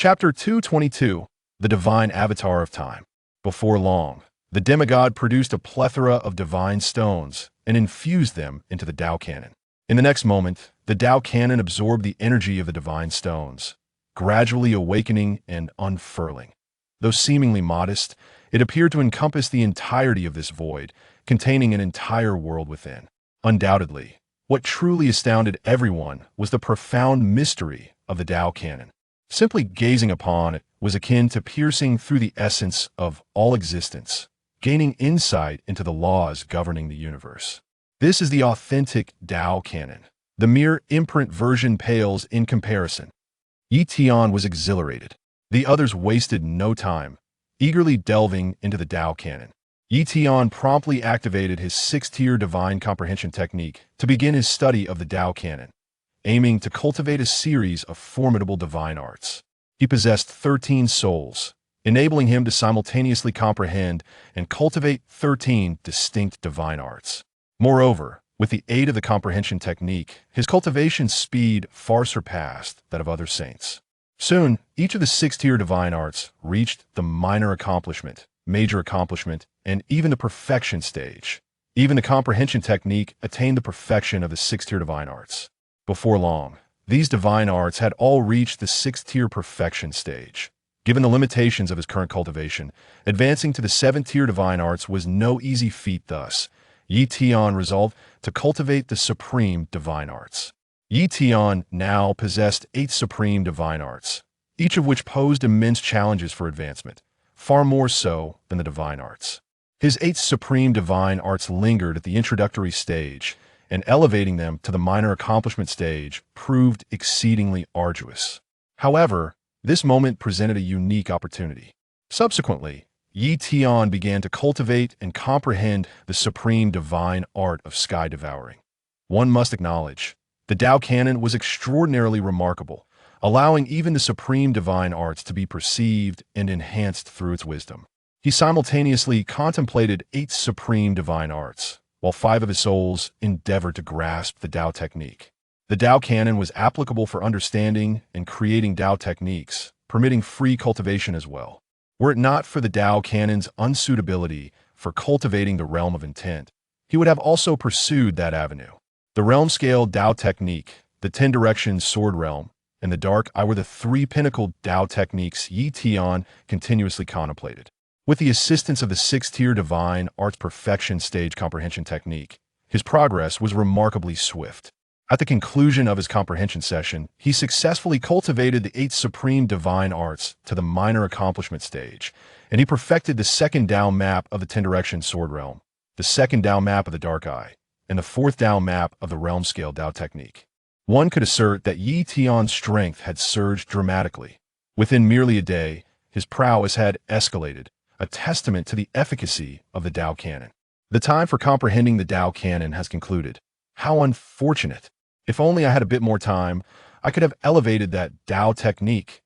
Chapter 222, The Divine Avatar of Time. Before long, the demigod produced a plethora of divine stones and infused them into the Tao Cannon. In the next moment, the Tao Cannon absorbed the energy of the divine stones, gradually awakening and unfurling. Though seemingly modest, it appeared to encompass the entirety of this void, containing an entire world within. Undoubtedly, what truly astounded everyone was the profound mystery of the Tao Cannon. Simply gazing upon it was akin to piercing through the essence of all existence, gaining insight into the laws governing the universe. This is the authentic Tao Cannon. The mere imprint version pales in comparison. Tian was exhilarated. The others wasted no time, eagerly delving into the Tao Cannon. Tian promptly activated his 6th-tier divine comprehension technique to begin his study of the Tao Cannon, aiming to cultivate a series of formidable divine arts. He possessed 13 souls, enabling him to simultaneously comprehend and cultivate 13 distinct divine arts. Moreover, with the aid of the comprehension technique, his cultivation speed far surpassed that of other saints. Soon, each of the 6th-tier divine arts reached the minor accomplishment, major accomplishment, and even the perfection stage. Even the comprehension technique attained the perfection of the 6th-tier divine arts. Before long, these divine arts had all reached the 6th-tier perfection stage. Given the limitations of his current cultivation, advancing to the 7th-tier divine arts was no easy feat thus. Tian resolved to cultivate the supreme divine arts. Tian now possessed 8 supreme divine arts, each of which posed immense challenges for advancement, far more so than the divine arts. His 8 supreme divine arts lingered at the introductory stage, and elevating them to the minor accomplishment stage proved exceedingly arduous. However, this moment presented a unique opportunity. Subsequently, Tian began to cultivate and comprehend the supreme divine art of sky devouring. One must acknowledge, the Tao Cannon was extraordinarily remarkable, allowing even the supreme divine arts to be perceived and enhanced through its wisdom. He simultaneously contemplated 8 supreme divine arts, while 5 of his souls endeavored to grasp the Tao technique. The Tao Cannon was applicable for understanding and creating Tao techniques, permitting free cultivation as well. Were it not for the Tao Cannon's unsuitability for cultivating the realm of intent, he would have also pursued that avenue. The realm-scale Tao technique, the 10 directions sword realm, and the dark eye were the 3 pinnacle Tao techniques Tian continuously contemplated. With the assistance of the 6th-tier divine arts perfection stage comprehension technique, his progress was remarkably swift. At the conclusion of his comprehension session, he successfully cultivated the 8 supreme divine arts to the minor accomplishment stage, and he perfected the 2nd Tao map of the 10 directions sword realm, the 2nd Tao map of the dark eye, and the 4th Tao map of the realm-scale Tao technique. One could assert that Tian's strength had surged dramatically. Within merely a day, his prowess had escalated, a testament to the efficacy of the Tao Cannon. The time for comprehending the Tao Cannon has concluded. How unfortunate! If only I had a bit more time, I could have elevated that Tao technique,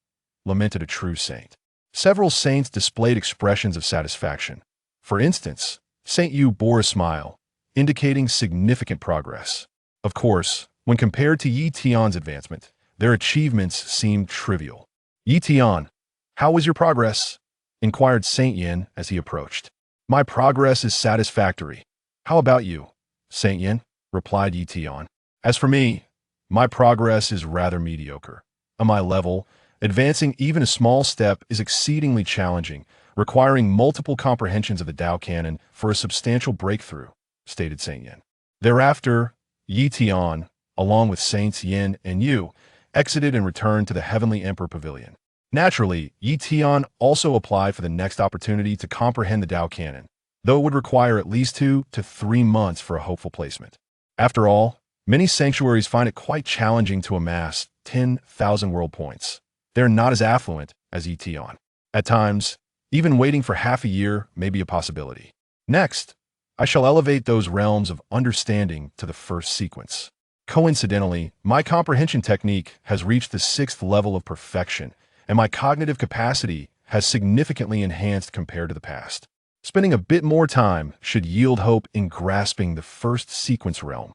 lamented a true saint. Several saints displayed expressions of satisfaction. For instance, Saint Yu bore a smile, indicating significant progress. Of course, when compared to Tian's advancement, their achievements seemed trivial. Tian, how was your progress? Inquired Saint Yin as he approached. My progress is satisfactory. How about you? Saint Yin, replied Tian. As for me, my progress is rather mediocre. On my level, advancing even a small step is exceedingly challenging, requiring multiple comprehensions of the Tao Cannon for a substantial breakthrough, stated Saint Yin. Thereafter, Tian, along with Saints Yin and Yu, exited and returned to the Heavenly Emperor Pavilion. Naturally, Tian also applied for the next opportunity to comprehend the Tao Cannon, though it would require at least 2 to 3 months for a hopeful placement. After all, many sanctuaries find it quite challenging to amass 10,000 world points. They're not as affluent as Tian. At times, even waiting for half a year may be a possibility. Next, I shall elevate those realms of understanding to the first sequence. Coincidentally, my comprehension technique has reached the 6th level of perfection, and my cognitive capacity has significantly enhanced compared to the past. Spending a bit more time should yield hope in grasping the first sequence realm.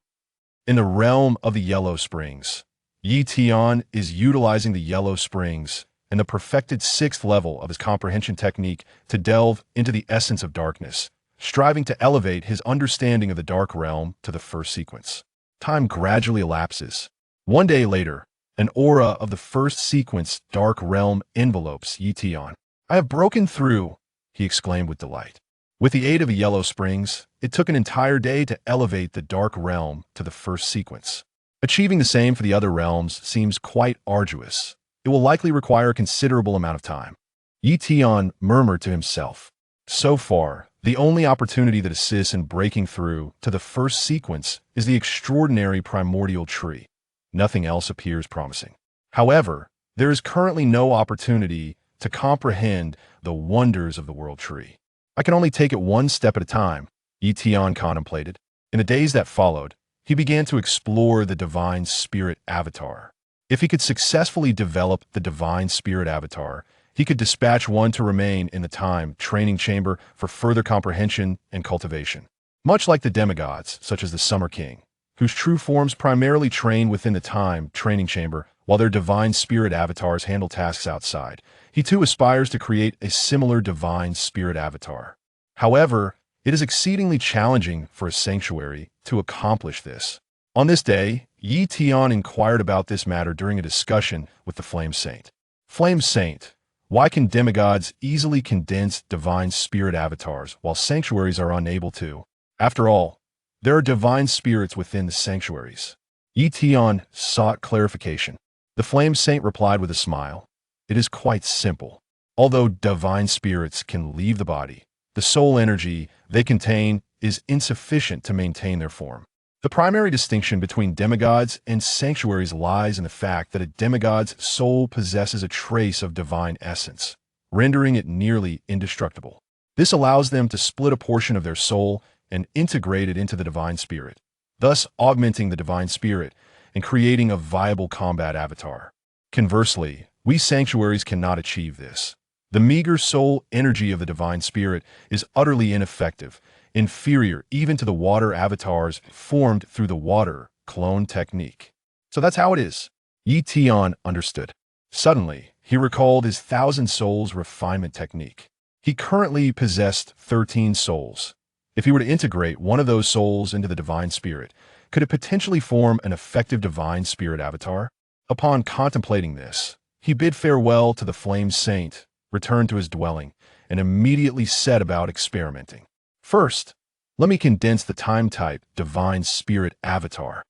In the realm of the Yellow Springs, Tian is utilizing the Yellow Springs and the perfected sixth level of his comprehension technique to delve into the essence of darkness, striving to elevate his understanding of the dark realm to the first sequence. Time gradually elapses. One day later, an aura of the first sequence dark realm envelopes Tian. "I have broken through," he exclaimed with delight. With the aid of the yellow springs, it took an entire day to elevate the dark realm to the first sequence. Achieving the same for the other realms seems quite arduous. It will likely require a considerable amount of time. Tian murmured to himself. So far, the only opportunity that assists in breaking through to the first sequence is the extraordinary primordial tree. Nothing else appears promising. However, there is currently no opportunity to comprehend the wonders of the world tree. "I can only take it one step at a time," Tian contemplated. In the days that followed, he began to explore the divine spirit avatar. If he could successfully develop the divine spirit avatar, he could dispatch one to remain in the time training chamber for further comprehension and cultivation. Much like the demigods, such as the Summer King, whose true forms primarily train within the time training chamber while their divine spirit avatars handle tasks outside, he too aspires to create a similar divine spirit avatar. However, it is exceedingly challenging for a sanctuary to accomplish this. On this day, Tian inquired about this matter during a discussion with the Flame Saint. "Flame Saint, why can demigods easily condense divine spirit avatars while sanctuaries are unable to? After all, there are divine spirits within the sanctuaries." Tian sought clarification. The Flame Saint replied with a smile. "It is quite simple. Although divine spirits can leave the body, the soul energy they contain is insufficient to maintain their form. The primary distinction between demigods and sanctuaries lies in the fact that a demigod's soul possesses a trace of divine essence, rendering it nearly indestructible. This allows them to split a portion of their soul and integrate it into the divine spirit, thus augmenting the divine spirit and creating a viable combat avatar. Conversely, we sanctuaries cannot achieve this. The meager soul energy of the divine spirit is utterly ineffective, inferior even to the water avatars formed through the water clone technique." So that's how it is. Tian understood. Suddenly, he recalled his 1,000 souls refinement technique. He currently possessed 13 souls. If he were to integrate one of those souls into the divine spirit, could it potentially form an effective divine spirit avatar? Upon contemplating this, he bid farewell to the Flame Saint, returned to his dwelling, and immediately set about experimenting. "First, let me condense the time-type divine spirit avatar."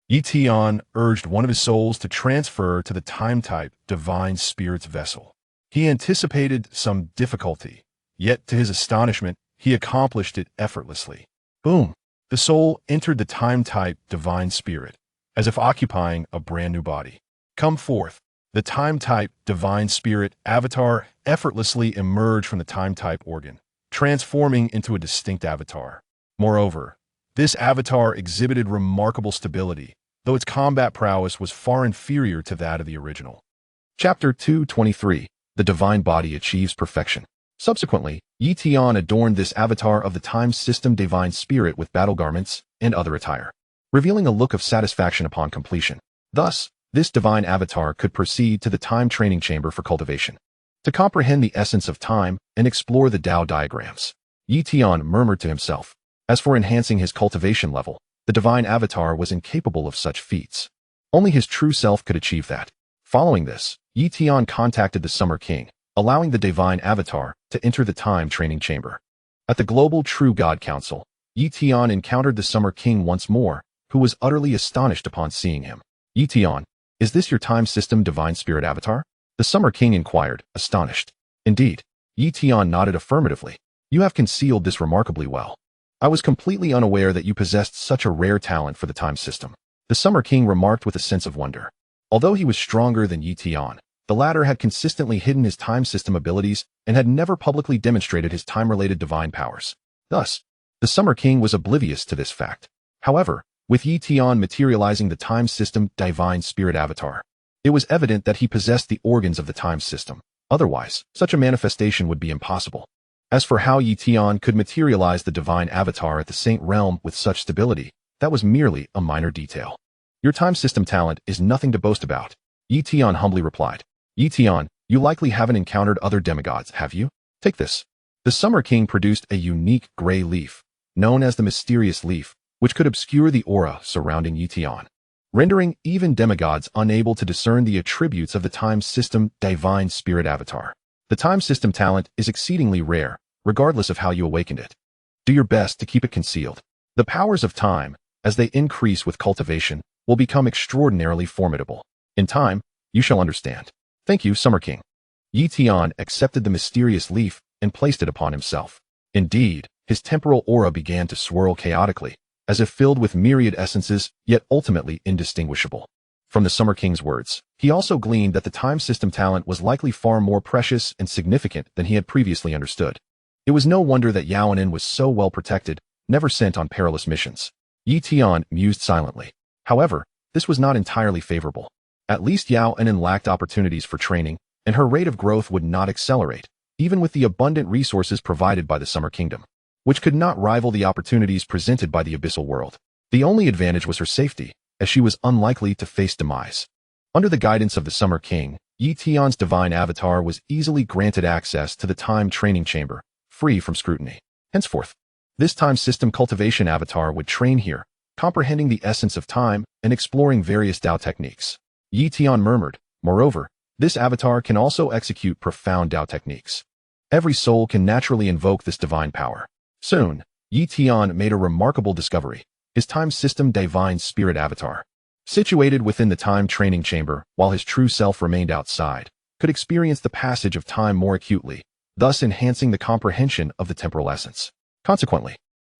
Tian urged one of his souls to transfer to the time-type divine spirit's vessel. He anticipated some difficulty, yet to his astonishment, he accomplished it effortlessly. Boom! The soul entered the time-type divine spirit, as if occupying a brand new body. "Come forth." The time-type divine spirit avatar effortlessly emerged from the time-type organ, transforming into a distinct avatar. Moreover, this avatar exhibited remarkable stability, though its combat prowess was far inferior to that of the original. Chapter 223. The Divine Body Achieves Perfection. Subsequently, Tian adorned this avatar of the time system divine spirit with battle garments and other attire, revealing a look of satisfaction upon completion. Thus, this divine avatar could proceed to the time training chamber for cultivation. To comprehend the essence of time and explore the Tao diagrams, Tian murmured to himself. As for enhancing his cultivation level, the divine avatar was incapable of such feats. Only his true self could achieve that. Following this, Tian contacted the Summer King, allowing the divine avatar to enter the time training chamber. At the Global True God Council, Tian encountered the Summer King once more, who was utterly astonished upon seeing him. "Tian, is this your time system divine spirit avatar?" The Summer King inquired, astonished. "Indeed." Tian nodded affirmatively. "You have concealed this remarkably well. I was completely unaware that you possessed such a rare talent for the time system." The Summer King remarked with a sense of wonder. Although he was stronger than Tian, the latter had consistently hidden his time system abilities and had never publicly demonstrated his time-related divine powers. Thus, the Summer King was oblivious to this fact. However, with Tian materializing the time system divine spirit avatar, it was evident that he possessed the organs of the time system. Otherwise, such a manifestation would be impossible. As for how Tian could materialize the divine avatar at the Saint Realm with such stability, that was merely a minor detail. "Your time system talent is nothing to boast about," Tian humbly replied. "Tian, You likely haven't encountered other demigods, have you? Take this. The Summer King produced a unique gray leaf, known as the Mysterious Leaf, which could obscure the aura surrounding Tian, rendering even demigods unable to discern the attributes of the time system divine spirit avatar. The time system talent is exceedingly rare, regardless of how you awakened it. Do your best to keep it concealed. The powers of time, as they increase with cultivation, will become extraordinarily formidable. In time, you shall understand. Thank you, Summer King. Tian accepted the mysterious leaf and placed it upon himself. Indeed, his temporal aura began to swirl chaotically, as if filled with myriad essences, yet ultimately indistinguishable. From the Summer King's words, he also gleaned that the time system talent was likely far more precious and significant than he had previously understood. It was no wonder that Yaonin was so well protected, never sent on perilous missions. Tian mused silently. However, this was not entirely favorable. At least Yaonin lacked opportunities for training, and her rate of growth would not accelerate, even with the abundant resources provided by the Summer Kingdom, which could not rival the opportunities presented by the abyssal world. The only advantage was her safety, as she was unlikely to face demise. Under the guidance of the Summer King, Tian's divine avatar was easily granted access to the time training chamber, free from scrutiny. Henceforth, this time system cultivation avatar would train here, comprehending the essence of time and exploring various Dao techniques. Tian murmured, moreover, this avatar can also execute profound Dao techniques. Every soul can naturally invoke this divine power. Soon, Tian made a remarkable discovery, his time system divine spirit avatar. Situated within the time training chamber, while his true self remained outside, could experience the passage of time more acutely, thus enhancing the comprehension of the temporal essence. Consequently,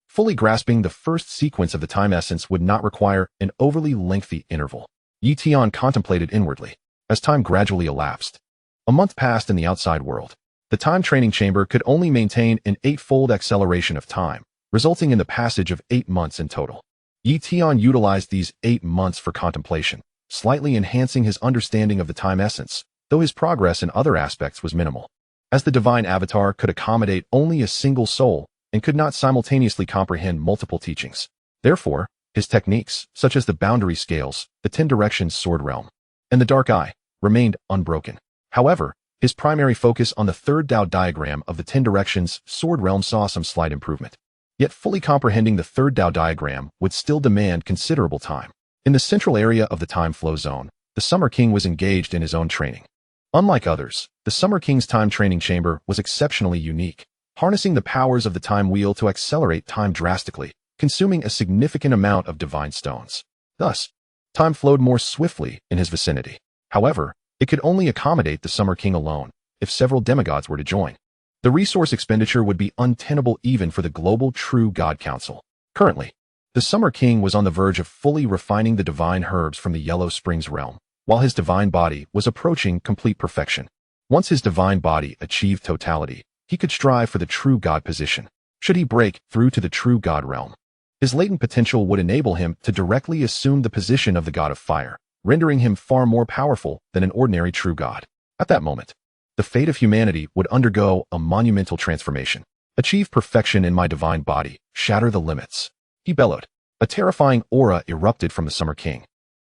fully grasping the first sequence of the time essence would not require an overly lengthy interval. Tian contemplated inwardly. As time gradually elapsed, a month passed in the outside world. The time training chamber could only maintain an 8-fold acceleration of time, resulting in the passage of 8 months in total. Tian utilized these 8 months for contemplation, slightly enhancing his understanding of the time essence, though his progress in other aspects was minimal. As the divine avatar could accommodate only a single soul and could not simultaneously comprehend multiple teachings. Therefore, his techniques, such as the boundary scales, the 10 directions sword realm, and the dark eye, remained unbroken. However, his primary focus on the third Dao diagram of the 10 directions sword realm saw some slight improvement. Yet fully comprehending the third Dao diagram would still demand considerable time. In the central area of the time flow zone, the Summer King was engaged in his own training. Unlike others, the Summer King's time training chamber was exceptionally unique, harnessing the powers of the time wheel to accelerate time drastically, consuming a significant amount of divine stones. Thus, time flowed more swiftly in his vicinity. However, it could only accommodate the Summer King alone, if several demigods were to join. The resource expenditure would be untenable even for the global True God Council. Currently, the Summer King was on the verge of fully refining the divine herbs from the Yellow Springs realm, while his divine body was approaching complete perfection. Once his divine body achieved totality, he could strive for the True God position. Should he break through to the True God realm, his latent potential would enable him to directly assume the position of the God of Fire, rendering him far more powerful than an ordinary true God. At that moment, the fate of humanity would undergo a monumental transformation. Achieve perfection in my divine body, shatter the limits, he bellowed. A terrifying aura erupted from the Summer King,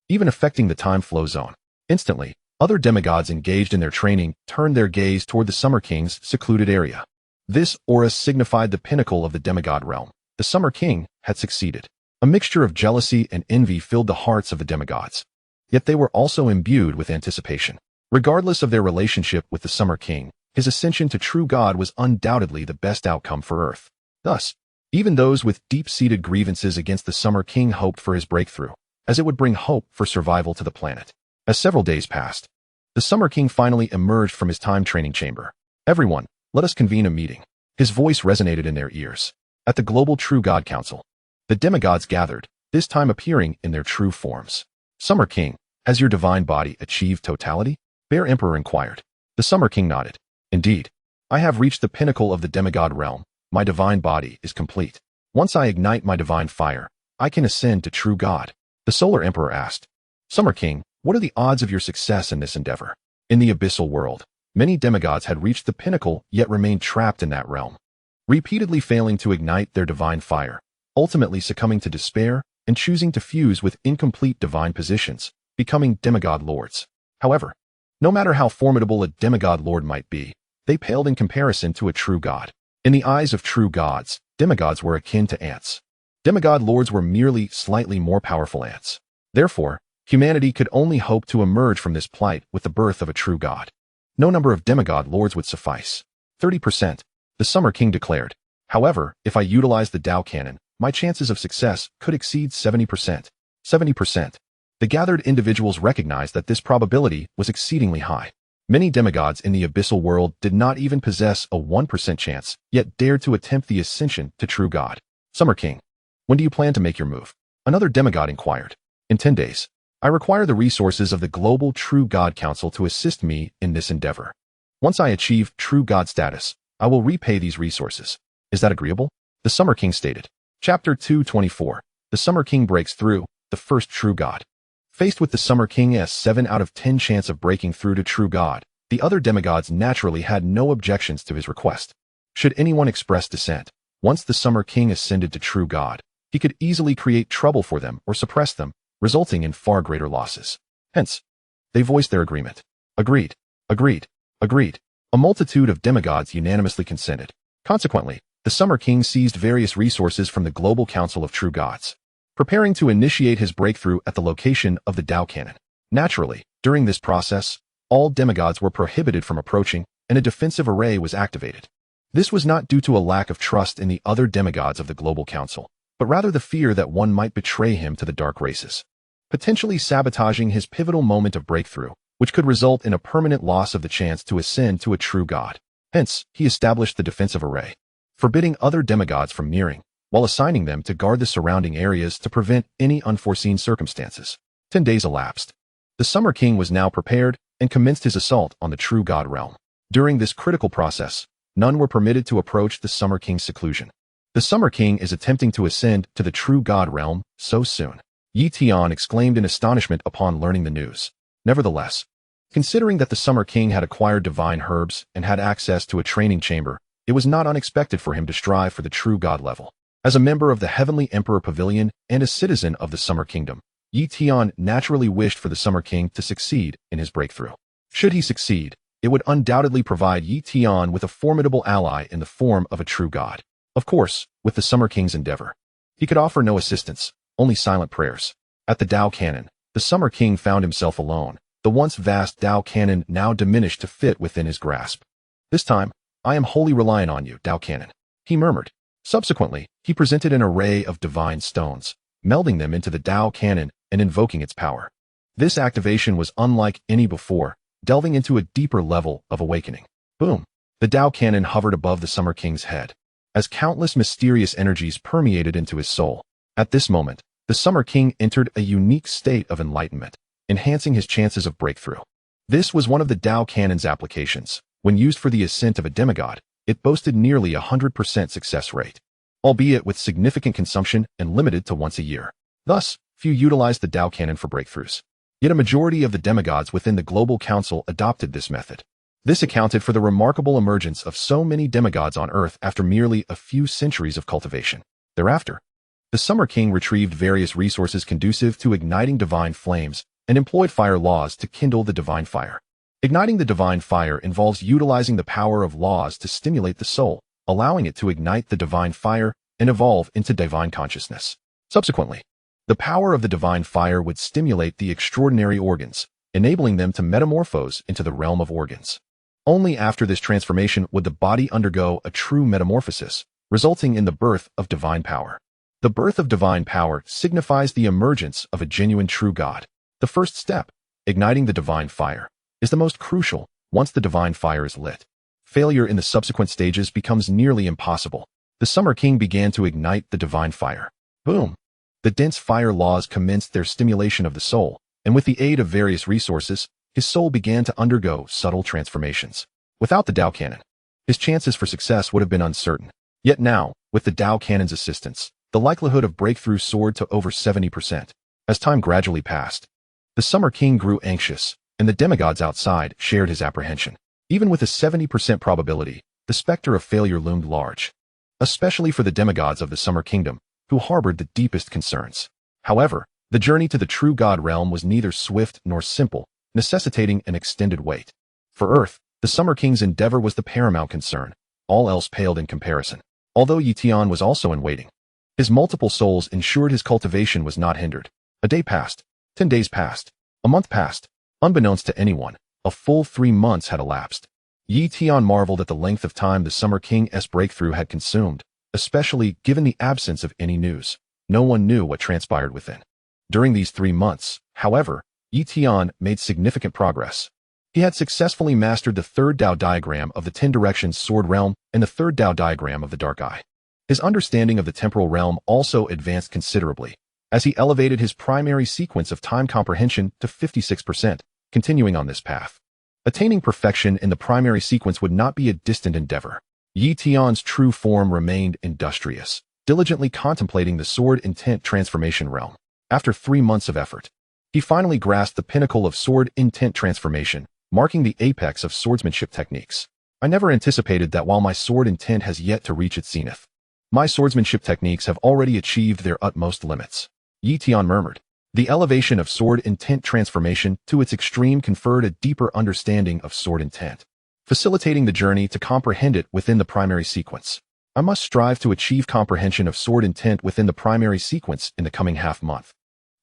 even affecting the time flow zone. Instantly, other demigods engaged in their training turned their gaze toward the Summer King's secluded area. This aura signified the pinnacle of the demigod realm. The Summer King had succeeded. A mixture of jealousy and envy filled the hearts of the demigods. Yet they were also imbued with anticipation. Regardless of their relationship with the Summer King, his ascension to true God was undoubtedly the best outcome for Earth. Thus, even those with deep-seated grievances against the Summer King hoped for his breakthrough, as it would bring hope for survival to the planet. As several days passed, the Summer King finally emerged from his time training chamber. Everyone, let us convene a meeting. His voice resonated in their ears. At the Global True God Council, the demigods gathered, this time appearing in their true forms. Summer King, has your divine body achieved totality? Bear Emperor inquired. The Summer King nodded. Indeed, I have reached the pinnacle of the demigod realm. My divine body is complete. Once I ignite my divine fire, I can ascend to true God. The Solar Emperor asked. Summer King, what are the odds of your success in this endeavor? In the abyssal world, many demigods had reached the pinnacle yet remained trapped in that realm, repeatedly failing to ignite their divine fire, ultimately succumbing to despair and choosing to fuse with incomplete divine positions, becoming demigod lords. However, No matter how formidable a demigod lord might be, they paled in comparison to a true god. In the eyes of true gods, demigods were akin to ants. Demigod lords were merely slightly more powerful ants. Therefore, humanity could only hope to emerge from this plight with the birth of a true god. No number of demigod lords would suffice. 30%, the Summer King declared. However, if I utilize the Tao Cannon, my chances of success could exceed 70%. 70%. The gathered individuals recognized that this probability was exceedingly high. Many demigods in the abyssal world did not even possess a 1% chance, yet dared to attempt the ascension to true god. Summer King, when do you plan to make your move? Another demigod inquired. In 10 days. I require the resources of the Global True God Council to assist me in this endeavor. Once I achieve true god status, I will repay these resources. Is that agreeable? The Summer King stated. Chapter 224. The Summer King breaks through, the first true god. Faced with the Summer King's 7 out of 10 chance of breaking through to true god, the other demigods naturally had no objections to his request. Should anyone express dissent, once the Summer King ascended to true god, he could easily create trouble for them or suppress them, resulting in far greater losses. Hence, they voiced their agreement. Agreed. Agreed. Agreed. A multitude of demigods unanimously consented. Consequently, the Summer King seized various resources from the Global Council of True Gods, preparing to initiate his breakthrough at the location of the Tao Cannon. Naturally, during this process, all demigods were prohibited from approaching, and a defensive array was activated. This was not due to a lack of trust in the other demigods of the Global Council, but rather the fear that one might betray him to the dark races, potentially sabotaging his pivotal moment of breakthrough, which could result in a permanent loss of the chance to ascend to a true god. Hence, he established the defensive array, forbidding other demigods from nearing, while assigning them to guard the surrounding areas to prevent any unforeseen circumstances. 10 days elapsed. The Summer King was now prepared and commenced his assault on the true god realm. During this critical process, none were permitted to approach the Summer King's seclusion. The Summer King is attempting to ascend to the true god realm so soon. Tian exclaimed in astonishment upon learning the news. Nevertheless, considering that the Summer King had acquired divine herbs and had access to a training chamber, it was not unexpected for him to strive for the true god level. As a member of the Heavenly Emperor Pavilion and a citizen of the Summer Kingdom, Tian naturally wished for the Summer King to succeed in his breakthrough. Should he succeed, it would undoubtedly provide Tian with a formidable ally in the form of a true god. Of course, with the Summer King's endeavor, he could offer no assistance, only silent prayers. At the Tao Cannon, the Summer King found himself alone, the once vast Tao Cannon now diminished to fit within his grasp. This time, I am wholly reliant on you, Tao Cannon, he murmured. Subsequently, he presented an array of divine stones, melding them into the Tao Cannon and invoking its power. This activation was unlike any before, delving into a deeper level of awakening. Boom! The Tao Cannon hovered above the Summer King's head, as countless mysterious energies permeated into his soul. At this moment, the Summer King entered a unique state of enlightenment, enhancing his chances of breakthrough. This was one of the Tao Cannon's applications. When used for the ascent of a demigod, it boasted nearly 100% success rate, albeit with significant consumption and limited to once a year. Thus, few utilized the Tao Cannon for breakthroughs. Yet a majority of the demigods within the Global Council adopted this method. This accounted for the remarkable emergence of so many demigods on Earth after merely a few centuries of cultivation. Thereafter, the Summer King retrieved various resources conducive to igniting divine flames and employed fire laws to kindle the divine fire. Igniting the divine fire involves utilizing the power of laws to stimulate the soul, allowing it to ignite the divine fire and evolve into divine consciousness. Subsequently, the power of the divine fire would stimulate the extraordinary organs, enabling them to metamorphose into the realm of organs. Only after this transformation would the body undergo a true metamorphosis, resulting in the birth of divine power. The birth of divine power signifies the emergence of a genuine true god. The first step, igniting the divine fire, is the most crucial. Once the divine fire is lit, failure in the subsequent stages becomes nearly impossible. The Summer King began to ignite the divine fire. Boom! The dense fire laws commenced their stimulation of the soul, and with the aid of various resources, his soul began to undergo subtle transformations. Without the Tao Cannon, his chances for success would have been uncertain. Yet now, with the Tao Cannon's assistance, the likelihood of breakthrough soared to over 70%. As time gradually passed, the Summer King grew anxious, and the demigods outside shared his apprehension. Even with a 70% probability, the specter of failure loomed large, especially for the demigods of the Summer Kingdom, who harbored the deepest concerns. However, the journey to the true god realm was neither swift nor simple. necessitating an extended wait. For Earth, the Summer King's endeavor was the paramount concern. All else paled in comparison. Although Tian was also in waiting, his multiple souls ensured his cultivation was not hindered. A day passed. 10 days passed. A month passed. Unbeknownst to anyone, a full 3 months had elapsed. Tian marveled at the length of time the Summer King's breakthrough had consumed, especially given the absence of any news. No one knew what transpired within. During these 3 months, however, Tian made significant progress. He had successfully mastered the third Dao diagram of the 10 Directions Sword Realm and the third Dao diagram of the Dark Eye. His understanding of the temporal realm also advanced considerably, as he elevated his primary sequence of time comprehension to 56%, continuing on this path. Attaining perfection in the primary sequence would not be a distant endeavor. Tian's true form remained industrious, diligently contemplating the sword intent transformation realm. After 3 months of effort, he finally grasped the pinnacle of sword intent transformation, marking the apex of swordsmanship techniques. I never anticipated that while my sword intent has yet to reach its zenith, my swordsmanship techniques have already achieved their utmost limits. Tian murmured. The elevation of sword intent transformation to its extreme conferred a deeper understanding of sword intent, facilitating the journey to comprehend it within the primary sequence. I must strive to achieve comprehension of sword intent within the primary sequence in the coming half-month.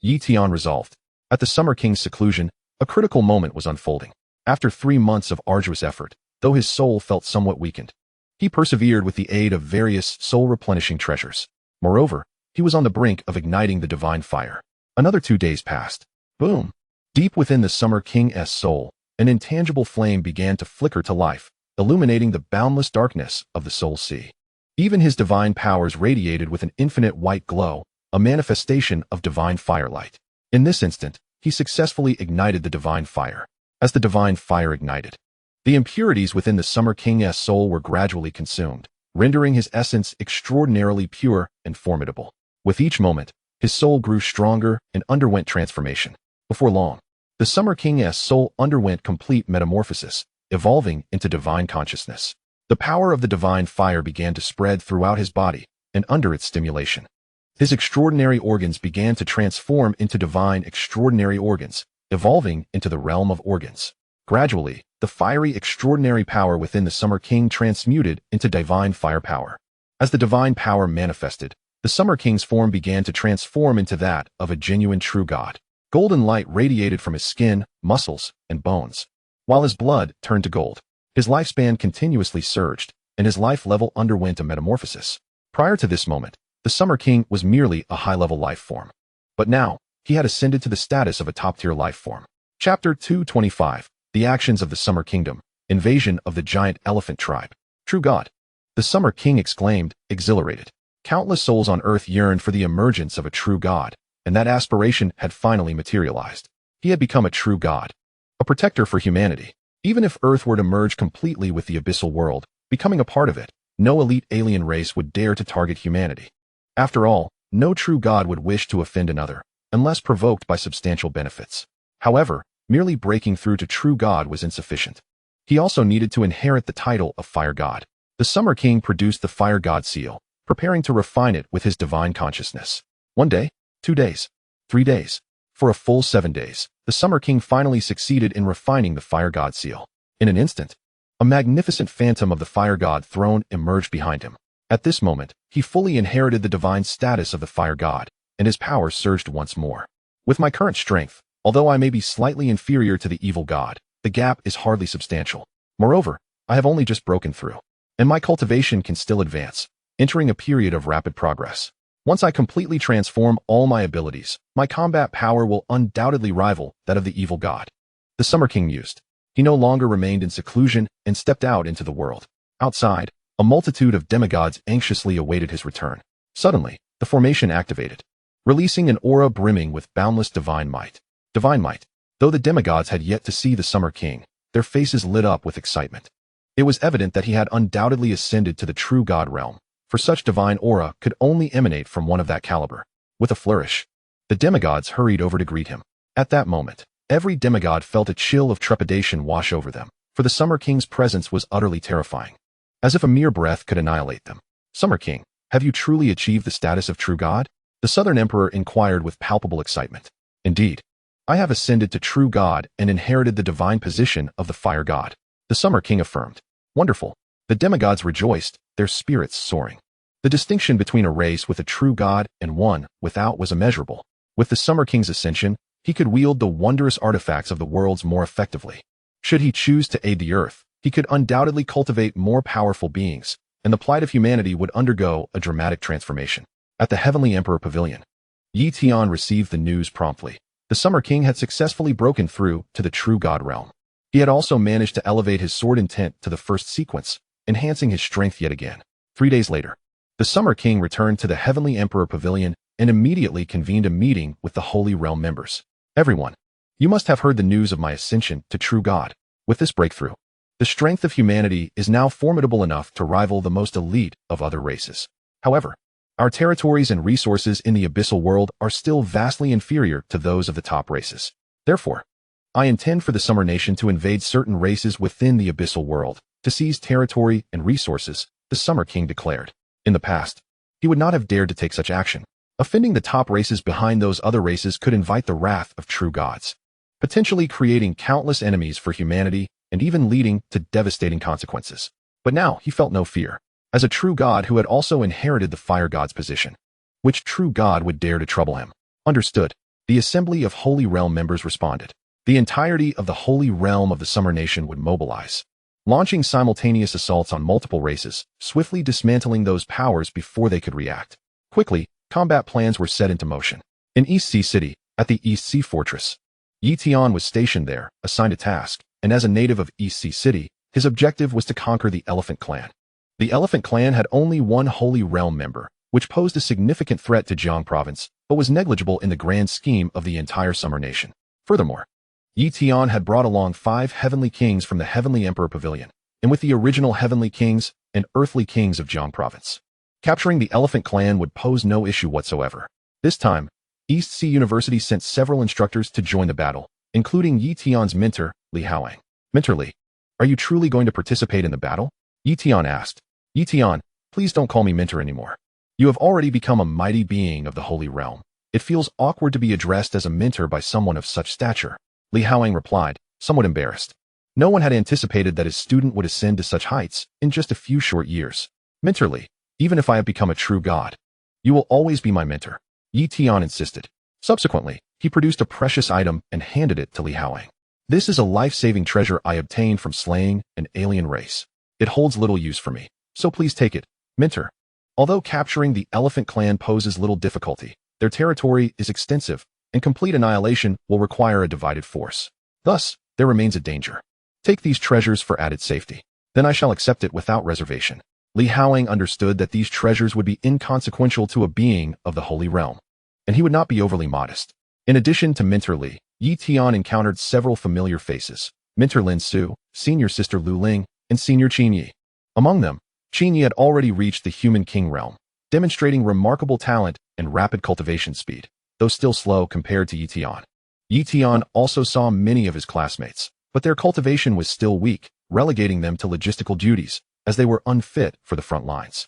Tian resolved. At the Summer King's seclusion, a critical moment was unfolding. After 3 months of arduous effort, though his soul felt somewhat weakened, he persevered with the aid of various soul-replenishing treasures. Moreover, he was on the brink of igniting the divine fire. Another 2 days passed. Boom! Deep within the Summer King's soul, an intangible flame began to flicker to life, illuminating the boundless darkness of the soul sea. Even his divine powers radiated with an infinite white glow, a manifestation of divine firelight. In this instant, he successfully ignited the divine fire. As the divine fire ignited, the impurities within the Summer King's soul were gradually consumed, rendering his essence extraordinarily pure and formidable. With each moment, his soul grew stronger and underwent transformation. Before long, the Summer King's soul underwent complete metamorphosis, evolving into divine consciousness. The power of the divine fire began to spread throughout his body, and under its stimulation, his extraordinary organs began to transform into divine extraordinary organs, evolving into the realm of organs. Gradually, the fiery extraordinary power within the Summer King transmuted into divine firepower. As the divine power manifested, the Summer King's form began to transform into that of a genuine true god. Golden light radiated from his skin, muscles, and bones, while his blood turned to gold. His lifespan continuously surged, and his life level underwent a metamorphosis. Prior to this moment, the Summer King was merely a high-level life form. But now, he had ascended to the status of a top-tier life form. Chapter 225. The Actions of the Summer Kingdom. Invasion of the Giant Elephant Tribe. True God. The Summer King exclaimed, exhilarated. Countless souls on Earth yearned for the emergence of a true God, and that aspiration had finally materialized. He had become a true God, a protector for humanity. Even if Earth were to merge completely with the abyssal world, becoming a part of it, no elite alien race would dare to target humanity. After all, no true God would wish to offend another, unless provoked by substantial benefits. However, merely breaking through to true God was insufficient. He also needed to inherit the title of Fire God. The Summer King produced the Fire God seal, preparing to refine it with his divine consciousness. 1 day, 2 days, 3 days. For a full 7 days, the Summer King finally succeeded in refining the Fire God seal. In an instant, a magnificent phantom of the Fire God throne emerged behind him. At this moment, he fully inherited the divine status of the Fire God, and his power surged once more. With my current strength, although I may be slightly inferior to the evil god, the gap is hardly substantial. Moreover, I have only just broken through, and my cultivation can still advance, entering a period of rapid progress. Once I completely transform all my abilities, my combat power will undoubtedly rival that of the evil god. The Summer King mused. He no longer remained in seclusion and stepped out into the world. Outside, a multitude of demigods anxiously awaited his return. Suddenly, the formation activated, releasing an aura brimming with boundless divine might. Divine might. Though the demigods had yet to see the Summer King, their faces lit up with excitement. It was evident that he had undoubtedly ascended to the true god realm, for such divine aura could only emanate from one of that caliber. With a flourish, the demigods hurried over to greet him. At that moment, every demigod felt a chill of trepidation wash over them, for the Summer King's presence was utterly terrifying, as if a mere breath could annihilate them. Summer King, have you truly achieved the status of true god? The Southern Emperor inquired with palpable excitement. Indeed, I have ascended to true God and inherited the divine position of the fire god. The Summer King affirmed. Wonderful. The demigods rejoiced, their spirits soaring. The distinction between a race with a true god and one without was immeasurable. With the Summer King's ascension, he could wield the wondrous artifacts of the worlds more effectively. Should he choose to aid the earth, he could undoubtedly cultivate more powerful beings, and the plight of humanity would undergo a dramatic transformation. At the Heavenly Emperor Pavilion, Tian received the news promptly. The Summer King had successfully broken through to the true god realm. He had also managed to elevate his sword intent to the first sequence, enhancing his strength yet again. 3 days later, the Summer King returned to the Heavenly Emperor Pavilion and immediately convened a meeting with the Holy Realm members. Everyone, you must have heard the news of my ascension to true God. With this breakthrough, the strength of humanity is now formidable enough to rival the most elite of other races. However, our territories and resources in the abyssal world are still vastly inferior to those of the top races. Therefore, I intend for the Summer Nation to invade certain races within the abyssal world, to seize territory and resources, the Summer King declared. In the past, he would not have dared to take such action. Offending the top races behind those other races could invite the wrath of true gods, potentially creating countless enemies for humanity and even leading to devastating consequences. But now he felt no fear. As a true god who had also inherited the fire god's position, which true god would dare to trouble him? Understood. The assembly of Holy Realm members responded. The entirety of the Holy Realm of the Summer Nation would mobilize, launching simultaneous assaults on multiple races, swiftly dismantling those powers before they could react. Quickly, combat plans were set into motion. In East Sea City, at the East Sea Fortress, Tian was stationed there, assigned a task, and as a native of East Sea City, his objective was to conquer the Elephant Clan. The Elephant Clan had only one Holy Realm member, which posed a significant threat to Jiang Province, but was negligible in the grand scheme of the entire Summer Nation. Furthermore, Tian had brought along 5 heavenly kings from the Heavenly Emperor Pavilion, and with the original heavenly kings and earthly kings of Jiang Province. Capturing the Elephant Clan would pose no issue whatsoever. This time, East Sea University sent several instructors to join the battle, including Tian's mentor, Li Haoang. Mentor Li, are you truly going to participate in the battle? Tian asked. Tian, please don't call me mentor anymore. You have already become a mighty being of the Holy Realm. It feels awkward to be addressed as a mentor by someone of such stature. Li Haoang replied, somewhat embarrassed. No one had anticipated that his student would ascend to such heights in just a few short years. Mentor Li, even if I have become a true god, you will always be my mentor. Tian insisted. Subsequently, he produced a precious item and handed it to Li Haoang. This is a life-saving treasure I obtained from slaying an alien race. It holds little use for me, so please take it, mentor. Although capturing the Elephant Clan poses little difficulty, their territory is extensive, and complete annihilation will require a divided force. Thus, there remains a danger. Take these treasures for added safety. Then I shall accept it without reservation. Li Haoang understood that these treasures would be inconsequential to a being of the Holy Realm, and he would not be overly modest. In addition to Mentor Li, Tian encountered several familiar faces: Mentor Lin Su, Senior Sister Lu Ling, and Senior Qin Yi. Among them, Qin Yi had already reached the Human King realm, demonstrating remarkable talent and rapid cultivation speed, though still slow compared to Tian. Tian also saw many of his classmates, but their cultivation was still weak, relegating them to logistical duties, as they were unfit for the front lines.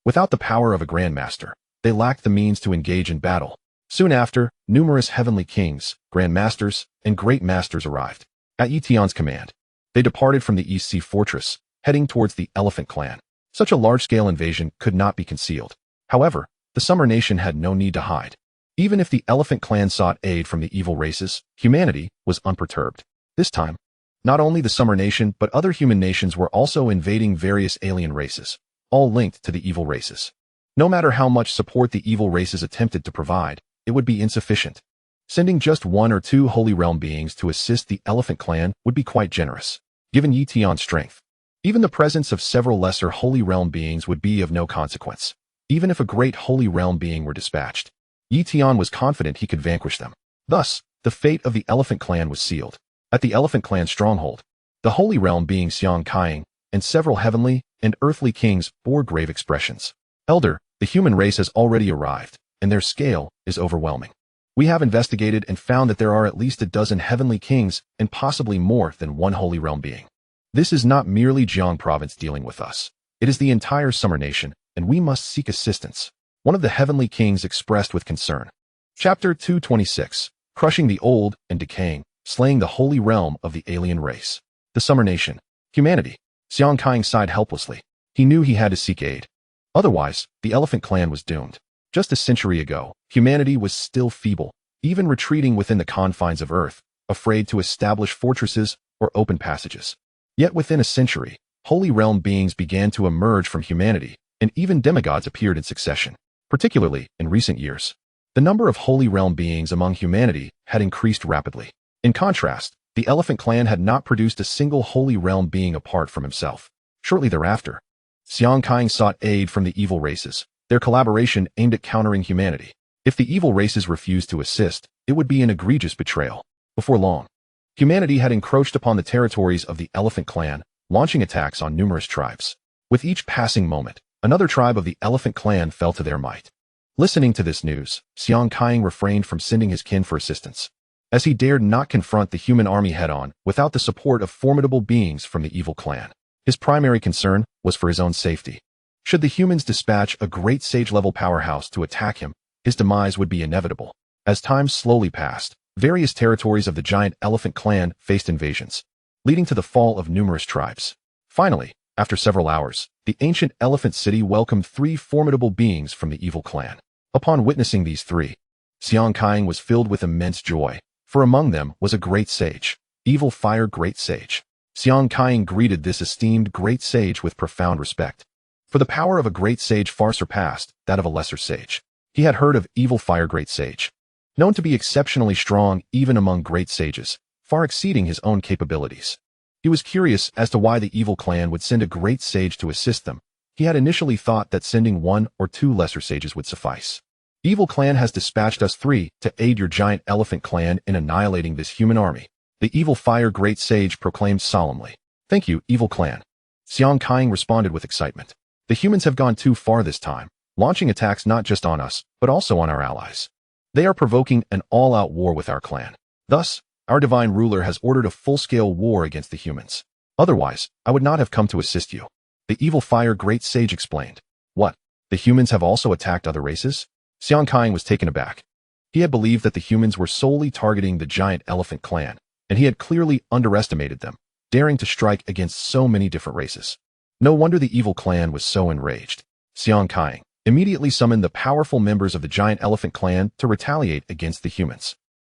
Without the power of a grandmaster, they lacked the means to engage in battle. Soon after, numerous heavenly kings, grandmasters, and great masters arrived. At Tian's command, they departed from the East Sea Fortress, heading towards the Elephant Clan. Such a large-scale invasion could not be concealed. However, the Summer Nation had no need to hide. Even if the Elephant Clan sought aid from the evil races, humanity was unperturbed. This time, not only the Summer Nation but other human nations were also invading various alien races, all linked to the evil races. No matter how much support the evil races attempted to provide, it would be insufficient. Sending just 1 or 2 Holy Realm beings to assist the Elephant Clan would be quite generous, given Tian's strength. Even the presence of several lesser Holy Realm beings would be of no consequence. Even if a great Holy Realm being were dispatched, Tian was confident he could vanquish them. Thus, the fate of the Elephant Clan was sealed. At the Elephant Clan stronghold, the Holy Realm being Xiang Kaiying and several heavenly and earthly kings bore grave expressions. Elder, the human race has already arrived, and their scale is overwhelming. We have investigated and found that there are at least a dozen heavenly kings and possibly more than 1 Holy Realm being. This is not merely Jiang Province dealing with us. It is the entire Summer Nation, and we must seek assistance. One of the heavenly kings expressed with concern. Chapter 226. crushing the old and decaying, slaying the holy realm of the alien race. The Summer Nation. Humanity. Xiang Kai sighed helplessly. He knew he had to seek aid. Otherwise, the Elephant Clan was doomed. Just a century ago, humanity was still feeble, even retreating within the confines of Earth, afraid to establish fortresses or open passages. Yet within a century, Holy Realm beings began to emerge from humanity, and even demigods appeared in succession, particularly in recent years. The number of Holy Realm beings among humanity had increased rapidly. In contrast, the Elephant Clan had not produced a single Holy Realm being apart from himself. Shortly thereafter, Xiang Kai sought aid from the evil races, their collaboration aimed at countering humanity. If the evil races refused to assist, it would be an egregious betrayal. Before long, humanity had encroached upon the territories of the Elephant Clan, launching attacks on numerous tribes. With each passing moment, another tribe of the Elephant Clan fell to their might. Listening to this news, Xiang Kai refrained from sending his kin for assistance, as he dared not confront the human army head-on without the support of formidable beings from the evil clan. His primary concern was for his own safety. Should the humans dispatch a great sage-level powerhouse to attack him, his demise would be inevitable. As time slowly passed, various territories of the giant Elephant Clan faced invasions, leading to the fall of numerous tribes. Finally, after several hours, the ancient Elephant City welcomed 3 formidable beings from the evil clan. Upon witnessing these 3, Xiang Kai was filled with immense joy, for among them was a great sage, Evil Fire Great Sage. Xiang Kai greeted this esteemed great sage with profound respect, for the power of a great sage far surpassed that of a lesser sage. He had heard of Evil Fire Great Sage, known to be exceptionally strong even among great sages, far exceeding his own capabilities. He was curious as to why the evil clan would send a great sage to assist them. He had initially thought that sending 1 or 2 lesser sages would suffice. Evil Clan has dispatched us 3 to aid your giant Elephant Clan in annihilating this human army, the Evil Fire Great Sage proclaimed solemnly. Thank you, Evil Clan. Xiang Kai responded with excitement. The humans have gone too far this time, launching attacks not just on us, but also on our allies. They are provoking an all-out war with our clan. Thus, our divine ruler has ordered a full-scale war against the humans. Otherwise, I would not have come to assist you. The Evil Fire Great Sage explained. What? The humans have also attacked other races? Xiang Kai was taken aback. He had believed that the humans were solely targeting the giant Elephant Clan, and he had clearly underestimated them, daring to strike against so many different races. No wonder the evil clan was so enraged. Xiang Kai immediately summoned the powerful members of the giant Elephant Clan to retaliate against the humans.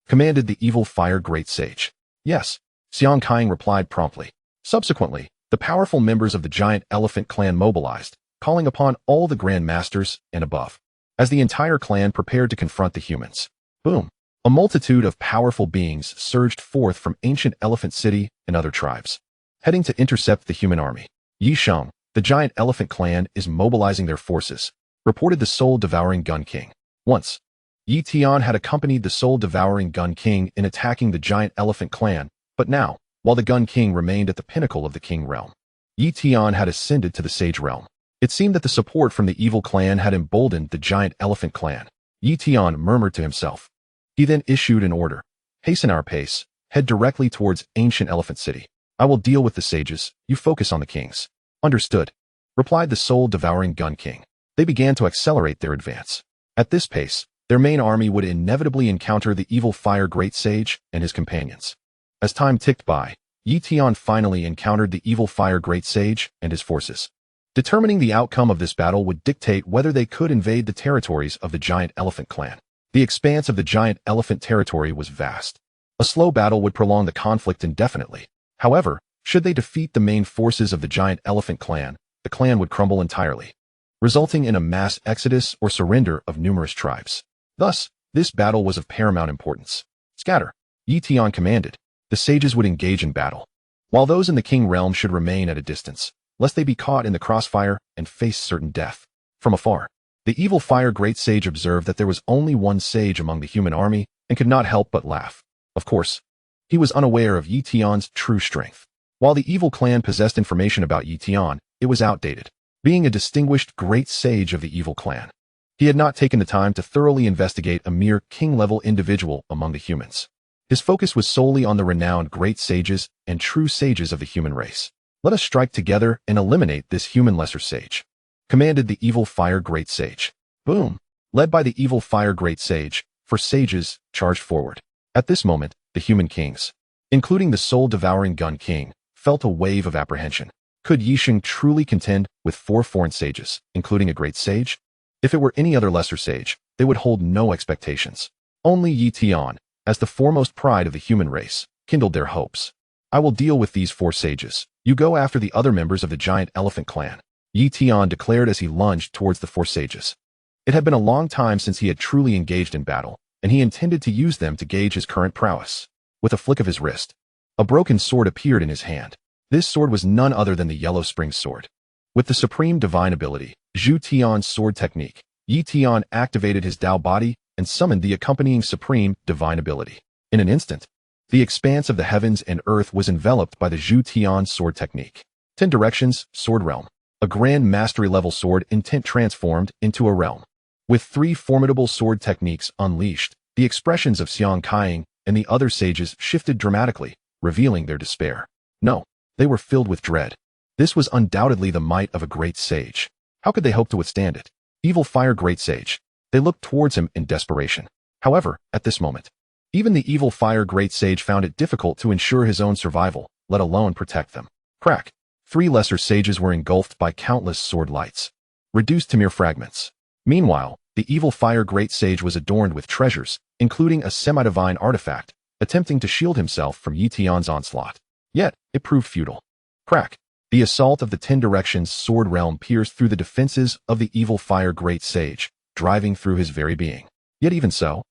Commanded the Evil Fire Great Sage. Yes, Xiang Kai replied promptly. Subsequently, the powerful members of the giant Elephant Clan mobilized, calling upon all the Grand Masters and above, as the entire clan prepared to confront the humans. Boom! A multitude of powerful beings surged forth from ancient Elephant City and other tribes, heading to intercept the human army. Yi Sheng, the giant Elephant Clan, is mobilizing their forces, reported the soul-devouring Gun King. Once, Yi Tian had accompanied the soul-devouring Gun King in attacking the giant Elephant Clan, but now, while the Gun King remained at the pinnacle of the King realm, Yi Tian had ascended to the Sage realm. It seemed that the support from the evil clan had emboldened the giant Elephant Clan. Yi Tian murmured to himself. He then issued an order. Hasten our pace, head directly towards ancient Elephant City. I will deal with the sages, you focus on the kings. Understood, replied the soul-devouring Gun King. They began to accelerate their advance. At this pace, their main army would inevitably encounter the Evil Fire Great Sage and his companions. As time ticked by, Yi Tian finally encountered the Evil Fire Great Sage and his forces. Determining the outcome of this battle would dictate whether they could invade the territories of the giant Elephant Clan. The expanse of the giant elephant territory was vast. A slow battle would prolong the conflict indefinitely. However, should they defeat the main forces of the giant Elephant Clan, the clan would crumble entirely, resulting in a mass exodus or surrender of numerous tribes. Thus, this battle was of paramount importance. Scatter, Yi Tian commanded. The sages would engage in battle, while those in the King realm should remain at a distance, lest they be caught in the crossfire and face certain death. From afar, the Evil Fire Great Sage observed that there was only one sage among the human army and could not help but laugh. Of course, he was unaware of Yi Tian's true strength. While the evil clan possessed information about Yi Tian, it was outdated. Being a distinguished great sage of the evil clan, he had not taken the time to thoroughly investigate a mere king-level individual among the humans. His focus was solely on the renowned great sages and true sages of the human race. Let us strike together and eliminate this human lesser sage, commanded the Evil Fire Great Sage. Boom! Led by the Evil Fire Great Sage, 4 sages charged forward. At this moment, the human kings, including the soul-devouring Gun King, felt a wave of apprehension. Could Yisheng truly contend with 4 foreign sages, including a great sage? If it were any other lesser sage, they would hold no expectations. Only Yi Tian, as the foremost pride of the human race, kindled their hopes. I will deal with these 4 sages. You go after the other members of the giant elephant clan, Yi Tian declared as he lunged towards the 4 sages. It had been a long time since he had truly engaged in battle, and he intended to use them to gauge his current prowess. With a flick of his wrist, a broken sword appeared in his hand. This sword was none other than the Yellow Spring Sword. With the supreme divine ability, Zhu Tian's sword technique, Yi Tian activated his Dao body and summoned the accompanying supreme divine ability. In an instant, the expanse of the heavens and earth was enveloped by the Zhu Tian sword technique. 10 directions, sword realm. A grand mastery-level sword intent transformed into a realm. With 3 formidable sword techniques unleashed, the expressions of Xiang Kaiying and the other sages shifted dramatically, revealing their despair. No, they were filled with dread. This was undoubtedly the might of a great sage. How could they hope to withstand it? Evil Fire Great Sage. They looked towards him in desperation. However, at this moment, even the Evil Fire Great Sage found it difficult to ensure his own survival, let alone protect them. Crack. 3 lesser sages were engulfed by countless sword lights, reduced to mere fragments. Meanwhile, the Evil Fire Great Sage was adorned with treasures, including a semi-divine artifact, attempting to shield himself from Yi Tian's onslaught. Yet, it proved futile. Crack. The assault of the 10 Directions sword realm pierced through the defenses of the Evil Fire Great Sage, driving through his very being. Yet even so,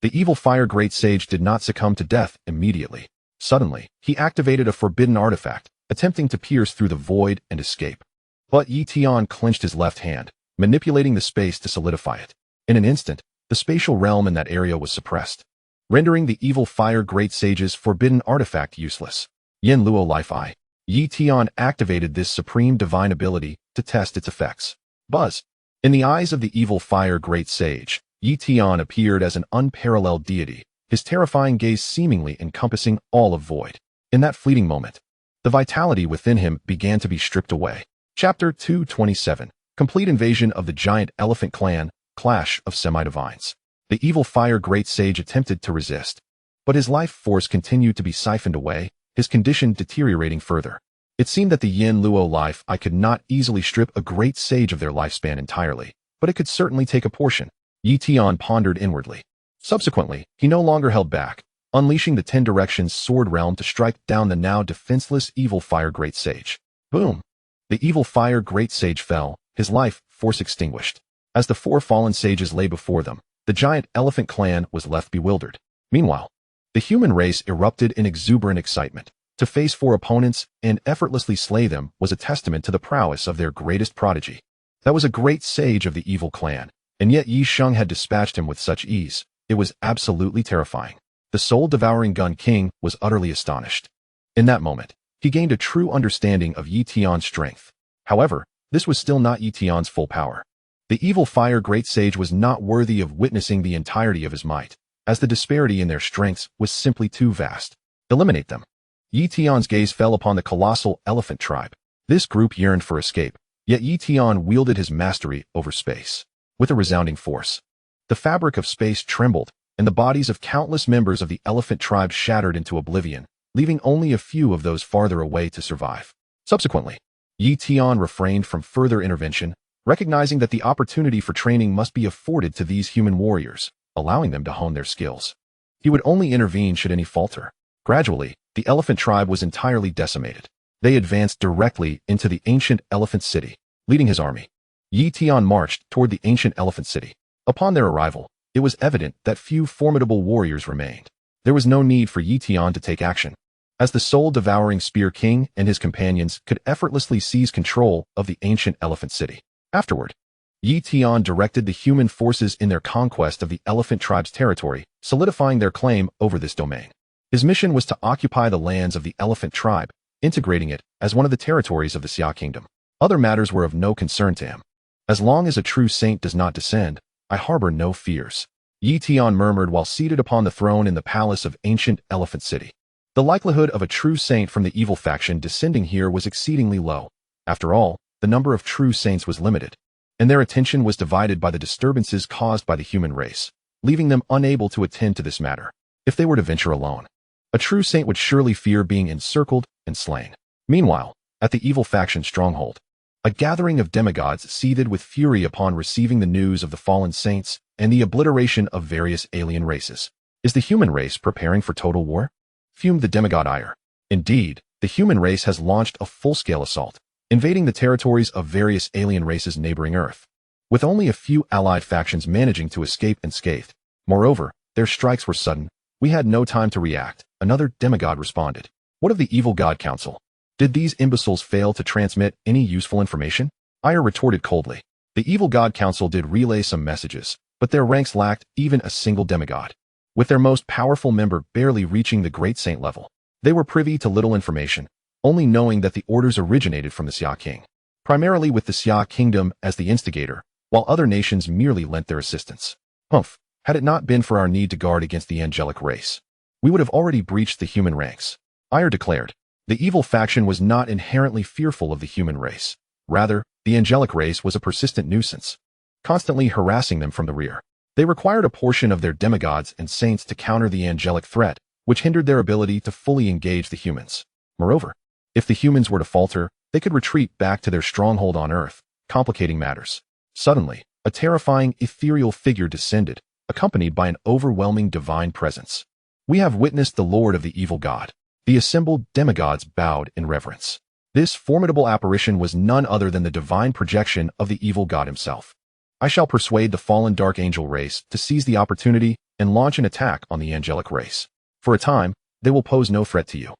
the Evil Fire Great Sage did not succumb to death immediately. Suddenly, he activated a forbidden artifact, attempting to pierce through the void and escape. But Yi Tian clenched his left hand, manipulating the space to solidify it. In an instant, the spatial realm in that area was suppressed, rendering the Evil Fire Great Sage's forbidden artifact useless. Yin Luo Life Eye. Yi Tian activated this supreme divine ability to test its effects. Buzz. In the eyes of the Evil Fire Great Sage, Yi Tian appeared as an unparalleled deity, his terrifying gaze seemingly encompassing all of void. In that fleeting moment, the vitality within him began to be stripped away. Chapter 227. Complete invasion of the giant elephant clan, clash of semi-divines. The Evil Fire Great Sage attempted to resist, but his life force continued to be siphoned away, his condition deteriorating further. It seemed that the Yin Luo Life Eye could not easily strip a great sage of their lifespan entirely, but it could certainly take a portion. Yi Tian pondered inwardly. Subsequently, he no longer held back, unleashing the 10 Directions sword realm to strike down the now defenseless Evil Fire Great Sage. Boom! The Evil Fire Great Sage fell, his life force extinguished. As the 4 fallen sages lay before them, the giant elephant clan was left bewildered. Meanwhile, the human race erupted in exuberant excitement. To face 4 opponents and effortlessly slay them was a testament to the prowess of their greatest prodigy. That was a great sage of the evil clan, and yet Yi Sheng had dispatched him with such ease. It was absolutely terrifying. The soul-devouring Gun King was utterly astonished. In that moment, he gained a true understanding of Yi Tian's strength. However, this was still not Yi Tian's full power. The Evil Fire Great Sage was not worthy of witnessing the entirety of his might, as the disparity in their strengths was simply too vast. Eliminate them. Yi Tian's gaze fell upon the colossal elephant tribe. This group yearned for escape, yet Yi Tian wielded his mastery over space. With a resounding force, the fabric of space trembled, and the bodies of countless members of the elephant tribe shattered into oblivion, leaving only a few of those farther away to survive. Subsequently, Yi Tian refrained from further intervention, recognizing that the opportunity for training must be afforded to these human warriors, allowing them to hone their skills. He would only intervene should any falter. Gradually, the elephant tribe was entirely decimated. They advanced directly into the ancient elephant city. Leading his army, Yi Tian marched toward the ancient elephant city. Upon their arrival, it was evident that few formidable warriors remained. There was no need for Yi Tian to take action, as the soul-devouring Spear King and his companions could effortlessly seize control of the ancient elephant city. Afterward, Yi Tian directed the human forces in their conquest of the elephant tribe's territory, solidifying their claim over this domain. His mission was to occupy the lands of the elephant tribe, integrating it as one of the territories of the Xia kingdom. Other matters were of no concern to him. As long as a true saint does not descend, I harbor no fears, Yi Tian murmured while seated upon the throne in the palace of ancient elephant city. The likelihood of a true saint from the evil faction descending here was exceedingly low. After all, the number of true saints was limited, and their attention was divided by the disturbances caused by the human race, leaving them unable to attend to this matter. if they were to venture alone. A true saint would surely fear being encircled and slain. Meanwhile, at the evil faction stronghold, a gathering of demigods seethed with fury upon receiving the news of the fallen saints and the obliteration of various alien races. Is the human race preparing for total war? Fumed the demigod ire. Indeed, the human race has launched a full-scale assault, invading the territories of various alien races neighboring Earth, with only a few allied factions managing to escape unscathed. Moreover, their strikes were sudden. We had no time to react, another demigod responded. What of the evil god council? Did these imbeciles fail to transmit any useful information? Ire retorted coldly. The evil god council did relay some messages, but their ranks lacked even a single demigod, with their most powerful member barely reaching the great saint level. They were privy to little information, only knowing that the orders originated from the Xia King, primarily with the Xia Kingdom as the instigator, while other nations merely lent their assistance. Humph, had it not been for our need to guard against the angelic race, we would have already breached the human ranks. Ire declared. The evil faction was not inherently fearful of the human race. Rather, the angelic race was a persistent nuisance, constantly harassing them from the rear. They required a portion of their demigods and saints to counter the angelic threat, which hindered their ability to fully engage the humans. Moreover, if the humans were to falter, they could retreat back to their stronghold on Earth, complicating matters. Suddenly, a terrifying, ethereal figure descended, accompanied by an overwhelming divine presence. We have witnessed the Lord of the evil god. The assembled demigods bowed in reverence. This formidable apparition was none other than the divine projection of the evil god himself. I shall persuade the fallen dark angel race to seize the opportunity and launch an attack on the angelic race. For a time, they will pose no threat to you.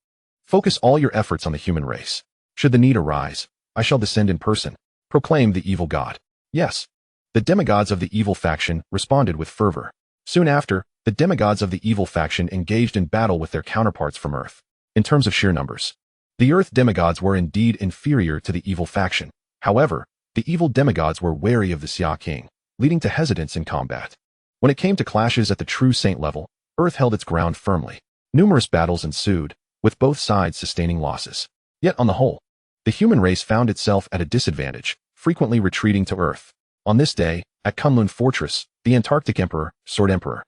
Focus all your efforts on the human race. Should the need arise, I shall descend in person, proclaimed the evil god. Yes. The demigods of the evil faction responded with fervor. Soon after, the demigods of the evil faction engaged in battle with their counterparts from Earth. In terms of sheer numbers, the Earth demigods were indeed inferior to the evil faction. However, the evil demigods were wary of the Xia King, leading to hesitance in combat. When it came to clashes at the true saint level, Earth held its ground firmly. Numerous battles ensued, with both sides sustaining losses. Yet on the whole, the human race found itself at a disadvantage, frequently retreating to Earth. On this day, at Kunlun Fortress, the Antarctic Emperor, Sword Emperor,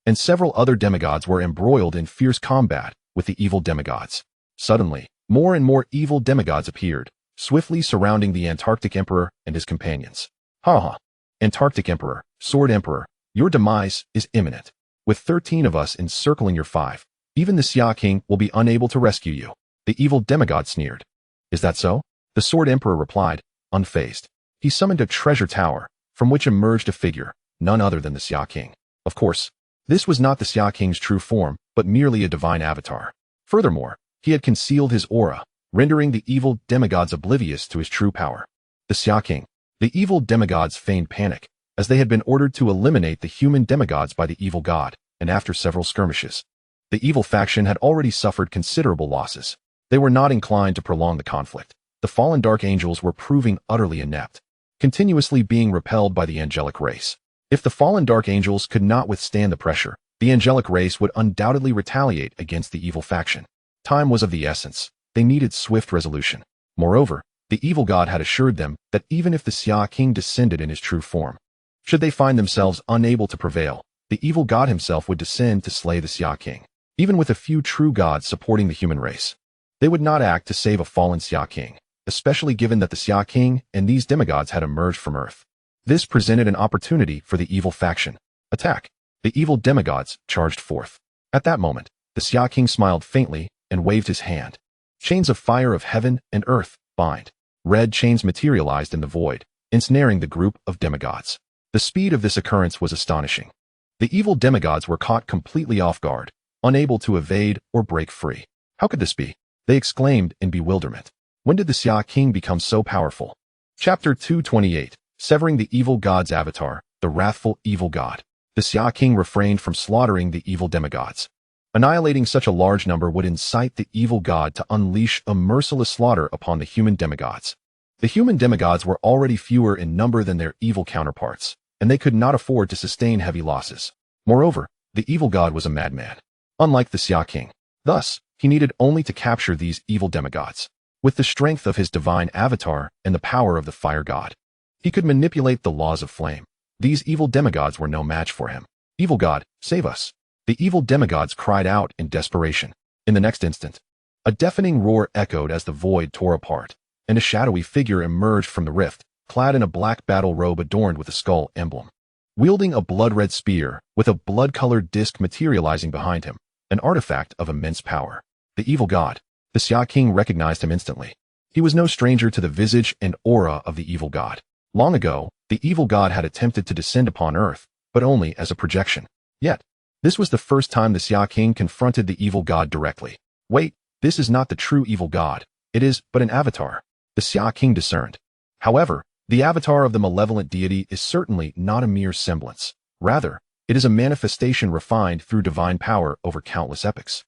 and several other demigods were embroiled in fierce combat with the evil demigods. Suddenly, more and more evil demigods appeared, swiftly surrounding the Antarctic Emperor and his companions. Ha ha! Antarctic Emperor, Sword Emperor, your demise is imminent. With 13 of us encircling your 5, even the Xia King will be unable to rescue you. The evil demigod sneered. Is that so? The Sword Emperor replied, unfazed. He summoned a treasure tower, from which emerged a figure, none other than the Xia King. Of course, this was not the Xia King's true form, but merely a divine avatar. Furthermore, he had concealed his aura, rendering the evil demigods oblivious to his true power. The Xia King. The evil demigods feigned panic, as they had been ordered to eliminate the human demigods by the evil god, and after several skirmishes, the evil faction had already suffered considerable losses. They were not inclined to prolong the conflict. The fallen dark angels were proving utterly inept, continuously being repelled by the angelic race. If the fallen dark angels could not withstand the pressure, the angelic race would undoubtedly retaliate against the evil faction. Time was of the essence. They needed swift resolution. Moreover, the evil god had assured them that even if the Xia King descended in his true form, should they find themselves unable to prevail, the evil god himself would descend to slay the Xia King. Even with a few true gods supporting the human race, they would not act to save a fallen Xia King, especially given that the Xia King and these demigods had emerged from Earth. This presented an opportunity for the evil faction. Attack! The evil demigods charged forth. At that moment, the Xia King smiled faintly and waved his hand. Chains of fire of heaven and earth bind. Red chains materialized in the void, ensnaring the group of demigods. The speed of this occurrence was astonishing. The evil demigods were caught completely off guard, unable to evade or break free. How could this be? They exclaimed in bewilderment. When did the Xia King become so powerful? Chapter 228, Severing the Evil God's Avatar, the Wrathful Evil God. The Xia King refrained from slaughtering the evil demigods. Annihilating such a large number would incite the evil god to unleash a merciless slaughter upon the human demigods. The human demigods were already fewer in number than their evil counterparts, and they could not afford to sustain heavy losses. Moreover, the evil god was a madman, unlike the Xia King. Thus, he needed only to capture these evil demigods. With the strength of his divine avatar and the power of the fire god, he could manipulate the laws of flame. These evil demigods were no match for him. Evil god, save us! The evil demigods cried out in desperation. In the next instant, a deafening roar echoed as the void tore apart, and a shadowy figure emerged from the rift, clad in a black battle robe adorned with a skull emblem. Wielding a blood-red spear, with a blood-colored disc materializing behind him, an artifact of immense power. The evil god. The Xia King recognized him instantly. He was no stranger to the visage and aura of the evil god. Long ago, the evil god had attempted to descend upon Earth, but only as a projection. Yet, this was the first time the Xia King confronted the evil god directly. Wait, this is not the true evil god. It is but an avatar. The Xia King discerned. However, the avatar of the malevolent deity is certainly not a mere semblance. Rather, it is a manifestation refined through divine power over countless epochs,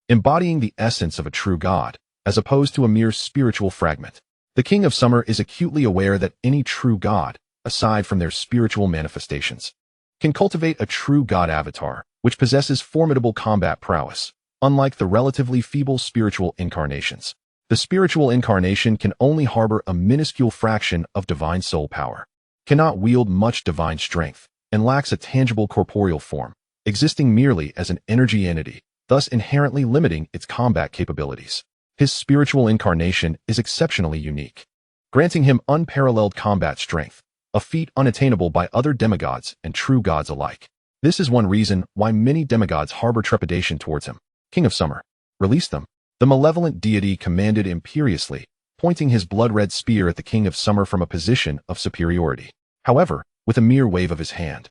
embodying the essence of a true god, as opposed to a mere spiritual fragment. The King of Summer is acutely aware that any true god, aside from their spiritual manifestations, can cultivate a true god avatar, which possesses formidable combat prowess, unlike the relatively feeble spiritual incarnations. The spiritual incarnation can only harbor a minuscule fraction of divine soul power, cannot wield much divine strength, and lacks a tangible corporeal form, existing merely as an energy entity, thus inherently limiting its combat capabilities. His spiritual incarnation is exceptionally unique, granting him unparalleled combat strength, a feat unattainable by other demigods and true gods alike. This is one reason why many demigods harbor trepidation towards him. King of Summer, release them. The malevolent deity commanded imperiously, pointing his blood-red spear at the King of Summer from a position of superiority. However, with a mere wave of his hand,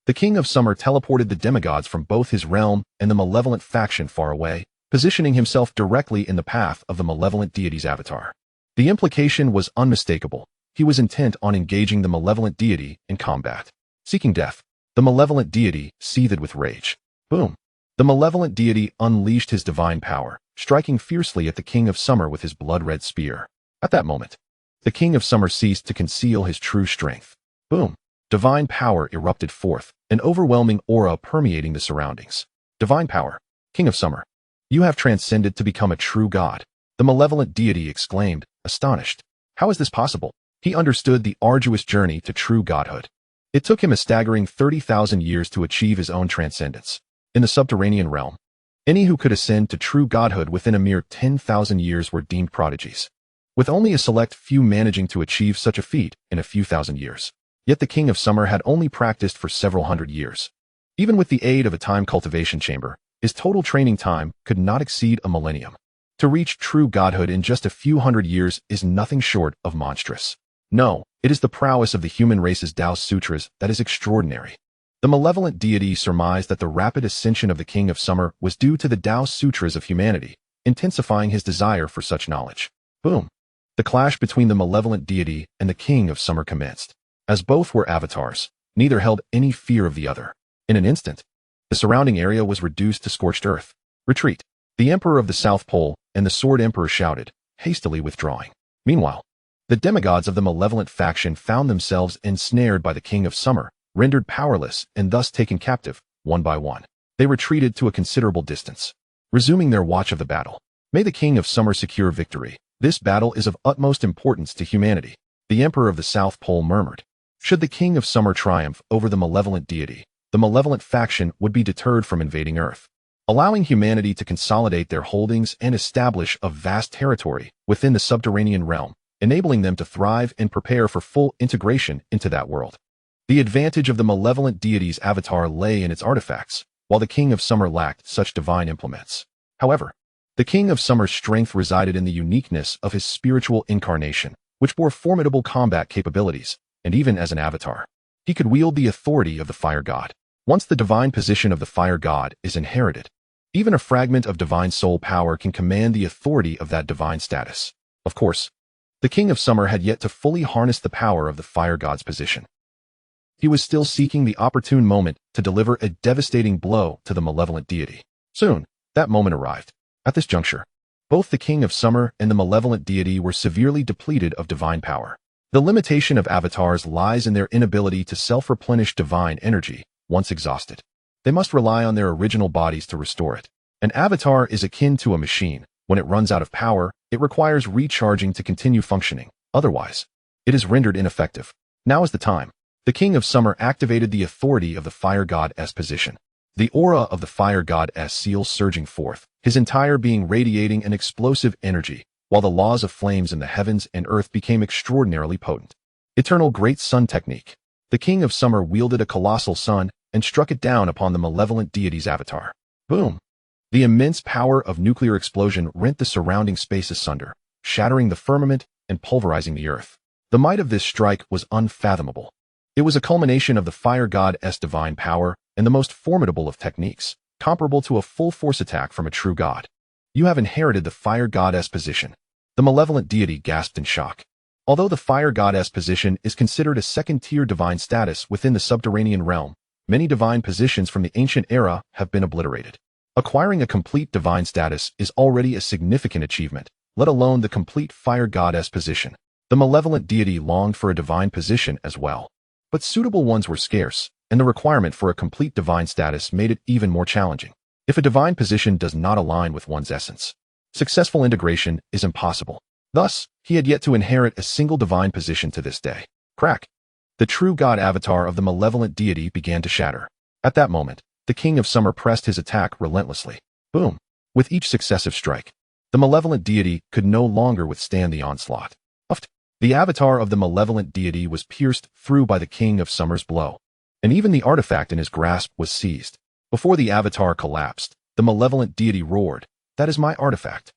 the King of Summer teleported the demigods from both his realm and the malevolent faction far away, positioning himself directly in the path of the malevolent deity's avatar. The implication was unmistakable. He was intent on engaging the malevolent deity in combat. Seeking death, the malevolent deity seethed with rage. Boom! The malevolent deity unleashed his divine power, striking fiercely at the King of Summer with his blood-red spear. At that moment, the King of Summer ceased to conceal his true strength. Boom! Divine power erupted forth, an overwhelming aura permeating the surroundings. Divine power. King of Summer, you have transcended to become a true god. The malevolent deity exclaimed, astonished. How is this possible? He understood the arduous journey to true godhood. It took him a staggering 30,000 years to achieve his own transcendence. In the subterranean realm, any who could ascend to true godhood within a mere 10,000 years were deemed prodigies, with only a select few managing to achieve such a feat in a few thousand years. Yet the King of Summer had only practiced for several hundred years. Even with the aid of a time cultivation chamber, his total training time could not exceed a millennium. To reach true godhood in just a few hundred years is nothing short of monstrous. No, it is the prowess of the human race's Tao Sutras that is extraordinary. The malevolent deity surmised that the rapid ascension of the King of Summer was due to the Tao Sutras of humanity, intensifying his desire for such knowledge. Boom! The clash between the malevolent deity and the King of Summer commenced. As both were avatars, neither held any fear of the other. In an instant, the surrounding area was reduced to scorched earth. Retreat! The Emperor of the South Pole and the Sword Emperor shouted, hastily withdrawing. Meanwhile, the demigods of the malevolent faction found themselves ensnared by the King of Summer, rendered powerless and thus taken captive, one by one. They retreated to a considerable distance, resuming their watch of the battle. May the King of Summer secure victory. This battle is of utmost importance to humanity. The Emperor of the South Pole murmured. Should the King of Summer triumph over the malevolent deity, the malevolent faction would be deterred from invading Earth, allowing humanity to consolidate their holdings and establish a vast territory within the subterranean realm, enabling them to thrive and prepare for full integration into that world. The advantage of the malevolent deity's avatar lay in its artifacts, while the King of Summer lacked such divine implements. However, the King of Summer's strength resided in the uniqueness of his spiritual incarnation, which bore formidable combat capabilities, and even as an avatar, he could wield the authority of the Fire God. Once the divine position of the Fire God is inherited, even a fragment of divine soul power can command the authority of that divine status. Of course, the King of Summer had yet to fully harness the power of the Fire God's position. He was still seeking the opportune moment to deliver a devastating blow to the malevolent deity. Soon, that moment arrived. At this juncture, both the King of Summer and the malevolent deity were severely depleted of divine power. The limitation of avatars lies in their inability to self-replenish divine energy once exhausted. They must rely on their original bodies to restore it. An avatar is akin to a machine. When it runs out of power, it requires recharging to continue functioning. Otherwise, it is rendered ineffective. Now is the time. The King of Summer activated the authority of the Fire God's position. The aura of the fire god-s seal surging forth, his entire being radiating an explosive energy, while the laws of flames in the heavens and earth became extraordinarily potent. Eternal Great Sun Technique. The King of Summer wielded a colossal sun and struck it down upon the malevolent deity's avatar. Boom! The immense power of nuclear explosion rent the surrounding space asunder, shattering the firmament and pulverizing the earth. The might of this strike was unfathomable. It was a culmination of the fire god-s divine power and the most formidable of techniques, comparable to a full-force attack from a true god. You have inherited the fire goddess position. The malevolent deity gasped in shock. Although the fire goddess position is considered a second-tier divine status within the subterranean realm, many divine positions from the ancient era have been obliterated. Acquiring a complete divine status is already a significant achievement, let alone the complete fire goddess position. The malevolent deity longed for a divine position as well. But suitable ones were scarce, and the requirement for a complete divine status made it even more challenging. If a divine position does not align with one's essence, successful integration is impossible. Thus, he had yet to inherit a single divine position to this day. Crack! The true god avatar of the malevolent deity began to shatter. At that moment, the King of Summer pressed his attack relentlessly. Boom! With each successive strike, the malevolent deity could no longer withstand the onslaught. Uft! The avatar of the malevolent deity was pierced through by the King of Summer's blow, and even the artifact in his grasp was seized. Before the avatar collapsed, the malevolent deity roared, "That is my artifact."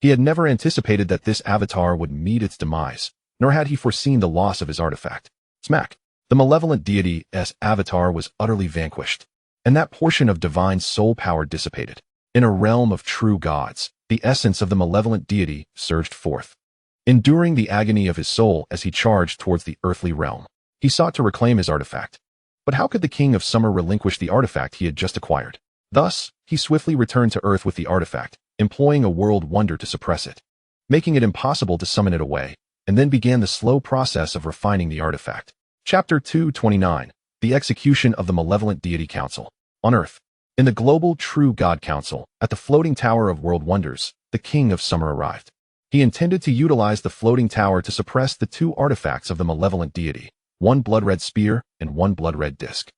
He had never anticipated that this avatar would meet its demise, nor had he foreseen the loss of his artifact. Smack! The malevolent deity's avatar was utterly vanquished, and that portion of divine soul power dissipated. In a realm of true gods, the essence of the malevolent deity surged forth. Enduring the agony of his soul as he charged towards the earthly realm, he sought to reclaim his artifact. But how could the King of Summer relinquish the artifact he had just acquired? Thus, he swiftly returned to Earth with the artifact, employing a world wonder to suppress it, making it impossible to summon it away, and then began the slow process of refining the artifact. Chapter 229. The Execution of the Malevolent Deity Council. On Earth, in the Global True God Council, at the floating tower of world wonders, the King of Summer arrived. He intended to utilize the floating tower to suppress the two artifacts of the malevolent deity, one blood-red spear and one blood-red disc.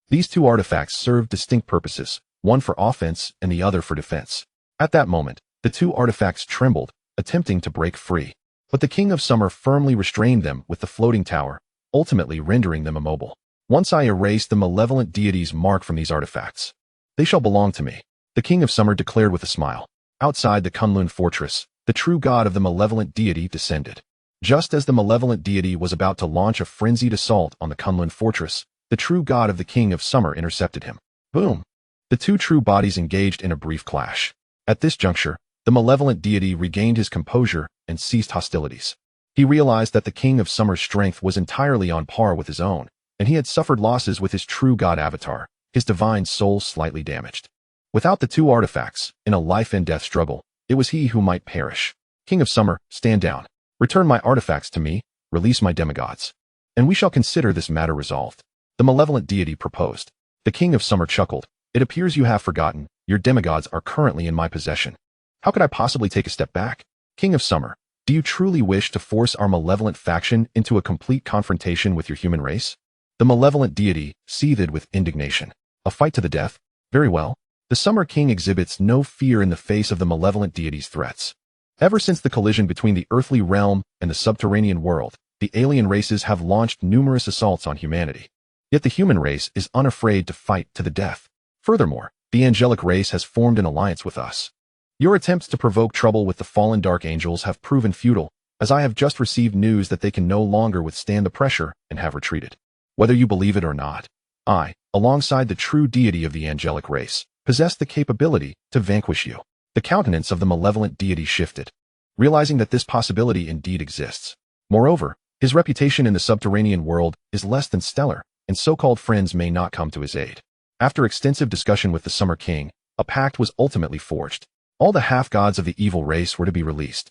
These two artifacts served distinct purposes, one for offense and the other for defense. At that moment, the two artifacts trembled, attempting to break free. But the King of Summer firmly restrained them with the floating tower, ultimately rendering them immobile. Once I erase the malevolent deity's mark from these artifacts, they shall belong to me, the King of Summer declared with a smile. Outside the Kunlun fortress, the true god of the malevolent deity descended. Just as the malevolent deity was about to launch a frenzied assault on the Kunlun fortress, the true god of the King of Summer intercepted him. Boom! The two true bodies engaged in a brief clash. At this juncture, the malevolent deity regained his composure and ceased hostilities. He realized that the King of Summer's strength was entirely on par with his own, and he had suffered losses with his true god avatar, his divine soul slightly damaged. Without the two artifacts, in a life-and-death struggle, it was he who might perish. King of Summer, stand down. Return my artifacts to me, release my demigods, and we shall consider this matter resolved. The malevolent deity proposed. The King of Summer chuckled. It appears you have forgotten, your demigods are currently in my possession. How could I possibly take a step back? King of Summer, do you truly wish to force our malevolent faction into a complete confrontation with your human race? The malevolent deity seethed with indignation. A fight to the death? Very well. The Summer King exhibits no fear in the face of the malevolent deity's threats. Ever since the collision between the earthly realm and the subterranean world, the alien races have launched numerous assaults on humanity. Yet the human race is unafraid to fight to the death. Furthermore, the angelic race has formed an alliance with us. Your attempts to provoke trouble with the fallen dark angels have proven futile, as I have just received news that they can no longer withstand the pressure and have retreated. Whether you believe it or not, I, alongside the true deity of the angelic race, possess the capability to vanquish you. The countenance of the malevolent deity shifted, realizing that this possibility indeed exists. Moreover, his reputation in the subterranean world is less than stellar, and so-called friends may not come to his aid. After extensive discussion with the Summer King, a pact was ultimately forged. All the half-gods of the evil race were to be released.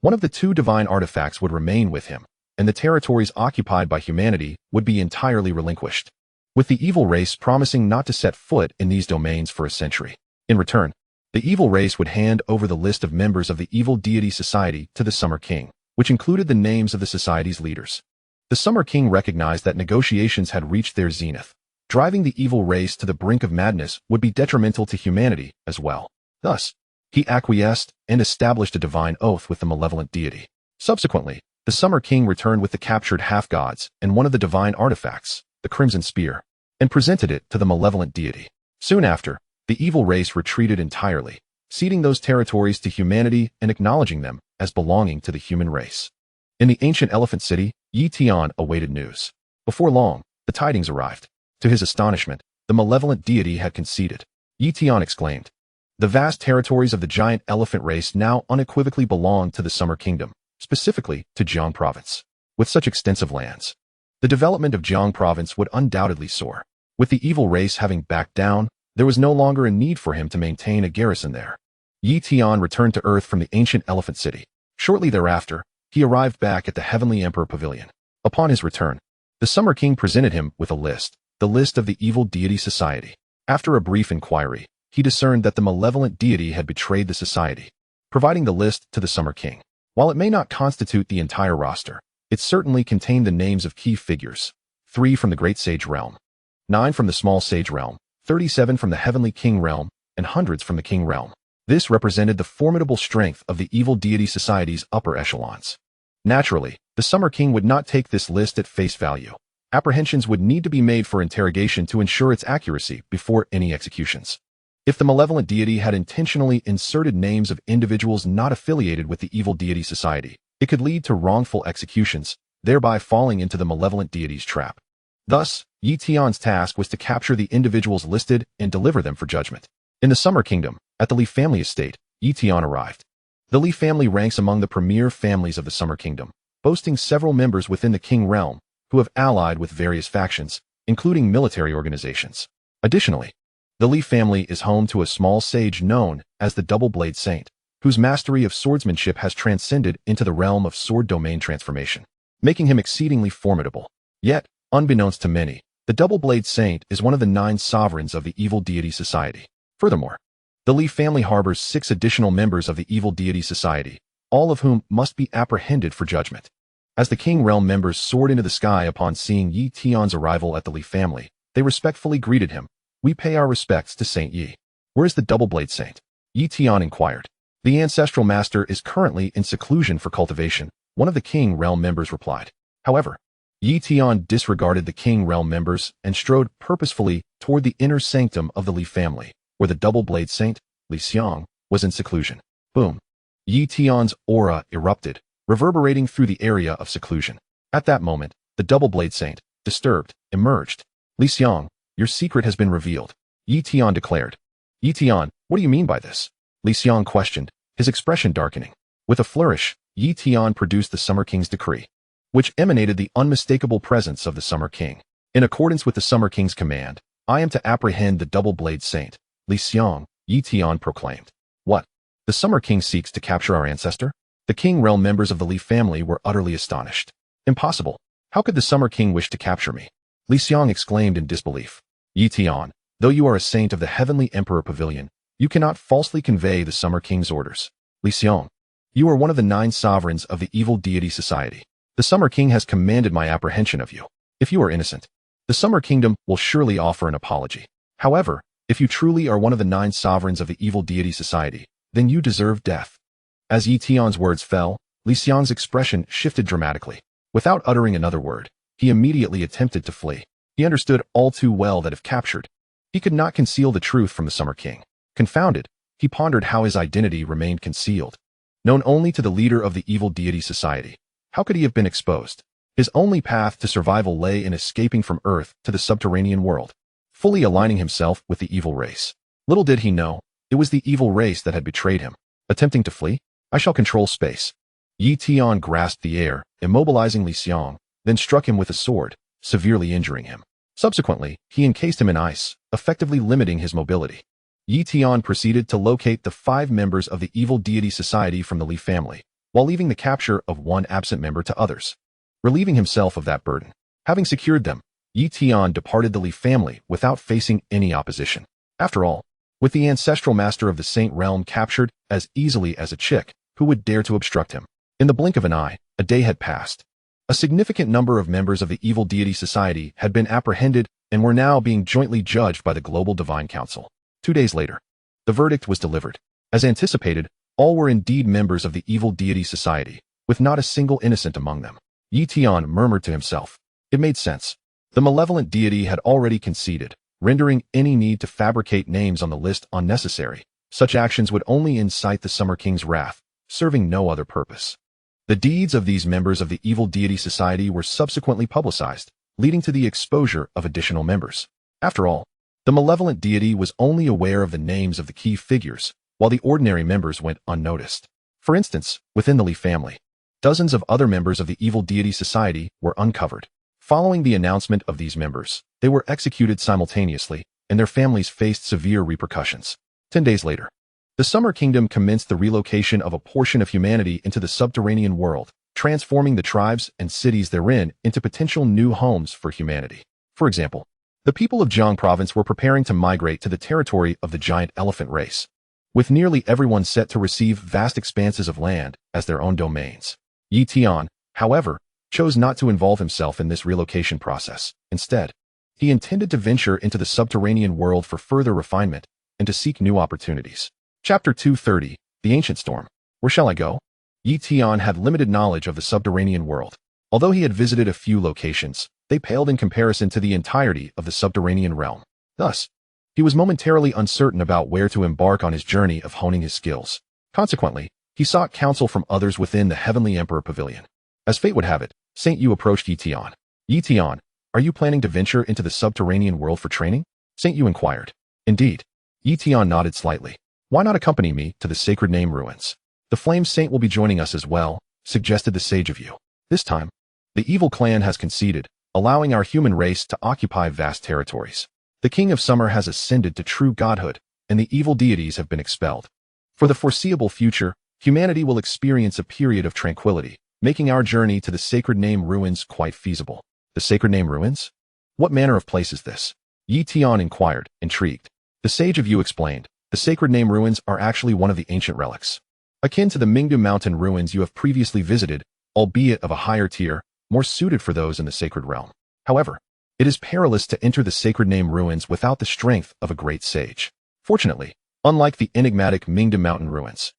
One of the two divine artifacts would remain with him, and the territories occupied by humanity would be entirely relinquished, with the evil race promising not to set foot in these domains for a century. In return, the evil race would hand over the list of members of the evil deity society to the Summer King, which included the names of the society's leaders. The Summer King recognized that negotiations had reached their zenith, Driving the evil race to the brink of madness would be detrimental to humanity as well. Thus, he acquiesced and established a divine oath with the malevolent deity. Subsequently, the Summer King returned with the captured half-gods and one of the divine artifacts, the Crimson Spear, and presented it to the malevolent deity. Soon after, the evil race retreated entirely, ceding those territories to humanity and acknowledging them as belonging to the human race. In the ancient elephant city, Tian awaited news. Before long, the tidings arrived. To his astonishment, the malevolent deity had conceded. Tian exclaimed, "The vast territories of the giant elephant race now unequivocally belong to the Summer Kingdom, specifically to Jiang Province. With such extensive lands, the development of Jiang Province would undoubtedly soar. With the evil race having backed down, there was no longer a need for him to maintain a garrison there." Tian returned to Earth from the ancient elephant city. Shortly thereafter, he arrived back at the Heavenly Emperor Pavilion. Upon his return, the Summer King presented him with a list, the list of the evil deity society. After a brief inquiry, he discerned that the malevolent deity had betrayed the society, providing the list to the Summer King. While it may not constitute the entire roster, it certainly contained the names of key figures: 3 from the Great Sage Realm, 9 from the Small Sage Realm, 37 from the Heavenly King Realm, and hundreds from the King Realm. This represented the formidable strength of the evil deity society's upper echelons. Naturally, the Summer King would not take this list at face value. Apprehensions would need to be made for interrogation to ensure its accuracy before any executions. If the malevolent deity had intentionally inserted names of individuals not affiliated with the evil deity society, it could lead to wrongful executions, thereby falling into the malevolent deity's trap. Thus, Tian's task was to capture the individuals listed and deliver them for judgment. In the Summer Kingdom, at the Li family estate, Tian arrived. The Li family ranks among the premier families of the Summer Kingdom, boasting several members within the King Realm who have allied with various factions, including military organizations. Additionally, the Li family is home to a small sage known as the Double-Blade Saint, whose mastery of swordsmanship has transcended into the realm of sword domain transformation, making him exceedingly formidable. Yet, unbeknownst to many, the Double-Blade Saint is one of the 9 sovereigns of the evil deity society. Furthermore, the Li family harbors 6 additional members of the evil deity society, all of whom must be apprehended for judgment. As the King Realm members soared into the sky upon seeing Tian's arrival at the Li family, they respectfully greeted him. "We pay our respects to Saint Yi." "Where is the Double-Blade Saint?" Tian inquired. "The ancestral master is currently in seclusion for cultivation," one of the King Realm members replied. However, Tian disregarded the King Realm members and strode purposefully toward the inner sanctum of the Li family, where the Double-Blade Saint, Li Xiang, was in seclusion. Boom! Tian's aura erupted, reverberating through the area of seclusion. At that moment, the Double-Blade Saint, disturbed, emerged. "Li Xiang, your secret has been revealed," Tian declared. "Tian, what do you mean by this?" Li Xiang questioned, his expression darkening. With a flourish, Tian produced the Summer King's decree, which emanated the unmistakable presence of the Summer King. "In accordance with the Summer King's command, I am to apprehend the Double-Blade Saint, Li Xiang," Tian proclaimed. "What? The Summer King seeks to capture our ancestor?" The King Realm members of the Li family were utterly astonished. "Impossible! How could the Summer King wish to capture me?" Li Xiang exclaimed in disbelief. "Tian, though you are a saint of the Heavenly Emperor Pavilion, you cannot falsely convey the Summer King's orders. Li Xiang, you are one of the 9 sovereigns of the evil deity society. The Summer King has commanded my apprehension of you. If you are innocent, the Summer Kingdom will surely offer an apology. However, if you truly are one of the 9 sovereigns of the evil deity society, then you deserve death." As Tian's words fell, Li Xiang's expression shifted dramatically. Without uttering another word, he immediately attempted to flee. He understood all too well that if captured, he could not conceal the truth from the Summer King. Confounded, he pondered how his identity remained concealed. Known only to the leader of the evil deity society, how could he have been exposed? His only path to survival lay in escaping from Earth to the subterranean world, fully aligning himself with the evil race. Little did he know, it was the evil race that had betrayed him. Attempting to flee? "I shall control space." Tian grasped the air, immobilizing Li Xiang, then struck him with a sword, severely injuring him. Subsequently, he encased him in ice, effectively limiting his mobility. Tian proceeded to locate the 5 members of the evil deity society from the Li family, while leaving the capture of one absent member to others, relieving himself of that burden. Having secured them, Tian departed the Li family without facing any opposition. After all, with the ancestral master of the Saint Realm captured as easily as a chick, who would dare to obstruct him? In the blink of an eye, a day had passed. A significant number of members of the evil deity society had been apprehended and were now being jointly judged by the Global Divine Council. 2 days later, the verdict was delivered. As anticipated, all were indeed members of the evil deity society, with not a single innocent among them. Tian murmured to himself. It made sense. The malevolent deity had already conceded, rendering any need to fabricate names on the list unnecessary. Such actions would only incite the Summer King's wrath, serving no other purpose. The deeds of these members of the evil deity society were subsequently publicized, leading to the exposure of additional members. After all, the malevolent deity was only aware of the names of the key figures, while the ordinary members went unnoticed. For instance, within the Li family, dozens of other members of the evil deity society were uncovered. Following the announcement of these members, they were executed simultaneously, and their families faced severe repercussions. 10 days later, the Summer Kingdom commenced the relocation of a portion of humanity into the subterranean world, transforming the tribes and cities therein into potential new homes for humanity. For example, the people of Jiang province were preparing to migrate to the territory of the giant elephant race, with nearly everyone set to receive vast expanses of land as their own domains. Tian, however, chose not to involve himself in this relocation process. Instead, he intended to venture into the subterranean world for further refinement and to seek new opportunities. Chapter 230, The Ancient Storm. Where shall I go? Tian had limited knowledge of the subterranean world. Although he had visited a few locations, they paled in comparison to the entirety of the subterranean realm. Thus, he was momentarily uncertain about where to embark on his journey of honing his skills. Consequently, he sought counsel from others within the Heavenly Emperor Pavilion. As fate would have it, Saint Yu approached Tian. Tian, are you planning to venture into the subterranean world for training? Saint Yu inquired. Indeed. Tian nodded slightly. Why not accompany me to the Sacred Name Ruins? The Flame Saint will be joining us as well, suggested the Sage of Yu. This time, the evil clan has conceded, allowing our human race to occupy vast territories. The King of Summer has ascended to true godhood, and the evil deities have been expelled. For the foreseeable future, humanity will experience a period of tranquility, making our journey to the Sacred Name Ruins quite feasible. The Sacred Name Ruins? What manner of place is this? Tian inquired, intrigued. The Sage of Yu explained. The Sacred Name Ruins are actually one of the ancient relics, akin to the Mingdu Mountain ruins you have previously visited, albeit of a higher tier, more suited for those in the sacred realm. However, it is perilous to enter the Sacred Name Ruins without the strength of a great sage. Fortunately, unlike the enigmatic Mingdu Mountain ruins,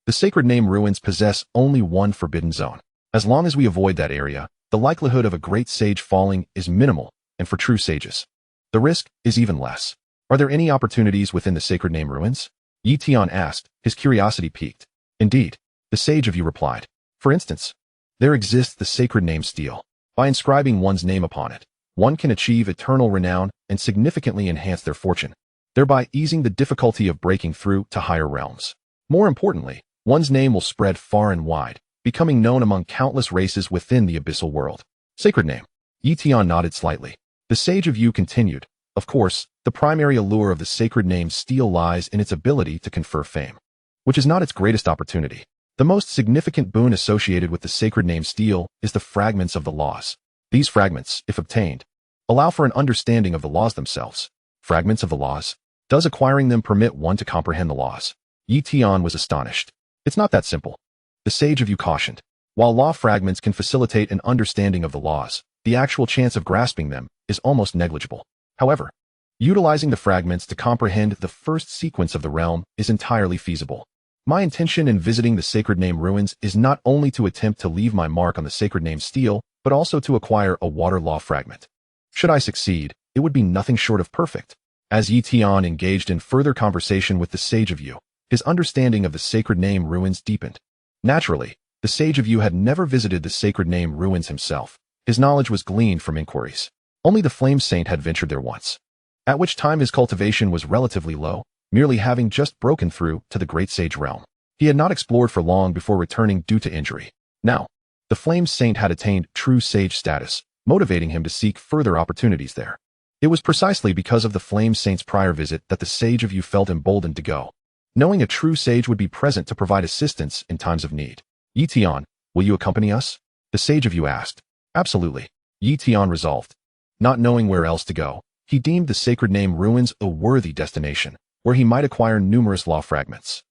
the Sacred Name Ruins possess only one forbidden zone. As long as we avoid that area, the likelihood of a great sage falling is minimal, and for true sages, the risk is even less. Are there any opportunities within the Sacred Name Ruins? Tian asked, his curiosity piqued. Indeed, the Sage of Yu replied. For instance, there exists the Sacred Name Steel. By inscribing one's name upon it, one can achieve eternal renown and significantly enhance their fortune, thereby easing the difficulty of breaking through to higher realms. More importantly, one's name will spread far and wide, becoming known among countless races within the abyssal world. Sacred Name. Tian nodded slightly. The Sage of Yu continued. Of course, the primary allure of the Sacred Name Steel lies in its ability to confer fame, which is not its greatest opportunity. The most significant boon associated with the Sacred Name Steel is the fragments of the laws. These fragments, if obtained, allow for an understanding of the laws themselves. Fragments of the laws? Does acquiring them permit one to comprehend the laws? Tian was astonished. It's not that simple. The Sage of Yu cautioned. While law fragments can facilitate an understanding of the laws, the actual chance of grasping them is almost negligible. However, utilizing the fragments to comprehend the first sequence of the realm is entirely feasible. My intention in visiting the Sacred Name Ruins is not only to attempt to leave my mark on the Sacred Name Steel, but also to acquire a water law fragment. Should I succeed, it would be nothing short of perfect. As Tian engaged in further conversation with the Sage of Yu, his understanding of the Sacred Name Ruins deepened. Naturally, the Sage of Yu had never visited the Sacred Name Ruins himself. His knowledge was gleaned from inquiries. Only the Flame Saint had ventured there once, at which time his cultivation was relatively low, merely having just broken through to the Great Sage realm. He had not explored for long before returning due to injury. Now, the Flame Saint had attained true sage status, motivating him to seek further opportunities there. It was precisely because of the Flame Saint's prior visit that the Sage of Yu felt emboldened to go, knowing a true sage would be present to provide assistance in times of need. Tian, will you accompany us? The Sage of Yu asked. Absolutely. Tian resolved. Not knowing where else to go, he deemed the Sacred Name Ruins a worthy destination, where he might acquire numerous law fragments.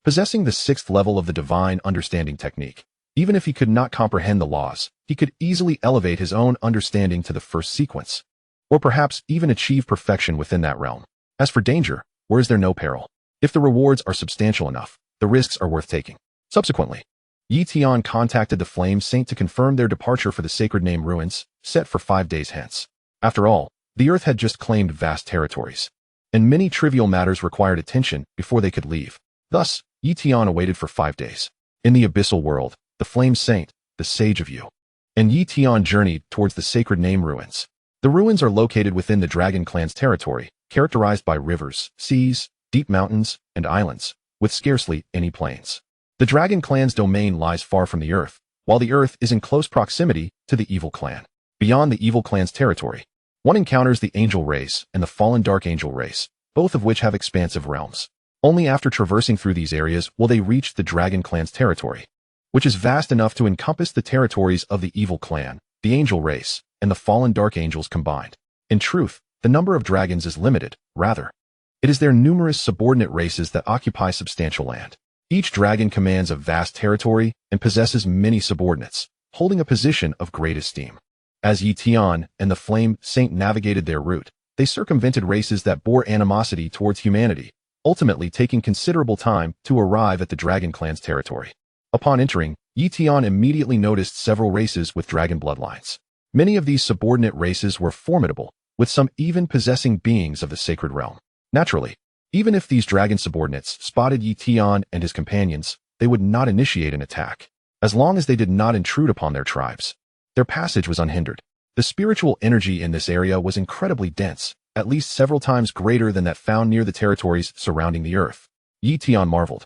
Possessing the 6th level of the Divine Understanding technique, even if he could not comprehend the laws, he could easily elevate his own understanding to the first sequence. or perhaps even achieve perfection within that realm. As for danger, where is there no peril? If the rewards are substantial enough, the risks are worth taking. Subsequently, Tian contacted the Flame Saint to confirm their departure for the Sacred Name Ruins, set for 5 days hence. After all, the Earth had just claimed vast territories, and many trivial matters required attention before they could leave. Thus, Tian awaited for 5 days. In the Abyssal World, the Flame Saint, the Sage of You, and Tian journeyed towards the Sacred Name Ruins. The ruins are located within the Dragon Clan's territory, characterized by rivers, seas, deep mountains, and islands, with scarcely any plains. The Dragon Clan's domain lies far from the Earth, while the Earth is in close proximity to the Evil Clan. Beyond the Evil Clan's territory, one encounters the Angel Race and the Fallen Dark Angel Race, both of which have expansive realms. Only after traversing through these areas will they reach the Dragon Clan's territory, which is vast enough to encompass the territories of the Evil Clan, the Angel Race, and the Fallen Dark Angels combined. In truth, the number of dragons is limited, rather. It is their numerous subordinate races that occupy substantial land. Each dragon commands a vast territory and possesses many subordinates, holding a position of great esteem. As Tian and the Flame Saint navigated their route, they circumvented races that bore animosity towards humanity, ultimately taking considerable time to arrive at the Dragon Clan's territory. Upon entering, Tian immediately noticed several races with dragon bloodlines. Many of these subordinate races were formidable, with some even possessing beings of the sacred realm. Naturally, even if these dragon subordinates spotted Tian and his companions, they would not initiate an attack. As long as they did not intrude upon their tribes, their passage was unhindered. The spiritual energy in this area was incredibly dense, at least several times greater than that found near the territories surrounding the Earth. Tian marveled.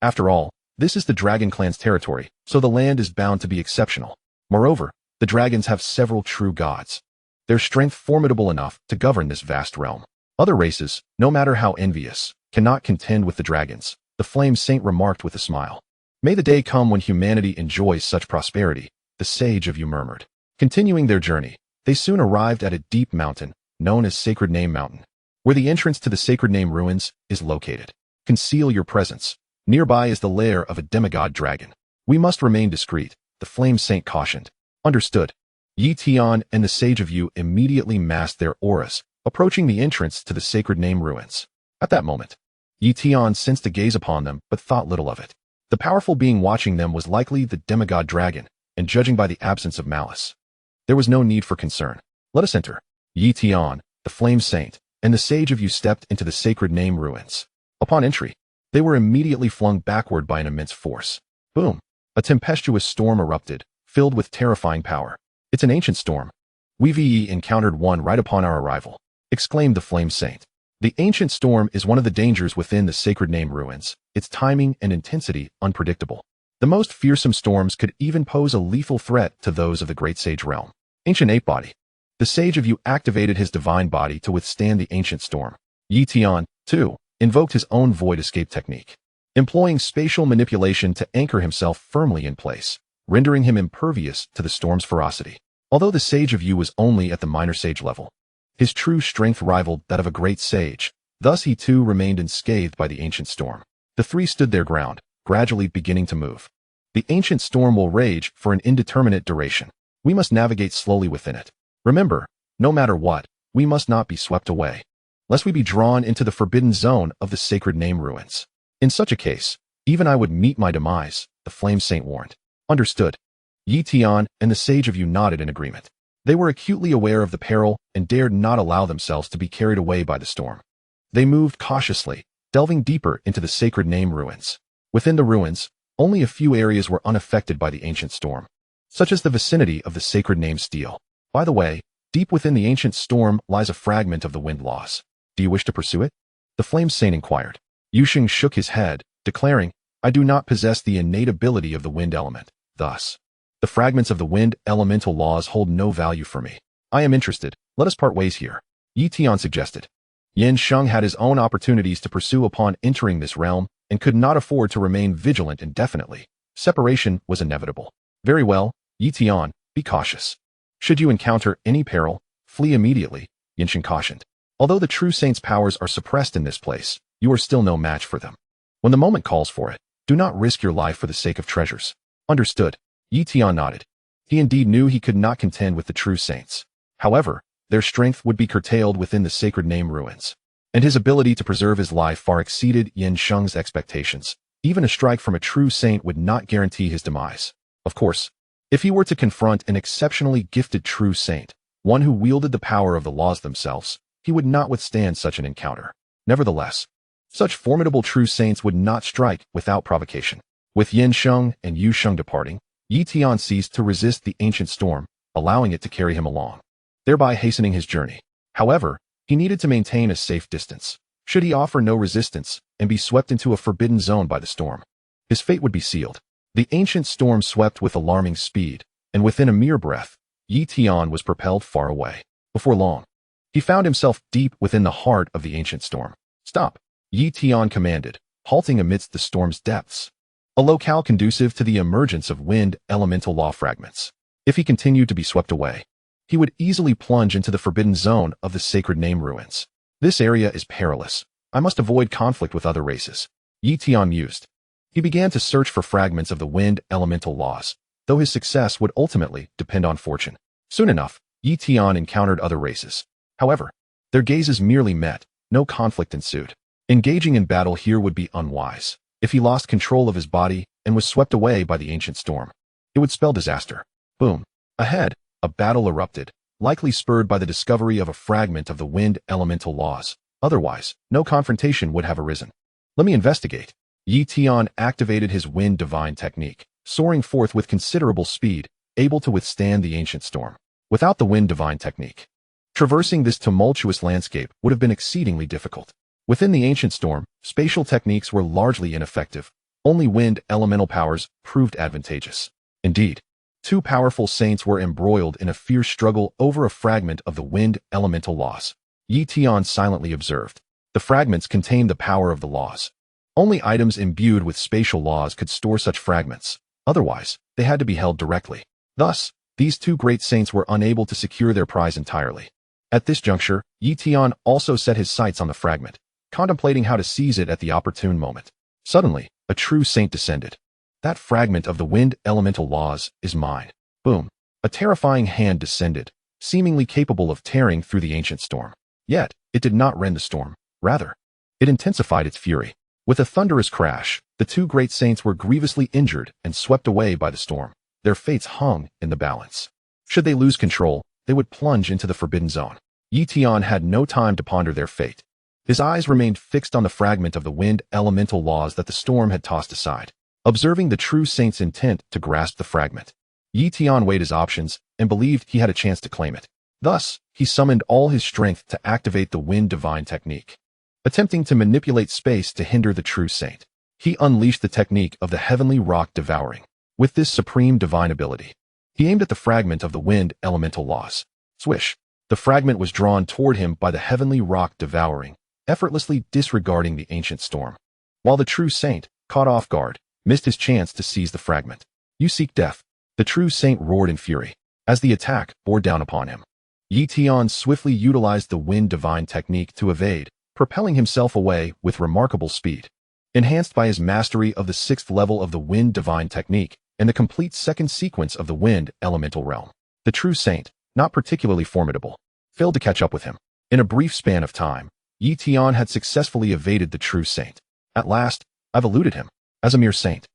After all, this is the Dragon Clan's territory, so the land is bound to be exceptional. Moreover, the dragons have several true gods, their strength formidable enough to govern this vast realm. Other races, no matter how envious, cannot contend with the dragons, the Flame Saint remarked with a smile. May the day come when humanity enjoys such prosperity, the Sage of You murmured. Continuing their journey, they soon arrived at a deep mountain, known as Sacred Name Mountain, where the entrance to the Sacred Name Ruins is located. Conceal your presence. Nearby is the lair of a demigod dragon. We must remain discreet, the Flame Saint cautioned. Understood. Tian and the Sage of You immediately massed their auras, approaching the entrance to the Sacred Name Ruins. At that moment, Tian sensed a gaze upon them but thought little of it. The powerful being watching them was likely the demigod dragon, and judging by the absence of malice, there was no need for concern. Let us enter. Tian, the Flame Saint, and the Sage of You stepped into the Sacred Name Ruins. Upon entry, they were immediately flung backward by an immense force. Boom! A tempestuous storm erupted, filled with terrifying power. It's an ancient storm. We've encountered one right upon our arrival, exclaimed the Flame Saint. The ancient storm is one of the dangers within the Sacred Name Ruins, its timing and intensity unpredictable. The most fearsome storms could even pose a lethal threat to those of the Great Sage realm. Ancient Ape Body. The Sage of You activated his divine body to withstand the ancient storm. Tian, too, invoked his own void escape technique, employing spatial manipulation to anchor himself firmly in place, rendering him impervious to the storm's ferocity. Although the Sage of You was only at the minor sage level, his true strength rivaled that of a great sage. Thus he too remained unscathed by the ancient storm. The three stood their ground, gradually beginning to move. The ancient storm will rage for an indeterminate duration. We must navigate slowly within it. Remember, no matter what, we must not be swept away, lest we be drawn into the forbidden zone of the Sacred Name Ruins. In such a case, even I would meet my demise, the Flame Saint warned. Understood. Tian and the Sage of You nodded in agreement. They were acutely aware of the peril and dared not allow themselves to be carried away by the storm. They moved cautiously, delving deeper into the Sacred Name Ruins. Within the ruins, only a few areas were unaffected by the ancient storm, such as the vicinity of the Sacred Name Steel. By the way, deep within the ancient storm lies a fragment of the wind laws. Do you wish to pursue it? The Flame Saint inquired. Yusheng shook his head, declaring, I do not possess the innate ability of the wind element. Thus, the fragments of the wind elemental laws hold no value for me. I am interested. Let us part ways here. Tian suggested. Yen Sheng had his own opportunities to pursue upon entering this realm and could not afford to remain vigilant indefinitely. Separation was inevitable. Very well, Tian, be cautious. Should you encounter any peril, flee immediately, Yinsheng cautioned. Although the true saint's powers are suppressed in this place, you are still no match for them. When the moment calls for it, do not risk your life for the sake of treasures. Understood. Tian nodded. He indeed knew he could not contend with the true saints. However, their strength would be curtailed within the sacred name ruins. And his ability to preserve his life far exceeded Yin Sheng's expectations. Even a strike from a true saint would not guarantee his demise. Of course, if he were to confront an exceptionally gifted true saint, one who wielded the power of the laws themselves, he would not withstand such an encounter. Nevertheless, such formidable true saints would not strike without provocation. With Yin Sheng and Yu Sheng departing, Yi Tian ceased to resist the ancient storm, allowing it to carry him along, thereby hastening his journey. However, he needed to maintain a safe distance. Should he offer no resistance and be swept into a forbidden zone by the storm, his fate would be sealed. The ancient storm swept with alarming speed, and within a mere breath, Yi Tian was propelled far away. Before long, he found himself deep within the heart of the ancient storm. Stop, Yi Tian commanded, halting amidst the storm's depths, a locale conducive to the emergence of wind elemental law fragments. If he continued to be swept away, he would easily plunge into the forbidden zone of the sacred name ruins. This area is perilous. I must avoid conflict with other races, Yi Tian mused. He began to search for fragments of the wind elemental laws, though his success would ultimately depend on fortune. Soon enough, Yi Tian encountered other races. However, their gazes merely met, no conflict ensued. Engaging in battle here would be unwise. If he lost control of his body and was swept away by the ancient storm, it would spell disaster. Boom. Ahead, a battle erupted, likely spurred by the discovery of a fragment of the wind elemental laws. Otherwise, no confrontation would have arisen. Let me investigate. Yi Tian activated his wind divine technique, soaring forth with considerable speed, able to withstand the ancient storm. Without the wind divine technique, traversing this tumultuous landscape would have been exceedingly difficult. Within the ancient storm, spatial techniques were largely ineffective. Only wind elemental powers proved advantageous. Indeed, two powerful saints were embroiled in a fierce struggle over a fragment of the wind elemental laws. Yi Tian silently observed. The fragments contained the power of the laws. Only items imbued with spatial laws could store such fragments. Otherwise, they had to be held directly. Thus, these two great saints were unable to secure their prize entirely. At this juncture, Yi Tian also set his sights on the fragment, contemplating how to seize it at the opportune moment. Suddenly, a true saint descended. That fragment of the wind elemental laws is mine. Boom. A terrifying hand descended, seemingly capable of tearing through the ancient storm. Yet, it did not rend the storm. Rather, it intensified its fury. With a thunderous crash, the two great saints were grievously injured and swept away by the storm. Their fates hung in the balance. Should they lose control, they would plunge into the forbidden zone. Yi Tian had no time to ponder their fate. His eyes remained fixed on the fragment of the wind elemental laws that the storm had tossed aside. Observing the true saint's intent to grasp the fragment, Yi Tian weighed his options and believed he had a chance to claim it. Thus, he summoned all his strength to activate the wind divine technique. Attempting to manipulate space to hinder the true saint, he unleashed the technique of the heavenly rock devouring. With this supreme divine ability, he aimed at the fragment of the wind elemental laws. Swish! The fragment was drawn toward him by the heavenly rock devouring, effortlessly disregarding the ancient storm. While the true saint, caught off guard, missed his chance to seize the fragment. You seek death. The true saint roared in fury as the attack bore down upon him. Yi Tian swiftly utilized the wind divine technique to evade, propelling himself away with remarkable speed. Enhanced by his mastery of the 6th level of the wind divine technique and the complete second sequence of the wind elemental realm, the true saint, not particularly formidable, failed to catch up with him. In a brief span of time, Yi Tian had successfully evaded the true saint. At last, I've eluded him. As a mere saint,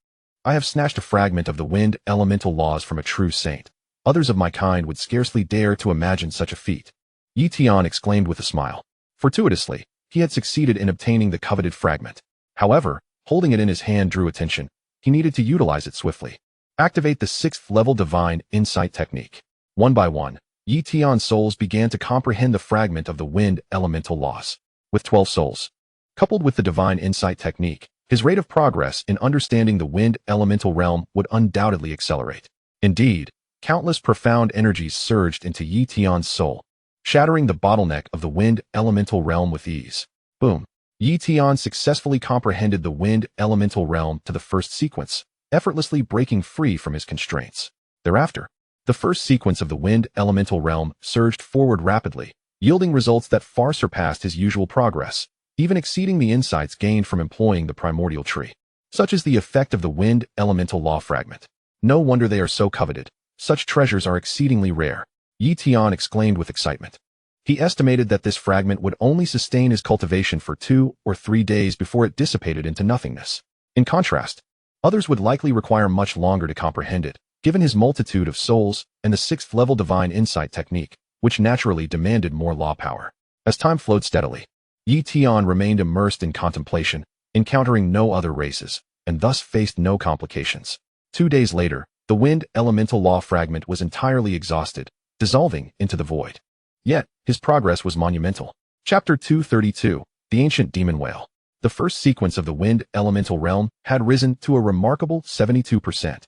I have snatched a fragment of the wind elemental laws from a true saint. Others of my kind would scarcely dare to imagine such a feat. Yi Tian exclaimed with a smile. Fortuitously, he had succeeded in obtaining the coveted fragment. However, holding it in his hand drew attention. He needed to utilize it swiftly. Activate the 6th level divine insight technique. One by one, Yi Tian's souls began to comprehend the fragment of the wind elemental laws. With 12 souls, coupled with the divine insight technique, his rate of progress in understanding the wind elemental realm would undoubtedly accelerate. Indeed, countless profound energies surged into Yi Tian's soul, shattering the bottleneck of the wind elemental realm with ease. Boom. Yi Tian successfully comprehended the wind elemental realm to the first sequence, effortlessly breaking free from his constraints. Thereafter, the first sequence of the wind elemental realm surged forward rapidly, yielding results that far surpassed his usual progress, even exceeding the insights gained from employing the primordial tree. Such is the effect of the wind elemental law fragment. No wonder they are so coveted. Such treasures are exceedingly rare. Yi Tian exclaimed with excitement. He estimated that this fragment would only sustain his cultivation for 2 or 3 days before it dissipated into nothingness. In contrast, others would likely require much longer to comprehend it, given his multitude of souls and the 6th-level divine insight technique, which naturally demanded more law power. As time flowed steadily, Tian remained immersed in contemplation, encountering no other races, and thus faced no complications. 2 days later, the wind elemental law fragment was entirely exhausted, dissolving into the void. Yet, his progress was monumental. Chapter 232, The Ancient Demon Whale. The first sequence of the wind elemental realm had risen to a remarkable 72%.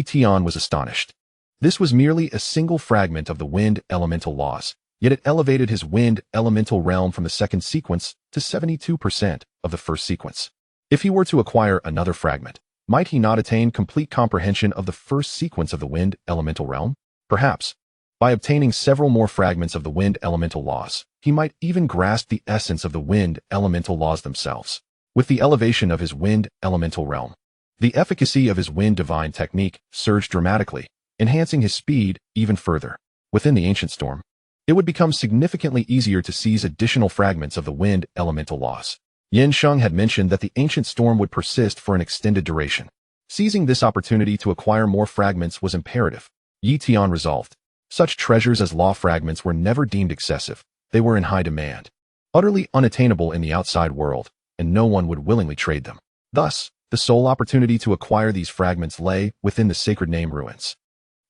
Tian was astonished. This was merely a single fragment of the wind elemental laws, yet it elevated his wind elemental realm from the second sequence to 72% of the first sequence. If he were to acquire another fragment, might he not attain complete comprehension of the first sequence of the wind elemental realm? Perhaps. By obtaining several more fragments of the wind elemental laws, he might even grasp the essence of the wind elemental laws themselves. With the elevation of his wind elemental realm, the efficacy of his wind divine technique surged dramatically, enhancing his speed even further. Within the ancient storm, it would become significantly easier to seize additional fragments of the wind elemental laws. Yin Sheng had mentioned that the ancient storm would persist for an extended duration. Seizing this opportunity to acquire more fragments was imperative. Tian resolved. Such treasures as law fragments were never deemed excessive. They were in high demand, utterly unattainable in the outside world, and no one would willingly trade them. Thus, the sole opportunity to acquire these fragments lay within the sacred name ruins.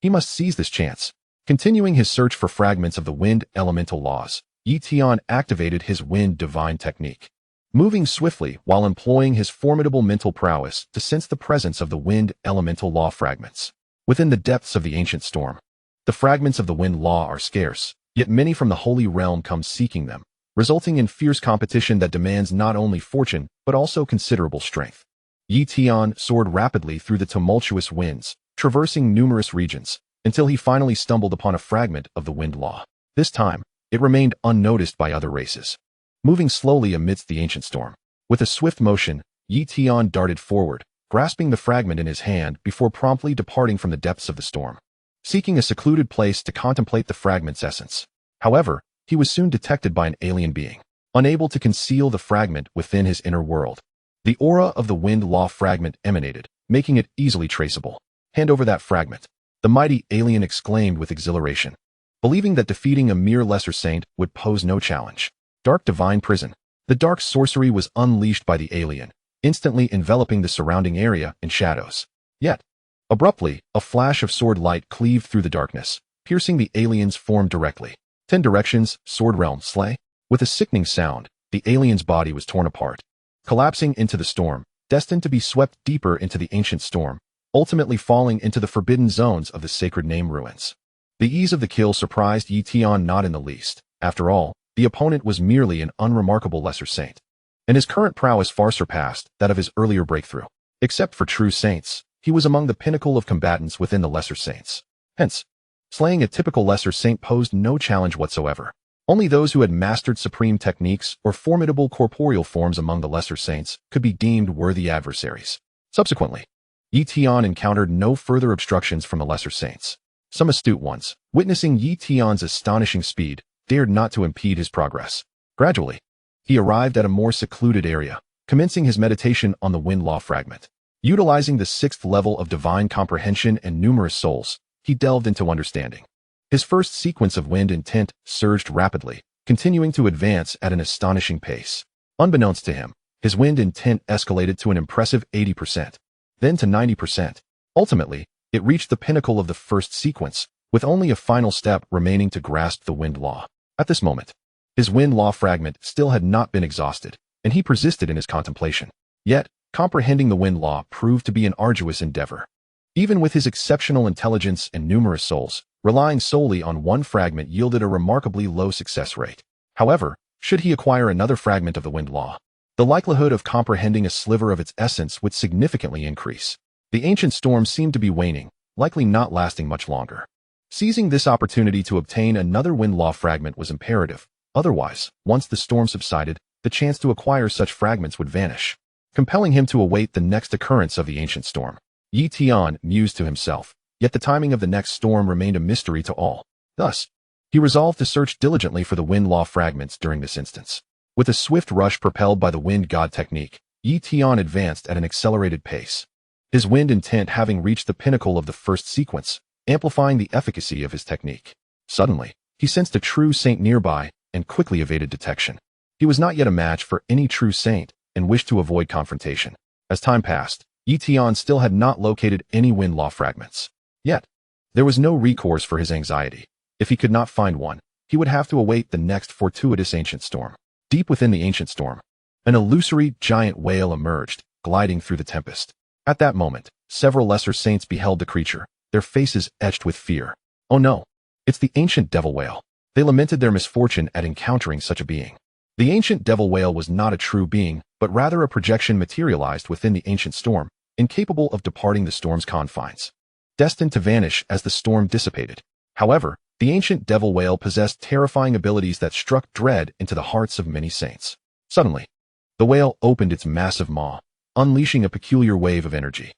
He must seize this chance. Continuing his search for fragments of the wind elemental laws, Tian activated his wind divine technique, moving swiftly while employing his formidable mental prowess to sense the presence of the wind elemental law fragments. Within the depths of the ancient storm, the fragments of the wind law are scarce, yet many from the holy realm come seeking them, resulting in fierce competition that demands not only fortune but also considerable strength. Tian soared rapidly through the tumultuous winds, traversing numerous regions, until he finally stumbled upon a fragment of the wind law. This time, it remained unnoticed by other races. Moving slowly amidst the ancient storm, with a swift motion, Tian darted forward, grasping the fragment in his hand before promptly departing from the depths of the storm, seeking a secluded place to contemplate the fragment's essence. However, he was soon detected by an alien being, unable to conceal the fragment within his inner world. The aura of the wind law fragment emanated, making it easily traceable. "Hand over that fragment," the mighty alien exclaimed with exhilaration, believing that defeating a mere lesser saint would pose no challenge. Dark divine prison. The dark sorcery was unleashed by the alien, instantly enveloping the surrounding area in shadows. Yet, abruptly, a flash of sword light cleaved through the darkness, piercing the alien's form directly. 10 directions, sword realm, slay. With a sickening sound, the alien's body was torn apart, collapsing into the storm, destined to be swept deeper into the ancient storm, ultimately falling into the forbidden zones of the sacred name ruins. The ease of the kill surprised Tian not in the least. After all, the opponent was merely an unremarkable lesser saint, and his current prowess far surpassed that of his earlier breakthrough. Except for true saints, he was among the pinnacle of combatants within the lesser saints. Hence, slaying a typical lesser saint posed no challenge whatsoever. Only those who had mastered supreme techniques or formidable corporeal forms among the lesser saints could be deemed worthy adversaries. Subsequently, Tian encountered no further obstructions from the lesser saints. Some astute ones, witnessing Tian's astonishing speed, dared not to impede his progress. Gradually, he arrived at a more secluded area, commencing his meditation on the wind law fragment. Utilizing the 6th level of divine comprehension and numerous souls, he delved into understanding. His first sequence of wind intent surged rapidly, continuing to advance at an astonishing pace. Unbeknownst to him, his wind intent escalated to an impressive 80%, then to 90%. Ultimately, it reached the pinnacle of the first sequence, with only a final step remaining to grasp the wind law. At this moment, his wind law fragment still had not been exhausted, and he persisted in his contemplation. Yet, comprehending the wind law proved to be an arduous endeavor. Even with his exceptional intelligence and numerous souls, relying solely on one fragment yielded a remarkably low success rate. However, should he acquire another fragment of the wind law, the likelihood of comprehending a sliver of its essence would significantly increase. The ancient storm seemed to be waning, likely not lasting much longer. Seizing this opportunity to obtain another wind law fragment was imperative. Otherwise, once the storm subsided, the chance to acquire such fragments would vanish, compelling him to await the next occurrence of the ancient storm. Tian mused to himself, yet the timing of the next storm remained a mystery to all. Thus, He resolved to search diligently for the wind law fragments during this instance. With a swift rush propelled by the wind god technique, Tian advanced at an accelerated pace. His wind intent having reached the pinnacle of the first sequence, amplifying the efficacy of his technique. Suddenly, he sensed a true saint nearby and quickly evaded detection. He was not yet a match for any true saint and wished to avoid confrontation. As time passed, Tian still had not located any wind law fragments. Yet, there was no recourse for his anxiety. If he could not find one, he would have to await the next fortuitous ancient storm. Deep within the ancient storm, an illusory giant whale emerged, gliding through the tempest. At that moment, several lesser saints beheld the creature, their faces etched with fear. Oh no! It's the ancient devil whale. They lamented their misfortune at encountering such a being. The ancient devil whale was not a true being, but rather a projection materialized within the ancient storm, incapable of departing the storm's confines. Destined to vanish as the storm dissipated. However, the ancient devil whale possessed terrifying abilities that struck dread into the hearts of many saints. Suddenly, the whale opened its massive maw, unleashing a peculiar wave of energy.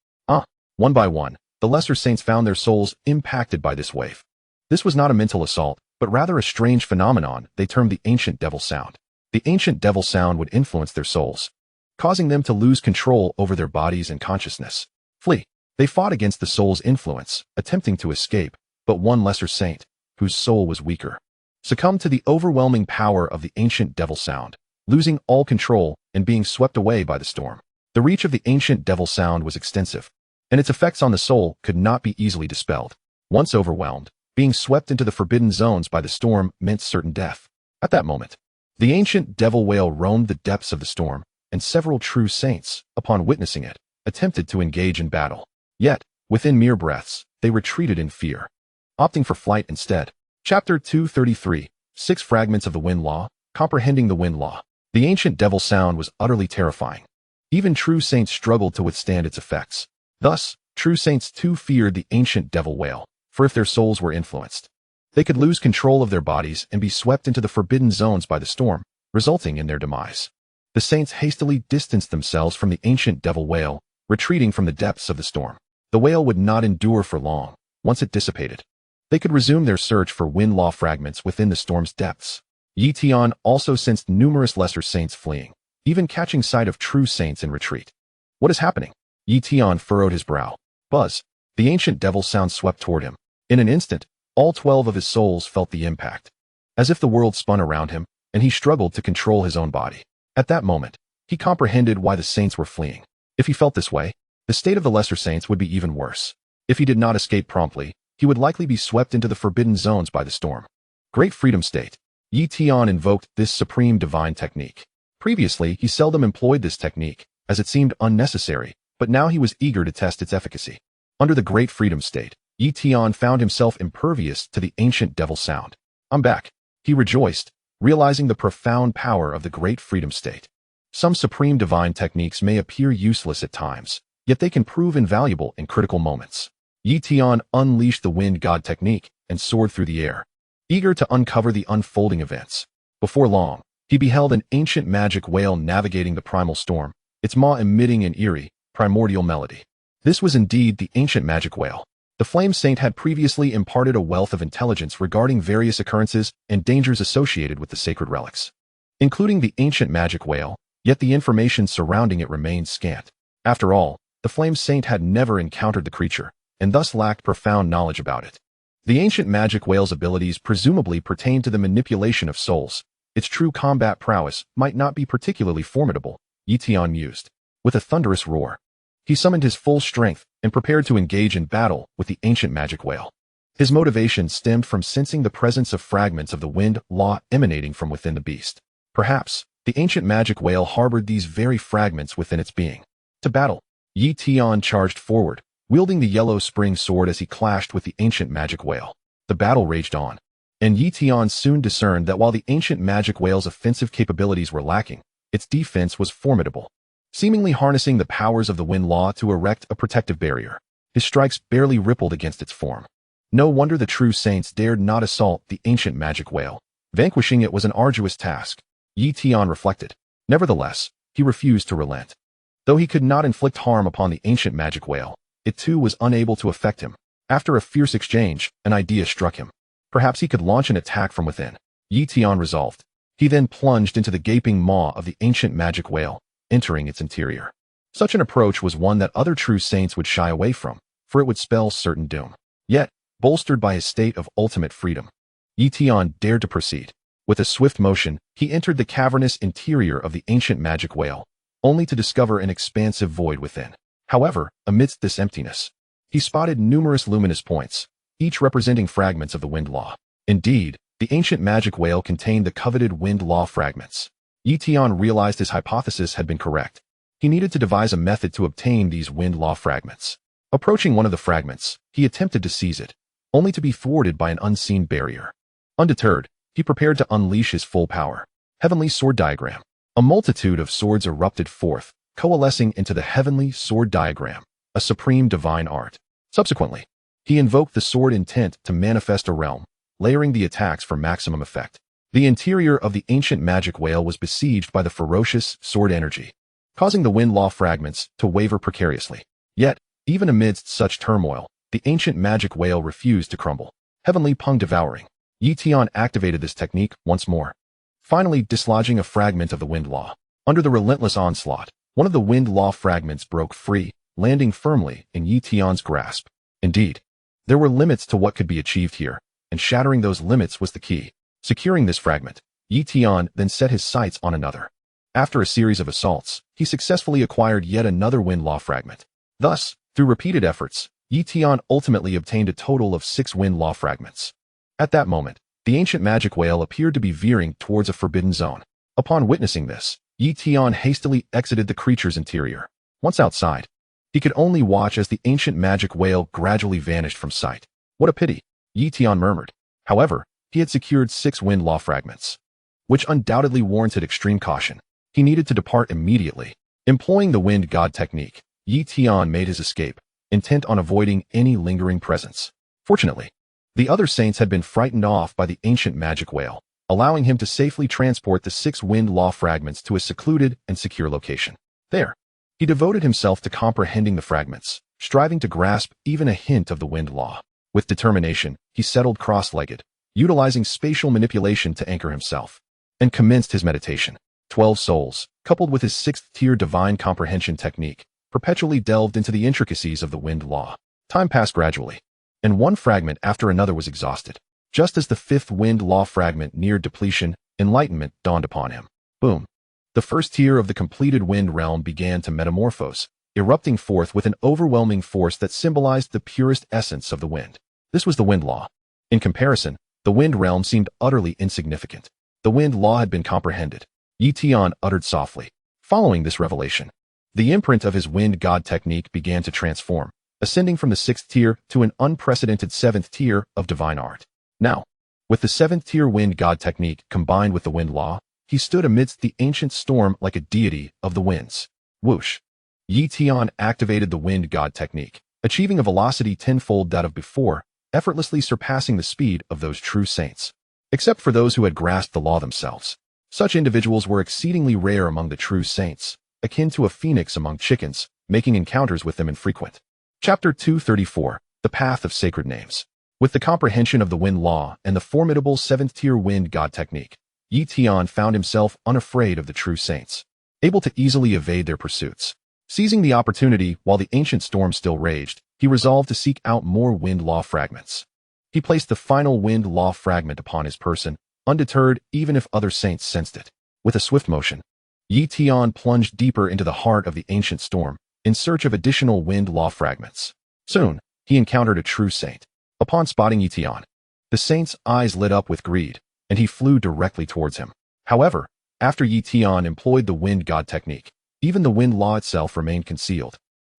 One by one, the lesser saints found their souls impacted by this wave. This was not a mental assault, but rather a strange phenomenon they termed the ancient devil sound. The ancient devil sound would influence their souls, causing them to lose control over their bodies and consciousness. Flee. They fought against the soul's influence, attempting to escape, but one lesser saint, whose soul was weaker, succumbed to the overwhelming power of the ancient devil sound, losing all control and being swept away by the storm. The reach of the ancient devil sound was extensive, and its effects on the soul could not be easily dispelled. Once overwhelmed, being swept into the forbidden zones by the storm meant certain death. At that moment, the ancient devil whale roamed the depths of the storm, and several true saints, upon witnessing it, attempted to engage in battle. Yet, within mere breaths, they retreated in fear, opting for flight instead. Chapter 233, 6 Fragments of the Wind Law, Comprehending the Wind Law. The ancient devil sound was utterly terrifying. Even true saints struggled to withstand its effects. Thus, true saints too feared the ancient devil whale, for if their souls were influenced, they could lose control of their bodies and be swept into the forbidden zones by the storm, resulting in their demise. The saints hastily distanced themselves from the ancient devil whale, retreating from the depths of the storm. The whale would not endure for long. Once it dissipated, they could resume their search for wind law fragments within the storm's depths. Tian also sensed numerous lesser saints fleeing, even catching sight of true saints in retreat. What is happening? Tian furrowed his brow. Buzz. The ancient devil sound swept toward him. In an instant, all 12 of his souls felt the impact, as if the world spun around him, and he struggled to control his own body. At that moment, he comprehended why the saints were fleeing. If he felt this way, the state of the lesser saints would be even worse. If he did not escape promptly, he would likely be swept into the forbidden zones by the storm. Great Freedom State. Tian invoked this supreme divine technique. Previously, he seldom employed this technique, as it seemed unnecessary, but now he was eager to test its efficacy. Under the Great Freedom State, Tian found himself impervious to the ancient devil sound. I'm back. He rejoiced, realizing the profound power of the Great Freedom State. Some supreme divine techniques may appear useless at times, yet they can prove invaluable in critical moments. Tian unleashed the wind god technique and soared through the air, eager to uncover the unfolding events. Before long, he beheld an ancient magic whale navigating the primal storm, its maw emitting an eerie, primordial melody. This was indeed the ancient magic whale. The Flame Saint had previously imparted a wealth of intelligence regarding various occurrences and dangers associated with the sacred relics, including the ancient magic whale, yet the information surrounding it remained scant. After all, the Flame Saint had never encountered the creature, and thus lacked profound knowledge about it. The ancient magic whale's abilities presumably pertained to the manipulation of souls. Its true combat prowess might not be particularly formidable, Tian mused. With a thunderous roar, he summoned his full strength and prepared to engage in battle with the ancient magic whale. His motivation stemmed from sensing the presence of fragments of the wind law emanating from within the beast. Perhaps, the ancient magic whale harbored these very fragments within its being. To battle, Tian charged forward, wielding the yellow spring sword as he clashed with the ancient magic whale. The battle raged on, and Tian soon discerned that while the ancient magic whale's offensive capabilities were lacking, its defense was formidable, seemingly harnessing the powers of the wind law to erect a protective barrier. His strikes barely rippled against its form. No wonder the true saints dared not assault the ancient magic whale. Vanquishing it was an arduous task, Tian reflected. Nevertheless, he refused to relent. Though he could not inflict harm upon the ancient magic whale, it too was unable to affect him. After a fierce exchange, an idea struck him. Perhaps he could launch an attack from within. Tian resolved. He then plunged into the gaping maw of the ancient magic whale, entering its interior. Such an approach was one that other true saints would shy away from, for it would spell certain doom. Yet, bolstered by his state of ultimate freedom, Tian dared to proceed. With a swift motion, he entered the cavernous interior of the ancient magic whale, only to discover an expansive void within. However, amidst this emptiness, he spotted numerous luminous points, each representing fragments of the wind law. Indeed, the ancient magic whale contained the coveted wind law fragments. Tian realized his hypothesis had been correct. He needed to devise a method to obtain these wind law fragments. Approaching one of the fragments, he attempted to seize it, only to be thwarted by an unseen barrier. Undeterred, he prepared to unleash his full power. Heavenly Sword Diagram. A multitude of swords erupted forth, coalescing into the Heavenly Sword Diagram, a supreme divine art. Subsequently, he invoked the sword intent to manifest a realm, layering the attacks for maximum effect. The interior of the ancient magic whale was besieged by the ferocious sword energy, causing the wind law fragments to waver precariously. Yet, even amidst such turmoil, the ancient magic whale refused to crumble. Heavenly Pung Devouring. Tian activated this technique once more, finally dislodging a fragment of the wind law. Under the relentless onslaught, one of the wind law fragments broke free, landing firmly in Tian's grasp. Indeed, there were limits to what could be achieved here, and shattering those limits was the key. Securing this fragment, Tian then set his sights on another. After a series of assaults, he successfully acquired yet another wind law fragment. Thus, through repeated efforts, Tian ultimately obtained a total of 6 wind law fragments. At that moment, the ancient magic whale appeared to be veering towards a forbidden zone. Upon witnessing this, Tian hastily exited the creature's interior. Once outside, he could only watch as the ancient magic whale gradually vanished from sight. What a pity, Tian murmured. However, he had secured 6 wind law fragments, which undoubtedly warranted extreme caution. He needed to depart immediately. Employing the wind god technique, Tian made his escape, intent on avoiding any lingering presence. Fortunately, the other saints had been frightened off by the ancient magic whale, allowing him to safely transport the 6 wind law fragments to a secluded and secure location. There, he devoted himself to comprehending the fragments, striving to grasp even a hint of the wind law. With determination, he settled cross-legged, utilizing spatial manipulation to anchor himself, and commenced his meditation. 12 souls, coupled with his 6th-tier divine comprehension technique, perpetually delved into the intricacies of the wind law. Time passed gradually, and one fragment after another was exhausted. Just as the 5th wind law fragment neared depletion, enlightenment dawned upon him. Boom! The first tier of the completed wind realm began to metamorphose, erupting forth with an overwhelming force that symbolized the purest essence of the wind. This was the wind law. In comparison, the wind realm seemed utterly insignificant. The wind law had been comprehended. Tian uttered softly. Following this revelation, the imprint of his wind god technique began to transform, ascending from the 6th tier to an unprecedented 7th tier of divine art. Now, with the 7th tier wind god technique combined with the wind law, he stood amidst the ancient storm like a deity of the winds. Whoosh! Tian activated the wind god technique, achieving a velocity 10-fold that of before, effortlessly surpassing the speed of those true saints. Except for those who had grasped the law themselves. Such individuals were exceedingly rare among the true saints, akin to a phoenix among chickens, making encounters with them infrequent. Chapter 234, The Path of Sacred Names. With the comprehension of the wind law and the formidable 7th-tier wind god technique, Tian found himself unafraid of the true saints, able to easily evade their pursuits. Seizing the opportunity while the ancient storm still raged, he resolved to seek out more wind law fragments. He placed the final wind law fragment upon his person, undeterred even if other saints sensed it. With a swift motion, Tian plunged deeper into the heart of the ancient storm, in search of additional wind law fragments. Soon, he encountered a true saint. Upon spotting Tian, the saint's eyes lit up with greed, and he flew directly towards him. However, after Tian employed the wind god technique, even the wind law itself remained concealed,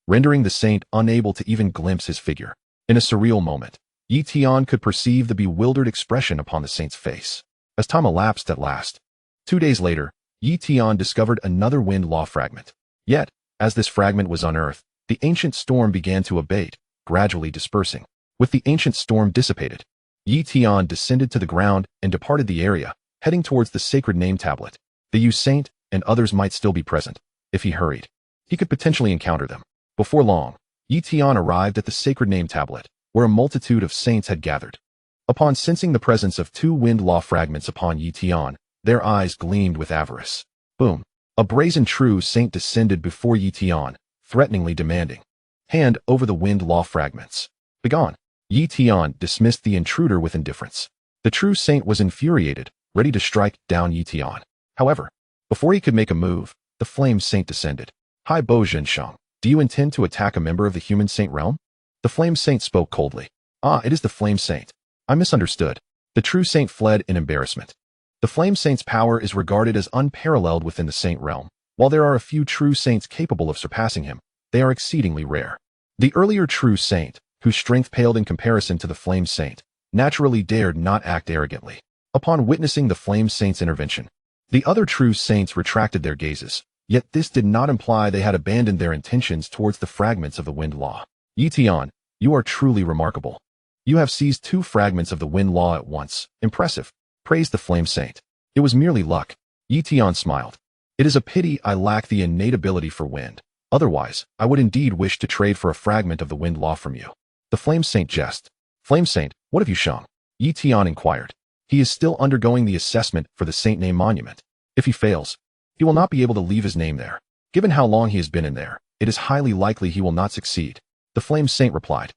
rendering the saint unable to even glimpse his figure. In a surreal moment, Tian could perceive the bewildered expression upon the saint's face. As time elapsed at last, 2 days later, Tian discovered another wind law fragment. Yet, as this fragment was unearthed, the ancient storm began to abate, gradually dispersing. With the ancient storm dissipated, Tian descended to the ground and departed the area, heading towards the sacred name tablet. The Yu Saint and others might still be present. If he hurried, he could potentially encounter them. Before long, Tian arrived at the sacred name tablet, where a multitude of saints had gathered. Upon sensing the presence of two wind law fragments upon Tian, their eyes gleamed with avarice. Boom. A brazen true saint descended before Tian, threateningly demanding, "Hand over the wind law fragments." Begone. Tian dismissed the intruder with indifference. The true saint was infuriated, ready to strike down Tian. However, before he could make a move, the flame saint descended. "Hi Bo Zhensheng, do you intend to attack a member of the human saint realm?" The flame saint spoke coldly. "Ah, it is the flame saint. I misunderstood." The true saint fled in embarrassment. The flame saint's power is regarded as unparalleled within the saint realm. While there are a few true saints capable of surpassing him, they are exceedingly rare. The earlier true saint, whose strength paled in comparison to the flame saint, naturally dared not act arrogantly. Upon witnessing the flame saint's intervention, the other true saints retracted their gazes, yet this did not imply they had abandoned their intentions towards the fragments of the wind law. Tian, you are truly remarkable. You have seized two fragments of the wind law at once. Impressive, praised the flame saint. It was merely luck. Tian smiled. It is a pity I lack the innate ability for wind. Otherwise, I would indeed wish to trade for a fragment of the wind law from you. The flame saint jested. Flame saint, what have you shown? Tian inquired. He is still undergoing the assessment for the saint name monument. If he fails, he will not be able to leave his name there. Given how long he has been in there, it is highly likely he will not succeed. The flame saint replied.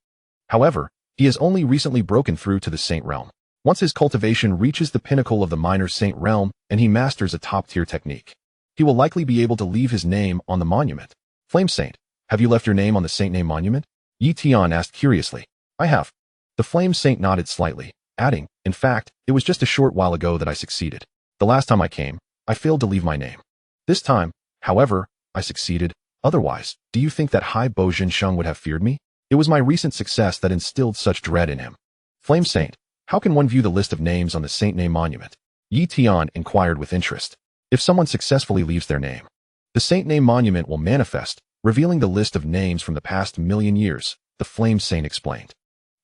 However, he has only recently broken through to the saint realm. Once his cultivation reaches the pinnacle of the minor saint realm and he masters a top-tier technique, he will likely be able to leave his name on the monument. Flame saint, have you left your name on the saint name monument? Tian asked curiously. I have. The flame saint nodded slightly, adding, in fact, it was just a short while ago that I succeeded. The last time I came, I failed to leave my name. This time, however, I succeeded. Otherwise, do you think that Hai Bo Zhensheng would have feared me? It was my recent success that instilled such dread in him. Flame saint, how can one view the list of names on the saint name monument? Tian inquired with interest. If someone successfully leaves their name, the saint name monument will manifest, revealing the list of names from the past million years, the flame saint explained.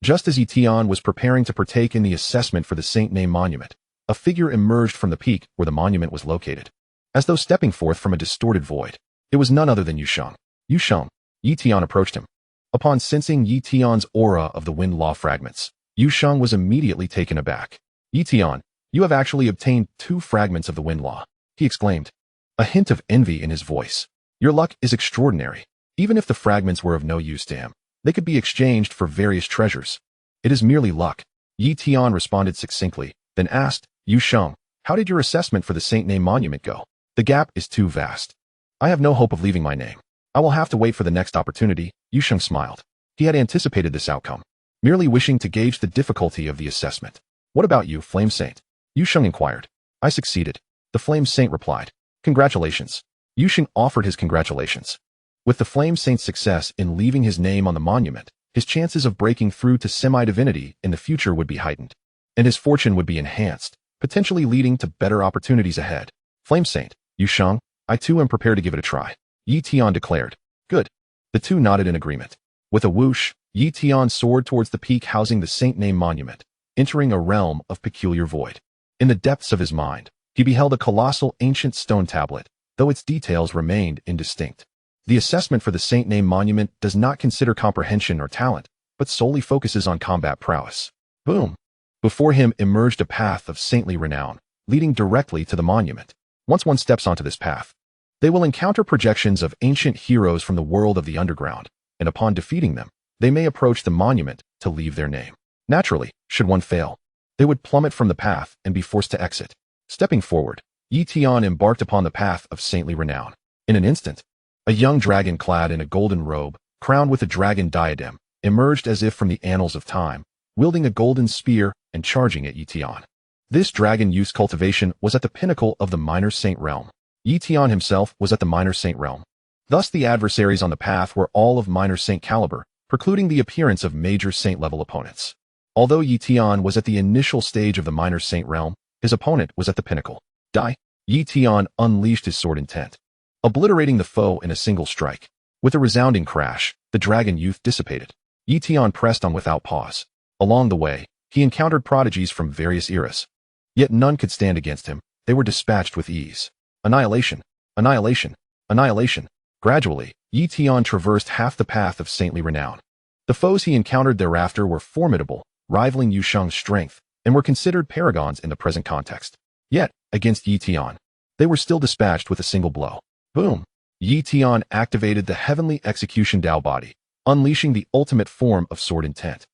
Just as Tian was preparing to partake in the assessment for the saint name monument, a figure emerged from the peak where the monument was located. As though stepping forth from a distorted void, it was none other than Yusheng. Yusheng. Tian approached him. Upon sensing Tian's aura of the wind law fragments, Yusheng was immediately taken aback. Tian, you have actually obtained two fragments of the wind law, he exclaimed, a hint of envy in his voice. Your luck is extraordinary. Even if the fragments were of no use to him, they could be exchanged for various treasures. It is merely luck. Tian responded succinctly, then asked, Yusheng, how did your assessment for the saint name monument go? The gap is too vast. I have no hope of leaving my name. I will have to wait for the next opportunity. Yusheng smiled. He had anticipated this outcome, merely wishing to gauge the difficulty of the assessment. What about you, Flame Saint? Yusheng inquired. I succeeded. The Flame Saint replied. Congratulations. Yusheng offered his congratulations. With the Flame Saint's success in leaving his name on the monument, his chances of breaking through to semi-divinity in the future would be heightened, and his fortune would be enhanced, potentially leading to better opportunities ahead. Flame Saint, Yusheng, I too am prepared to give it a try. Tian declared. Good. The two nodded in agreement. With a whoosh, Tian soared towards the peak housing the saint name monument, entering a realm of peculiar void. In the depths of his mind, he beheld a colossal ancient stone tablet, though its details remained indistinct. The assessment for the saint name monument does not consider comprehension or talent, but solely focuses on combat prowess. Boom! Before him emerged a path of saintly renown, leading directly to the monument. Once one steps onto this path, they will encounter projections of ancient heroes from the world of the underground, and upon defeating them, they may approach the monument to leave their name. Naturally, should one fail, they would plummet from the path and be forced to exit. Stepping forward, Tian embarked upon the path of saintly renown. In an instant, a young dragon clad in a golden robe, crowned with a dragon diadem, emerged as if from the annals of time, wielding a golden spear and charging at Tian. This dragon youth's cultivation was at the pinnacle of the minor saint realm. Tian himself was at the minor saint realm. Thus the adversaries on the path were all of minor saint caliber, precluding the appearance of major saint level opponents. Although Tian was at the initial stage of the minor saint realm, his opponent was at the pinnacle. Die! Tian unleashed his sword intent, obliterating the foe in a single strike. With a resounding crash, the dragon youth dissipated. Tian pressed on without pause. Along the way, he encountered prodigies from various eras. Yet none could stand against him. They were dispatched with ease. Annihilation, annihilation, annihilation. Gradually, Tian traversed half the path of saintly renown. The foes he encountered thereafter were formidable, rivaling Yusheng's strength, and were considered paragons in the present context. Yet, against Yi Tian, they were still dispatched with a single blow. Boom! Yi Tian activated the heavenly execution Dao body, unleashing the ultimate form of sword intent,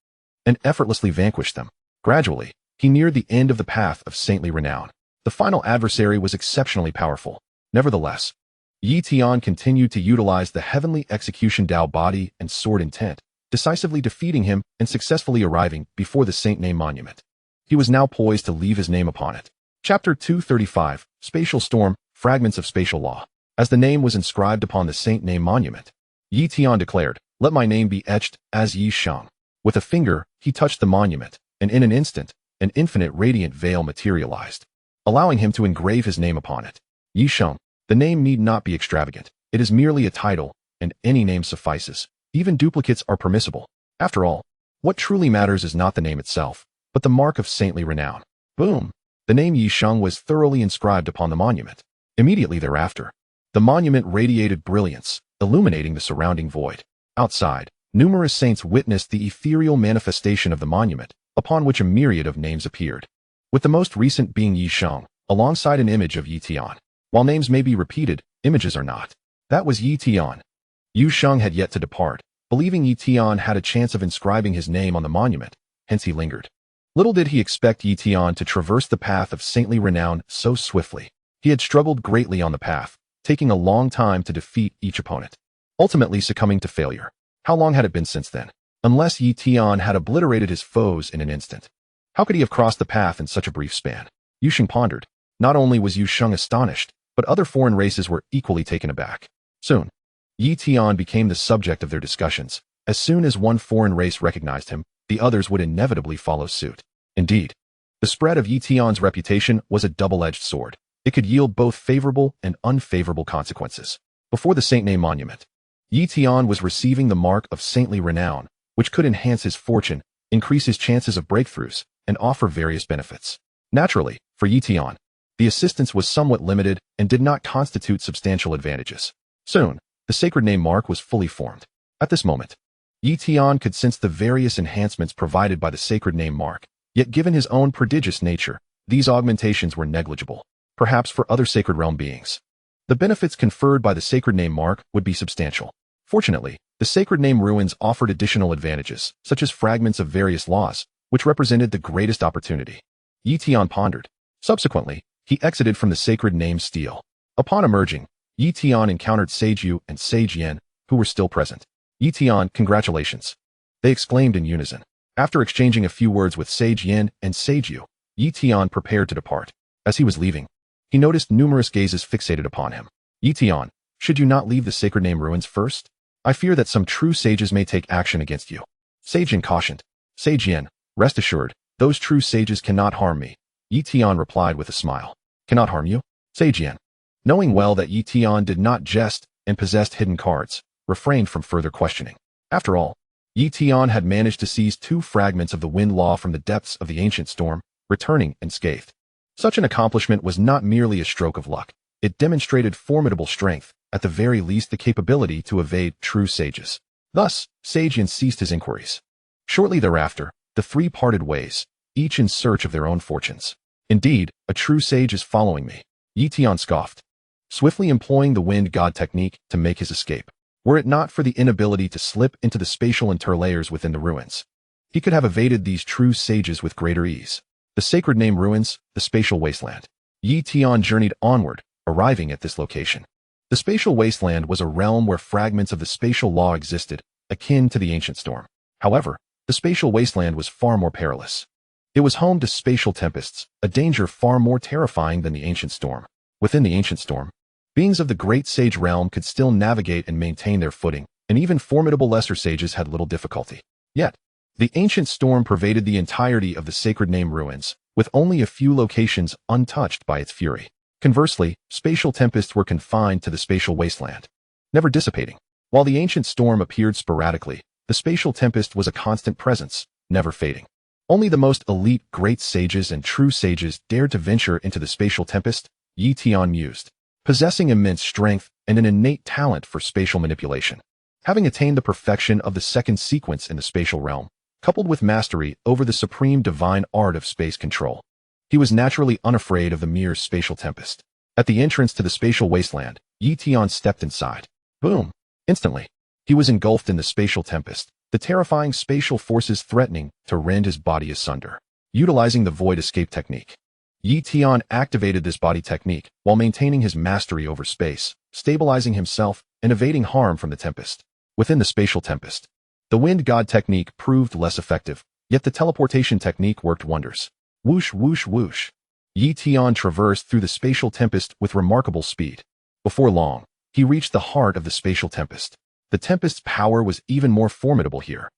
and effortlessly vanquished them. Gradually, he neared the end of the path of saintly renown. The final adversary was exceptionally powerful. Nevertheless, Yi Tian continued to utilize the heavenly execution Dao body and sword intent, decisively defeating him and successfully arriving before the Saint Name Monument. He was now poised to leave his name upon it. Chapter 235, Spatial Storm, Fragments of Spatial Law. As the name was inscribed upon the Saint Name Monument, Yi Tian declared, "Let my name be etched as Yi Sheng." With a finger, he touched the monument, and in an instant, an infinite radiant veil materialized, allowing him to engrave his name upon it. Yi Sheng. The name need not be extravagant. It is merely a title, and any name suffices. Even duplicates are permissible. After all, what truly matters is not the name itself, but the mark of saintly renown. Boom! The name Yi Sheng was thoroughly inscribed upon the monument. Immediately thereafter, the monument radiated brilliance, illuminating the surrounding void. Outside, numerous saints witnessed the ethereal manifestation of the monument, upon which a myriad of names appeared, with the most recent being Yi Sheng, alongside an image of Yi Tian. While names may be repeated, images are not. That was Yi Tian. Yu Sheng had yet to depart, believing Yi Tian had a chance of inscribing his name on the monument, hence he lingered. Little did he expect Yi Tian to traverse the path of saintly renown so swiftly. He had struggled greatly on the path, taking a long time to defeat each opponent, ultimately succumbing to failure. How long had it been since then? Unless Yi Tian had obliterated his foes in an instant. How could he have crossed the path in such a brief span? Yu Sheng pondered. Not only was Yu Sheng astonished, but other foreign races were equally taken aback. Soon, Yi Tian became the subject of their discussions. As soon as one foreign race recognized him, the others would inevitably follow suit. Indeed, the spread of Yi Tian's reputation was a double-edged sword. It could yield both favorable and unfavorable consequences. Before the Saint Name Monument, Yi Tian was receiving the mark of saintly renown, which could enhance his fortune, increase his chances of breakthroughs, and offer various benefits. Naturally, for Yi Tian, the assistance was somewhat limited and did not constitute substantial advantages. Soon, the sacred name mark was fully formed. At this moment, Yi Tian could sense the various enhancements provided by the sacred name mark, yet given his own prodigious nature, these augmentations were negligible. Perhaps for other sacred realm beings, the benefits conferred by the sacred name mark would be substantial. Fortunately, the sacred name ruins offered additional advantages, such as fragments of various laws, which represented the greatest opportunity. Yi Tian pondered. Subsequently, he exited from the sacred name stele. Upon emerging, Yi Tian encountered Sage Yu and Sage Yen, who were still present. Yi Tian, congratulations, they exclaimed in unison. After exchanging a few words with Sage Yen and Sage Yu, Yi Tian prepared to depart. As he was leaving, he noticed numerous gazes fixated upon him. Yi Tian, should you not leave the sacred name ruins first? I fear that some true sages may take action against you. Sage Yen cautioned. Sage Yen, rest assured, those true sages cannot harm me. Yi Tian replied with a smile. Cannot harm you? Sage Yen, knowing well that Yi Tian did not jest and possessed hidden cards, refrained from further questioning. After all, Yi Tian had managed to seize 2 fragments of the wind law from the depths of the ancient storm, returning unscathed. Such an accomplishment was not merely a stroke of luck. It demonstrated formidable strength, at the very least the capability to evade true sages. Thus, Sage Yen ceased his inquiries. Shortly thereafter, the 3 parted ways, each in search of their own fortunes. Indeed, a true sage is following me, Yi Tian scoffed, swiftly employing the wind god technique to make his escape. Were it not for the inability to slip into the spatial interlayers within the ruins, he could have evaded these true sages with greater ease. The sacred name ruins, the spatial wasteland. Yi Tian journeyed onward, arriving at this location. The spatial wasteland was a realm where fragments of the spatial law existed, akin to the ancient storm. However, the spatial wasteland was far more perilous. It was home to spatial tempests, a danger far more terrifying than the ancient storm. Within the ancient storm, beings of the great sage realm could still navigate and maintain their footing, and even formidable lesser sages had little difficulty. Yet, the ancient storm pervaded the entirety of the sacred name ruins, with only a few locations untouched by its fury. Conversely, spatial tempests were confined to the spatial wasteland, never dissipating. While the ancient storm appeared sporadically, the spatial tempest was a constant presence, never fading. Only the most elite great sages and true sages dared to venture into the spatial tempest, Yi Tian mused, possessing immense strength and an innate talent for spatial manipulation. Having attained the perfection of the second sequence in the spatial realm, coupled with mastery over the supreme divine art of space control. He was naturally unafraid of the mere spatial tempest. At the entrance to the spatial wasteland, Tian stepped inside. Boom! Instantly, he was engulfed in the spatial tempest, the terrifying spatial forces threatening to rend his body asunder. Utilizing the void escape technique, Tian activated this body technique while maintaining his mastery over space, stabilizing himself and evading harm from the tempest. Within the spatial tempest, the wind god technique proved less effective, yet the teleportation technique worked wonders. Whoosh, whoosh, whoosh. Tian traversed through the spatial tempest with remarkable speed. Before long, he reached the heart of the spatial tempest. The tempest's power was even more formidable here,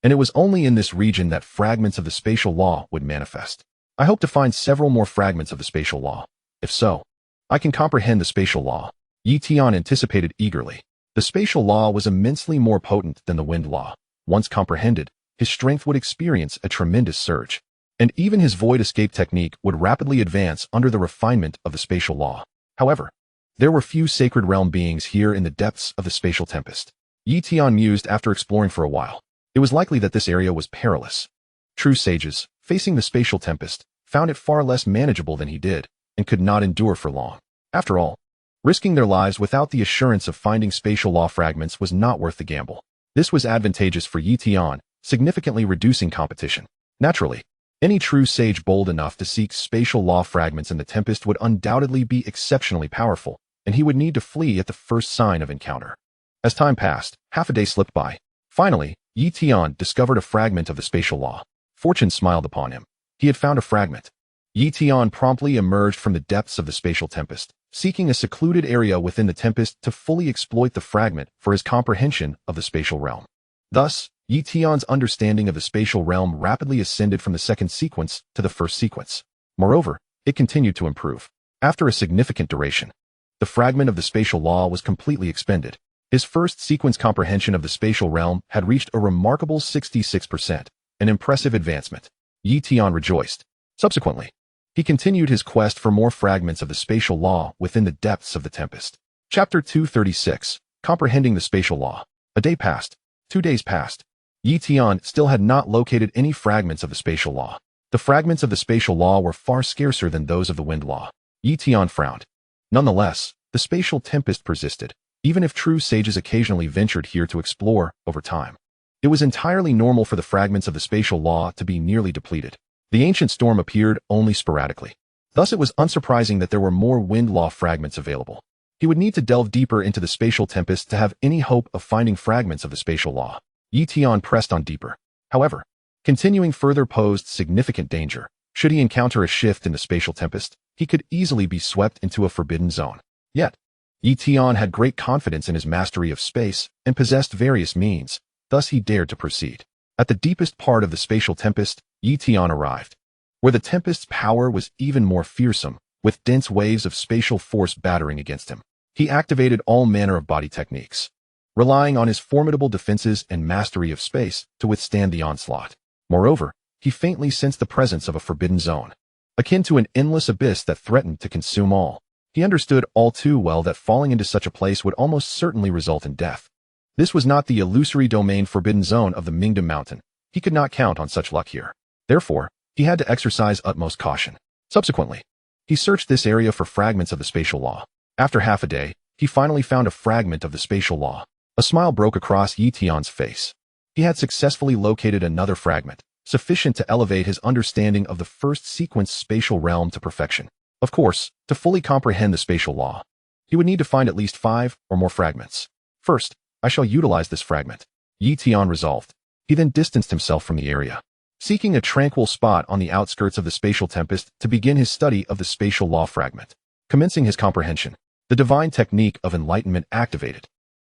and it was only in this region that fragments of the spatial law would manifest. I hope to find several more fragments of the spatial law. If so, I can comprehend the spatial law. Tian anticipated eagerly. The spatial law was immensely more potent than the wind law. Once comprehended, his strength would experience a tremendous surge, and even his void escape technique would rapidly advance under the refinement of the spatial law. However, there were few sacred realm beings here in the depths of the spatial tempest. Tian mused after exploring for a while. It was likely that this area was perilous. True sages, facing the spatial tempest, found it far less manageable than he did, and could not endure for long. After all, risking their lives without the assurance of finding spatial law fragments was not worth the gamble. This was advantageous for Tian, significantly reducing competition. Naturally, any true sage bold enough to seek spatial law fragments in the tempest would undoubtedly be exceptionally powerful, and he would need to flee at the first sign of encounter. As time passed, half a day slipped by. Finally, Tian discovered a fragment of the spatial law. Fortune smiled upon him. He had found a fragment. Tian promptly emerged from the depths of the spatial tempest, seeking a secluded area within the tempest to fully exploit the fragment for his comprehension of the spatial realm. Thus, Tian's understanding of the spatial realm rapidly ascended from the second sequence to the first sequence. Moreover, it continued to improve. After a significant duration, the fragment of the spatial law was completely expended. His first sequence comprehension of the spatial realm had reached a remarkable 66%, an impressive advancement. Tian rejoiced. Subsequently, he continued his quest for more fragments of the spatial law within the depths of the tempest. Chapter 236, Comprehending the Spatial Law. A day passed. 2 days passed. Tian still had not located any fragments of the spatial law. The fragments of the spatial law were far scarcer than those of the wind law. Tian frowned. Nonetheless, the spatial tempest persisted, even if true sages occasionally ventured here to explore over time. It was entirely normal for the fragments of the spatial law to be nearly depleted. The ancient storm appeared only sporadically. Thus it was unsurprising that there were more wind law fragments available. He would need to delve deeper into the spatial tempest to have any hope of finding fragments of the spatial law. Tian pressed on deeper. However, continuing further posed significant danger. Should he encounter a shift in the spatial tempest, he could easily be swept into a forbidden zone. Yet, Tian had great confidence in his mastery of space and possessed various means, thus he dared to proceed. At the deepest part of the spatial tempest, Tian arrived, where the tempest's power was even more fearsome, with dense waves of spatial force battering against him. He activated all manner of body techniques, relying on his formidable defenses and mastery of space to withstand the onslaught. Moreover, he faintly sensed the presence of a forbidden zone, akin to an endless abyss that threatened to consume all. He understood all too well that falling into such a place would almost certainly result in death. This was not the illusory domain forbidden zone of the Mingdom Mountain. He could not count on such luck here. Therefore, he had to exercise utmost caution. Subsequently, he searched this area for fragments of the spatial law. After half a day, he finally found a fragment of the spatial law. A smile broke across Tian's face. He had successfully located another fragment, sufficient to elevate his understanding of the first sequence spatial realm to perfection. Of course, to fully comprehend the spatial law, he would need to find at least 5 or more fragments. First, I shall utilize this fragment, Tian resolved. He then distanced himself from the area, seeking a tranquil spot on the outskirts of the spatial tempest to begin his study of the spatial law fragment. Commencing his comprehension, the divine technique of enlightenment activated,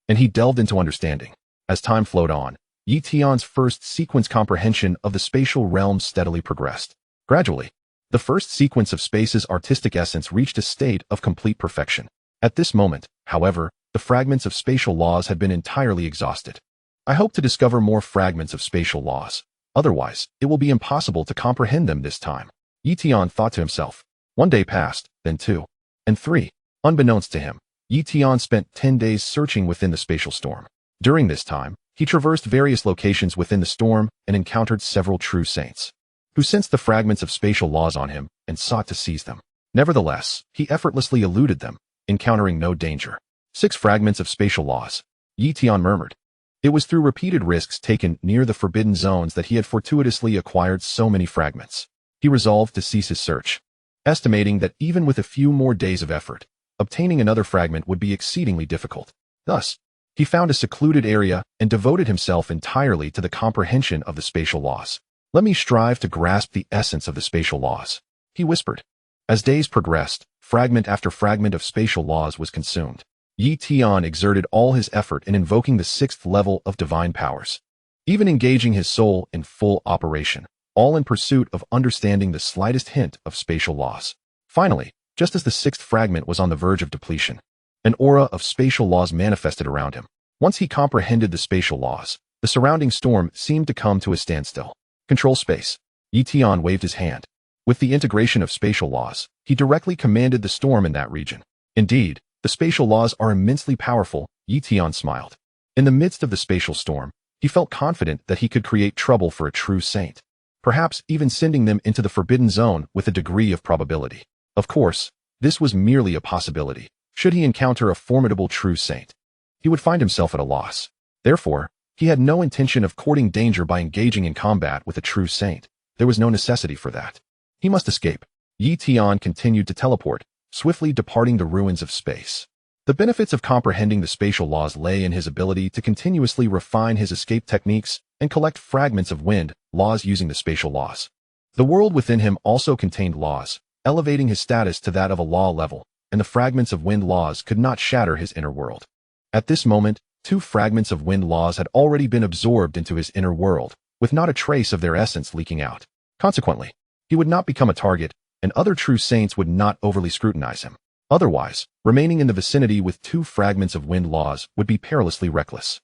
and he delved into understanding. As time flowed on, Tian's first sequence comprehension of the spatial realm steadily progressed. Gradually, the first sequence of space's artistic essence reached a state of complete perfection. At this moment, however, the fragments of spatial laws had been entirely exhausted. I hope to discover more fragments of spatial laws. Otherwise, it will be impossible to comprehend them this time. Tian thought to himself. 1 day passed, then 2, and 3. Unbeknownst to him, Tian spent 10 days searching within the spatial storm. During this time, He traversed various locations within the storm and encountered several true saints, who sensed the fragments of spatial laws on him and sought to seize them. Nevertheless, he effortlessly eluded them, encountering no danger. 6 fragments of spatial laws. Tian murmured. It was through repeated risks taken near the forbidden zones that he had fortuitously acquired so many fragments. He resolved to cease his search, estimating that even with a few more days of effort, obtaining another fragment would be exceedingly difficult. Thus, he found a secluded area and devoted himself entirely to the comprehension of the spatial laws. Let me strive to grasp the essence of the spatial laws, he whispered. As days progressed, fragment after fragment of spatial laws was consumed. Tian exerted all his effort in invoking the 6th level of divine powers, even engaging his soul in full operation, all in pursuit of understanding the slightest hint of spatial laws. Finally, just as the 6th fragment was on the verge of depletion, an aura of spatial laws manifested around him. Once he comprehended the spatial laws, the surrounding storm seemed to come to a standstill. Control space. Tian waved his hand. With the integration of spatial laws, he directly commanded the storm in that region. Indeed, the spatial laws are immensely powerful, Tian smiled. In the midst of the spatial storm, he felt confident that he could create trouble for a true saint, perhaps even sending them into the forbidden zone with a degree of probability. Of course, this was merely a possibility. Should he encounter a formidable true saint, he would find himself at a loss. Therefore, he had no intention of courting danger by engaging in combat with a true saint. There was no necessity for that. He must escape. Tian continued to teleport, swiftly departing the ruins of space. The benefits of comprehending the spatial laws lay in his ability to continuously refine his escape techniques and collect fragments of wind laws using the spatial laws. The world within him also contained laws, elevating his status to that of a law level, and the fragments of wind laws could not shatter his inner world. At this moment, 2 fragments of wind laws had already been absorbed into his inner world, with not a trace of their essence leaking out. Consequently, he would not become a target, and other true saints would not overly scrutinize him. Otherwise, remaining in the vicinity with 2 fragments of wind laws would be perilously reckless.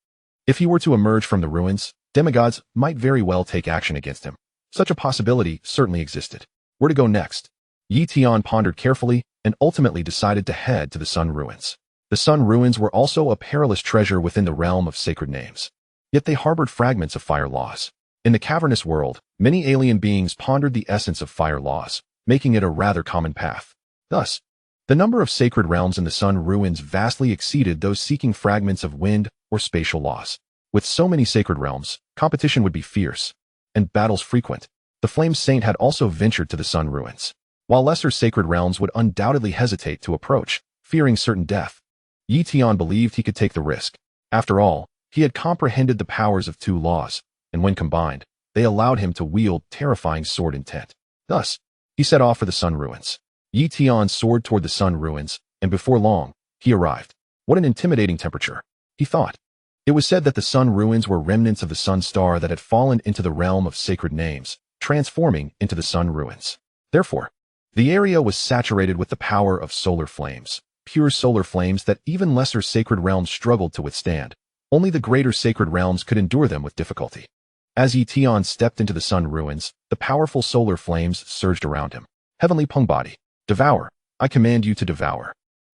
If he were to emerge from the ruins, demigods might very well take action against him. Such a possibility certainly existed. Where to go next? Tian pondered carefully and ultimately decided to head to the Sun Ruins. The Sun Ruins were also a perilous treasure within the realm of sacred names. Yet they harbored fragments of fire laws. In the cavernous world, many alien beings pondered the essence of fire laws, making it a rather common path. Thus, the number of sacred realms in the Sun Ruins vastly exceeded those seeking fragments of wind or spatial laws. With so many sacred realms, competition would be fierce, and battles frequent. The Flame Saint had also ventured to the Sun Ruins, while lesser sacred realms would undoubtedly hesitate to approach, fearing certain death. Tian believed he could take the risk. After all, he had comprehended the powers of 2 laws, and when combined, they allowed him to wield terrifying sword intent. Thus, he set off for the Sun Ruins. Tian soared toward the Sun Ruins, and before long, he arrived. What an intimidating temperature, he thought. It was said that the Sun Ruins were remnants of the Sun Star that had fallen into the realm of sacred names, transforming into the Sun Ruins. Therefore, the area was saturated with the power of solar flames, pure solar flames that even lesser sacred realms struggled to withstand. Only the greater sacred realms could endure them with difficulty. As Tian stepped into the Sun Ruins, the powerful solar flames surged around him. Heavenly Pung Body, devour. I command you to devour.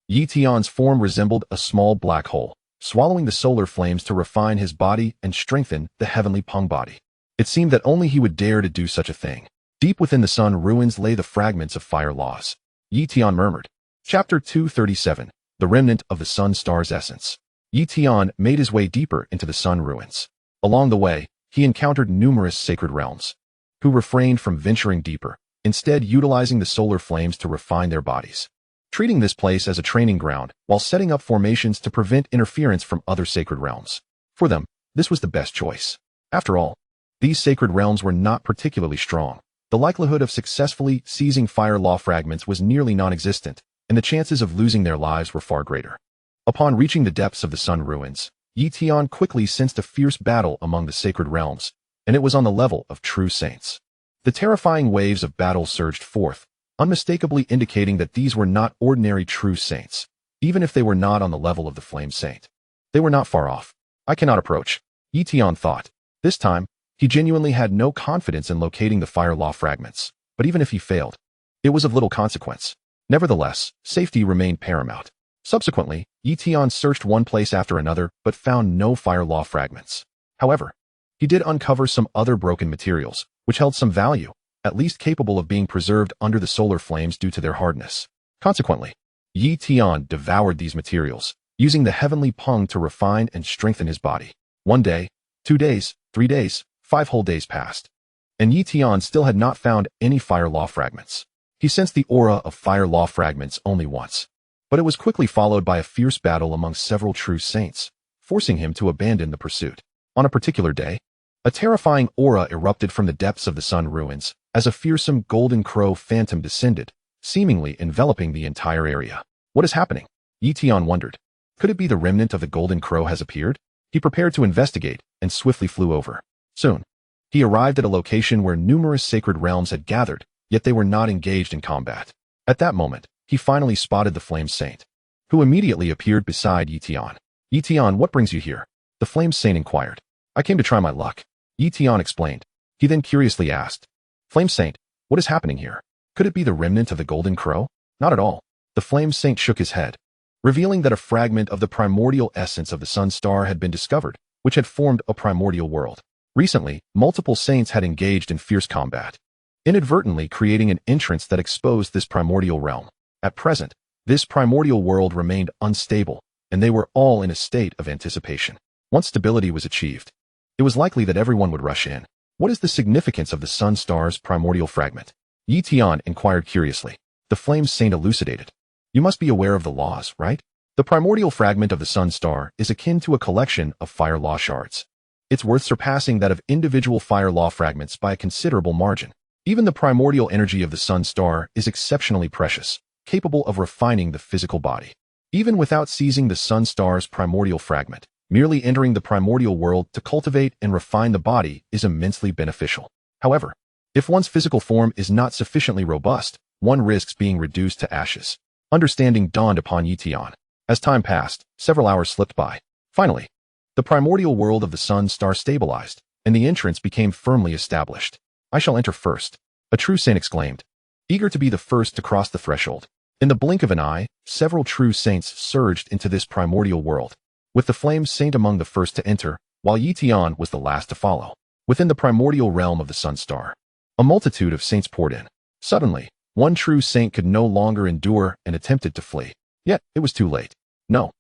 Tian's form resembled a small black hole, swallowing the solar flames to refine his body and strengthen the Heavenly Pung Body. It seemed that only he would dare to do such a thing. Deep within the Sun Ruins lay the fragments of fire laws. Tian murmured. Chapter 237, The Remnant of the Sun Star's Essence. Tian made his way deeper into the Sun Ruins. Along the way, he encountered numerous sacred realms, who refrained from venturing deeper, instead utilizing the solar flames to refine their bodies, treating this place as a training ground while setting up formations to prevent interference from other sacred realms. For them, this was the best choice. After all, these sacred realms were not particularly strong. The likelihood of successfully seizing fire law fragments was nearly non-existent, and the chances of losing their lives were far greater. Upon reaching the depths of the Sun Ruins, Tian quickly sensed a fierce battle among the sacred realms, and it was on the level of true saints. The terrifying waves of battle surged forth, unmistakably indicating that these were not ordinary true saints, even if they were not on the level of the Flame Saint. They were not far off. I cannot approach, Tian thought. This time, he genuinely had no confidence in locating the fire law fragments, but even if he failed, it was of little consequence. Nevertheless, safety remained paramount. Subsequently, Tian searched one place after another but found no fire law fragments. However, he did uncover some other broken materials, which held some value, at least capable of being preserved under the solar flames due to their hardness. Consequently, Tian devoured these materials, using the heavenly pung to refine and strengthen his body. 1 day, 2 days, 3 days, 5 whole days passed, and Tian still had not found any fire law fragments. He sensed the aura of fire law fragments only once, but it was quickly followed by a fierce battle among several true saints, forcing him to abandon the pursuit. On a particular day, a terrifying aura erupted from the depths of the sun ruins as a fearsome golden crow phantom descended, seemingly enveloping the entire area. What is happening? Tian wondered. Could it be the remnant of the golden crow has appeared? He prepared to investigate and swiftly flew over. Soon, he arrived at a location where numerous sacred realms had gathered, yet they were not engaged in combat. At that moment, he finally spotted the Flame Saint, who immediately appeared beside Tian. Tian, what brings you here? The Flame Saint inquired. I came to try my luck. Tian explained. He then curiously asked, Flame Saint, what is happening here? Could it be the remnant of the golden crow? Not at all. The Flame Saint shook his head, revealing that a fragment of the primordial essence of the sun star had been discovered, which had formed a primordial world. Recently, multiple saints had engaged in fierce combat, inadvertently creating an entrance that exposed this primordial realm. At present, this primordial world remained unstable, and they were all in a state of anticipation. Once stability was achieved, it was likely that everyone would rush in. What is the significance of the sun star's primordial fragment? Tian inquired curiously. The Flame Saint elucidated. You must be aware of the laws, right? The primordial fragment of the sun star is akin to a collection of fire law shards. It's worth surpassing that of individual fire law fragments by a considerable margin. Even the primordial energy of the sun star is exceptionally precious, capable of refining the physical body. Even without seizing the sun star's primordial fragment, merely entering the primordial world to cultivate and refine the body is immensely beneficial. However, if one's physical form is not sufficiently robust, one risks being reduced to ashes. Understanding dawned upon Tian. As time passed, several hours slipped by. Finally, the primordial world of the sun star stabilized, and the entrance became firmly established. I shall enter first, a true saint exclaimed, eager to be the first to cross the threshold. In the blink of an eye, several true saints surged into this primordial world, with the Flame Saint among the first to enter, while Tian was the last to follow. Within the primordial realm of the sun star, a multitude of saints poured in. Suddenly, one true saint could no longer endure and attempted to flee. Yet, it was too late. No.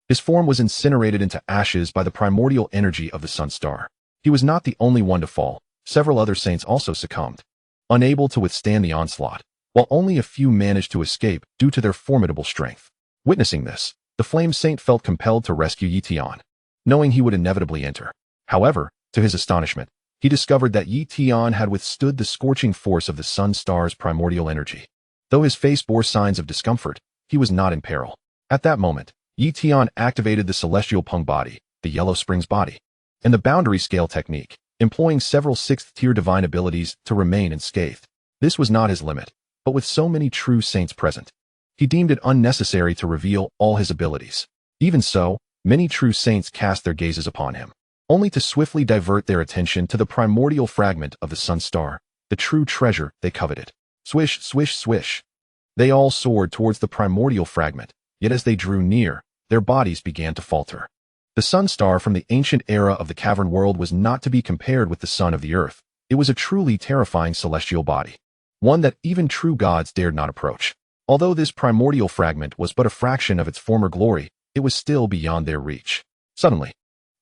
His form was incinerated into ashes by the primordial energy of the sun star. He was not the only one to fall. Several other saints also succumbed, unable to withstand the onslaught, while only a few managed to escape due to their formidable strength. Witnessing this, the Flame Saint felt compelled to rescue Tian, knowing he would inevitably enter. However, to his astonishment, he discovered that Tian had withstood the scorching force of the sun star's primordial energy. Though his face bore signs of discomfort, he was not in peril. At that moment, Tian activated the celestial pung body, the yellow springs body, and the boundary scale technique, employing several 6th-tier divine abilities to remain unscathed. This was not his limit, but with so many true saints present, he deemed it unnecessary to reveal all his abilities. Even so, many true saints cast their gazes upon him, only to swiftly divert their attention to the primordial fragment of the sun star, the true treasure they coveted. Swish, swish, swish. They all soared towards the primordial fragment, yet as they drew near, their bodies began to falter. The sun star from the ancient era of the cavern world was not to be compared with the sun of the earth. It was a truly terrifying celestial body, one that even true gods dared not approach. Although this primordial fragment was but a fraction of its former glory, it was still beyond their reach. Suddenly,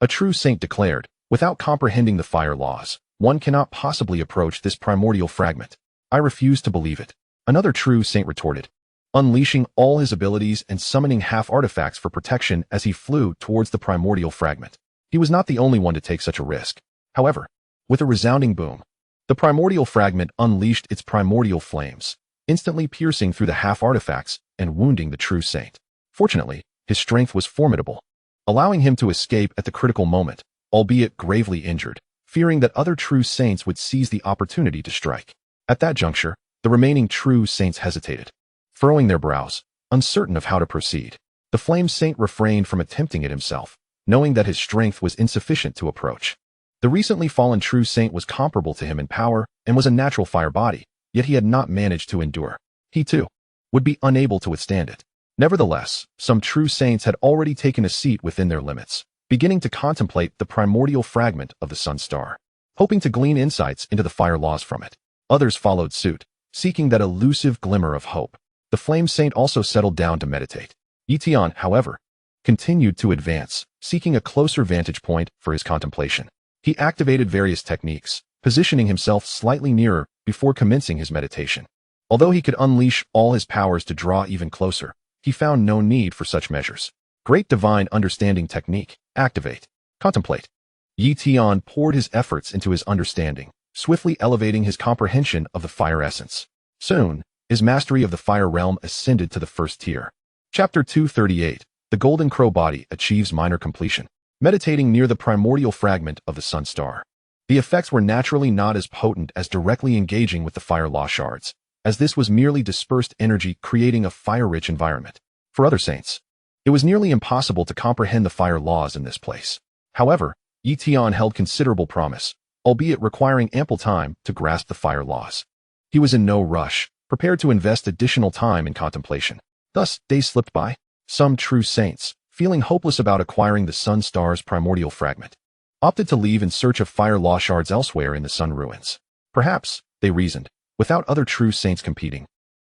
a true saint declared, without comprehending the fire laws, one cannot possibly approach this primordial fragment. I refuse to believe it. Another true saint retorted, unleashing all his abilities and summoning half artifacts for protection as he flew towards the primordial fragment. He was not the only one to take such a risk. However, with a resounding boom, the primordial fragment unleashed its primordial flames, instantly piercing through the half artifacts and wounding the true saint. Fortunately, his strength was formidable, allowing him to escape at the critical moment, albeit gravely injured, fearing that other true saints would seize the opportunity to strike. At that juncture, the remaining true saints hesitated, furrowing their brows, uncertain of how to proceed. The Flame Saint refrained from attempting it himself, knowing that his strength was insufficient to approach. The recently fallen true saint was comparable to him in power and was a natural fire body, yet he had not managed to endure. He, too, would be unable to withstand it. Nevertheless, some true saints had already taken a seat within their limits, beginning to contemplate the primordial fragment of the sun star, hoping to glean insights into the fire laws from it. Others followed suit, seeking that elusive glimmer of hope. The flame saint also settled down to meditate. Tian, however, continued to advance, seeking a closer vantage point for his contemplation. He activated various techniques, positioning himself slightly nearer before commencing his meditation. Although he could unleash all his powers to draw even closer, he found no need for such measures. Great divine understanding technique. Activate. Contemplate. Tian poured his efforts into his understanding, swiftly elevating his comprehension of the fire essence. Soon, his mastery of the fire realm ascended to the first tier. Chapter 238. The Golden Crow Body achieves minor completion. Meditating near the primordial fragment of the sun star. The effects were naturally not as potent as directly engaging with the fire law shards, as this was merely dispersed energy creating a fire-rich environment. For other saints, it was nearly impossible to comprehend the fire laws in this place. However, Tian held considerable promise, albeit requiring ample time to grasp the fire laws. He was in no rush, prepared to invest additional time in contemplation. Thus, days slipped by. Some true saints, feeling hopeless about acquiring the sun star's primordial fragment, opted to leave in search of fire law shards elsewhere in the sun ruins. Perhaps, they reasoned, without other true saints competing,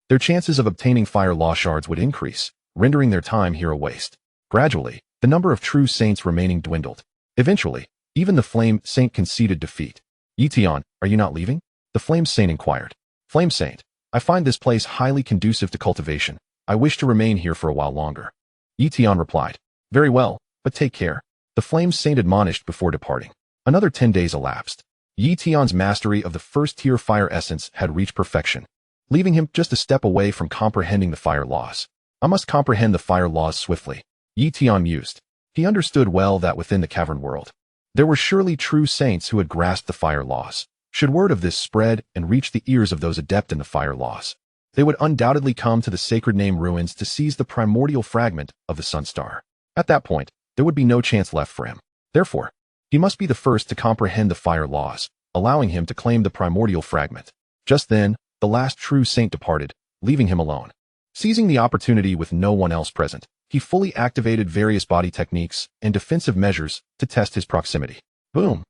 their chances of obtaining fire law shards would increase, rendering their time here a waste. Gradually, the number of true saints remaining dwindled. Eventually, even the flame saint conceded defeat. Tian, are you not leaving? The flame saint inquired. Flame saint, I find this place highly conducive to cultivation. I wish to remain here for a while longer. Tian replied. Very well, but take care. The flame saint admonished before departing. Another 10 days elapsed. Tian's mastery of the first-tier fire essence had reached perfection, leaving him just a step away from comprehending the fire laws. I must comprehend the fire laws swiftly. Tian mused. He understood well that within the cavern world, there were surely true saints who had grasped the fire laws. Should word of this spread and reach the ears of those adept in the fire laws, they would undoubtedly come to the sacred name ruins to seize the primordial fragment of the sun star. At that point, there would be no chance left for him. Therefore, he must be the first to comprehend the fire laws, allowing him to claim the primordial fragment. Just then, the last true saint departed, leaving him alone. Seizing the opportunity with no one else present, he fully activated various body techniques and defensive measures to test his proximity. Boom!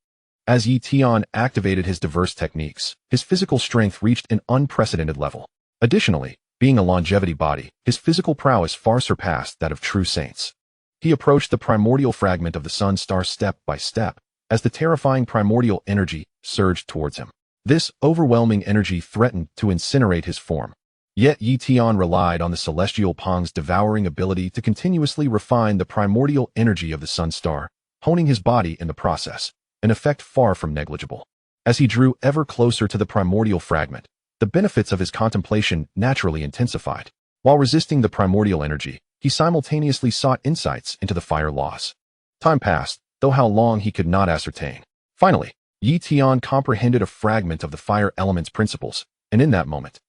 As Tian activated his diverse techniques, his physical strength reached an unprecedented level. Additionally, being a longevity body, his physical prowess far surpassed that of true saints. He approached the primordial fragment of the sun star step by step, as the terrifying primordial energy surged towards him. This overwhelming energy threatened to incinerate his form. Yet Tian relied on the celestial Pong's devouring ability to continuously refine the primordial energy of the sun star, honing his body in the process, an effect far from negligible. As he drew ever closer to the primordial fragment, the benefits of his contemplation naturally intensified. While resisting the primordial energy, he simultaneously sought insights into the fire laws. Time passed, though how long he could not ascertain. Finally, Tian comprehended a fragment of the fire element's principles, and in that moment,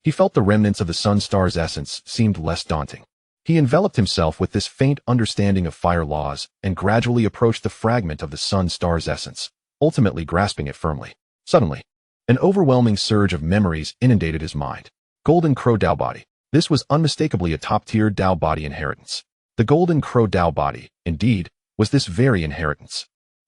he felt the remnants of the sun star's essence seemed less daunting. He enveloped himself with this faint understanding of fire laws and gradually approached the fragment of the sun star's essence, ultimately grasping it firmly. Suddenly, an overwhelming surge of memories inundated his mind. Golden Crow Tao Body. This was unmistakably a top-tier Tao Body inheritance. The Golden Crow Tao Body, indeed, was this very inheritance.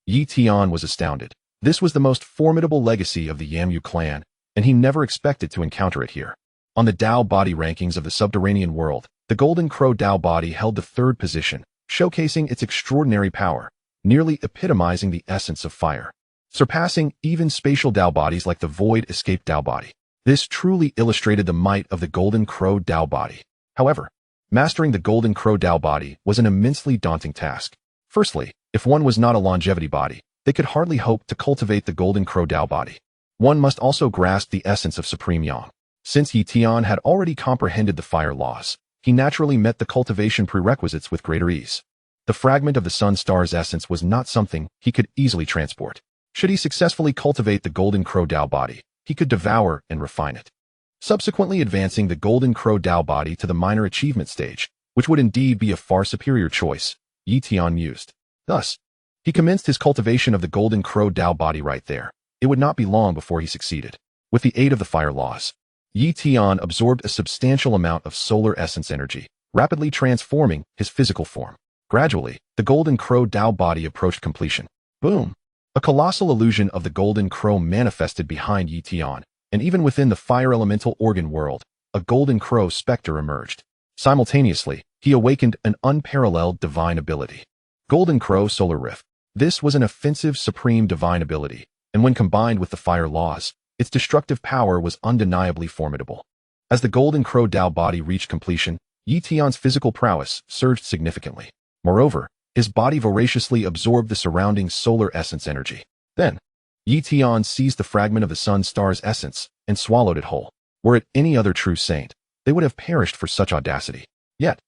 Tian was astounded. This was the most formidable legacy of the Yamu clan, and he never expected to encounter it here. On the Tao Body rankings of the subterranean world, the Golden Crow Tao Body held the third position, showcasing its extraordinary power, nearly epitomizing the essence of fire, surpassing even spatial Tao bodies like the Void Escape Tao Body. This truly illustrated the might of the Golden Crow Tao Body. However, mastering the Golden Crow Tao Body was an immensely daunting task. Firstly, if one was not a longevity body, they could hardly hope to cultivate the Golden Crow Tao Body. One must also grasp the essence of Supreme Yang. Since Tian had already comprehended the fire laws, he naturally met the cultivation prerequisites with greater ease. The fragment of the sun star's essence was not something he could easily transport. Should he successfully cultivate the Golden Crow Tao Body, he could devour and refine it, subsequently advancing the Golden Crow Tao Body to the minor achievement stage, which would indeed be a far superior choice, Tian mused. Thus, he commenced his cultivation of the Golden Crow Tao Body right there. It would not be long before he succeeded. With the aid of the fire laws, Tian absorbed a substantial amount of solar essence energy, rapidly transforming his physical form. Gradually, the Golden Crow Tao body approached completion. Boom! A colossal illusion of the Golden Crow manifested behind Yi Tian, and even within the fire elemental organ world, a Golden Crow specter emerged. Simultaneously, he awakened an unparalleled divine ability. Golden Crow Solar Rift. This was an offensive supreme divine ability, and when combined with the fire laws, its destructive power was undeniably formidable. As the Golden Crow Tao body reached completion, Yi Tian's physical prowess surged significantly. Moreover, his body voraciously absorbed the surrounding solar essence energy. Then, Yi Tian seized the fragment of the sun star's essence and swallowed it whole. Were it any other true saint, they would have perished for such audacity. Yet,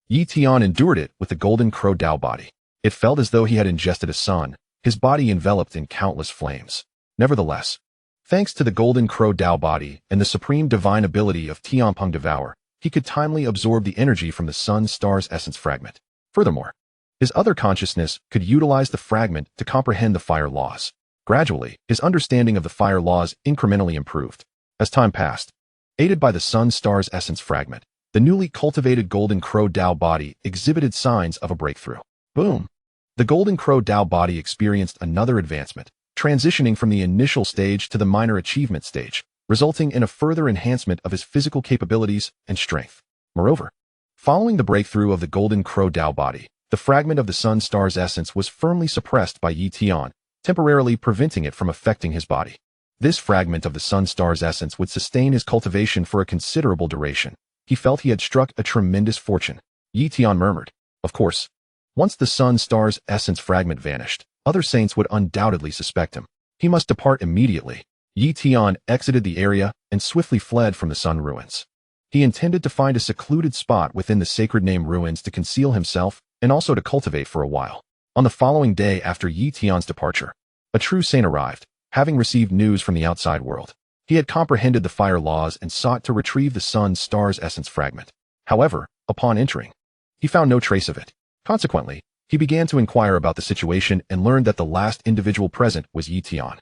Yi Tian endured it with the Golden Crow Tao body. It felt as though he had ingested a sun, his body enveloped in countless flames. Nevertheless, thanks to the Golden Crow Tao body and the supreme divine ability of Tianpeng Devour, he could timely absorb the energy from the sun star's essence fragment. Furthermore, his other consciousness could utilize the fragment to comprehend the fire laws. Gradually, his understanding of the fire laws incrementally improved. As time passed, aided by the sun star's essence fragment, the newly cultivated Golden Crow Tao body exhibited signs of a breakthrough. Boom! The Golden Crow Tao body experienced another advancement, transitioning from the initial stage to the minor achievement stage, resulting in a further enhancement of his physical capabilities and strength. Moreover, following the breakthrough of the Golden Crow Tao body, the fragment of the sun star's essence was firmly suppressed by Yi Tian, temporarily preventing it from affecting his body. This fragment of the sun star's essence would sustain his cultivation for a considerable duration. He felt he had struck a tremendous fortune. Yi Tian murmured. Of course, once the sun star's essence fragment vanished, other saints would undoubtedly suspect him. He must depart immediately. Yi Tian exited the area and swiftly fled from the sun ruins. He intended to find a secluded spot within the sacred name ruins to conceal himself and also to cultivate for a while. On the following day after Yi Tian's departure, a true saint arrived, having received news from the outside world. He had comprehended the fire laws and sought to retrieve the sun star's essence fragment. However, upon entering, he found no trace of it. Consequently, he began to inquire about the situation and learned that the last individual present was Yi Tian,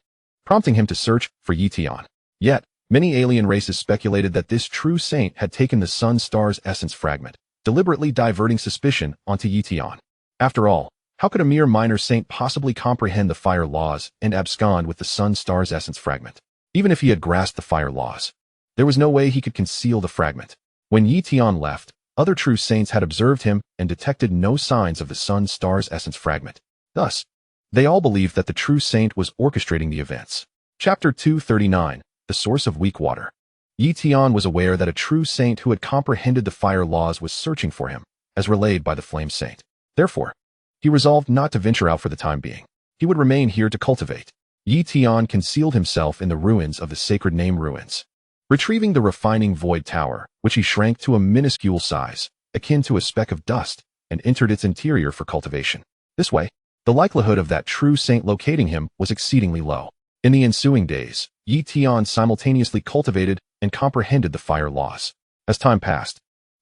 prompting him to search for Yi Tian. Yet, many alien races speculated that this true saint had taken the sun star's essence fragment, deliberately diverting suspicion onto Yi Tian. After all, how could a mere minor saint possibly comprehend the fire laws and abscond with the sun star's essence fragment? Even if he had grasped the fire laws, there was no way he could conceal the fragment. When Yi Tian left, other true saints had observed him and detected no signs of the sun star's essence fragment. Thus, they all believed that the true saint was orchestrating the events. Chapter 239, The Source of Weak Water. Yi Tian was aware that a true saint who had comprehended the fire laws was searching for him, as relayed by the flame saint. Therefore, he resolved not to venture out for the time being. He would remain here to cultivate. Yi Tian concealed himself in the ruins of the sacred name ruins. Retrieving the refining void tower, which he shrank to a minuscule size, akin to a speck of dust, and entered its interior for cultivation. This way, the likelihood of that true saint locating him was exceedingly low. In the ensuing days, Yi Tian simultaneously cultivated and comprehended the fire laws. As time passed,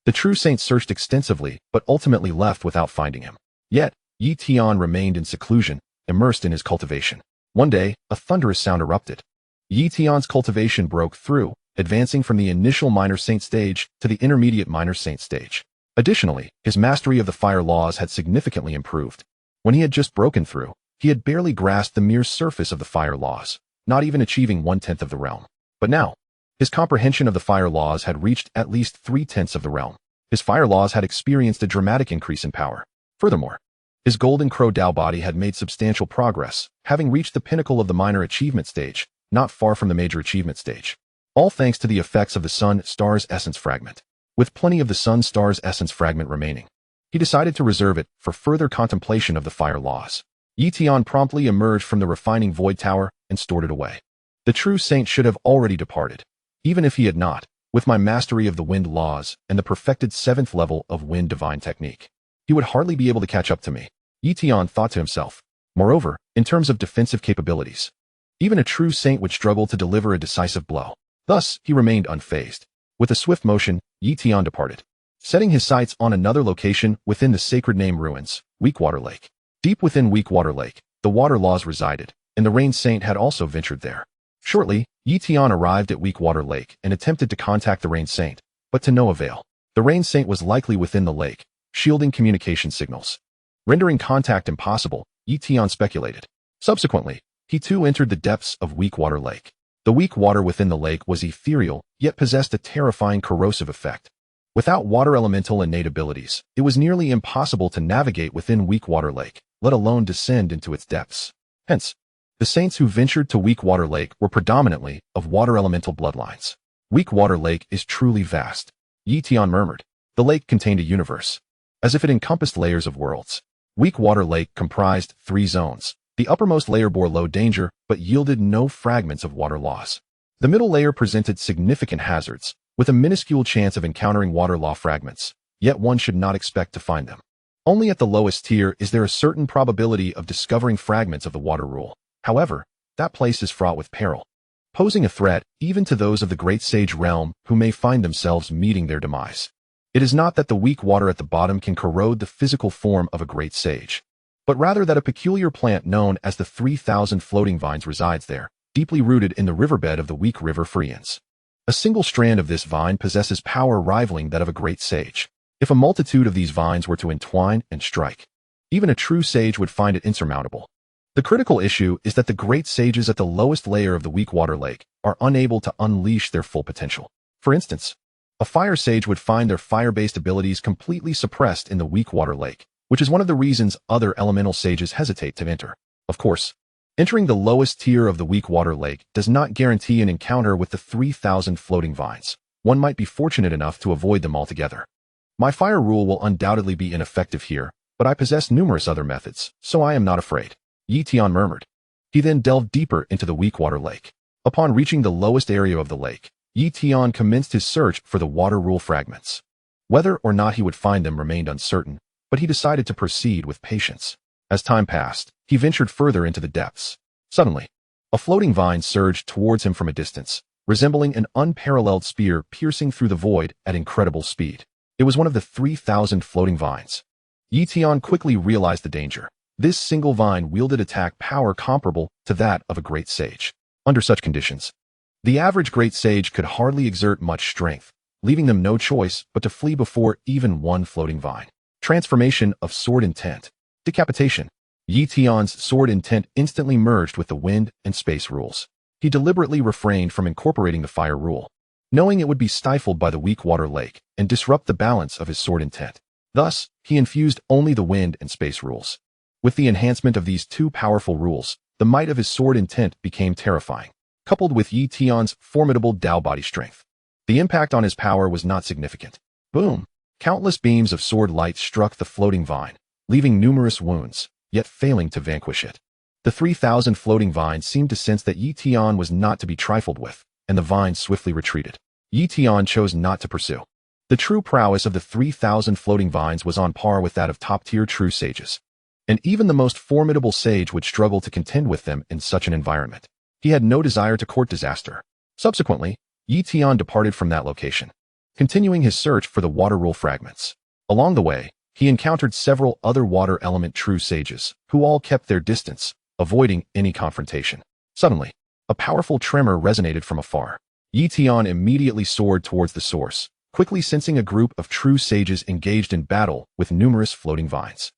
the true saint searched extensively but ultimately left without finding him. Yet, Yi Tian remained in seclusion, immersed in his cultivation. One day, a thunderous sound erupted. Yi Tian's cultivation broke through, advancing from the initial minor saint stage to the intermediate minor saint stage. Additionally, his mastery of the fire laws had significantly improved. When he had just broken through, he had barely grasped the mere surface of the fire laws, not even achieving 1/10 of the realm. But now, his comprehension of the fire laws had reached at least 3/10 of the realm. His fire laws had experienced a dramatic increase in power. Furthermore, his Golden Crow Tao body had made substantial progress, having reached the pinnacle of the minor achievement stage, not far from the major achievement stage. All thanks to the effects of the sun star's essence fragment. With plenty of the sun star's essence fragment remaining, he decided to reserve it for further contemplation of the fire laws. Yi Tian promptly emerged from the refining void tower and stored it away. The true saint should have already departed. Even if he had not, with my mastery of the wind laws and the perfected 7th level of wind divine technique, he would hardly be able to catch up to me, Yi Tian thought to himself. Moreover, in terms of defensive capabilities, even a true saint would struggle to deliver a decisive blow. Thus, he remained unfazed. With a swift motion, Yi Tian departed, setting his sights on another location within the sacred name ruins, Weakwater Lake. Deep within Weakwater Lake, the water laws resided, and the Rain Saint had also ventured there. Shortly, Yi Tian arrived at Weakwater Lake and attempted to contact the Rain Saint, but to no avail. The Rain Saint was likely within the lake, shielding communication signals. rendering contact impossible, Tian speculated. Subsequently, he too entered the depths of weak water lake. The weak water within the lake was ethereal, yet possessed a terrifying corrosive effect. Without water elemental innate abilities, it was nearly impossible to navigate within weak water lake, let alone descend into its depths. Hence, the saints who ventured to weak water lake were predominantly of water elemental bloodlines. Weak water lake is truly vast, Tian murmured. The lake contained a universe, as if it encompassed layers of worlds. Weak water lake comprised 3 zones. The uppermost layer bore low danger, but yielded no fragments of water loss. The middle layer presented significant hazards, with a minuscule chance of encountering water law fragments, yet one should not expect to find them. Only at the lowest tier is there a certain probability of discovering fragments of the water rule. However, that place is fraught with peril, posing a threat even to those of the great sage realm who may find themselves meeting their demise. It is not that the weak water at the bottom can corrode the physical form of a great sage, but rather that a peculiar plant known as the 3,000 floating vines resides there, deeply rooted in the riverbed of the weak river Frians. A single strand of this vine possesses power rivaling that of a great sage. If a multitude of these vines were to entwine and strike, even a true sage would find it insurmountable. The critical issue is that the great sages at the lowest layer of the weak water lake are unable to unleash their full potential. For instance, a fire sage would find their fire-based abilities completely suppressed in the weak water lake, which is one of the reasons other elemental sages hesitate to enter. Of course, entering the lowest tier of the weak water lake does not guarantee an encounter with the 3,000 floating vines. One might be fortunate enough to avoid them altogether. My fire rule will undoubtedly be ineffective here, but I possess numerous other methods, so I am not afraid, Tian murmured. He then delved deeper into the weak water lake. Upon reaching the lowest area of the lake, Tian commenced his search for the water rule fragments. Whether or not he would find them remained uncertain, but he decided to proceed with patience. As time passed, he ventured further into the depths. Suddenly, a floating vine surged towards him from a distance, resembling an unparalleled spear piercing through the void at incredible speed. It was one of the 3,000 floating vines. Tian quickly realized the danger. This single vine wielded attack power comparable to that of a great sage. Under such conditions, the average great sage could hardly exert much strength, leaving them no choice but to flee before even one floating vine. Transformation of sword intent. Decapitation. Tian's sword intent instantly merged with the wind and space rules. He deliberately refrained from incorporating the fire rule, knowing it would be stifled by the weak water lake and disrupt the balance of his sword intent. Thus, he infused only the wind and space rules. With the enhancement of these 2 powerful rules, the might of his sword intent became terrifying, coupled with Tian's formidable Dao body strength. The impact on his power was not significant. Boom! Countless beams of sword light struck the floating vine, leaving numerous wounds, yet failing to vanquish it. The 3,000 floating vines seemed to sense that Tian was not to be trifled with, and the vines swiftly retreated. Tian chose not to pursue. The true prowess of the 3,000 floating vines was on par with that of top-tier true sages, and even the most formidable sage would struggle to contend with them in such an environment. He had no desire to court disaster. Subsequently, Tian departed from that location, continuing his search for the water rule fragments. Along the way, he encountered several other water element true sages, who all kept their distance, avoiding any confrontation. Suddenly, a powerful tremor resonated from afar. Tian immediately soared towards the source, quickly sensing a group of true sages engaged in battle with numerous floating vines.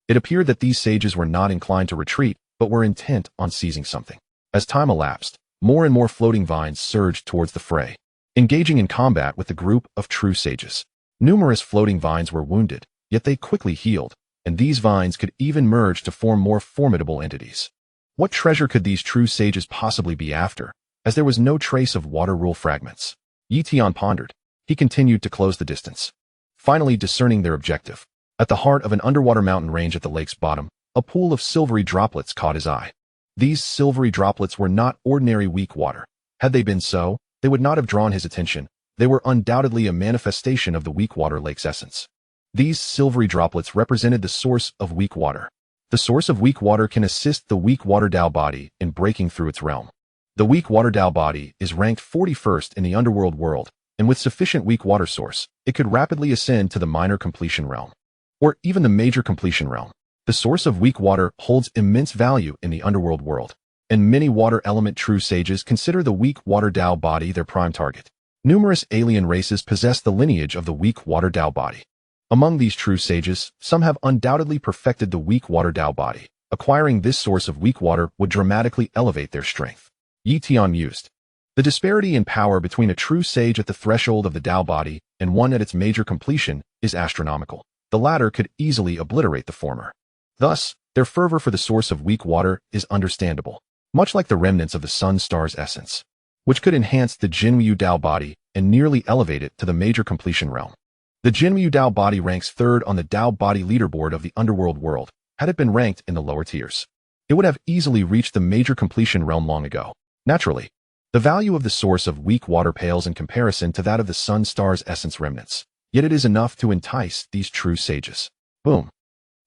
It appeared that these sages were not inclined to retreat, but were intent on seizing something. As time elapsed, more and more floating vines surged towards the fray, engaging in combat with the group of true sages. Numerous floating vines were wounded, yet they quickly healed, and these vines could even merge to form more formidable entities. What treasure could these true sages possibly be after, as there was no trace of water rule fragments? Tian pondered. He continued to close the distance, finally discerning their objective. At the heart of an underwater mountain range at the lake's bottom, a pool of silvery droplets caught his eye. These silvery droplets were not ordinary weak water. Had they been so, they would not have drawn his attention. They were undoubtedly a manifestation of the weak water lake's essence. These silvery droplets represented the source of weak water. The source of weak water can assist the weak water Dao body in breaking through its realm. The weak water Dao body is ranked 41st in the underworld world, and with sufficient weak water source, it could rapidly ascend to the minor completion realm, or even the major completion realm. The source of weak water holds immense value in the underworld world, and many water element true sages consider the weak water Dao body their prime target. Numerous alien races possess the lineage of the weak water Dao body. Among these true sages, some have undoubtedly perfected the weak water Tao body. Acquiring this source of weak water would dramatically elevate their strength. Tian mused. The disparity in power between a true sage at the threshold of the Tao body and one at its major completion is astronomical. The latter could easily obliterate the former. Thus, their fervor for the source of weak water is understandable, much like the remnants of the sun star's essence, which could enhance the Jinryu Tao body and nearly elevate it to the major completion realm. The Jinryu Tao body ranks third on the Tao body leaderboard of the underworld world. Had it been ranked in the lower tiers, it would have easily reached the major completion realm long ago. Naturally, the value of the source of weak water pales in comparison to that of the sun star's essence remnants, yet it is enough to entice these true sages. Boom.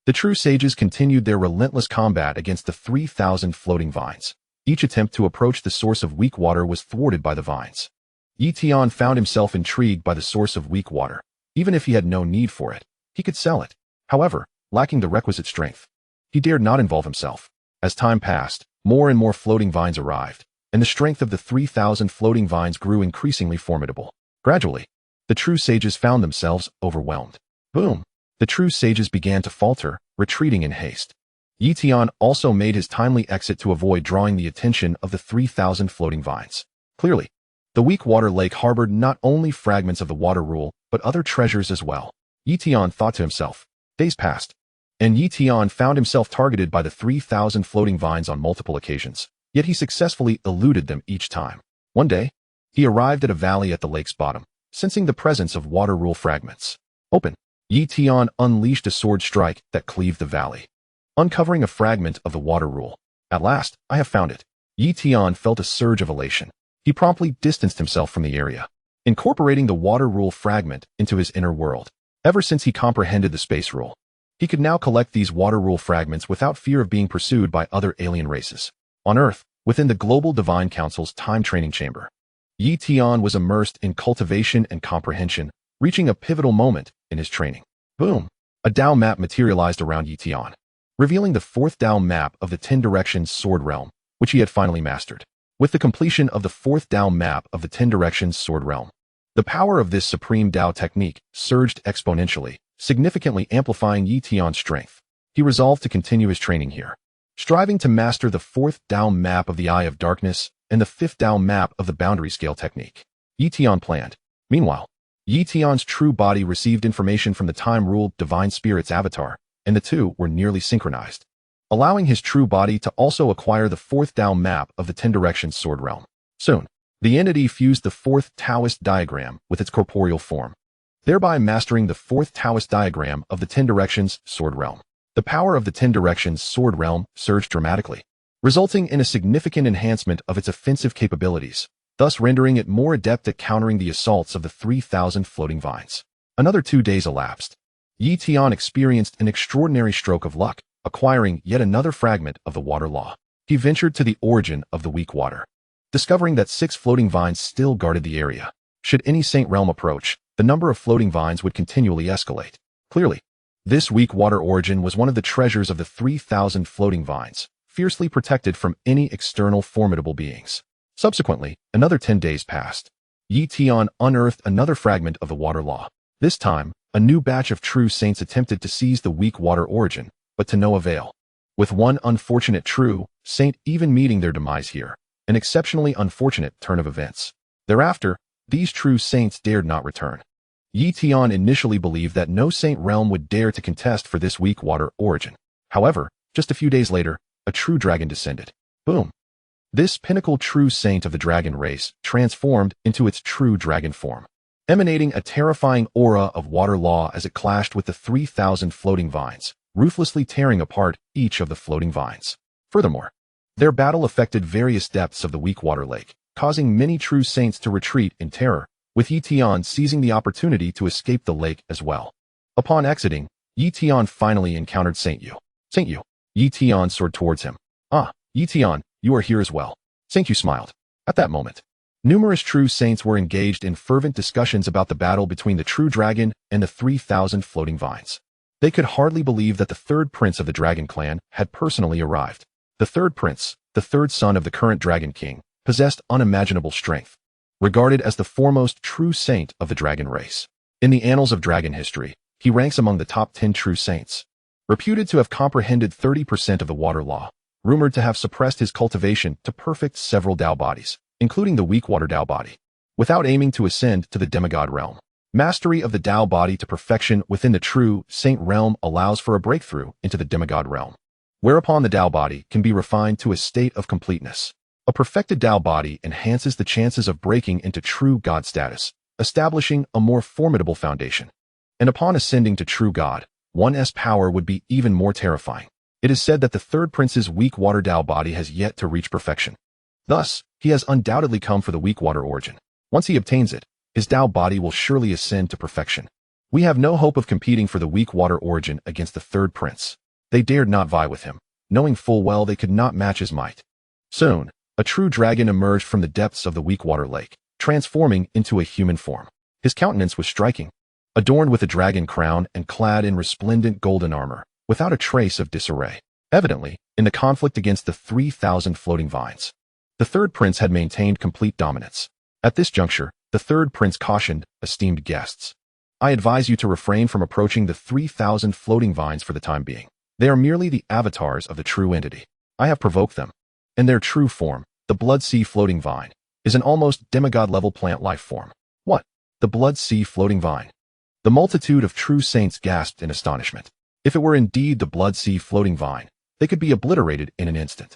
The true sages continued their relentless combat against the 3,000 floating vines. Each attempt to approach the source of weak water was thwarted by the vines. Tian found himself intrigued by the source of weak water. Even if he had no need for it, he could sell it. However, lacking the requisite strength, he dared not involve himself. As time passed, more and more floating vines arrived, and the strength of the 3,000 floating vines grew increasingly formidable. Gradually, the true sages found themselves overwhelmed. Boom! The true sages began to falter, retreating in haste. Tian also made his timely exit to avoid drawing the attention of the 3,000 floating vines. Clearly, the weak water lake harbored not only fragments of the water rule, but other treasures as well. Tian thought to himself. Days passed, and Tian found himself targeted by the 3,000 floating vines on multiple occasions, yet he successfully eluded them each time. One day, he arrived at a valley at the lake's bottom, sensing the presence of water rule fragments. Open! Tian unleashed a sword strike that cleaved the valley, uncovering a fragment of the water rule. At last, I have found it. Tian felt a surge of elation. He promptly distanced himself from the area, incorporating the water rule fragment into his inner world. Ever since he comprehended the space rule, he could now collect these water rule fragments without fear of being pursued by other alien races. On Earth, within the Global Divine Council's time training chamber, Tian was immersed in cultivation and comprehension, reaching a pivotal moment in his training. Boom! A Tao map materialized around Tian, revealing the fourth Tao map of the 10 Directions Sword Realm, which he had finally mastered. With the completion of the fourth Tao map of the 10 Directions Sword Realm, the power of this supreme Tao technique surged exponentially, significantly amplifying Tian's strength. He resolved to continue his training here, striving to master the fourth Tao map of the Eye of Darkness and the fifth Tao map of the Boundary Scale technique. Tian planned. Meanwhile, Tian's true body received information from the time-ruled Divine Spirit's avatar, and the two were nearly synchronized, allowing his true body to also acquire the fourth Tao map of the 10 Directions Sword Realm. Soon, the entity fused the fourth Taoist diagram with its corporeal form, thereby mastering the fourth Taoist diagram of the 10 Directions Sword Realm. The power of the 10 Directions Sword Realm surged dramatically, resulting in a significant enhancement of its offensive capabilities, thus rendering it more adept at countering the assaults of the 3,000 floating vines. Another 2 days elapsed. Tian experienced an extraordinary stroke of luck, acquiring yet another fragment of the water law. He ventured to the origin of the weak water, discovering that 6 floating vines still guarded the area. Should any saint realm approach, the number of floating vines would continually escalate. Clearly, this weak water origin was one of the treasures of the 3,000 floating vines, fiercely protected from any external formidable beings. Subsequently, another 10 days passed. Tian unearthed another fragment of the water law. This time, a new batch of true saints attempted to seize the weak water origin, but to no avail. With one unfortunate true saint even meeting their demise here, an exceptionally unfortunate turn of events. Thereafter, these true saints dared not return. Tian initially believed that no saint realm would dare to contest for this weak water origin. However, just a few days later, a true dragon descended. Boom! This pinnacle true saint of the dragon race transformed into its true dragon form, emanating a terrifying aura of water law as it clashed with the 3,000 floating vines, ruthlessly tearing apart each of the floating vines. Furthermore, their battle affected various depths of the weak water lake, causing many true saints to retreat in terror, with Tian seizing the opportunity to escape the lake as well. Upon exiting, Tian finally encountered Saint Yu. Saint Yu. Tian soared towards him. Ah, Tian, you are here as well. Saint Yu smiled. At that moment, numerous true saints were engaged in fervent discussions about the battle between the true dragon and the 3,000 floating vines. They could hardly believe that the third prince of the dragon clan had personally arrived. The third prince, the third son of the current dragon king, possessed unimaginable strength, regarded as the foremost true saint of the dragon race. In the annals of dragon history, He ranks among the top 10 true saints. Reputed to have comprehended 30% of the water law, rumored to have suppressed his cultivation to perfect several Tao bodies, including the weak water Tao body, without aiming to ascend to the demigod realm. Mastery of the Tao body to perfection within the true saint realm allows for a breakthrough into the demigod realm, whereupon the Tao body can be refined to a state of completeness. A perfected Tao body enhances the chances of breaking into true God status, establishing a more formidable foundation. And upon ascending to true God, one's power would be even more terrifying. It is said that the third prince's weak water Tao body has yet to reach perfection. Thus, he has undoubtedly come for the weak water origin. Once he obtains it, his Tao body will surely ascend to perfection. We have no hope of competing for the weak water origin against the third prince. They dared not vie with him, knowing full well they could not match his might. Soon, a true dragon emerged from the depths of the weak water lake, transforming into a human form. His countenance was striking, adorned with a dragon crown and clad in resplendent golden armor, without a trace of disarray. Evidently, in the conflict against the 3,000 floating vines, the third prince had maintained complete dominance. At this juncture, the third prince cautioned esteemed guests. I advise you to refrain from approaching the 3,000 floating vines for the time being. They are merely the avatars of the true entity. I have provoked them. In their true form, the blood sea floating vine is an almost demigod-level plant life form. What? The blood sea floating vine? The multitude of true saints gasped in astonishment. If it were indeed the blood sea floating vine, they could be obliterated in an instant.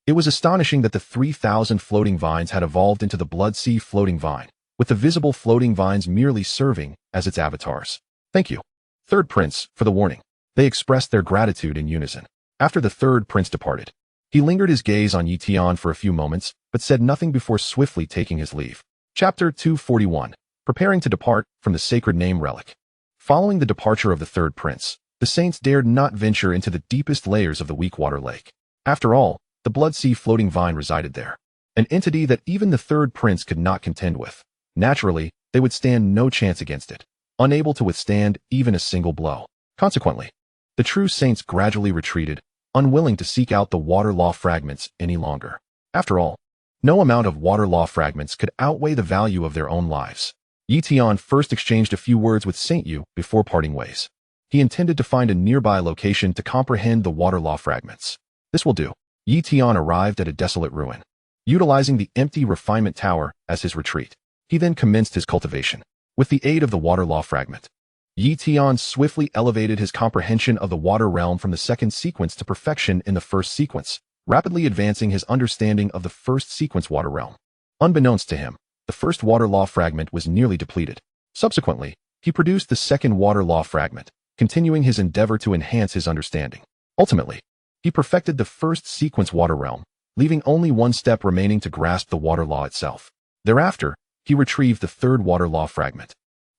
It was astonishing that the 3,000 floating vines had evolved into the blood sea floating vine, with the visible floating vines merely serving as its avatars. Thank you, third prince, for the warning. They expressed their gratitude in unison. After the third prince departed, he lingered his gaze on Tian for a few moments, but said nothing before swiftly taking his leave. Chapter 241. Preparing to depart from the sacred name relic. Following the departure of the third prince, the saints dared not venture into the deepest layers of the weak water lake. After all, the blood sea floating vine resided there, an entity that even the third prince could not contend with. Naturally, they would stand no chance against it, unable to withstand even a single blow. Consequently, the true saints gradually retreated, unwilling to seek out the water law fragments any longer. After all, no amount of water law fragments could outweigh the value of their own lives. Tian first exchanged a few words with Saint Yu before parting ways. He intended to find a nearby location to comprehend the water law fragments. This will do. Tian arrived at a desolate ruin, utilizing the empty refinement tower as his retreat. He then commenced his cultivation. With the aid of the water law fragment, Tian swiftly elevated his comprehension of the water realm from the second sequence to perfection in the first sequence, rapidly advancing his understanding of the first sequence water realm. Unbeknownst to him, the first water law fragment was nearly depleted. Subsequently, he produced the second water law fragment, continuing his endeavor to enhance his understanding. Ultimately, he perfected the first sequence water realm, leaving only one step remaining to grasp the water law itself. Thereafter, he retrieved the third water law fragment,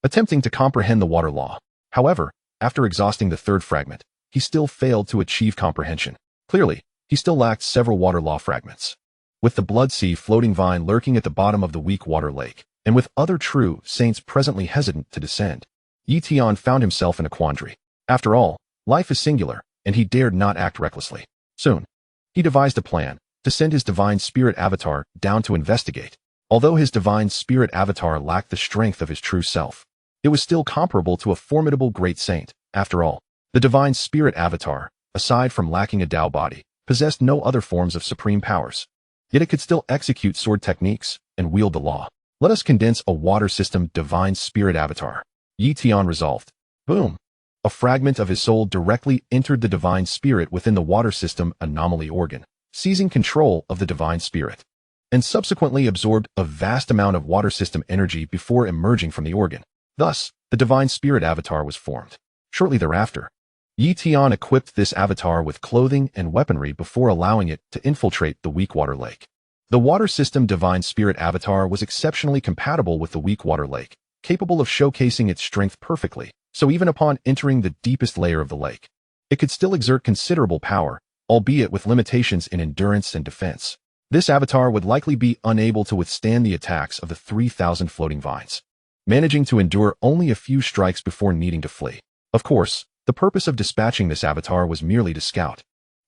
attempting to comprehend the water law. However, after exhausting the third fragment, he still failed to achieve comprehension. Clearly, he still lacked several water law fragments. With the blood sea floating vine lurking at the bottom of the weak water lake, and with other true saints presently hesitant to descend, Tian found himself in a quandary. After all, life is singular, and he dared not act recklessly. Soon, he devised a plan to send his divine spirit avatar down to investigate. Although his divine spirit avatar lacked the strength of his true self, it was still comparable to a formidable great saint. After all, the divine spirit avatar, aside from lacking a Tao body, possessed no other forms of supreme powers. Yet it could still execute sword techniques and wield the law. Let us condense a water system divine spirit avatar. Tian resolved. Boom! A fragment of his soul directly entered the divine spirit within the water system anomaly organ, seizing control of the divine spirit, and subsequently absorbed a vast amount of water system energy before emerging from the organ. Thus, the divine spirit avatar was formed. Shortly thereafter, Tian equipped this avatar with clothing and weaponry before allowing it to infiltrate the weak water lake. The water system divine spirit avatar was exceptionally compatible with the weak water lake, capable of showcasing its strength perfectly, so even upon entering the deepest layer of the lake, it could still exert considerable power, albeit with limitations in endurance and defense. This avatar would likely be unable to withstand the attacks of the 3,000 floating vines, managing to endure only a few strikes before needing to flee. Of course, the purpose of dispatching this avatar was merely to scout,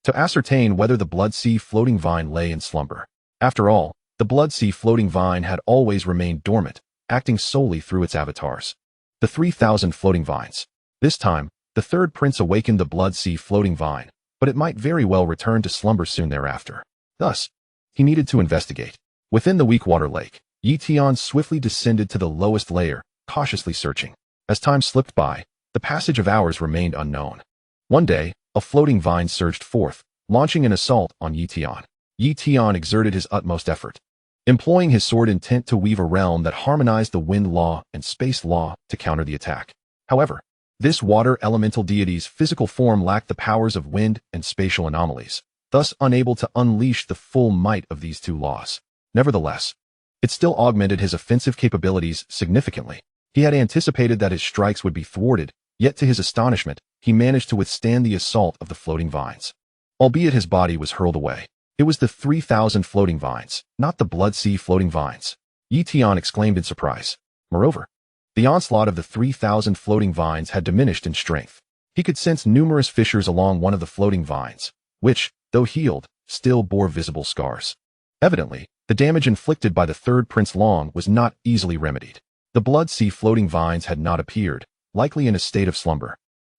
to ascertain whether the blood sea floating vine lay in slumber. After all, the blood sea floating vine had always remained dormant, acting solely through its avatars. The 3,000 floating vines, This time, the third prince awakened the blood sea floating vine, but it might very well return to slumber soon thereafter. Thus, he needed to investigate. Within the Weakwater Lake, Tian swiftly descended to the lowest layer, cautiously searching. As time slipped by, the passage of hours remained unknown. One day, a floating vine surged forth, launching an assault on Tian. Tian exerted his utmost effort, employing his sword intent to weave a realm that harmonized the wind law and space law to counter the attack. However, this water elemental deity's physical form lacked the powers of wind and spatial anomalies, thus unable to unleash the full might of these two laws. Nevertheless, it still augmented his offensive capabilities significantly. He had anticipated that his strikes would be thwarted, yet to his astonishment, he managed to withstand the assault of the floating vines. Albeit his body was hurled away, it was the 3,000 floating vines, not the blood sea floating vines. Tian exclaimed in surprise. Moreover, the onslaught of the 3,000 floating vines had diminished in strength. He could sense numerous fissures along one of the floating vines, which, though healed, still bore visible scars. Evidently, the damage inflicted by the third Prince Long was not easily remedied. The blood sea floating vines had not appeared, likely in a state of slumber.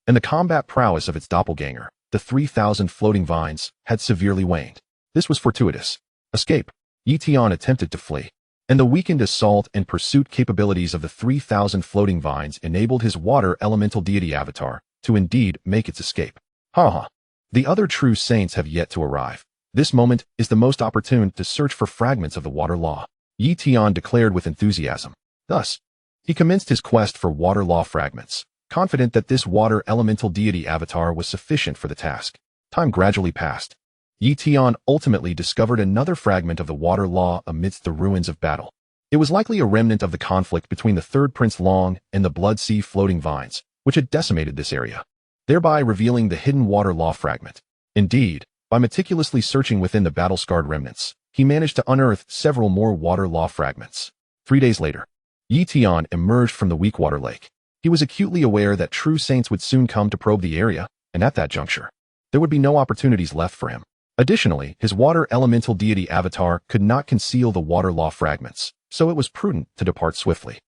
And the combat prowess of its doppelganger, the 3,000 floating vines, had severely waned. This was fortuitous. Escape. Tian attempted to flee, and the weakened assault and pursuit capabilities of the 3,000 floating vines enabled his water elemental deity avatar to indeed make its escape. The other true saints have yet to arrive. This moment is the most opportune to search for fragments of the water law, Tian declared with enthusiasm. Thus, he commenced his quest for water law fragments, confident that this water elemental deity avatar was sufficient for the task. Time gradually passed. Tian ultimately discovered another fragment of the water law amidst the ruins of battle. It was likely a remnant of the conflict between the third Prince Long and the blood sea floating vines, which had decimated this area, thereby revealing the hidden water law fragment. Indeed, by meticulously searching within the battle-scarred remnants, he managed to unearth several more water law fragments. 3 days later, Tian emerged from the Weakwater Lake. He was acutely aware that true saints would soon come to probe the area, and at that juncture, there would be no opportunities left for him. Additionally, his water elemental deity avatar could not conceal the water law fragments, so it was prudent to depart swiftly.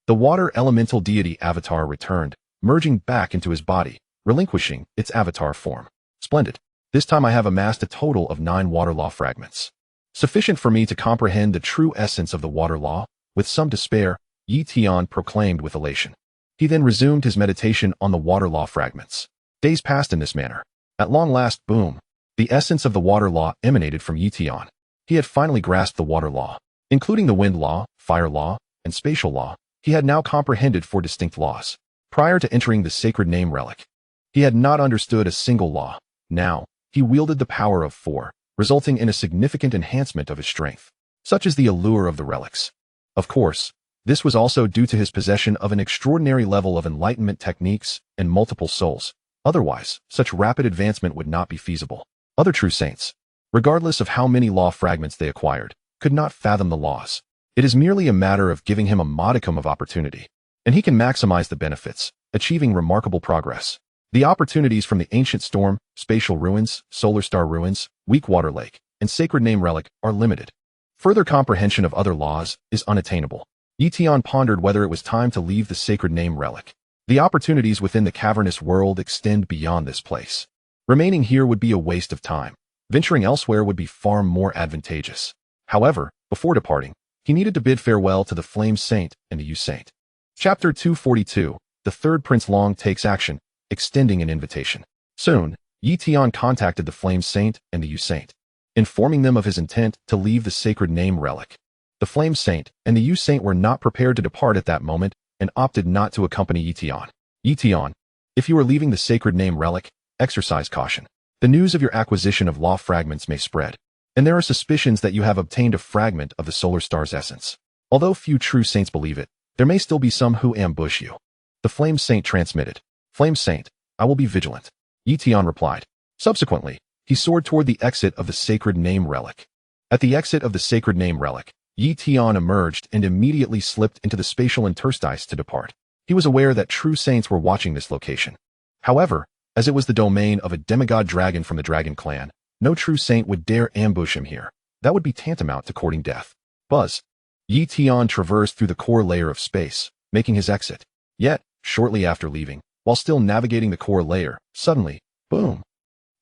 The water elemental deity avatar returned, merging back into his body, relinquishing its avatar form. Splendid. This time I have amassed a total of 9 water law fragments, sufficient for me to comprehend the true essence of the water law. With some despair, Tian proclaimed with elation. He then resumed his meditation on the water law fragments. Days passed in this manner. At long last, boom, the essence of the water law emanated from Tian. He had finally grasped the water law, including the wind law, fire law, and spatial law. He had now comprehended 4 distinct laws. Prior to entering the sacred name relic, he had not understood a single law. Now, he wielded the power of 4, resulting in a significant enhancement of his strength. Such is the allure of the relics. Of course, this was also due to his possession of an extraordinary level of enlightenment techniques and multiple souls. Otherwise, such rapid advancement would not be feasible. Other true saints, regardless of how many law fragments they acquired, could not fathom the laws. It is merely a matter of giving him a modicum of opportunity, and he can maximize the benefits, achieving remarkable progress. The opportunities from the ancient storm, spatial ruins, solar star ruins, Weakwater Lake, and sacred name relic are limited. Further comprehension of other laws is unattainable. Tian pondered whether it was time to leave the sacred name relic. The opportunities within the cavernous world extend beyond this place. Remaining here would be a waste of time. Venturing elsewhere would be far more advantageous. However, before departing, he needed to bid farewell to the Flame Saint and the U Saint. Chapter 242, The Third Prince Long Takes Action, Extending an Invitation. Soon, Tian contacted the Flame Saint and the U Saint, informing them of his intent to leave the sacred name relic. The Flame Saint and the U Saint were not prepared to depart at that moment and opted not to accompany Tian. Tian, if you are leaving the sacred name relic, exercise caution. The news of your acquisition of law fragments may spread, and there are suspicions that you have obtained a fragment of the solar star's essence. Although few true saints believe it, there may still be some who ambush you. The Flame Saint transmitted. Flame Saint, I will be vigilant. Tian replied. Subsequently, he soared toward the exit of the sacred name relic. At the exit of the sacred name relic, Tian emerged and immediately slipped into the spatial interstice to depart. He was aware that true saints were watching this location. However, as it was the domain of a demigod dragon from the Dragon Clan, no true saint would dare ambush him here. That would be tantamount to courting death. Buzz. Tian traversed through the core layer of space, making his exit. Yet, shortly after leaving, While still navigating the core layer, suddenly, boom!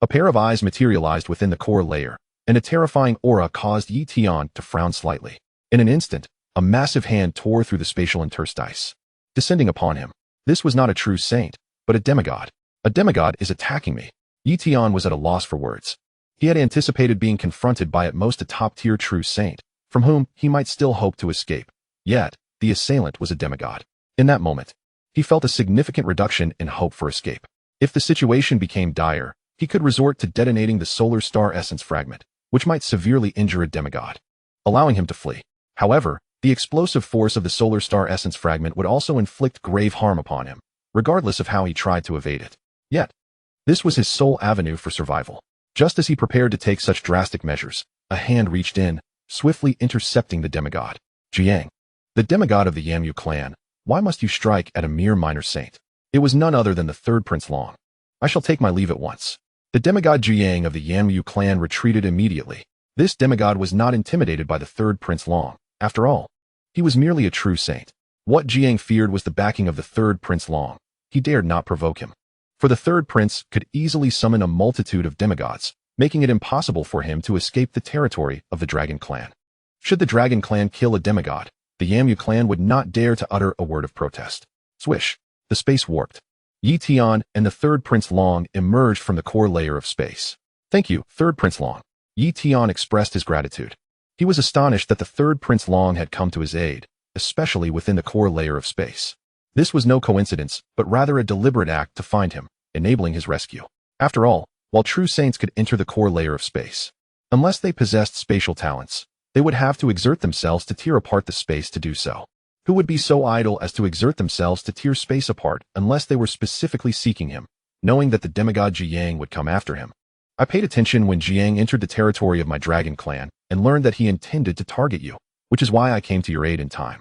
A pair of eyes materialized within the core layer, and a terrifying aura caused Tian to frown slightly. In an instant, a massive hand tore through the spatial interstice, descending upon him. This was not a true saint, but a demigod. A demigod is attacking me. Tian was at a loss for words. He had anticipated being confronted by at most a top-tier true saint, from whom he might still hope to escape. Yet, the assailant was a demigod. In that moment, he felt a significant reduction in hope for escape. If the situation became dire, he could resort to detonating the solar star essence fragment, which might severely injure a demigod, allowing him to flee. However, the explosive force of the solar star essence fragment would also inflict grave harm upon him, regardless of how he tried to evade it. Yet, this was his sole avenue for survival. Just as he prepared to take such drastic measures, a hand reached in, swiftly intercepting the demigod. Jiang, the demigod of the Yamyu clan, why must you strike at a mere minor saint? It was none other than the third Prince Long. I shall take my leave at once. The demigod Jiang of the Yamyu clan retreated immediately. This demigod was not intimidated by the third Prince Long. After all, he was merely a true saint. What Jiang feared was the backing of the third Prince Long. He dared not provoke him, for the third prince could easily summon a multitude of demigods, making it impossible for him to escape the territory of the Dragon Clan. Should the Dragon Clan kill a demigod, the Yamyu clan would not dare to utter a word of protest. Swish! The space warped. Tian and the third Prince Long emerged from the core layer of space. Thank you, third Prince Long. Tian expressed his gratitude. He was astonished that the third Prince Long had come to his aid, especially within the core layer of space. This was no coincidence, but rather a deliberate act to find him, enabling his rescue. After all, while true saints could enter the core layer of space, unless they possessed spatial talents, they would have to exert themselves to tear apart the space to do so. Who would be so idle as to exert themselves to tear space apart unless they were specifically seeking him, knowing that the demigod Jiang would come after him? I paid attention when Jiang entered the territory of my dragon clan and learned that he intended to target you, which is why I came to your aid in time.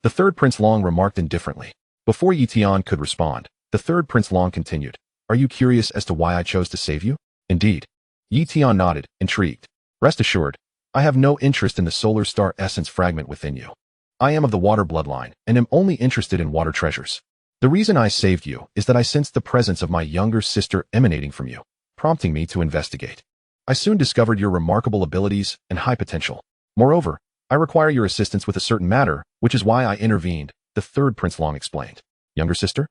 The third Prince Long remarked indifferently. Before Tian could respond, the third Prince Long continued. Are you curious as to why I chose to save you? Indeed. Tian nodded, intrigued. Rest assured, I have no interest in the solar star essence fragment within you. I am of the water bloodline and am only interested in water treasures. The reason I saved you is that I sensed the presence of my younger sister emanating from you, prompting me to investigate. I soon discovered your remarkable abilities and high potential. Moreover, I require your assistance with a certain matter, which is why I intervened, the third Prince Long explained. Younger sister?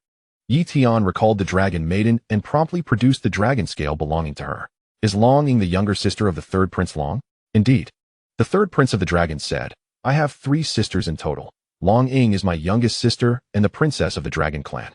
Tian recalled the dragon maiden and promptly produced the dragon scale belonging to her. Is Long Ying the younger sister of the third Prince Long? Indeed. The third Prince of the Dragons said, I have 3 sisters in total. Long Ying is my youngest sister and the princess of the Dragon Clan.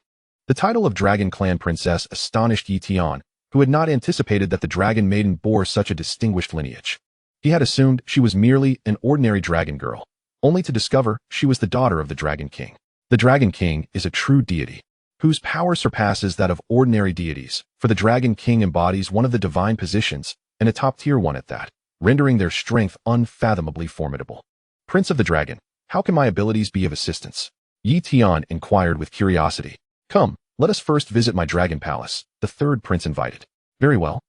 The title of Dragon Clan Princess astonished Tian, who had not anticipated that the dragon maiden bore such a distinguished lineage. He had assumed she was merely an ordinary dragon girl, only to discover she was the daughter of the Dragon King. The Dragon King is a true deity, whose power surpasses that of ordinary deities, for the Dragon King embodies one of the divine positions, and a top-tier one at that, rendering their strength unfathomably formidable. Prince of the Dragon, how can my abilities be of assistance? Tian inquired with curiosity. Come, let us first visit my dragon palace, the third prince invited. Very well.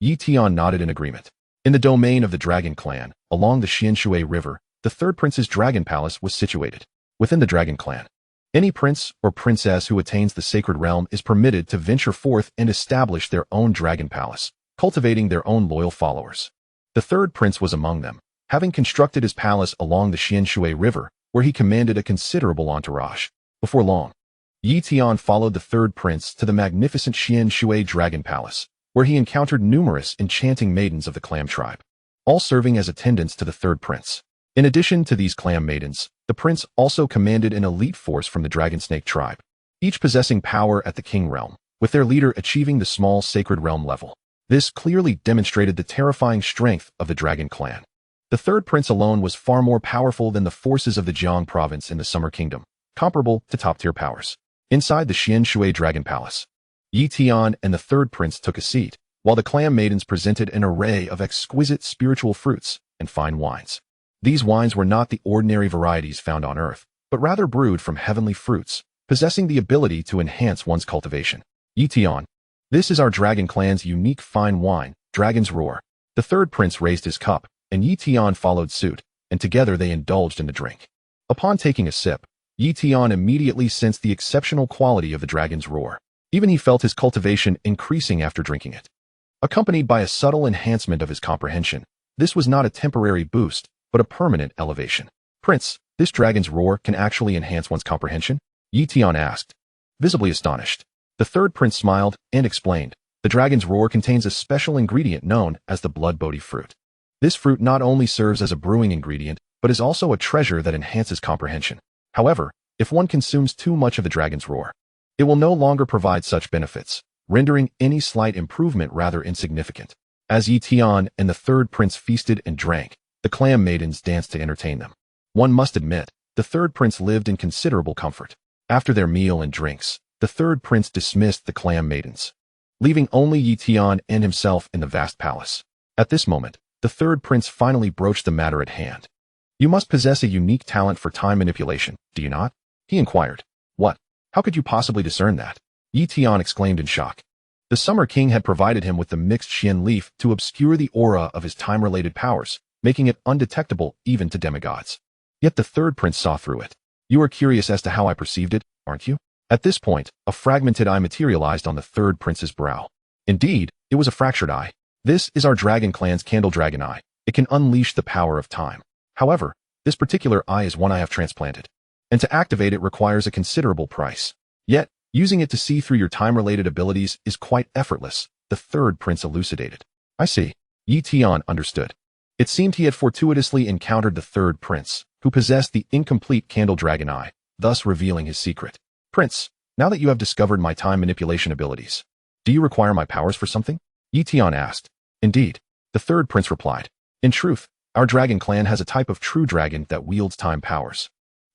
Tian nodded in agreement. In the domain of the Dragon Clan, along the Xianshui River, the third prince's dragon palace was situated. Within the Dragon Clan, any prince or princess who attains the sacred realm is permitted to venture forth and establish their own dragon palace, cultivating their own loyal followers. The third prince was among them, having constructed his palace along the Xianshui River, where he commanded a considerable entourage. Before long, Tian followed the third prince to the magnificent Xianshui Dragon Palace, where he encountered numerous enchanting maidens of the Clam tribe, all serving as attendants to the third prince. In addition to these Clam maidens, the prince also commanded an elite force from the Dragon Snake tribe, each possessing power at the King realm, with their leader achieving the small sacred realm level. This clearly demonstrated the terrifying strength of the Dragon Clan. The third prince alone was far more powerful than the forces of the Jiang province in the Summer Kingdom, comparable to top-tier powers. Inside the Xianshui Dragon Palace, Tian and the third prince took a seat, while the Clam maidens presented an array of exquisite spiritual fruits and fine wines. These wines were not the ordinary varieties found on Earth, but rather brewed from heavenly fruits, possessing the ability to enhance one's cultivation. Tian, this is our Dragon Clan's unique fine wine, Dragon's Roar. The third prince raised his cup, and Tian followed suit, and together they indulged in the drink. Upon taking a sip, Tian immediately sensed the exceptional quality of the Dragon's Roar. Even he felt his cultivation increasing after drinking it. Accompanied by a subtle enhancement of his comprehension, this was not a temporary boost, but a permanent elevation. Prince, this dragon's roar can actually enhance one's comprehension? Tian asked, visibly astonished. The third prince smiled and explained, the dragon's roar contains a special ingredient known as the blood bodhi fruit. This fruit not only serves as a brewing ingredient, but is also a treasure that enhances comprehension. However, if one consumes too much of the dragon's roar, it will no longer provide such benefits, rendering any slight improvement rather insignificant. As Tian and the third prince feasted and drank, the clam maidens danced to entertain them. One must admit, the third prince lived in considerable comfort. After their meal and drinks, the third prince dismissed the clam maidens, leaving only Tian and himself in the vast palace. At this moment, the third prince finally broached the matter at hand. You must possess a unique talent for time manipulation, do you not? He inquired. What? How could you possibly discern that? Tian exclaimed in shock. The Summer King had provided him with the mixed Xian leaf to obscure the aura of his time-related powers, making it undetectable even to demigods. Yet the third prince saw through it. You are curious as to how I perceived it, aren't you? At this point, a fragmented eye materialized on the third prince's brow. Indeed, it was a fractured eye. This is our dragon clan's candle dragon eye. It can unleash the power of time. However, this particular eye is one I have transplanted, and to activate it requires a considerable price. Yet, using it to see through your time-related abilities is quite effortless, the third prince elucidated. I see. Tian understood. It seemed he had fortuitously encountered the third prince, who possessed the incomplete candle dragon eye, thus revealing his secret. Prince, now that you have discovered my time manipulation abilities, do you require my powers for something? Tian asked. Indeed, the third prince replied. In truth, our dragon clan has a type of true dragon that wields time powers,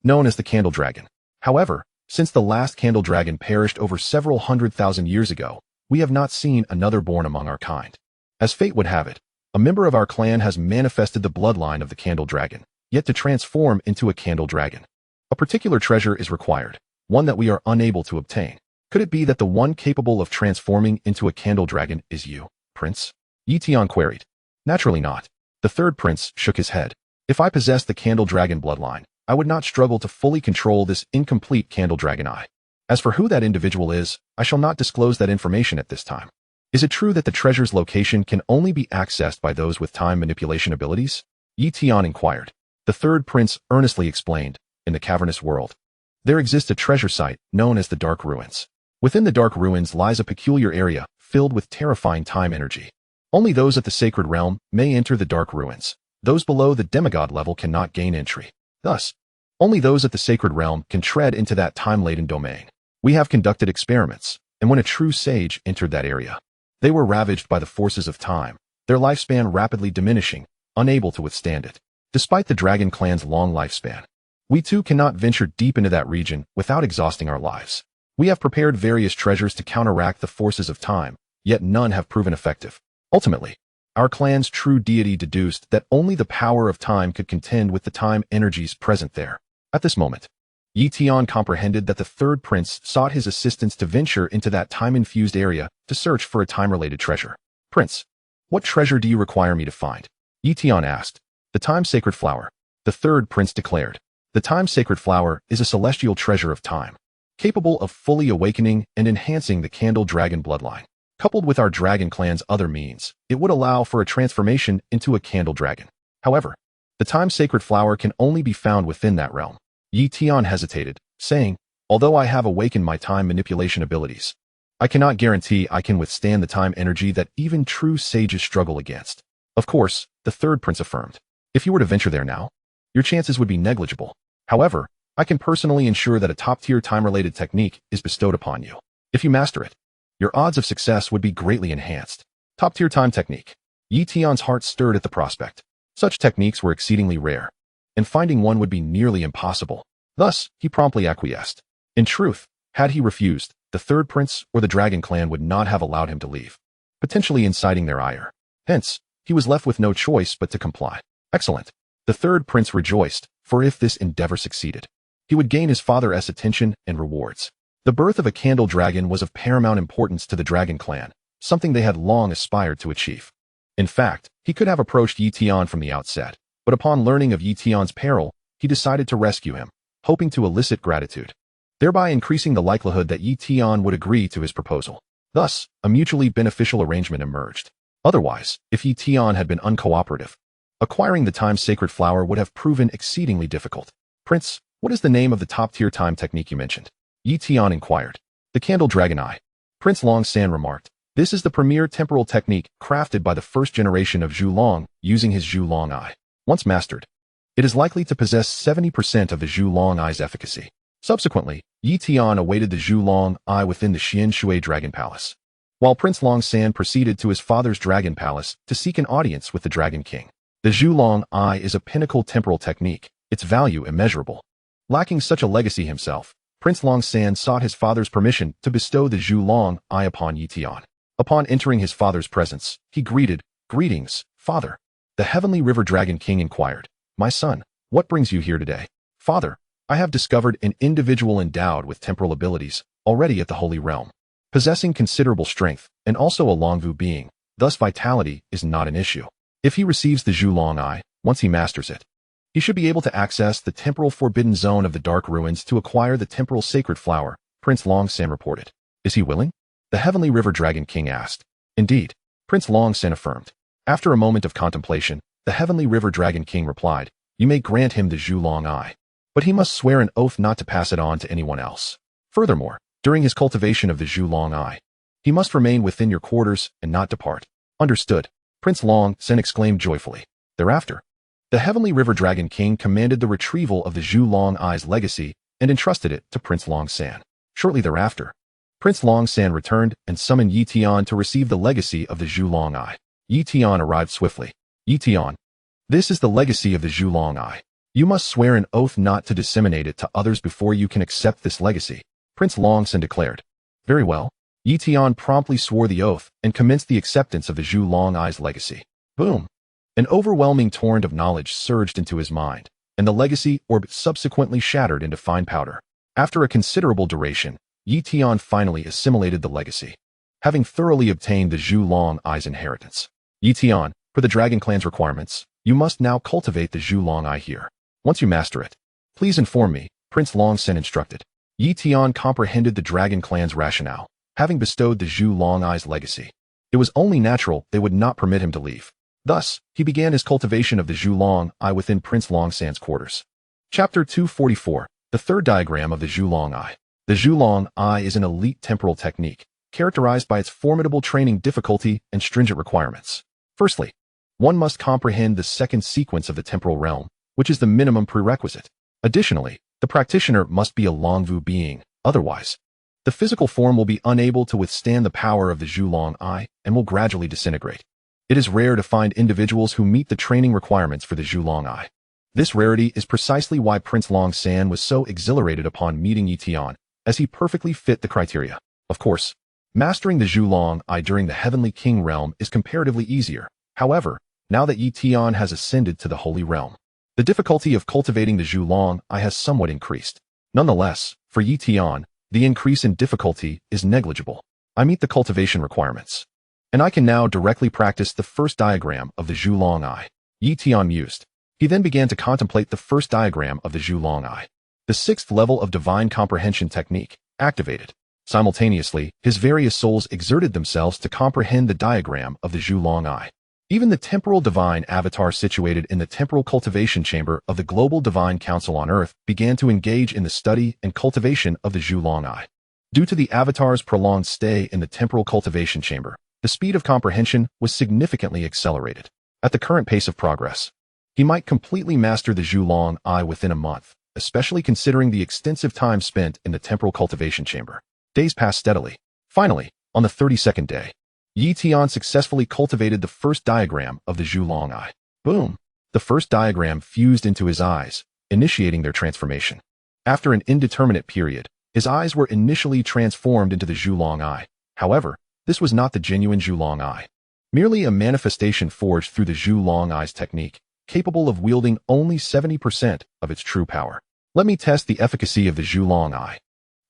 known as the candle dragon. However, since the last candle dragon perished over several 100,000 years ago, we have not seen another born among our kind. As fate would have it, a member of our clan has manifested the bloodline of the candle dragon, yet to transform into a candle dragon. A particular treasure is required, one that we are unable to obtain. Could it be that the one capable of transforming into a candle dragon is you, Prince? Tian queried. Naturally not. The third prince shook his head. If I possessed the candle dragon bloodline, I would not struggle to fully control this incomplete candle dragon eye. As for who that individual is, I shall not disclose that information at this time. Is it true that the treasure's location can only be accessed by those with time manipulation abilities? Tian inquired. The third prince earnestly explained, in the cavernous world, there exists a treasure site known as the Dark Ruins. Within the Dark Ruins lies a peculiar area filled with terrifying time energy. Only those at the sacred realm may enter the Dark Ruins. Those below the demigod level cannot gain entry. Thus, only those at the sacred realm can tread into that time-laden domain. We have conducted experiments, and when a true sage entered that area, they were ravaged by the forces of time, their lifespan rapidly diminishing, unable to withstand it. Despite the dragon clan's long lifespan, we too cannot venture deep into that region without exhausting our lives. We have prepared various treasures to counteract the forces of time, yet none have proven effective. Ultimately, our clan's true deity deduced that only the power of time could contend with the time energies present there. At this moment, Tian comprehended that the third prince sought his assistance to venture into that time-infused area to search for a time-related treasure. Prince, what treasure do you require me to find? Tian asked. The time-sacred flower. The third prince declared. The time-sacred flower is a celestial treasure of time, capable of fully awakening and enhancing the candle dragon bloodline. Coupled with our dragon clan's other means, it would allow for a transformation into a candle dragon. However, the time-sacred flower can only be found within that realm. Tian hesitated, saying, although I have awakened my time manipulation abilities, I cannot guarantee I can withstand the time energy that even true sages struggle against. Of course, the third prince affirmed. If you were to venture there now, your chances would be negligible. However, I can personally ensure that a top-tier time-related technique is bestowed upon you. If you master it, your odds of success would be greatly enhanced. Top-tier time technique. Tian's heart stirred at the prospect. Such techniques were exceedingly rare, and finding one would be nearly impossible. Thus, he promptly acquiesced. In truth, had he refused, the third prince or the dragon clan would not have allowed him to leave, potentially inciting their ire. Hence, he was left with no choice but to comply. Excellent. The third prince rejoiced, for if this endeavor succeeded, he would gain his father's attention and rewards. The birth of a candle dragon was of paramount importance to the dragon clan, something they had long aspired to achieve. In fact, he could have approached Tian from the outset, but upon learning of Tian's peril, he decided to rescue him, hoping to elicit gratitude. thereby increasing the likelihood that Tian would agree to his proposal. Thus, a mutually beneficial arrangement emerged. Otherwise, if Tian had been uncooperative, acquiring the time-sacred flower would have proven exceedingly difficult. Prince, what is the name of the top-tier time technique you mentioned? Tian inquired. The Candle Dragon Eye. Prince Long San remarked. This is the premier temporal technique crafted by the first generation of Zhu Long using his Zhu Long Eye. Once mastered, it is likely to possess 70% of the Zhu Long Eye's efficacy. Subsequently, Tian awaited the Zhu Long Eye within the Xian Shui Dragon Palace, while Prince Long San proceeded to his father's Dragon Palace to seek an audience with the Dragon King. The Zhu Long Eye is a pinnacle temporal technique, its value immeasurable. Lacking such a legacy himself, Prince Long San sought his father's permission to bestow the Zhu Long Eye upon Tian. Upon entering his father's presence, he greeted, "Greetings, father." The Heavenly River Dragon King inquired, "My son, what brings you here today?" "Father, I have discovered an individual endowed with temporal abilities, already at the Holy Realm, possessing considerable strength, and also a Longvu being, thus vitality is not an issue. If he receives the Zhu Long Eye, once he masters it, he should be able to access the temporal forbidden zone of the Dark Ruins to acquire the temporal sacred flower," Prince Long San reported. "Is he willing?" the Heavenly River Dragon King asked. "Indeed," Prince Long San affirmed. After a moment of contemplation, the Heavenly River Dragon King replied, "You may grant him the Zhu Long Eye, but he must swear an oath not to pass it on to anyone else. Furthermore, during his cultivation of the Zhu Long Eye, he must remain within your quarters and not depart." "Understood," Prince Long San exclaimed joyfully. Thereafter, the Heavenly River Dragon King commanded the retrieval of the Zhu Long Eye's legacy and entrusted it to Prince Long San. Shortly thereafter, Prince Long San returned and summoned Tian to receive the legacy of the Zhu Long Eye. Tian arrived swiftly. "Tian, this is the legacy of the Zhu Long Eye. You must swear an oath not to disseminate it to others before you can accept this legacy," Prince Long San declared. "Very well." Tian promptly swore the oath and commenced the acceptance of the Zhu Long Eye's legacy. Boom! An overwhelming torrent of knowledge surged into his mind, and the legacy orb subsequently shattered into fine powder. After a considerable duration, Tian finally assimilated the legacy, having thoroughly obtained the Zhu Long Eye's inheritance. "Tian, for the Dragon Clan's requirements, you must now cultivate the Zhu Long Eye here. Once you master it, please inform me," Prince Long San instructed. Tian comprehended the Dragon Clan's rationale, having bestowed the Zhu Long Eye's legacy. It was only natural they would not permit him to leave. Thus, he began his cultivation of the Zhu Long Eye within Prince Long San's quarters. Chapter 244, the third diagram of the Zhu Long Eye. The Zhu Long Eye is an elite temporal technique, characterized by its formidable training difficulty and stringent requirements. Firstly, one must comprehend the second sequence of the temporal realm, which is the minimum prerequisite. Additionally, the practitioner must be a Longvu being, otherwise, the physical form will be unable to withstand the power of the Zhu Long Eye and will gradually disintegrate. It is rare to find individuals who meet the training requirements for the Zhu Long Eye. This rarity is precisely why Prince Long San was so exhilarated upon meeting Tian, as he perfectly fit the criteria. Of course, mastering the Zhu Long Eye during the Heavenly King realm is comparatively easier. However, now that Tian has ascended to the Holy Realm, the difficulty of cultivating the Zhu Long Eye has somewhat increased. Nonetheless, for Tian, the increase in difficulty is negligible. I meet the cultivation requirements, and I can now directly practice the first diagram of the Zhu Long Eye. Tian mused. He then began to contemplate the first diagram of the Zhu Long Eye. The sixth level of divine comprehension technique activated. Simultaneously, his various souls exerted themselves to comprehend the diagram of the Zhu Long Eye. Even the temporal divine avatar situated in the temporal cultivation chamber of the Global Divine Council on Earth began to engage in the study and cultivation of the Zhu Long Eye. Due to the avatar's prolonged stay in the temporal cultivation chamber, the speed of comprehension was significantly accelerated. At the current pace of progress, he might completely master the Zhu Long Eye within a month, especially considering the extensive time spent in the temporal cultivation chamber. Days passed steadily. Finally, on the 32nd day, Tian successfully cultivated the first diagram of the Zhu Long Eye. Boom! The first diagram fused into his eyes, initiating their transformation. After an indeterminate period, his eyes were initially transformed into the Zhu Long Eye. However, this was not the genuine Zhu Long Eye, merely a manifestation forged through the Zhu Long Eye's technique, capable of wielding only 70% of its true power. Let me test the efficacy of the Zhu Long Eye.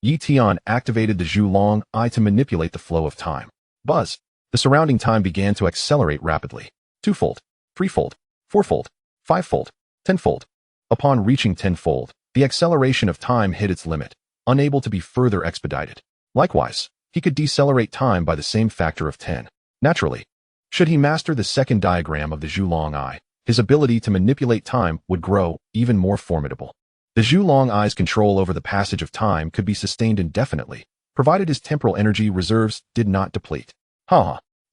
Tian activated the Zhu Long Eye to manipulate the flow of time. Buzz! The surrounding time began to accelerate rapidly. Twofold, threefold, fourfold, fivefold, tenfold. Upon reaching tenfold, the acceleration of time hit its limit, unable to be further expedited. Likewise, he could decelerate time by the same factor of 10. Naturally, should he master the second diagram of the Zhulong Eye, his ability to manipulate time would grow even more formidable. The Zhulong Eye's control over the passage of time could be sustained indefinitely, provided his temporal energy reserves did not deplete.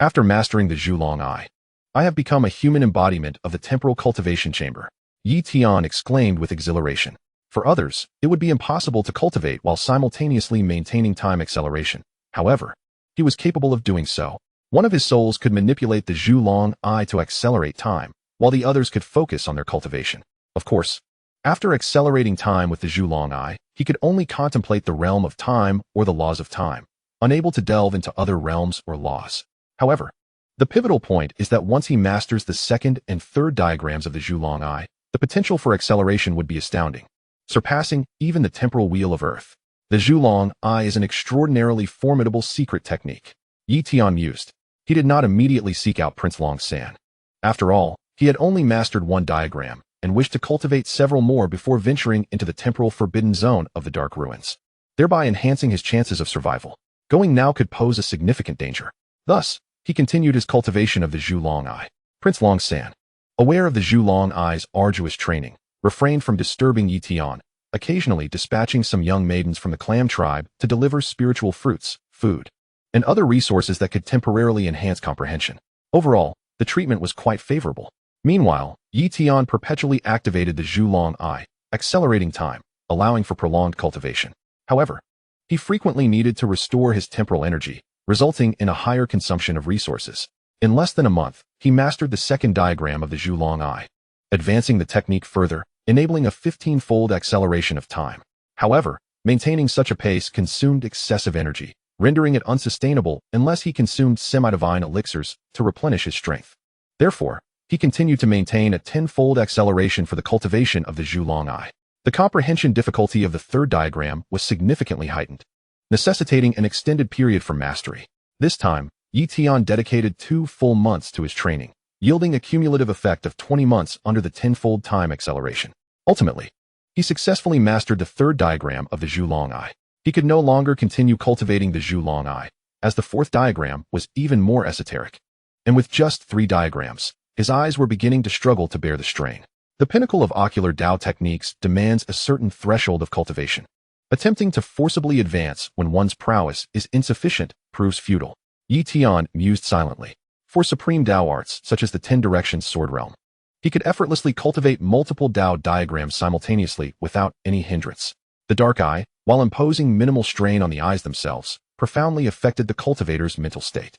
After mastering the Zhulong Eye, I have become a human embodiment of the temporal cultivation chamber, Tian exclaimed with exhilaration. For others, it would be impossible to cultivate while simultaneously maintaining time acceleration. However, he was capable of doing so. One of his souls could manipulate the Zhulong Eye to accelerate time, while the others could focus on their cultivation. Of course, after accelerating time with the Zhulong Eye, he could only contemplate the realm of time or the laws of time, unable to delve into other realms or laws. However, the pivotal point is that once he masters the second and third diagrams of the Zhulong Eye, the potential for acceleration would be astounding, surpassing even the temporal wheel of Earth. The Zhulong Eye is an extraordinarily formidable secret technique, Tian mused. He did not immediately seek out Prince Longsan. After all, he had only mastered one diagram, and wished to cultivate several more before venturing into the temporal forbidden zone of the Dark Ruins, thereby enhancing his chances of survival. Going now could pose a significant danger. Thus, he continued his cultivation of the Zhulong Eye. Prince Longsan, aware of the Zhulong Eye's arduous training, refrained from disturbing Tian, occasionally dispatching some young maidens from the clam tribe to deliver spiritual fruits, food, and other resources that could temporarily enhance comprehension. Overall, the treatment was quite favorable. Meanwhile, Tian perpetually activated the Zhulong Eye, accelerating time, allowing for prolonged cultivation. However, he frequently needed to restore his temporal energy, resulting in a higher consumption of resources. In less than a month, he mastered the second diagram of the Zhulong Eye, advancing the technique further, enabling a 15-fold acceleration of time. However, maintaining such a pace consumed excessive energy, rendering it unsustainable unless he consumed semi-divine elixirs to replenish his strength. Therefore, he continued to maintain a 10-fold acceleration for the cultivation of the Zhulong Eye. The comprehension difficulty of the third diagram was significantly heightened, necessitating an extended period for mastery. This time, Tian dedicated 2 full months to his training, yielding a cumulative effect of 20 months under the 10-fold time acceleration. Ultimately, he successfully mastered the third diagram of the Zhulong Eye. He could no longer continue cultivating the Zhulong Eye, as the fourth diagram was even more esoteric. And with just 3 diagrams, his eyes were beginning to struggle to bear the strain. The pinnacle of ocular Dao techniques demands a certain threshold of cultivation. Attempting to forcibly advance when one's prowess is insufficient proves futile. Tian mused silently. For supreme Dao arts, such as the 10 Directions Sword Realm, he could effortlessly cultivate multiple Dao diagrams simultaneously without any hindrance. The dark eye, while imposing minimal strain on the eyes themselves, profoundly affected the cultivator's mental state.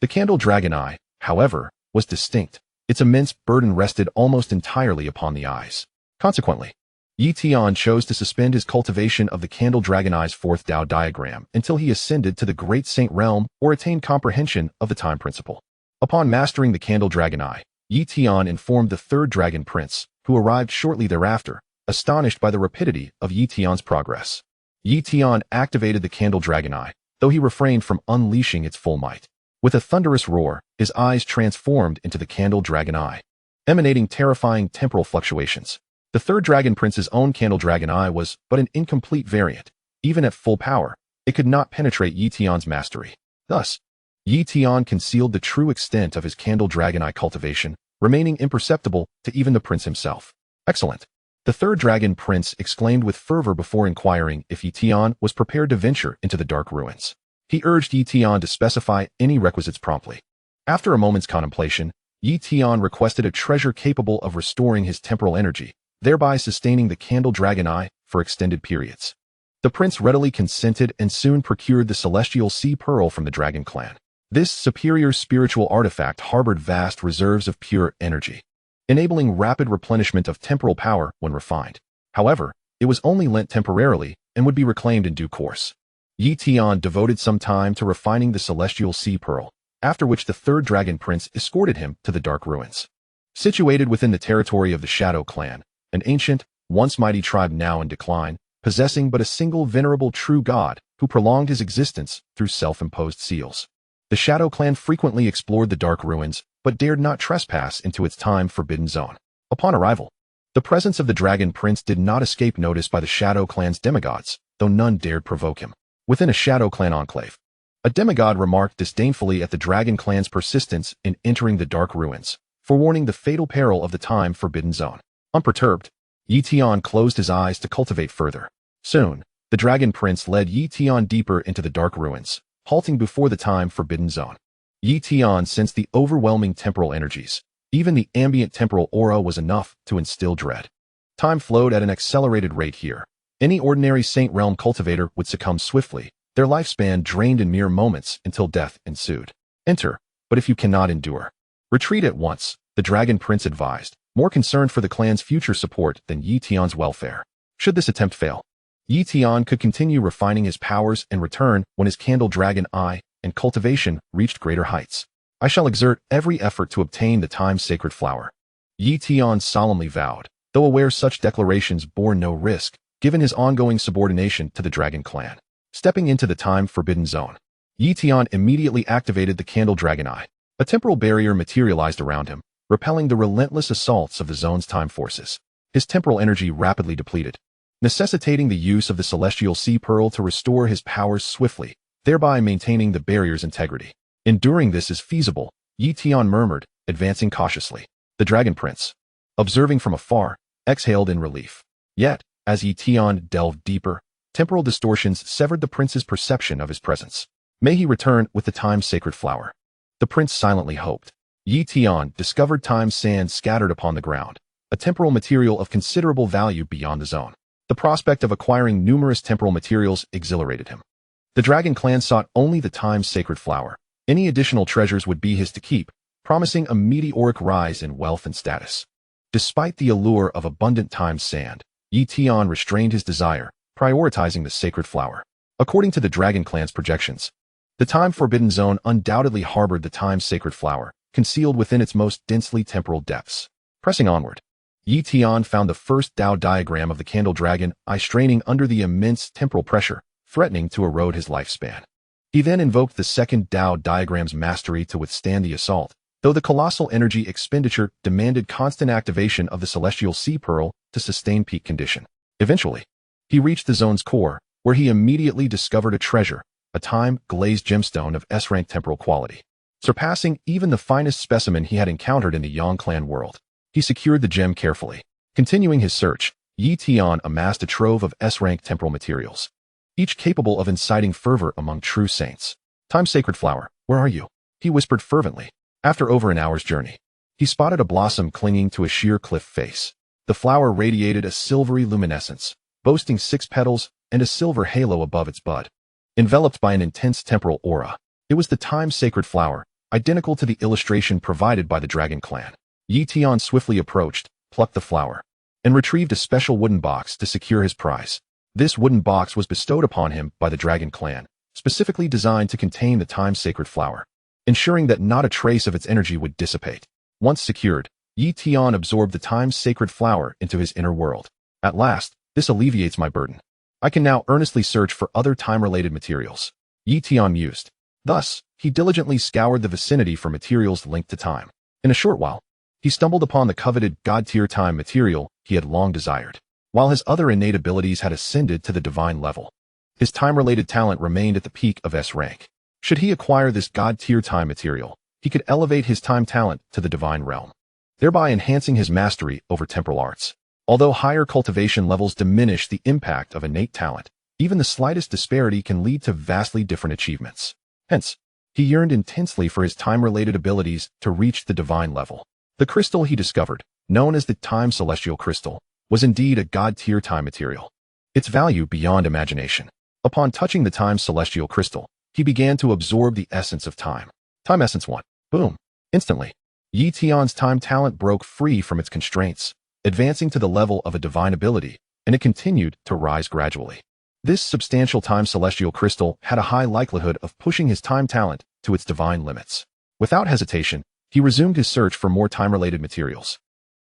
The candle dragon eye, however, was distinct. Its immense burden rested almost entirely upon the eyes. Consequently, Tian chose to suspend his cultivation of the candle dragon eye's fourth Dao diagram until he ascended to the Great Saint Realm or attained comprehension of the time principle. Upon mastering the candle dragon eye, Tian informed the third dragon prince, who arrived shortly thereafter, astonished by the rapidity of Tian's progress. Tian activated the candle dragon eye, though he refrained from unleashing its full might. With a thunderous roar, his eyes transformed into the candle dragon eye, emanating terrifying temporal fluctuations. The third dragon prince's own candle dragon eye was but an incomplete variant. Even at full power, it could not penetrate Tian's mastery. Thus, Tian concealed the true extent of his candle dragon eye cultivation, remaining imperceptible to even the prince himself. Excellent. The third dragon prince exclaimed with fervor before inquiring if Tian was prepared to venture into the Dark Ruins. He urged Tian to specify any requisites promptly. After a moment's contemplation, Tian requested a treasure capable of restoring his temporal energy, thereby sustaining the candle dragon eye for extended periods. The prince readily consented and soon procured the celestial sea pearl from the dragon clan. This superior spiritual artifact harbored vast reserves of pure energy, enabling rapid replenishment of temporal power when refined. However, it was only lent temporarily and would be reclaimed in due course. Tian devoted some time to refining the celestial sea pearl, after which the third dragon prince escorted him to the Dark Ruins. Situated within the territory of the Shadow Clan, an ancient, once mighty tribe now in decline, possessing but a single venerable true god who prolonged his existence through self-imposed seals. The Shadow Clan frequently explored the Dark Ruins, but dared not trespass into its time-forbidden zone. Upon arrival, the presence of the Dragon Prince did not escape notice by the Shadow Clan's demigods, though none dared provoke him. Within a Shadow Clan enclave, a demigod remarked disdainfully at the Dragon Clan's persistence in entering the dark ruins, forewarning the fatal peril of the time-forbidden zone. Unperturbed, Tian closed his eyes to cultivate further. Soon, the Dragon Prince led Tian deeper into the dark ruins, halting before the time-forbidden zone. Tian sensed the overwhelming temporal energies. Even the ambient temporal aura was enough to instill dread. Time flowed at an accelerated rate here. Any ordinary Saint Realm cultivator would succumb swiftly, their lifespan drained in mere moments until death ensued. Enter, but if you cannot endure, retreat at once, the Dragon Prince advised, more concerned for the clan's future support than Tian's welfare. Should this attempt fail, Tian could continue refining his powers and return when his Candle Dragon Eye and cultivation reached greater heights. I shall exert every effort to obtain the time-sacred flower, Tian solemnly vowed, though aware such declarations bore no risk, given his ongoing subordination to the Dragon Clan. Stepping into the time-forbidden zone, Tian immediately activated the Candle Dragon Eye. A temporal barrier materialized around him, repelling the relentless assaults of the zone's time forces. His temporal energy rapidly depleted, necessitating the use of the Celestial Sea Pearl to restore his powers swiftly, thereby maintaining the barrier's integrity. Enduring this is feasible, Tian murmured, advancing cautiously. The Dragon Prince, observing from afar, exhaled in relief. Yet, as Tian delved deeper, temporal distortions severed the prince's perception of his presence. May he return with the time-sacred flower. The prince silently hoped. Tian discovered time sand scattered upon the ground, a temporal material of considerable value beyond the zone. The prospect of acquiring numerous temporal materials exhilarated him. The Dragon Clan sought only the time-sacred flower. Any additional treasures would be his to keep, promising a meteoric rise in wealth and status. Despite the allure of abundant time sand, Tian restrained his desire, prioritizing the sacred flower. According to the Dragon Clan's projections, the time-forbidden zone undoubtedly harbored the time-sacred flower, concealed within its most densely temporal depths. Pressing onward, Tian found the first Dao diagram of the Candle Dragon Eye straining under the immense temporal pressure, threatening to erode his lifespan. He then invoked the second Dao diagram's mastery to withstand the assault, though the colossal energy expenditure demanded constant activation of the Celestial Sea Pearl to sustain peak condition. Eventually, he reached the zone's core, where he immediately discovered a treasure, a time-glazed gemstone of S-rank temporal quality. Surpassing even the finest specimen he had encountered in the Yang Clan world, he secured the gem carefully. Continuing his search, Tian amassed a trove of S-rank temporal materials, each capable of inciting fervor among true saints. Time-sacred flower, where are you? He whispered fervently. After over an hour's journey, he spotted a blossom clinging to a sheer cliff face. The flower radiated a silvery luminescence, boasting 6 petals and a silver halo above its bud. Enveloped by an intense temporal aura, it was the time-sacred flower, identical to the illustration provided by the Dragon Clan. Tian swiftly approached, plucked the flower, and retrieved a special wooden box to secure his prize. This wooden box was bestowed upon him by the Dragon Clan, specifically designed to contain the time-sacred flower, ensuring that not a trace of its energy would dissipate. Once secured, Tian absorbed the time-sacred flower into his inner world. At last, this alleviates my burden. I can now earnestly search for other time-related materials, Tian mused. Thus, he diligently scoured the vicinity for materials linked to time. In a short while, he stumbled upon the coveted God-tier time material he had long desired. While his other innate abilities had ascended to the divine level, his time-related talent remained at the peak of S rank. Should he acquire this God-tier time material, he could elevate his time talent to the divine realm, thereby enhancing his mastery over temporal arts. Although higher cultivation levels diminish the impact of innate talent, even the slightest disparity can lead to vastly different achievements. Hence, he yearned intensely for his time-related abilities to reach the divine level. The crystal he discovered, known as the Time Celestial Crystal, was indeed a God-tier time material. Its value beyond imagination. Upon touching the Time Celestial Crystal, he began to absorb the essence of time. Time Essence 1. Boom. Instantly, Tian's time talent broke free from its constraints, advancing to the level of a divine ability, and it continued to rise gradually. This substantial Time Celestial Crystal had a high likelihood of pushing his time talent to its divine limits. Without hesitation, he resumed his search for more time-related materials,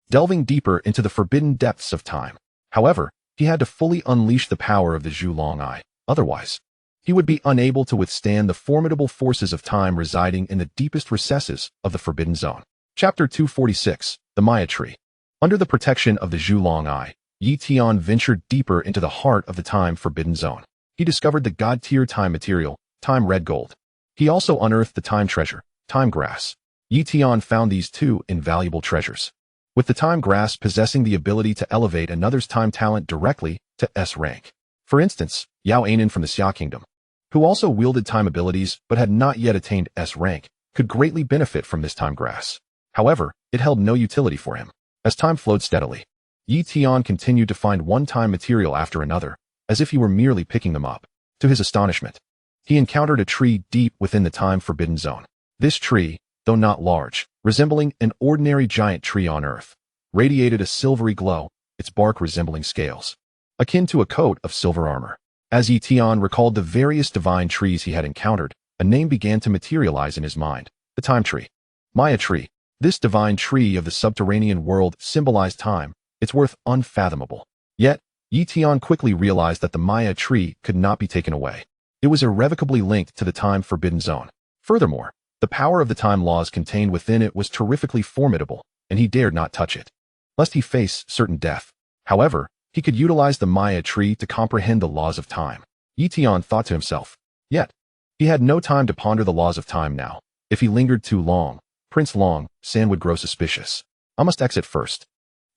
delving deeper into the forbidden depths of time. However, he had to fully unleash the power of the Zhulong Eye. Otherwise, he would be unable to withstand the formidable forces of time residing in the deepest recesses of the Forbidden Zone. Chapter 246, The Maya Tree. Under the protection of the Zhulong Eye, Tian ventured deeper into the heart of the time-forbidden zone. He discovered the god-tier time material, time red gold. He also unearthed the time treasure, time grass. Tian found these two invaluable treasures, with the time grass possessing the ability to elevate another's time talent directly to S rank. For instance, Yao Anan from the Xia Kingdom, who also wielded time abilities but had not yet attained S rank, could greatly benefit from this time grass. However, it held no utility for him. As time flowed steadily, Tian continued to find one time material after another, as if he were merely picking them up. To his astonishment, he encountered a tree deep within the time-forbidden zone. This tree, though not large, resembling an ordinary giant tree on Earth, radiated a silvery glow, its bark resembling scales, akin to a coat of silver armor. As Tian recalled the various divine trees he had encountered, a name began to materialize in his mind: the time tree. Maya tree. This divine tree of the subterranean world symbolized time, its worth unfathomable. Yet, Tian quickly realized that the Maya tree could not be taken away. It was irrevocably linked to the time-forbidden zone. Furthermore, the power of the time laws contained within it was terrifically formidable, and he dared not touch it, lest he face certain death. However, he could utilize the Maya tree to comprehend the laws of time. Tian thought to himself. Yet, he had no time to ponder the laws of time now. If he lingered too long, Prince Long San would grow suspicious. I must exit first,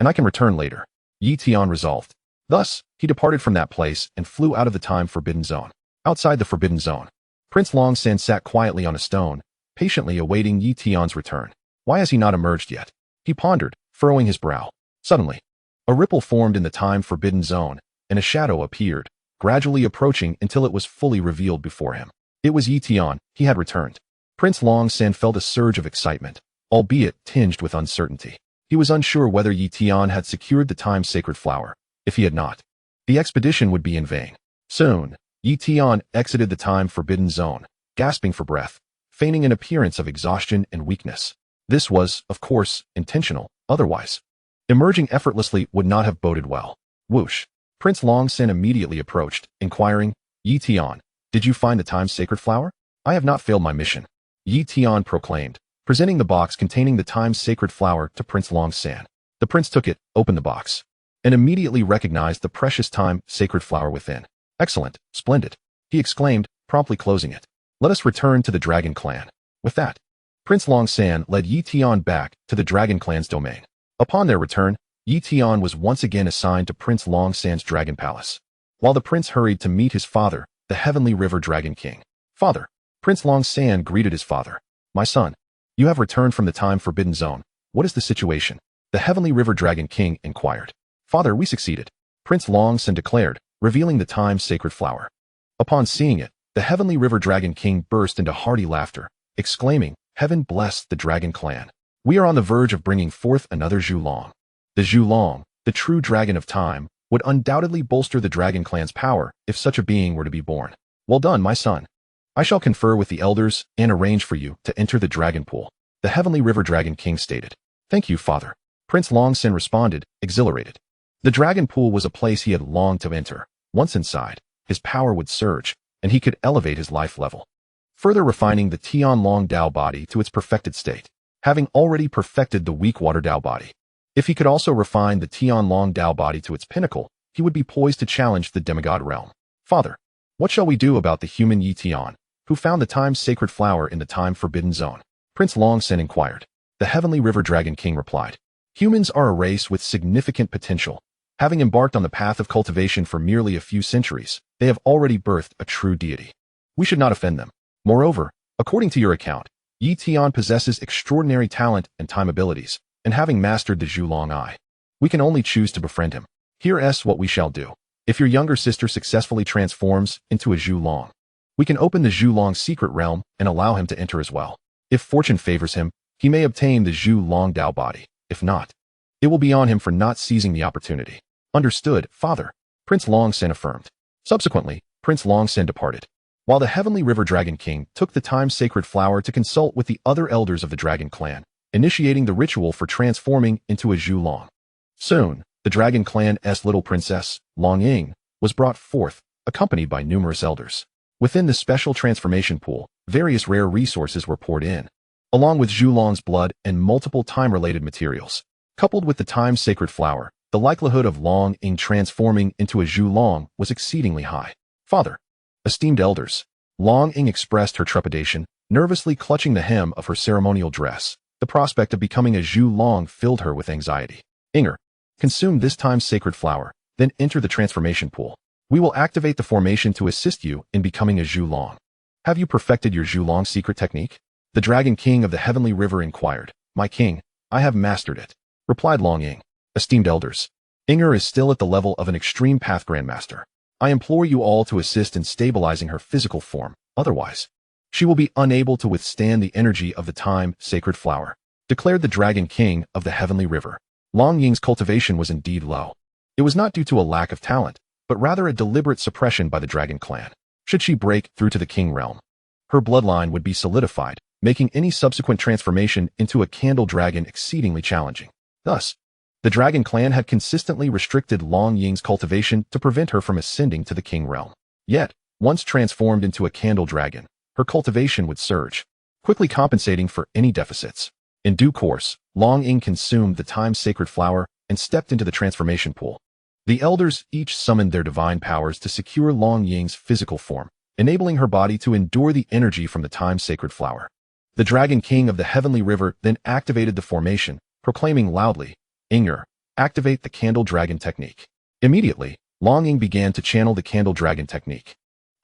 and I can return later, Tian resolved. Thus, he departed from that place and flew out of the time-forbidden zone. Outside the forbidden zone, Prince Long San sat quietly on a stone, patiently awaiting Tian's return. Why has he not emerged yet? He pondered, furrowing his brow. Suddenly, a ripple formed in the time-forbidden zone, and a shadow appeared, gradually approaching until it was fully revealed before him. It was Tian. He had returned. Prince Long San felt a surge of excitement, albeit tinged with uncertainty. He was unsure whether Tian had secured the time-sacred flower. If he had not, the expedition would be in vain. Soon, Tian exited the time-forbidden zone, gasping for breath, feigning an appearance of exhaustion and weakness. This was, of course, intentional. Otherwise, emerging effortlessly would not have boded well. Whoosh! Prince Long San immediately approached, inquiring, Tian, did you find the time-sacred flower? I have not failed my mission, Tian proclaimed, presenting the box containing the time-sacred flower to Prince Long San. The prince took it, opened the box, and immediately recognized the precious time-sacred flower within. Excellent, splendid, he exclaimed, promptly closing it. Let us return to the Dragon Clan. With that, Prince Long San led Tian back to the Dragon Clan's domain. Upon their return, Tian was once again assigned to Prince Long San's Dragon Palace, while the prince hurried to meet his father, the Heavenly River Dragon King. Father. Prince Long San greeted his father. My son, you have returned from the time-forbidden zone. What is the situation? The Heavenly River Dragon King inquired. Father, we succeeded, Prince Long San declared, revealing the time-sacred flower. Upon seeing it, the Heavenly River Dragon King burst into hearty laughter, exclaiming, Heaven bless the Dragon Clan. We are on the verge of bringing forth another Zhulong. The Zhulong, the true dragon of time, would undoubtedly bolster the Dragon Clan's power if such a being were to be born. Well done, my son. I shall confer with the elders and arrange for you to enter the dragon pool, the Heavenly River Dragon King stated. Thank you, father, Prince Long San responded, exhilarated. The dragon pool was a place he had longed to enter. Once inside, his power would surge, and he could elevate his life level, further refining the Tian Long Dao body to its perfected state, having already perfected the weak water Dao body. If he could also refine the Tian Long Dao body to its pinnacle, he would be poised to challenge the demigod realm. Father, what shall we do about the human Tian, who found the time-sacred flower in the time-forbidden zone? Prince Long San inquired. The Heavenly River Dragon King replied. Humans are a race with significant potential. Having embarked on the path of cultivation for merely a few centuries, they have already birthed a true deity. We should not offend them. Moreover, according to your account, Tian possesses extraordinary talent and time abilities, and having mastered the Zhulong Eye, we can only choose to befriend him. Here's what we shall do. If your younger sister successfully transforms into a Zhulong, we can open the Zhulong secret realm and allow him to enter as well. If fortune favors him, he may obtain the Zhulong Dao body. If not, it will be on him for not seizing the opportunity. Understood, father, Prince Long San affirmed. Subsequently, Prince Long San departed, while the Heavenly River Dragon King took the time-sacred flower to consult with the other elders of the Dragon Clan, initiating the ritual for transforming into a Zhulong. Soon, the Dragon Clan's little princess, Long Ying, was brought forth, accompanied by numerous elders. Within the special transformation pool, various rare resources were poured in, along with Zhulong's blood and multiple time-related materials. Coupled with the time-sacred flower, the likelihood of Long Ying transforming into a Zhu Long was exceedingly high. Father, esteemed elders, Long Ying expressed her trepidation, nervously clutching the hem of her ceremonial dress. The prospect of becoming a Zhu Long filled her with anxiety. Inger, consume this time's sacred flower, then enter the transformation pool. We will activate the formation to assist you in becoming a Zhu Long. Have you perfected your Zhu Long secret technique? The Dragon King of the Heavenly River inquired. My king, I have mastered it, replied Long Ying. Esteemed elders, Inger is still at the level of an extreme path grandmaster. I implore you all to assist in stabilizing her physical form, otherwise, she will be unable to withstand the energy of the time sacred flower, declared the Dragon King of the Heavenly River. Long Ying's cultivation was indeed low. It was not due to a lack of talent, but rather a deliberate suppression by the Dragon clan. Should she break through to the King realm, her bloodline would be solidified, making any subsequent transformation into a candle dragon exceedingly challenging. Thus, the Dragon clan had consistently restricted Long Ying's cultivation to prevent her from ascending to the King realm. Yet, once transformed into a candle dragon, her cultivation would surge, quickly compensating for any deficits. In due course, Long Ying consumed the time-sacred flower and stepped into the transformation pool. The elders each summoned their divine powers to secure Long Ying's physical form, enabling her body to endure the energy from the time-sacred flower. The Dragon King of the Heavenly River then activated the formation, proclaiming loudly, Inger, activate the Candle Dragon technique. Immediately, Long Ying began to channel the Candle Dragon technique,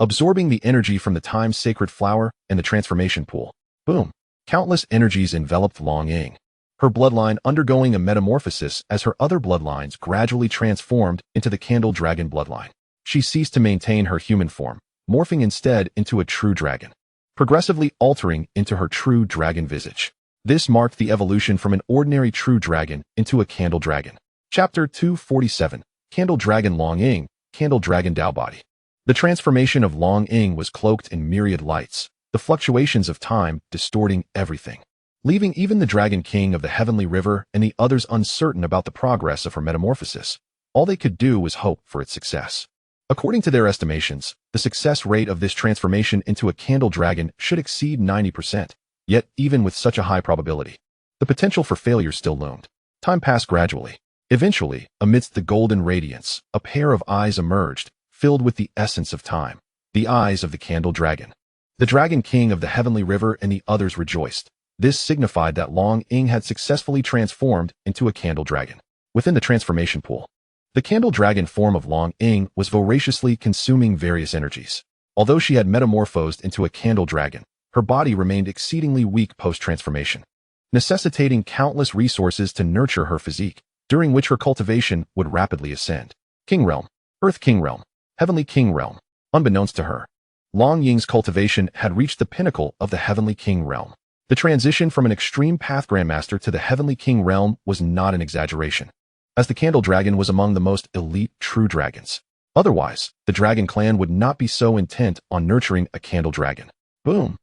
absorbing the energy from the time-sacred flower and the transformation pool. Boom! Countless energies enveloped Long Ying, her bloodline undergoing a metamorphosis as her other bloodlines gradually transformed into the Candle Dragon bloodline. She ceased to maintain her human form, morphing instead into a true dragon, progressively altering into her true dragon visage. This marked the evolution from an ordinary true dragon into a Candle Dragon. Chapter 247, Candle Dragon Long Ying, Candle Dragon Dao Body. The transformation of Long Ying was cloaked in myriad lights, the fluctuations of time distorting everything, leaving even the Dragon King of the Heavenly River and the others uncertain about the progress of her metamorphosis. All they could do was hope for its success. According to their estimations, the success rate of this transformation into a Candle Dragon should exceed 90%. Yet, even with such a high probability, the potential for failure still loomed. Time passed gradually. Eventually, amidst the golden radiance, a pair of eyes emerged, filled with the essence of time, the eyes of the Candle Dragon. The Dragon King of the Heavenly River and the others rejoiced. This signified that Long Ying had successfully transformed into a Candle Dragon. Within the transformation pool, the Candle Dragon form of Long Ying was voraciously consuming various energies. Although she had metamorphosed into a Candle Dragon, her body remained exceedingly weak post-transformation, necessitating countless resources to nurture her physique, during which her cultivation would rapidly ascend. King Realm, Earth King Realm, Heavenly King Realm. Unbeknownst to her, Long Ying's cultivation had reached the pinnacle of the Heavenly King Realm. The transition from an extreme path grandmaster to the Heavenly King Realm was not an exaggeration, as the Candle Dragon was among the most elite true dragons. Otherwise, the Dragon clan would not be so intent on nurturing a Candle Dragon. Boom!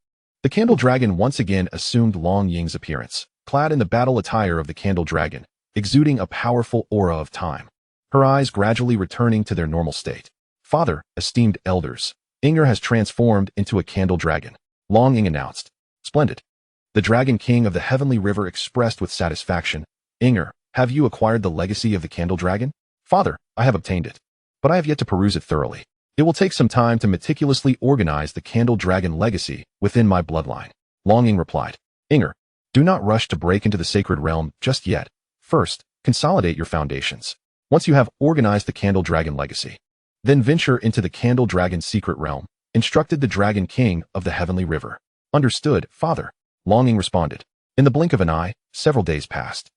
The Candle Dragon once again assumed Long Ying's appearance, clad in the battle attire of the Candle Dragon, exuding a powerful aura of time, her eyes gradually returning to their normal state. Father, esteemed elders, Inger has transformed into a Candle Dragon, Long Ying announced. Splendid. The Dragon King of the Heavenly River expressed with satisfaction. Inger, have you acquired the legacy of the Candle Dragon? Father, I have obtained it, but I have yet to peruse it thoroughly. It will take some time to meticulously organize the Candle Dragon legacy within my bloodline. Long Ying replied. Inger, do not rush to break into the sacred realm just yet. First, consolidate your foundations. Once you have organized the Candle Dragon legacy, then venture into the Candle Dragon secret realm, instructed the Dragon King of the Heavenly River. Understood, Father. Long Ying responded. In the blink of an eye, several days passed.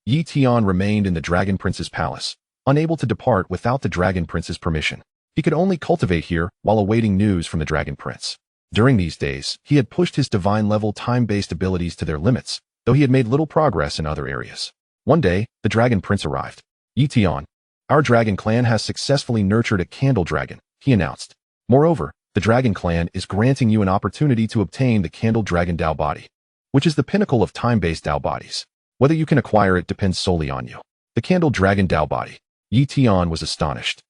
Tian remained in the Dragon Prince's palace, unable to depart without the Dragon Prince's permission. He could only cultivate here while awaiting news from the Dragon Prince. During these days, he had pushed his divine-level time-based abilities to their limits, though he had made little progress in other areas. One day, the Dragon Prince arrived. Tian, our Dragon clan has successfully nurtured a Candle Dragon, he announced. Moreover, the Dragon clan is granting you an opportunity to obtain the Candle Dragon Dao Body, which is the pinnacle of time-based Dao bodies. Whether you can acquire it depends solely on you. The Candle Dragon Dao Body. Tian was astonished.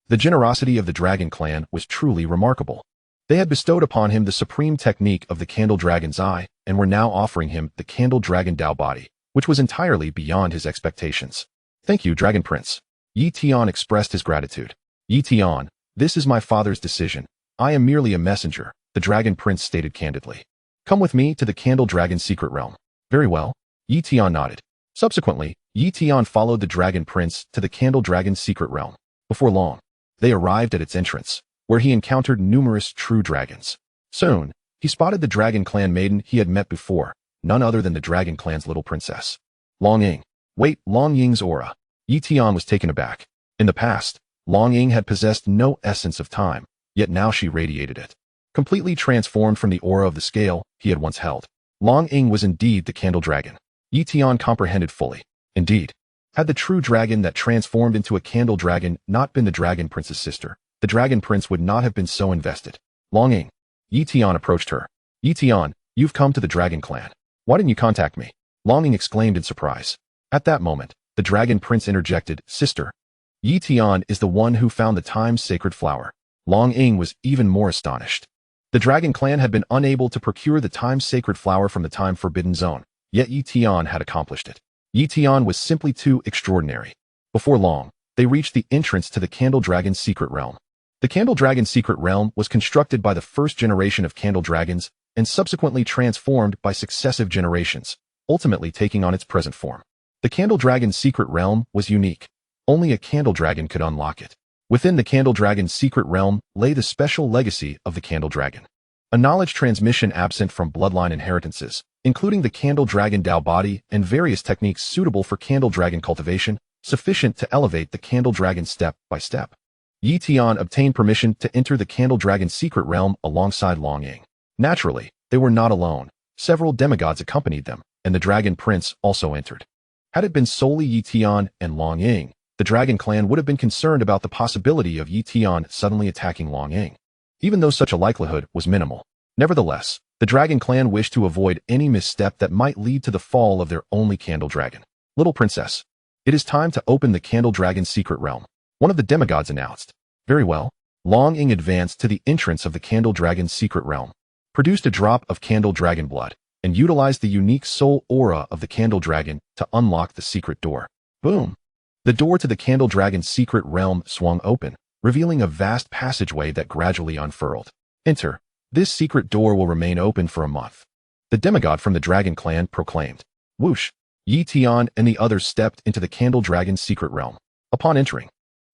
The generosity of the Dragon clan was truly remarkable. They had bestowed upon him the supreme technique of the Candle Dragon's Eye and were now offering him the Candle Dragon Dao Body, which was entirely beyond his expectations. Thank you, Dragon Prince. Yi Tian expressed his gratitude. Yi Tian, this is my father's decision. I am merely a messenger, the Dragon Prince stated candidly. Come with me to the Candle Dragon's secret realm. Very well. Yi Tian nodded. Subsequently, Yi Tian followed the Dragon Prince to the Candle Dragon's secret realm. Before long, they arrived at its entrance, where he encountered numerous true dragons. Soon, he spotted the Dragon Clan maiden he had met before, none other than the Dragon Clan's little princess. Long Ying. Wait, Long Ying's aura. Yi Tian was taken aback. In the past, Long Ying had possessed no essence of time, yet now she radiated it. Completely transformed from the aura of the scale he had once held. Long Ying was indeed the Candle Dragon. Yi Tian comprehended fully. Indeed, had the true dragon that transformed into a Candle Dragon not been the Dragon Prince's sister, the Dragon Prince would not have been so invested. Long Ying. Yi Tian approached her. Yi Tian, you've come to the Dragon Clan. Why didn't you contact me? Long Ying exclaimed in surprise. At that moment, the Dragon Prince interjected, Sister. Yi Tian is the one who found the Time's sacred flower. Long Ying was even more astonished. The Dragon Clan had been unable to procure the Time's sacred flower from the Time Forbidden Zone, yet Yi Tian had accomplished it. Yi Tian was simply too extraordinary. Before long, they reached the entrance to the Candle Dragon's secret realm. The Candle Dragon's secret realm was constructed by the first generation of Candle Dragons and subsequently transformed by successive generations, ultimately taking on its present form. The Candle Dragon's secret realm was unique. Only a Candle Dragon could unlock it. Within the Candle Dragon's secret realm lay the special legacy of the Candle Dragon. A knowledge transmission absent from bloodline inheritances, including the Candle Dragon Tao body and various techniques suitable for Candle Dragon cultivation, sufficient to elevate the Candle Dragon step by step. Yi Tian obtained permission to enter the Candle Dragon's secret realm alongside Long Ying. Naturally, they were not alone. Several demigods accompanied them, and the Dragon Prince also entered. Had it been solely Yi Tian and Long Ying, the Dragon Clan would have been concerned about the possibility of Yi Tian suddenly attacking Long Ying, even though such a likelihood was minimal. Nevertheless, the Dragon Clan wished to avoid any misstep that might lead to the fall of their only Candle Dragon. Little Princess, it is time to open the Candle Dragon's secret realm, one of the demigods announced. Very well. Long Ying advanced to the entrance of the Candle Dragon's secret realm, produced a drop of Candle Dragon blood, and utilized the unique soul aura of the Candle Dragon to unlock the secret door. Boom! The door to the Candle Dragon's secret realm swung open, revealing a vast passageway that gradually unfurled. Enter. This secret door will remain open for a month. The demigod from the Dragon Clan proclaimed. Whoosh! Yi Tian and the others stepped into the Candle Dragon's secret realm. Upon entering,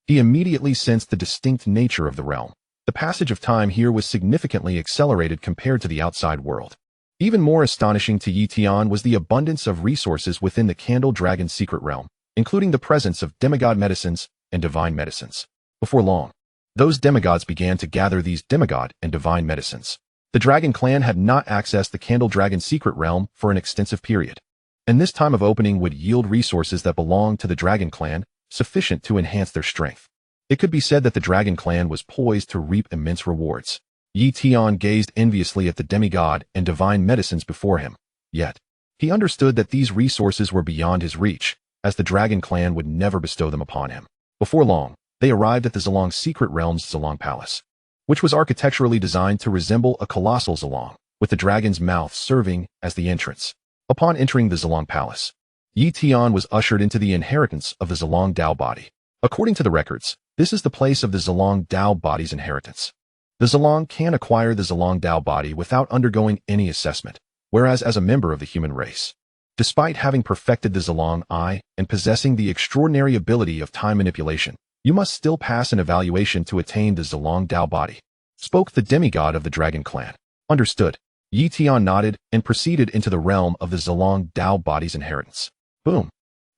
he immediately sensed the distinct nature of the realm. The passage of time here was significantly accelerated compared to the outside world. Even more astonishing to Yi Tian was the abundance of resources within the Candle Dragon's secret realm, including the presence of demigod medicines and divine medicines. Before long, those demigods began to gather these demigod and divine medicines. The Dragon Clan had not accessed the Candle Dragon's secret realm for an extensive period, and this time of opening would yield resources that belonged to the Dragon Clan, sufficient to enhance their strength. It could be said that the Dragon Clan was poised to reap immense rewards. Yi Tian gazed enviously at the demigod and divine medicines before him. Yet, he understood that these resources were beyond his reach, as the Dragon Clan would never bestow them upon him. Before long, they arrived at the Zalong's secret realm's Zalong Palace, which was architecturally designed to resemble a colossal Zalong, with the dragon's mouth serving as the entrance. Upon entering the Zalong Palace, Yi Tian was ushered into the inheritance of the Zalong Tao body. According to the records, this is the place of the Zalong Tao body's inheritance. The Zalong can acquire the Zalong Tao body without undergoing any assessment, whereas as a member of the human race, despite having perfected the Zalong Eye and possessing the extraordinary ability of time manipulation, you must still pass an evaluation to attain the Zalong Tao body. Spoke the demigod of the Dragon Clan. Understood. Yi Tian nodded and proceeded into the realm of the Zalong Tao body's inheritance. Boom.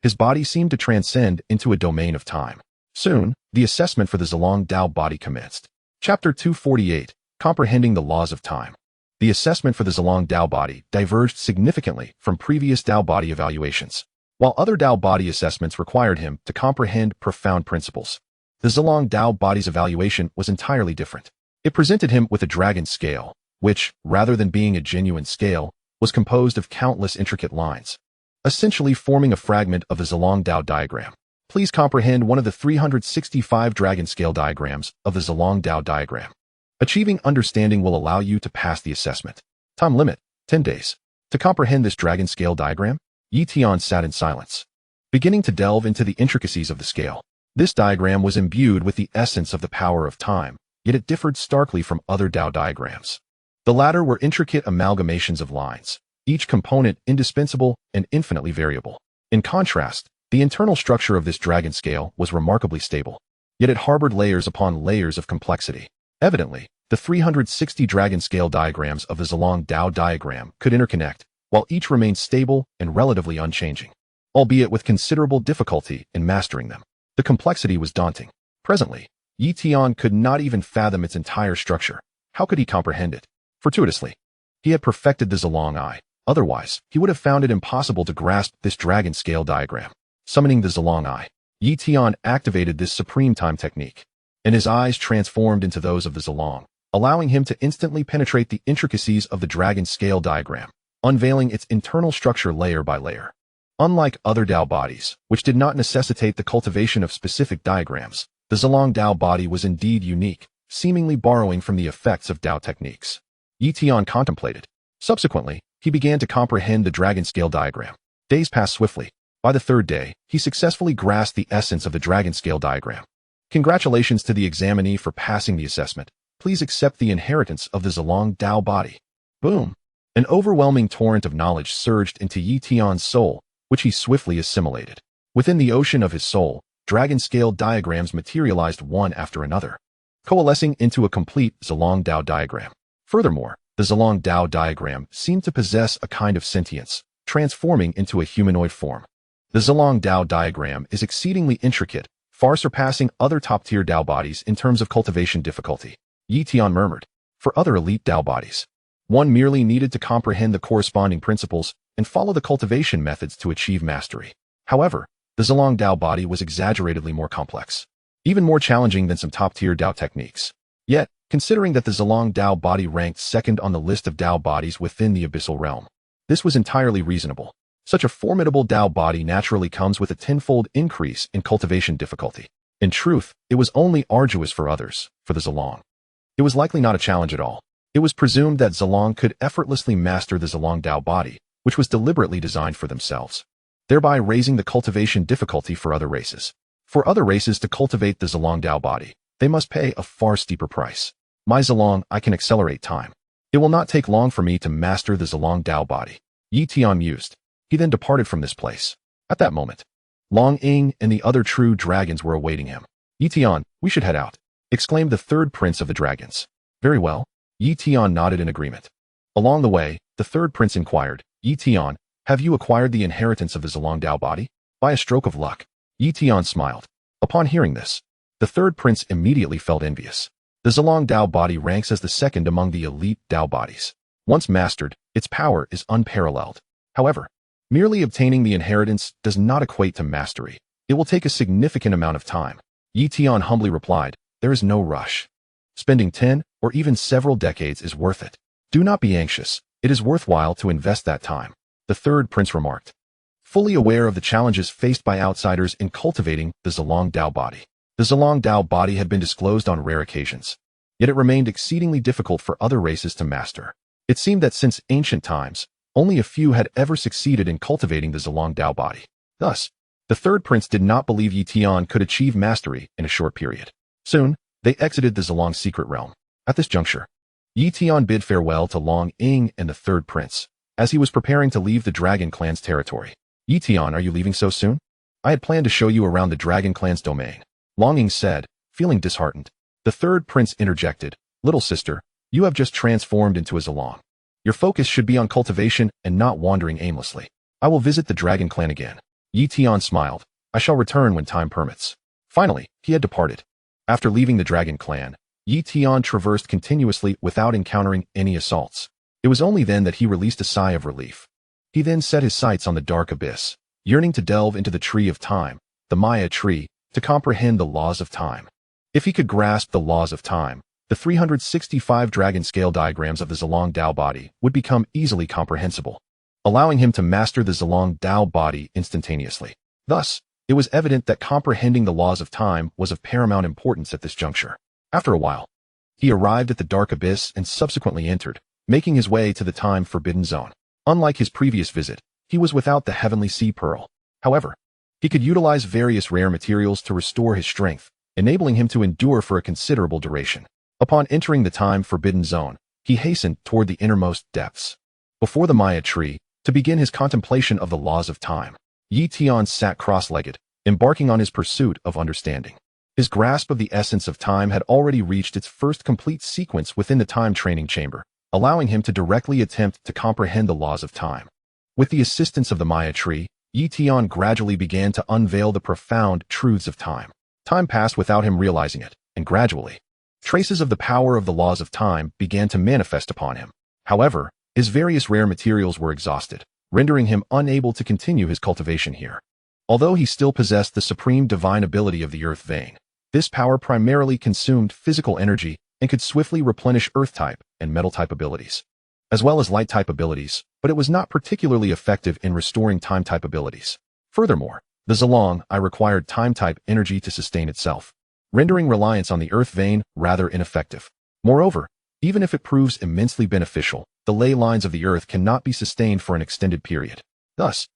His body seemed to transcend into a domain of time. Soon, the assessment for the Zalong Tao body commenced. Chapter 248, Comprehending the Laws of Time. The assessment for the Zalong Tao body diverged significantly from previous Tao body evaluations. While other Tao body assessments required him to comprehend profound principles, the Zalong Tao body's evaluation was entirely different. It presented him with a dragon scale, which, rather than being a genuine scale, was composed of countless intricate lines, essentially forming a fragment of the Zalong Tao diagram. Please comprehend one of the 365 dragon scale diagrams of the Zalong Tao diagram. Achieving understanding will allow you to pass the assessment. Time limit, 10 days. To comprehend this dragon scale diagram, Yi Tian sat in silence, beginning to delve into the intricacies of the scale. This diagram was imbued with the essence of the power of time, yet it differed starkly from other Tao diagrams. The latter were intricate amalgamations of lines, each component indispensable and infinitely variable. In contrast, the internal structure of this dragon scale was remarkably stable, yet it harbored layers upon layers of complexity. Evidently, the 360 dragon scale diagrams of the Zilong Dao diagram could interconnect, while each remained stable and relatively unchanging, albeit with considerable difficulty in mastering them. The complexity was daunting. Presently, Tian could not even fathom its entire structure. How could he comprehend it? Fortuitously, he had perfected the Zilong Eye. Otherwise, he would have found it impossible to grasp this dragon scale diagram. Summoning the Zilong Eye, Tian activated this supreme time technique, and his eyes transformed into those of the Zilong, allowing him to instantly penetrate the intricacies of the dragon scale diagram, unveiling its internal structure layer by layer. Unlike other Dao bodies, which did not necessitate the cultivation of specific diagrams, the Zilong Dao body was indeed unique, seemingly borrowing from the effects of Dao techniques. Tian contemplated. Subsequently, he began to comprehend the dragon scale diagram. Days passed swiftly. By the third day, he successfully grasped the essence of the dragon scale diagram. Congratulations to the examinee for passing the assessment. Please accept the inheritance of the Zilong Dao body. Boom! An overwhelming torrent of knowledge surged into Tian's soul, which he swiftly assimilated. Within the ocean of his soul, dragon-scale diagrams materialized one after another, coalescing into a complete Zilong Dao diagram. Furthermore, the Zilong Dao diagram seemed to possess a kind of sentience, transforming into a humanoid form. The Zilong Dao diagram is exceedingly intricate, far surpassing other top-tier Dao bodies in terms of cultivation difficulty. Tian murmured. For other elite Dao bodies, one merely needed to comprehend the corresponding principles and follow the cultivation methods to achieve mastery. However, the Zilong Dao body was exaggeratedly more complex, even more challenging than some top-tier Dao techniques. Yet, considering that the Zilong Dao body ranked second on the list of Dao bodies within the abyssal realm, this was entirely reasonable. Such a formidable Dao body naturally comes with a tenfold increase in cultivation difficulty. In truth, it was only arduous for others. For the Zilong, it was likely not a challenge at all. It was presumed that Zilong could effortlessly master the Zilong Dao body, which was deliberately designed for themselves, thereby raising the cultivation difficulty for other races. For other races to cultivate the Zilong Dao body, they must pay a far steeper price. My Zilong, I can accelerate time. It will not take long for me to master the Zilong Dao body. Tian mused. He then departed from this place. At that moment, Long Ying and the other true dragons were awaiting him. Tian, we should head out, exclaimed the third prince of the dragons. Very well. Tian nodded in agreement. Along the way, the third prince inquired, Tian, have you acquired the inheritance of the Zilong Dao body? By a stroke of luck. Tian smiled. Upon hearing this, the third prince immediately felt envious. The Zilong Dao body ranks as the second among the elite Dao bodies. Once mastered, its power is unparalleled. However, merely obtaining the inheritance does not equate to mastery. It will take a significant amount of time. Tian humbly replied, there is no rush. Spending 10 or even several decades is worth it. Do not be anxious. It is worthwhile to invest that time, the third prince remarked, fully aware of the challenges faced by outsiders in cultivating the Zilong Dao body. The Zilong Dao body had been disclosed on rare occasions, yet it remained exceedingly difficult for other races to master. It seemed that since ancient times, only a few had ever succeeded in cultivating the Zilong Dao body. Thus, the third prince did not believe Tian could achieve mastery in a short period. Soon, they exited the Zilong secret realm. At this juncture, Tian bid farewell to Long Ying and the third prince, as he was preparing to leave the Dragon Clan's territory. Tian, are you leaving so soon? I had planned to show you around the Dragon Clan's domain, Long Ying said, feeling disheartened. The third prince interjected, little sister, you have just transformed into a Zilong. Your focus should be on cultivation and not wandering aimlessly. I will visit the Dragon Clan again. Tian smiled. I shall return when time permits. Finally, he had departed. After leaving the Dragon Clan, Tian traversed continuously without encountering any assaults. It was only then that he released a sigh of relief. He then set his sights on the dark abyss, yearning to delve into the tree of time, the Maya tree, to comprehend the laws of time. If he could grasp the laws of time, the 365 dragon scale diagrams of the Zilong Dao body would become easily comprehensible, allowing him to master the Zilong Dao body instantaneously. Thus, it was evident that comprehending the laws of time was of paramount importance at this juncture. After a while, he arrived at the dark abyss and subsequently entered, making his way to the time-forbidden zone. Unlike his previous visit, he was without the heavenly sea pearl. However, He could utilize various rare materials to restore his strength, enabling him to endure for a considerable duration. Upon entering the time-forbidden zone, he hastened toward the innermost depths. Before the Maya tree, to begin his contemplation of the laws of time, Tian sat cross-legged, embarking on his pursuit of understanding. His grasp of the essence of time had already reached its first complete sequence within the time training chamber, allowing him to directly attempt to comprehend the laws of time. With the assistance of the Maya tree, Tian gradually began to unveil the profound truths of time. Time passed without him realizing it, and gradually, traces of the power of the laws of time began to manifest upon him. However, his various rare materials were exhausted, rendering him unable to continue his cultivation here. Although he still possessed the supreme divine ability of the earth vein, this power primarily consumed physical energy and could swiftly replenish earth-type and metal-type abilities, as well as light-type abilities, but it was not particularly effective in restoring time-type abilities. Furthermore, the Zilong I required time-type energy to sustain itself, rendering reliance on the earth vein rather ineffective. Moreover, even if it proves immensely beneficial, the ley lines of the earth cannot be sustained for an extended period. Thus,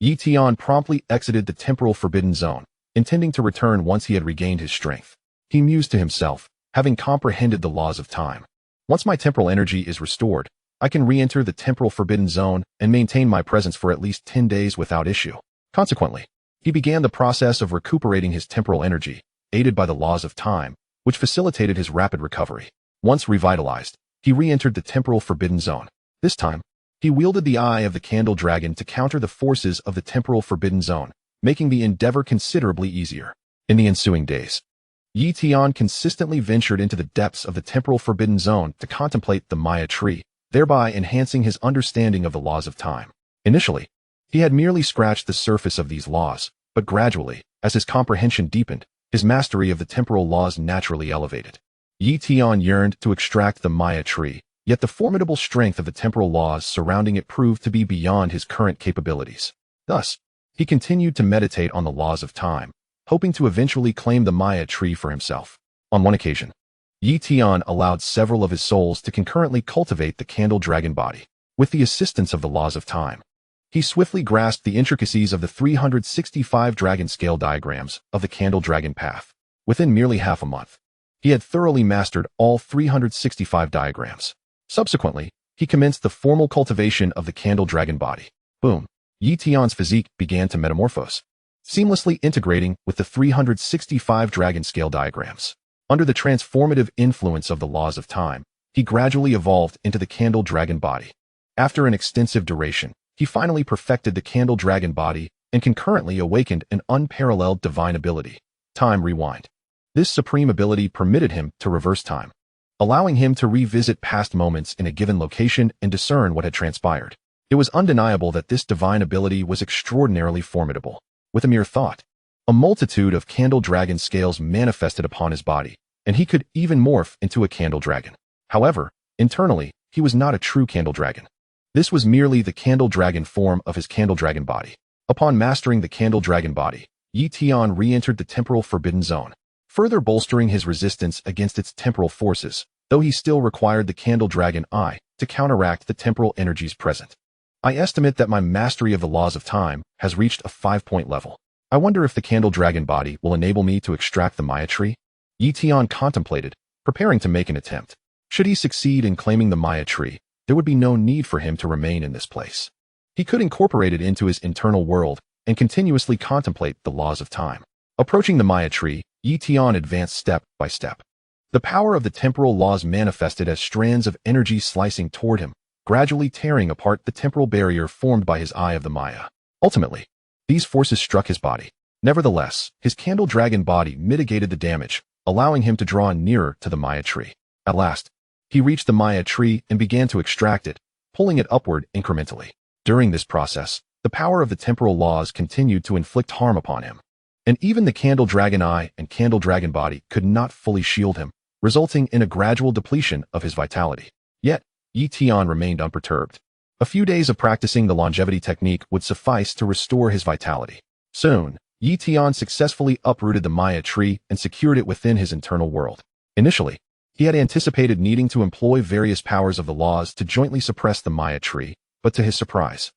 Tian promptly exited the temporal forbidden zone, intending to return once he had regained his strength. He mused to himself, having comprehended the laws of time. Once my temporal energy is restored, I can re-enter the temporal forbidden zone and maintain my presence for at least 10 days without issue. Consequently, he began the process of recuperating his temporal energy, aided by the laws of time, which facilitated his rapid recovery. Once revitalized, he re-entered the temporal forbidden zone. This time, he wielded the Eye of the Candle Dragon to counter the forces of the temporal forbidden zone, making the endeavor considerably easier. In the ensuing days, Tian consistently ventured into the depths of the temporal forbidden zone to contemplate the Maya tree, thereby enhancing his understanding of the laws of time. Initially, he had merely scratched the surface of these laws, but gradually, as his comprehension deepened, his mastery of the temporal laws naturally elevated. Tian yearned to extract the Maya tree, yet the formidable strength of the temporal laws surrounding it proved to be beyond his current capabilities. Thus, he continued to meditate on the laws of time, hoping to eventually claim the Maya tree for himself. On one occasion, Tian allowed several of his souls to concurrently cultivate the Candle Dragon body. With the assistance of the laws of time, he swiftly grasped the intricacies of the 365 dragon scale diagrams of the Candle Dragon path. Within merely half a month, he had thoroughly mastered all 365 diagrams. Subsequently, he commenced the formal cultivation of the Candle Dragon body. Boom! Tian's physique began to metamorphose, seamlessly integrating with the 365 dragon scale diagrams. Under the transformative influence of the laws of time, he gradually evolved into the Candle Dragon body. After an extensive duration, he finally perfected the Candle Dragon body and concurrently awakened an unparalleled divine ability, Time Rewind. This supreme ability permitted him to reverse time, allowing him to revisit past moments in a given location and discern what had transpired. It was undeniable that this divine ability was extraordinarily formidable. With a mere thought, a multitude of Candle Dragon scales manifested upon his body, and he could even morph into a Candle Dragon. However, internally, he was not a true Candle Dragon. This was merely the Candle Dragon form of his Candle Dragon body. Upon mastering the Candle Dragon body, Tian re-entered the temporal forbidden zone, further bolstering his resistance against its temporal forces, though he still required the Candle Dragon Eye to counteract the temporal energies present. I estimate that my mastery of the laws of time has reached a 5-point level. I wonder if the Candle Dragon body will enable me to extract the Maya tree? Tian contemplated, preparing to make an attempt. Should he succeed in claiming the Maya tree, there would be no need for him to remain in this place. He could incorporate it into his internal world and continuously contemplate the laws of time. Approaching the Maya tree, Tian advanced step by step. The power of the temporal laws manifested as strands of energy slicing toward him, gradually tearing apart the temporal barrier formed by his Eye of the Maya. Ultimately, these forces struck his body. Nevertheless, his Candle Dragon body mitigated the damage, allowing him to draw nearer to the Maya tree. At last, he reached the Maya tree and began to extract it, pulling it upward incrementally. During this process, the power of the temporal laws continued to inflict harm upon him, and even the Candle Dragon Eye and Candle Dragon body could not fully shield him, resulting in a gradual depletion of his vitality. Yet, Tian remained unperturbed. A few days of practicing the longevity technique would suffice to restore his vitality. Soon, Tian successfully uprooted the Maya tree and secured it within his internal world. Initially, he had anticipated needing to employ various powers of the laws to jointly suppress the Maya tree, but to his surprise,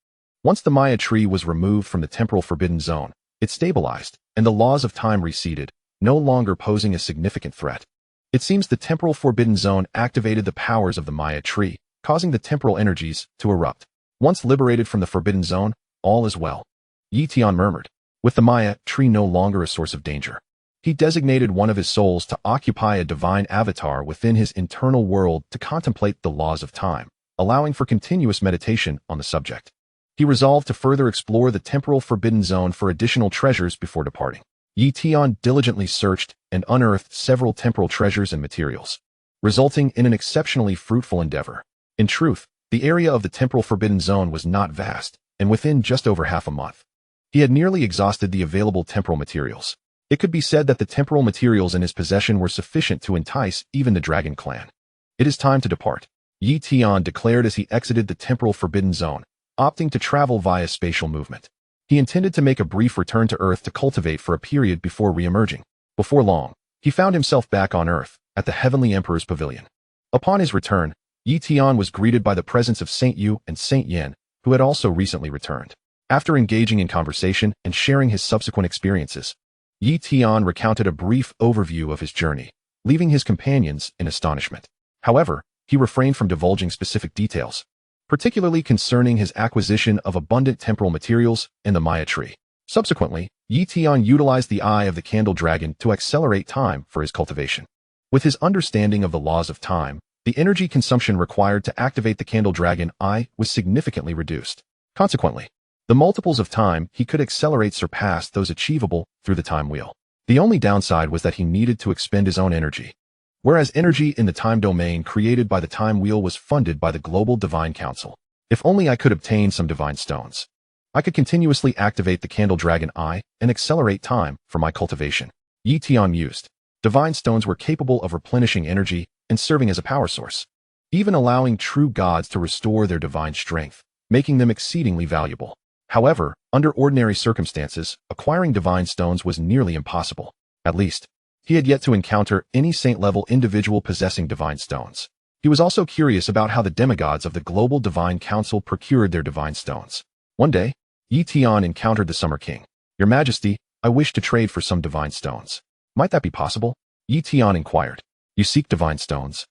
once the Maya tree was removed from the temporal forbidden zone, It stabilized, and the laws of time receded, no longer posing a significant threat. It seems the temporal forbidden zone activated the powers of the Maya tree, causing the temporal energies to erupt. Once liberated from the forbidden zone, all is well. Tian murmured, with the Maya tree no longer a source of danger. He designated one of his souls to occupy a divine avatar within his internal world to contemplate the laws of time, allowing for continuous meditation on the subject. He resolved to further explore the temporal forbidden zone for additional treasures before departing. Tian diligently searched and unearthed several temporal treasures and materials, resulting in an exceptionally fruitful endeavor. In truth, the area of the temporal forbidden zone was not vast, and within just over half a month, he had nearly exhausted the available temporal materials. It could be said that the temporal materials in his possession were sufficient to entice even the Dragon Clan. It is time to depart, Tian declared as he exited the temporal forbidden zone, opting to travel via spatial movement. He intended to make a brief return to Earth to cultivate for a period before re-emerging. Before long, he found himself back on Earth, at the Heavenly Emperor's Pavilion. Upon his return, Tian was greeted by the presence of Saint Yu and Saint Yin, who had also recently returned. After engaging in conversation and sharing his subsequent experiences, Tian recounted a brief overview of his journey, leaving his companions in astonishment. However, he refrained from divulging specific details, particularly concerning his acquisition of abundant temporal materials and the Maya tree. Subsequently, Tian utilized the Eye of the Candle Dragon to accelerate time for his cultivation. With his understanding of the laws of time, the energy consumption required to activate the Candle Dragon Eye was significantly reduced. Consequently, the multiples of time he could accelerate surpassed those achievable through the time wheel. The only downside was that he needed to expend his own energy, whereas energy in the time domain created by the time wheel was funded by the Global Divine Council. If only I could obtain some divine stones, I could continuously activate the Candle Dragon Eye and accelerate time for my cultivation, Tian mused. Divine stones were capable of replenishing energy and serving as a power source, even allowing true gods to restore their divine strength, making them exceedingly valuable. However, under ordinary circumstances, acquiring divine stones was nearly impossible. At least, he had yet to encounter any saint-level individual possessing divine stones. He was also curious about how the demigods of the Global Divine Council procured their divine stones. One day, Tian encountered the Summer King. "Your Majesty, I wish to trade for some divine stones. Might that be possible?" Tian inquired. "You seek divine stones?"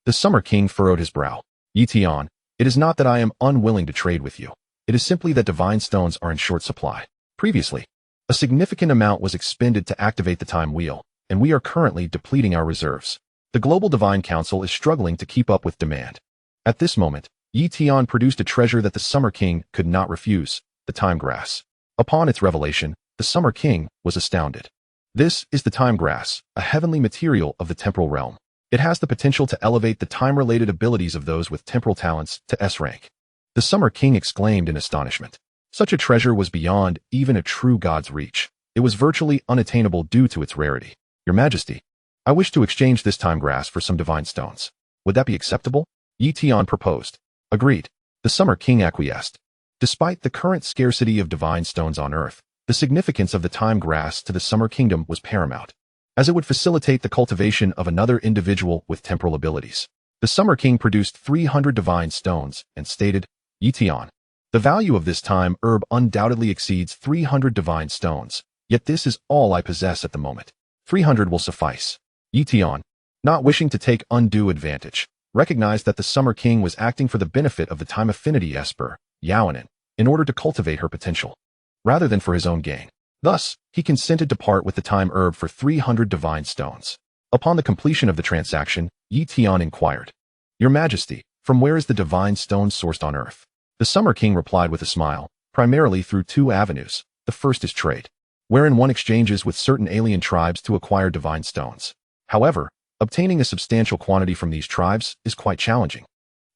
The Summer King furrowed his brow. "Tian, it is not that I am unwilling to trade with you. It is simply that divine stones are in short supply. Previously, a significant amount was expended to activate the time wheel, and we are currently depleting our reserves. The Global Divine Council is struggling to keep up with demand." At this moment, Tian produced a treasure that the Summer King could not refuse, the Time Grass. Upon its revelation, the Summer King was astounded. This is the Time Grass, a heavenly material of the temporal realm. It has the potential to elevate the time-related abilities of those with temporal talents to S rank. The Summer King exclaimed in astonishment. Such a treasure was beyond even a true god's reach. It was virtually unattainable due to its rarity. "Your Majesty, I wish to exchange this time grass for some divine stones. Would that be acceptable?" Tian proposed. "Agreed." The Summer King acquiesced. Despite the current scarcity of divine stones on Earth, the significance of the time grass to the Summer Kingdom was paramount, as it would facilitate the cultivation of another individual with temporal abilities. The Summer King produced 300 divine stones and stated, "Tian, the value of this time herb undoubtedly exceeds 300 divine stones, yet this is all I possess at the moment. 300 will suffice." Tian, not wishing to take undue advantage, recognized that the Summer King was acting for the benefit of the time affinity Esper, Yaonin, in order to cultivate her potential, rather than for his own gain. Thus, he consented to part with the time herb for 300 divine stones. Upon the completion of the transaction, Tian inquired, "Your Majesty, from where is the divine stone sourced on Earth?" The Summer King replied with a smile, "Primarily through two avenues. The first is trade, wherein one exchanges with certain alien tribes to acquire divine stones. However, obtaining a substantial quantity from these tribes is quite challenging,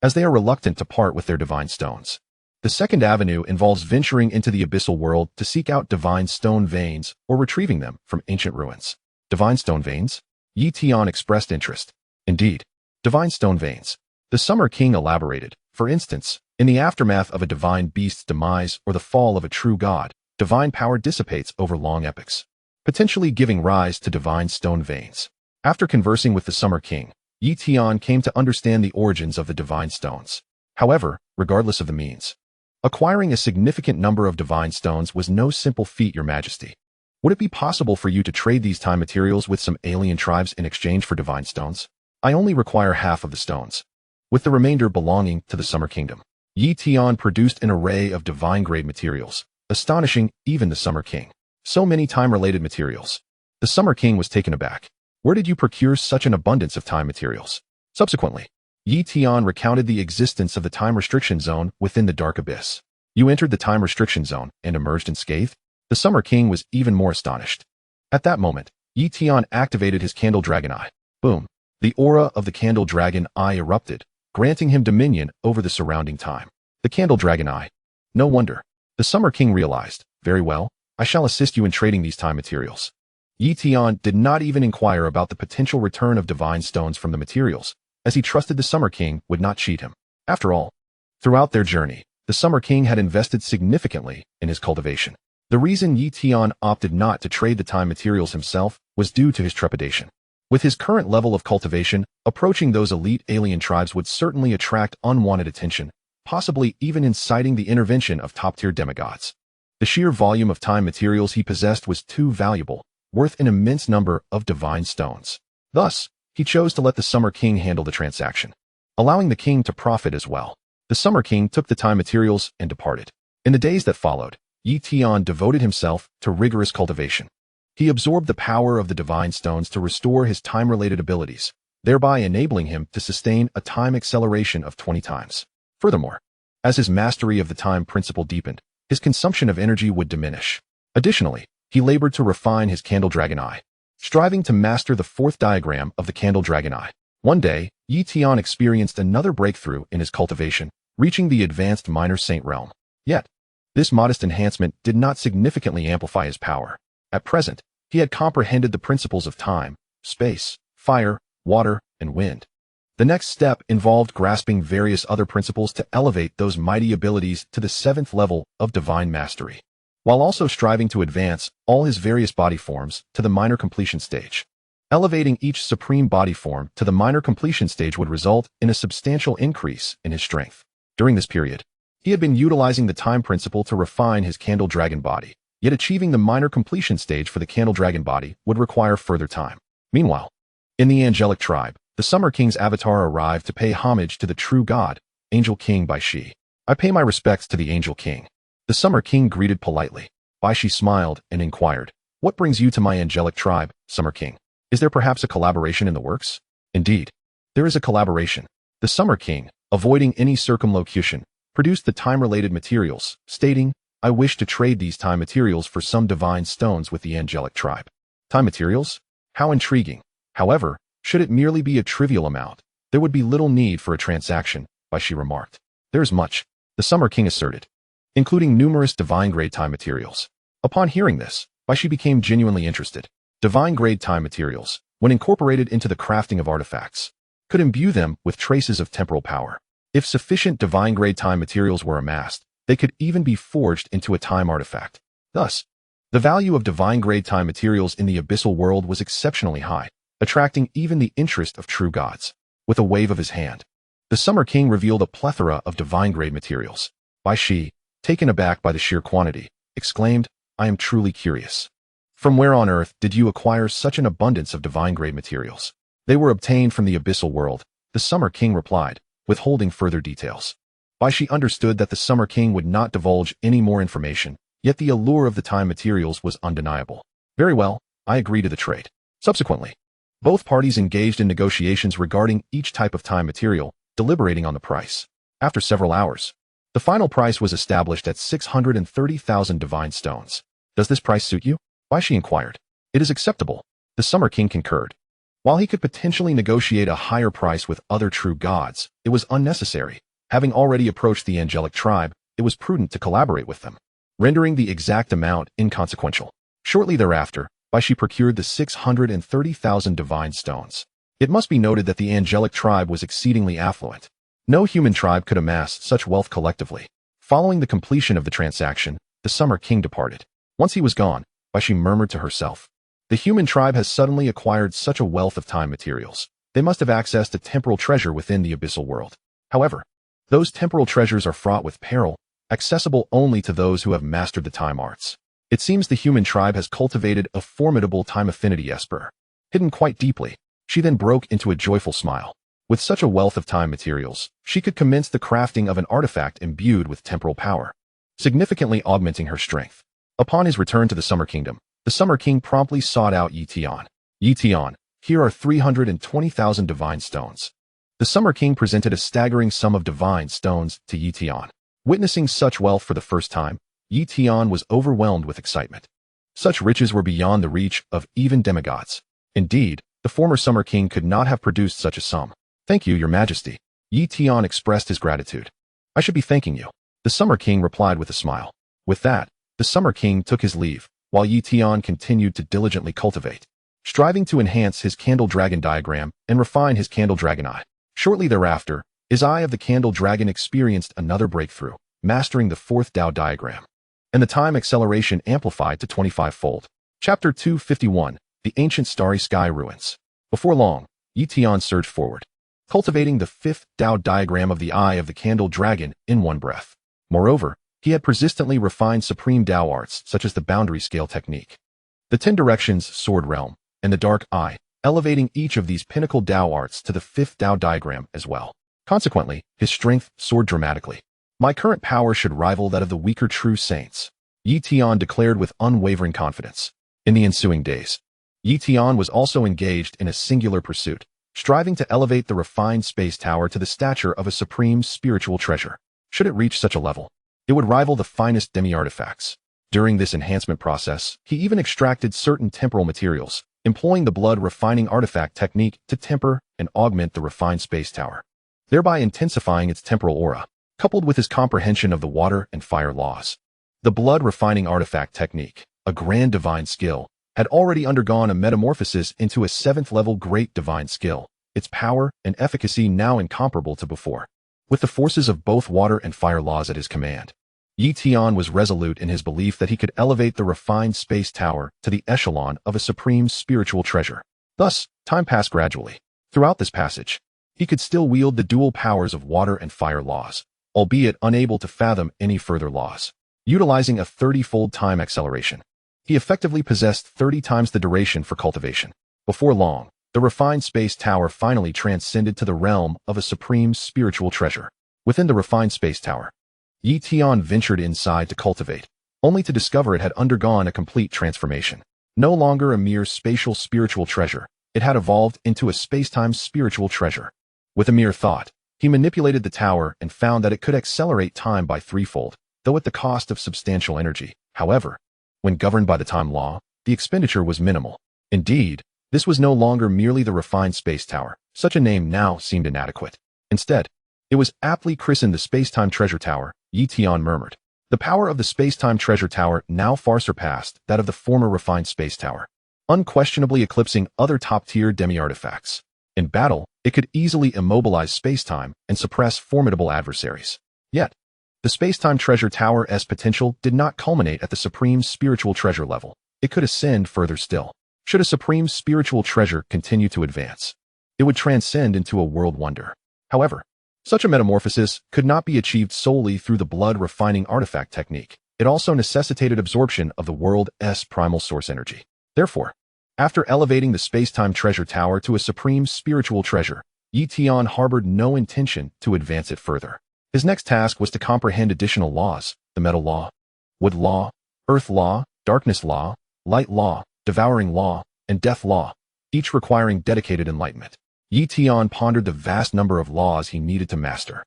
as they are reluctant to part with their divine stones. The second avenue involves venturing into the abyssal world to seek out divine stone veins or retrieving them from ancient ruins." "Divine stone veins?" Tian expressed interest. "Indeed, divine stone veins." The Summer King elaborated. "For instance, in the aftermath of a divine beast's demise or the fall of a true god, divine power dissipates over long epochs, potentially giving rise to divine stone veins." After conversing with the Summer King, Tian came to understand the origins of the divine stones. However, regardless of the means, acquiring a significant number of divine stones was no simple feat, "Your Majesty. Would it be possible for you to trade these time materials with some alien tribes in exchange for divine stones? I only require half of the stones, with the remainder belonging to the Summer Kingdom. Tian produced an array of divine-grade materials, astonishing even the Summer King. So many time-related materials. The Summer King was taken aback. Where did you procure such an abundance of time materials? Subsequently, Tian recounted the existence of the time restriction zone within the Dark Abyss. You entered the time restriction zone and emerged unscathed? The Summer King was even more astonished. At that moment, Tian activated his Candle Dragon Eye. Boom! The aura of the Candle Dragon Eye erupted, granting him dominion over the surrounding time. The Candle Dragon Eye. No wonder. The Summer King realized, very well, I shall assist you in trading these time materials. Tian did not even inquire about the potential return of divine stones from the materials, as he trusted the Summer King would not cheat him. After all, throughout their journey, the Summer King had invested significantly in his cultivation. The reason Tian opted not to trade the time materials himself was due to his trepidation. With his current level of cultivation, approaching those elite alien tribes would certainly attract unwanted attention, possibly even inciting the intervention of top-tier demigods. The sheer volume of time materials he possessed was too valuable, worth an immense number of divine stones. Thus, he chose to let the Summer King handle the transaction, allowing the king to profit as well. The Summer King took the time materials and departed. In the days that followed, Tian devoted himself to rigorous cultivation. He absorbed the power of the divine stones to restore his time-related abilities, thereby enabling him to sustain a time acceleration of 20 times. Furthermore, as his mastery of the time principle deepened, his consumption of energy would diminish. Additionally, he labored to refine his Candle Dragon Eye, striving to master the fourth diagram of the Candle Dragon Eye. One day, Tian experienced another breakthrough in his cultivation, reaching the advanced Minor Saint realm. Yet, this modest enhancement did not significantly amplify his power. At present, he had comprehended the principles of time, space, fire, water, and wind. The next step involved grasping various other principles to elevate those mighty abilities to the 7th level of divine mastery, while also striving to advance all his various body forms to the minor completion stage. Elevating each supreme body form to the minor completion stage would result in a substantial increase in his strength. During this period, he had been utilizing the time principle to refine his Candle Dragon body, yet achieving the minor completion stage for the Candle Dragon body would require further time. Meanwhile, in the angelic tribe, the Summer King's avatar arrived to pay homage to the true god, Angel King Bai Shi. I pay my respects to the Angel King. The Summer King greeted politely. Bai Shi smiled and inquired, what brings you to my angelic tribe, Summer King? Is there perhaps a collaboration in the works? Indeed, there is a collaboration. The Summer King, avoiding any circumlocution, produced the time-related materials, stating, I wish to trade these time materials for some divine stones with the angelic tribe. Time materials? How intriguing. However, should it merely be a trivial amount, there would be little need for a transaction, Bai Shi remarked. There is much, the Summer King asserted, including numerous divine-grade time materials. Upon hearing this, Bai Shi became genuinely interested. Divine-grade time materials, when incorporated into the crafting of artifacts, could imbue them with traces of temporal power. If sufficient divine-grade time materials were amassed, they could even be forged into a time artifact. Thus, the value of divine-grade time materials in the abyssal world was exceptionally high, attracting even the interest of true gods. With a wave of his hand, the Summer King revealed a plethora of divine-grade materials. Bai Shi, taken aback by the sheer quantity, exclaimed, I am truly curious. From where on earth did you acquire such an abundance of divine-grade materials? They were obtained from the abyssal world, the Summer King replied, withholding further details. Bai Shi understood that the Summer King would not divulge any more information, yet the allure of the time materials was undeniable. Very well, I agree to the trade. Subsequently, both parties engaged in negotiations regarding each type of time material, deliberating on the price. After several hours, the final price was established at 630,000 divine stones. Does this price suit you? Bai Shi inquired. It is acceptable. The Summer King concurred. While he could potentially negotiate a higher price with other true gods, it was unnecessary. Having already approached the angelic tribe, it was prudent to collaborate with them, rendering the exact amount inconsequential. Shortly thereafter, Bai Shi procured the 630,000 divine stones. It must be noted that the angelic tribe was exceedingly affluent. No human tribe could amass such wealth collectively. Following the completion of the transaction, the Summer King departed. Once he was gone, Bai Shi murmured to herself, the human tribe has suddenly acquired such a wealth of time materials. They must have access to temporal treasure within the abyssal world. However, those temporal treasures are fraught with peril, accessible only to those who have mastered the time arts. It seems the human tribe has cultivated a formidable time affinity esper. Hidden quite deeply, she then broke into a joyful smile. With such a wealth of time materials, she could commence the crafting of an artifact imbued with temporal power, significantly augmenting her strength. Upon his return to the Summer Kingdom, the Summer King promptly sought out Tian. Tian, here are 320,000 divine stones. The Summer King presented a staggering sum of divine stones to Tian. Witnessing such wealth for the first time, Tian was overwhelmed with excitement. Such riches were beyond the reach of even demigods. Indeed, the former Summer King could not have produced such a sum. Thank you, Your Majesty. Tian expressed his gratitude. I should be thanking you. The Summer King replied with a smile. With that, the Summer King took his leave, while Tian continued to diligently cultivate, striving to enhance his candle dragon diagram and refine his candle dragon eye. Shortly thereafter, his eye of the candle dragon experienced another breakthrough, mastering the fourth Dao diagram, and the time acceleration amplified to 25-fold. Chapter 251, The Ancient Starry Sky Ruins. Before long, Tian surged forward, cultivating the fifth Dao diagram of the eye of the candle dragon in one breath. Moreover, he had persistently refined supreme Dao arts such as the boundary scale technique, the 10 directions sword realm, and the dark eye, elevating each of these pinnacle Dao arts to the fifth Dao diagram as well. Consequently, his strength soared dramatically. My current power should rival that of the weaker true saints, Tian declared with unwavering confidence. In the ensuing days, Tian was also engaged in a singular pursuit, striving to elevate the refined space tower to the stature of a supreme spiritual treasure. Should it reach such a level, it would rival the finest demi-artifacts. During this enhancement process, he even extracted certain temporal materials, employing the blood refining artifact technique to temper and augment the refined space tower, thereby intensifying its temporal aura. Coupled with his comprehension of the water and fire laws, the blood refining artifact technique, a grand divine skill, had already undergone a metamorphosis into a 7th-level great divine skill, its power and efficacy now incomparable to before. With the forces of both water and fire laws at his command, Tian was resolute in his belief that he could elevate the refined space tower to the echelon of a supreme spiritual treasure. Thus, time passed gradually. Throughout this passage, he could still wield the dual powers of water and fire laws, albeit unable to fathom any further laws. Utilizing a 30-fold time acceleration, he effectively possessed 30 times the duration for cultivation. Before long, the refined space tower finally transcended to the realm of a supreme spiritual treasure. Within the refined space tower, Tian ventured inside to cultivate, only to discover it had undergone a complete transformation. No longer a mere spatial spiritual treasure, it had evolved into a space-time spiritual treasure. With a mere thought, he manipulated the tower and found that it could accelerate time by 3-fold, though at the cost of substantial energy. However, when governed by the time law, the expenditure was minimal. Indeed, this was no longer merely the refined space tower. Such a name now seemed inadequate. Instead, it was aptly christened the Space-Time Treasure Tower, Tian murmured. The power of the Space-Time Treasure Tower now far surpassed that of the former refined space tower, unquestionably eclipsing other top-tier demi-artifacts. In battle, it could easily immobilize space-time and suppress formidable adversaries. Yet, the Space-Time Treasure Tower's potential did not culminate at the supreme spiritual treasure level. It could ascend further still. Should a supreme spiritual treasure continue to advance, it would transcend into a world wonder. However, such a metamorphosis could not be achieved solely through the blood refining artifact technique. It also necessitated absorption of the world's primal source energy. Therefore, after elevating the Space-Time Treasure Tower to a supreme spiritual treasure, Tian harbored no intention to advance it further. His next task was to comprehend additional laws: the metal law, wood law, earth law, darkness law, light law, devouring law, and death law, each requiring dedicated enlightenment. Tian pondered the vast number of laws he needed to master.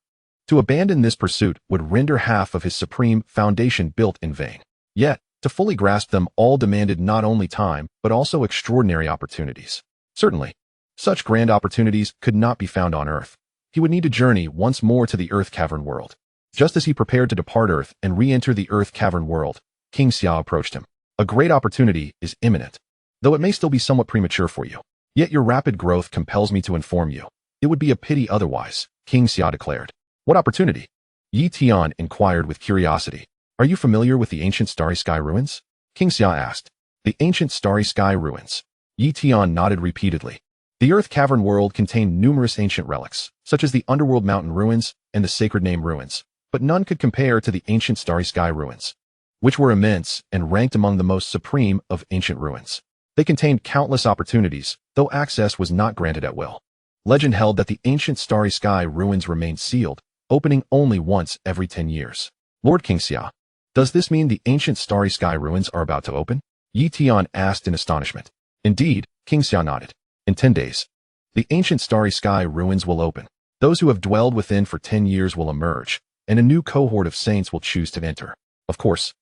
To abandon this pursuit would render half of his supreme foundation built in vain. Yet, to fully grasp them all demanded not only time, but also extraordinary opportunities. Certainly, such grand opportunities could not be found on Earth. He would need to journey once more to the Earth Cavern world. Just as he prepared to depart Earth and re-enter the Earth Cavern world, King Xia approached him. A great opportunity is imminent, though it may still be somewhat premature for you. Yet your rapid growth compels me to inform you. It would be a pity otherwise, King Xia declared. What opportunity? Tian inquired with curiosity. Are you familiar with the ancient Starry Sky ruins? King Xia asked. The ancient Starry Sky ruins. Tian nodded repeatedly. The Earth Cavern world contained numerous ancient relics, such as the Underworld Mountain ruins and the Sacred Name ruins, but none could compare to the ancient Starry Sky ruins. which were immense and ranked among the most supreme of ancient ruins. They contained countless opportunities, though access was not granted at will. Legend held that the ancient Starry Sky ruins remained sealed, opening only once every 10 years. Lord Kingxia, does this mean the ancient Starry Sky ruins are about to open? Yi Tian asked in astonishment. Indeed, Kingxia nodded. In 10 days, the ancient Starry Sky ruins will open. Those who have dwelled within for 10 years will emerge, and a new cohort of saints will choose to enter. Of course,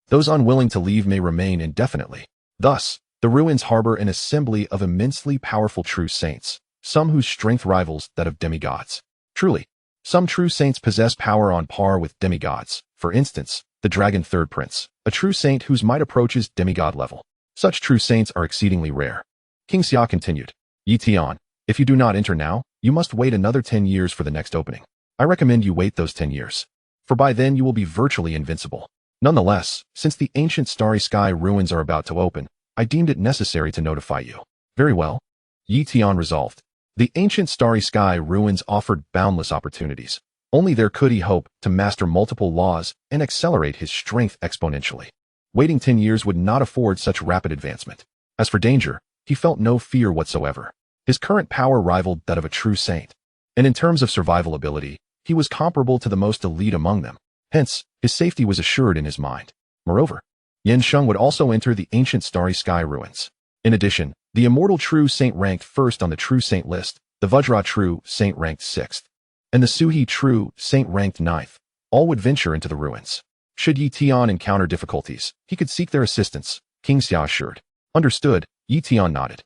those unwilling to leave may remain indefinitely. Thus, the ruins harbor an assembly of immensely powerful true saints, some whose strength rivals that of demigods. Truly, some true saints possess power on par with demigods. For instance, the Dragon Third Prince, a true saint whose might approaches demigod level. Such true saints are exceedingly rare. Kingxia continued. Yi Tian, if you do not enter now, you must wait another 10 years for the next opening. I recommend you wait those 10 years, for by then you will be virtually invincible. Nonetheless, since the ancient Starry Sky ruins are about to open, I deemed it necessary to notify you. Very well. Yi Tian resolved. The ancient Starry Sky ruins offered boundless opportunities. Only there could he hope to master multiple laws and accelerate his strength exponentially. Waiting 10 years would not afford such rapid advancement. As for danger, he felt no fear whatsoever. His current power rivaled that of a true saint. And in terms of survival ability, he was comparable to the most elite among them. Hence, his safety was assured in his mind. Moreover, Yansheng would also enter the ancient Starry Sky ruins. In addition, the immortal true saint ranked first on the true saint list, the Vajra true saint ranked 6th, and the Suhi true saint ranked 9th, all would venture into the ruins. Should Yi Tian encounter difficulties, he could seek their assistance, Kingxia assured. Understood, Yi Tian nodded.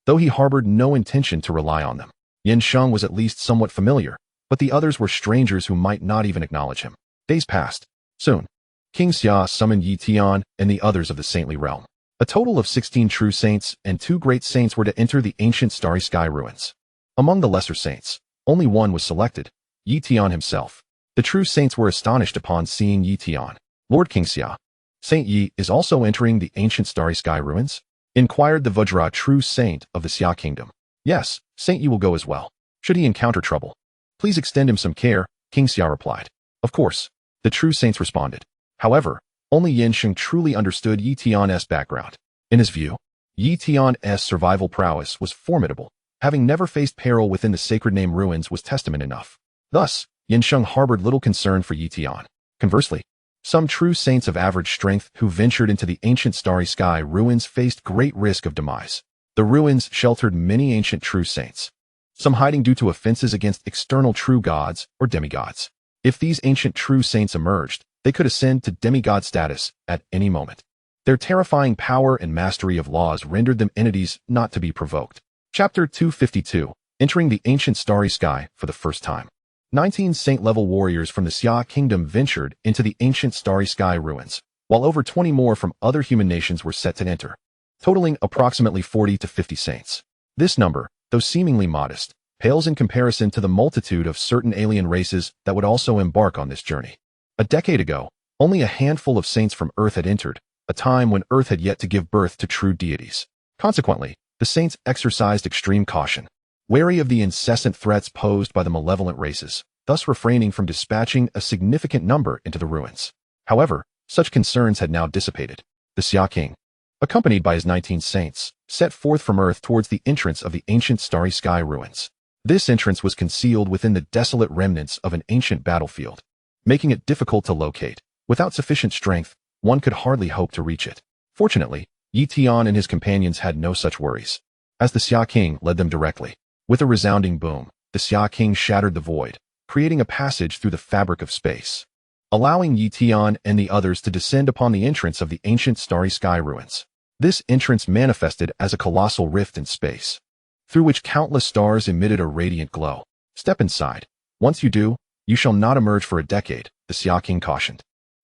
Though he harbored no intention to rely on them, Yansheng was at least somewhat familiar, but the others were strangers who might not even acknowledge him. Days passed. Soon, Kingxia summoned Yi Tian and the others of the saintly realm. A total of 16 true saints and 2 great saints were to enter the ancient Starry Sky ruins. Among the lesser saints, only one was selected, Yi Tian himself. The true saints were astonished upon seeing Yi Tian. Lord Kingxia, Saint Yi is also entering the ancient Starry Sky ruins? Inquired the Vajra true saint of the Xia kingdom. Yes, Saint Yi will go as well. Should he encounter trouble, please extend him some care, Kingxia replied. Of course, the true saints responded. However, only Yansheng truly understood Yi Tian's background. In his view, Yi Tian's survival prowess was formidable. Having never faced peril within the sacred name ruins was testament enough. Thus, Yansheng harbored little concern for Yi Tian. Conversely, some true saints of average strength who ventured into the ancient Starry Sky ruins faced great risk of demise. The ruins sheltered many ancient true saints, some hiding due to offenses against external true gods or demigods. If these ancient true saints emerged, they could ascend to demigod status at any moment. Their terrifying power and mastery of laws rendered them entities not to be provoked. Chapter 252, Entering the Ancient Starry Sky for the First Time. 19 saint-level warriors from the Xia kingdom ventured into the ancient Starry Sky ruins, while over 20 more from other human nations were set to enter, totaling approximately 40 to 50 saints. This number, though seemingly modest, pales in comparison to the multitude of certain alien races that would also embark on this journey. A decade ago, only a handful of saints from Earth had entered, a time when Earth had yet to give birth to true deities. Consequently, the saints exercised extreme caution, wary of the incessant threats posed by the malevolent races, thus refraining from dispatching a significant number into the ruins. However, such concerns had now dissipated. The Xia king, accompanied by his 19 saints, set forth from Earth towards the entrance of the ancient Starry Sky ruins. This entrance was concealed within the desolate remnants of an ancient battlefield, making it difficult to locate. Without sufficient strength, one could hardly hope to reach it. Fortunately, Yi Tian and his companions had no such worries, as the Xia king led them directly. With a resounding boom, the Xia king shattered the void, creating a passage through the fabric of space, allowing Yi Tian and the others to descend upon the entrance of the ancient Starry Sky ruins. This entrance manifested as a colossal rift in space, through which countless stars emitted a radiant glow. Step inside. Once you do, you shall not emerge for a decade, the Xia king cautioned.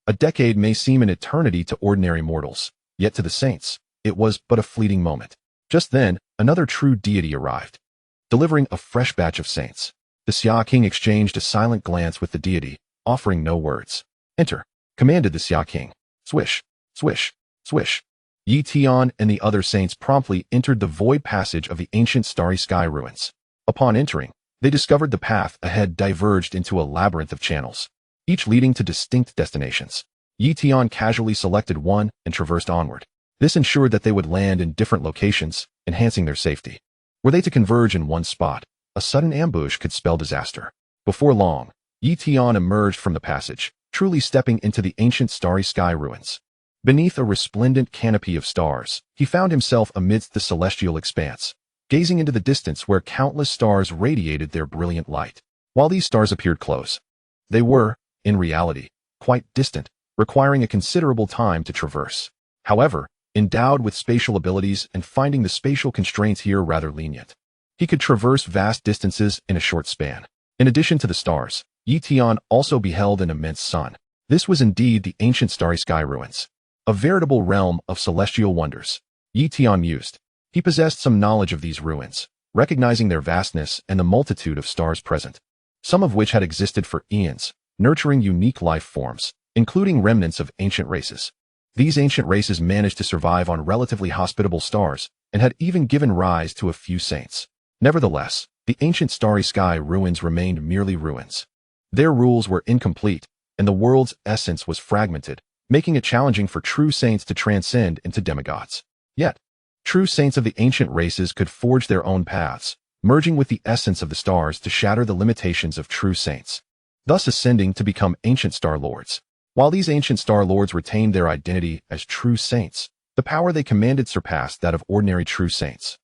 A decade may seem an eternity to ordinary mortals, yet to the saints, it was but a fleeting moment. Just then, another true deity arrived, delivering a fresh batch of saints. The Xia king exchanged a silent glance with the deity, offering no words. Enter, commanded the Xia king. Swish, swish, swish. Yi Tian and the other saints promptly entered the void passage of the ancient Starry Sky ruins. Upon entering, they discovered the path ahead diverged into a labyrinth of channels, each leading to distinct destinations. Yi Tian casually selected one and traversed onward. This ensured that they would land in different locations, enhancing their safety. Were they to converge in one spot, a sudden ambush could spell disaster. Before long, Yi Tian emerged from the passage, truly stepping into the ancient starry sky ruins. Beneath a resplendent canopy of stars, he found himself amidst the celestial expanse, gazing into the distance where countless stars radiated their brilliant light. While these stars appeared close, they were, in reality, quite distant, requiring a considerable time to traverse. However, endowed with spatial abilities and finding the spatial constraints here rather lenient, he could traverse vast distances in a short span. In addition to the stars, Yi Tian also beheld an immense sun. This was indeed the ancient starry sky ruins, a veritable realm of celestial wonders. Yi Tian mused. He possessed some knowledge of these ruins, recognizing their vastness and the multitude of stars present, some of which had existed for eons, nurturing unique life forms, including remnants of ancient races. These ancient races managed to survive on relatively hospitable stars and had even given rise to a few saints. Nevertheless, the ancient starry sky ruins remained merely ruins. Their rules were incomplete, and the world's essence was fragmented, making it challenging for true saints to transcend into demigods. Yet, true saints of the ancient races could forge their own paths, merging with the essence of the stars to shatter the limitations of true saints, thus ascending to become ancient star lords. While these ancient star lords retained their identity as true saints, the power they commanded surpassed that of ordinary true saints.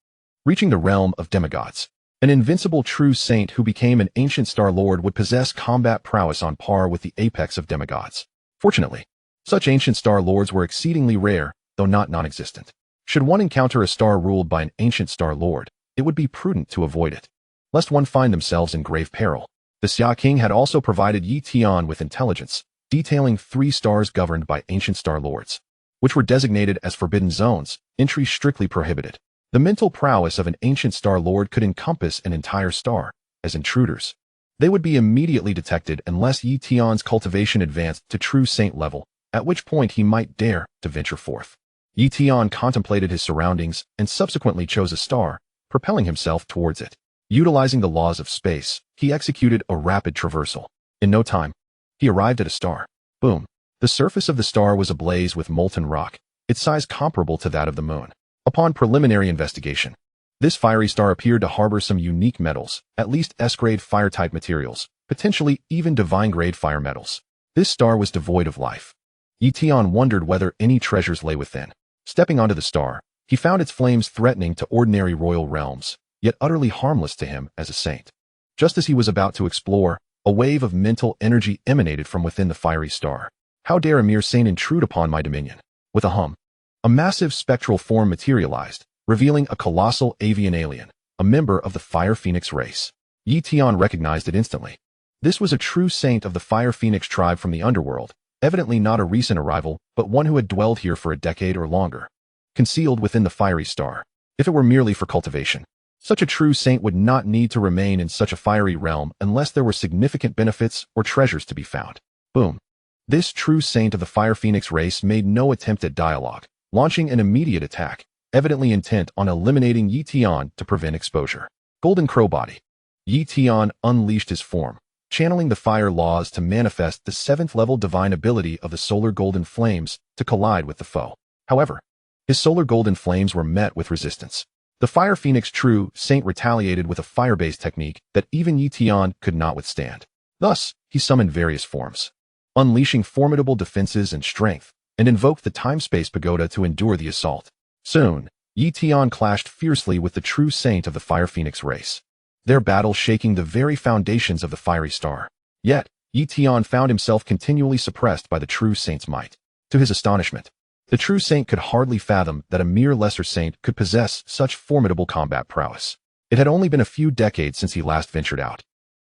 Reaching the realm of demigods, an invincible true saint who became an ancient star lord would possess combat prowess on par with the apex of demigods. Fortunately, such ancient star lords were exceedingly rare, though not non-existent. Should one encounter a star ruled by an ancient star lord, it would be prudent to avoid it, lest one find themselves in grave peril. The Xia King had also provided Yi Tian with intelligence, detailing 3 stars governed by ancient star lords, which were designated as forbidden zones, entry strictly prohibited. The mental prowess of an ancient star lord could encompass an entire star. As intruders, they would be immediately detected unless Yi Tian's cultivation advanced to true saint level, at which point he might dare to venture forth. Yi Tian contemplated his surroundings and subsequently chose a star, propelling himself towards it. Utilizing the laws of space, he executed a rapid traversal. In no time, he arrived at a star. Boom. The surface of the star was ablaze with molten rock, its size comparable to that of the moon. Upon preliminary investigation, this fiery star appeared to harbor some unique metals, at least S-grade fire-type materials, potentially even divine-grade fire metals. This star was devoid of life. Yi Tian wondered whether any treasures lay within. Stepping onto the star, he found its flames threatening to ordinary royal realms, yet utterly harmless to him as a saint. Just as he was about to explore, a wave of mental energy emanated from within the fiery star. How dare a mere saint intrude upon my dominion? With a hum, a massive spectral form materialized, revealing a colossal avian alien, a member of the Fire Phoenix race. Yi Tian recognized it instantly. This was a true saint of the Fire Phoenix tribe from the underworld, evidently not a recent arrival, but one who had dwelled here for a decade or longer, concealed within the fiery star. If it were merely for cultivation, such a true saint would not need to remain in such a fiery realm unless there were significant benefits or treasures to be found. Boom. This true saint of the Fire Phoenix race made no attempt at dialogue, launching an immediate attack, evidently intent on eliminating Yi Tian to prevent exposure. Golden Crow Body. Yi Tian unleashed his form, channeling the fire laws to manifest the 7th-level divine ability of the solar golden flames to collide with the foe. However, his solar golden flames were met with resistance. The Fire Phoenix true saint retaliated with a fire-based technique that even Yi Tian could not withstand. Thus, he summoned various forms, unleashing formidable defenses and strength, and invoked the time-space pagoda to endure the assault. Soon, Yi Tian clashed fiercely with the true saint of the Fire Phoenix race, their battle shaking the very foundations of the fiery star. Yet, Yi Tian found himself continually suppressed by the true saint's might. To his astonishment, the true saint could hardly fathom that a mere lesser saint could possess such formidable combat prowess. It had only been a few decades since he last ventured out,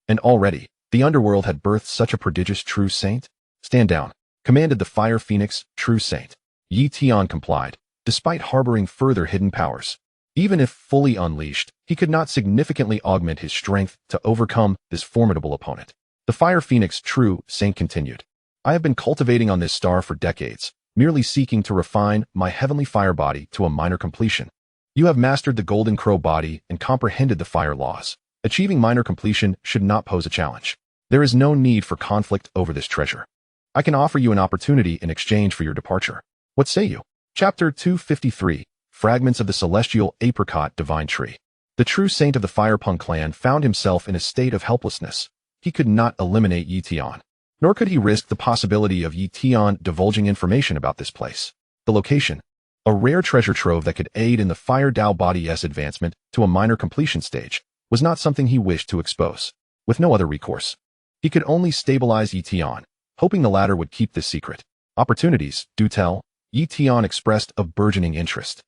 and already, the underworld had birthed such a prodigious true saint. Stand down, commanded the Fire Phoenix true saint. Yi Tian complied, despite harboring further hidden powers. Even if fully unleashed, he could not significantly augment his strength to overcome this formidable opponent. The Fire Phoenix true saint continued. I have been cultivating on this star for decades, merely seeking to refine my heavenly fire body to a minor completion. You have mastered the Golden Crow body and comprehended the fire laws. Achieving minor completion should not pose a challenge. There is no need for conflict over this treasure. I can offer you an opportunity in exchange for your departure. What say you? Chapter 253, Fragments of the Celestial Apricot Divine Tree. The true saint of the Firepunk clan found himself in a state of helplessness. He could not eliminate Yi Tian, nor could he risk the possibility of Yi Tian divulging information about this place. The location, a rare treasure trove that could aid in the Fire Dao Body's advancement to a minor completion stage, was not something he wished to expose. With no other recourse, he could only stabilize Yi Tian, hoping the latter would keep this secret. Opportunities, do tell, Yi Tian expressed a burgeoning interest.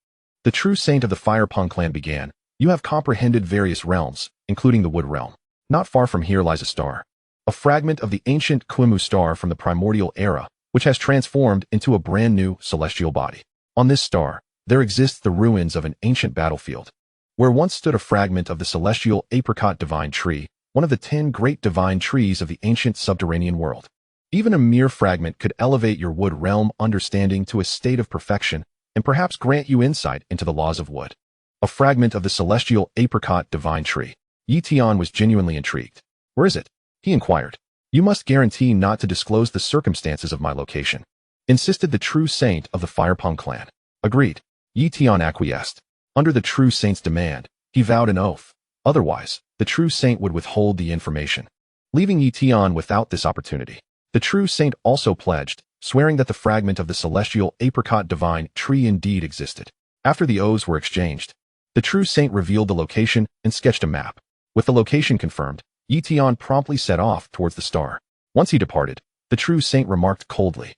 The true saint of the Firepunk clan began. You have comprehended various realms, including the Wood Realm. Not far from here lies a star, a fragment of the ancient Qimu star from the primordial era, which has transformed into a brand new celestial body. On this star, there exists the ruins of an ancient battlefield, where once stood a fragment of the celestial apricot divine tree, one of the 10 great divine trees of the ancient subterranean world. Even a mere fragment could elevate your Wood Realm understanding to a state of perfection and perhaps grant you insight into the laws of wood. A fragment of the celestial apricot divine tree. Yi Tian was genuinely intrigued. Where is it? He inquired. You must guarantee not to disclose the circumstances of my location, insisted the true saint of the Firepunk clan. Agreed. Yi Tian acquiesced. Under the true saint's demand, he vowed an oath. Otherwise, the true saint would withhold the information, leaving Yi Tian without this opportunity. The true saint also pledged, swearing that the fragment of the celestial apricot divine tree indeed existed. After the oaths were exchanged, the true saint revealed the location and sketched a map. With the location confirmed, Yi Tian promptly set off towards the star. Once he departed, the true saint remarked coldly,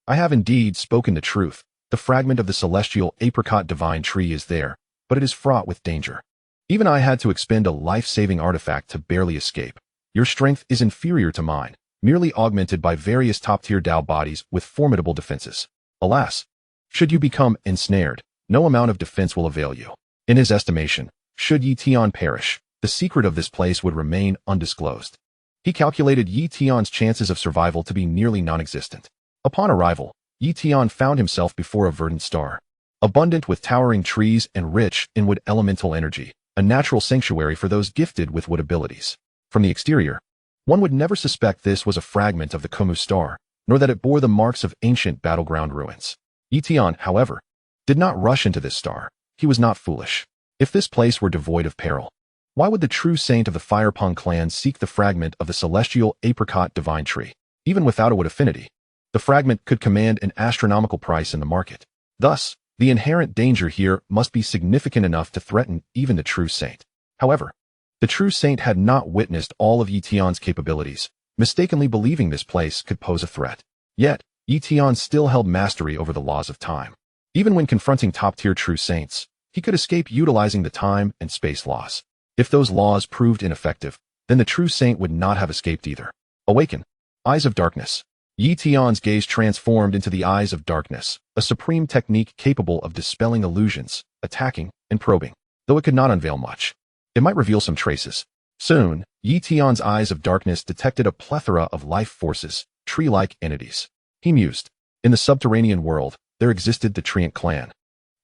I have indeed spoken the truth. The fragment of the celestial apricot divine tree is there, but it is fraught with danger. Even I had to expend a life-saving artifact to barely escape. Your strength is inferior to mine, merely augmented by various top-tier Dao bodies with formidable defenses. Alas, should you become ensnared, no amount of defense will avail you. In his estimation, should Yi Tian perish, the secret of this place would remain undisclosed. He calculated Yi Tian's chances of survival to be nearly non-existent. Upon arrival, Yi Tian found himself before a verdant star, abundant with towering trees and rich in wood elemental energy, a natural sanctuary for those gifted with wood abilities. From the exterior, one would never suspect this was a fragment of the Qimu star, nor that it bore the marks of ancient battleground ruins. Yi Tian, however, did not rush into this star. He was not foolish. If this place were devoid of peril, why would the true saint of the Firepunk clan seek the fragment of the celestial apricot divine tree? Even without a wood affinity, the fragment could command an astronomical price in the market. Thus, the inherent danger here must be significant enough to threaten even the true saint. However, the true saint had not witnessed all of Yi Tian's capabilities, mistakenly believing this place could pose a threat. Yet, Yi Tian still held mastery over the laws of time. Even when confronting top-tier true saints, he could escape utilizing the time and space laws. If those laws proved ineffective, then the true saint would not have escaped either. Awaken. Eyes of Darkness. Yi Tian's gaze transformed into the Eyes of Darkness, a supreme technique capable of dispelling illusions, attacking, and probing. Though it could not unveil much, it might reveal some traces. Soon, Yi Tian's Eyes of Darkness detected a plethora of life forces, tree-like entities. He mused. In the subterranean world, there existed the Treant clan,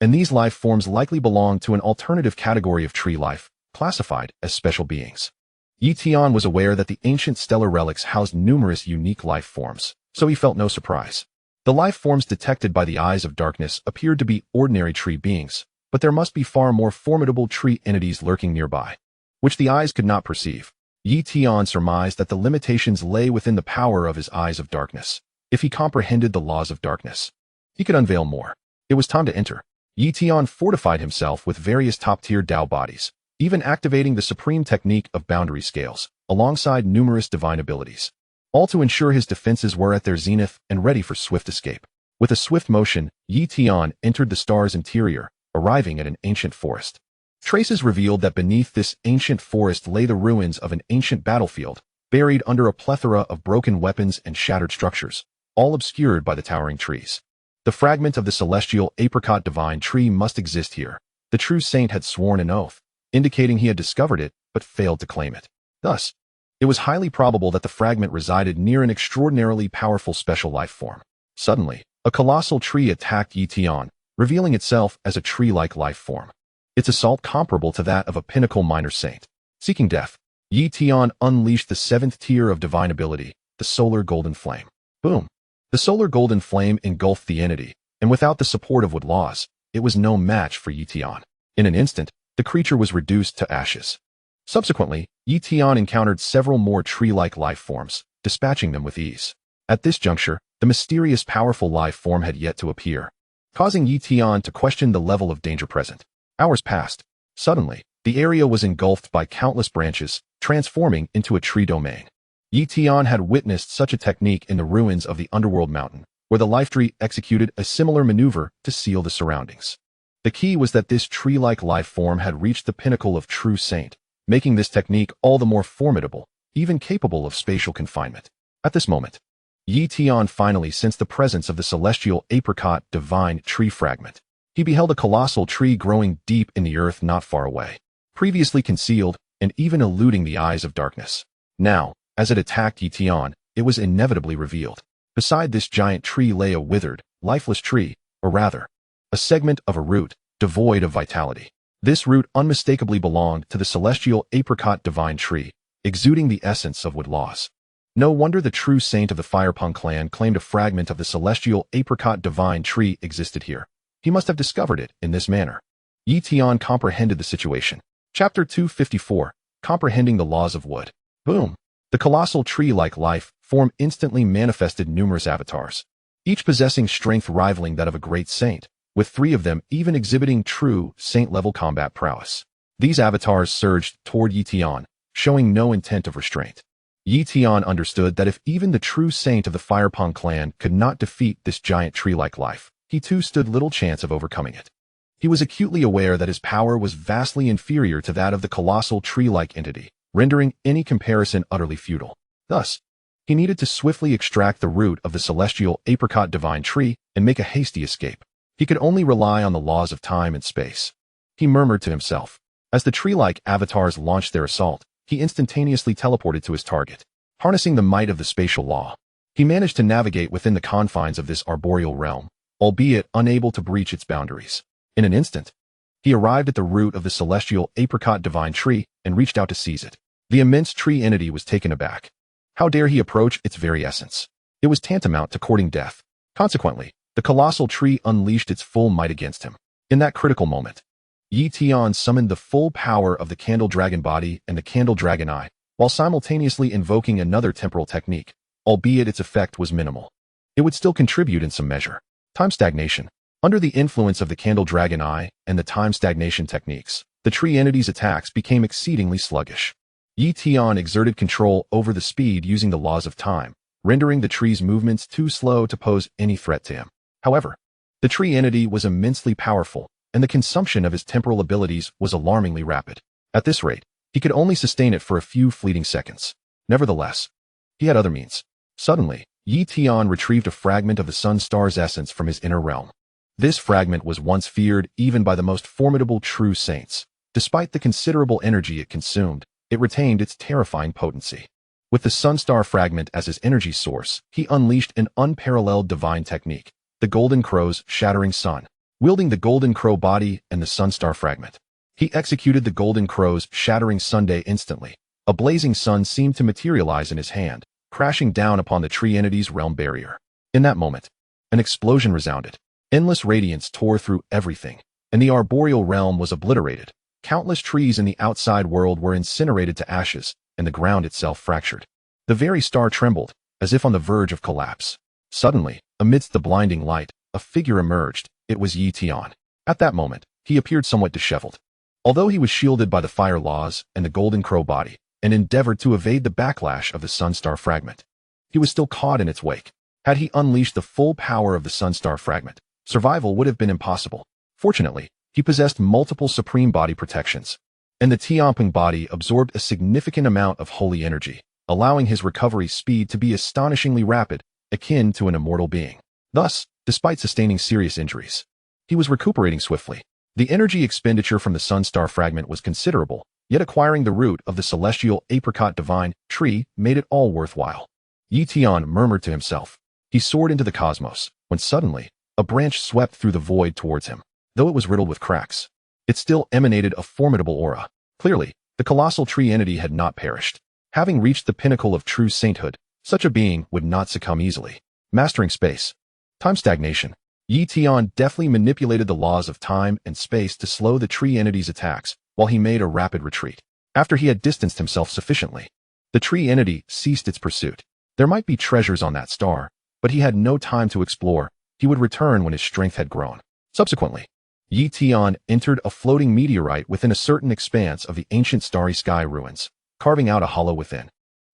and these life forms likely belonged to an alternative category of tree life, classified as special beings. Yi Tian was aware that the ancient stellar relics housed numerous unique life forms, so he felt no surprise. The life forms detected by the Eyes of Darkness appeared to be ordinary tree beings, but there must be far more formidable tree entities lurking nearby, which the eyes could not perceive. Yi Tian surmised that the limitations lay within the power of his Eyes of Darkness. If he comprehended the laws of darkness, he could unveil more. It was time to enter. Yi Tian fortified himself with various top-tier Dao bodies, even activating the supreme technique of boundary scales, alongside numerous divine abilities, all to ensure his defenses were at their zenith and ready for swift escape. With a swift motion, Yi Tian entered the star's interior, arriving at an ancient forest. Traces revealed that beneath this ancient forest lay the ruins of an ancient battlefield, buried under a plethora of broken weapons and shattered structures, all obscured by the towering trees. The fragment of the celestial apricot divine tree must exist here. The true saint had sworn an oath, indicating he had discovered it, but failed to claim it. Thus, it was highly probable that the fragment resided near an extraordinarily powerful special life form. Suddenly, a colossal tree attacked Yi Tian, revealing itself as a tree-like life form. Its assault comparable to that of a pinnacle minor saint. Seeking death, Yi Tian unleashed the 7th tier of divine ability, the solar golden flame. Boom! The solar golden flame engulfed the entity, and without the support of wood laws, it was no match for Tian. In an instant, the creature was reduced to ashes. Subsequently, Tian encountered several more tree-like life forms, dispatching them with ease. At this juncture, the mysterious powerful life form had yet to appear, causing Tian to question the level of danger present. Hours passed. Suddenly, the area was engulfed by countless branches, transforming into a tree domain. Tian had witnessed such a technique in the ruins of the underworld mountain, where the life tree executed a similar maneuver to seal the surroundings. The key was that this tree-like life form had reached the pinnacle of true saint, making this technique all the more formidable, even capable of spatial confinement. At this moment, Tian finally sensed the presence of the celestial apricot divine tree fragment. He beheld a colossal tree growing deep in the earth not far away, previously concealed and even eluding the eyes of darkness. Now, as it attacked Tian, it was inevitably revealed. Beside this giant tree lay a withered, lifeless tree, or rather, a segment of a root, devoid of vitality. This root unmistakably belonged to the celestial apricot divine tree, exuding the essence of wood laws. No wonder the true saint of the Firepunk clan claimed a fragment of the celestial apricot divine tree existed here. He must have discovered it in this manner. Tian comprehended the situation. Chapter 254, Comprehending the Laws of Wood. Boom! The colossal tree-like life form instantly manifested numerous avatars, each possessing strength rivaling that of a great saint, with 3 of them even exhibiting true saint-level combat prowess. These avatars surged toward Tian, showing no intent of restraint. Tian understood that if even the true saint of the Firepunk clan could not defeat this giant tree-like life, he too stood little chance of overcoming it. He was acutely aware that his power was vastly inferior to that of the colossal tree-like entity, rendering any comparison utterly futile. Thus, he needed to swiftly extract the root of the celestial apricot divine tree and make a hasty escape. He could only rely on the laws of time and space. He murmured to himself. As the tree-like avatars launched their assault, he instantaneously teleported to his target. Harnessing the might of the spatial law, he managed to navigate within the confines of this arboreal realm, albeit unable to breach its boundaries. In an instant, he arrived at the root of the celestial apricot divine tree and reached out to seize it. The immense tree entity was taken aback. How dare he approach its very essence? It was tantamount to courting death. Consequently, the colossal tree unleashed its full might against him. In that critical moment, Tian summoned the full power of the Candle Dragon body and the Candle Dragon eye, while simultaneously invoking another temporal technique, albeit its effect was minimal. It would still contribute in some measure. Time stagnation. Under the influence of the Candle Dragon eye and the time stagnation techniques, the tree entity's attacks became exceedingly sluggish. Tian exerted control over the speed using the laws of time, rendering the tree's movements too slow to pose any threat to him. However, the tree entity was immensely powerful, and the consumption of his temporal abilities was alarmingly rapid. At this rate, he could only sustain it for a few fleeting seconds. Nevertheless, he had other means. Suddenly, Tian retrieved a fragment of the sun star's essence from his inner realm. This fragment was once feared even by the most formidable true saints. Despite the considerable energy it consumed, it retained its terrifying potency. With the Sunstar fragment as his energy source, he unleashed an unparalleled divine technique, the Golden Crow's shattering sun. Wielding the Golden Crow body and the Sunstar fragment, he executed the Golden Crow's shattering Sunday instantly. A blazing sun seemed to materialize in his hand, crashing down upon the tree entity's realm barrier. In that moment, an explosion resounded. Endless radiance tore through everything, and the arboreal realm was obliterated. Countless trees in the outside world were incinerated to ashes, and the ground itself fractured. The very star trembled, as if on the verge of collapse. Suddenly, amidst the blinding light, a figure emerged. It was Tian. At that moment, he appeared somewhat disheveled. Although he was shielded by the fire laws and the Golden Crow body, and endeavored to evade the backlash of the Sunstar fragment, he was still caught in its wake. Had he unleashed the full power of the Sunstar fragment, survival would have been impossible. Fortunately, he possessed multiple supreme body protections, and the Tianping body absorbed a significant amount of holy energy, allowing his recovery speed to be astonishingly rapid, akin to an immortal being. Thus, despite sustaining serious injuries, he was recuperating swiftly. The energy expenditure from the Sunstar fragment was considerable, yet acquiring the root of the celestial apricot divine tree made it all worthwhile. Tian murmured to himself. He soared into the cosmos, when suddenly, a branch swept through the void towards him. Though it was riddled with cracks, it still emanated a formidable aura. Clearly, the colossal tree entity had not perished. Having reached the pinnacle of true sainthood, such a being would not succumb easily. Mastering space. Time stagnation. Tian deftly manipulated the laws of time and space to slow the tree entity's attacks, while he made a rapid retreat. After he had distanced himself sufficiently, the tree entity ceased its pursuit. There might be treasures on that star, but he had no time to explore. He would return when his strength had grown. Subsequently, Tian entered a floating meteorite within a certain expanse of the ancient starry sky ruins, carving out a hollow within,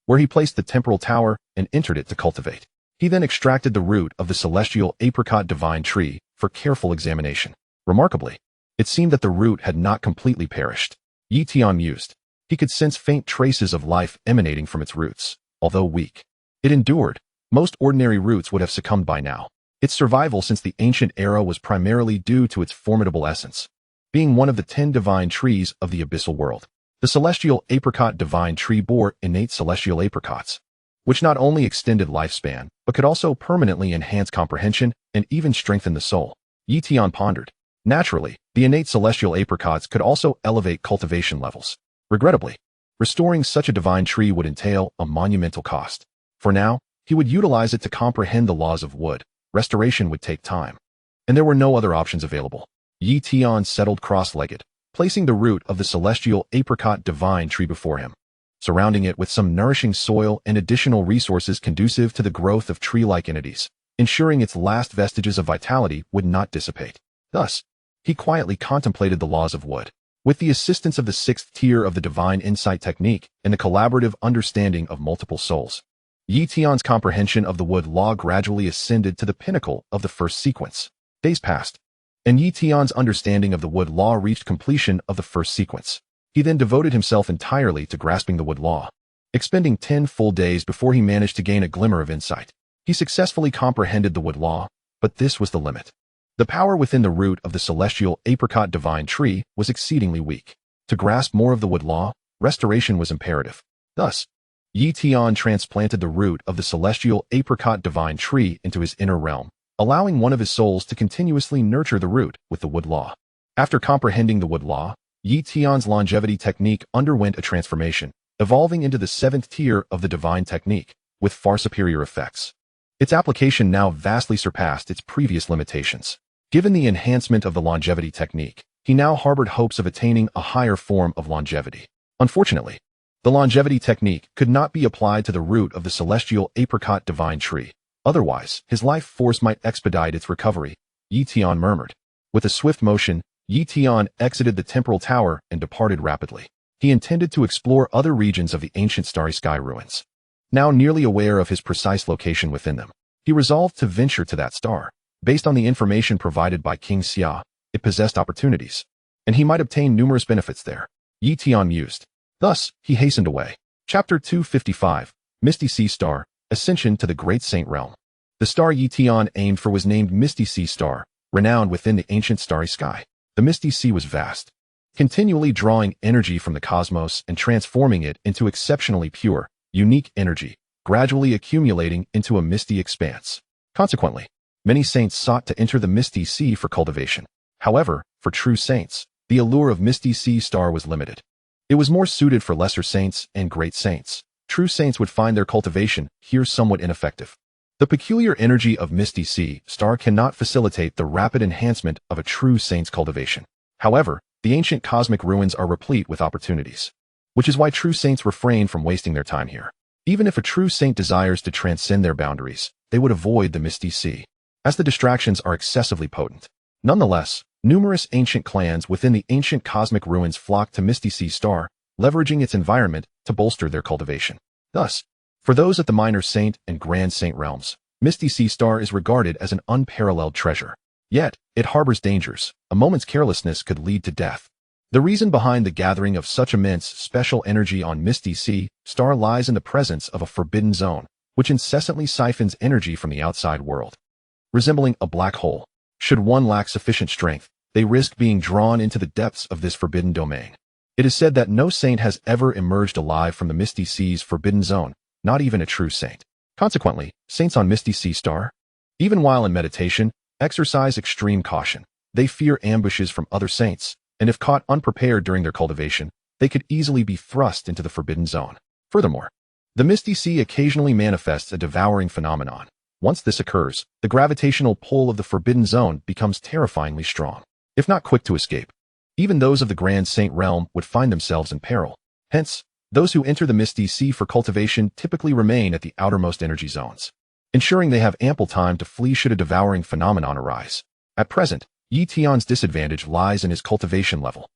where he placed the temporal tower and entered it to cultivate. He then extracted the root of the celestial apricot divine tree for careful examination. Remarkably, it seemed that the root had not completely perished. Tian mused. He could sense faint traces of life emanating from its roots, although weak. It endured. Most ordinary roots would have succumbed by now. Its survival since the ancient era was primarily due to its formidable essence, being one of the 10 divine trees of the abyssal world. The celestial apricot divine tree bore innate celestial apricots, which not only extended lifespan, but could also permanently enhance comprehension and even strengthen the soul. Tian pondered. Naturally, the innate celestial apricots could also elevate cultivation levels. Regrettably, restoring such a divine tree would entail a monumental cost. For now, he would utilize it to comprehend the laws of wood. Restoration would take time, and there were no other options available. Tian settled cross-legged, placing the root of the celestial apricot divine tree before him, surrounding it with some nourishing soil and additional resources conducive to the growth of tree-like entities, ensuring its last vestiges of vitality would not dissipate. Thus, he quietly contemplated the laws of wood. With the assistance of the 6th tier of the divine insight technique and the collaborative understanding of multiple souls, Tian's comprehension of the wood law gradually ascended to the pinnacle of the first sequence. Days passed, and Tian's understanding of the wood law reached completion of the first sequence. He then devoted himself entirely to grasping the wood law, expending 10 full days before he managed to gain a glimmer of insight. He successfully comprehended the wood law, but this was the limit. The power within the root of the celestial apricot divine tree was exceedingly weak. To grasp more of the wood law, restoration was imperative. Thus, Tian transplanted the root of the celestial apricot divine tree into his inner realm, allowing one of his souls to continuously nurture the root with the wood law. After comprehending the wood law, Tian's longevity technique underwent a transformation, evolving into the 7th tier of the divine technique, with far superior effects. Its application now vastly surpassed its previous limitations. Given the enhancement of the longevity technique, he now harbored hopes of attaining a higher form of longevity. Unfortunately, the longevity technique could not be applied to the root of the celestial apricot divine tree. Otherwise, his life force might expedite its recovery, Tian murmured. With a swift motion, Tian exited the temporal tower and departed rapidly. He intended to explore other regions of the ancient starry sky ruins. Now nearly aware of his precise location within them, he resolved to venture to that star. Based on the information provided by King Xia, it possessed opportunities, and he might obtain numerous benefits there. Tian mused. Thus, he hastened away. Chapter 255, Misty Sea Star, Ascension to the Great Saint Realm. The star Tian aimed for was named Misty Sea Star, renowned within the ancient starry sky. The Misty Sea was vast, continually drawing energy from the cosmos and transforming it into exceptionally pure, unique energy, gradually accumulating into a misty expanse. Consequently, many saints sought to enter the Misty Sea for cultivation. However, for true saints, the allure of Misty Sea Star was limited. It was more suited for lesser saints and great saints. True saints would find their cultivation here somewhat ineffective. The peculiar energy of Misty Sea Star cannot facilitate the rapid enhancement of a true saint's cultivation. However, the ancient cosmic ruins are replete with opportunities, which is why true saints refrain from wasting their time here. Even if a true saint desires to transcend their boundaries, they would avoid the Misty Sea, as the distractions are excessively potent. Nonetheless, numerous ancient clans within the ancient cosmic ruins flock to Misty Sea Star, leveraging its environment to bolster their cultivation. Thus, for those at the minor saint and grand saint realms, Misty Sea Star is regarded as an unparalleled treasure. Yet, it harbors dangers. A moment's carelessness could lead to death. The reason behind the gathering of such immense special energy on Misty Sea Star lies in the presence of a forbidden zone, which incessantly siphons energy from the outside world. Resembling a black hole, should one lack sufficient strength, they risk being drawn into the depths of this forbidden domain. It is said that no saint has ever emerged alive from the Misty Sea's forbidden zone, not even a true saint. Consequently, saints on Misty Sea Star, even while in meditation, exercise extreme caution. They fear ambushes from other saints, and if caught unprepared during their cultivation, they could easily be thrust into the forbidden zone. Furthermore, the Misty Sea occasionally manifests a devouring phenomenon, Once this occurs, the gravitational pull of the Forbidden Zone becomes terrifyingly strong, if not quick to escape. Even those of the Grand Saint realm would find themselves in peril. Hence, those who enter the Misty Sea for cultivation typically remain at the outermost energy zones, ensuring they have ample time to flee should a devouring phenomenon arise. At present, Tian's disadvantage lies in his cultivation level.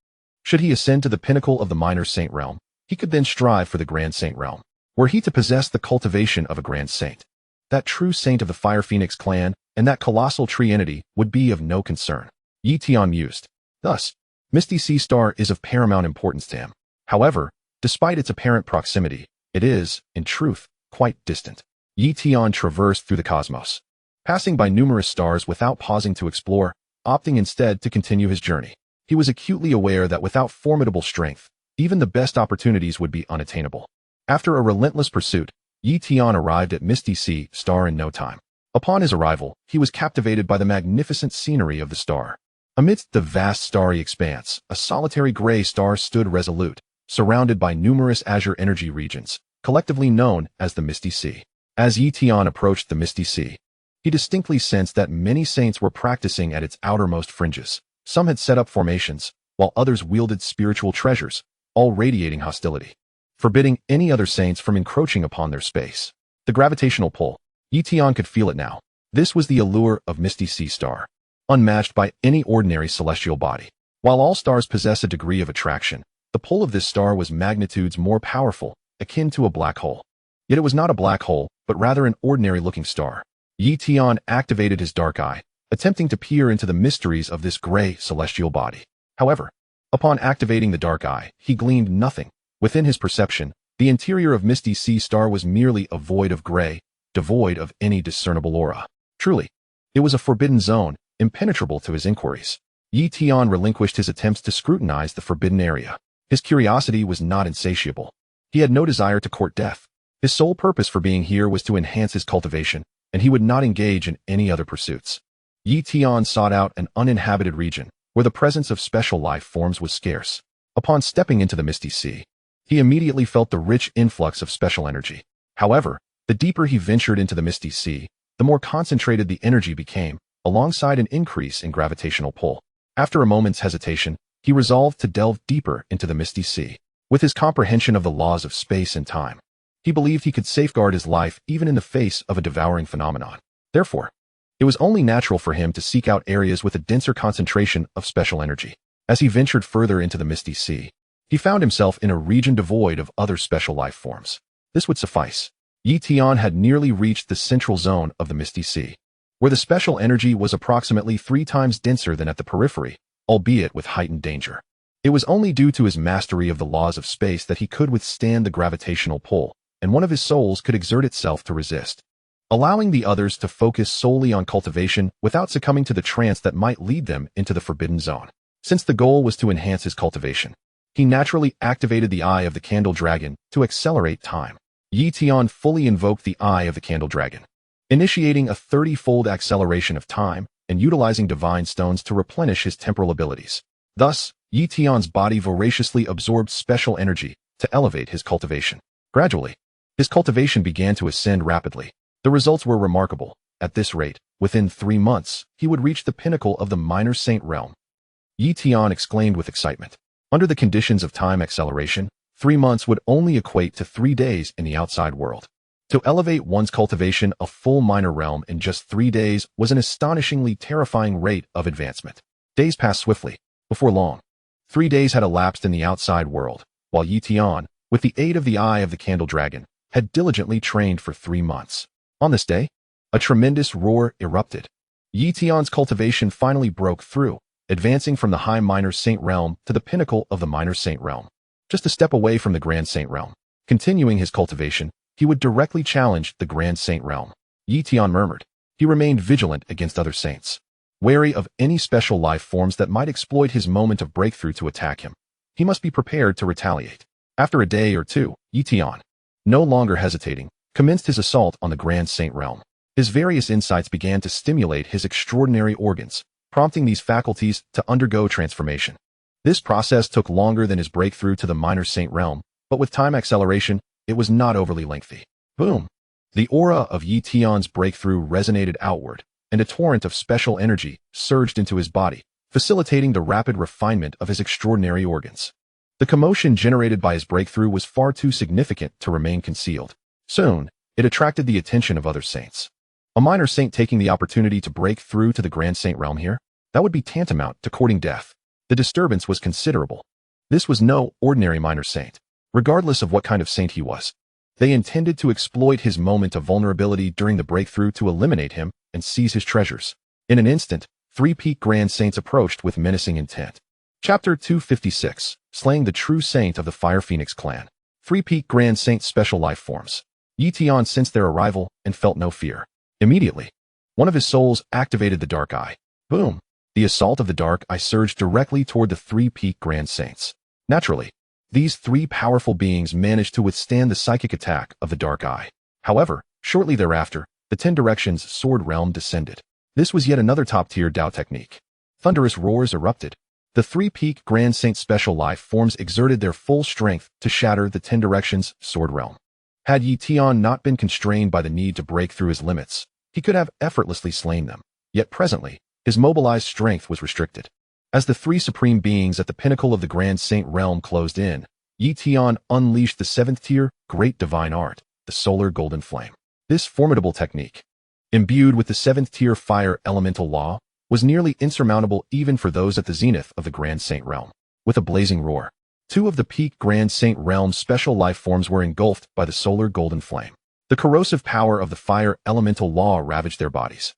Should he ascend to the pinnacle of the Minor Saint realm, he could then strive for the Grand Saint realm. Were he to possess the cultivation of a Grand Saint, that true saint of the Fire Phoenix clan and that colossal tree entity would be of no concern. Tian mused. Thus, Misty Sea Star is of paramount importance to him. However, despite its apparent proximity, it is, in truth, quite distant. Tian traversed through the cosmos, passing by numerous stars without pausing to explore, opting instead to continue his journey. He was acutely aware that without formidable strength, even the best opportunities would be unattainable. After a relentless pursuit, Tian arrived at Misty Sea Star in no time. Upon his arrival, he was captivated by the magnificent scenery of the star. Amidst the vast starry expanse, a solitary gray star stood resolute, surrounded by numerous azure energy regions, collectively known as the Misty Sea. As Tian approached the Misty Sea, he distinctly sensed that many saints were practicing at its outermost fringes. Some had set up formations, while others wielded spiritual treasures, all radiating hostility, forbidding any other saints from encroaching upon their space. The gravitational pull. Tian could feel it now. This was the allure of Misty Sea Star, unmatched by any ordinary celestial body. While all stars possess a degree of attraction, the pull of this star was magnitudes more powerful, akin to a black hole. Yet it was not a black hole, but rather an ordinary-looking star. Tian activated his dark eye, attempting to peer into the mysteries of this gray celestial body. However, upon activating the dark eye, he gleaned nothing. Within his perception, the interior of Misty Sea Star was merely a void of gray, devoid of any discernible aura. Truly, it was a forbidden zone, impenetrable to his inquiries. Tian relinquished his attempts to scrutinize the forbidden area. His curiosity was not insatiable. He had no desire to court death. His sole purpose for being here was to enhance his cultivation, and he would not engage in any other pursuits. Tian sought out an uninhabited region, where the presence of special life forms was scarce. Upon stepping into the Misty Sea, he immediately felt the rich influx of special energy. However, the deeper he ventured into the Misty Sea, the more concentrated the energy became, alongside an increase in gravitational pull. After a moment's hesitation, he resolved to delve deeper into the Misty Sea. With his comprehension of the laws of space and time, he believed he could safeguard his life even in the face of a devouring phenomenon. Therefore, it was only natural for him to seek out areas with a denser concentration of special energy. As he ventured further into the Misty Sea, he found himself in a region devoid of other special life forms. This would suffice. Tian had nearly reached the central zone of the Misty Sea, where the special energy was approximately 3 times denser than at the periphery, albeit with heightened danger. It was only due to his mastery of the laws of space that he could withstand the gravitational pull, and one of his souls could exert itself to resist, allowing the others to focus solely on cultivation without succumbing to the trance that might lead them into the forbidden zone. Since the goal was to enhance his cultivation, he naturally activated the Eye of the Candle Dragon to accelerate time. Tian fully invoked the Eye of the Candle Dragon, initiating a 30-fold acceleration of time and utilizing divine stones to replenish his temporal abilities. Thus, Tian's body voraciously absorbed special energy to elevate his cultivation. Gradually, his cultivation began to ascend rapidly. The results were remarkable. At this rate, within 3 months, he would reach the pinnacle of the Minor Saint realm. Tian exclaimed with excitement. Under the conditions of time acceleration, 3 months would only equate to 3 days in the outside world. To elevate one's cultivation a full minor realm in just 3 days was an astonishingly terrifying rate of advancement. Days passed swiftly. Before long, 3 days had elapsed in the outside world, while Tian, with the aid of the Eye of the Candle Dragon, had diligently trained for 3 months. On this day, a tremendous roar erupted. Tian's cultivation finally broke through, advancing from the high Minor Saint realm to the pinnacle of the Minor Saint realm, just a step away from the Grand Saint realm. Continuing his cultivation, he would directly challenge the Grand Saint realm. Tian murmured. He remained vigilant against other saints, wary of any special life forms that might exploit his moment of breakthrough to attack him. He must be prepared to retaliate. After a day or two, Tian, no longer hesitating, commenced his assault on the Grand Saint realm. His various insights began to stimulate his extraordinary organs, prompting these faculties to undergo transformation. This process took longer than his breakthrough to the Minor Saint realm, but with time acceleration, it was not overly lengthy. Boom! The aura of Yi Tian's breakthrough resonated outward, and a torrent of special energy surged into his body, facilitating the rapid refinement of his extraordinary organs. The commotion generated by his breakthrough was far too significant to remain concealed. Soon, it attracted the attention of other saints. A minor saint taking the opportunity to break through to the Grand Saint realm here? That would be tantamount to courting death. The disturbance was considerable. This was no ordinary minor saint, regardless of what kind of saint he was. They intended to exploit his moment of vulnerability during the breakthrough to eliminate him and seize his treasures. In an instant, 3 peak Grand Saints approached with menacing intent. Chapter 256, Slaying the True Saint of the Fire Phoenix Clan. 3 peak Grand Saint Special Life Forms. Yi Tian sensed their arrival and felt no fear. Immediately, one of his souls activated the Dark Eye. Boom! The assault of the Dark Eye surged directly toward the 3 peak Grand Saints. Naturally, these 3 powerful beings managed to withstand the psychic attack of the Dark Eye. However, shortly thereafter, the 10 Directions Sword Realm descended. This was yet another top-tier Dao technique. Thunderous roars erupted. The 3 peak Grand Saint Special Life Forms exerted their full strength to shatter the 10 Directions Sword Realm. Had Yi Tian not been constrained by the need to break through his limits, he could have effortlessly slain them. Yet presently, his mobilized strength was restricted. As the 3 supreme beings at the pinnacle of the Grand Saint realm closed in, Yi Tian unleashed the 7th tier Great Divine Art, the Solar Golden Flame. This formidable technique, imbued with the 7th tier Fire Elemental Law, was nearly insurmountable even for those at the zenith of the Grand Saint realm. With a blazing roar, 2 of the peak Grand Saint realm's special life forms were engulfed by the Solar Golden Flame. The corrosive power of the Fire Elemental Law ravaged their bodies,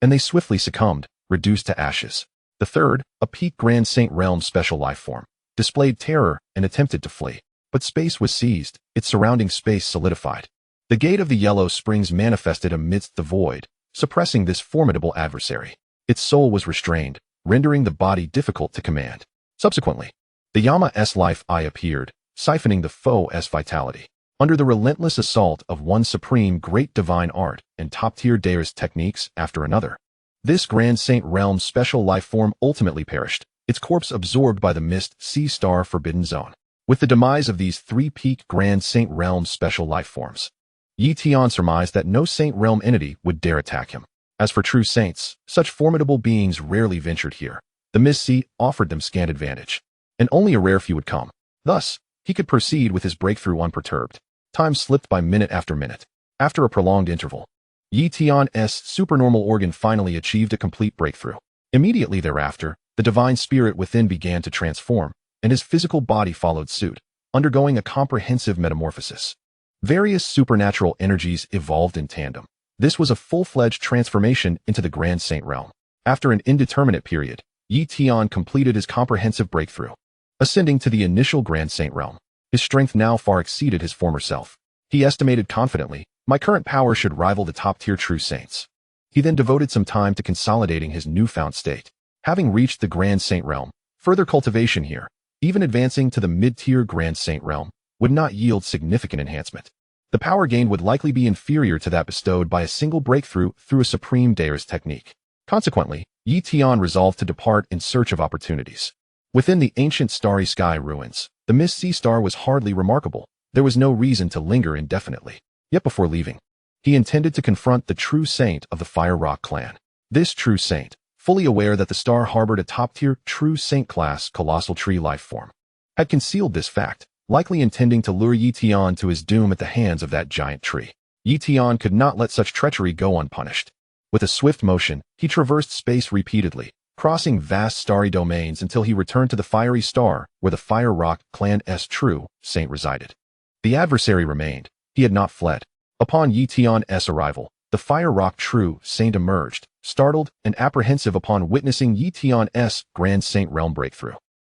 and they swiftly succumbed, reduced to ashes. The 3rd, a peak Grand Saint realm special life form, displayed terror and attempted to flee. But space was seized, its surrounding space solidified. The gate of the Yellow Springs manifested amidst the void, suppressing this formidable adversary. Its soul was restrained, rendering the body difficult to command. Subsequently, the Yama's life eye appeared, siphoning the foe's vitality. Under the relentless assault of one supreme great divine art and top-tier Daeris techniques after another, this Grand Saint realm special life form ultimately perished, its corpse absorbed by the mist sea star forbidden zone. With the demise of these 3 peak Grand Saint realm special life forms, Yi Tian surmised that no Saint realm entity would dare attack him. As for true saints, such formidable beings rarely ventured here. The Mist Sea offered them scant advantage, and only a rare few would come. Thus, he could proceed with his breakthrough unperturbed. Time slipped by minute after minute. After a prolonged interval, Yi Tian's supernormal organ finally achieved a complete breakthrough. Immediately thereafter, the divine spirit within began to transform, and his physical body followed suit, undergoing a comprehensive metamorphosis. Various supernatural energies evolved in tandem. This was a full-fledged transformation into the Grand Saint realm. After an indeterminate period, Yi Tian completed his comprehensive breakthrough. Ascending to the initial Grand Saint realm, his strength now far exceeded his former self. He estimated confidently, my current power should rival the top-tier true saints. He then devoted some time to consolidating his newfound state. Having reached the Grand Saint realm, further cultivation here, even advancing to the mid-tier Grand Saint realm, would not yield significant enhancement. The power gained would likely be inferior to that bestowed by a single breakthrough through a supreme Daeris technique. Consequently, Yi Tian resolved to depart in search of opportunities. Within the ancient starry sky ruins, the Mist Sea Star was hardly remarkable. There was no reason to linger indefinitely. Yet before leaving, he intended to confront the true saint of the Fire Rock clan. This true saint, fully aware that the star harbored a top-tier true saint class colossal tree life form, had concealed this fact, likely intending to lure Yi Tian to his doom at the hands of that giant tree. Yi Tian could not let such treachery go unpunished. With a swift motion, he traversed space repeatedly, crossing vast starry domains until he returned to the fiery star where the Fire Rock clan's true saint resided. The adversary remained. He had not fled. Upon Yi Tian's arrival, the Fire Rock true saint emerged, startled and apprehensive upon witnessing Yi Tian's Grand Saint realm breakthrough.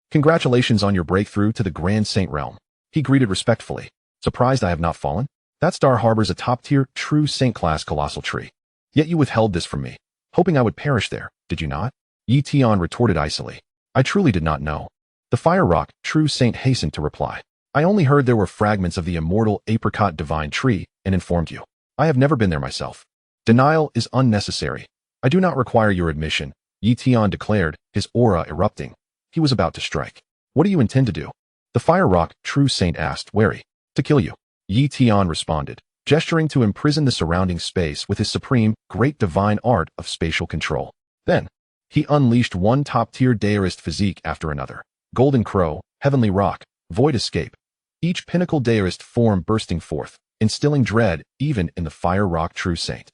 Congratulations on your breakthrough to the Grand Saint realm, he greeted respectfully. Surprised I have not fallen? That star harbors a top-tier true saint class colossal tree. Yet you withheld this from me, hoping I would perish there, did you not? Yi Tian retorted icily. I truly did not know. The Fire Rock true saint hastened to reply. I only heard there were fragments of the immortal apricot divine tree and informed you. I have never been there myself. Denial is unnecessary. I do not require your admission, Yi Tian declared, his aura erupting. He was about to strike. What do you intend to do? The Fire Rock true saint asked, wary. To kill you. Yi Tian responded. gesturing to imprison the surrounding space with his supreme, great divine art of spatial control. Then, he unleashed one top-tier deist physique after another. Golden Crow, Heavenly Rock, Void Escape. Each pinnacle deist form bursting forth, instilling dread even in the Fire Rock True Saint.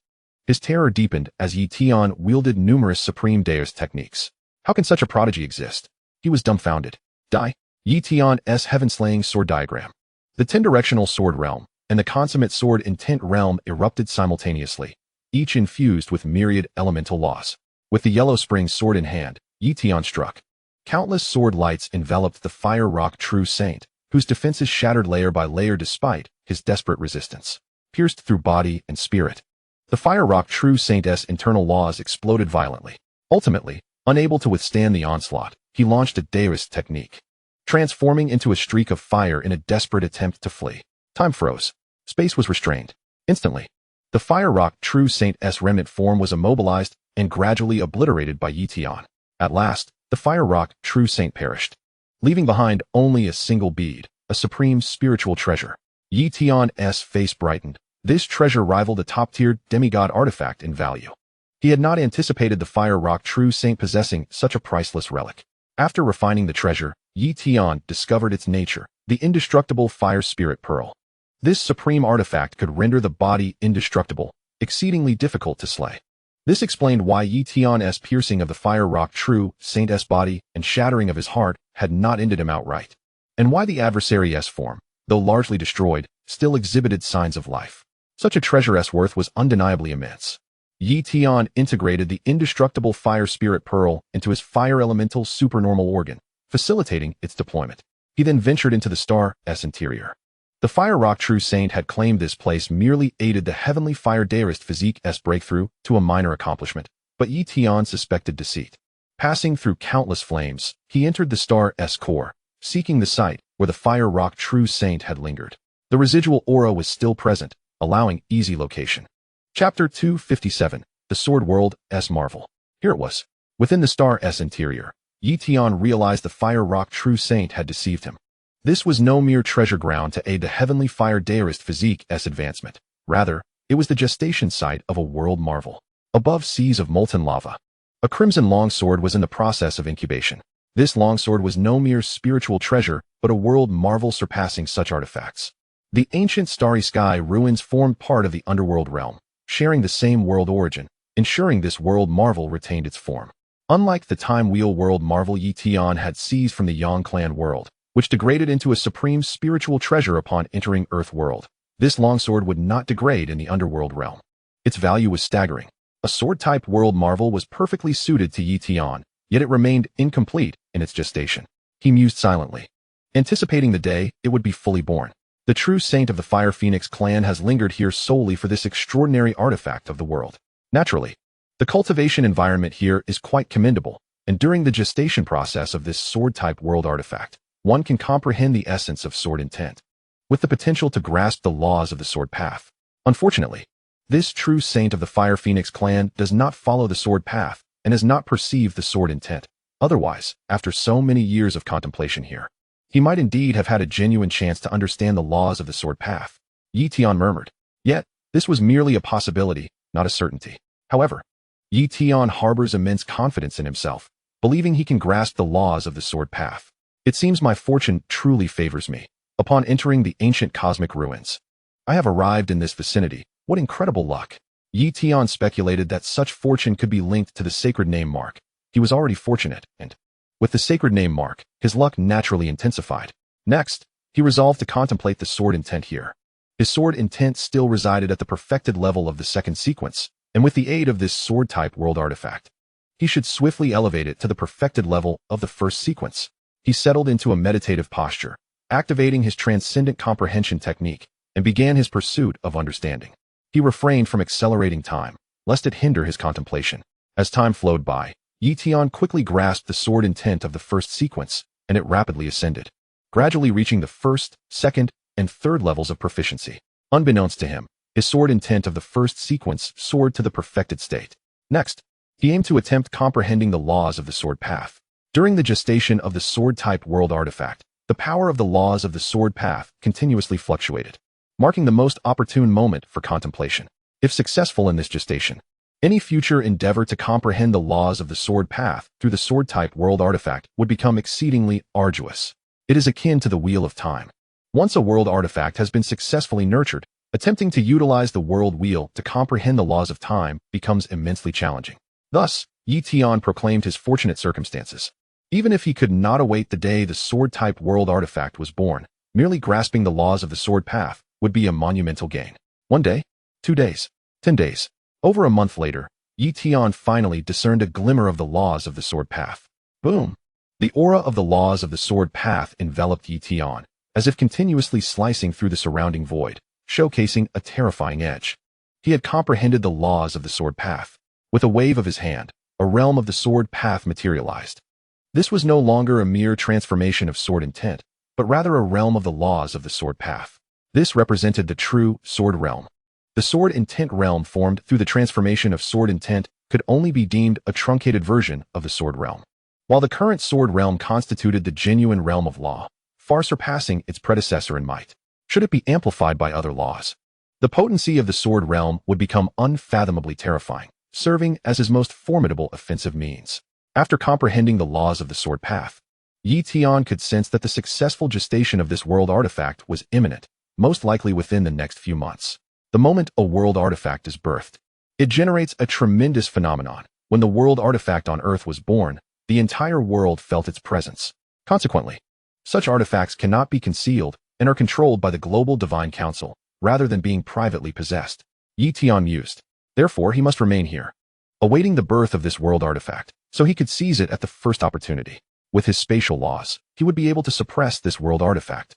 His terror deepened as Tian wielded numerous supreme deist techniques. How can such a prodigy exist? He was dumbfounded. Tian's heaven-slaying sword diagram. The 10-directional sword realm and the consummate sword intent realm erupted simultaneously, each infused with myriad elemental laws. With the yellow spring sword in hand, Tian struck. Countless sword lights enveloped the Fire Rock True Saint, whose defenses shattered layer by layer despite his desperate resistance. Pierced through body and spirit, the Fire Rock True Saint's internal laws exploded violently. Ultimately, unable to withstand the onslaught, he launched a deist technique, transforming into a streak of fire in a desperate attempt to flee. Time froze. Space was restrained. Instantly, the Fire Rock True Saint's remnant form was immobilized and gradually obliterated by Tian. At last, the Fire Rock True Saint perished, leaving behind only a single bead, a supreme spiritual treasure. Tian's face brightened. This treasure rivaled a top-tier demigod artifact in value. He had not anticipated the Fire Rock True Saint possessing such a priceless relic. After refining the treasure, Tian discovered its nature, the indestructible Fire Spirit Pearl. This supreme artifact could render the body indestructible, exceedingly difficult to slay. This explained why Tian's piercing of the Fire Rock True Saint's body and shattering of his heart had not ended him outright, and why the adversary's form, though largely destroyed, still exhibited signs of life. Such a treasure's worth was undeniably immense. Tian integrated the indestructible Fire Spirit Pearl into his fire elemental supernormal organ, facilitating its deployment. He then ventured into the star's interior. The Fire Rock True Saint had claimed this place merely aided the heavenly fire deist physique's breakthrough to a minor accomplishment, but Tian suspected deceit. Passing through countless flames, he entered the star's core, seeking the site where the Fire Rock True Saint had lingered. The residual aura was still present, allowing easy location. Chapter 257, The Sword World's Marvel. Here it was. Within the star's interior, Tian realized the Fire Rock True Saint had deceived him. This was no mere treasure ground to aid the heavenly fire deist physique's advancement. Rather, it was the gestation site of a world marvel. Above seas of molten lava, a crimson longsword was in the process of incubation. This longsword was no mere spiritual treasure, but a world marvel surpassing such artifacts. The ancient starry sky ruins formed part of the underworld realm, sharing the same world origin, ensuring this world marvel retained its form. Unlike the time wheel world marvel Tian had seized from the Yang clan world, which degraded into a supreme spiritual treasure upon entering Earth world, this longsword would not degrade in the underworld realm. Its value was staggering. A sword-type world marvel was perfectly suited to Tian, yet it remained incomplete in its gestation. He mused silently, anticipating the day it would be fully born. The true saint of the Fire Phoenix clan has lingered here solely for this extraordinary artifact of the world. Naturally, the cultivation environment here is quite commendable, and during the gestation process of this sword-type world artifact, one can comprehend the essence of sword intent, with the potential to grasp the laws of the sword path. Unfortunately, this true saint of the Fire Phoenix clan does not follow the sword path and has not perceived the sword intent. Otherwise, after so many years of contemplation here, he might indeed have had a genuine chance to understand the laws of the sword path. Tian murmured. Yet, this was merely a possibility, not a certainty. However, Tian harbors immense confidence in himself, believing he can grasp the laws of the sword path. It seems my fortune truly favors me. Upon entering the ancient cosmic ruins, I have arrived in this vicinity. What incredible luck! Tian speculated that such fortune could be linked to the sacred name mark. He was already fortunate, and with the sacred name mark, his luck naturally intensified. Next, he resolved to contemplate the sword intent here. His sword intent still resided at the perfected level of the second sequence, and with the aid of this sword-type world artifact, he should swiftly elevate it to the perfected level of the first sequence. He settled into a meditative posture, activating his transcendent comprehension technique, and began his pursuit of understanding. He refrained from accelerating time, lest it hinder his contemplation. As time flowed by, Tian quickly grasped the sword intent of the first sequence, and it rapidly ascended, gradually reaching the first, second, and third levels of proficiency. Unbeknownst to him, his sword intent of the first sequence soared to the perfected state. Next, he aimed to attempt comprehending the laws of the sword path. During the gestation of the sword-type world artifact, the power of the laws of the sword path continuously fluctuated. marking the most opportune moment for contemplation. If successful in this gestation, any future endeavor to comprehend the laws of the sword path through the sword-type world artifact would become exceedingly arduous. It is akin to the wheel of time. Once a world artifact has been successfully nurtured, attempting to utilize the world wheel to comprehend the laws of time becomes immensely challenging. Thus, Tian proclaimed his fortunate circumstances. Even if he could not await the day the sword-type world artifact was born, merely grasping the laws of the sword path would be a monumental gain. 1 day, 2 days, 10 days. Over a month later, Tian finally discerned a glimmer of the laws of the sword path. Boom! The aura of the laws of the sword path enveloped Tian, as if continuously slicing through the surrounding void, showcasing a terrifying edge. He had comprehended the laws of the sword path. With a wave of his hand, a realm of the sword path materialized. This was no longer a mere transformation of sword intent, but rather a realm of the laws of the sword path. This represented the true sword realm. The sword intent realm formed through the transformation of sword intent could only be deemed a truncated version of the sword realm, while the current sword realm constituted the genuine realm of law, far surpassing its predecessor in might. Should it be amplified by other laws, the potency of the sword realm would become unfathomably terrifying, serving as his most formidable offensive means. After comprehending the laws of the sword path, Tian could sense that the successful gestation of this world artifact was imminent, most likely within the next few months. The moment a world artifact is birthed, it generates a tremendous phenomenon. When the world artifact on Earth was born, the entire world felt its presence. Consequently, such artifacts cannot be concealed and are controlled by the global divine council, rather than being privately possessed. Tian mused. Therefore, he must remain here, awaiting the birth of this world artifact, so he could seize it at the first opportunity. With his spatial laws, he would be able to suppress this world artifact,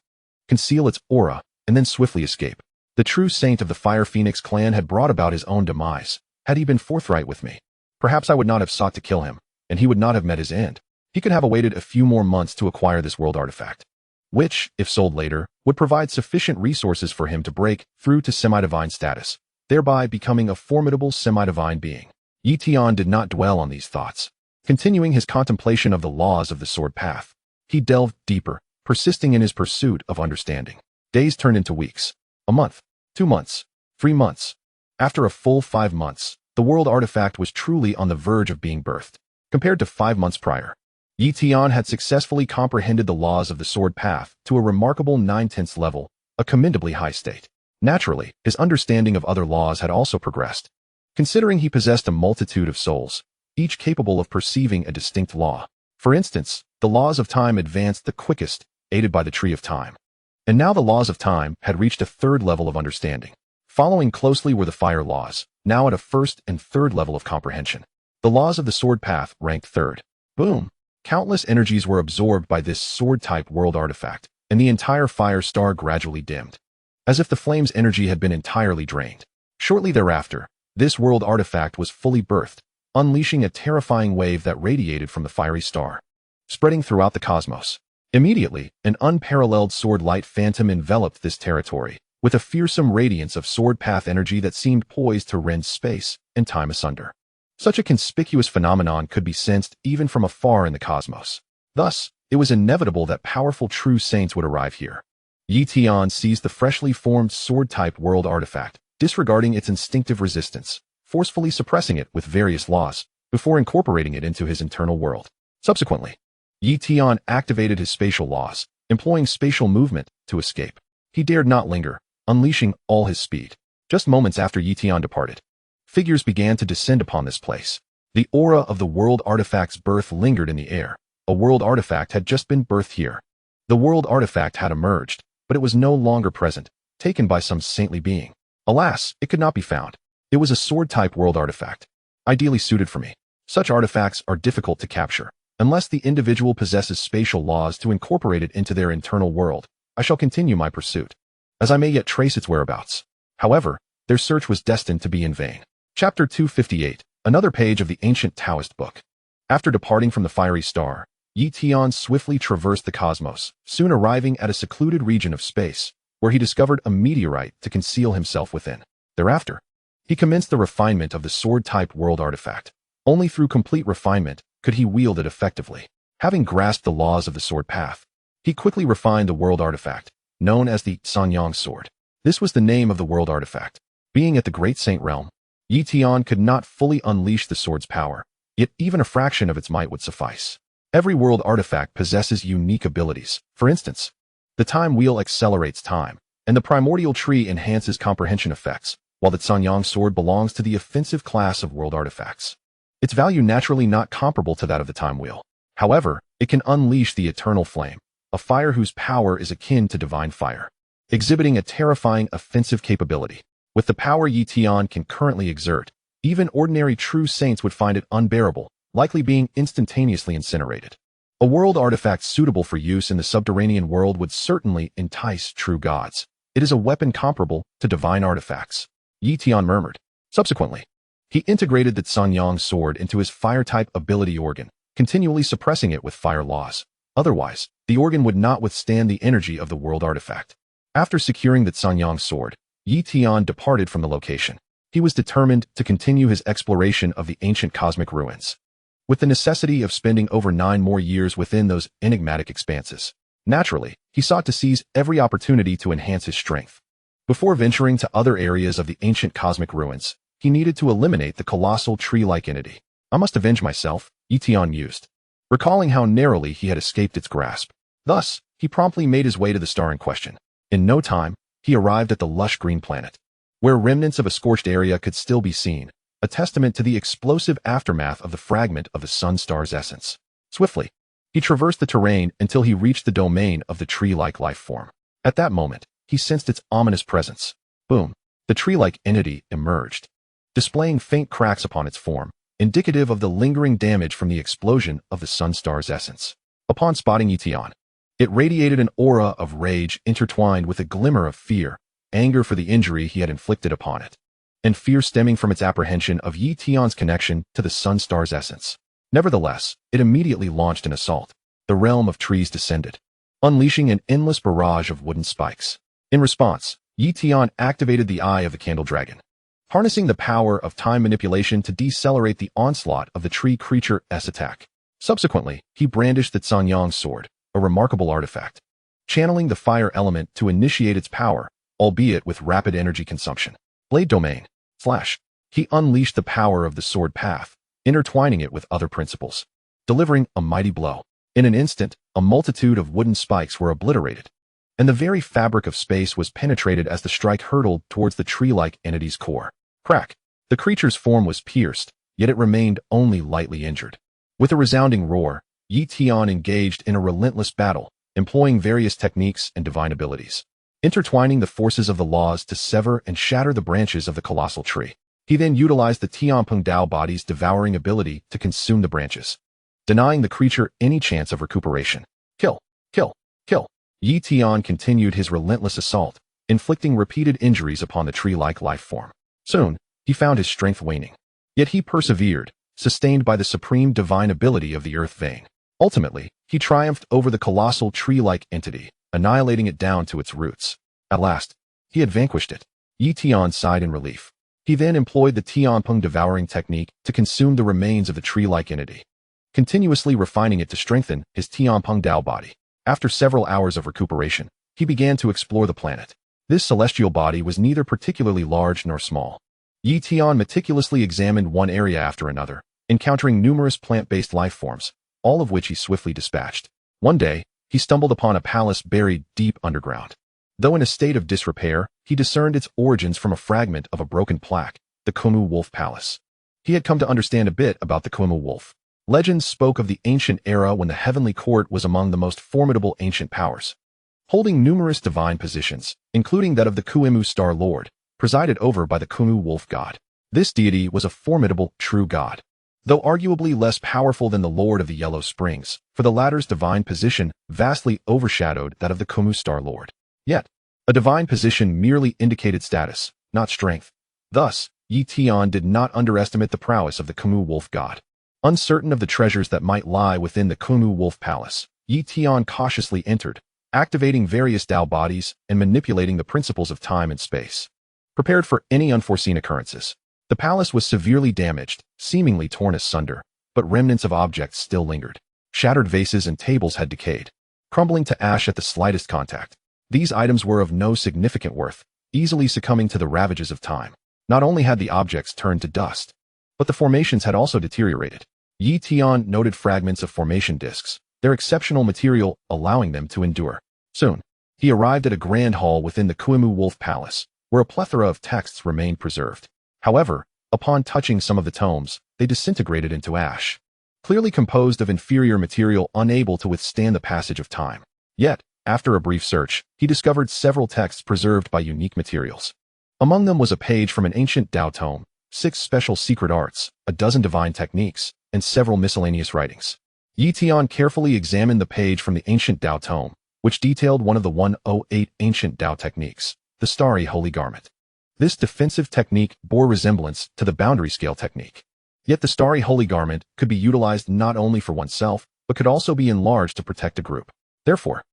conceal its aura, and then swiftly escape. The true saint of the Fire Phoenix clan had brought about his own demise. Had he been forthright with me, perhaps I would not have sought to kill him, and he would not have met his end. He could have awaited a few more months to acquire this world artifact, which, if sold later, would provide sufficient resources for him to break through to semi-divine status, thereby becoming a formidable semi-divine being. Tian did not dwell on these thoughts. Continuing his contemplation of the laws of the sword path, he delved deeper, persisting in his pursuit of understanding. Days turned into weeks. A month, 2 months, 3 months. After a full 5 months, the world artifact was truly on the verge of being birthed. Compared to 5 months prior, Tian had successfully comprehended the laws of the sword path to a remarkable 9/10 level, a commendably high state. Naturally, his understanding of other laws had also progressed. Considering he possessed a multitude of souls, each capable of perceiving a distinct law. For instance, the laws of time advanced the quickest, aided by the tree of time. And now the laws of time had reached a 3rd level of understanding. Following closely were the fire laws, now at a 1st and 3rd level of comprehension. The laws of the sword path ranked 3rd. Boom! Countless energies were absorbed by this sword-type world artifact, and the entire fire star gradually dimmed, as if the flame's energy had been entirely drained. Shortly thereafter, this world artifact was fully birthed, unleashing a terrifying wave that radiated from the fiery star, spreading throughout the cosmos. Immediately, an unparalleled sword-light phantom enveloped this territory, with a fearsome radiance of sword path energy that seemed poised to rend space and time asunder. Such a conspicuous phenomenon could be sensed even from afar in the cosmos. Thus, it was inevitable that powerful true saints would arrive here. Tian seized the freshly formed sword-type world artifact, disregarding its instinctive resistance, forcefully suppressing it with various laws, before incorporating it into his internal world. Subsequently, Tian activated his spatial laws, employing spatial movement to escape. He dared not linger, unleashing all his speed. Just moments after Tian departed, figures began to descend upon this place. The aura of the world artifact's birth lingered in the air. A world artifact had just been birthed here. The world artifact had emerged, but it was no longer present, taken by some saintly being. Alas, it could not be found. It was a sword-type world artifact, ideally suited for me. Such artifacts are difficult to capture. Unless the individual possesses spatial laws to incorporate it into their internal world, I shall continue my pursuit, as I may yet trace its whereabouts. However, their search was destined to be in vain. Chapter 258, another page of the ancient Taoist book. After departing from the fiery star, Tian swiftly traversed the cosmos, soon arriving at a secluded region of space, where he discovered a meteorite to conceal himself within. Thereafter, he commenced the refinement of the sword-type world artifact. Only through complete refinement could he wield it effectively. Having grasped the laws of the sword path, he quickly refined the world artifact, known as the Sanyang sword. This was the name of the world artifact. Being at the Great Saint Realm, Tian could not fully unleash the sword's power, yet even a fraction of its might would suffice. Every world artifact possesses unique abilities. For instance, the time wheel accelerates time, and the primordial tree enhances comprehension effects, while the Sanyang sword belongs to the offensive class of world artifacts. Its value naturally not comparable to that of the time wheel. However, it can unleash the eternal flame, a fire whose power is akin to divine fire, exhibiting a terrifying offensive capability. With the power Tian can currently exert, even ordinary true saints would find it unbearable, likely being instantaneously incinerated. A world artifact suitable for use in the subterranean world would certainly entice true gods. It is a weapon comparable to divine artifacts, Tian murmured. Subsequently, he integrated the Sanyang sword into his fire-type ability organ, continually suppressing it with fire laws. Otherwise, the organ would not withstand the energy of the world artifact. After securing the Sanyang sword, Tian departed from the location. He was determined to continue his exploration of the ancient cosmic ruins, with the necessity of spending over 9 more years within those enigmatic expanses. Naturally, he sought to seize every opportunity to enhance his strength. Before venturing to other areas of the ancient cosmic ruins, he needed to eliminate the colossal tree-like entity. I must avenge myself, Tian mused, recalling how narrowly he had escaped its grasp. Thus, he promptly made his way to the star in question. In no time, he arrived at the lush green planet, where remnants of a scorched area could still be seen, a testament to the explosive aftermath of the fragment of the sun star's essence. Swiftly, he traversed the terrain until he reached the domain of the tree-like life form. At that moment, he sensed its ominous presence. Boom! The tree-like entity emerged, displaying faint cracks upon its form, indicative of the lingering damage from the explosion of the sun star's essence. Upon spotting Tian, it radiated an aura of rage intertwined with a glimmer of fear, anger for the injury he had inflicted upon it, and fear stemming from its apprehension of Tian's connection to the sun star's essence. Nevertheless, it immediately launched an assault. The realm of trees descended, unleashing an endless barrage of wooden spikes. In response, Tian activated the Eye of the Candle Dragon, harnessing the power of time manipulation to decelerate the onslaught of the tree creature's attack. Subsequently, he brandished the Sanyang sword, a remarkable artifact, channeling the fire element to initiate its power, albeit with rapid energy consumption. Blade Domain. He unleashed the power of the sword path, intertwining it with other principles, delivering a mighty blow. In an instant, a multitude of wooden spikes were obliterated, and the very fabric of space was penetrated as the strike hurtled towards the tree-like entity's core. Crack! The creature's form was pierced, yet it remained only lightly injured. With a resounding roar, Tian engaged in a relentless battle, employing various techniques and divine abilities, intertwining the forces of the laws to sever and shatter the branches of the colossal tree. He then utilized the Tianpeng Dao body's devouring ability to consume the branches, denying the creature any chance of recuperation. Kill! Kill! Kill! Tian continued his relentless assault, inflicting repeated injuries upon the tree-like life form. Soon, he found his strength waning. Yet he persevered, sustained by the supreme divine ability of the Earth Vein. Ultimately, he triumphed over the colossal tree-like entity, annihilating it down to its roots. At last, he had vanquished it. Tian sighed in relief. He then employed the Tianpeng devouring technique to consume the remains of the tree-like entity, continuously refining it to strengthen his Tianpeng Dao body. After several hours of recuperation, he began to explore the planet. This celestial body was neither particularly large nor small. Tian meticulously examined one area after another, encountering numerous plant-based life forms, all of which he swiftly dispatched. One day, he stumbled upon a palace buried deep underground. Though in a state of disrepair, he discerned its origins from a fragment of a broken plaque, the Kumu Wolf Palace. He had come to understand a bit about the Kumu Wolf. Legends spoke of the ancient era when the heavenly court was among the most formidable ancient powers, holding numerous divine positions, including that of the Kuimu Star Lord, presided over by the Kumu Wolf God. This deity was a formidable, true god, though arguably less powerful than the Lord of the Yellow Springs, for the latter's divine position vastly overshadowed that of the Kumu Star Lord. Yet, a divine position merely indicated status, not strength. Thus, Tian did not underestimate the prowess of the Kumu Wolf God. Uncertain of the treasures that might lie within the Kumu Wolf Palace, Tian cautiously entered, activating various Dao bodies and manipulating the principles of time and space. Prepared for any unforeseen occurrences, the palace was severely damaged, seemingly torn asunder, but remnants of objects still lingered. Shattered vases and tables had decayed, crumbling to ash at the slightest contact. These items were of no significant worth, easily succumbing to the ravages of time. Not only had the objects turned to dust, but the formations had also deteriorated. Tian noted fragments of formation discs, their exceptional material allowing them to endure. Soon, he arrived at a grand hall within the Kuimu Wolf Palace, where a plethora of texts remained preserved. However, upon touching some of the tomes, they disintegrated into ash, clearly composed of inferior material unable to withstand the passage of time. Yet, after a brief search, he discovered several texts preserved by unique materials. Among them was a page from an ancient Tao tome, 6 special secret arts, a dozen divine techniques, and several miscellaneous writings. Tian carefully examined the page from the ancient Tao tome, which detailed one of the 108 ancient Tao techniques, the starry holy garment. This defensive technique bore resemblance to the boundary scale technique. Yet the starry holy garment could be utilized not only for oneself, but could also be enlarged to protect a group. Therefore,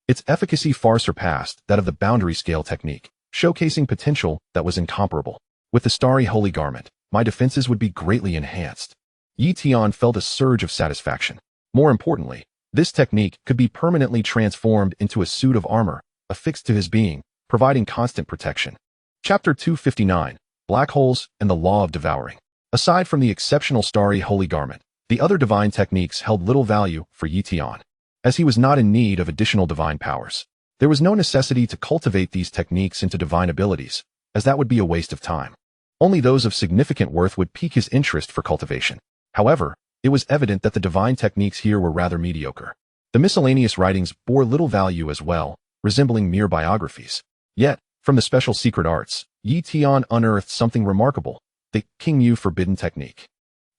its efficacy far surpassed that of the boundary scale technique, showcasing potential that was incomparable. With the starry holy garment, my defenses would be greatly enhanced. Tian felt a surge of satisfaction. More importantly, this technique could be permanently transformed into a suit of armor, affixed to his being, providing constant protection. Chapter 259, Black Holes and the Law of Devouring. Aside from the exceptional starry holy garment, the other divine techniques held little value for Tian, as he was not in need of additional divine powers. There was no necessity to cultivate these techniques into divine abilities, as that would be a waste of time. Only those of significant worth would pique his interest for cultivation. However, it was evident that the divine techniques here were rather mediocre. The miscellaneous writings bore little value as well, resembling mere biographies. Yet, from the special secret arts, Tian unearthed something remarkable, the King Yu Forbidden Technique.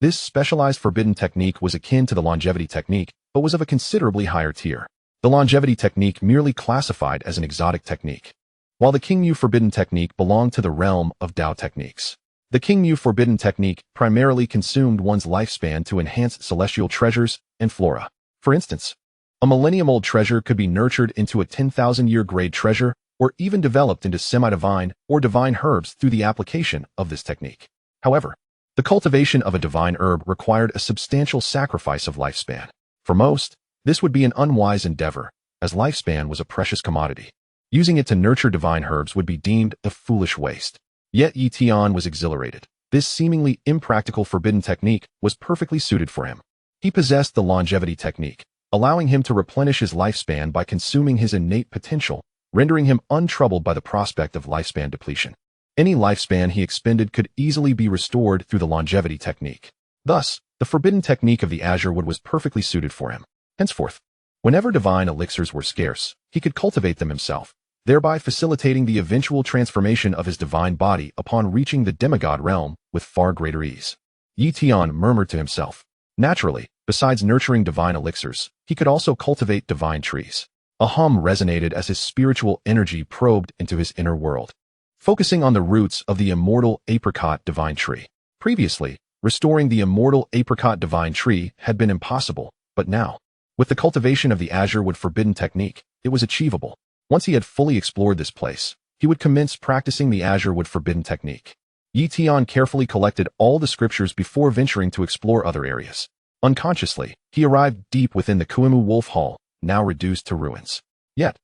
This specialized forbidden technique was akin to the longevity technique, but was of a considerably higher tier. The longevity technique merely classified as an exotic technique, while the King Yu Forbidden Technique belonged to the realm of Tao techniques. The King Yu Forbidden Technique primarily consumed one's lifespan to enhance celestial treasures and flora. For instance, a millennium-old treasure could be nurtured into a 10,000-year grade treasure, or even developed into semi-divine or divine herbs through the application of this technique. However, the cultivation of a divine herb required a substantial sacrifice of lifespan. For most, this would be an unwise endeavor, as lifespan was a precious commodity. Using it to nurture divine herbs would be deemed a foolish waste. Yet Tian was exhilarated. This seemingly impractical forbidden technique was perfectly suited for him. He possessed the longevity technique, allowing him to replenish his lifespan by consuming his innate potential, rendering him untroubled by the prospect of lifespan depletion. Any lifespan he expended could easily be restored through the longevity technique. Thus, the forbidden technique of the Azure Wood was perfectly suited for him. Henceforth, whenever divine elixirs were scarce, he could cultivate them himself, thereby facilitating the eventual transformation of his divine body upon reaching the demigod realm with far greater ease. Tian murmured to himself. Naturally, besides nurturing divine elixirs, he could also cultivate divine trees. A hum resonated as his spiritual energy probed into his inner world, focusing on the roots of the immortal apricot divine tree. Previously, restoring the immortal apricot divine tree had been impossible, but now, with the cultivation of the Azure Wood Forbidden Technique, it was achievable. Once he had fully explored this place, he would commence practicing the Azure Wood Forbidden Technique. Tian carefully collected all the scriptures before venturing to explore other areas. Unconsciously, he arrived deep within the Kuimu Wolf Hall, now reduced to ruins. Yet,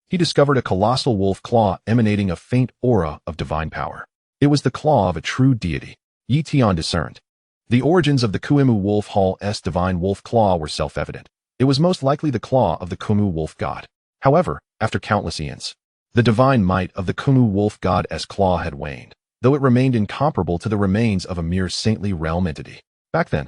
he discovered a colossal wolf claw emanating a faint aura of divine power. It was the claw of a true deity. Tian discerned. The origins of the Kuimu Wolf Hall's divine wolf claw were self-evident. It was most likely the claw of the Kuimu wolf god. However, after countless eons, the divine might of the Kuimu wolf god's claw had waned, though it remained incomparable to the remains of a mere saintly realm entity. Back then,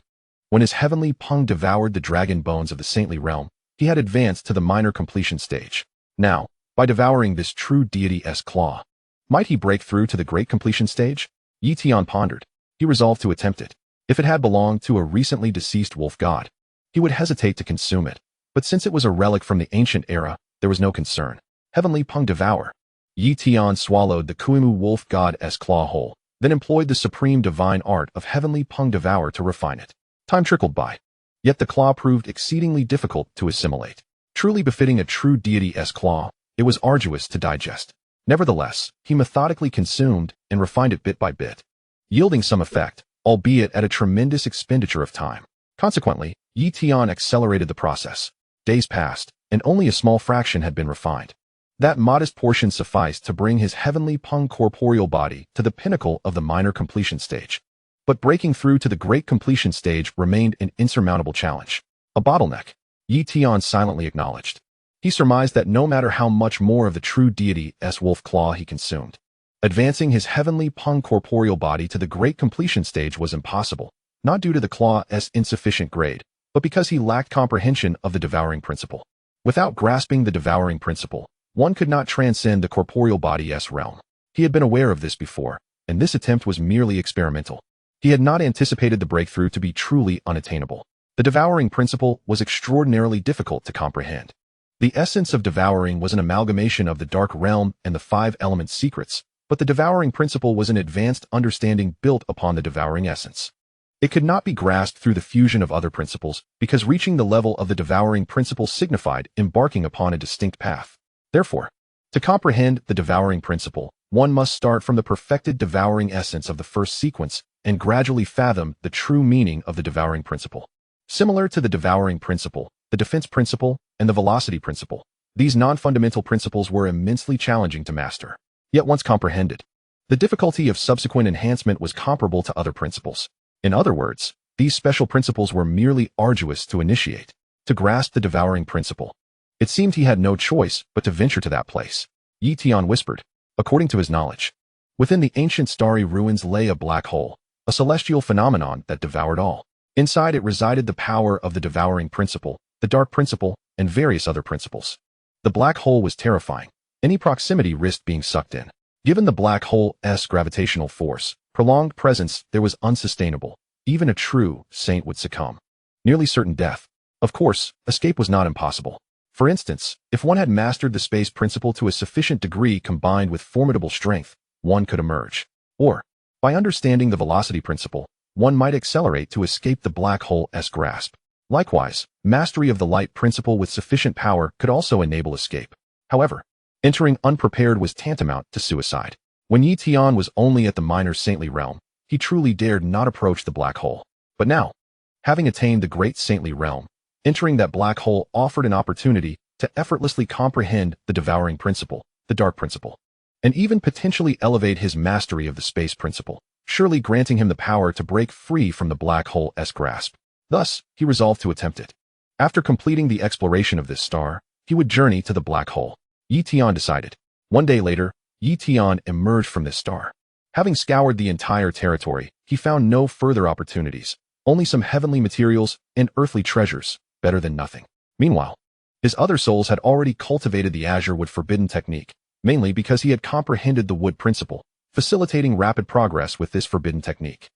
when his heavenly Pung devoured the dragon bones of the saintly realm, he had advanced to the minor completion stage. Now, by devouring this true deity's claw, might he break through to the great completion stage? Tian pondered. He resolved to attempt it. If it had belonged to a recently deceased wolf god, he would hesitate to consume it. But since it was a relic from the ancient era, there was no concern. Heavenly Pung devour. Tian swallowed the Kuimu wolf god's claw whole, then employed the supreme divine art of Heavenly Pung devour to refine it. Time trickled by. Yet the claw proved exceedingly difficult to assimilate. Truly befitting a true deity's claw, it was arduous to digest. Nevertheless, he methodically consumed and refined it bit by bit, yielding some effect, albeit at a tremendous expenditure of time. Consequently, Tian accelerated the process. Days passed, and only a small fraction had been refined. That modest portion sufficed to bring his heavenly corporeal body to the pinnacle of the minor completion stage. But breaking through to the great completion stage remained an insurmountable challenge. A bottleneck, Tian silently acknowledged. He surmised that no matter how much more of the true deity's wolf claw he consumed, advancing his heavenly corporeal body to the great completion stage was impossible, not due to the claw's insufficient grade, but because he lacked comprehension of the devouring principle. Without grasping the devouring principle, one could not transcend the corporeal body's realm. He had been aware of this before, and this attempt was merely experimental. He had not anticipated the breakthrough to be truly unattainable. The devouring principle was extraordinarily difficult to comprehend. The essence of devouring was an amalgamation of the dark realm and the 5 element secrets, but the devouring principle was an advanced understanding built upon the devouring essence. It could not be grasped through the fusion of other principles, because reaching the level of the devouring principle signified embarking upon a distinct path. Therefore, to comprehend the devouring principle, one must start from the perfected devouring essence of the first sequence and gradually fathom the true meaning of the devouring principle. Similar to the devouring principle, the defense principle, and the velocity principle, these non-fundamental principles were immensely challenging to master. Yet once comprehended, the difficulty of subsequent enhancement was comparable to other principles. In other words, these special principles were merely arduous to initiate. To grasp the devouring principle, it seemed he had no choice but to venture to that place. Tian whispered. According to his knowledge, within the ancient starry ruins lay a black hole, a celestial phenomenon that devoured all. Inside it resided the power of the devouring principle, the dark principle, and various other principles. The black hole was terrifying. Any proximity risked being sucked in. Given the black hole's gravitational force, prolonged presence there was unsustainable. Even a true saint would succumb. Nearly certain death. Of course, escape was not impossible. For instance, if one had mastered the space principle to a sufficient degree combined with formidable strength, one could emerge. Or, by understanding the velocity principle, one might accelerate to escape the black hole's grasp. Likewise, mastery of the light principle with sufficient power could also enable escape. However, entering unprepared was tantamount to suicide. When Tian was only at the minor saintly realm, he truly dared not approach the black hole. But now, having attained the great saintly realm, entering that black hole offered an opportunity to effortlessly comprehend the devouring principle, the dark principle, and even potentially elevate his mastery of the space principle, surely granting him the power to break free from the black hole's grasp. Thus, he resolved to attempt it. After completing the exploration of this star, he would journey to the black hole. Tian decided. One day later, Tian emerged from this star. Having scoured the entire territory, he found no further opportunities, only some heavenly materials and earthly treasures, better than nothing. Meanwhile, his other souls had already cultivated the azure wood forbidden technique, mainly because he had comprehended the wood principle, facilitating rapid progress with this forbidden technique.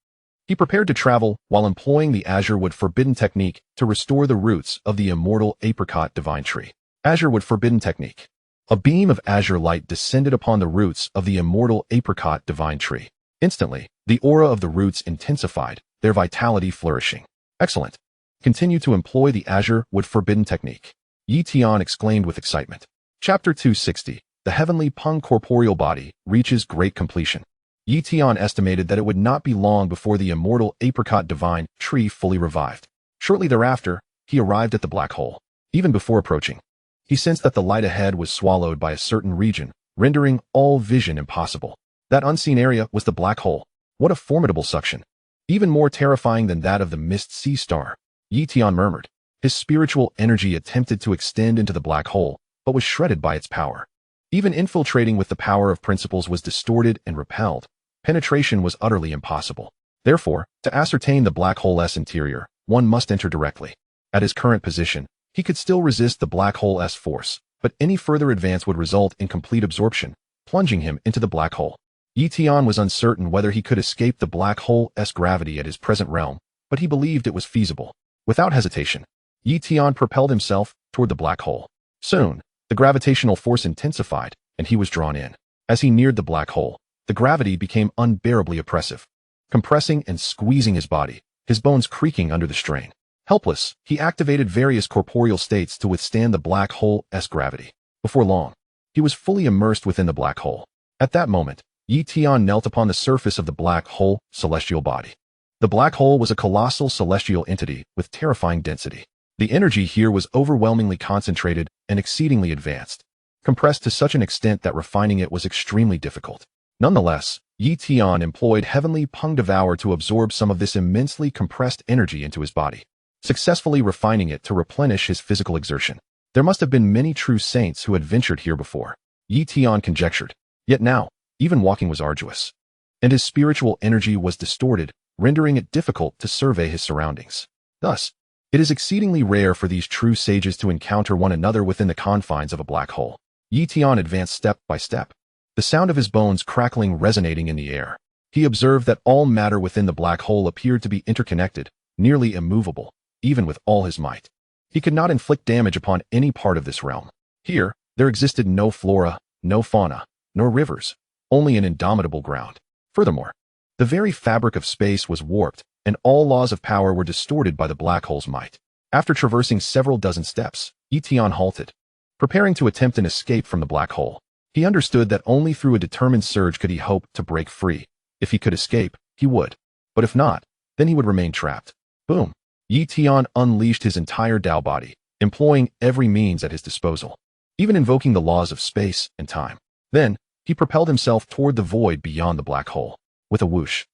He prepared to travel while employing the azure wood forbidden technique to restore the roots of the immortal apricot divine tree. Azure wood forbidden technique. A beam of azure light descended upon the roots of the immortal apricot divine tree. Instantly, the aura of the roots intensified, their vitality flourishing. Excellent. Continue to employ the azure wood forbidden technique. Tian exclaimed with excitement. Chapter 260. The heavenly corporeal body reaches great completion. Tian estimated that it would not be long before the immortal apricot divine tree fully revived. Shortly thereafter, he arrived at the black hole. Even before approaching, he sensed that the light ahead was swallowed by a certain region, rendering all vision impossible. That unseen area was the black hole. What a formidable suction. Even more terrifying than that of the mist sea star. Tian murmured. His spiritual energy attempted to extend into the black hole, but was shredded by its power. Even infiltrating with the power of principles was distorted and repelled. Penetration was utterly impossible. Therefore, to ascertain the black hole's interior, one must enter directly. At his current position, he could still resist the black hole's force, but any further advance would result in complete absorption, plunging him into the black hole. Tian was uncertain whether he could escape the black hole's gravity at his present realm, but he believed it was feasible. Without hesitation, Tian propelled himself toward the black hole. Soon, the gravitational force intensified, and he was drawn in. As he neared the black hole, the gravity became unbearably oppressive, compressing and squeezing his body, his bones creaking under the strain. Helpless, he activated various corporeal states to withstand the black hole's gravity. Before long, he was fully immersed within the black hole. At that moment, Tian knelt upon the surface of the black hole celestial body. The black hole was a colossal celestial entity with terrifying density. The energy here was overwhelmingly concentrated and exceedingly advanced. compressed to such an extent that refining it was extremely difficult. Nonetheless, Tian employed Heavenly Pung Devour to absorb some of this immensely compressed energy into his body, successfully refining it to replenish his physical exertion. There must have been many true saints who had ventured here before, Tian conjectured. Yet now, even walking was arduous, and his spiritual energy was distorted, rendering it difficult to survey his surroundings. Thus, it is exceedingly rare for these true sages to encounter one another within the confines of a black hole. Tian advanced step by step, the sound of his bones crackling resonating in the air. He observed that all matter within the black hole appeared to be interconnected, nearly immovable, even with all his might. He could not inflict damage upon any part of this realm. Here, there existed no flora, no fauna, nor rivers, only an indomitable ground. Furthermore, the very fabric of space was warped, and all laws of power were distorted by the black hole's might. After traversing several dozen steps, Tian halted, preparing to attempt an escape from the black hole. He understood that only through a determined surge could he hope to break free. If he could escape, he would. But if not, then he would remain trapped. Boom! Tian unleashed his entire Dao body, employing every means at his disposal, even invoking the laws of space and time. Then, he propelled himself toward the void beyond the black hole. With a whoosh,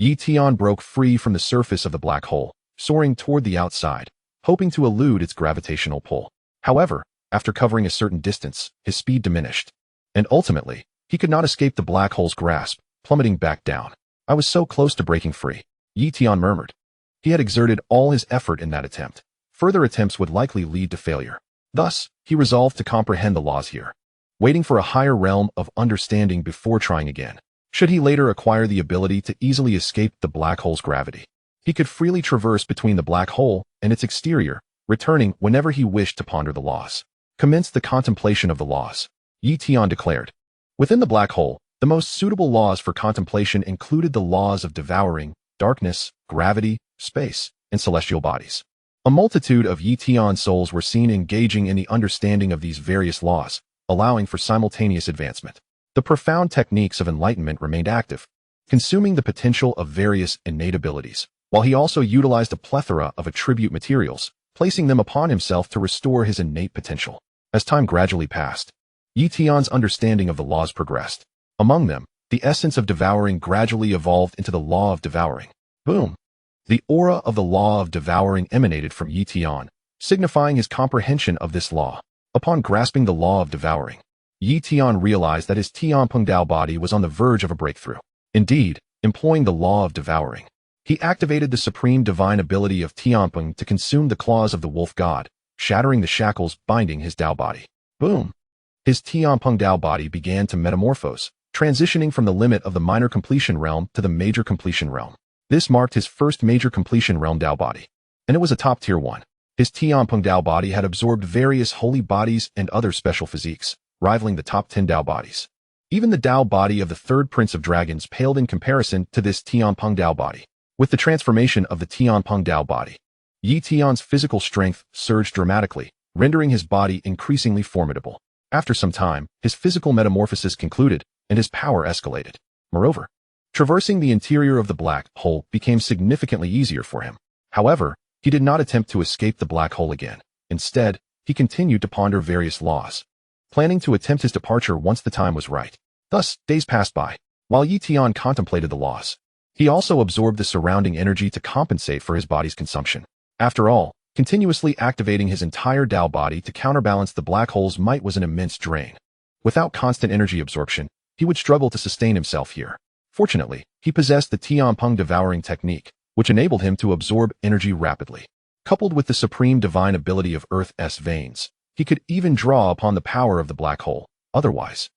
Tian broke free from the surface of the black hole, soaring toward the outside, hoping to elude its gravitational pull. However, after covering a certain distance, his speed diminished, and ultimately, he could not escape the black hole's grasp, plummeting back down. I was so close to breaking free, Tian murmured. He had exerted all his effort in that attempt. Further attempts would likely lead to failure. Thus, he resolved to comprehend the laws here, waiting for a higher realm of understanding before trying again. Should he later acquire the ability to easily escape the black hole's gravity, he could freely traverse between the black hole and its exterior, returning whenever he wished to ponder the laws. Commence the contemplation of the laws, Tian declared. Within the black hole, the most suitable laws for contemplation included the laws of devouring, darkness, gravity, space, and celestial bodies. A multitude of Tian's souls were seen engaging in the understanding of these various laws, allowing for simultaneous advancement. The profound techniques of enlightenment remained active, consuming the potential of various innate abilities, while he also utilized a plethora of attribute materials, placing them upon himself to restore his innate potential. As time gradually passed, Tian's understanding of the laws progressed. Among them, the essence of devouring gradually evolved into the law of devouring. Boom! The aura of the law of devouring emanated from Tian, signifying his comprehension of this law. Upon grasping the law of devouring, Tian realized that his Tianpeng Dao body was on the verge of a breakthrough. Indeed, employing the law of devouring, he activated the supreme divine ability of Tianpeng to consume the claws of the wolf god, shattering the shackles binding his Dao body. Boom! His Tianpeng Dao body began to metamorphose, transitioning from the limit of the minor completion realm to the major completion realm. This marked his first major completion realm Dao body, and it was a top-tier one. His Tianpeng Dao body had absorbed various holy bodies and other special physiques, rivaling the top 10 Dao bodies. Even the Dao body of the third Prince of Dragons paled in comparison to this Tianpeng Dao body. With the transformation of the Tianpeng Dao body, Tian's physical strength surged dramatically, rendering his body increasingly formidable. After some time, his physical metamorphosis concluded, and his power escalated. Moreover, traversing the interior of the black hole became significantly easier for him. However, he did not attempt to escape the black hole again. Instead, he continued to ponder various laws, planning to attempt his departure once the time was right. Thus, days passed by. While Tian contemplated the laws, he also absorbed the surrounding energy to compensate for his body's consumption. After all, continuously activating his entire Dao body to counterbalance the black hole's might was an immense drain. Without constant energy absorption, he would struggle to sustain himself here. Fortunately, he possessed the Tianpeng devouring technique, which enabled him to absorb energy rapidly. Coupled with the supreme divine ability of Earth's veins, he could even draw upon the power of the black hole. Otherwise,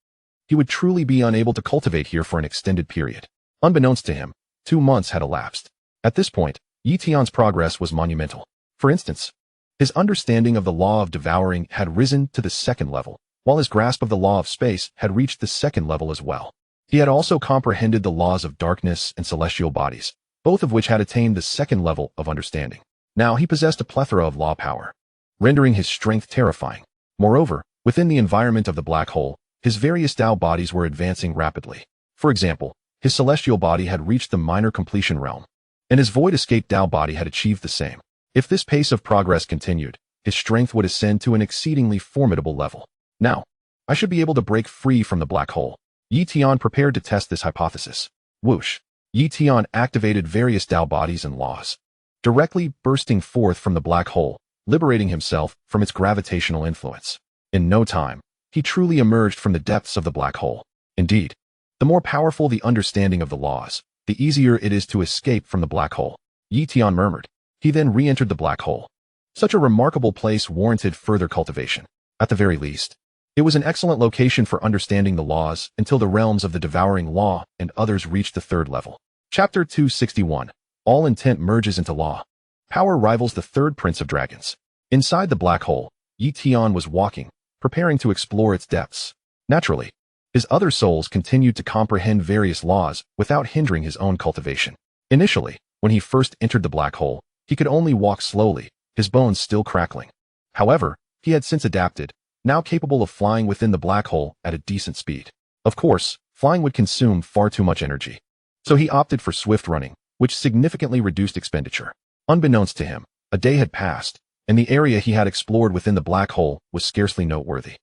he would truly be unable to cultivate here for an extended period. Unbeknownst to him, 2 months had elapsed. At this point, Tian's progress was monumental. For instance, his understanding of the law of devouring had risen to the 2nd level, while his grasp of the law of space had reached the 2nd level as well. He had also comprehended the laws of darkness and celestial bodies, both of which had attained the 2nd level of understanding. Now he possessed a plethora of law power, rendering his strength terrifying. Moreover, within the environment of the black hole, his various Dao bodies were advancing rapidly. For example, his celestial body had reached the minor completion realm, and his void escape Dao body had achieved the same. If this pace of progress continued, his strength would ascend to an exceedingly formidable level. Now, I should be able to break free from the black hole. Tian prepared to test this hypothesis. Whoosh! Tian activated various Tao bodies and laws, directly bursting forth from the black hole, liberating himself from its gravitational influence. In no time, he truly emerged from the depths of the black hole. Indeed, the more powerful the understanding of the laws, the easier it is to escape from the black hole. Tian murmured. He then re-entered the black hole. Such a remarkable place warranted further cultivation. At the very least, it was an excellent location for understanding the laws until the realms of the devouring law and others reached the third level. Chapter 261. All intent merges into law. Power rivals the third prince of dragons. Inside the black hole, Tian was walking, preparing to explore its depths. Naturally, his other souls continued to comprehend various laws without hindering his own cultivation. Initially, when he first entered the black hole, he could only walk slowly, his bones still crackling. However, he had since adapted, now capable of flying within the black hole at a decent speed. Of course, flying would consume far too much energy. So he opted for swift running, which significantly reduced expenditure. Unbeknownst to him, a day had passed, and the area he had explored within the black hole was scarcely noteworthy.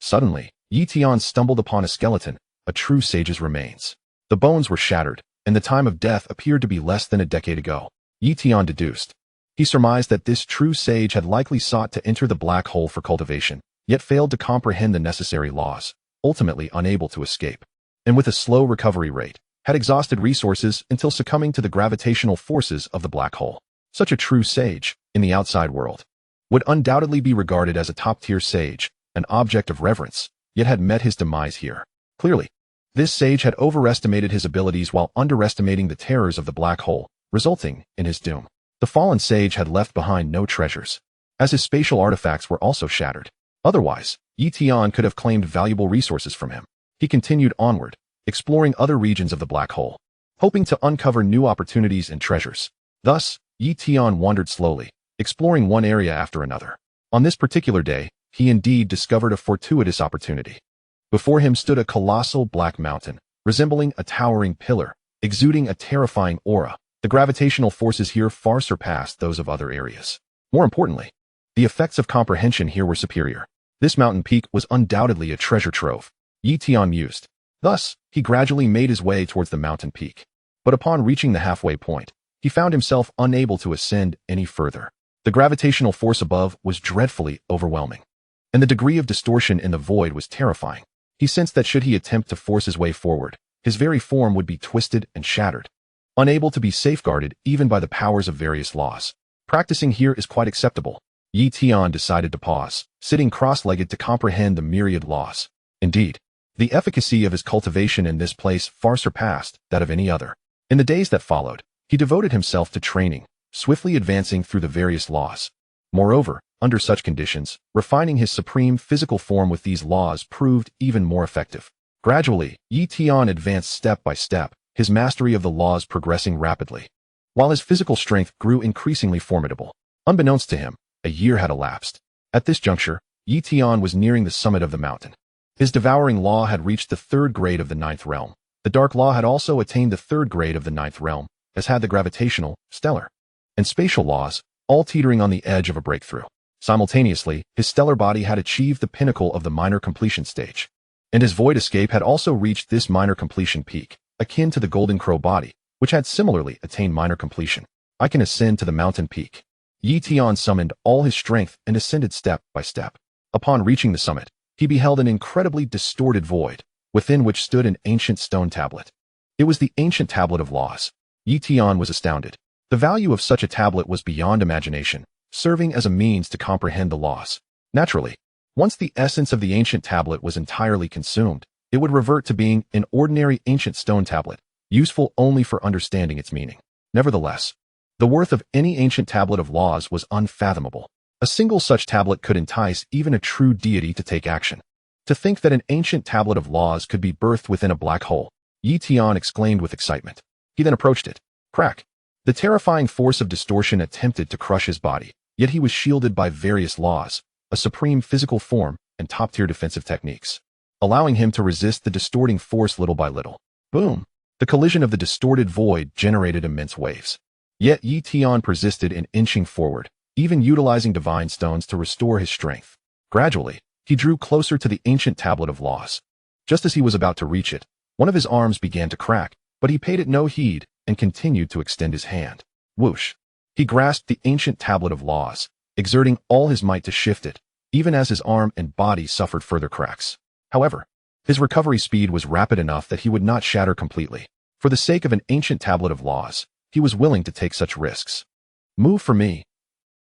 Suddenly, Tian stumbled upon a skeleton, a true sage's remains. The bones were shattered, and the time of death appeared to be less than a decade ago. Tian deduced. He surmised that this true sage had likely sought to enter the black hole for cultivation, yet failed to comprehend the necessary laws, ultimately unable to escape. And with a slow recovery rate, had exhausted resources until succumbing to the gravitational forces of the black hole. Such a true sage, in the outside world, would undoubtedly be regarded as a top-tier sage, an object of reverence, yet had met his demise here. Clearly, this sage had overestimated his abilities while underestimating the terrors of the black hole, resulting in his doom. The fallen sage had left behind no treasures, as his spatial artifacts were also shattered. Otherwise, Tian could have claimed valuable resources from him. He continued onward, exploring other regions of the black hole, hoping to uncover new opportunities and treasures. Thus, Tian wandered slowly, exploring one area after another. On this particular day, he indeed discovered a fortuitous opportunity. Before him stood a colossal black mountain, resembling a towering pillar, exuding a terrifying aura. The gravitational forces here far surpassed those of other areas. More importantly, the effects of comprehension here were superior. This mountain peak was undoubtedly a treasure trove, Tian mused. Thus, he gradually made his way towards the mountain peak. But upon reaching the halfway point, he found himself unable to ascend any further. The gravitational force above was dreadfully overwhelming, and the degree of distortion in the void was terrifying. He sensed that should he attempt to force his way forward, his very form would be twisted and shattered, unable to be safeguarded even by the powers of various laws. Practicing here is quite acceptable. Tian decided to pause, sitting cross-legged to comprehend the myriad laws. Indeed, the efficacy of his cultivation in this place far surpassed that of any other. In the days that followed, he devoted himself to training, swiftly advancing through the various laws. Moreover, under such conditions, refining his supreme physical form with these laws proved even more effective. Gradually, Tian advanced step by step, his mastery of the laws progressing rapidly, while his physical strength grew increasingly formidable. Unbeknownst to him, a year had elapsed. At this juncture, Tian was nearing the summit of the mountain. His devouring law had reached the third grade of the ninth realm. The dark law had also attained the third grade of the ninth realm, as had the gravitational, stellar, and spatial laws, all teetering on the edge of a breakthrough. Simultaneously, his stellar body had achieved the pinnacle of the minor completion stage, and his void escape had also reached this minor completion peak, akin to the golden crow body, which had similarly attained minor completion. I can ascend to the mountain peak. Tian summoned all his strength and ascended step by step. Upon reaching the summit, he beheld an incredibly distorted void, within which stood an ancient stone tablet. It was the ancient tablet of laws. Tian was astounded. The value of such a tablet was beyond imagination, serving as a means to comprehend the laws. Naturally, once the essence of the ancient tablet was entirely consumed, it would revert to being an ordinary ancient stone tablet, useful only for understanding its meaning. Nevertheless, the worth of any ancient tablet of laws was unfathomable. A single such tablet could entice even a true deity to take action. To think that an ancient tablet of laws could be birthed within a black hole, Tian exclaimed with excitement. He then approached it. Crack! The terrifying force of distortion attempted to crush his body, yet he was shielded by various laws, a supreme physical form, and top-tier defensive techniques, allowing him to resist the distorting force little by little. Boom! The collision of the distorted void generated immense waves. Yet Tian persisted in inching forward, even utilizing divine stones to restore his strength. Gradually, He drew closer to the ancient tablet of laws. Just as he was about to reach it, one of his arms began to crack, but he paid it no heed and continued to extend his hand. Whoosh! He grasped the ancient tablet of laws, exerting all his might to shift it, even as his arm and body suffered further cracks. However, his recovery speed was rapid enough that he would not shatter completely. For the sake of an ancient tablet of laws, he was willing to take such risks. Move for me.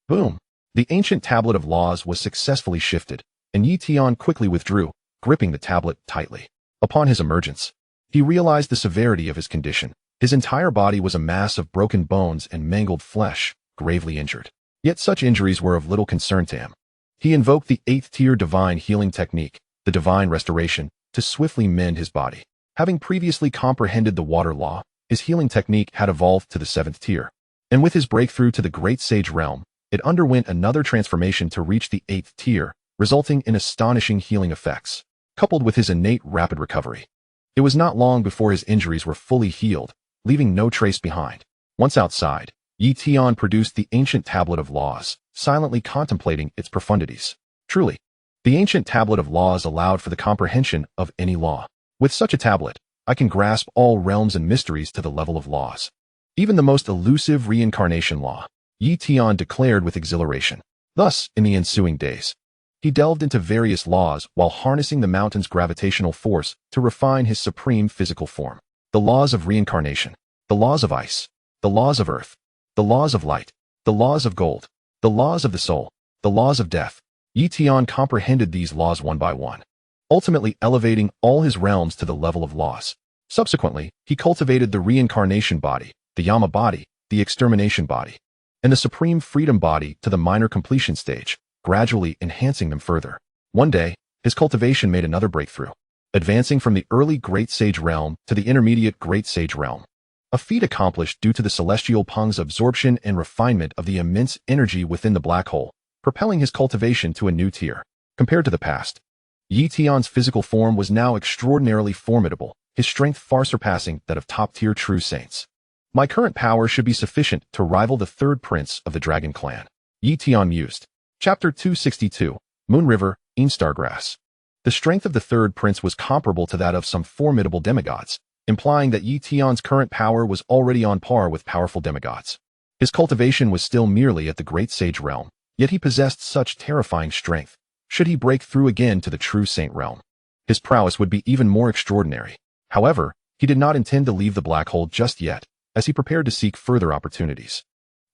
Boom! The ancient tablet of laws was successfully shifted, and Tian quickly withdrew, gripping the tablet tightly. Upon his emergence, he realized the severity of his condition. His entire body was a mass of broken bones and mangled flesh, gravely injured. Yet such injuries were of little concern to him. He invoked the 8th-tier divine healing technique, the divine restoration, to swiftly mend his body. Having previously comprehended the water law, his healing technique had evolved to the 7th tier. And with his breakthrough to the Great Sage realm, it underwent another transformation to reach the 8th tier, resulting in astonishing healing effects, coupled with his innate rapid recovery. It was not long before his injuries were fully healed, leaving no trace behind. Once outside, Tian produced the ancient tablet of laws, silently contemplating its profundities. Truly, the ancient tablet of laws allowed for the comprehension of any law. With such a tablet, I can grasp all realms and mysteries to the level of laws. Even the most elusive reincarnation law, Tian declared with exhilaration. Thus, in the ensuing days, he delved into various laws while harnessing the mountain's gravitational force to refine his supreme physical form. The laws of reincarnation, the laws of ice, the laws of earth, the laws of light, the laws of gold, the laws of the soul, the laws of death. Tian comprehended these laws one by one, ultimately elevating all his realms to the level of laws. Subsequently, he cultivated the reincarnation body, the Yama body, the extermination body, and the supreme freedom body to the minor completion stage, gradually enhancing them further. One day, his cultivation made another breakthrough, advancing from the early Great Sage realm to the intermediate Great Sage realm. A feat accomplished due to the celestial Peng's absorption and refinement of the immense energy within the black hole, propelling his cultivation to a new tier. Compared to the past, Tian's physical form was now extraordinarily formidable, his strength far surpassing that of top-tier true saints. My current power should be sufficient to rival the third prince of the Dragon Clan, Tian mused. Chapter 262, Moon River, Stargrass. The strength of the third prince was comparable to that of some formidable demigods, implying that Tian's current power was already on par with powerful demigods. His cultivation was still merely at the Great Sage realm, yet he possessed such terrifying strength. Should he break through again to the true saint realm, his prowess would be even more extraordinary. However, he did not intend to leave the black hole just yet, as he prepared to seek further opportunities.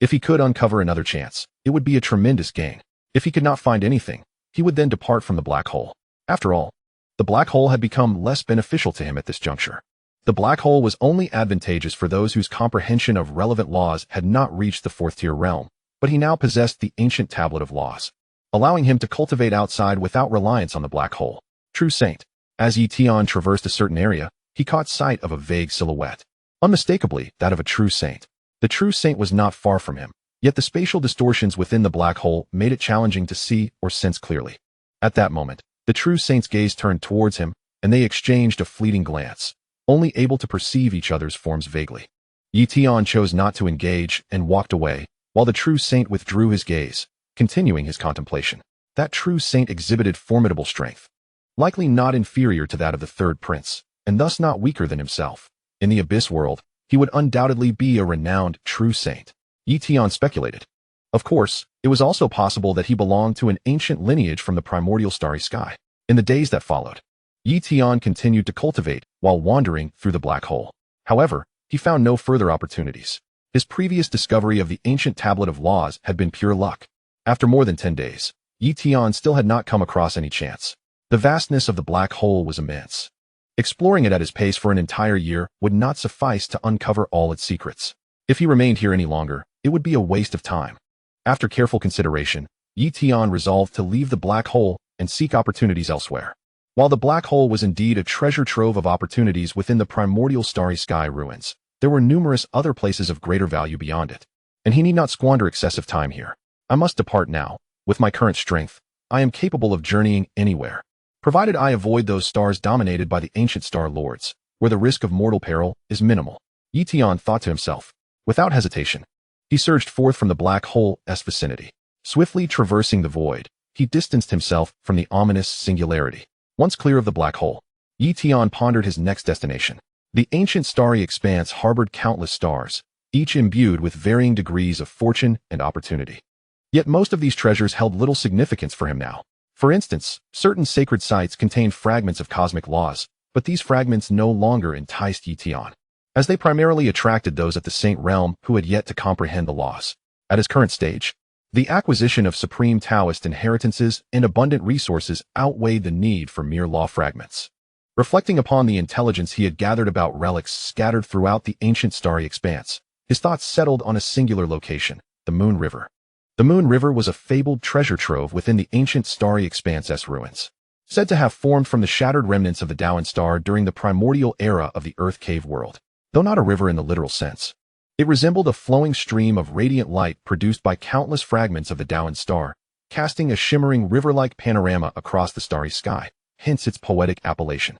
If he could uncover another chance, it would be a tremendous gain. If he could not find anything, he would then depart from the black hole. After all, the black hole had become less beneficial to him at this juncture. The black hole was only advantageous for those whose comprehension of relevant laws had not reached the 4th-tier realm, but he now possessed the ancient tablet of laws, allowing him to cultivate outside without reliance on the black hole. True saint. As Tian traversed a certain area, he caught sight of a vague silhouette, unmistakably that of a true saint. The true saint was not far from him, yet the spatial distortions within the black hole made it challenging to see or sense clearly. At that moment, the true saint's gaze turned towards him, and they exchanged a fleeting glance, only able to perceive each other's forms vaguely. Tian chose not to engage and walked away, while the true saint withdrew his gaze, continuing his contemplation. That true saint exhibited formidable strength, likely not inferior to that of the third prince, and thus not weaker than himself. In the abyss world, he would undoubtedly be a renowned true saint, Tian speculated. Of course, it was also possible that he belonged to an ancient lineage from the primordial starry sky. In the days that followed, Tian continued to cultivate while wandering through the black hole. However, he found no further opportunities. His previous discovery of the ancient tablet of laws had been pure luck. After more than 10 days, Tian still had not come across any chance. The vastness of the black hole was immense. Exploring it at his pace for an entire year would not suffice to uncover all its secrets. If he remained here any longer, it would be a waste of time. After careful consideration, Tian resolved to leave the black hole and seek opportunities elsewhere. While the black hole was indeed a treasure trove of opportunities within the primordial starry sky ruins, there were numerous other places of greater value beyond it, and he need not squander excessive time here. I must depart now. With my current strength, I am capable of journeying anywhere, provided I avoid those stars dominated by the ancient star lords, where the risk of mortal peril is minimal. Tian thought to himself. Without hesitation, he surged forth from the black hole's vicinity. Swiftly traversing the void, he distanced himself from the ominous singularity. Once clear of the black hole, Tian pondered his next destination. The ancient starry expanse harbored countless stars, each imbued with varying degrees of fortune and opportunity. Yet most of these treasures held little significance for him now. For instance, certain sacred sites contained fragments of cosmic laws, but these fragments no longer enticed Tian, as they primarily attracted those at the Saint Realm who had yet to comprehend the laws. At his current stage, the acquisition of supreme Taoist inheritances and abundant resources outweighed the need for mere law fragments. Reflecting upon the intelligence he had gathered about relics scattered throughout the ancient starry expanse, his thoughts settled on a singular location, the Moon River. The Moon River was a fabled treasure trove within the ancient starry expanse's ruins, said to have formed from the shattered remnants of the Daoan star during the primordial era of the Earth Cave world. Though not a river in the literal sense, it resembled a flowing stream of radiant light produced by countless fragments of the Daoan star, casting a shimmering river-like panorama across the starry sky, hence its poetic appellation.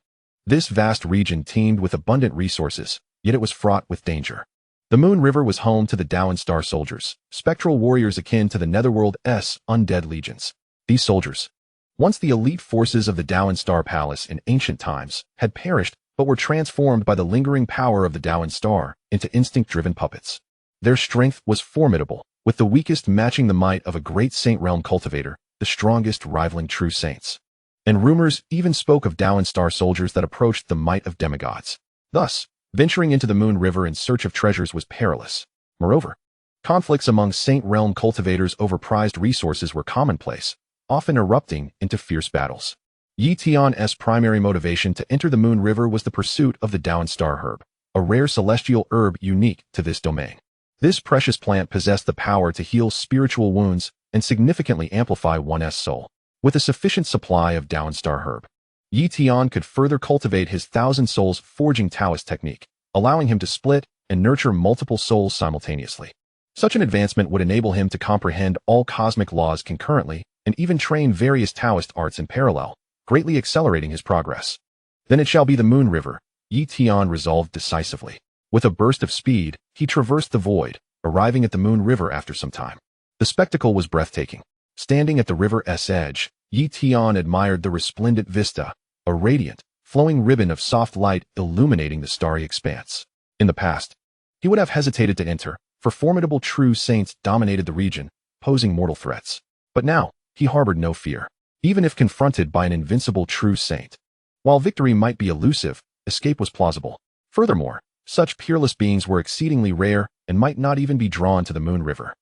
This vast region teemed with abundant resources, yet it was fraught with danger. The Moon River was home to the Daoan Star soldiers, spectral warriors akin to the Netherworld's undead legions. These soldiers, once the elite forces of the Daoan Star Palace in ancient times, had perished but were transformed by the lingering power of the Daoan Star into instinct-driven puppets. Their strength was formidable, with the weakest matching the might of a great Saint Realm cultivator, the strongest rivaling true saints. And rumors even spoke of Daoan Star soldiers that approached the might of demigods. Thus, venturing into the Moon River in search of treasures was perilous. Moreover, conflicts among Saint Realm cultivators over prized resources were commonplace, often erupting into fierce battles. Tian's primary motivation to enter the Moon River was the pursuit of the Daoan Star herb, a rare celestial herb unique to this domain. This precious plant possessed the power to heal spiritual wounds and significantly amplify one's soul. With a sufficient supply of Daoan Star herb, Tian could further cultivate his thousand souls forging Taoist technique, allowing him to split and nurture multiple souls simultaneously. Such an advancement would enable him to comprehend all cosmic laws concurrently and even train various Taoist arts in parallel, greatly accelerating his progress. Then it shall be the Moon River, Tian resolved decisively. With a burst of speed, he traversed the void, arriving at the Moon River after some time. The spectacle was breathtaking. Standing at the river's edge, Tian admired the resplendent vista, a radiant, flowing ribbon of soft light illuminating the starry expanse. In the past, he would have hesitated to enter, for formidable true saints dominated the region, posing mortal threats. But now, he harbored no fear, even if confronted by an invincible true saint. While victory might be elusive, escape was plausible. Furthermore, such peerless beings were exceedingly rare and might not even be drawn to the Moon River,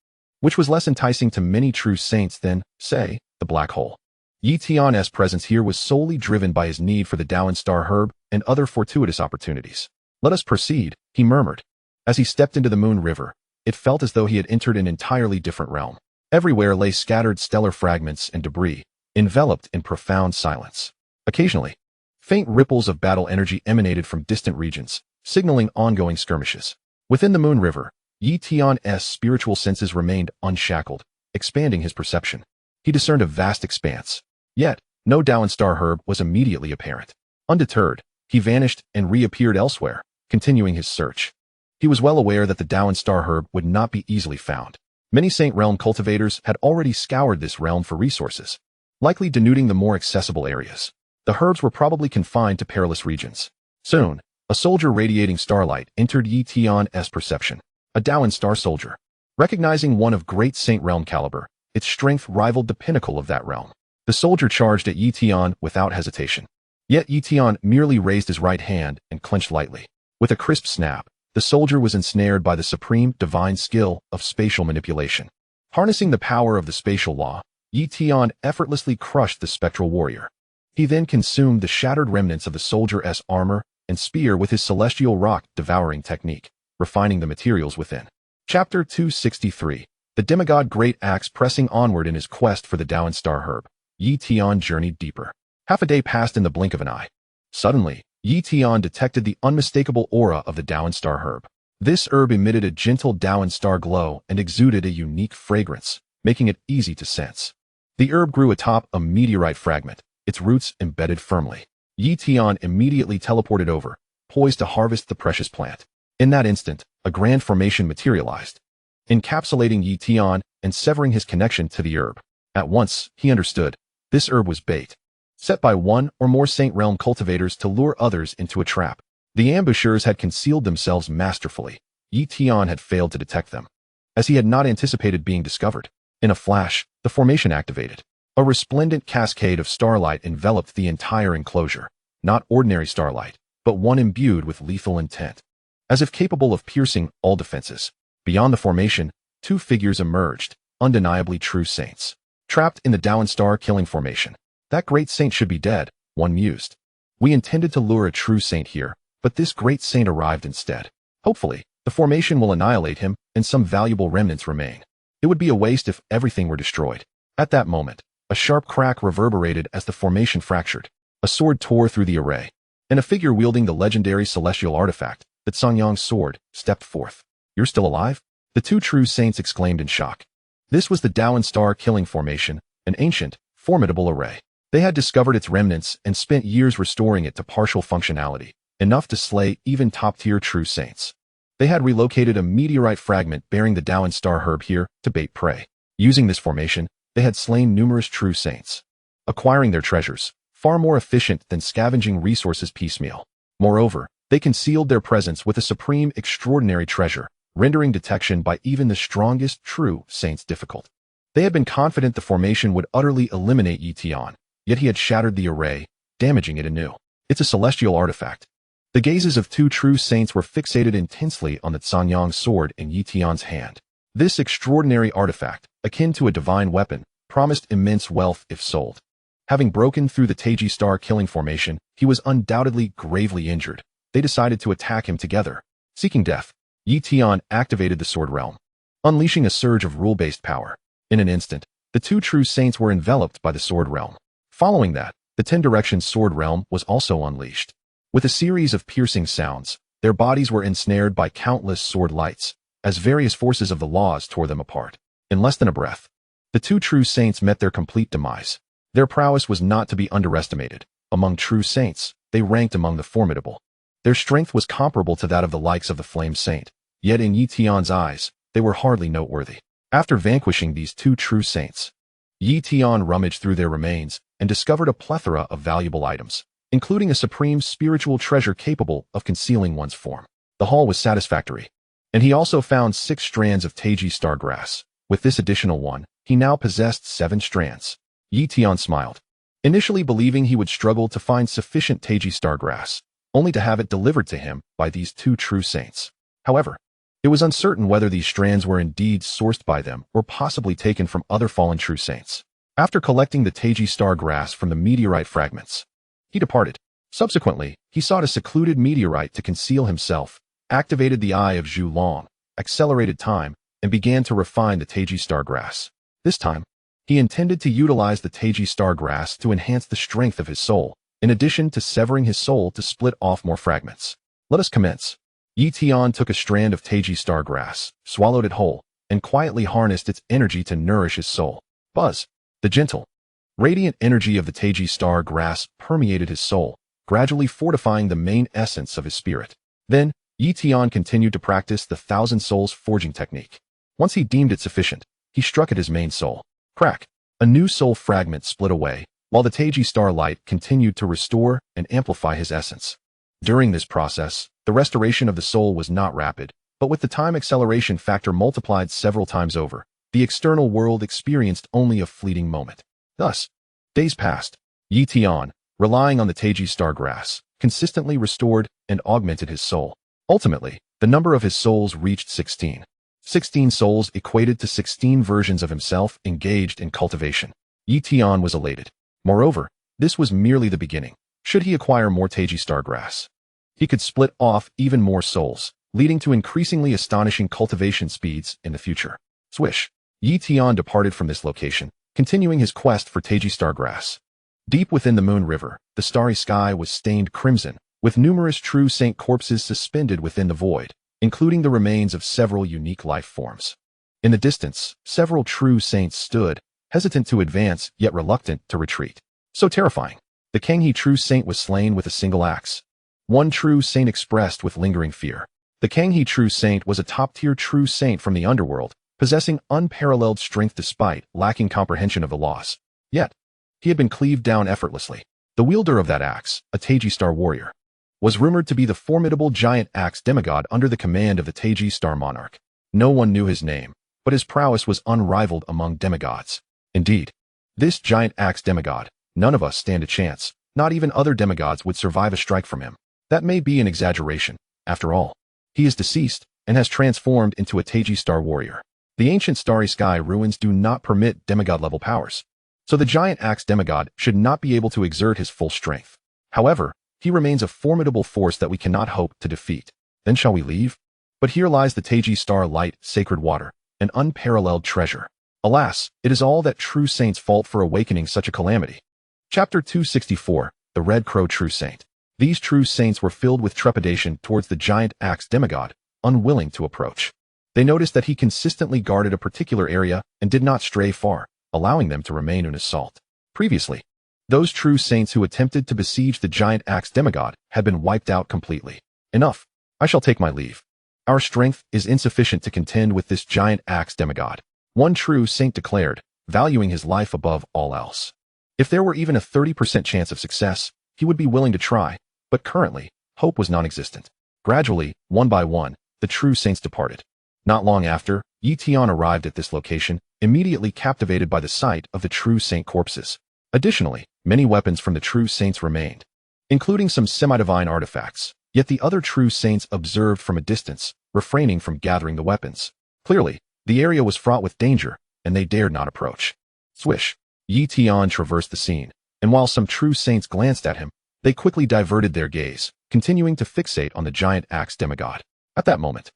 which was less enticing to many true saints than, say, the black hole. Tian's presence here was solely driven by his need for the Daoan Star herb and other fortuitous opportunities. Let us proceed, he murmured. As he stepped into the Moon River, it felt as though he had entered an entirely different realm. Everywhere lay scattered stellar fragments and debris, enveloped in profound silence. Occasionally, faint ripples of battle energy emanated from distant regions, signaling ongoing skirmishes. Within the Moon River, Tian's spiritual senses remained unshackled, expanding his perception. He discerned a vast expanse. Yet, no Daoan Star herb was immediately apparent. Undeterred, he vanished and reappeared elsewhere, continuing his search. He was well aware that the Daoan Star herb would not be easily found. Many Saint Realm cultivators had already scoured this realm for resources, likely denuding the more accessible areas. The herbs were probably confined to perilous regions. Soon, a soldier radiating starlight entered Tian's perception. A Daoan Star soldier. Recognizing one of great Saint Realm caliber, its strength rivaled the pinnacle of that realm. The soldier charged at Tian without hesitation. Yet Tian merely raised his right hand and clenched lightly. With a crisp snap, the soldier was ensnared by the supreme divine skill of spatial manipulation. Harnessing the power of the spatial law, Tian effortlessly crushed the spectral warrior. He then consumed the shattered remnants of the soldier's armor and spear with his celestial rock devouring technique, refining the materials within. Chapter 263. The demigod Great Axe pressing onward in his quest for the Daoan Star herb. Tian journeyed deeper. Half a day passed in the blink of an eye. Suddenly, Tian detected the unmistakable aura of the Daoan Star herb. This herb emitted a gentle Daoan Star glow and exuded a unique fragrance, making it easy to sense. The herb grew atop a meteorite fragment, its roots embedded firmly. Tian immediately teleported over, poised to harvest the precious plant. In that instant, a grand formation materialized, encapsulating Tian and severing his connection to the herb. At once, he understood. This herb was bait, set by one or more Saint Realm cultivators to lure others into a trap. The ambushers had concealed themselves masterfully. Tian had failed to detect them, as he had not anticipated being discovered. In a flash, the formation activated. A resplendent cascade of starlight enveloped the entire enclosure. Not ordinary starlight, but one imbued with lethal intent. As if capable of piercing all defenses. Beyond the formation, two figures emerged, undeniably true saints. Trapped in the Dowan Star killing formation. That great saint should be dead, one mused. We intended to lure a true saint here, but this great saint arrived instead. Hopefully, the formation will annihilate him and some valuable remnants remain. It would be a waste if everything were destroyed. At that moment, a sharp crack reverberated as the formation fractured. A sword tore through the array, and a figure wielding the legendary celestial artifact, the Sanyang's sword, stepped forth. You're still alive? The two true saints exclaimed in shock. This was the Dowan Star killing formation, an ancient, formidable array. They had discovered its remnants and spent years restoring it to partial functionality, enough to slay even top-tier true saints. They had relocated a meteorite fragment bearing the Dowan Star herb here to bait prey. Using this formation, they had slain numerous true saints, acquiring their treasures, far more efficient than scavenging resources piecemeal. Moreover, they concealed their presence with a supreme extraordinary treasure, rendering detection by even the strongest true saints difficult. They had been confident the formation would utterly eliminate Tian, yet he had shattered the array, damaging it anew. It's a celestial artifact. The gazes of two true saints were fixated intensely on the Sanyang's sword in Tian's hand. This extraordinary artifact, akin to a divine weapon, promised immense wealth if sold. Having broken through the Taiji Star killing formation, he was undoubtedly gravely injured. They decided to attack him together. Seeking death, Tian activated the Sword Realm, unleashing a surge of rule-based power. In an instant, the two true saints were enveloped by the Sword Realm. Following that, the 10 Directions Sword Realm was also unleashed. With a series of piercing sounds, their bodies were ensnared by countless sword lights, as various forces of the laws tore them apart. In less than a breath, the two true saints met their complete demise. Their prowess was not to be underestimated. Among true saints, they ranked among the formidable. Their strength was comparable to that of the likes of the Flame Saint, yet in Tian's eyes, they were hardly noteworthy. After vanquishing these two true saints, Tian rummaged through their remains and discovered a plethora of valuable items, including a supreme spiritual treasure capable of concealing one's form. The haul was satisfactory, and he also found 6 strands of Taiji Star grass. With this additional one, he now possessed 7 strands. Tian smiled, initially believing he would struggle to find sufficient Taiji Star grass, only to have it delivered to him by these two true saints. However, it was uncertain whether these strands were indeed sourced by them or possibly taken from other fallen true saints. After collecting the Taiji Star grass from the meteorite fragments, he departed. Subsequently, he sought a secluded meteorite to conceal himself, activated the Eye of Zhu Long, accelerated time, and began to refine the Taiji Star grass. This time, he intended to utilize the Taiji Star grass to enhance the strength of his soul, in addition to severing his soul to split off more fragments. Let us commence. Tian took a strand of Taiji Star grass, swallowed it whole, and quietly harnessed its energy to nourish his soul. Buzz. The gentle, radiant energy of the Taiji Star grass permeated his soul, gradually fortifying the main essence of his spirit. Then, Tian continued to practice the Thousand Souls forging technique. Once he deemed it sufficient, he struck at his main soul. Crack! A new soul fragment split away, while the Taiji Star light continued to restore and amplify his essence. During this process, the restoration of the soul was not rapid, but with the time acceleration factor multiplied several times over, the external world experienced only a fleeting moment. Thus, days passed. Tian, relying on the Taiji Star grass, consistently restored and augmented his soul. Ultimately, the number of his souls reached 16. 16 souls equated to 16 versions of himself engaged in cultivation. Tian was elated. Moreover, this was merely the beginning. Should he acquire more Taiji Star grass, he could split off even more souls, leading to increasingly astonishing cultivation speeds in the future. Swish! Tian departed from this location, continuing his quest for Taiji Star grass. Deep within the Moon River, the starry sky was stained crimson, with numerous true saint corpses suspended within the void, including the remains of several unique life forms. In the distance, several true saints stood, hesitant to advance yet reluctant to retreat. So terrifying. The Kanghe true saint was slain with a single axe. One true saint expressed with lingering fear. The Kanghe true saint was a top-tier true saint from the underworld, possessing unparalleled strength despite lacking comprehension of the laws. Yet, he had been cleaved down effortlessly. The wielder of that axe, a Taiji Star warrior, was rumored to be the formidable giant axe demigod under the command of the Taiji Star monarch. No one knew his name, but his prowess was unrivaled among demigods. Indeed, this giant axe demigod, none of us stand a chance. Not even other demigods would survive a strike from him. That may be an exaggeration. After all, he is deceased and has transformed into a Taiji Star warrior. The ancient starry sky ruins do not permit demigod-level powers, so the giant axe demigod should not be able to exert his full strength. However, he remains a formidable force that we cannot hope to defeat. Then shall we leave? But here lies the Taiji Star light, sacred water, an unparalleled treasure. Alas, it is all that true saint's fault for awakening such a calamity. Chapter 264, The Red Crow True Saint. These true saints were filled with trepidation towards the giant axe demigod, unwilling to approach. They noticed that he consistently guarded a particular area and did not stray far, allowing them to remain in assault. Previously, those true saints who attempted to besiege the giant axe demigod had been wiped out completely. Enough. I shall take my leave. Our strength is insufficient to contend with this giant axe demigod, one true saint declared, valuing his life above all else. If there were even a 30% chance of success, he would be willing to try, but currently, hope was non-existent. Gradually, one by one, the true saints departed. Not long after, Tian arrived at this location, immediately captivated by the sight of the true saint corpses. Additionally, many weapons from the true saints remained, including some semi-divine artifacts, yet the other true saints observed from a distance, refraining from gathering the weapons. Clearly, the area was fraught with danger, and they dared not approach. Swish! Tian traversed the scene, and while some true saints glanced at him, they quickly diverted their gaze, continuing to fixate on the giant axe demigod. At that moment,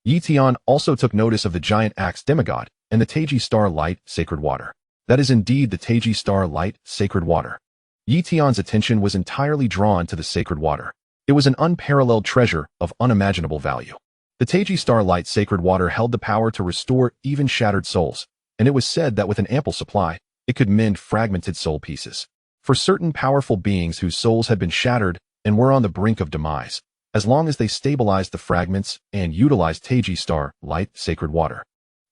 Tian also took notice of the giant axe demigod and the Taiji Star light, sacred water. That is indeed the Taiji Star light, sacred water. Tian's attention was entirely drawn to the sacred water. It was an unparalleled treasure of unimaginable value. The Taiji Star light, sacred water held the power to restore even shattered souls, and it was said that with an ample supply, it could mend fragmented soul pieces. For certain powerful beings whose souls had been shattered and were on the brink of demise, as long as they stabilized the fragments and utilized Taiji Star light, sacred water,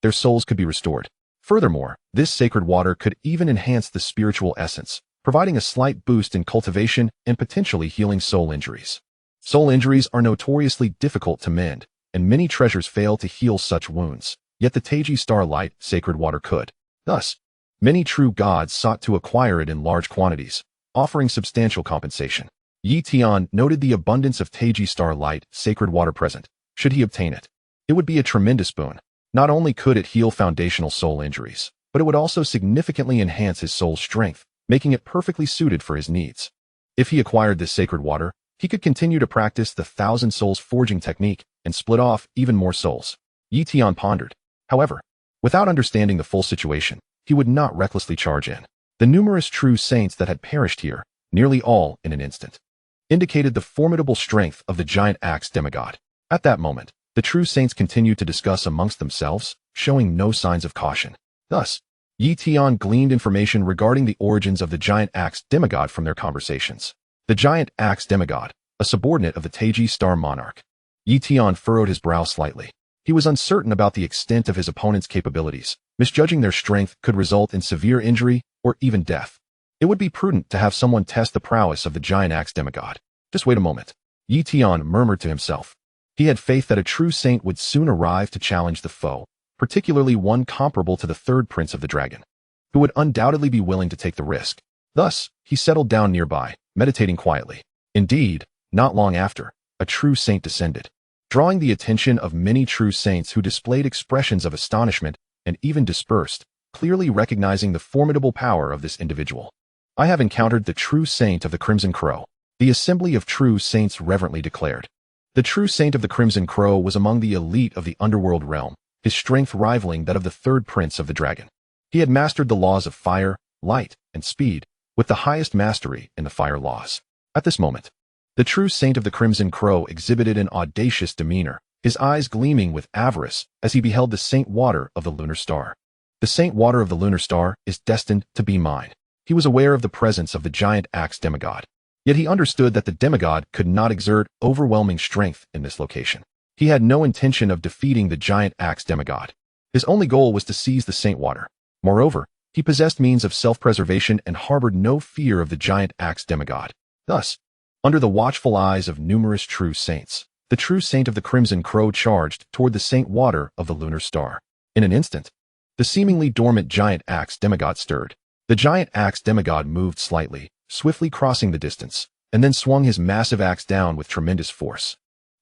their souls could be restored. Furthermore, this sacred water could even enhance the spiritual essence, providing a slight boost in cultivation and potentially healing soul injuries. Soul injuries are notoriously difficult to mend, and many treasures fail to heal such wounds, yet the Taiji Star light, sacred water could. Thus, many true gods sought to acquire it in large quantities, offering substantial compensation. Tian noted the abundance of Taiji Star light, sacred water present. Should he obtain it, it would be a tremendous boon. Not only could it heal foundational soul injuries, but it would also significantly enhance his soul's strength, making it perfectly suited for his needs. If he acquired this sacred water, he could continue to practice the 1,000 souls forging technique and split off even more souls. Tian pondered. However, without understanding the full situation, he would not recklessly charge in. The numerous true saints that had perished here, nearly all in an instant, indicated the formidable strength of the giant axe demigod. At that moment, the true saints continued to discuss amongst themselves, showing no signs of caution. Thus, Tian gleaned information regarding the origins of the giant axe demigod from their conversations. The giant axe demigod, a subordinate of the Taiji Star monarch. Tian furrowed his brow slightly. He was uncertain about the extent of his opponent's capabilities. Misjudging their strength could result in severe injury or even death. It would be prudent to have someone test the prowess of the giant axe demigod. Just wait a moment. Tian murmured to himself. He had faith that a true saint would soon arrive to challenge the foe, particularly one comparable to the third prince of the dragon, who would undoubtedly be willing to take the risk. Thus, he settled down nearby, meditating quietly. Indeed, not long after, a true saint descended, drawing the attention of many true saints who displayed expressions of astonishment and even dispersed, clearly recognizing the formidable power of this individual. I have encountered the true saint of the Crimson Crow, the assembly of true saints reverently declared. The true saint of the Crimson Crow was among the elite of the underworld realm, his strength rivaling that of the third prince of the dragon. He had mastered the laws of fire, light, and speed, with the highest mastery in the fire laws. At this moment, the true saint of the Crimson Crow exhibited an audacious demeanor, his eyes gleaming with avarice as he beheld the saint water of the lunar star. The saint water of the lunar star is destined to be mine. He was aware of the presence of the giant axe demigod. Yet he understood that the demigod could not exert overwhelming strength in this location. He had no intention of defeating the giant axe demigod. His only goal was to seize the Saint Water. Moreover, he possessed means of self-preservation and harbored no fear of the giant axe demigod. Thus, under the watchful eyes of numerous true saints, the true saint of the Crimson Crow charged toward the Saint Water of the lunar star. In an instant, the seemingly dormant giant axe demigod stirred. The giant axe demigod moved slightly, swiftly crossing the distance, and then swung his massive axe down with tremendous force.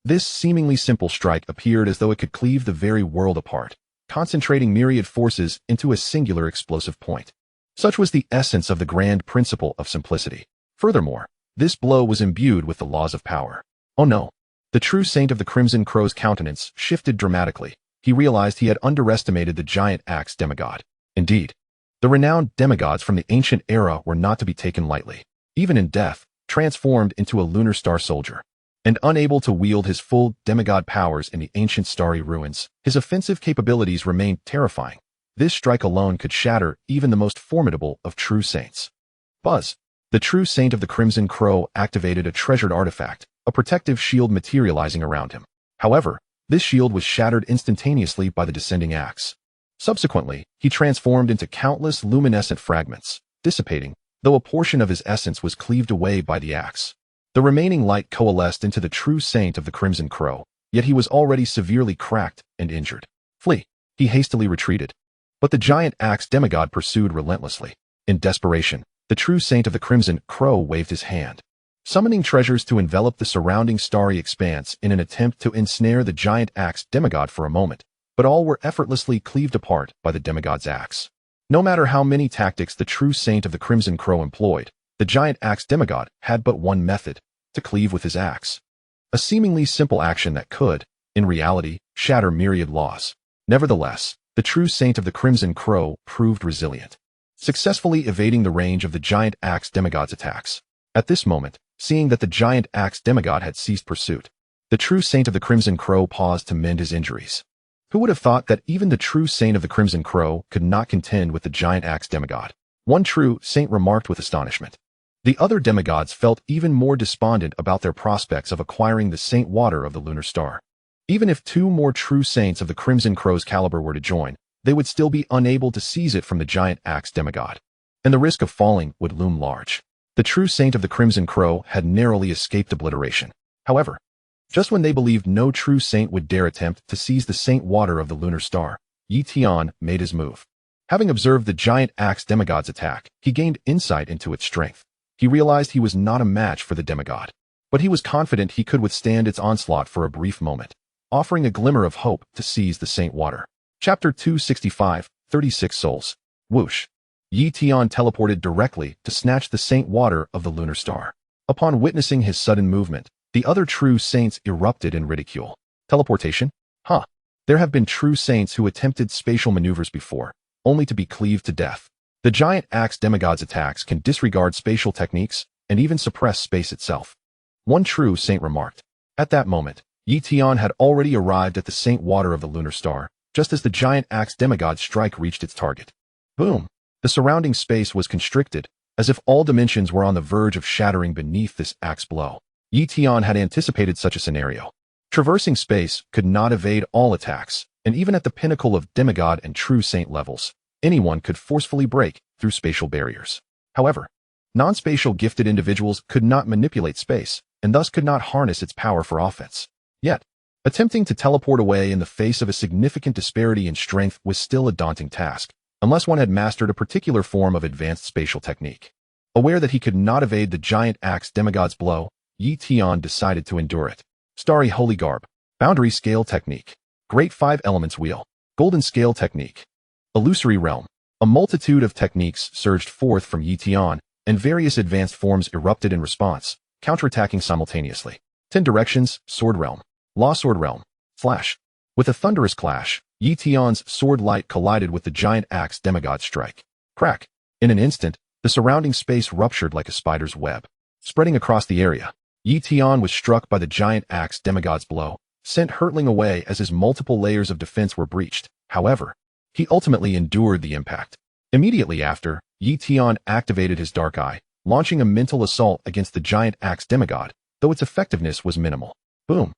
This seemingly simple strike appeared as though it could cleave the very world apart, concentrating myriad forces into a singular explosive point. Such was the essence of the grand principle of simplicity. Furthermore, this blow was imbued with the laws of power. Oh no! The true saint of the Crimson Crow's countenance shifted dramatically. He realized he had underestimated the giant axe demigod. Indeed, the renowned demigods from the ancient era were not to be taken lightly. Even in death, transformed into a lunar star soldier, and unable to wield his full demigod powers in the ancient starry ruins, his offensive capabilities remained terrifying. This strike alone could shatter even the most formidable of true saints. Buzz, the true saint of the Crimson Crow, activated a treasured artifact, a protective shield materializing around him. However, this shield was shattered instantaneously by the descending axe. Subsequently, he transformed into countless luminescent fragments, dissipating, though a portion of his essence was cleaved away by the axe. The remaining light coalesced into the true saint of the Crimson Crow, yet he was already severely cracked and injured. Flee! He hastily retreated. But the giant axe demigod pursued relentlessly. In desperation, the true saint of the Crimson Crow waved his hand, summoning treasures to envelop the surrounding starry expanse in an attempt to ensnare the giant axe demigod for a moment, but all were effortlessly cleaved apart by the demigod's axe. No matter how many tactics the true saint of the Crimson Crow employed, the giant axe demigod had but one method: to cleave with his axe. A seemingly simple action that could, in reality, shatter myriad laws. Nevertheless, the true saint of the Crimson Crow proved resilient, successfully evading the range of the giant axe demigod's attacks. At this moment, seeing that the giant axe demigod had ceased pursuit, the true saint of the Crimson Crow paused to mend his injuries. Who would have thought that even the true saint of the Crimson Crow could not contend with the giant axe demigod? One true saint remarked with astonishment. The other demigods felt even more despondent about their prospects of acquiring the Saint Water of the lunar star. Even if two more true saints of the Crimson Crow's caliber were to join, they would still be unable to seize it from the giant axe demigod, and the risk of falling would loom large. The true saint of the Crimson Crow had narrowly escaped obliteration. However, just when they believed no true saint would dare attempt to seize the Saint Water of the lunar star, Tian made his move. Having observed the giant axe demigod's attack, he gained insight into its strength. He realized he was not a match for the demigod, but he was confident he could withstand its onslaught for a brief moment, offering a glimmer of hope to seize the Saint Water. Chapter 265, 36 Souls. Whoosh! Tian teleported directly to snatch the Saint Water of the lunar star. Upon witnessing his sudden movement, the other true saints erupted in ridicule. Teleportation? Huh. There have been true saints who attempted spatial maneuvers before, only to be cleaved to death. The giant axe demigod's attacks can disregard spatial techniques and even suppress space itself. One true saint remarked. At that moment, Tian had already arrived at the Saint Water of the lunar star, just as the giant axe demigod's strike reached its target. Boom! The surrounding space was constricted, as if all dimensions were on the verge of shattering beneath this axe blow. Tian had anticipated such a scenario. Traversing space could not evade all attacks, and even at the pinnacle of demigod and true saint levels, anyone could forcefully break through spatial barriers. However, non-spatial gifted individuals could not manipulate space, and thus could not harness its power for offense. Yet, attempting to teleport away in the face of a significant disparity in strength was still a daunting task, unless one had mastered a particular form of advanced spatial technique. Aware that he could not evade the giant axe demigod's blow, Tian decided to endure it. Starry Holy Garb, Boundary Scale Technique, Great Five Elements Wheel, Golden Scale Technique, Illusory Realm. A multitude of techniques surged forth from Tian, and various advanced forms erupted in response, counterattacking simultaneously. 10 Directions, Sword Realm, Law Sword Realm, Flash. With a thunderous clash, Tian's sword light collided with the giant axe demigod's strike. Crack! In an instant, the surrounding space ruptured like a spider's web. Spreading across the area, Tian was struck by the giant axe demigod's blow, sent hurtling away as his multiple layers of defense were breached. However, he ultimately endured the impact. Immediately after, Tian activated his dark eye, launching a mental assault against the giant axe demigod, though its effectiveness was minimal. Boom!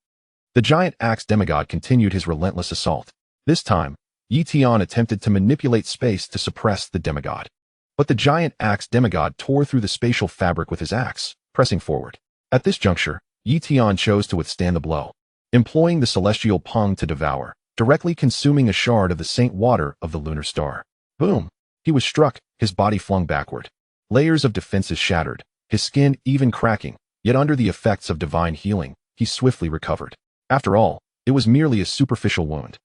The giant axe demigod continued his relentless assault. This time, Tian attempted to manipulate space to suppress the demigod. But the giant axe demigod tore through the spatial fabric with his axe, pressing forward. At this juncture, Tian chose to withstand the blow, employing the celestial pung to devour, directly consuming a shard of the saint water of the lunar star. Boom! He was struck, his body flung backward. Layers of defenses shattered, his skin even cracking, yet under the effects of divine healing, he swiftly recovered. After all, it was merely a superficial wound,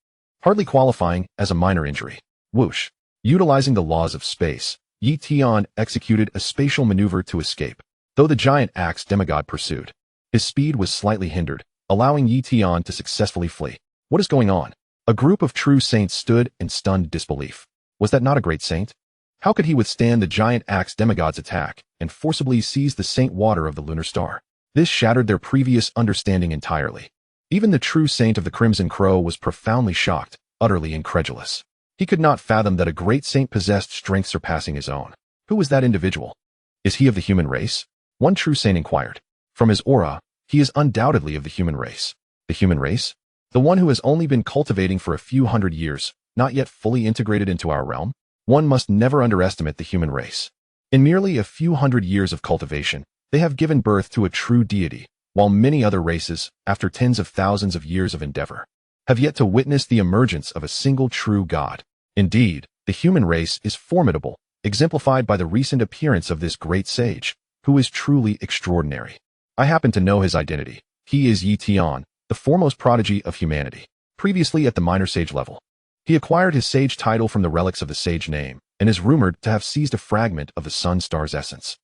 hardly qualifying as a minor injury. Whoosh! Utilizing the laws of space, Tian executed a spatial maneuver to escape, though the giant axe demigod pursued. His speed was slightly hindered, allowing Tian to successfully flee. What is going on? A group of true saints stood in stunned disbelief. Was that not a great saint? How could he withstand the giant axe demigod's attack and forcibly seize the saint water of the lunar star? This shattered their previous understanding entirely. Even the true saint of the Crimson Crow was profoundly shocked, utterly incredulous. He could not fathom that a great saint possessed strength surpassing his own. Who was that individual? Is he of the human race? One true saint inquired. From his aura, he is undoubtedly of the human race. The human race? The one who has only been cultivating for a few hundred years, not yet fully integrated into our realm? One must never underestimate the human race. In merely a few hundred years of cultivation, they have given birth to a true deity, while many other races, after tens of thousands of years of endeavor, have yet to witness the emergence of a single true god. Indeed, the human race is formidable, exemplified by the recent appearance of this great sage, who is truly extraordinary. I happen to know his identity. He is Tian, the foremost prodigy of humanity, previously at the minor sage level. He acquired his sage title from the relics of the sage name, and is rumored to have seized a fragment of the sun star's essence,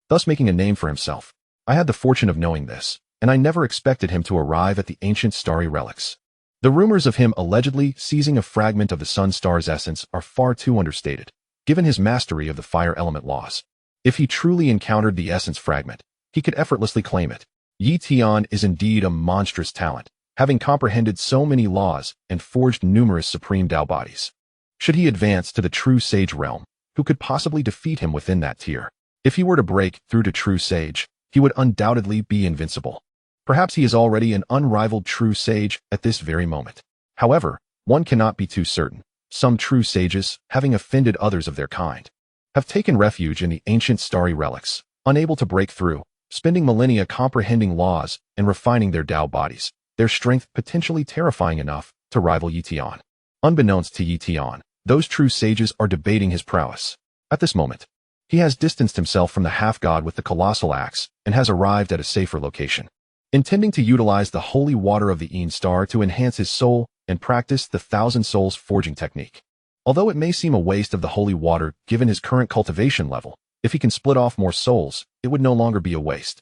thus making a name for himself. I had the fortune of knowing this, and I never expected him to arrive at the ancient starry relics. The rumors of him allegedly seizing a fragment of the sun star's essence are far too understated, given his mastery of the fire element laws. If he truly encountered the essence fragment, he could effortlessly claim it. Tian is indeed a monstrous talent, having comprehended so many laws and forged numerous supreme Tao bodies. Should he advance to the true sage realm, who could possibly defeat him within that tier? If he were to break through to true sage, he would undoubtedly be invincible. Perhaps he is already an unrivaled true sage at this very moment. However, one cannot be too certain. Some true sages, having offended others of their kind, have taken refuge in the ancient starry relics, unable to break through, spending millennia comprehending laws and refining their Tao bodies, their strength potentially terrifying enough to rival Tian. Unbeknownst to Tian, those true sages are debating his prowess. At this moment, he has distanced himself from the half-god with the colossal axe and has arrived at a safer location, intending to utilize the holy water of the Een star to enhance his soul and practice the thousand souls forging technique. Although it may seem a waste of the holy water given his current cultivation level, if he can split off more souls, it would no longer be a waste.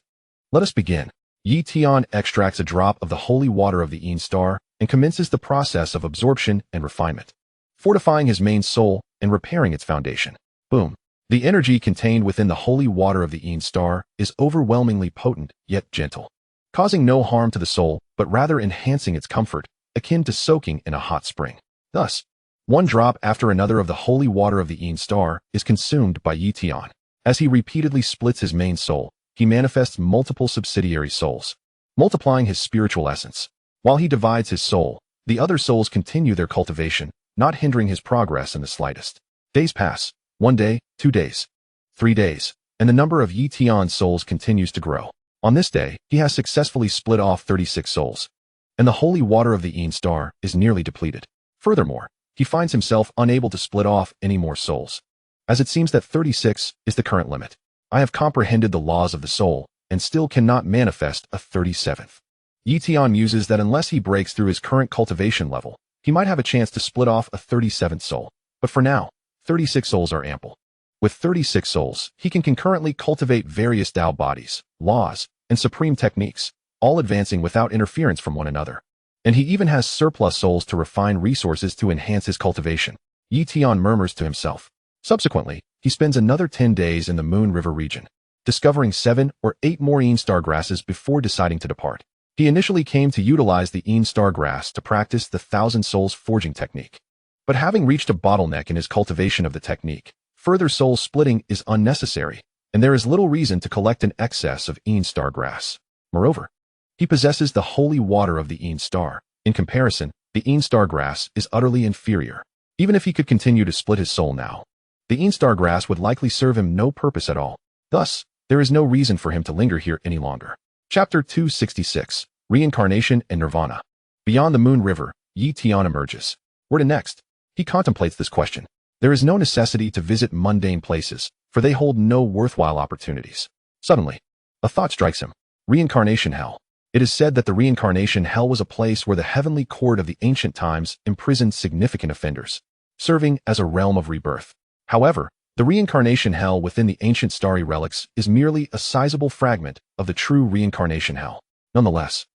Let us begin. Tian extracts a drop of the holy water of the Een star and commences the process of absorption and refinement, fortifying his main soul and repairing its foundation. Boom. The energy contained within the holy water of the Een star is overwhelmingly potent yet gentle, causing no harm to the soul, but rather enhancing its comfort, akin to soaking in a hot spring. Thus, one drop after another of the holy water of the Een star is consumed by Tian. As he repeatedly splits his main soul, he manifests multiple subsidiary souls, multiplying his spiritual essence. While he divides his soul, the other souls continue their cultivation, not hindering his progress in the slightest. Days pass. 1 day, 2 days, 3 days, and the number of Tian's souls continues to grow. On this day, he has successfully split off 36 souls, and the holy water of the Een star is nearly depleted. Furthermore, he finds himself unable to split off any more souls, as it seems that 36 is the current limit. I have comprehended the laws of the soul, and still cannot manifest a 37th. Tian muses that unless he breaks through his current cultivation level, he might have a chance to split off a 37th soul. But for now, 36 souls are ample. With 36 souls, he can concurrently cultivate various Tao bodies, laws, and supreme techniques, all advancing without interference from one another. And he even has surplus souls to refine resources to enhance his cultivation. Tian murmurs to himself. Subsequently, he spends another 10 days in the Moon River region, discovering 7 or 8 more Een star grasses before deciding to depart. He initially came to utilize the Een star grass to practice the thousand souls forging technique. But having reached a bottleneck in his cultivation of the technique, further soul splitting is unnecessary, and there is little reason to collect an excess of Een star grass. Moreover, he possesses the holy water of the Een star. In comparison, the Een star grass is utterly inferior. Even if he could continue to split his soul now, the Eenstar grass would likely serve him no purpose at all. Thus, there is no reason for him to linger here any longer. Chapter 266, Reincarnation and Nirvana. Beyond the Moon River, Tian emerges. Where to next? He contemplates this question. There is no necessity to visit mundane places, for they hold no worthwhile opportunities. Suddenly, a thought strikes him. Reincarnation Hell. It is said that the Reincarnation Hell was a place where the heavenly court of the ancient times imprisoned significant offenders, serving as a realm of rebirth. However, the Reincarnation Hell within the ancient starry relics is merely a sizable fragment of the true Reincarnation Hell. Nonetheless,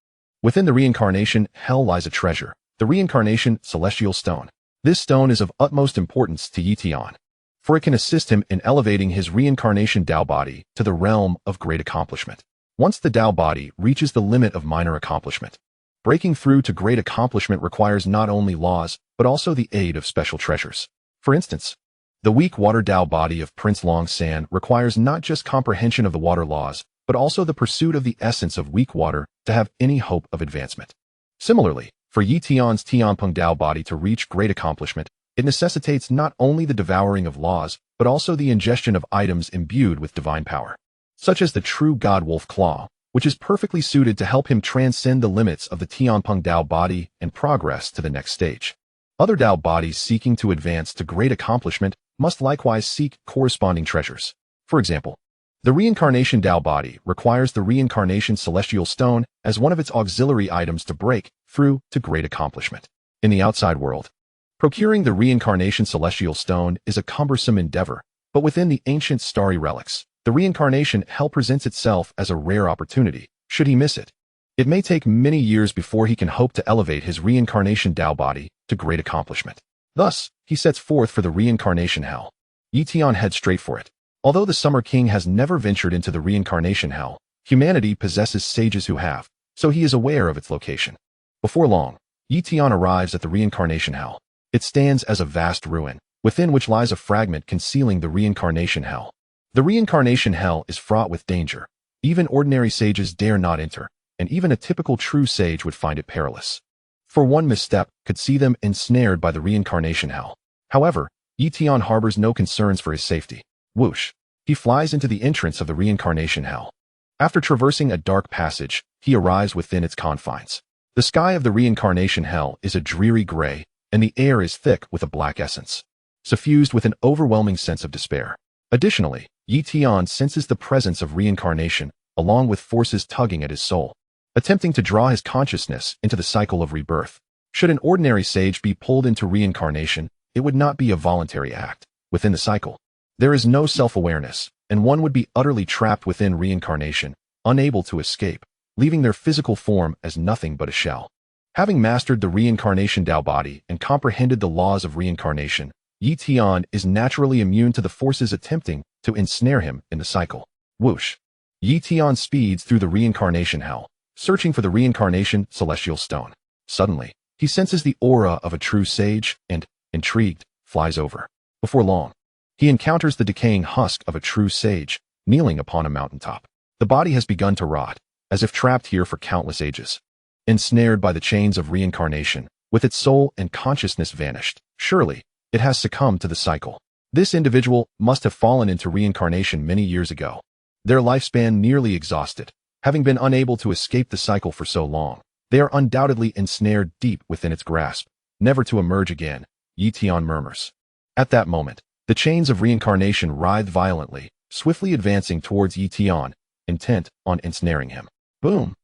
within the Reincarnation Hell lies a treasure, the Reincarnation Celestial Stone. This stone is of utmost importance to Tian, for it can assist him in elevating his Reincarnation Tao body to the realm of great accomplishment. Once the Tao body reaches the limit of minor accomplishment, breaking through to great accomplishment requires not only laws, but also the aid of special treasures. For instance, the weak water Tao body of Prince Long San requires not just comprehension of the water laws, but also the pursuit of the essence of weak water to have any hope of advancement. Similarly, for Tian's Tianpeng Tao body to reach great accomplishment, it necessitates not only the devouring of laws, but also the ingestion of items imbued with divine power, such as the true God Wolf Claw, which is perfectly suited to help him transcend the limits of the Tianpeng Tao body and progress to the next stage. Other Tao bodies seeking to advance to great accomplishment must likewise seek corresponding treasures. For example, the Reincarnation Tao body requires the Reincarnation Celestial Stone as one of its auxiliary items to break through to great accomplishment. In the outside world, procuring the Reincarnation Celestial Stone is a cumbersome endeavor, but within the ancient starry relics, the Reincarnation Hell presents itself as a rare opportunity. Should he miss it, it may take many years before he can hope to elevate his Reincarnation Tao body to great accomplishment. Thus, he sets forth for the Reincarnation Hell. Tian heads straight for it. Although the Summer King has never ventured into the Reincarnation Hell, humanity possesses sages who have, so he is aware of its location. Before long, Tian arrives at the Reincarnation Hell. It stands as a vast ruin, within which lies a fragment concealing the Reincarnation Hell. The Reincarnation Hell is fraught with danger. Even ordinary sages dare not enter, and even a typical true sage would find it perilous. For one misstep could see them ensnared by the Reincarnation Hell. However, Tian harbors no concerns for his safety. Whoosh! He flies into the entrance of the Reincarnation Hell. After traversing a dark passage, he arrives within its confines. The sky of the Reincarnation Hell is a dreary gray, and the air is thick with a black essence, suffused with an overwhelming sense of despair. Additionally, Tian senses the presence of reincarnation, along with forces tugging at his soul, attempting to draw his consciousness into the cycle of rebirth. Should an ordinary sage be pulled into reincarnation, it would not be a voluntary act. Within the cycle, there is no self-awareness, and one would be utterly trapped within reincarnation, unable to escape, leaving their physical form as nothing but a shell. Having mastered the Reincarnation Tao body and comprehended the laws of reincarnation, Tian is naturally immune to the forces attempting to ensnare him in the cycle. Whoosh! Tian speeds through the Reincarnation Hell, searching for the Reincarnation Celestial Stone. Suddenly, he senses the aura of a true sage and, intrigued, flies over. Before long, he encounters the decaying husk of a true sage, kneeling upon a mountaintop. The body has begun to rot, as if trapped here for countless ages. Ensnared by the chains of reincarnation, with its soul and consciousness vanished, surely, it has succumbed to the cycle. This individual must have fallen into reincarnation many years ago. Their lifespan nearly exhausted, having been unable to escape the cycle for so long. They are undoubtedly ensnared deep within its grasp, never to emerge again, Tian murmurs. At that moment, the chains of reincarnation writhe violently, swiftly advancing towards Tian, intent on ensnaring him. Boom!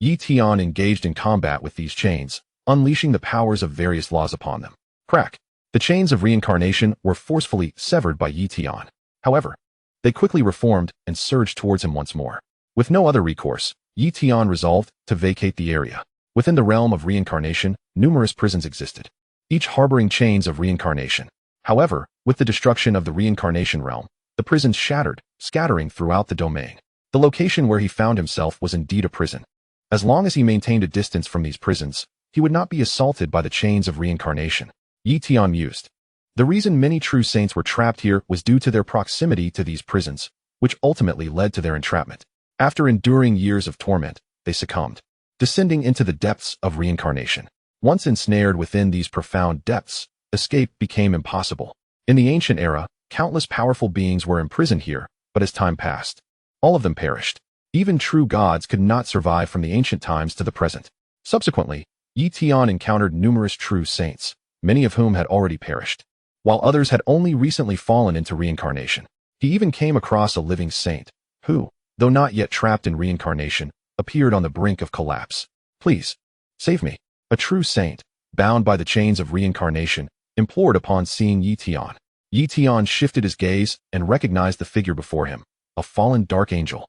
Tian engaged in combat with these chains, unleashing the powers of various laws upon them. Crack! The chains of reincarnation were forcefully severed by Tian. However, they quickly reformed and surged towards him once more. With no other recourse, Tian resolved to vacate the area. Within the realm of reincarnation, numerous prisons existed, each harboring chains of reincarnation. However, with the destruction of the reincarnation realm, the prisons shattered, scattering throughout the domain. The location where he found himself was indeed a prison. As long as he maintained a distance from these prisons, he would not be assaulted by the chains of reincarnation. Tian mused. The reason many true saints were trapped here was due to their proximity to these prisons, which ultimately led to their entrapment. After enduring years of torment, they succumbed, descending into the depths of reincarnation. Once ensnared within these profound depths, escape became impossible. In the ancient era, countless powerful beings were imprisoned here, but as time passed, all of them perished. Even true gods could not survive from the ancient times to the present. Subsequently, Tian encountered numerous true saints, many of whom had already perished, while others had only recently fallen into reincarnation. He even came across a living saint, who, though not yet trapped in reincarnation, appeared on the brink of collapse. "Please, save me." A true saint, bound by the chains of reincarnation, implored upon seeing Tian. Tian shifted his gaze and recognized the figure before him, a fallen dark angel.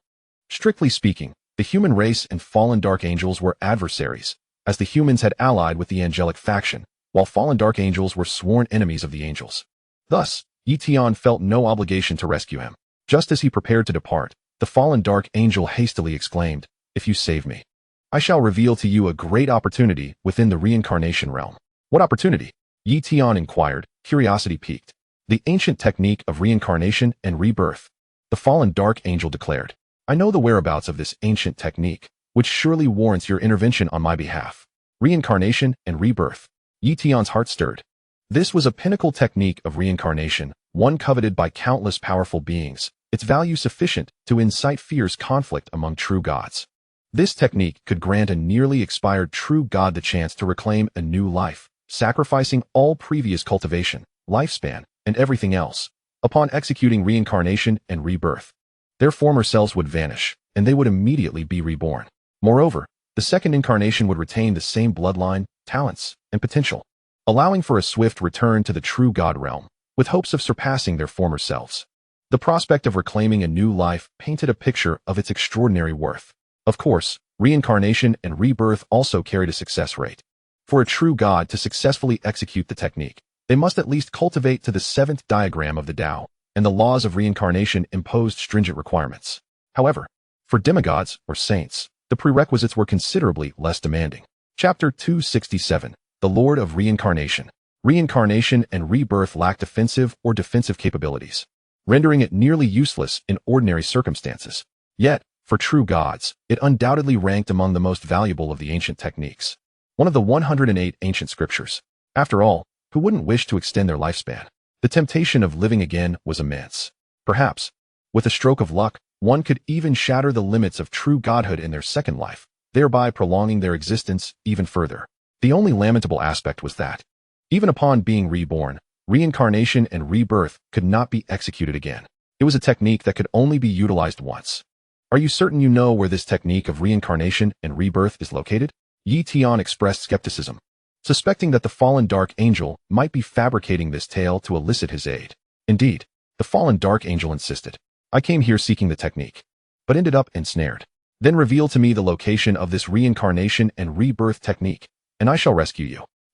Strictly speaking, the human race and fallen dark angels were adversaries, as the humans had allied with the angelic faction, while fallen dark angels were sworn enemies of the angels. Thus, Tian felt no obligation to rescue him. Just as he prepared to depart, the fallen dark angel hastily exclaimed, "If you save me, I shall reveal to you a great opportunity within the reincarnation realm." "What opportunity?" Tian inquired, curiosity piqued. "The ancient technique of reincarnation and rebirth," the fallen dark angel declared. "I know the whereabouts of this ancient technique, which surely warrants your intervention on my behalf." Reincarnation and rebirth. Tian's heart stirred. This was a pinnacle technique of reincarnation, one coveted by countless powerful beings, its value sufficient to incite fierce conflict among true gods. This technique could grant a nearly expired true god the chance to reclaim a new life, sacrificing all previous cultivation, lifespan, and everything else. Upon executing reincarnation and rebirth, their former selves would vanish, and they would immediately be reborn. Moreover, the second incarnation would retain the same bloodline, talents, and potential, allowing for a swift return to the true god realm, with hopes of surpassing their former selves. The prospect of reclaiming a new life painted a picture of its extraordinary worth. Of course, reincarnation and rebirth also carried a success rate. For a true god to successfully execute the technique, they must at least cultivate to the seventh diagram of the Tao, and the laws of reincarnation imposed stringent requirements. However, for demigods or saints, the prerequisites were considerably less demanding. Chapter 267, The Lord of Reincarnation. Reincarnation and rebirth lacked offensive or defensive capabilities, rendering it nearly useless in ordinary circumstances. Yet, for true gods, it undoubtedly ranked among the most valuable of the ancient techniques. One of the 108 ancient scriptures. After all, who wouldn't wish to extend their lifespan? The temptation of living again was immense. Perhaps, with a stroke of luck, one could even shatter the limits of true godhood in their second life, thereby prolonging their existence even further. The only lamentable aspect was that, even upon being reborn, reincarnation and rebirth could not be executed again. It was a technique that could only be utilized once. "Are you certain you know where this technique of reincarnation and rebirth is located?" Tian expressed skepticism, suspecting that the fallen dark angel might be fabricating this tale to elicit his aid. Indeed, the fallen dark angel insisted, "I came here seeking the technique, but ended up ensnared. Then reveal to me the location of this reincarnation and rebirth technique, and I shall rescue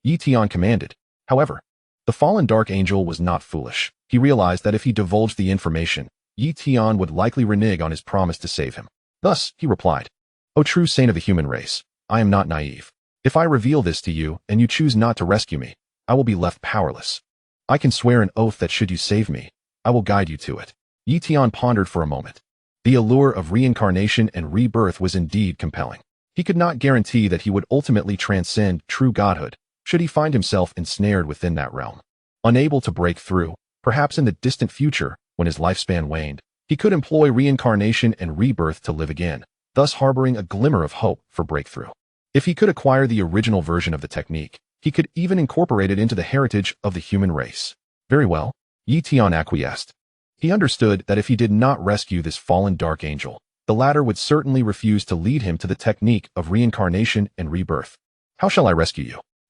you," Tian commanded. However, the fallen dark angel was not foolish. He realized that if he divulged the information, Tian would likely renege on his promise to save him. Thus, he replied, "O true saint of the human race, I am not naive. If I reveal this to you and you choose not to rescue me, I will be left powerless. I can swear an oath that should you save me, I will guide you to it." Tian pondered for a moment. The allure of reincarnation and rebirth was indeed compelling. He could not guarantee that he would ultimately transcend true godhood, should he find himself ensnared within that realm. Unable to break through, perhaps in the distant future, when his lifespan waned, he could employ reincarnation and rebirth to live again, thus harboring a glimmer of hope for breakthrough. If he could acquire the original version of the technique, he could even incorporate it into the heritage of the human race. Very well, Tian acquiesced. He understood that if he did not rescue this fallen dark angel, the latter would certainly refuse to lead him to the technique of reincarnation and rebirth. "How shall I rescue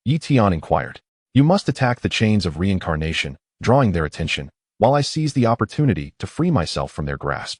you?" Tian inquired. "You must attack the chains of reincarnation, drawing their attention, while I seize the opportunity to free myself from their grasp,"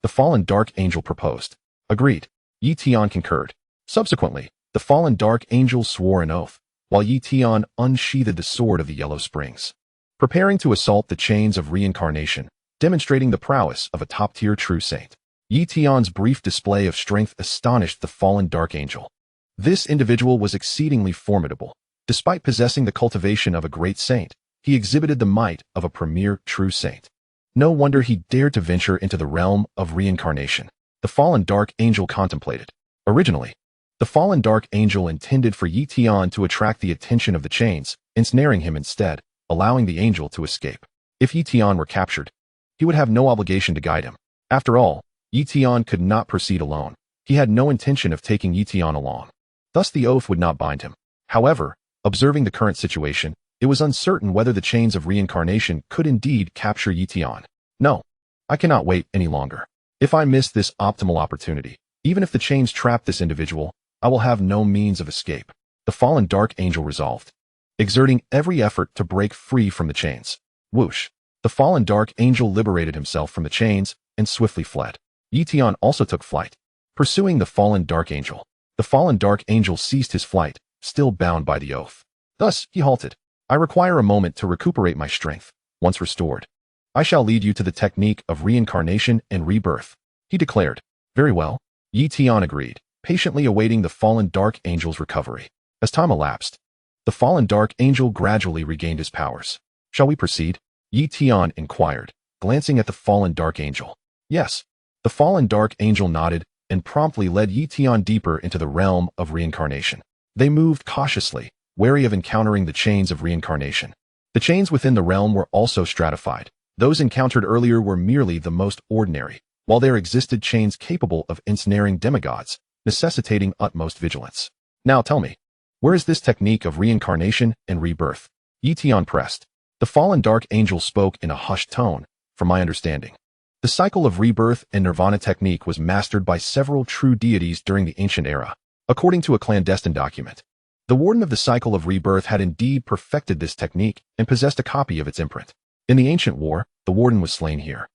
the fallen dark angel proposed. Agreed. Tian concurred. Subsequently, the fallen dark angel swore an oath, while Tian unsheathed the sword of the Yellow Springs, preparing to assault the chains of reincarnation, demonstrating the prowess of a top-tier true saint. Tian's brief display of strength astonished the fallen dark angel. This individual was exceedingly formidable. Despite possessing the cultivation of a great saint, he exhibited the might of a premier true saint. No wonder he dared to venture into the realm of reincarnation. The fallen dark angel contemplated. Originally, the fallen dark angel intended for Tian to attract the attention of the chains, ensnaring him instead, allowing the angel to escape. If Tian were captured, he would have no obligation to guide him. After all, Tian could not proceed alone. He had no intention of taking Tian along. Thus the oath would not bind him. However, observing the current situation, it was uncertain whether the chains of reincarnation could indeed capture Tian. No, I cannot wait any longer. If I miss this optimal opportunity, even if the chains trap this individual, I will have no means of escape. The fallen dark angel resolved, exerting every effort to break free from the chains. Whoosh! The fallen dark angel liberated himself from the chains and swiftly fled. Tian also took flight, pursuing the fallen dark angel. The fallen dark angel ceased his flight, still bound by the oath. Thus, he halted. I require a moment to recuperate my strength. Once restored, I shall lead you to the technique of reincarnation and rebirth, he declared. Very well. Tian agreed, patiently awaiting the fallen dark angel's recovery. As time elapsed, the fallen dark angel gradually regained his powers. Shall we proceed? Tian inquired, glancing at the fallen dark angel. Yes. The fallen dark angel nodded and promptly led Tian deeper into the realm of reincarnation. They moved cautiously, wary of encountering the chains of reincarnation. The chains within the realm were also stratified. Those encountered earlier were merely the most ordinary, while there existed chains capable of ensnaring demigods, necessitating utmost vigilance. Now tell me, where is this technique of reincarnation and rebirth? Tian pressed. The fallen dark angel spoke in a hushed tone, from my understanding. The cycle of rebirth and nirvana technique was mastered by several true deities during the ancient era, according to a clandestine document. The warden of the cycle of rebirth had indeed perfected this technique and possessed a copy of its imprint. In the ancient war, the warden was slain here.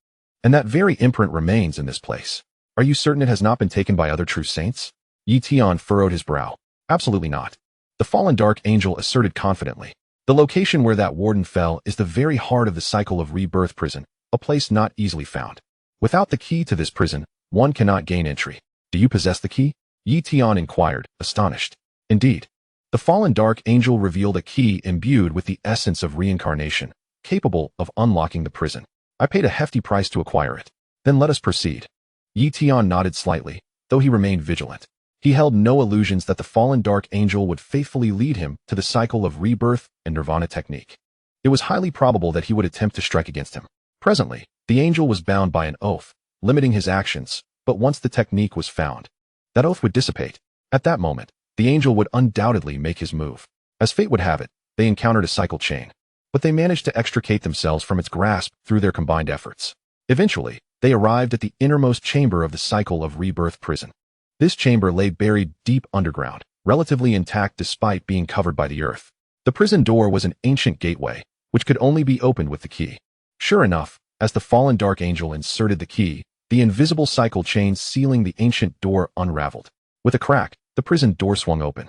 And that very imprint remains in this place. Are you certain it has not been taken by other true saints? Tian furrowed his brow. Absolutely not. The fallen dark angel asserted confidently. The location where that warden fell is the very heart of the cycle of rebirth prison, a place not easily found. Without the key to this prison, one cannot gain entry. Do you possess the key? Tian inquired, astonished. Indeed. The fallen dark angel revealed a key imbued with the essence of reincarnation, capable of unlocking the prison. I paid a hefty price to acquire it. Then let us proceed. Tian nodded slightly, though he remained vigilant. He held no illusions that the fallen dark angel would faithfully lead him to the cycle of rebirth and nirvana technique. It was highly probable that he would attempt to strike against him. Presently, the angel was bound by an oath, limiting his actions, but once the technique was found, that oath would dissipate. At that moment, the angel would undoubtedly make his move. As fate would have it, they encountered a cycle chain, but they managed to extricate themselves from its grasp through their combined efforts. Eventually, they arrived at the innermost chamber of the cycle of rebirth prison. This chamber lay buried deep underground, relatively intact despite being covered by the earth. The prison door was an ancient gateway, which could only be opened with the key. Sure enough, as the fallen dark angel inserted the key, the invisible cycle chain sealing the ancient door unraveled. With a crack, the prison door swung open.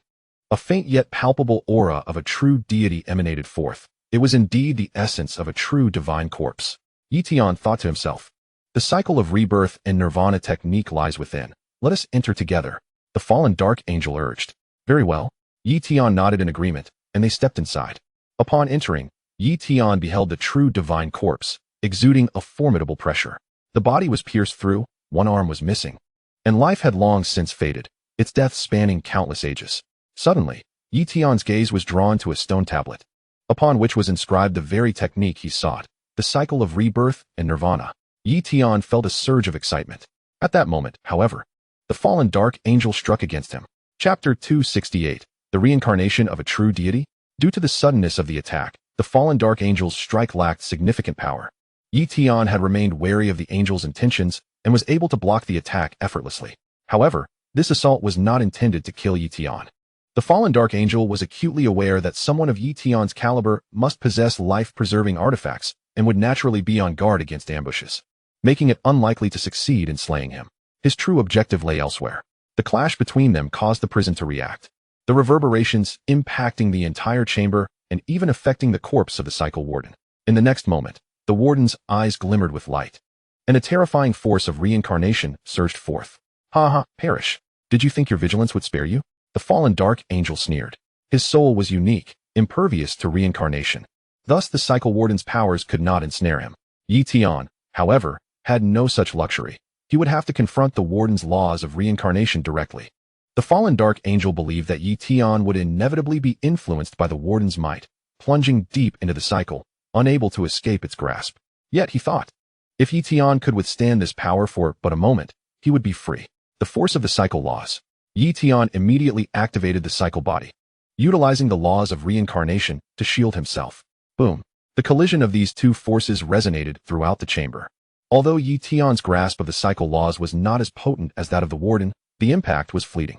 A faint yet palpable aura of a true deity emanated forth. It was indeed the essence of a true divine corpse. Tian thought to himself, the cycle of rebirth and nirvana technique lies within. Let us enter together. The fallen dark angel urged. Very well. Tian nodded in agreement, and they stepped inside. Upon entering, Tian beheld the true divine corpse, exuding a formidable pressure. The body was pierced through, one arm was missing, and life had long since faded, its death spanning countless ages. Suddenly, Tian's gaze was drawn to a stone tablet, upon which was inscribed the very technique he sought, the cycle of rebirth and nirvana. Tian felt a surge of excitement. At that moment, however, the fallen dark angel struck against him. Chapter 268, The Reincarnation of a True Deity? Due to the suddenness of the attack, the fallen dark angel's strike lacked significant power. Tian had remained wary of the angel's intentions and was able to block the attack effortlessly. However, this assault was not intended to kill Tian. The fallen dark angel was acutely aware that someone of Tian's caliber must possess life-preserving artifacts and would naturally be on guard against ambushes, making it unlikely to succeed in slaying him. His true objective lay elsewhere. The clash between them caused the prison to react, the reverberations impacting the entire chamber and even affecting the corpse of the cycle warden. In the next moment, the warden's eyes glimmered with light, and a terrifying force of reincarnation surged forth. Ha ha, perish. Did you think your vigilance would spare you? The fallen dark angel sneered. His soul was unique, impervious to reincarnation. Thus the cycle warden's powers could not ensnare him. Tian, however, had no such luxury. He would have to confront the warden's laws of reincarnation directly. The fallen dark angel believed that Tian would inevitably be influenced by the warden's might, plunging deep into the cycle, unable to escape its grasp. Yet, he thought, if Tian could withstand this power for but a moment, he would be free. The force of the cycle laws. Tian immediately activated the cycle body, utilizing the laws of reincarnation to shield himself. Boom. The collision of these two forces resonated throughout the chamber. Although Tian's grasp of the cycle laws was not as potent as that of the warden, the impact was fleeting.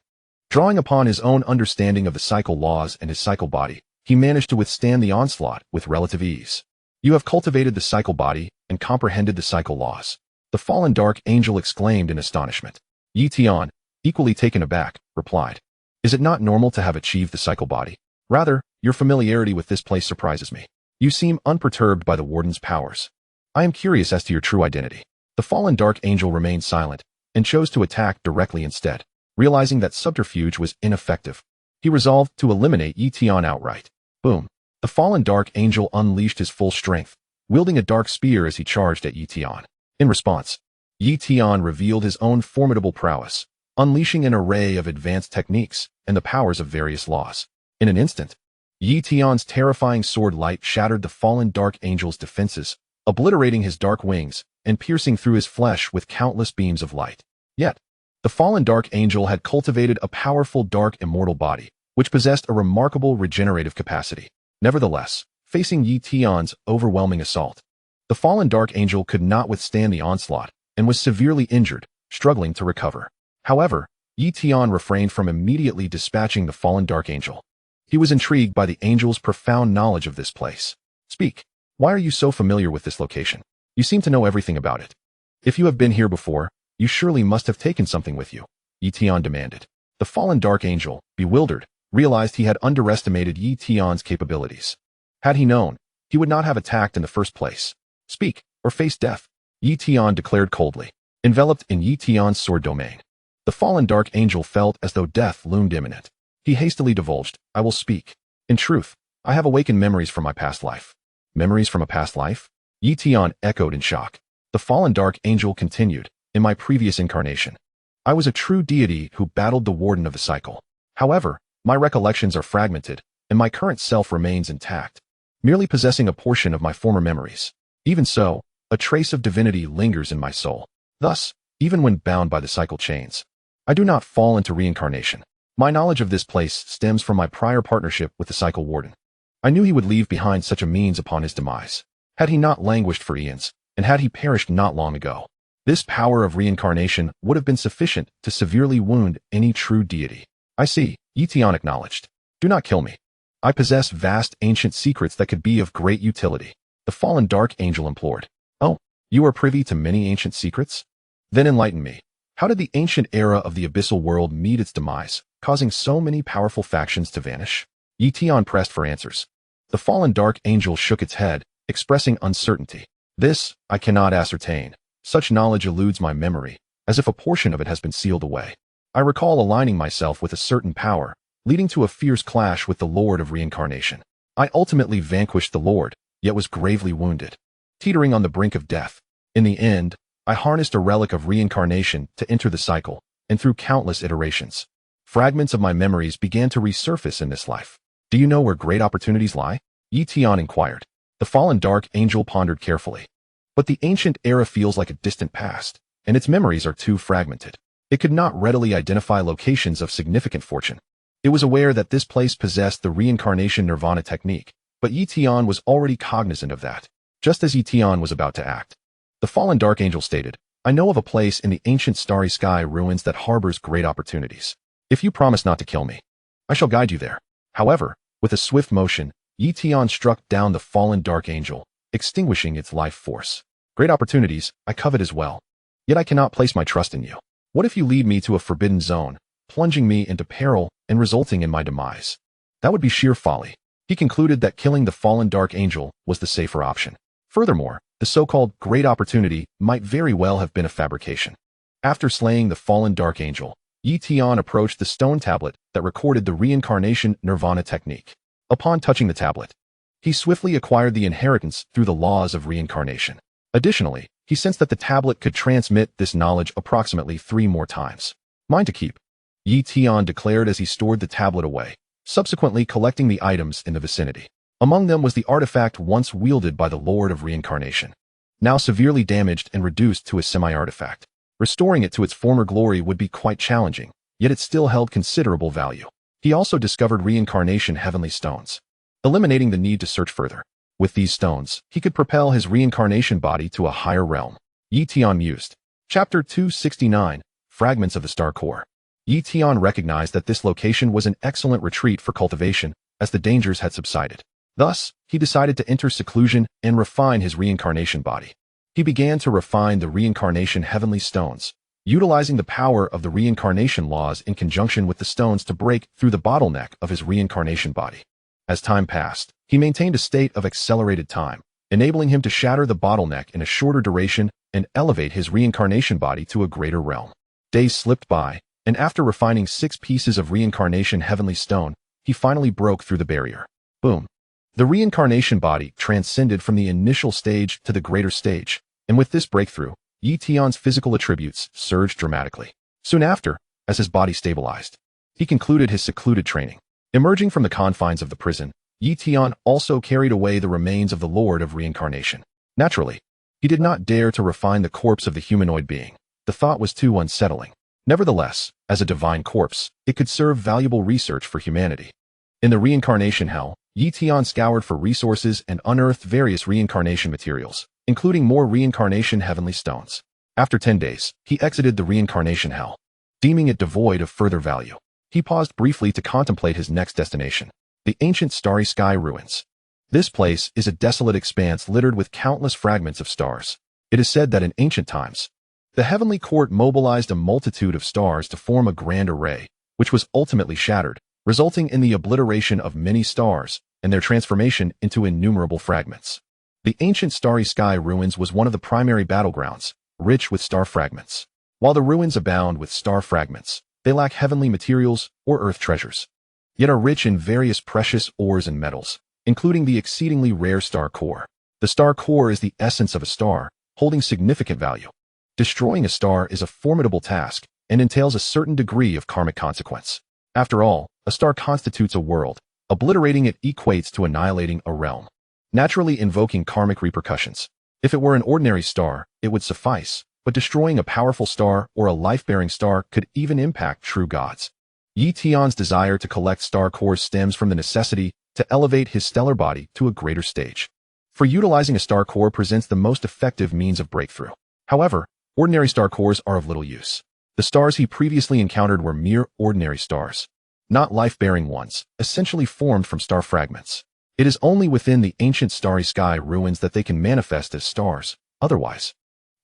Drawing upon his own understanding of the cycle laws and his cycle body, he managed to withstand the onslaught with relative ease. You have cultivated the cycle body and comprehended the cycle laws. The fallen dark angel exclaimed in astonishment. Tian, equally taken aback, replied, is it not normal to have achieved the cycle body? Rather, your familiarity with this place surprises me. You seem unperturbed by the warden's powers. I am curious as to your true identity. The fallen dark angel remained silent and chose to attack directly instead. Realizing that subterfuge was ineffective, he resolved to eliminate Tian outright. Boom. The fallen dark angel unleashed his full strength, wielding a dark spear as he charged at Tian. In response, Tian revealed his own formidable prowess, unleashing an array of advanced techniques and the powers of various laws. In an instant, Tian's terrifying sword light shattered the fallen dark angel's defenses, obliterating his dark wings and piercing through his flesh with countless beams of light. Yet, the fallen dark angel had cultivated a powerful dark immortal body, which possessed a remarkable regenerative capacity. Nevertheless, facing Tian's overwhelming assault, the fallen dark angel could not withstand the onslaught and was severely injured, struggling to recover. However, Tian refrained from immediately dispatching the fallen dark angel. He was intrigued by the angel's profound knowledge of this place. Speak. Why are you so familiar with this location? You seem to know everything about it. If you have been here before, you surely must have taken something with you, Tian demanded. The fallen dark angel, bewildered, realized he had underestimated Tian's capabilities. Had he known, he would not have attacked in the first place. Speak, or face death, Tian declared coldly. Enveloped in Tian's sword domain, the fallen dark angel felt as though death loomed imminent. He hastily divulged, I will speak. In truth, I have awakened memories from my past life. Memories from a past life? Tian echoed in shock. The fallen dark angel continued, in my previous incarnation, I was a true deity who battled the warden of the cycle. However, my recollections are fragmented, and my current self remains intact, merely possessing a portion of my former memories. Even so, a trace of divinity lingers in my soul. Thus, even when bound by the cycle chains, I do not fall into reincarnation. My knowledge of this place stems from my prior partnership with the cycle warden. I knew he would leave behind such a means upon his demise, had he not languished for eons, and had he perished not long ago. This power of reincarnation would have been sufficient to severely wound any true deity. I see, Tian acknowledged. Do not kill me. I possess vast ancient secrets that could be of great utility. The fallen dark angel implored. Oh, you are privy to many ancient secrets? Then enlighten me. How did the ancient era of the abyssal world meet its demise, causing so many powerful factions to vanish? Tian pressed for answers. The fallen dark angel shook its head, expressing uncertainty. This, I cannot ascertain. Such knowledge eludes my memory, as if a portion of it has been sealed away. I recall aligning myself with a certain power, leading to a fierce clash with the Lord of Reincarnation. I ultimately vanquished the Lord, yet was gravely wounded, teetering on the brink of death. In the end, I harnessed a relic of reincarnation to enter the cycle, and through countless iterations, fragments of my memories began to resurface in this life. Do you know where great opportunities lie? Tian inquired. The fallen dark angel pondered carefully. But the ancient era feels like a distant past, and its memories are too fragmented. It could not readily identify locations of significant fortune. It was aware that this place possessed the reincarnation nirvana technique, but Tian was already cognizant of that, just as Tian was about to act. The fallen dark angel stated, I know of a place in the ancient starry sky ruins that harbors great opportunities. If you promise not to kill me, I shall guide you there. However, with a swift motion, Tian struck down the fallen dark angel, extinguishing its life force. Great opportunities, I covet as well. Yet I cannot place my trust in you. What if you lead me to a forbidden zone, plunging me into peril and resulting in my demise? That would be sheer folly. He concluded that killing the fallen dark angel was the safer option. Furthermore, the so-called great opportunity might very well have been a fabrication. After slaying the fallen dark angel, Tian approached the stone tablet that recorded the reincarnation nirvana technique. Upon touching the tablet, he swiftly acquired the inheritance through the laws of reincarnation. Additionally, he sensed that the tablet could transmit this knowledge approximately 3 more times. Mine to keep, Tian declared as he stored the tablet away, subsequently collecting the items in the vicinity. Among them was the artifact once wielded by the Lord of Reincarnation, now severely damaged and reduced to a semi-artifact. Restoring it to its former glory would be quite challenging, yet it still held considerable value. He also discovered reincarnation heavenly stones, eliminating the need to search further. With these stones, he could propel his reincarnation body to a higher realm. Tian mused. Chapter 269, Fragments of the Star Core. Tian recognized that this location was an excellent retreat for cultivation, as the dangers had subsided. Thus, he decided to enter seclusion and refine his reincarnation body. He began to refine the reincarnation heavenly stones, utilizing the power of the reincarnation laws in conjunction with the stones to break through the bottleneck of his reincarnation body. As time passed, he maintained a state of accelerated time, enabling him to shatter the bottleneck in a shorter duration and elevate his reincarnation body to a greater realm. Days slipped by, and after refining 6 pieces of reincarnation heavenly stone, he finally broke through the barrier. Boom. The reincarnation body transcended from the initial stage to the greater stage, and with this breakthrough, Tian's physical attributes surged dramatically. Soon after, as his body stabilized, he concluded his secluded training. Emerging from the confines of the prison, Tian also carried away the remains of the Lord of Reincarnation. Naturally, he did not dare to refine the corpse of the humanoid being. The thought was too unsettling. Nevertheless, as a divine corpse, it could serve valuable research for humanity. In the reincarnation hell, Tian scoured for resources and unearthed various reincarnation materials, including more reincarnation heavenly stones. After 10 days, he exited the reincarnation hell, deeming it devoid of further value. He paused briefly to contemplate his next destination, the ancient starry sky ruins. This place is a desolate expanse littered with countless fragments of stars. It is said that in ancient times, the heavenly court mobilized a multitude of stars to form a grand array, which was ultimately shattered, resulting in the obliteration of many stars and their transformation into innumerable fragments. The ancient starry sky ruins was one of the primary battlegrounds, rich with star fragments. While the ruins abound with star fragments, they lack heavenly materials or earth treasures, yet are rich in various precious ores and metals, including the exceedingly rare star core. The star core is the essence of a star, holding significant value. Destroying a star is a formidable task and entails a certain degree of karmic consequence. After all, a star constitutes a world. Obliterating it equates to annihilating a realm, naturally invoking karmic repercussions. If it were an ordinary star, it would suffice, but destroying a powerful star or a life-bearing star could even impact true gods. Tian's desire to collect star cores stems from the necessity to elevate his stellar body to a greater stage. For utilizing a star core presents the most effective means of breakthrough. However, ordinary star cores are of little use. The stars he previously encountered were mere ordinary stars, not life-bearing ones, essentially formed from star fragments. It is only within the ancient starry sky ruins that they can manifest as stars. Otherwise,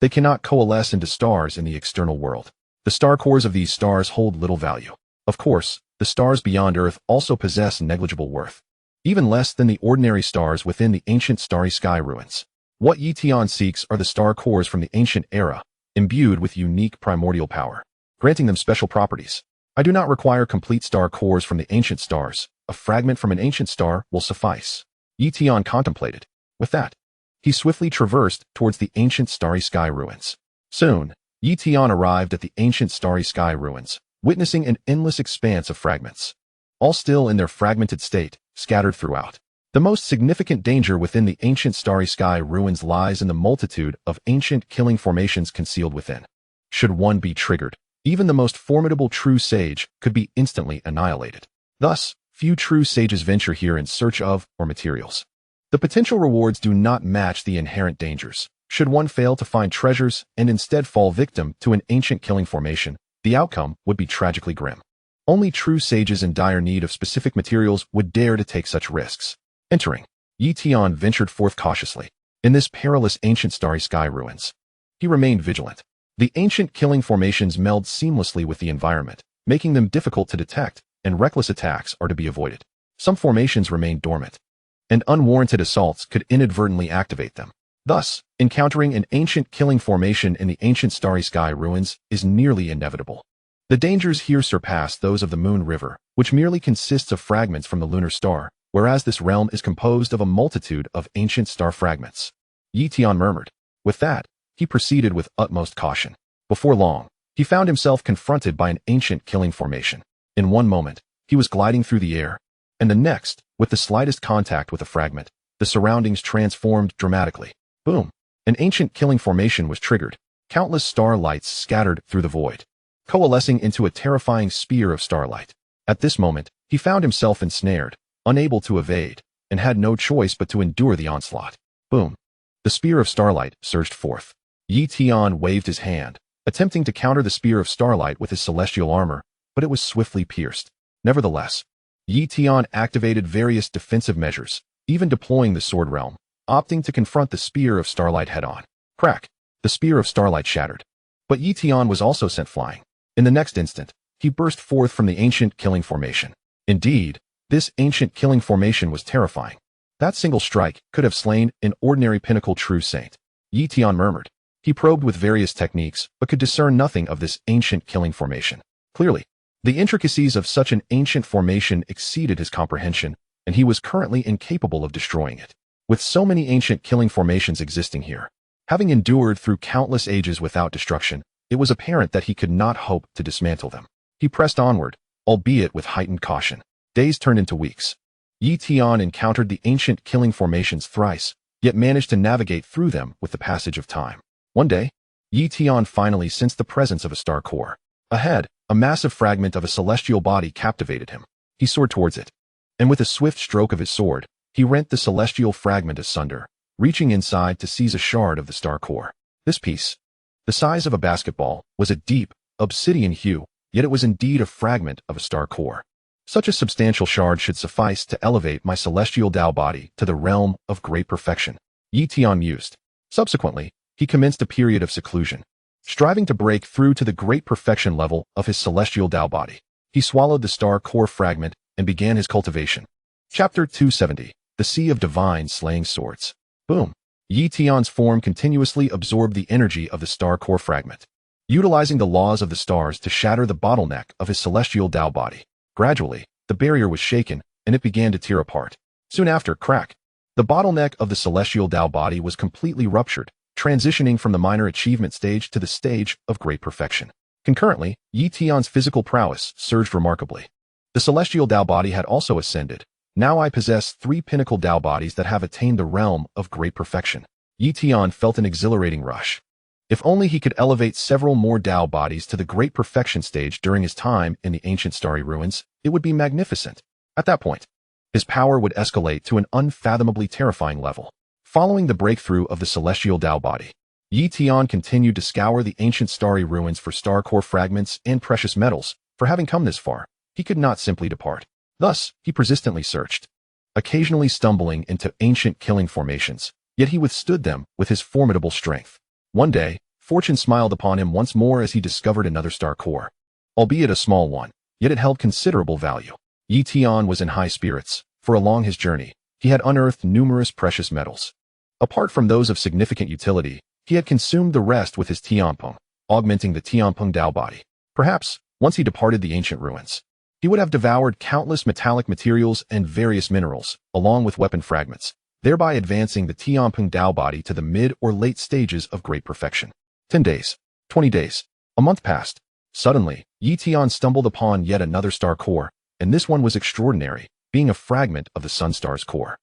they cannot coalesce into stars in the external world. The star cores of these stars hold little value. Of course, the stars beyond Earth also possess negligible worth, even less than the ordinary stars within the ancient starry sky ruins. What Tian seeks are the star cores from the ancient era, imbued with unique primordial power, granting them special properties. I do not require complete star cores from the ancient stars. A fragment from an ancient star will suffice. Tian contemplated. With that, he swiftly traversed towards the ancient starry sky ruins. Soon, Tian arrived at the ancient starry sky ruins, witnessing an endless expanse of fragments, all still in their fragmented state, scattered throughout. The most significant danger within the ancient starry sky ruins lies in the multitude of ancient killing formations concealed within. Should one be triggered, even the most formidable true sage could be instantly annihilated. Thus, few true sages venture here in search of or materials. The potential rewards do not match the inherent dangers. Should one fail to find treasures and instead fall victim to an ancient killing formation, the outcome would be tragically grim. Only true sages in dire need of specific materials would dare to take such risks. Entering, Tian ventured forth cautiously. In this perilous ancient starry sky ruins, he remained vigilant. The ancient killing formations meld seamlessly with the environment, making them difficult to detect, and reckless attacks are to be avoided. Some formations remain dormant, and unwarranted assaults could inadvertently activate them. Thus, encountering an ancient killing formation in the ancient starry sky ruins is nearly inevitable. The dangers here surpass those of the Moon River, which merely consists of fragments from the lunar star, whereas this realm is composed of a multitude of ancient star fragments. Tian murmured. With that, he proceeded with utmost caution. Before long, he found himself confronted by an ancient killing formation. In one moment, he was gliding through the air, And the next, with the slightest contact with a fragment, the surroundings transformed dramatically. Boom! An ancient killing formation was triggered. Countless starlights scattered through the void, coalescing into a terrifying spear of starlight. At this moment, he found himself ensnared, unable to evade, and had no choice but to endure the onslaught. Boom! The spear of starlight surged forth. Tian waved his hand, attempting to counter the spear of starlight with his celestial armor, but it was swiftly pierced. Nevertheless, Tian activated various defensive measures, even deploying the sword realm, opting to confront the spear of starlight head-on. Crack! The spear of starlight shattered. But Tian was also sent flying. In the next instant, he burst forth from the ancient killing formation. Indeed, this ancient killing formation was terrifying. That single strike could have slain an ordinary pinnacle true saint. Tian murmured. He probed with various techniques, but could discern nothing of this ancient killing formation. Clearly, the intricacies of such an ancient formation exceeded his comprehension, and he was currently incapable of destroying it. With so many ancient killing formations existing here, having endured through countless ages without destruction, it was apparent that he could not hope to dismantle them. He pressed onward, albeit with heightened caution. Days turned into weeks. Tian encountered the ancient killing formations thrice, yet managed to navigate through them with the passage of time. One day, Tian finally sensed the presence of a star core. Ahead, a massive fragment of a celestial body captivated him. He soared towards it, and with a swift stroke of his sword, he rent the celestial fragment asunder, reaching inside to seize a shard of the star core. This piece, the size of a basketball, was a deep, obsidian hue, yet it was indeed a fragment of a star core. Such a substantial shard should suffice to elevate my celestial Tao body to the realm of great perfection, Tian mused. Subsequently, he commenced a period of seclusion, striving to break through to the great perfection level of his celestial Tao body. He swallowed the star core fragment and began his cultivation. Chapter 270, The Sea of Divine Slaying Swords. Boom! Tian's form continuously absorbed the energy of the star core fragment, utilizing the laws of the stars to shatter the bottleneck of his celestial Tao body. Gradually, the barrier was shaken, and it began to tear apart. Soon after, crack! The bottleneck of the celestial Tao body was completely ruptured, transitioning from the minor achievement stage to the stage of great perfection. Concurrently, Tian's physical prowess surged remarkably. The celestial Tao body had also ascended. Now I possess 3 pinnacle Tao bodies that have attained the realm of great perfection. Tian felt an exhilarating rush. If only he could elevate several more Tao bodies to the great perfection stage during his time in the ancient starry ruins, it would be magnificent. At that point, his power would escalate to an unfathomably terrifying level. Following the breakthrough of the celestial Tao body, Tian continued to scour the ancient starry ruins for star core fragments and precious metals. For having come this far, he could not simply depart. Thus, he persistently searched, occasionally stumbling into ancient killing formations, yet he withstood them with his formidable strength. One day, fortune smiled upon him once more as he discovered another star core. Albeit a small one, yet it held considerable value. Tian was in high spirits, for along his journey, he had unearthed numerous precious metals. Apart from those of significant utility, he had consumed the rest with his Tianpeng, augmenting the Tianpeng Tao body. Perhaps, once he departed the ancient ruins, he would have devoured countless metallic materials and various minerals, along with weapon fragments, thereby advancing the Tianpeng Tao body to the mid or late stages of great perfection. 10 days, 20 days, a month passed. Suddenly, Tian stumbled upon yet another star core, and this one was extraordinary, being a fragment of the sun star's core.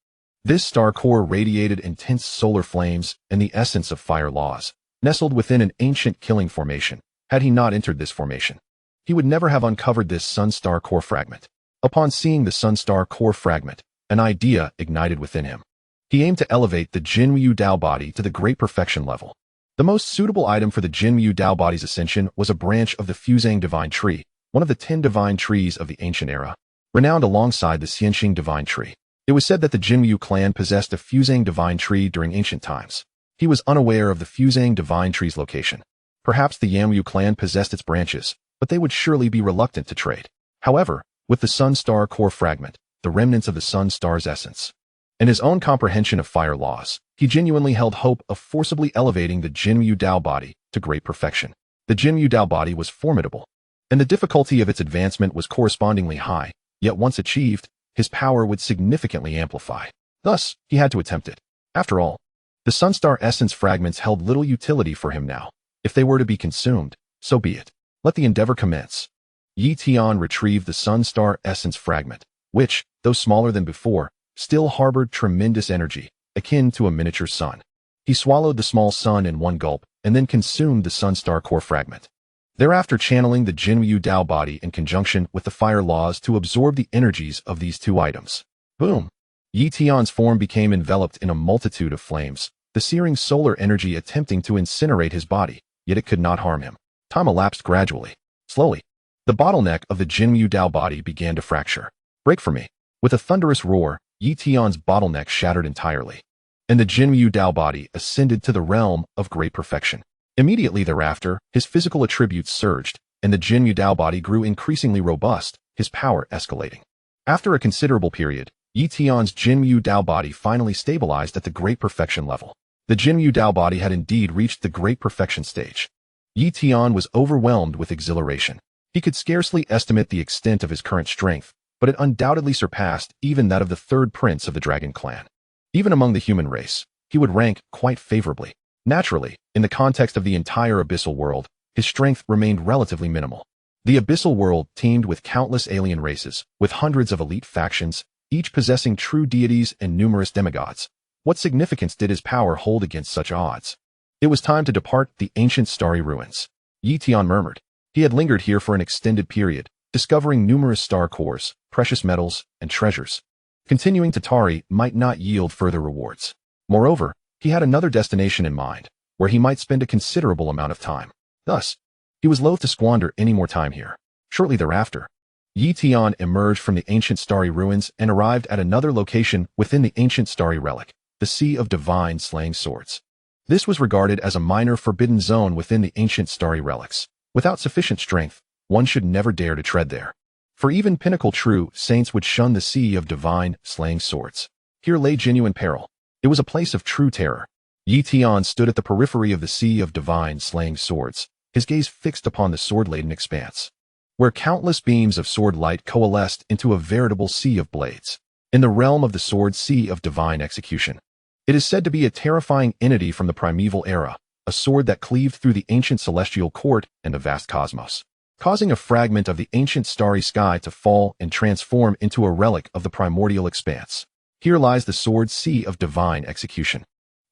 This star core radiated intense solar flames and the essence of fire laws, nestled within an ancient killing formation. Had he not entered this formation, he would never have uncovered this sun star core fragment. Upon seeing the sun star core fragment, an idea ignited within him. He aimed to elevate the Jinryu Tao body to the great perfection level. The most suitable item for the Jinryu Tao body's ascension was a branch of the Fuzang Divine Tree, one of the 10 divine trees of the ancient era, renowned alongside the Xianxing Divine Tree. It was said that the Jinryu clan possessed a Fuzang Divine Tree during ancient times. He was unaware of the Fuzang Divine Tree's location. Perhaps the Yanryu clan possessed its branches, but they would surely be reluctant to trade. However, with the Sun Star core fragment, the remnants of the Sun Star's essence, and his own comprehension of fire laws, he genuinely held hope of forcibly elevating the Jinryu Tao body to great perfection. The Jinryu Tao body was formidable, and the difficulty of its advancement was correspondingly high, yet once achieved, his power would significantly amplify. Thus, he had to attempt it. After all, the Sunstar essence fragments held little utility for him now. If they were to be consumed, so be it. Let the endeavor commence. Tian retrieved the Sunstar essence fragment, which, though smaller than before, still harbored tremendous energy, akin to a miniature sun. He swallowed the small sun in one gulp and then consumed the Sunstar core fragment. Thereafter channeling the Jinyu Dao body in conjunction with the fire laws to absorb the energies of these two items. Boom! Yi Tian's form became enveloped in a multitude of flames, the searing solar energy attempting to incinerate his body, yet it could not harm him. Time elapsed gradually. Slowly, the bottleneck of the Jinyu Dao body began to fracture. Break for me. With a thunderous roar, Yi Tian's bottleneck shattered entirely, and the Jinyu Dao body ascended to the realm of great perfection. Immediately thereafter, his physical attributes surged, and the Jinyu Dao body grew increasingly robust, his power escalating. After a considerable period, Yi Tian's Jinyu Dao body finally stabilized at the great perfection level. The Jinyu Dao body had indeed reached the great perfection stage. Yi Tian was overwhelmed with exhilaration. He could scarcely estimate the extent of his current strength, but it undoubtedly surpassed even that of the third prince of the Dragon Clan. Even among the human race, he would rank quite favorably. Naturally, in the context of the entire abyssal world, his strength remained relatively minimal. The abyssal world teemed with countless alien races, with hundreds of elite factions, each possessing true deities and numerous demigods. What significance did his power hold against such odds? It was time to depart the ancient starry ruins. Yi Tian murmured. He had lingered here for an extended period, discovering numerous star cores, precious metals, and treasures. Continuing to Tari might not yield further rewards. Moreover, he had another destination in mind, where he might spend a considerable amount of time. Thus, he was loath to squander any more time here. Shortly thereafter, Yi Tian emerged from the ancient starry ruins and arrived at another location within the ancient starry relic, the Sea of Divine Slaying Swords. This was regarded as a minor forbidden zone within the ancient starry relics. Without sufficient strength, one should never dare to tread there. For even pinnacle true saints would shun the Sea of Divine Slaying Swords. Here lay genuine peril. It was a place of true terror. Yi Tian stood at the periphery of the Sea of Divine Slaying Swords, his gaze fixed upon the sword-laden expanse, where countless beams of sword light coalesced into a veritable sea of blades. In the realm of the sword Sea of Divine Execution, it is said to be a terrifying entity from the primeval era, a sword that cleaved through the ancient celestial court and the vast cosmos, causing a fragment of the ancient starry sky to fall and transform into a relic of the primordial expanse. Here lies the sword Sea of Divine Execution,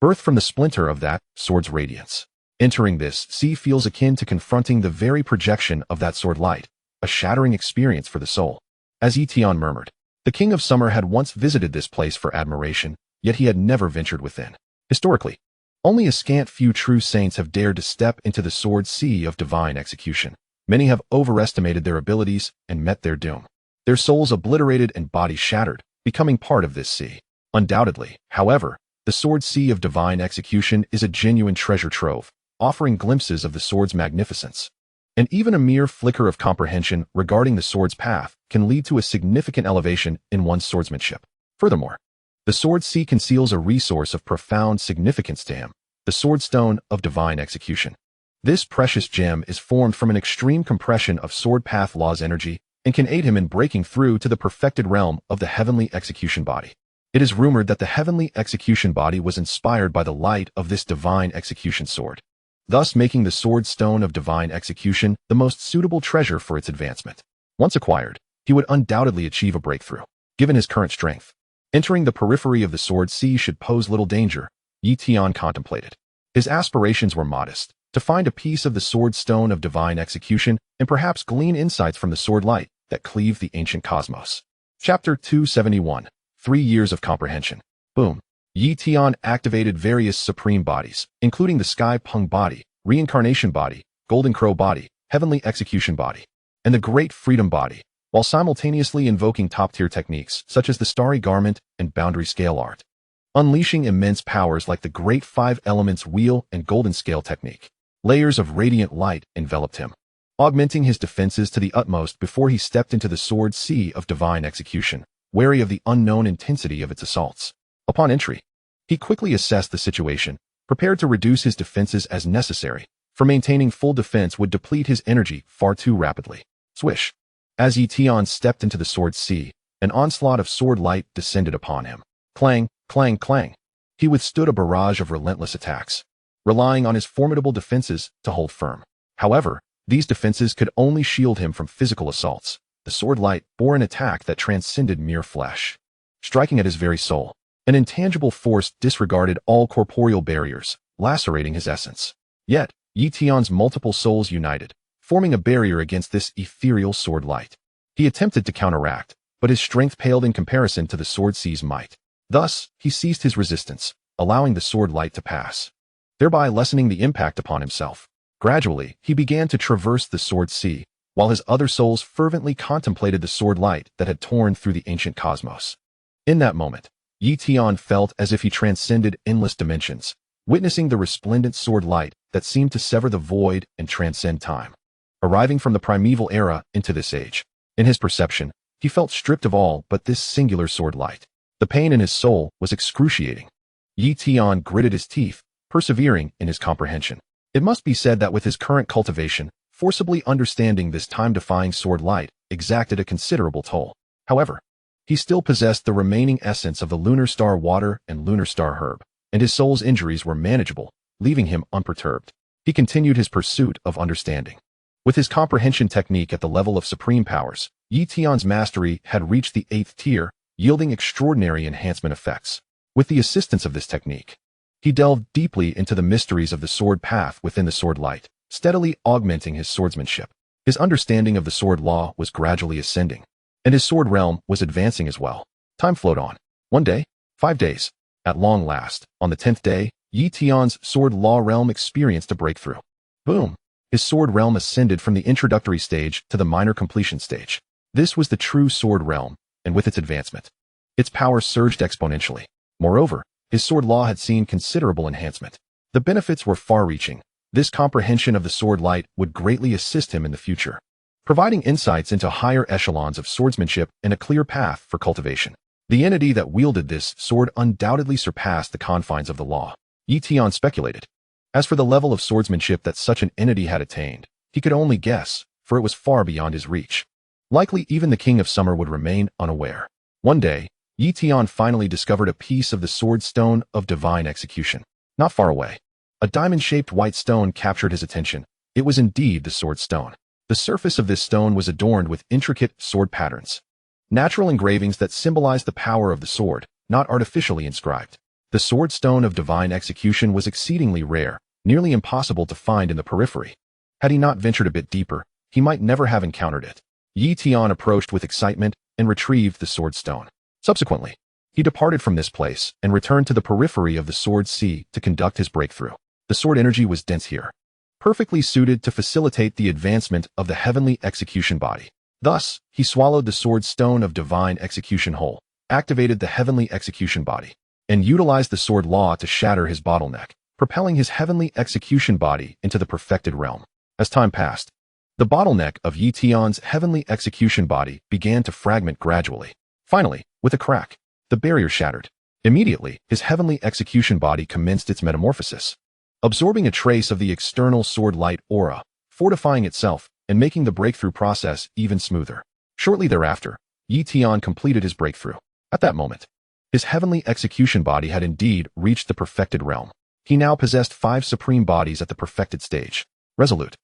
birthed from the splinter of that sword's radiance. Entering this sea feels akin to confronting the very projection of that sword light, a shattering experience for the soul. As Yi Tian murmured, the King of Summer had once visited this place for admiration, yet he had never ventured within. Historically, only a scant few true saints have dared to step into the sword Sea of Divine Execution. Many have overestimated their abilities and met their doom. Their souls obliterated and bodies shattered, becoming part of this sea. Undoubtedly, however, the sword Sea of Divine Execution is a genuine treasure trove, offering glimpses of the sword's magnificence. And even a mere flicker of comprehension regarding the sword's path can lead to a significant elevation in one's swordsmanship. Furthermore, the sword sea conceals a resource of profound significance to him, the Sword Stone of Divine Execution. This precious gem is formed from an extreme compression of sword path law's energy and can aid him in breaking through to the perfected realm of the heavenly execution body. It is rumored that the heavenly execution body was inspired by the light of this divine execution sword, thus making the Sword Stone of Divine Execution the most suitable treasure for its advancement. Once acquired, he would undoubtedly achieve a breakthrough, given his current strength. Entering the periphery of the sword sea should pose little danger, Yi Tian contemplated. His aspirations were modest, to find a piece of the Sword Stone of Divine Execution and perhaps glean insights from the sword light that cleaved the ancient cosmos. Chapter 271, 3 Years of Comprehension. Boom. Yi Tian activated various supreme bodies, including the Sky Pung body, Reincarnation body, Golden Crow body, Heavenly Execution body, and the Great Freedom body, while simultaneously invoking top-tier techniques such as the Starry Garment and Boundary Scale art, unleashing immense powers like the Great Five Elements Wheel and Golden Scale technique. Layers of radiant light enveloped him, augmenting his defenses to the utmost before he stepped into the sword sea of divine execution, wary of the unknown intensity of its assaults. Upon entry, he quickly assessed the situation, prepared to reduce his defenses as necessary, for maintaining full defense would deplete his energy far too rapidly. Swish. As Yi Tian stepped into the sword sea, an onslaught of sword light descended upon him. Clang, clang, clang. He withstood a barrage of relentless attacks, relying on his formidable defenses to hold firm. However, these defenses could only shield him from physical assaults. the sword light bore an attack that transcended mere flesh, striking at his very soul. An intangible force disregarded all corporeal barriers, lacerating his essence. Yet, Yi Tian's multiple souls united, forming a barrier against this ethereal sword light. He attempted to counteract, but his strength paled in comparison to the sword sea's might. Thus, he ceased his resistance, allowing the sword light to pass, thereby lessening the impact upon himself. Gradually, he began to traverse the sword sea, while his other souls fervently contemplated the sword light that had torn through the ancient cosmos. In that moment, Yi Tian felt as if he transcended endless dimensions, witnessing the resplendent sword light that seemed to sever the void and transcend time. Arriving from the primeval era into this age, in his perception, he felt stripped of all but this singular sword light. The pain in his soul was excruciating. Yi Tian gritted his teeth, persevering in his comprehension. It must be said that with his current cultivation, forcibly understanding this time-defying sword light exacted a considerable toll. However, he still possessed the remaining essence of the lunar star water and lunar star herb, and his soul's injuries were manageable, leaving him unperturbed. He continued his pursuit of understanding. With his comprehension technique at the level of supreme powers, Yi Tian's mastery had reached the 8th tier, yielding extraordinary enhancement effects. With the assistance of this technique, he delved deeply into the mysteries of the sword path within the sword light, steadily augmenting his swordsmanship. His understanding of the sword law was gradually ascending, and his sword realm was advancing as well. Time flowed on. 1 day, 5 days. At long last, on the 10th day, Yi Tian's sword law realm experienced a breakthrough. Boom! His sword realm ascended from the introductory stage to the minor completion stage. This was the true sword realm, and with its advancement, its power surged exponentially. Moreover, his sword law had seen considerable enhancement. The benefits were far-reaching. This comprehension of the sword light would greatly assist him in the future, providing insights into higher echelons of swordsmanship and a clear path for cultivation. The entity that wielded this sword undoubtedly surpassed the confines of the law, Yi Tian speculated. As for the level of swordsmanship that such an entity had attained, he could only guess, for it was far beyond his reach. Likely even the King of Summer would remain unaware. One day, Yi Tian finally discovered a piece of the sword stone of divine execution. Not far away, a diamond-shaped white stone captured his attention. It was indeed the sword stone. The surface of this stone was adorned with intricate sword patterns, natural engravings that symbolized the power of the sword, not artificially inscribed. The sword stone of divine execution was exceedingly rare, nearly impossible to find in the periphery. Had he not ventured a bit deeper, he might never have encountered it. Yi Tian approached with excitement and retrieved the sword stone. Subsequently, he departed from this place and returned to the periphery of the sword sea to conduct his breakthrough. The sword energy was dense here, perfectly suited to facilitate the advancement of the heavenly execution body. Thus, he swallowed the sword stone of divine execution whole, activated the heavenly execution body, and utilized the sword law to shatter his bottleneck, propelling his heavenly execution body into the perfected realm. As time passed, the bottleneck of Yi Tian's heavenly execution body began to fragment gradually. Finally, with a crack, the barrier shattered. Immediately, his heavenly execution body commenced its metamorphosis, absorbing a trace of the external sword light aura, fortifying itself, and making the breakthrough process even smoother. Shortly thereafter, Yi Tian completed his breakthrough. At that moment, his heavenly execution body had indeed reached the perfected realm. He now possessed 5 supreme bodies at the perfected stage. Resolute,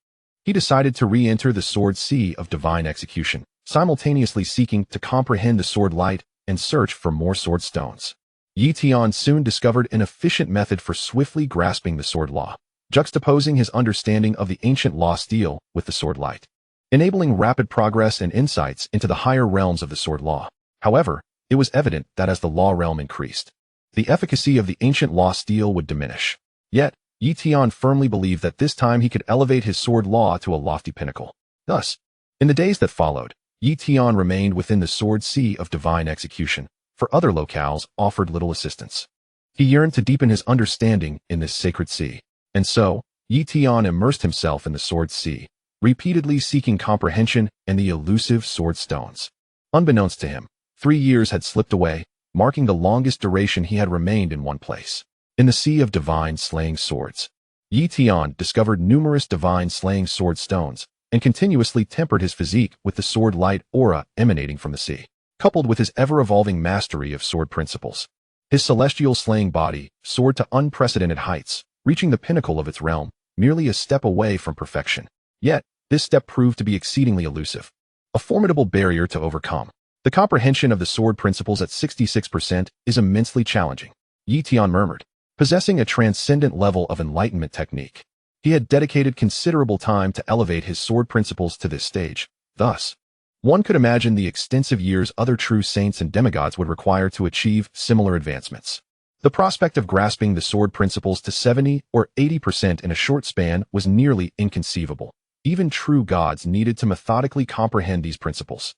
he decided to re-enter the sword sea of divine execution, simultaneously seeking to comprehend the sword light and search for more sword stones. Yi Tian soon discovered an efficient method for swiftly grasping the sword law, juxtaposing his understanding of the ancient law steel with the sword light, enabling rapid progress and insights into the higher realms of the sword law. However, it was evident that as the law realm increased, the efficacy of the ancient law steel would diminish. Yet, Yi Tian firmly believed that this time he could elevate his sword law to a lofty pinnacle. Thus, in the days that followed, Yi Tian remained within the sword sea of divine execution, for other locales offered little assistance. He yearned to deepen his understanding in this sacred sea, and so, Yi Tian immersed himself in the sword sea, repeatedly seeking comprehension and the elusive sword stones. Unbeknownst to him, 3 years had slipped away, marking the longest duration he had remained in one place. In the sea of divine slaying swords, Yi Tian discovered numerous divine slaying sword stones, and continuously tempered his physique with the sword light aura emanating from the sea. Coupled with his ever-evolving mastery of sword principles, his celestial slaying body soared to unprecedented heights, reaching the pinnacle of its realm, merely a step away from perfection. Yet, this step proved to be exceedingly elusive. a formidable barrier to overcome. The comprehension of the sword principles at 66% is immensely challenging, Tian murmured, possessing a transcendent level of enlightenment technique. He had dedicated considerable time to elevate his sword principles to this stage. Thus, one could imagine the extensive years other true saints and demigods would require to achieve similar advancements. The prospect of grasping the sword principles to 70 or 80% in a short span was nearly inconceivable. Even true gods needed to methodically comprehend these principles.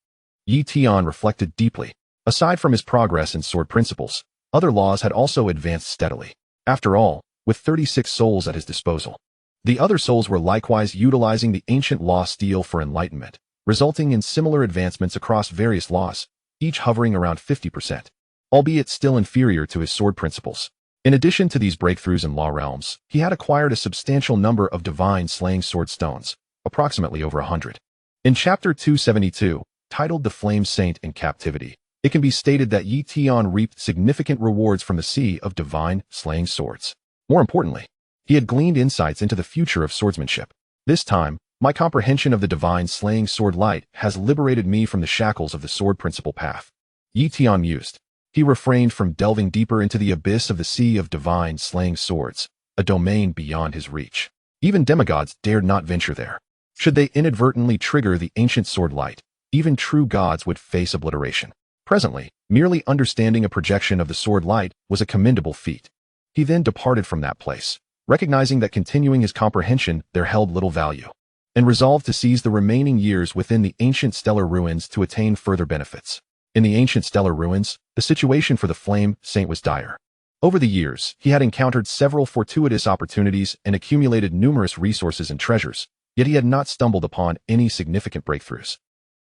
Tian reflected deeply. Aside from his progress in sword principles, other laws had also advanced steadily. After all, with 36 souls at his disposal, the other souls were likewise utilizing the ancient law steel for enlightenment, resulting in similar advancements across various laws, each hovering around 50%, albeit still inferior to his sword principles. In addition to these breakthroughs in law realms, he had acquired a substantial number of divine slaying sword stones, approximately over 100. In Chapter 272, titled The Flame Saint in Captivity, it can be stated that Tian reaped significant rewards from the sea of divine slaying swords. More importantly, he had gleaned insights into the future of swordsmanship. This time, my comprehension of the divine slaying sword light has liberated me from the shackles of the sword principle path. Tian mused. He refrained from delving deeper into the abyss of the sea of divine slaying swords, a domain beyond his reach. Even demigods dared not venture there. Should they inadvertently trigger the ancient sword light, even true gods would face obliteration. Presently, merely understanding a projection of the sword light was a commendable feat. He then departed from that place, recognizing that continuing his comprehension there held little value, and resolved to seize the remaining years within the ancient stellar ruins to attain further benefits. In the ancient stellar ruins, the situation for the Flame Saint was dire. Over the years, he had encountered several fortuitous opportunities and accumulated numerous resources and treasures, yet he had not stumbled upon any significant breakthroughs,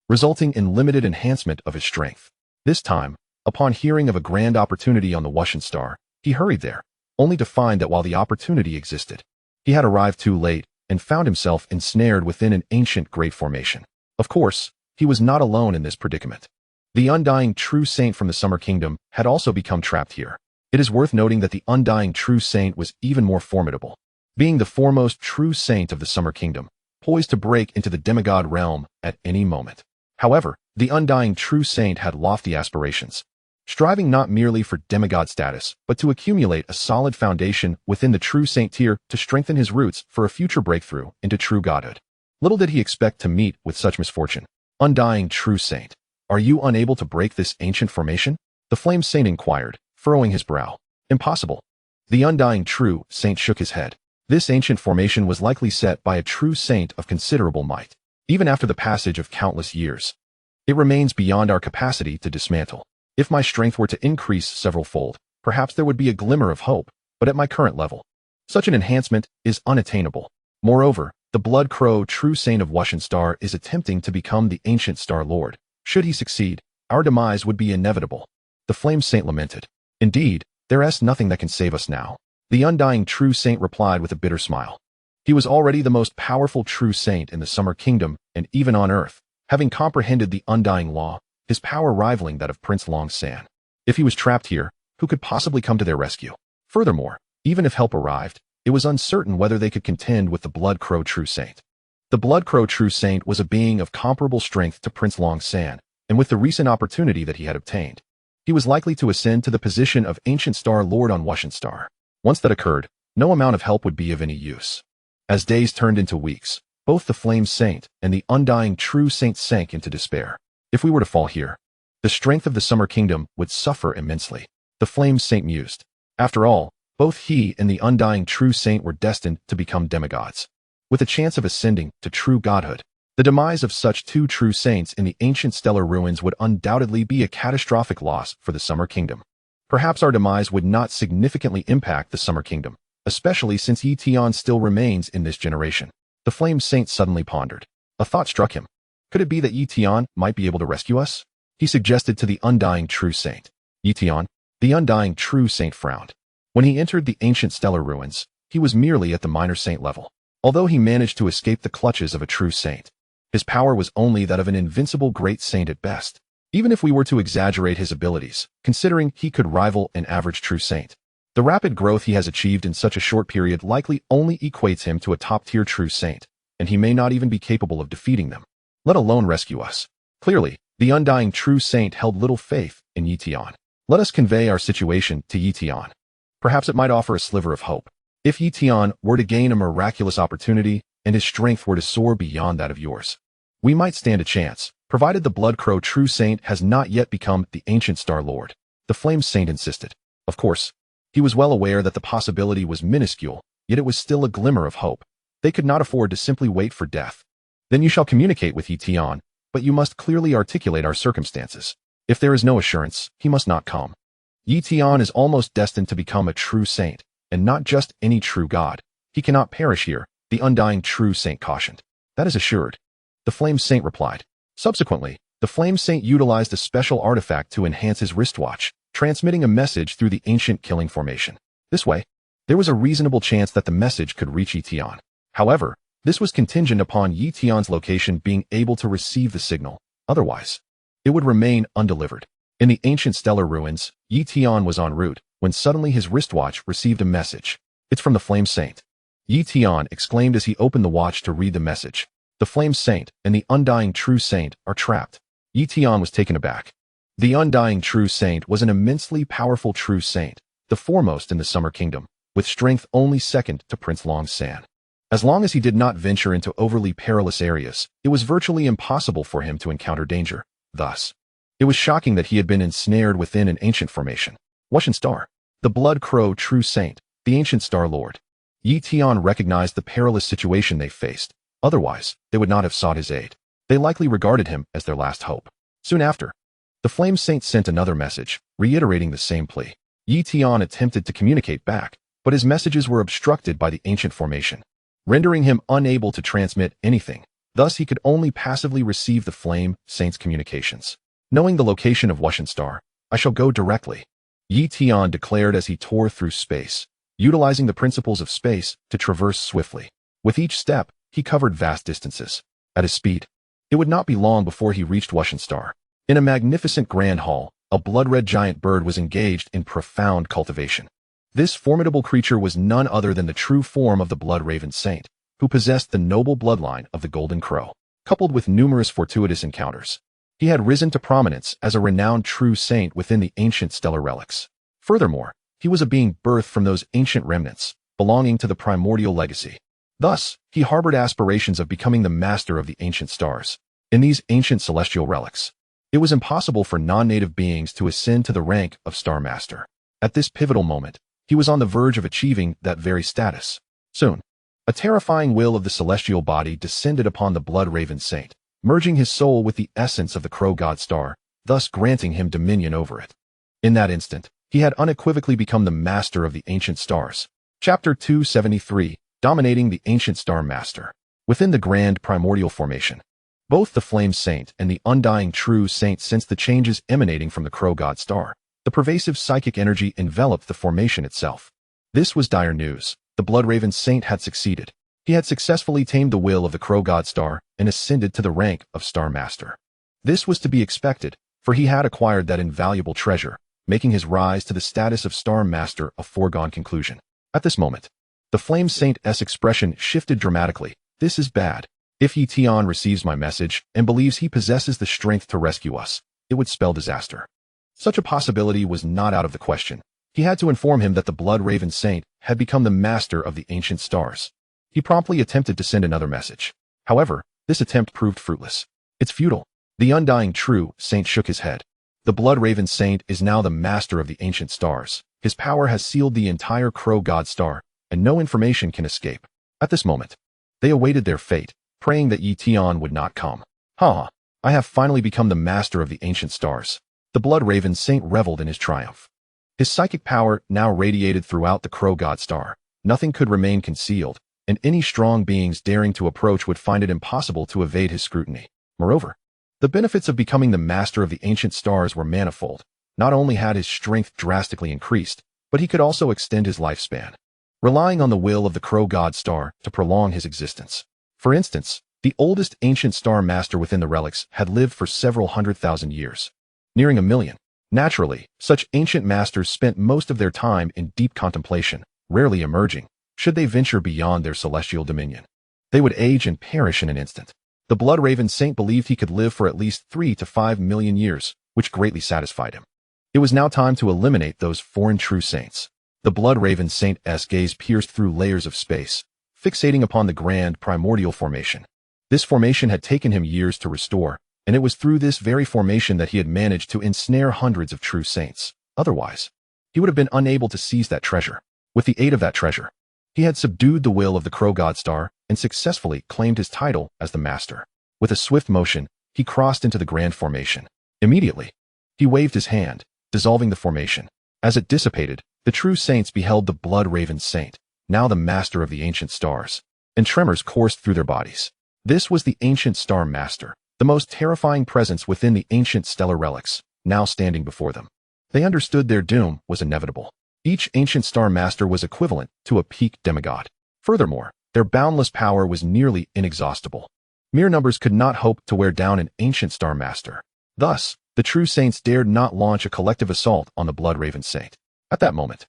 resulting in limited enhancement of his strength. This time, upon hearing of a grand opportunity on the Wushan Star, he hurried there, only to find that while the opportunity existed, he had arrived too late and found himself ensnared within an ancient great formation. Of course, he was not alone in this predicament. The undying true saint from the Summer Kingdom had also become trapped here. It is worth noting that the undying true saint was even more formidable, being the foremost true saint of the Summer Kingdom, poised to break into the demigod realm at any moment. However, the undying true saint had lofty aspirations, striving not merely for demigod status, but to accumulate a solid foundation within the true saint tier to strengthen his roots for a future breakthrough into true godhood. Little did he expect to meet with such misfortune. Undying true saint, are you unable to break this ancient formation? The Flame Saint inquired, furrowing his brow. Impossible. The undying true saint shook his head. This ancient formation was likely set by a true saint of considerable might. Even after the passage of countless years, it remains beyond our capacity to dismantle. If my strength were to increase several-fold, perhaps there would be a glimmer of hope, but at my current level, such an enhancement is unattainable. Moreover, the Blood Crow true saint of Wushan Star is attempting to become the ancient Star Lord. Should he succeed, our demise would be inevitable. The Flame Saint lamented. Indeed, there is nothing that can save us now. The undying true saint replied with a bitter smile. He was already the most powerful true saint in the Summer Kingdom and even on Earth, having comprehended the undying law, his power rivaling that of Prince Long San. If he was trapped here, who could possibly come to their rescue? Furthermore, even if help arrived, it was uncertain whether they could contend with the Blood Crow true saint. The Blood Crow true saint was a being of comparable strength to Prince Long San, and with the recent opportunity that he had obtained, he was likely to ascend to the position of Ancient Star Lord on Wushan Star. Once that occurred, no amount of help would be of any use. As days turned into weeks, both the Flame Saint and the undying true saint sank into despair. If we were to fall here, the strength of the Summer Kingdom would suffer immensely. The Flame Saint mused. After all, both he and the undying true saint were destined to become demigods, with a chance of ascending to true godhood. The demise of such two true saints in the ancient stellar ruins would undoubtedly be a catastrophic loss for the Summer Kingdom. Perhaps our demise would not significantly impact the Summer Kingdom, especially since Tian still remains in this generation. The Flame Saint suddenly pondered. A thought struck him. Could it be that Tian might be able to rescue us? He suggested to the undying true saint. Tian, the undying true saint frowned. When he entered the ancient stellar ruins, he was merely at the minor saint level. Although he managed to escape the clutches of a true saint, his power was only that of an invincible great saint at best. Even if we were to exaggerate his abilities, considering he could rival an average true saint, the rapid growth he has achieved in such a short period likely only equates him to a top-tier true saint, and he may not even be capable of defeating them, let alone rescue us. Clearly, the undying true saint held little faith in Tian. Let us convey our situation to Tian. Perhaps it might offer a sliver of hope. If Tian were to gain a miraculous opportunity and his strength were to soar beyond that of yours, we might stand a chance, provided the Blood Crow true saint has not yet become the ancient Star Lord. The Flame Saint insisted. Of course, he was well aware that the possibility was minuscule, yet it was still a glimmer of hope. They could not afford to simply wait for death. Then you shall communicate with Tian, but you must clearly articulate our circumstances. If there is no assurance, he must not come. Tian is almost destined to become a true saint, and not just any true god. He cannot perish here, the undying true saint cautioned. That is assured. The Flame Saint replied. Subsequently, the Flame Saint utilized a special artifact to enhance his wristwatch, transmitting a message through the ancient killing formation. This way, there was a reasonable chance that the message could reach Tian. However, this was contingent upon Tian's location being able to receive the signal. Otherwise, it would remain undelivered. In the ancient stellar ruins, Tian was en route when suddenly his wristwatch received a message. It's from the Flame Saint. Tian exclaimed as he opened the watch to read the message. The Flame Saint and the undying true saint are trapped. Tian was taken aback. The undying true saint was an immensely powerful true saint, the foremost in the Summer Kingdom, with strength only second to Prince Long San. As long as he did not venture into overly perilous areas, it was virtually impossible for him to encounter danger. Thus, it was shocking that he had been ensnared within an ancient formation. Wushan Star, the Blood Crow true saint, the ancient Star Lord. Tian recognized the perilous situation they faced. Otherwise, they would not have sought his aid. They likely regarded him as their last hope. Soon after, the Flame Saint sent another message, reiterating the same plea. Tian attempted to communicate back, but his messages were obstructed by the ancient formation, rendering him unable to transmit anything. Thus, he could only passively receive the Flame Saint's communications. Knowing the location of Wushan Star, I shall go directly, Tian declared as he tore through space, utilizing the principles of space to traverse swiftly. With each step, he covered vast distances. At his speed, it would not be long before he reached Wushan Star. In a magnificent grand hall, a blood-red giant bird was engaged in profound cultivation. This formidable creature was none other than the true form of the Blood Raven Saint, who possessed the noble bloodline of the Golden Crow. Coupled with numerous fortuitous encounters, he had risen to prominence as a renowned true saint within the ancient stellar relics. Furthermore, he was a being birthed from those ancient remnants, belonging to the primordial legacy. Thus, he harbored aspirations of becoming the master of the ancient stars. In these ancient celestial relics, it was impossible for non-native beings to ascend to the rank of Star Master. At this pivotal moment, he was on the verge of achieving that very status. Soon, a terrifying will of the celestial body descended upon the Blood Raven Saint, merging his soul with the essence of the Crow God Star, thus granting him dominion over it. In that instant, he had unequivocally become the master of the ancient stars. Chapter 273, Dominating the Ancient Star Master. Within the grand primordial formation, both the Flame Saint and the undying true saint sensed the changes emanating from the Crow God Star. The pervasive psychic energy enveloped the formation itself. This was dire news. The Blood Raven Saint had succeeded. He had successfully tamed the will of the Crow God Star and ascended to the rank of Star Master. This was to be expected, for he had acquired that invaluable treasure, making his rise to the status of Star Master a foregone conclusion. At this moment, the Flame Saint's expression shifted dramatically. This is bad. If Tian receives my message and believes he possesses the strength to rescue us, it would spell disaster. Such a possibility was not out of the question. He had to inform him that the Blood Raven Saint had become the master of the ancient stars. He promptly attempted to send another message. However, this attempt proved fruitless. It's futile. The undying true saint shook his head. The Blood Raven Saint is now the master of the ancient stars. His power has sealed the entire Crow God Star, and no information can escape. At this moment, they awaited their fate, praying that Tian would not come. I have finally become the master of the ancient stars. The Blood Raven Saint reveled in his triumph. His psychic power now radiated throughout the Crow God Star. Nothing could remain concealed, and any strong beings daring to approach would find it impossible to evade his scrutiny. Moreover, the benefits of becoming the master of the ancient stars were manifold. Not only had his strength drastically increased, but he could also extend his lifespan, relying on the will of the Crow God Star to prolong his existence. For instance, the oldest ancient star master within the relics had lived for several 100,000 years, nearing 1,000,000. Naturally, such ancient masters spent most of their time in deep contemplation, rarely emerging. Should they venture beyond their celestial dominion, they would age and perish in an instant. The Blood Raven Saint believed he could live for at least 3 to 5 million years, which greatly satisfied him. It was now time to eliminate those foreign true saints. The Blood Raven Saint's gaze pierced through layers of space, fixating upon the grand primordial formation. This formation had taken him years to restore, and it was through this very formation that he had managed to ensnare hundreds of true saints. Otherwise, he would have been unable to seize that treasure. With the aid of that treasure, he had subdued the will of the Crow God Star and successfully claimed his title as the Master. With a swift motion, he crossed into the grand formation. Immediately, he waved his hand, dissolving the formation. As it dissipated, the true saints beheld the Blood Raven Saint, now the master of the ancient stars, and tremors coursed through their bodies. This was the ancient star master, the most terrifying presence within the ancient stellar relics, now standing before them. They understood their doom was inevitable. Each ancient star master was equivalent to a peak demigod. Furthermore, their boundless power was nearly inexhaustible. Mere numbers could not hope to wear down an ancient star master. Thus, the true saints dared not launch a collective assault on the Blood Raven Saint. At that moment,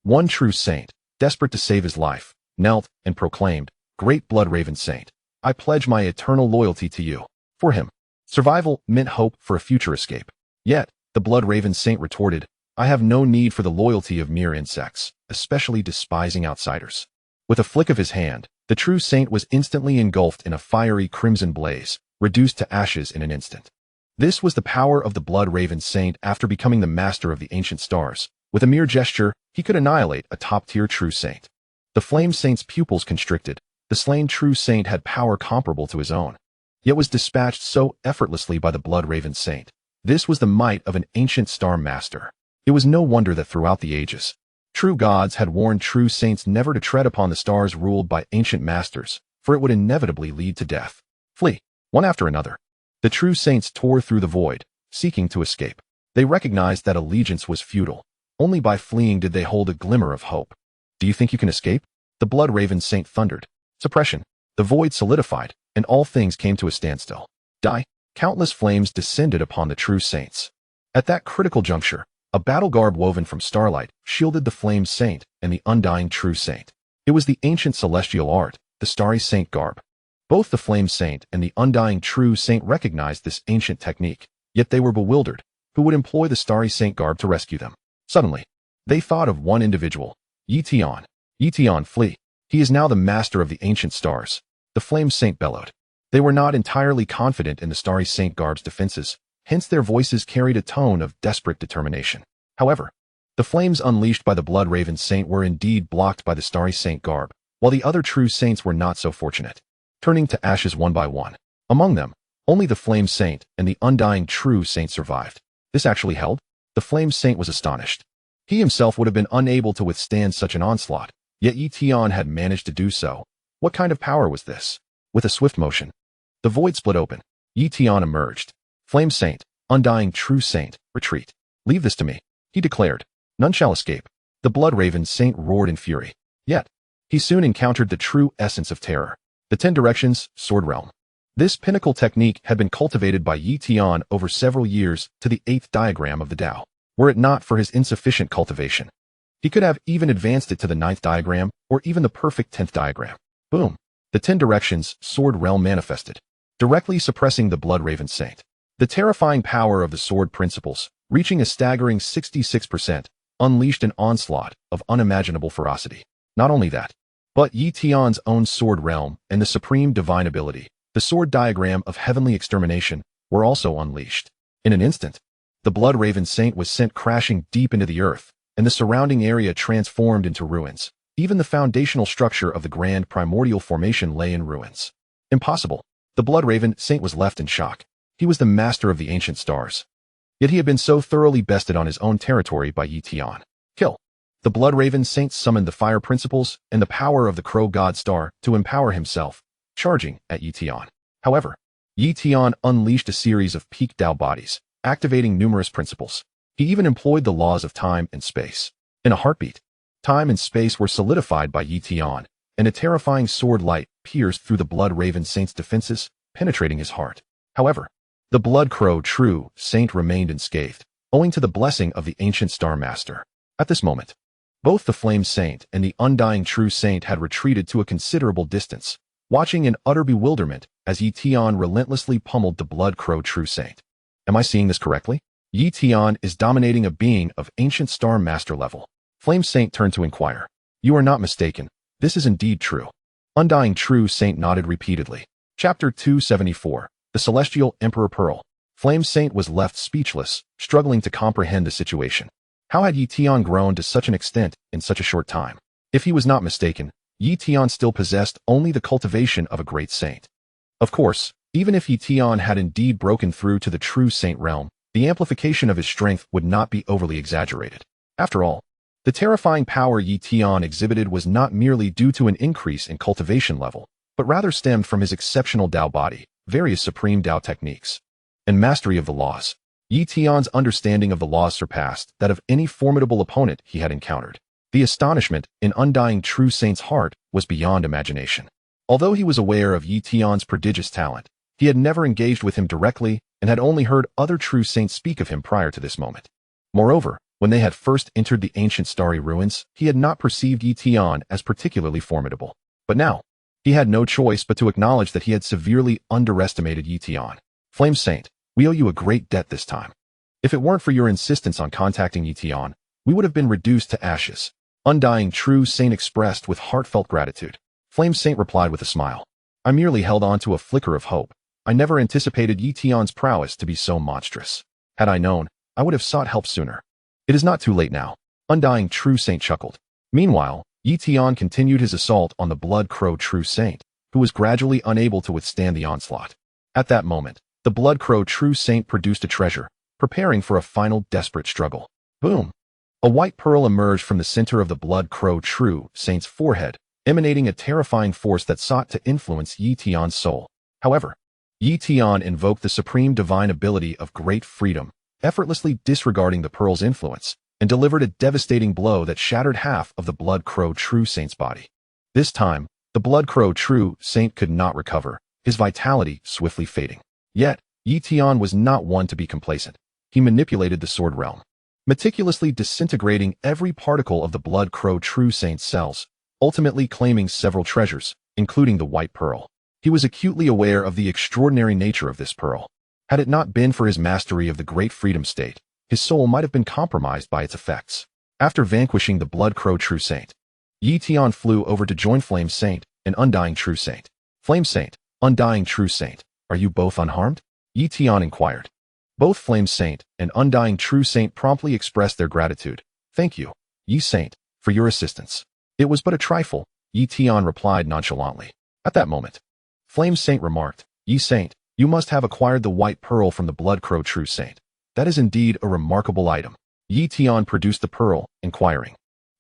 one true saint, desperate to save his life, knelt and proclaimed, "Great Blood Raven Saint, I pledge my eternal loyalty to you." For him, survival meant hope for a future escape. Yet, the Blood Raven Saint retorted, "I have no need for the loyalty of mere insects, especially despising outsiders." With a flick of his hand, the true saint was instantly engulfed in a fiery crimson blaze, reduced to ashes in an instant. This was the power of the Blood Raven Saint after becoming the master of the ancient stars. With a mere gesture, he could annihilate a top-tier true saint. The Flame Saint's pupils constricted. The slain true saint had power comparable to his own, yet was dispatched so effortlessly by the Blood Raven Saint. This was the might of an ancient star master. It was no wonder that throughout the ages, true gods had warned true saints never to tread upon the stars ruled by ancient masters, for it would inevitably lead to death. Flee, one after another. The true saints tore through the void, seeking to escape. They recognized that allegiance was futile. Only by fleeing did they hold a glimmer of hope. "Do you think you can escape?" The Blood Raven Saint thundered. Suppression. The void solidified, and all things came to a standstill. Die. Countless flames descended upon the true saints. At that critical juncture, a battle garb woven from starlight shielded the Flame Saint and the undying true saint. It was the ancient celestial art, the Starry Saint garb. Both the Flame Saint and the undying true saint recognized this ancient technique, yet they were bewildered. Who would employ the Starry Saint garb to rescue them? Suddenly, they thought of one individual, Tian. Tian, flee. He is now the master of the ancient stars. The Flame Saint bellowed. They were not entirely confident in the Starry Saint garb's defenses, hence their voices carried a tone of desperate determination. However, the flames unleashed by the Blood Raven Saint were indeed blocked by the Starry Saint garb, while the other true saints were not so fortunate, turning to ashes one by one. Among them, only the Flame Saint and the undying true saint survived. This actually held? The Flame Saint was astonished. He himself would have been unable to withstand such an onslaught, yet Tian had managed to do so. What kind of power was this? With a swift motion, the void split open. Tian emerged. "Flame Saint, undying true saint, retreat. Leave this to me," he declared. "None shall escape." The Blood Raven Saint roared in fury. Yet, he soon encountered the true essence of terror. The 10 Directions, Sword Realm. This pinnacle technique had been cultivated by Tian over several years to the 8th diagram of the Tao. Were it not for his insufficient cultivation, he could have even advanced it to the 9th diagram or even the perfect 10th diagram. Boom! The 10 Directions, Sword Realm manifested, directly suppressing the Blood Raven Saint. The terrifying power of the sword principles, reaching a staggering 66%, unleashed an onslaught of unimaginable ferocity. Not only that, but Tian's own Sword Realm and the supreme divine ability, the sword diagram of heavenly extermination, were also unleashed. In an instant, the Blood Raven Saint was sent crashing deep into the earth, and the surrounding area transformed into ruins. Even the foundational structure of the grand primordial formation lay in ruins. Impossible. The Blood Raven Saint was left in shock. He was the master of the ancient stars. Yet he had been so thoroughly bested on his own territory by Tian. Kill. The Blood Raven Saint summoned the fire principles and the power of the Crow God Star to empower himself, charging at Tian. However, Tian unleashed a series of peak Tao bodies, activating numerous principles. He even employed the laws of time and space. In a heartbeat, time and space were solidified by Tian, and a terrifying sword light pierced through the Blood Raven Saint's defenses, penetrating his heart. However, the Blood Crow True Saint remained unscathed, owing to the blessing of the ancient Star Master. At this moment, both the Flame Saint and the Undying True Saint had retreated to a considerable distance, watching in utter bewilderment as Yi Tian relentlessly pummeled the Blood Crow True Saint. Am I seeing this correctly? Yi Tian is dominating a being of ancient star master level. Flame Saint turned to inquire. You are not mistaken. This is indeed true. Undying True Saint nodded repeatedly. Chapter 274. The Celestial Emperor Pearl. Flame Saint was left speechless, struggling to comprehend the situation. How had Yi Tian grown to such an extent in such a short time? If he was not mistaken, Yi Tian still possessed only the cultivation of a great saint. Of course, even if Yi Tian had indeed broken through to the true saint realm, the amplification of his strength would not be overly exaggerated. After all, the terrifying power Yi Tian exhibited was not merely due to an increase in cultivation level, but rather stemmed from his exceptional Dao body, various supreme Dao techniques, and mastery of the laws. Yi Tian's understanding of the laws surpassed that of any formidable opponent he had encountered. The astonishment in Undying True Saint's heart was beyond imagination. Although he was aware of Yi Tian's prodigious talent, he had never engaged with him directly and had only heard other true saints speak of him prior to this moment. Moreover, when they had first entered the ancient starry ruins, he had not perceived Yi Tian as particularly formidable. But now, he had no choice but to acknowledge that he had severely underestimated Yi Tian. Flame Saint, we owe you a great debt this time. If it weren't for your insistence on contacting Yi Tian, we would have been reduced to ashes. Undying True Saint expressed with heartfelt gratitude. Flame Saint replied with a smile. I merely held on to a flicker of hope. I never anticipated Yi Tian's prowess to be so monstrous. Had I known, I would have sought help sooner. It is not too late now. Undying True Saint chuckled. Meanwhile, Yi Tian continued his assault on the Blood Crow True Saint, who was gradually unable to withstand the onslaught. At that moment, the Blood Crow True Saint produced a treasure, preparing for a final desperate struggle. Boom! A white pearl emerged from the center of the Blood Crow True Saint's forehead, emanating a terrifying force that sought to influence Yi Tian's soul. However, Yi Tian invoked the supreme divine ability of great freedom, effortlessly disregarding the pearl's influence, and delivered a devastating blow that shattered half of the Blood Crow True Saint's body. This time, the Blood Crow True Saint could not recover, his vitality swiftly fading. Yet, Yi Tian was not one to be complacent. He manipulated the sword realm, meticulously disintegrating every particle of the Blood Crow True Saint's cells, ultimately claiming several treasures, including the white pearl. He was acutely aware of the extraordinary nature of this pearl. Had it not been for his mastery of the Great Freedom State, his soul might have been compromised by its effects. After vanquishing the Blood Crow True Saint, Yi Tian flew over to join Flame Saint and Undying True Saint. Flame Saint, Undying True Saint, are you both unharmed? Yi Tian inquired. Both Flame Saint and Undying True Saint promptly expressed their gratitude. Thank you, Yi Saint, for your assistance. It was but a trifle, Yi Tian replied nonchalantly. At that moment, Flame Saint remarked, Yi Saint, you must have acquired the white pearl from the Blood Crow True Saint. That is indeed a remarkable item. Yi Tian produced the pearl, inquiring.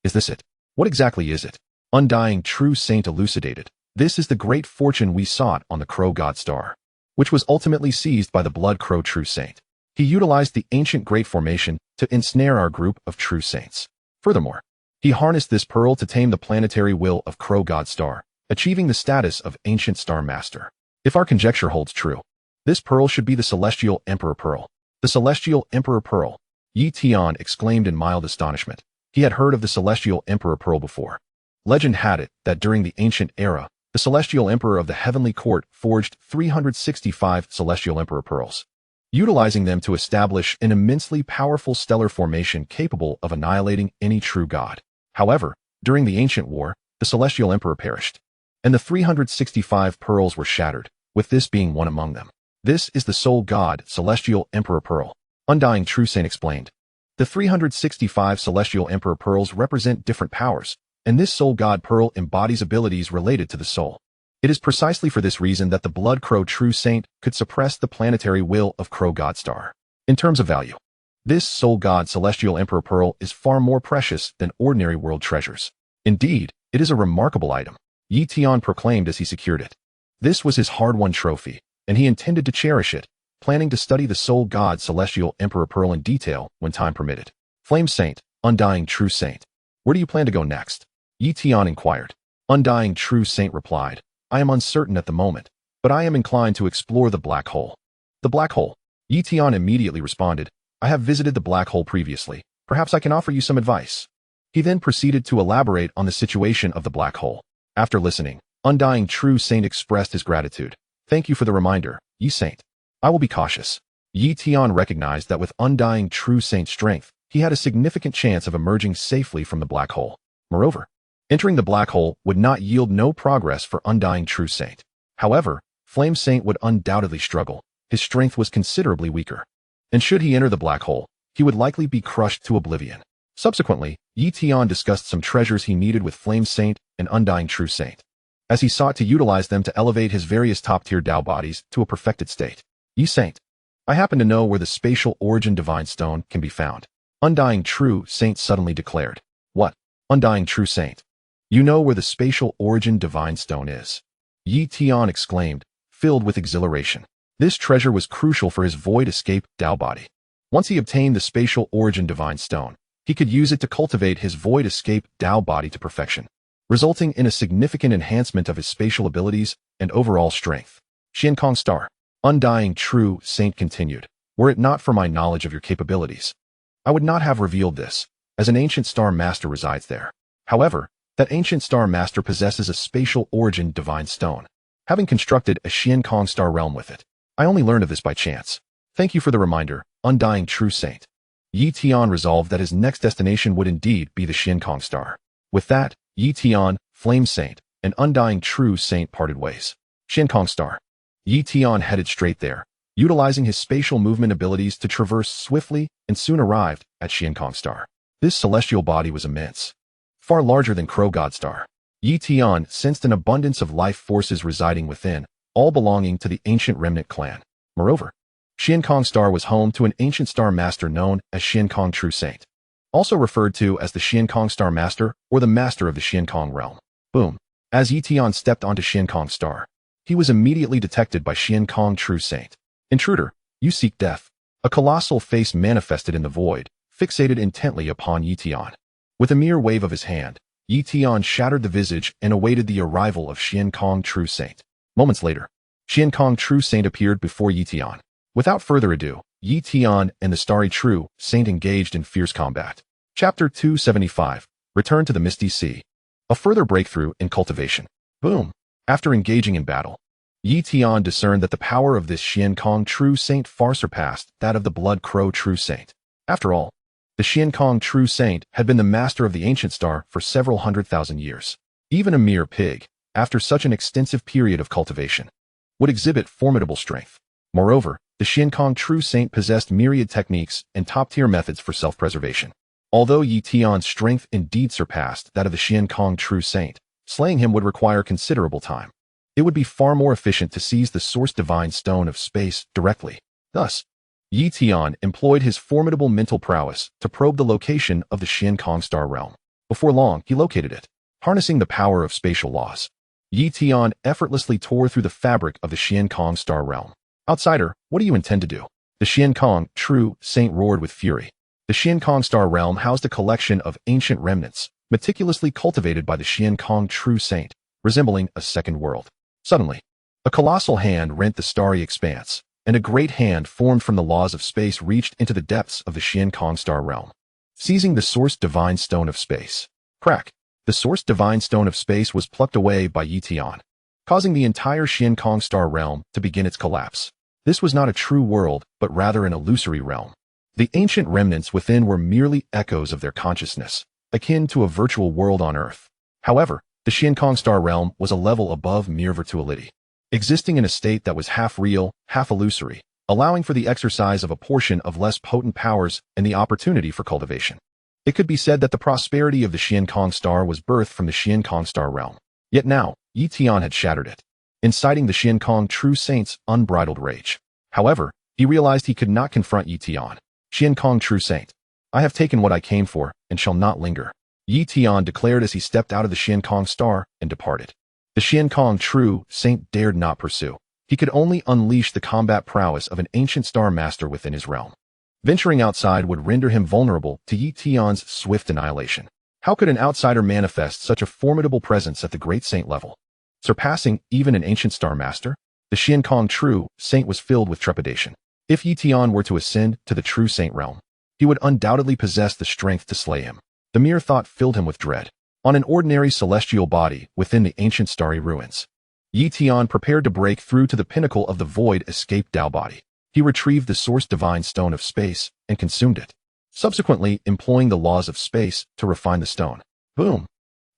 Is this it? What exactly is it? Undying True Saint elucidated. This is the great fortune we sought on the Crow God Star, which was ultimately seized by the Blood Crow True Saint. He utilized the ancient Great Formation to ensnare our group of true saints. Furthermore, he harnessed this pearl to tame the planetary will of Crow God Star, achieving the status of Ancient Star Master. If our conjecture holds true, this pearl should be the Celestial Emperor Pearl. The Celestial Emperor Pearl, Yi Tian exclaimed in mild astonishment. He had heard of the Celestial Emperor Pearl before. Legend had it that during the ancient era, the Celestial Emperor of the Heavenly Court forged 365 Celestial Emperor Pearls, utilizing them to establish an immensely powerful stellar formation capable of annihilating any true god. However, during the ancient war, the Celestial Emperor perished, and the 365 pearls were shattered, with this being one among them. This is the Soul God Celestial Emperor Pearl, Undying True Saint explained. The 365 Celestial Emperor Pearls represent different powers, and this Soul God Pearl embodies abilities related to the soul. It is precisely for this reason that the Blood Crow True Saint could suppress the planetary will of Crow God Star. In terms of value, this Soul God Celestial Emperor Pearl is far more precious than ordinary world treasures. Indeed, it is a remarkable item, Yi Tian proclaimed as he secured it. This was his hard-won trophy, and he intended to cherish it, planning to study the Soul God Celestial Emperor Pearl in detail when time permitted. Flame Saint, Undying True Saint, where do you plan to go next? Yi Tian inquired. Undying True Saint replied, I am uncertain at the moment, but I am inclined to explore the black hole. The black hole? Yi Tian immediately responded, I have visited the black hole previously. Perhaps I can offer you some advice. He then proceeded to elaborate on the situation of the black hole. After listening, Undying True Saint expressed his gratitude. Thank you for the reminder, Yi Saint. I will be cautious. Yi Tian recognized that with Undying True Saint's strength, he had a significant chance of emerging safely from the black hole. Moreover, entering the black hole would not yield no progress for Undying True Saint. However, Flame Saint would undoubtedly struggle. His strength was considerably weaker. And should he enter the black hole, he would likely be crushed to oblivion. Subsequently, Yi Tian discussed some treasures he needed with Flame Saint and Undying True Saint, as he sought to utilize them to elevate his various top-tier Tao bodies to a perfected state. Yi Saint, I happen to know where the spatial origin divine stone can be found. Undying True Saint suddenly declared. What? Undying True Saint? You know where the spatial origin divine stone is? Yi Tian exclaimed, filled with exhilaration. This treasure was crucial for his void escape Tao body. Once he obtained the spatial origin divine stone, he could use it to cultivate his void escape Tao body to perfection, resulting in a significant enhancement of his spatial abilities and overall strength. Xiankong Star. Undying True Saint continued. Were it not for my knowledge of your capabilities, I would not have revealed this, as an ancient star master resides there. However, that ancient star master possesses a spatial origin divine stone, having constructed a Xiankong Star realm with it. I only learned of this by chance. Thank you for the reminder, Undying True Saint. Yi Tian resolved that his next destination would indeed be the Xiankong Star. With that, Yi Tian, Flame Saint, and Undying True Saint parted ways. Xiankong Star. Yi Tian headed straight there, utilizing his spatial movement abilities to traverse swiftly, and soon arrived at Xiankong Star. This celestial body was immense, far larger than Crow God Star. Yi Tian sensed an abundance of life forces residing within, all belonging to the ancient remnant clan. Moreover, Xiankong Star was home to an ancient star master known as Xiankong True Saint, also referred to as the Xiankong Star Master or the Master of the Xiankong Realm. Boom. As Yi Tian stepped onto Xiankong Star, he was immediately detected by Xiankong True Saint. Intruder, you seek death. A colossal face manifested in the void, fixated intently upon Yi Tian. With a mere wave of his hand, Yi Tian shattered the visage and awaited the arrival of Xiankong True Saint. Moments later, Xiankong True Saint appeared before Yi Tian. Without further ado, Yi Tian and the Starry True Saint engaged in fierce combat. Chapter 275. Return to the Misty Sea. A further breakthrough in cultivation. Boom. After engaging in battle, Yi Tian discerned that the power of this Xiankong True Saint far surpassed that of the Blood Crow True Saint. After all, the Xiankong True Saint had been the master of the ancient star for several 100,000 years. Even a mere pig, after such an extensive period of cultivation, would exhibit formidable strength. Moreover, the Xiankong True Saint possessed myriad techniques and top-tier methods for self-preservation. Although Yi Tian's strength indeed surpassed that of the Xiankong True Saint, slaying him would require considerable time. It would be far more efficient to seize the Source Divine Stone of Space directly. Thus, Yi Tian employed his formidable mental prowess to probe the location of the Xiankong Star Realm. Before long, he located it. Harnessing the power of spatial laws, Yi Tian effortlessly tore through the fabric of the Xiankong Star Realm. Outsider, what do you intend to do? The Xiankong True Saint roared with fury. The Xiankong Star Realm housed a collection of ancient remnants, meticulously cultivated by the Xiankong True Saint, resembling a second world. Suddenly, a colossal hand rent the starry expanse, and a great hand formed from the laws of space reached into the depths of the Xiankong Star Realm, seizing the Source Divine Stone of Space. Crack! The Source Divine Stone of Space was plucked away by Yi Tian, causing the entire Xiankong Star Realm to begin its collapse. This was not a true world, but rather an illusory realm. The ancient remnants within were merely echoes of their consciousness, akin to a virtual world on Earth. However, the Xiankong Star Realm was a level above mere virtuality, existing in a state that was half real, half illusory, allowing for the exercise of a portion of less potent powers and the opportunity for cultivation. It could be said that the prosperity of the Xiankong Star was birthed from the Xiankong Star Realm. Yet now, Yi Tian had shattered it, inciting the Xiankong True Saint's unbridled rage. However, he realized he could not confront Yi Tian. Xiankong True Saint, I have taken what I came for, and shall not linger, Yi Tian declared as he stepped out of the Xiankong Star and departed. The Xiankong True Saint dared not pursue. He could only unleash the combat prowess of an ancient star master within his realm. Venturing outside would render him vulnerable to Yi Tian's swift annihilation. How could an outsider manifest such a formidable presence at the Great Saint level, surpassing even an ancient star master? The Xiankong True Saint was filled with trepidation. If Yi Tian were to ascend to the True Saint realm, he would undoubtedly possess the strength to slay him. The mere thought filled him with dread. On an ordinary celestial body within the ancient starry ruins, Tian prepared to break through to the pinnacle of the void escape Tao body. He retrieved the source divine stone of space and consumed it, subsequently employing the laws of space to refine the stone. Boom!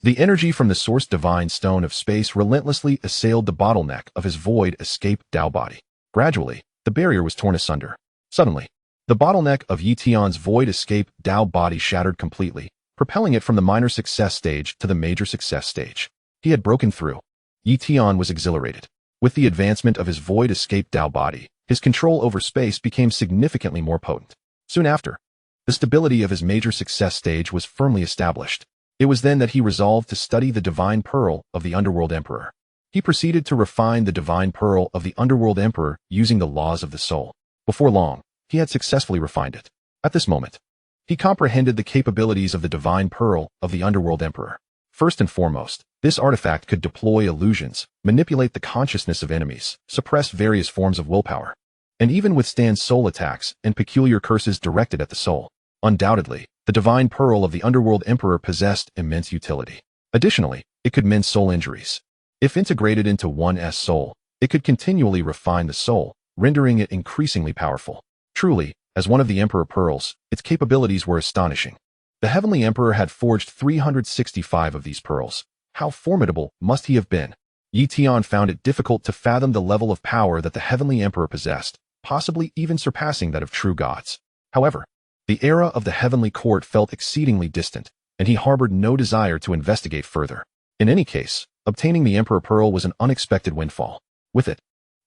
The energy from the source divine stone of space relentlessly assailed the bottleneck of his void escape Tao body. Gradually, the barrier was torn asunder. Suddenly, the bottleneck of Tian's void escape Tao body shattered completely, propelling it from the minor success stage to the major success stage. He had broken through. Tian was exhilarated. With the advancement of his void escape Tao body, his control over space became significantly more potent. Soon after, the stability of his major success stage was firmly established. It was then that he resolved to study the divine pearl of the Underworld Emperor. He proceeded to refine the divine pearl of the Underworld Emperor using the laws of the soul. Before long, he had successfully refined it. At this moment, he comprehended the capabilities of the divine pearl of the Underworld Emperor. First and foremost, this artifact could deploy illusions, manipulate the consciousness of enemies, suppress various forms of willpower, and even withstand soul attacks and peculiar curses directed at the soul. Undoubtedly, the divine pearl of the Underworld Emperor possessed immense utility. Additionally, it could mend soul injuries. If integrated into one's soul, it could continually refine the soul, rendering it increasingly powerful. Truly, as one of the Emperor Pearls, its capabilities were astonishing. The Heavenly Emperor had forged 365 of these pearls. How formidable must he have been? Tian found it difficult to fathom the level of power that the Heavenly Emperor possessed, possibly even surpassing that of true gods. However, the era of the Heavenly Court felt exceedingly distant, and he harbored no desire to investigate further. In any case, obtaining the Emperor Pearl was an unexpected windfall. With it,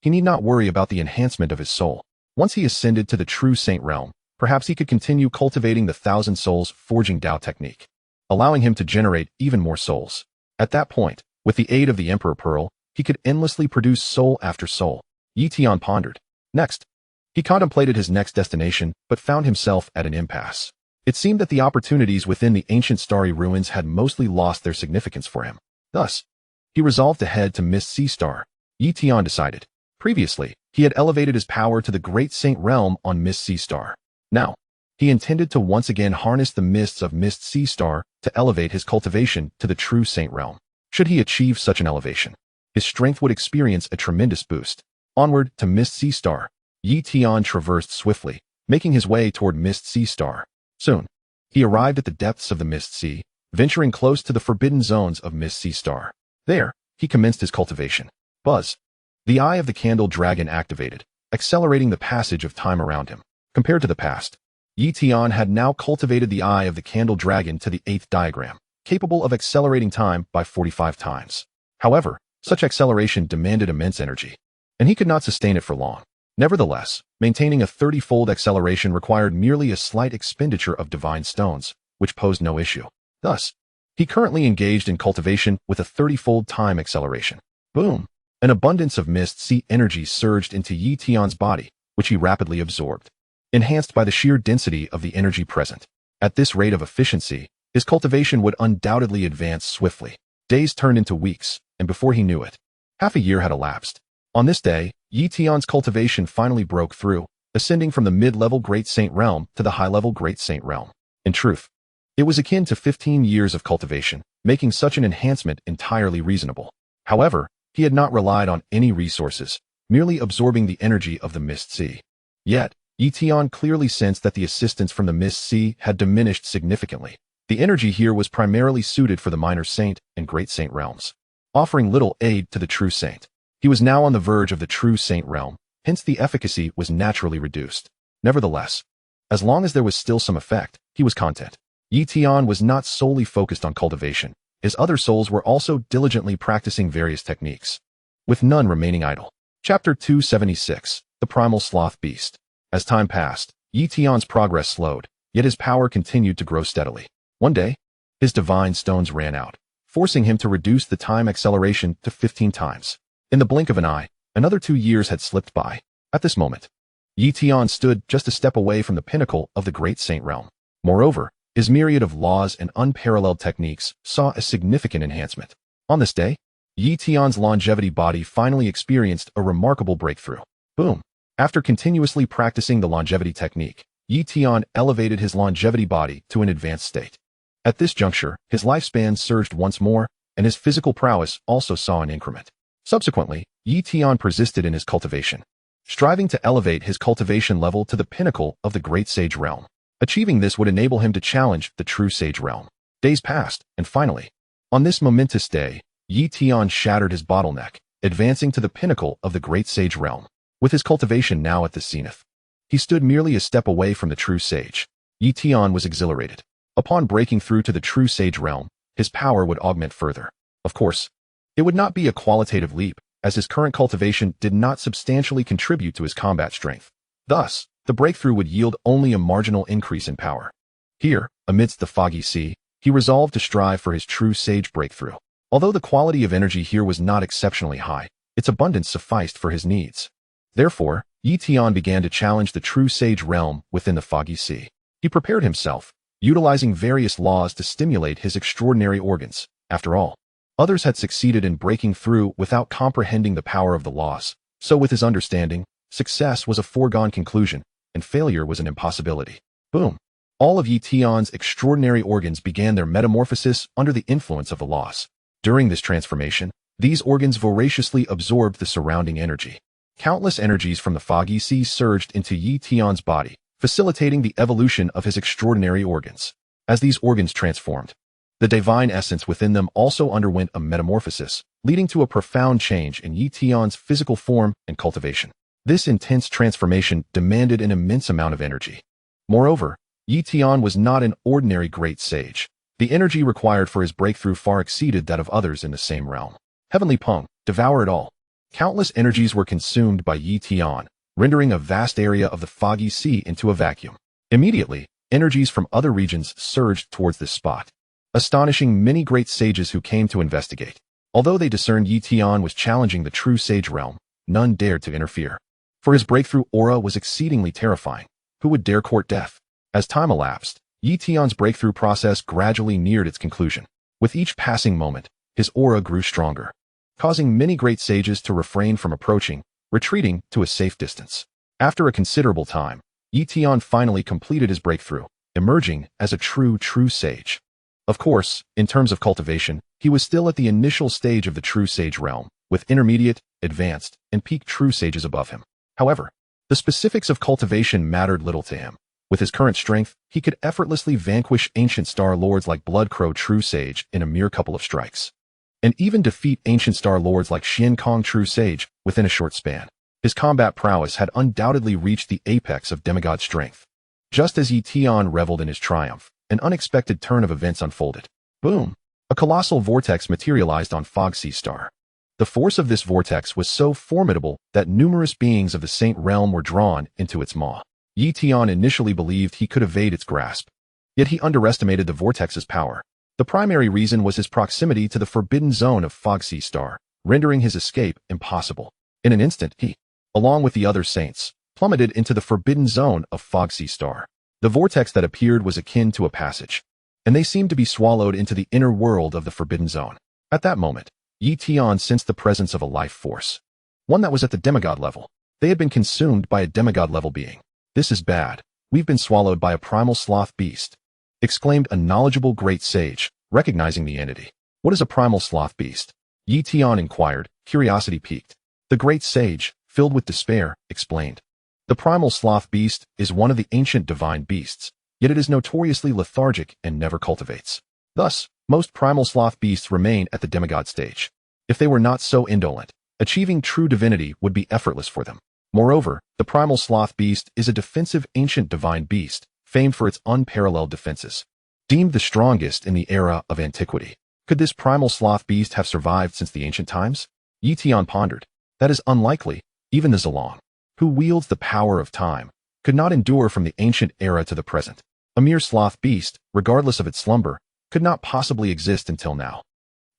he need not worry about the enhancement of his soul. Once he ascended to the true saint realm, perhaps he could continue cultivating the thousand souls forging Tao technique, allowing him to generate even more souls. At that point, with the aid of the Emperor Pearl, he could endlessly produce soul after soul. Tian pondered. Next, he contemplated his next destination, but found himself at an impasse. It seemed that the opportunities within the ancient starry ruins had mostly lost their significance for him. Thus, he resolved to head to Mist Sea Star. Tian decided. Previously, he had elevated his power to the Great Saint Realm on Mist Sea Star. Now, he intended to once again harness the mists of Mist Sea Star to elevate his cultivation to the true Saint Realm. Should he achieve such an elevation, his strength would experience a tremendous boost. Onward to Mist Sea Star, Tian traversed swiftly, making his way toward Mist Sea Star. Soon, he arrived at the depths of the Mist Sea, venturing close to the forbidden zones of Mist Sea Star. There, he commenced his cultivation. Buzz. The eye of the candle dragon activated, accelerating the passage of time around him. Compared to the past, Tian had now cultivated the eye of the candle dragon to the 8th diagram, capable of accelerating time by 45 times. However, such acceleration demanded immense energy, and he could not sustain it for long. Nevertheless, maintaining a 30-fold acceleration required merely a slight expenditure of divine stones, which posed no issue. Thus, he currently engaged in cultivation with a 30-fold time acceleration. Boom! An abundance of mist sea energy surged into Tian's body, which he rapidly absorbed, enhanced by the sheer density of the energy present. At this rate of efficiency, his cultivation would undoubtedly advance swiftly. Days turned into weeks, and before he knew it, half a year had elapsed. On this day, Tian's cultivation finally broke through, ascending from the mid-level Great Saint Realm to the high-level Great Saint Realm. In truth, it was akin to 15 years of cultivation, making such an enhancement entirely reasonable. However, he had not relied on any resources, merely absorbing the energy of the Mist Sea. Yet, Tian clearly sensed that the assistance from the Mist Sea had diminished significantly. The energy here was primarily suited for the minor saint and great saint realms, offering little aid to the true saint. He was now on the verge of the true saint realm, hence the efficacy was naturally reduced. Nevertheless, as long as there was still some effect, he was content. Tian was not solely focused on cultivation. His other souls were also diligently practicing various techniques, with none remaining idle. Chapter 276, The Primal Sloth Beast. As time passed, Tian's progress slowed, yet his power continued to grow steadily. One day, his divine stones ran out, forcing him to reduce the time acceleration to 15 times. In the blink of an eye, another 2 years had slipped by. At this moment, Tian stood just a step away from the pinnacle of the Great Saint Realm. Moreover, his myriad of laws and unparalleled techniques saw a significant enhancement. On this day, Tian's longevity body finally experienced a remarkable breakthrough. Boom! After continuously practicing the longevity technique, Tian elevated his longevity body to an advanced state. At this juncture, his lifespan surged once more, and his physical prowess also saw an increment. Subsequently, Tian persisted in his cultivation, striving to elevate his cultivation level to the pinnacle of the Great Sage realm. Achieving this would enable him to challenge the true Sage realm. Days passed, and finally, on this momentous day, Tian shattered his bottleneck, advancing to the pinnacle of the Great Sage realm. With his cultivation now at the zenith, he stood merely a step away from the true Sage. Tian was exhilarated. Upon breaking through to the true Sage realm, his power would augment further. Of course, it would not be a qualitative leap, as his current cultivation did not substantially contribute to his combat strength. Thus, the breakthrough would yield only a marginal increase in power. Here, amidst the foggy sea, he resolved to strive for his true Sage breakthrough. Although the quality of energy here was not exceptionally high, its abundance sufficed for his needs. Therefore, Tian began to challenge the true Sage realm within the foggy sea. He prepared himself, utilizing various laws to stimulate his extraordinary organs. After all, others had succeeded in breaking through without comprehending the power of the laws. So with his understanding, success was a foregone conclusion, and failure was an impossibility. Boom! All of Tian's extraordinary organs began their metamorphosis under the influence of the laws. During this transformation, these organs voraciously absorbed the surrounding energy. Countless energies from the foggy sea surged into Tian's body, facilitating the evolution of his extraordinary organs. As these organs transformed, the divine essence within them also underwent a metamorphosis, leading to a profound change in Tian's physical form and cultivation. This intense transformation demanded an immense amount of energy. Moreover, Tian was not an ordinary great sage. The energy required for his breakthrough far exceeded that of others in the same realm. Heavenly Peng, devour it all. Countless energies were consumed by Tian, rendering a vast area of the foggy sea into a vacuum. Immediately, energies from other regions surged towards this spot, astonishing many great sages who came to investigate. Although they discerned Tian was challenging the true sage realm, none dared to interfere. For his breakthrough aura was exceedingly terrifying. Who would dare court death? As time elapsed, Tian's breakthrough process gradually neared its conclusion. With each passing moment, his aura grew stronger, causing many great sages to refrain from approaching, retreating to a safe distance. After a considerable time, Tian finally completed his breakthrough, emerging as a true sage. Of course, in terms of cultivation, he was still at the initial stage of the true sage realm, with intermediate, advanced, and peak true sages above him. However, the specifics of cultivation mattered little to him. With his current strength, he could effortlessly vanquish ancient star lords like Bloodcrow True Sage in a mere couple of strikes, and even defeat ancient star lords like Xian Kong True Sage within a short span. His combat prowess had undoubtedly reached the apex of demigod strength. Just as Tian reveled in his triumph, an unexpected turn of events unfolded. Boom! A colossal vortex materialized on Fogsea Star. The force of this vortex was so formidable that numerous beings of the Saint Realm were drawn into its maw. Tian initially believed he could evade its grasp, yet he underestimated the vortex's power. The primary reason was his proximity to the forbidden zone of Fogsea Star, rendering his escape impossible. In an instant, he, along with the other saints, plummeted into the forbidden zone of Fogsea Star. The vortex that appeared was akin to a passage, and they seemed to be swallowed into the inner world of the forbidden zone. At that moment, Tian sensed the presence of a life force, one that was at the demigod level. They had been consumed by a demigod level being. "This is bad. We've been swallowed by a primal sloth beast," exclaimed a knowledgeable great sage, recognizing the entity. "What is a primal sloth beast?" Tian inquired, curiosity piqued. The great sage, filled with despair, explained. The primal sloth beast is one of the ancient divine beasts, yet it is notoriously lethargic and never cultivates. Thus, most primal sloth beasts remain at the demigod stage. If they were not so indolent, achieving true divinity would be effortless for them. Moreover, the primal sloth beast is a defensive ancient divine beast, famed for its unparalleled defenses. Deemed the strongest in the era of antiquity. Could this primal sloth beast have survived since the ancient times? Tian pondered. That is unlikely. Even the Zilong, who wields the power of time, could not endure from the ancient era to the present. A mere sloth beast, regardless of its slumber, could not possibly exist until now.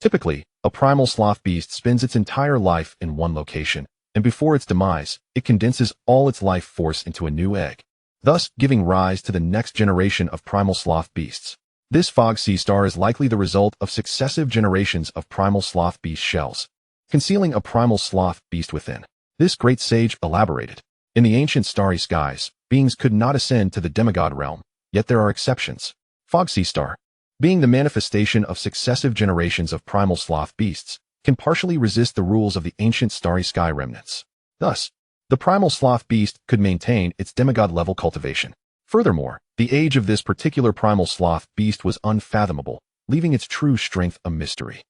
Typically, a primal sloth beast spends its entire life in one location, and before its demise, it condenses all its life force into a new egg, thus giving rise to the next generation of primal sloth beasts. This Fogsea Star is likely the result of successive generations of primal sloth beast shells, concealing a primal sloth beast within. This great sage elaborated. In the ancient starry skies, beings could not ascend to the demigod realm, yet there are exceptions. Fogsea Star. being the manifestation of successive generations of primal sloth beasts, can partially resist the rules of the ancient starry sky remnants. Thus, the primal sloth beast could maintain its demigod-level cultivation. Furthermore, the age of this particular primal sloth beast was unfathomable, leaving its true strength a mystery.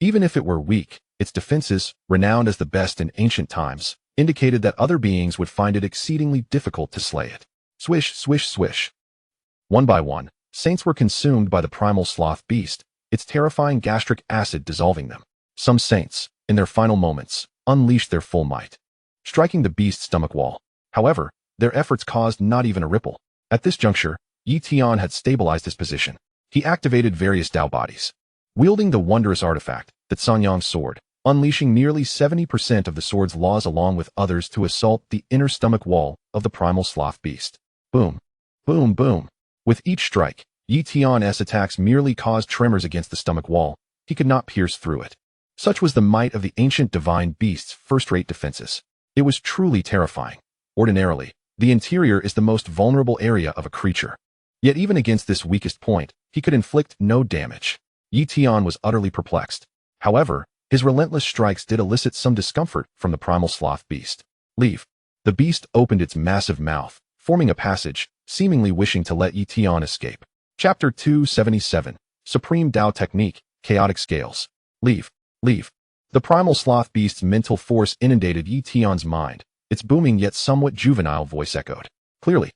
Even if it were weak, its defenses, renowned as the best in ancient times, indicated that other beings would find it exceedingly difficult to slay it. Swish, swish, swish. One by one, saints were consumed by the primal sloth beast, its terrifying gastric acid dissolving them. Some saints, in their final moments, unleashed their full might, striking the beast's stomach wall. However, their efforts caused not even a ripple. At this juncture, Tian had stabilized his position. He activated various Dao bodies, wielding the wondrous artifact, the Sanyang's sword, unleashing nearly 70% of the sword's laws along with others to assault the inner stomach wall of the primal sloth beast. Boom, boom, boom. With each strike, Tian's attacks merely caused tremors against the stomach wall. He could not pierce through it. Such was the might of the ancient divine beast's first-rate defenses. It was truly terrifying. Ordinarily, the interior is the most vulnerable area of a creature. Yet even against this weakest point, he could inflict no damage. Tian was utterly perplexed. However, his relentless strikes did elicit some discomfort from the primal sloth beast. Leave. The beast opened its massive mouth, forming a passage, seemingly wishing to let Tian escape. Chapter 277. Supreme Dao Technique, Chaotic Scales. Leave. Leave. The primal sloth beast's mental force inundated Tian's mind. Its booming yet somewhat juvenile voice echoed. Clearly,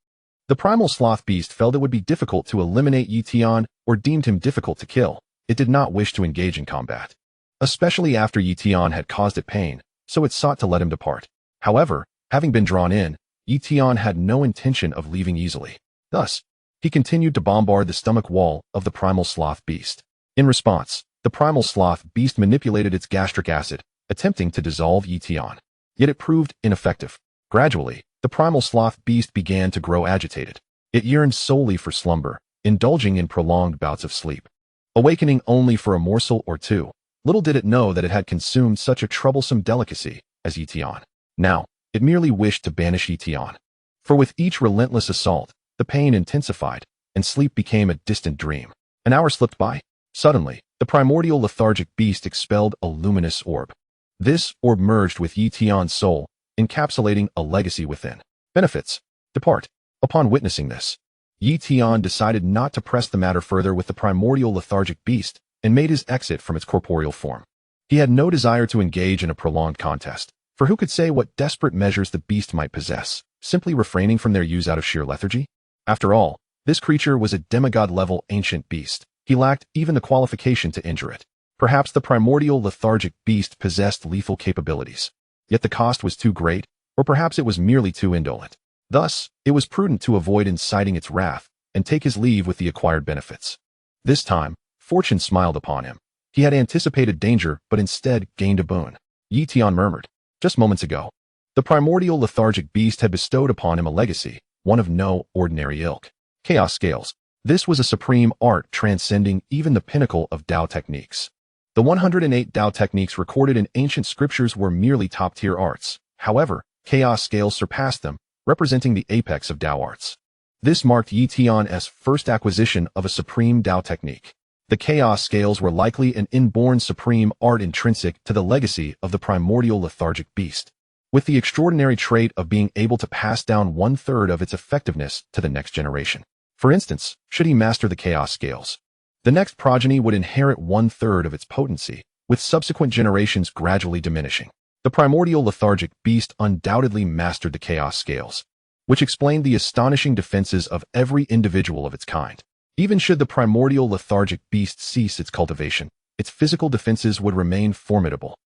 the primal sloth beast felt it would be difficult to eliminate Tian or deemed him difficult to kill. It did not wish to engage in combat, especially after Tian had caused it pain, so it sought to let him depart. However, having been drawn in, Tian had no intention of leaving easily. Thus, he continued to bombard the stomach wall of the primal sloth beast. In response, the primal sloth beast manipulated its gastric acid, attempting to dissolve Tian. Yet it proved ineffective. Gradually, the primal sloth beast began to grow agitated. It yearned solely for slumber, indulging in prolonged bouts of sleep. Awakening only for a morsel or two, little did it know that it had consumed such a troublesome delicacy as Tian. Now, it merely wished to banish Tian. For with each relentless assault, the pain intensified, and sleep became a distant dream. An hour slipped by. Suddenly, the primordial lethargic beast expelled a luminous orb. This orb merged with Tian's soul, encapsulating a legacy within. Benefits. Depart. Upon witnessing this, Tian decided not to press the matter further with the primordial lethargic beast and made his exit from its corporeal form. He had no desire to engage in a prolonged contest, for who could say what desperate measures the beast might possess, simply refraining from their use out of sheer lethargy? After all, this creature was a demigod-level ancient beast. He lacked even the qualification to injure it. Perhaps the primordial lethargic beast possessed lethal capabilities. Yet the cost was too great, or perhaps it was merely too indolent. Thus, it was prudent to avoid inciting its wrath and take his leave with the acquired benefits. This time, fortune smiled upon him. He had anticipated danger, but instead gained a boon. Tian murmured. Just moments ago, the primordial lethargic beast had bestowed upon him a legacy, one of no ordinary ilk. Chaos Scales. This was a supreme art transcending even the pinnacle of Dao techniques. The 108 Dao techniques recorded in ancient scriptures were merely top-tier arts. However, Chaos Scales surpassed them, representing the apex of Dao arts. This marked Tian's first acquisition of a supreme Dao technique. The Chaos Scales were likely an inborn supreme art intrinsic to the legacy of the primordial lethargic beast, with the extraordinary trait of being able to pass down one-third of its effectiveness to the next generation. For instance, should he master the Chaos Scales, the next progeny would inherit one-third of its potency, with subsequent generations gradually diminishing. The primordial lethargic beast undoubtedly mastered the Chaos Scales, which explained the astonishing defenses of every individual of its kind. Even should the primordial lethargic beast cease its cultivation, its physical defenses would remain formidable.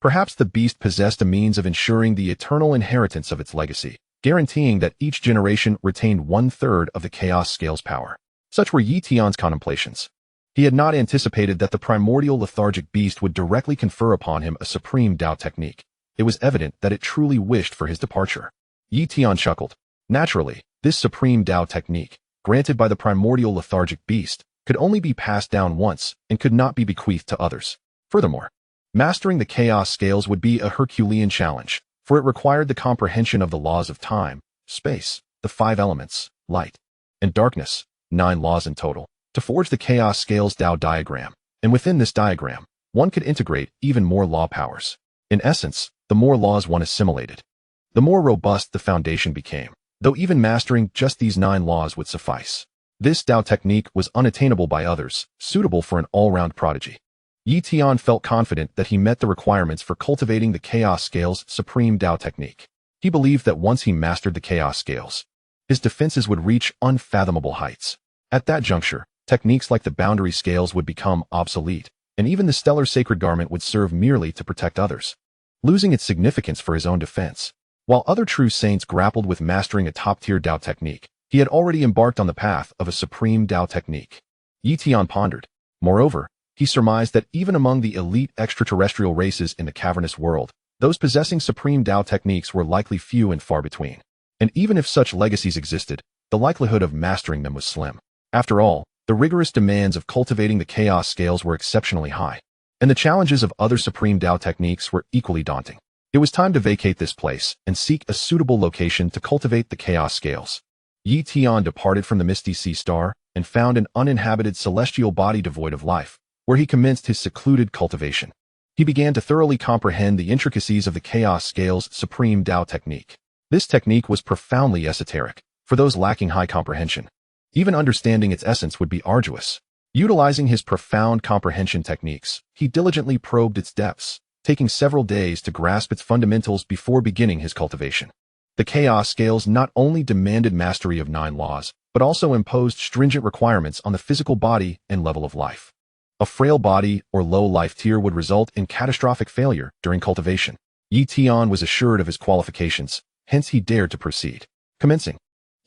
Perhaps the beast possessed a means of ensuring the eternal inheritance of its legacy, guaranteeing that each generation retained one-third of the Chaos Scales' power. Such were Tian's contemplations. He had not anticipated that the primordial lethargic beast would directly confer upon him a supreme Dao technique. It was evident that it truly wished for his departure. Tian chuckled. Naturally, this supreme Dao technique, granted by the primordial lethargic beast, could only be passed down once and could not be bequeathed to others. Furthermore, mastering the Chaos Scales would be a Herculean challenge, for it required the comprehension of the laws of time, space, the 5 elements, light, and darkness, 9 laws in total, to forge the Chaos Scales Dao diagram, and within this diagram, one could integrate even more law powers. In essence, the more laws one assimilated, the more robust the foundation became, though even mastering just these 9 laws would suffice. This Dao technique was unattainable by others, suitable for an all-round prodigy. Tian felt confident that he met the requirements for cultivating the Chaos Scales Supreme Dao technique. He believed that once he mastered the Chaos Scales, his defenses would reach unfathomable heights. At that juncture, techniques like the Boundary Scales would become obsolete, and even the Stellar Sacred Garment would serve merely to protect others, losing its significance for his own defense. While other true saints grappled with mastering a top-tier Dao technique, he had already embarked on the path of a supreme Dao technique. Tian pondered. Moreover, he surmised that even among the elite extraterrestrial races in the cavernous world, those possessing supreme Dao techniques were likely few and far between. And even if such legacies existed, the likelihood of mastering them was slim. After all, the rigorous demands of cultivating the Chaos Scales were exceptionally high, and the challenges of other supreme Dao techniques were equally daunting. It was time to vacate this place and seek a suitable location to cultivate the Chaos Scales. Tian departed from the misty sea star and found an uninhabited celestial body devoid of life, where he commenced his secluded cultivation. He began to thoroughly comprehend the intricacies of the Chaos Scales Supreme Dao technique. This technique was profoundly esoteric, for those lacking high comprehension. Even understanding its essence would be arduous. Utilizing his profound comprehension techniques, he diligently probed its depths, taking several days to grasp its fundamentals before beginning his cultivation. The Chaos Scales not only demanded mastery of 9 laws, but also imposed stringent requirements on the physical body and level of life. A frail body or low life tier would result in catastrophic failure during cultivation. Tian was assured of his qualifications, hence he dared to proceed. Commencing,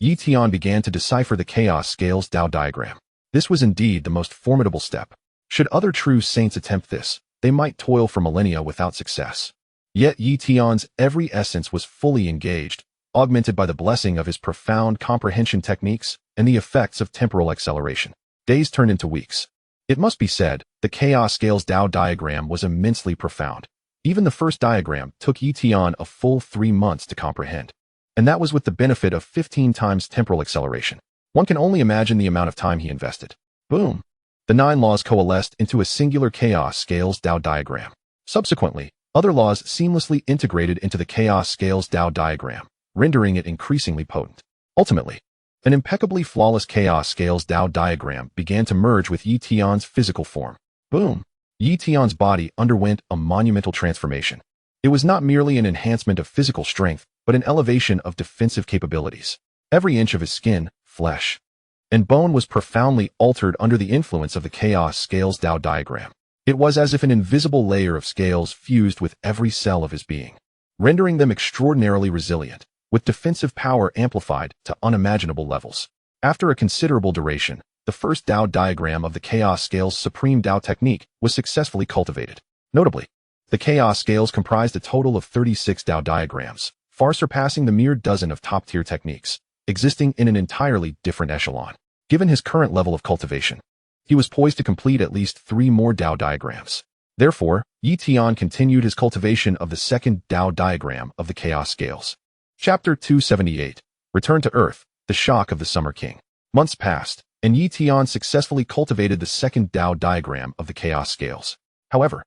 Tian began to decipher the Chaos Scales Dao diagram. This was indeed the most formidable step. Should other true saints attempt this, they might toil for millennia without success. Yet Tian's every essence was fully engaged, augmented by the blessing of his profound comprehension techniques and the effects of temporal acceleration. Days turned into weeks. It must be said, the Chaos Scales Dao diagram was immensely profound. Even the first diagram took Tian a full 3 months to comprehend. And that was with the benefit of 15 times temporal acceleration. One can only imagine the amount of time he invested. Boom! The 9 laws coalesced into a singular Chaos Scales Dao diagram. Subsequently, other laws seamlessly integrated into the Chaos Scales Dao diagram, rendering it increasingly potent. Ultimately, an impeccably flawless Chaos Scales Dao diagram began to merge with Tian's physical form. Boom! Tian's body underwent a monumental transformation. It was not merely an enhancement of physical strength, but an elevation of defensive capabilities. Every inch of his skin, flesh, and bone was profoundly altered under the influence of the Chaos Scales Dao diagram. It was as if an invisible layer of scales fused with every cell of his being, rendering them extraordinarily resilient, with defensive power amplified to unimaginable levels. After a considerable duration, the first Dao diagram of the Chaos Scales Supreme Dao technique was successfully cultivated. Notably, the Chaos Scales comprised a total of 36 Dao diagrams, far surpassing the mere dozen of top-tier techniques, existing in an entirely different echelon. Given his current level of cultivation, he was poised to complete at least 3 more Dao diagrams. Therefore, Tian continued his cultivation of the second Dao diagram of the Chaos Scales. Chapter 278. Return to Earth, the Shock of the Summer King. Months passed, and Tian successfully cultivated the second Dao diagram of the Chaos Scales. However,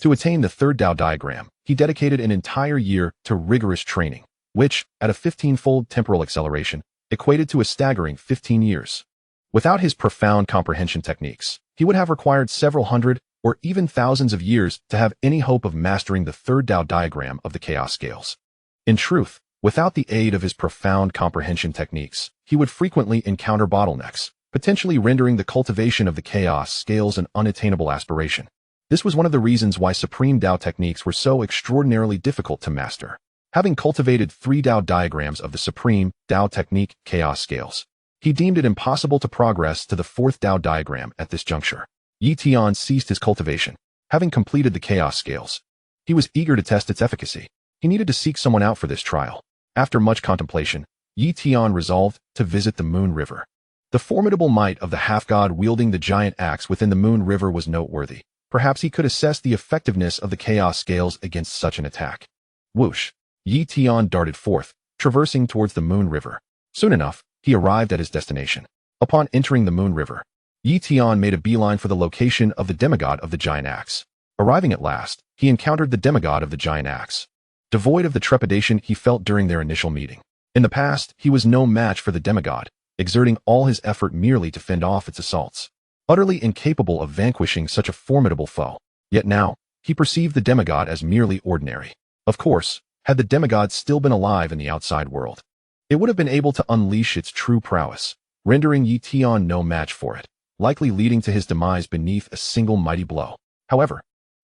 to attain the third Dao diagram, he dedicated an entire year to rigorous training, which, at a 15-fold temporal acceleration, equated to a staggering 15 years. Without his profound comprehension techniques, he would have required several hundred or even thousands of years to have any hope of mastering the third Dao diagram of the Chaos Scales. In truth, without the aid of his profound comprehension techniques, he would frequently encounter bottlenecks, potentially rendering the cultivation of the Chaos Scales an unattainable aspiration. This was one of the reasons why Supreme Dao techniques were so extraordinarily difficult to master. Having cultivated 3 Dao diagrams of the Supreme Dao technique Chaos Scales, he deemed it impossible to progress to the 4th Dao diagram at this juncture. Tian ceased his cultivation. Having completed the Chaos Scales, he was eager to test its efficacy. He needed to seek someone out for this trial. After much contemplation, Tian resolved to visit the Moon River. The formidable might of the half-god wielding the giant axe within the Moon River was noteworthy. Perhaps he could assess the effectiveness of the Chaos Scales against such an attack. Whoosh! Tian darted forth, traversing towards the Moon River. Soon enough, he arrived at his destination. Upon entering the Moon River, Tian made a beeline for the location of the demigod of the giant axe. Arriving at last, he encountered the demigod of the giant axe. Devoid of the trepidation he felt during their initial meeting. In the past, he was no match for the demigod, exerting all his effort merely to fend off its assaults. Utterly incapable of vanquishing such a formidable foe. Yet now, he perceived the demigod as merely ordinary. Of course, had the demigod still been alive in the outside world, it would have been able to unleash its true prowess, rendering Tian no match for it, likely leading to his demise beneath a single mighty blow. However,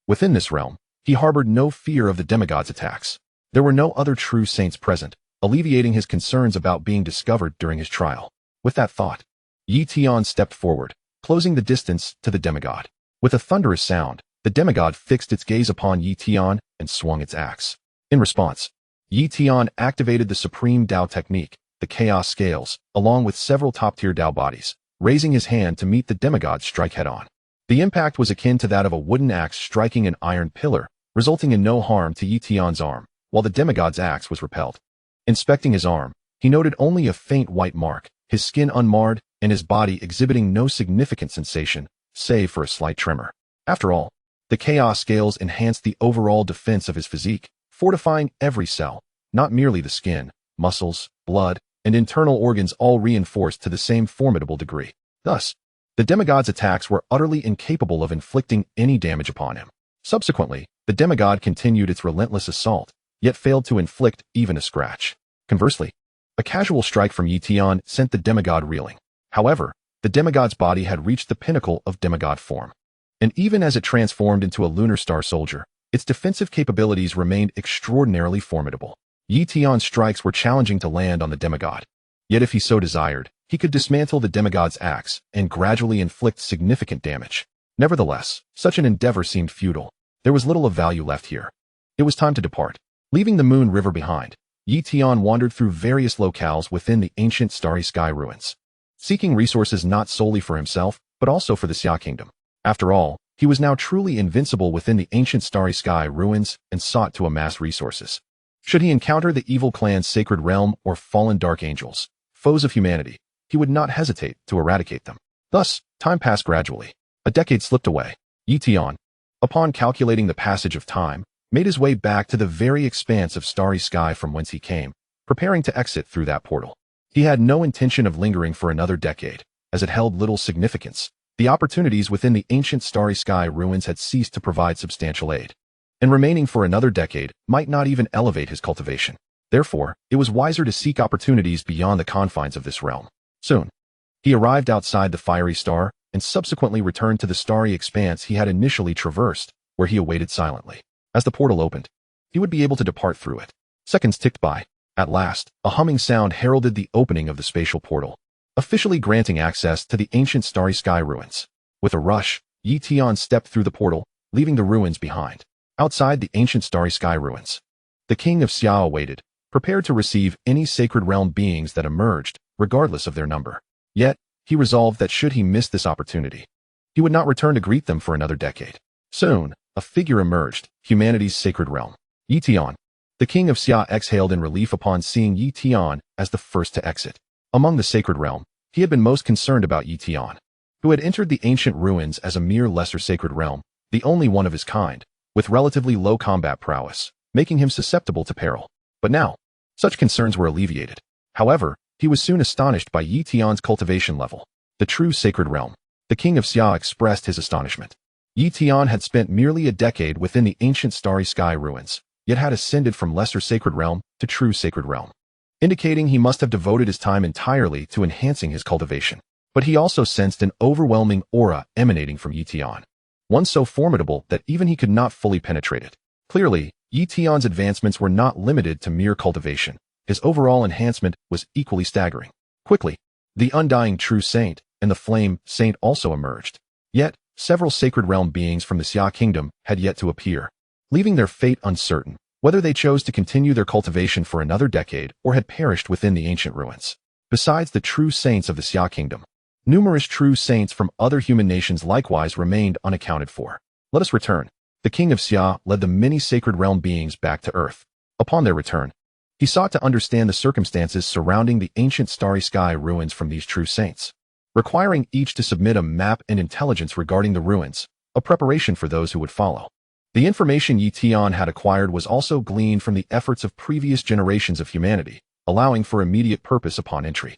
within this realm, he harbored no fear of the demigod's attacks. There were no other true saints present, alleviating his concerns about being discovered during his trial. With that thought, Tian stepped forward, closing the distance to the demigod. With a thunderous sound, the demigod fixed its gaze upon Tian and swung its axe. In response, Tian activated the supreme Dao technique, the Chaos Scales, along with several top-tier Dao bodies, raising his hand to meet the demigod's strike head-on. The impact was akin to that of a wooden axe striking an iron pillar, resulting in no harm to Tian's arm, while the demigod's axe was repelled. Inspecting his arm, he noted only a faint white mark, his skin unmarred, and his body exhibiting no significant sensation, save for a slight tremor. After all, the Chaos Scales enhanced the overall defense of his physique, fortifying every cell, not merely the skin, muscles, blood, and internal organs all reinforced to the same formidable degree. Thus, the demigod's attacks were utterly incapable of inflicting any damage upon him. Subsequently, the demigod continued its relentless assault, yet failed to inflict even a scratch. Conversely, a casual strike from Tian sent the demigod reeling. However, the demigod's body had reached the pinnacle of demigod form. And even as it transformed into a lunar star soldier, its defensive capabilities remained extraordinarily formidable. Tian's strikes were challenging to land on the demigod. Yet if he so desired, he could dismantle the demigod's axe and gradually inflict significant damage. Nevertheless, such an endeavor seemed futile. There was little of value left here. It was time to depart. Leaving the Moon River behind, Tian wandered through various locales within the ancient Starry Sky ruins, seeking resources not solely for himself, but also for the Xia Kingdom. After all, he was now truly invincible within the ancient Starry Sky ruins and sought to amass resources. Should he encounter the evil clan's sacred realm or fallen dark angels, foes of humanity, he would not hesitate to eradicate them. Thus, time passed gradually. A decade slipped away. Tian, upon calculating the passage of time, made his way back to the very expanse of starry sky from whence he came, preparing to exit through that portal. He had no intention of lingering for another decade, as it held little significance. The opportunities within the ancient Starry Sky ruins had ceased to provide substantial aid, and remaining for another decade might not even elevate his cultivation. Therefore, it was wiser to seek opportunities beyond the confines of this realm. Soon, he arrived outside the fiery star and subsequently returned to the starry expanse he had initially traversed, where he awaited silently. As the portal opened, he would be able to depart through it. Seconds ticked by. At last, a humming sound heralded the opening of the spatial portal, officially granting access to the ancient Starry Sky ruins. With a rush, Tian stepped through the portal, leaving the ruins behind. Outside the ancient Starry Sky ruins, the king of Xia awaited, prepared to receive any sacred realm beings that emerged, regardless of their number. Yet, he resolved that should he miss this opportunity, he would not return to greet them for another decade. Soon, a figure emerged, humanity's sacred realm. Tian. The king of Xia exhaled in relief upon seeing Tian as the first to exit. Among the sacred realm, he had been most concerned about Tian, who had entered the ancient ruins as a mere lesser sacred realm, the only one of his kind, with relatively low combat prowess, making him susceptible to peril. But now, such concerns were alleviated. However, he was soon astonished by Tian's cultivation level. The true sacred realm. The king of Xia expressed his astonishment. Tian had spent merely a decade within the ancient Starry Sky ruins, yet had ascended from lesser sacred realm to true sacred realm, indicating he must have devoted his time entirely to enhancing his cultivation. But he also sensed an overwhelming aura emanating from Tian, one so formidable that even he could not fully penetrate it. Clearly, Tian's advancements were not limited to mere cultivation. His overall enhancement was equally staggering. Quickly, the undying true saint and the flame saint also emerged. Yet, several sacred realm beings from the Xia Kingdom had yet to appear, leaving their fate uncertain, whether they chose to continue their cultivation for another decade or had perished within the ancient ruins. Besides the true saints of the Xia Kingdom, numerous true saints from other human nations likewise remained unaccounted for. Let us return. The king of Xia led the many sacred realm beings back to Earth. Upon their return, he sought to understand the circumstances surrounding the ancient Starry Sky ruins from these true saints. requiring each to submit a map and intelligence regarding the ruins, a preparation for those who would follow. The information Tian had acquired was also gleaned from the efforts of previous generations of humanity, allowing for immediate purpose upon entry,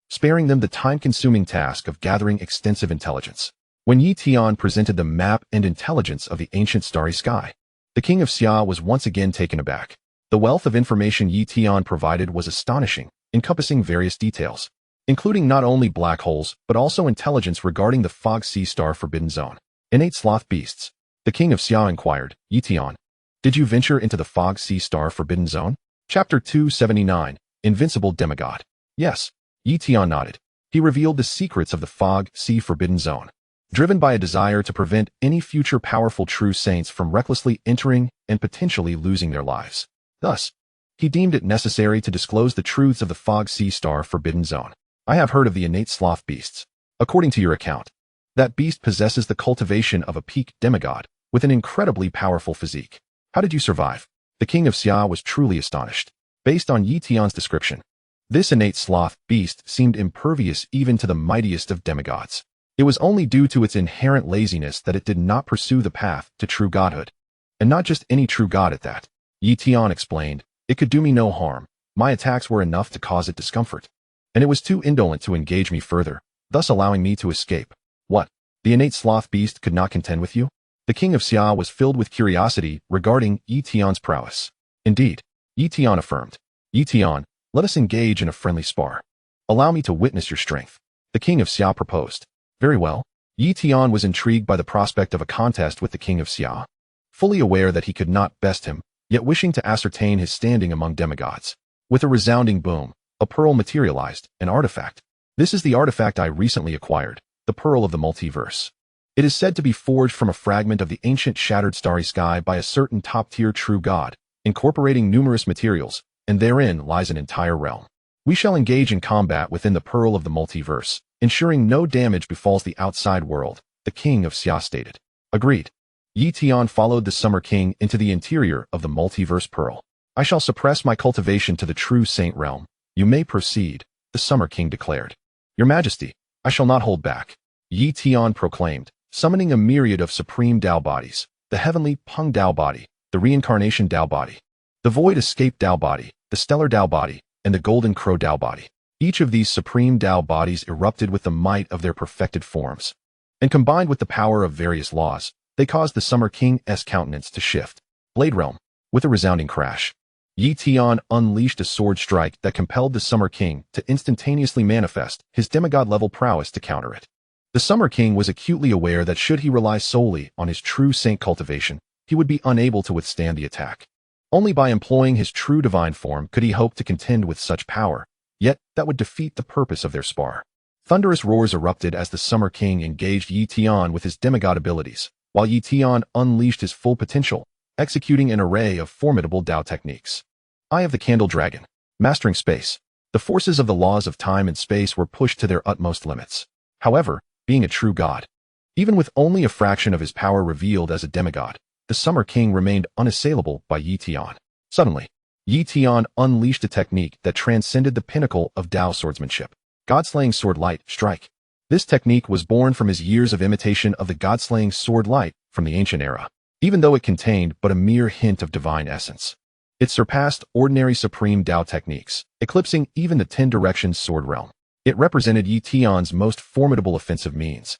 sparing them the time-consuming task of gathering extensive intelligence. When Tian presented the map and intelligence of the ancient starry sky, the king of Xia was once again taken aback. The wealth of information Tian provided was astonishing, encompassing various details, including not only black holes, but also intelligence regarding the Fog Sea Star Forbidden Zone. Innate sloth beasts. The king of Xia inquired, Tian, did you venture into the Fog Sea Star Forbidden Zone? Chapter 279, Invincible Demigod. Yes. Tian nodded. He revealed the secrets of the Fog Sea Forbidden Zone, driven by a desire to prevent any future powerful true saints from recklessly entering and potentially losing their lives. Thus, he deemed it necessary to disclose the truths of the Fog Sea Star Forbidden Zone. I have heard of the innate sloth beasts. According to your account, that beast possesses the cultivation of a peak demigod with an incredibly powerful physique. How did you survive? The king of Xia was truly astonished. Based on Tian's description, this innate sloth beast seemed impervious even to the mightiest of demigods. It was only due to its inherent laziness that it did not pursue the path to true godhood. And not just any true god at that. Tian explained, it could do me no harm. My attacks were enough to cause it discomfort. And it was too indolent to engage me further, thus allowing me to escape. What? The innate sloth beast could not contend with you? The king of Xia was filled with curiosity regarding Tian's prowess. Indeed, Tian affirmed. Tian, let us engage in a friendly spar. Allow me to witness your strength. The king of Xia proposed. Very well. Tian was intrigued by the prospect of a contest with the king of Xia, fully aware that he could not best him, yet wishing to ascertain his standing among demigods. With a resounding boom, a pearl materialized, an artifact. This is the artifact I recently acquired, the Pearl of the Multiverse. It is said to be forged from a fragment of the ancient shattered starry sky by a certain top-tier true god, incorporating numerous materials, and therein lies an entire realm. We shall engage in combat within the Pearl of the Multiverse, ensuring no damage befalls the outside world, the king of Xia stated. Agreed. Tian followed the Summer King into the interior of the Multiverse Pearl. I shall suppress my cultivation to the true saint realm. You may proceed, the Summer King declared. Your Majesty, I shall not hold back. Tian proclaimed, summoning a myriad of supreme Tao bodies, the heavenly Peng Tao body, the reincarnation Tao body, the void escape Tao body, the stellar Tao body, and the golden crow Tao body. Each of these supreme Tao bodies erupted with the might of their perfected forms, and combined with the power of various laws, they caused the Summer King's countenance to shift. Blade Realm. With a resounding crash, Tian unleashed a sword strike that compelled the Summer King to instantaneously manifest his demigod-level prowess to counter it. The Summer King was acutely aware that should he rely solely on his true saint cultivation, he would be unable to withstand the attack. Only by employing his true divine form could he hope to contend with such power, yet that would defeat the purpose of their spar. Thunderous roars erupted as the Summer King engaged Tian with his demigod abilities, while Tian unleashed his full potential, executing an array of formidable Tao techniques. Eye of the Candle Dragon. Mastering space. The forces of the laws of time and space were pushed to their utmost limits. However, being a true god, even with only a fraction of his power revealed as a demigod, the Summer King remained unassailable by Tian. Suddenly, Tian unleashed a technique that transcended the pinnacle of Tao swordsmanship. God-slaying sword light strike. This technique was born from his years of imitation of the god-slaying sword light from the ancient era. Even though it contained but a mere hint of divine essence, it surpassed ordinary supreme Tao techniques, eclipsing even the 10 Directions sword realm. It represented Tian's most formidable offensive means,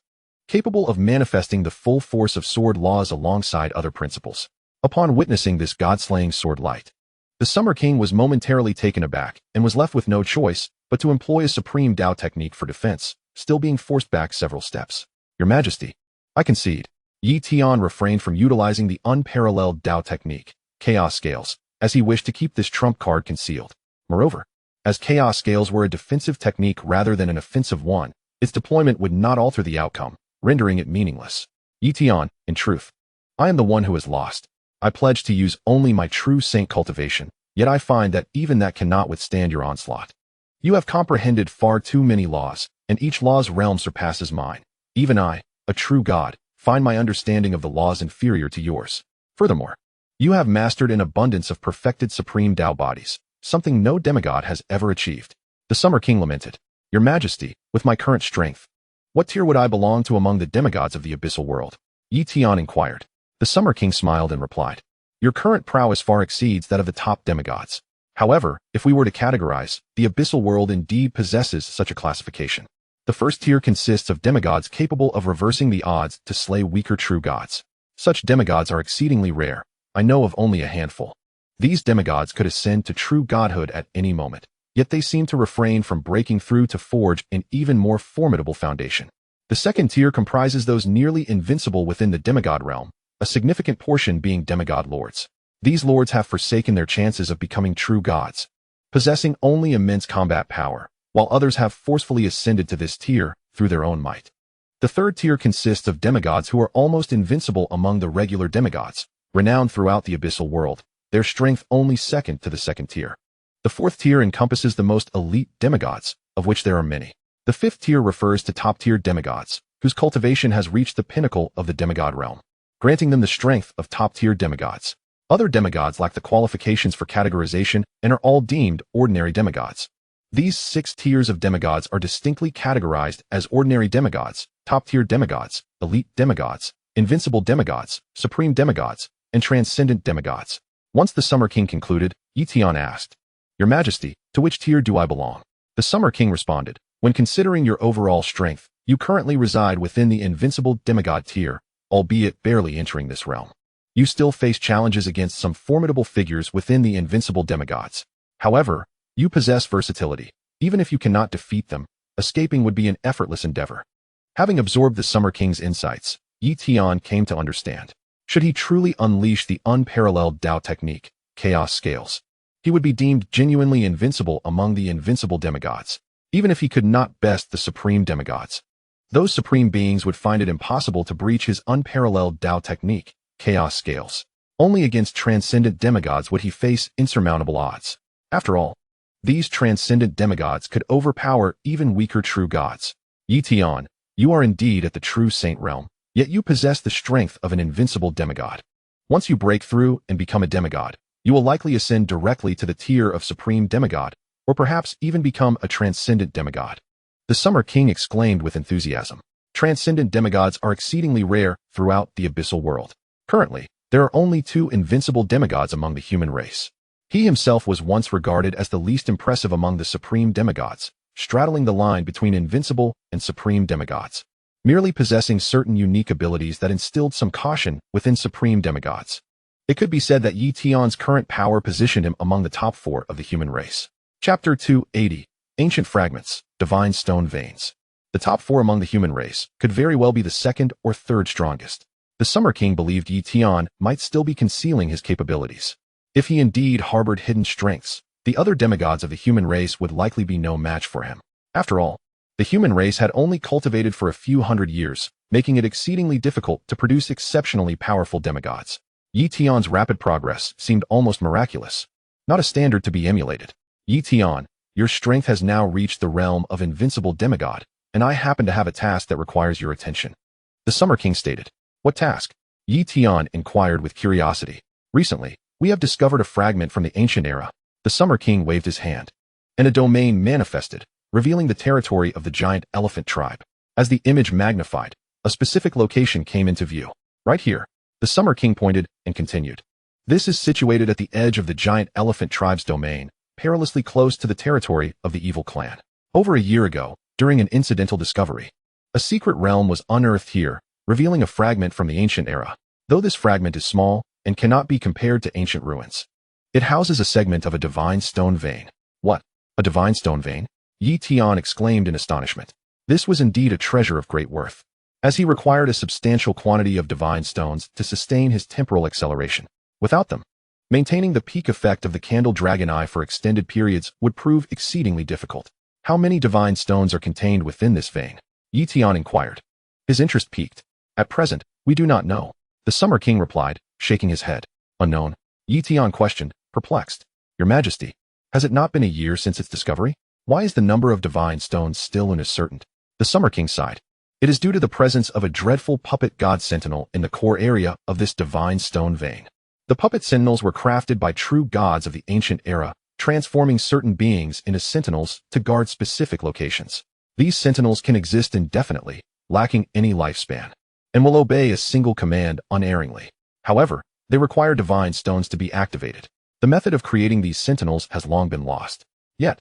capable of manifesting the full force of sword laws alongside other principles. Upon witnessing this god-slaying sword light, the Summer King was momentarily taken aback and was left with no choice but to employ a supreme Tao technique for defense, still being forced back several steps. Your Majesty, I concede. Tian refrained from utilizing the unparalleled Tao technique, Chaos Scales, as he wished to keep this trump card concealed. Moreover, as Chaos Scales were a defensive technique rather than an offensive one, its deployment would not alter the outcome, rendering it meaningless. Tian, in truth, I am the one who has lost. I pledge to use only my true saint cultivation, yet I find that even that cannot withstand your onslaught. You have comprehended far too many laws, and each law's realm surpasses mine. Even I, a true god, find my understanding of the laws inferior to yours. Furthermore, you have mastered an abundance of perfected supreme Tao bodies, something no demigod has ever achieved. The Summer King lamented. Your Majesty, with my current strength, What tier would I belong to among the demigods of the abyssal world? Tian inquired. The Summer King smiled and replied, your current prowess far exceeds that of the top demigods. However, if we were to categorize, the abyssal world indeed possesses such a classification. The first tier consists of demigods capable of reversing the odds to slay weaker true gods. Such demigods are exceedingly rare. I know of only a handful. These demigods could ascend to true godhood at any moment, yet they seem to refrain from breaking through to forge an even more formidable foundation. The second tier comprises those nearly invincible within the demigod realm, a significant portion being demigod lords. These lords have forsaken their chances of becoming true gods, possessing only immense combat power, while others have forcefully ascended to this tier through their own might. The third tier consists of demigods who are almost invincible among the regular demigods, renowned throughout the abyssal world, their strength only second to the second tier. The fourth tier encompasses the most elite demigods, of which there are many. The fifth tier refers to top-tier demigods, whose cultivation has reached the pinnacle of the demigod realm, granting them the strength of top-tier demigods. Other demigods lack the qualifications for categorization and are all deemed ordinary demigods. These 6 tiers of demigods are distinctly categorized as ordinary demigods, top-tier demigods, elite demigods, invincible demigods, supreme demigods, and transcendent demigods. Once the Summer King concluded, Tian asked, Your Majesty, to which tier do I belong? The Summer King responded, when considering your overall strength, you currently reside within the invincible demigod tier, albeit barely entering this realm. You still face challenges against some formidable figures within the invincible demigods. However, you possess versatility. Even if you cannot defeat them, escaping would be an effortless endeavor. Having absorbed the Summer King's insights, Tian came to understand. Should he truly unleash the unparalleled Dao technique, Chaos Scales, he would be deemed genuinely invincible among the invincible demigods, even if he could not best the supreme demigods. Those supreme beings would find it impossible to breach his unparalleled Dao technique, Chaos Scales. Only against transcendent demigods would he face insurmountable odds. After all, these transcendent demigods could overpower even weaker true gods. Tian, you are indeed at the true saint realm, yet you possess the strength of an invincible demigod. Once you break through and become a demigod, you will likely ascend directly to the tier of supreme demigod, or perhaps even become a transcendent demigod. The Summer King exclaimed with enthusiasm. Transcendent demigods are exceedingly rare throughout the abyssal world. Currently, there are only 2 invincible demigods among the human race. He himself was once regarded as the least impressive among the supreme demigods, straddling the line between invincible and supreme demigods, merely possessing certain unique abilities that instilled some caution within supreme demigods. It could be said that Tian's current power positioned him among the top 4 of the human race. Chapter 280, Ancient Fragments, Divine Stone Veins. The top 4 among the human race could very well be the second or third strongest. The Summer King believed Tian might still be concealing his capabilities. If he indeed harbored hidden strengths, the other demigods of the human race would likely be no match for him. After all, the human race had only cultivated for a few hundred years, making it exceedingly difficult to produce exceptionally powerful demigods. Tian's rapid progress seemed almost miraculous, not a standard to be emulated. Tian, your strength has now reached the realm of invincible demigod, and I happen to have a task that requires your attention. The Summer King stated. What task? Tian inquired with curiosity. Recently, we have discovered a fragment from the ancient era. The Summer King waved his hand, and a domain manifested, revealing the territory of the giant elephant tribe. As the image magnified, a specific location came into view. Right here, the Summer King pointed and continued. This is situated at the edge of the giant elephant tribe's domain, perilously close to the territory of the evil clan. Over a year ago, during an incidental discovery, a secret realm was unearthed here, revealing a fragment from the ancient era. Though this fragment is small and cannot be compared to ancient ruins, it houses a segment of a divine stone vein. What? A divine stone vein? Tian exclaimed in astonishment. This was indeed a treasure of great worth, as he required a substantial quantity of divine stones to sustain his temporal acceleration. Without them, maintaining the peak effect of the candle dragon eye for extended periods would prove exceedingly difficult. How many divine stones are contained within this vein? Tian inquired. His interest piqued. At present, we do not know. The Summer King replied, shaking his head. Unknown? Tian questioned, perplexed. Your Majesty, has it not been a year since its discovery? Why is the number of divine stones still uncertain? The Summer King sighed. It is due to the presence of a dreadful puppet god sentinel in the core area of this divine stone vein. The puppet sentinels were crafted by true gods of the ancient era, transforming certain beings into sentinels to guard specific locations. These sentinels can exist indefinitely, lacking any lifespan, and will obey a single command unerringly. However, they require divine stones to be activated. The method of creating these sentinels has long been lost. Yet,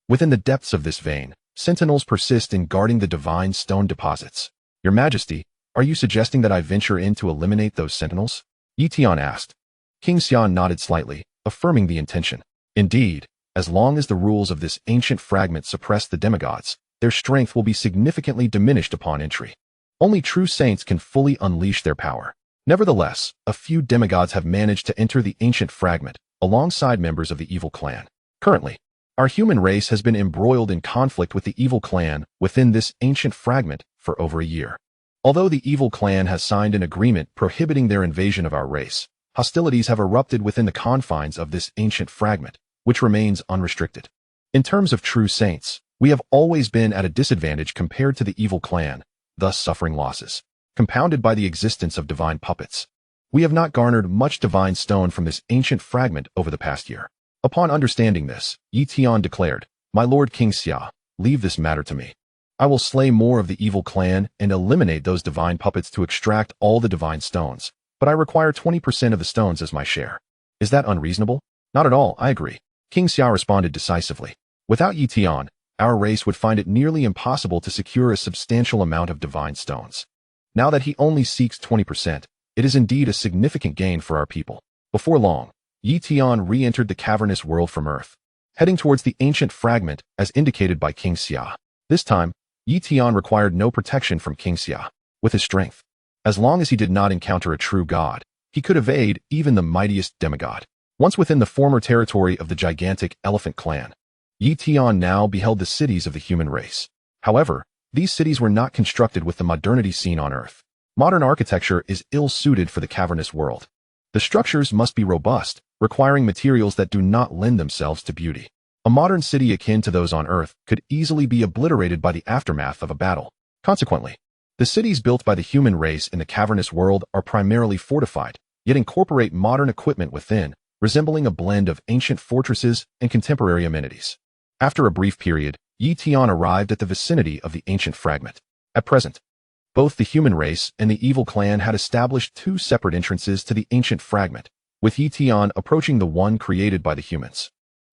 within the depths of this vein, sentinels persist in guarding the divine stone deposits. Your Majesty, are you suggesting that I venture in to eliminate those sentinels? Tian asked. King Xian nodded slightly, affirming the intention. Indeed, as long as the rules of this ancient fragment suppress the demigods, their strength will be significantly diminished upon entry. Only true saints can fully unleash their power. Nevertheless, a few demigods have managed to enter the ancient fragment, alongside members of the evil clan. Currently, our human race has been embroiled in conflict with the evil clan within this ancient fragment for over a year. Although the evil clan has signed an agreement prohibiting their invasion of our race, hostilities have erupted within the confines of this ancient fragment, which remains unrestricted. In terms of true saints, we have always been at a disadvantage compared to the evil clan, thus suffering losses, compounded by the existence of divine puppets. We have not garnered much divine stone from this ancient fragment over the past year. Upon understanding this, Tian declared, "My lord King Xia, leave this matter to me. I will slay more of the evil clan and eliminate those divine puppets to extract all the divine stones, but I require 20% of the stones as my share. Is that unreasonable?" "Not at all, I agree," King Xia responded decisively. "Without Tian, our race would find it nearly impossible to secure a substantial amount of divine stones. Now that he only seeks 20%, it is indeed a significant gain for our people." Before long, Tian re-entered the cavernous world from Earth, heading towards the ancient fragment as indicated by King Xia. This time, Tian required no protection from King Xia. With his strength, as long as he did not encounter a true god, he could evade even the mightiest demigod. Once within the former territory of the gigantic elephant clan, Tian now beheld the cities of the human race. However, these cities were not constructed with the modernity seen on Earth. Modern architecture is ill-suited for the cavernous world. The structures must be robust, requiring materials that do not lend themselves to beauty. A modern city akin to those on Earth could easily be obliterated by the aftermath of a battle. Consequently, the cities built by the human race in the cavernous world are primarily fortified, yet incorporate modern equipment within, resembling a blend of ancient fortresses and contemporary amenities. After a brief period, Tian arrived at the vicinity of the ancient fragment. At present, both the human race and the evil clan had established two separate entrances to the ancient fragment, with Tian approaching the one created by the humans.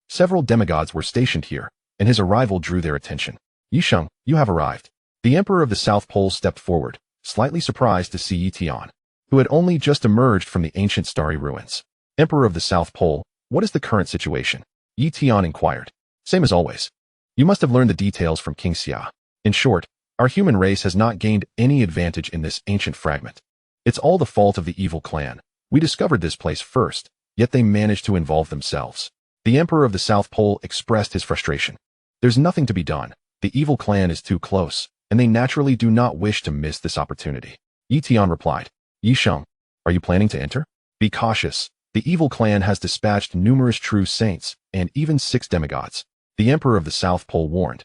Several demigods were stationed here, and his arrival drew their attention. "Yisheng, you have arrived." The Emperor of the South Pole stepped forward, slightly surprised to see Tian, who had only just emerged from the ancient starry ruins. "Emperor of the South Pole, what is the current situation?" Tian inquired. "Same as always. You must have learned the details from King Xia. In short, our human race has not gained any advantage in this ancient fragment. It's all the fault of the evil clan. We discovered this place first, yet they managed to involve themselves." The Emperor of the South Pole expressed his frustration. "There's nothing to be done. The evil clan is too close, and they naturally do not wish to miss this opportunity." Tian replied, "Yisheng, are you planning to enter? Be cautious. The evil clan has dispatched numerous true saints, and even 6 demigods." The Emperor of the South Pole warned,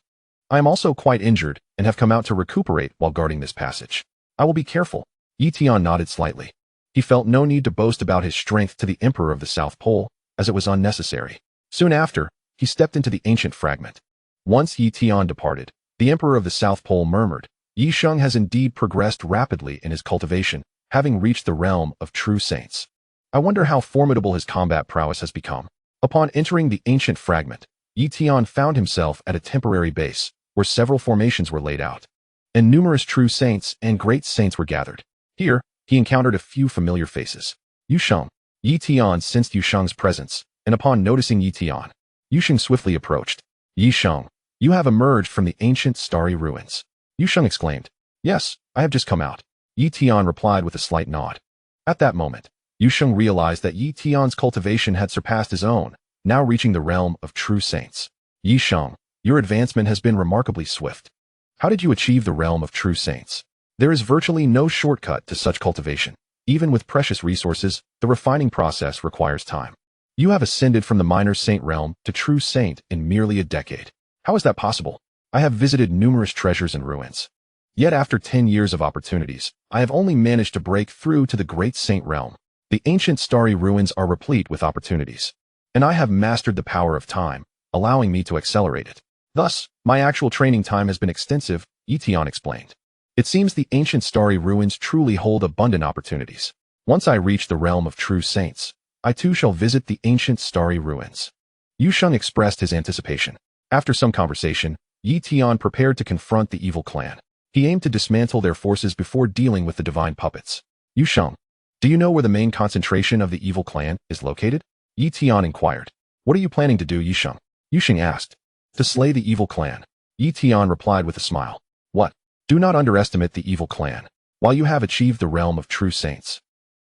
"I am also quite injured and have come out to recuperate while guarding this passage. I will be careful." Tian nodded slightly. He felt no need to boast about his strength to the Emperor of the South Pole, as it was unnecessary. Soon after, he stepped into the ancient fragment. Once Tian departed, the Emperor of the South Pole murmured, "Yisheng has indeed progressed rapidly in his cultivation, having reached the realm of true saints. I wonder how formidable his combat prowess has become." Upon entering the ancient fragment, Tian found himself at a temporary base, where several formations were laid out, and numerous true saints and great saints were gathered. Here, he encountered a few familiar faces. "Yisheng." Tian sensed Yisheng's presence, and upon noticing Tian, Yisheng swiftly approached. "Yisheng, you have emerged from the ancient starry ruins." Yisheng exclaimed. "Yes, I have just come out." Tian replied with a slight nod. At that moment, Yisheng realized that Tian's cultivation had surpassed his own, now reaching the realm of true saints. "Yisheng, your advancement has been remarkably swift. How did you achieve the realm of true saints?" There is virtually no shortcut to such cultivation. Even with precious resources, the refining process requires time. You have ascended from the minor saint realm to true saint in merely a decade. How is that possible? I have visited numerous treasures and ruins. Yet after 10 years of opportunities, I have only managed to break through to the great saint realm. The ancient starry ruins are replete with opportunities, and I have mastered the power of time, allowing me to accelerate it. Thus, My actual training time has been extensive, Tian explained. It seems the ancient starry ruins truly hold abundant opportunities. Once I reach the realm of true saints, I too shall visit the ancient starry ruins. Yusheng expressed his anticipation. After some conversation, Tian prepared to confront the evil clan. He aimed to dismantle their forces before dealing with the divine puppets. Yusheng, do you know where the main concentration of the evil clan is located? Tian inquired. What are you planning to do, Yusheng? Yusheng asked. To slay the evil clan. Tian replied with a smile. What? Do not underestimate the evil clan. While you have achieved the realm of true saints,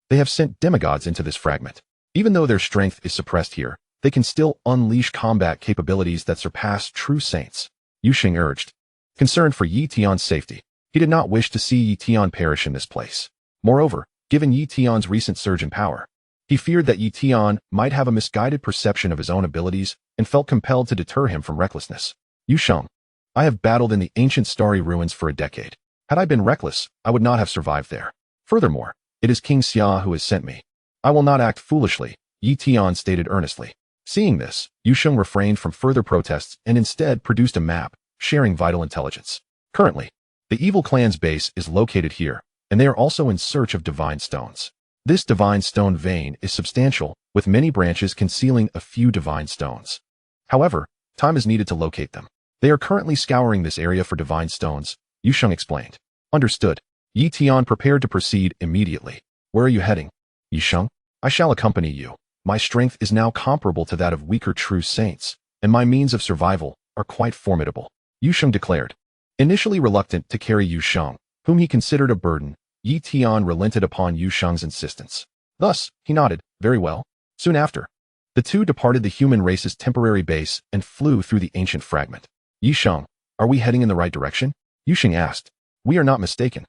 they have sent demigods into this fragment. Even though their strength is suppressed here, they can still unleash combat capabilities that surpass true saints. Yusheng urged. Concerned for Tian's safety, he did not wish to see Tian perish in this place. Moreover, given Tian's recent surge in power, he feared that Tian might have a misguided perception of his own abilities and felt compelled to deter him from recklessness. Yusheng, I have battled in the ancient starry ruins for a decade. Had I been reckless, I would not have survived there. Furthermore, it is King Xia who has sent me. I will not act foolishly, Tian stated earnestly. Seeing this, Yusheng refrained from further protests and instead produced a map, sharing vital intelligence. Currently, the evil clan's base is located here, and they are also in search of divine stones. This divine stone vein is substantial, with many branches concealing a few divine stones. However, time is needed to locate them. They are currently scouring this area for divine stones, Yusheng explained. Understood. Tian prepared to proceed immediately. Where are you heading? Yusheng, I shall accompany you. My strength is now comparable to that of weaker true saints, and my means of survival are quite formidable, Yusheng declared. Initially reluctant to carry Yusheng, whom he considered a burden, Tian relented upon Yusheng's insistence. Thus, he nodded, very well. Soon after, the two departed the human race's temporary base and flew through the ancient fragment. Yusheng, are we heading in the right direction? Yusheng asked. We are not mistaken.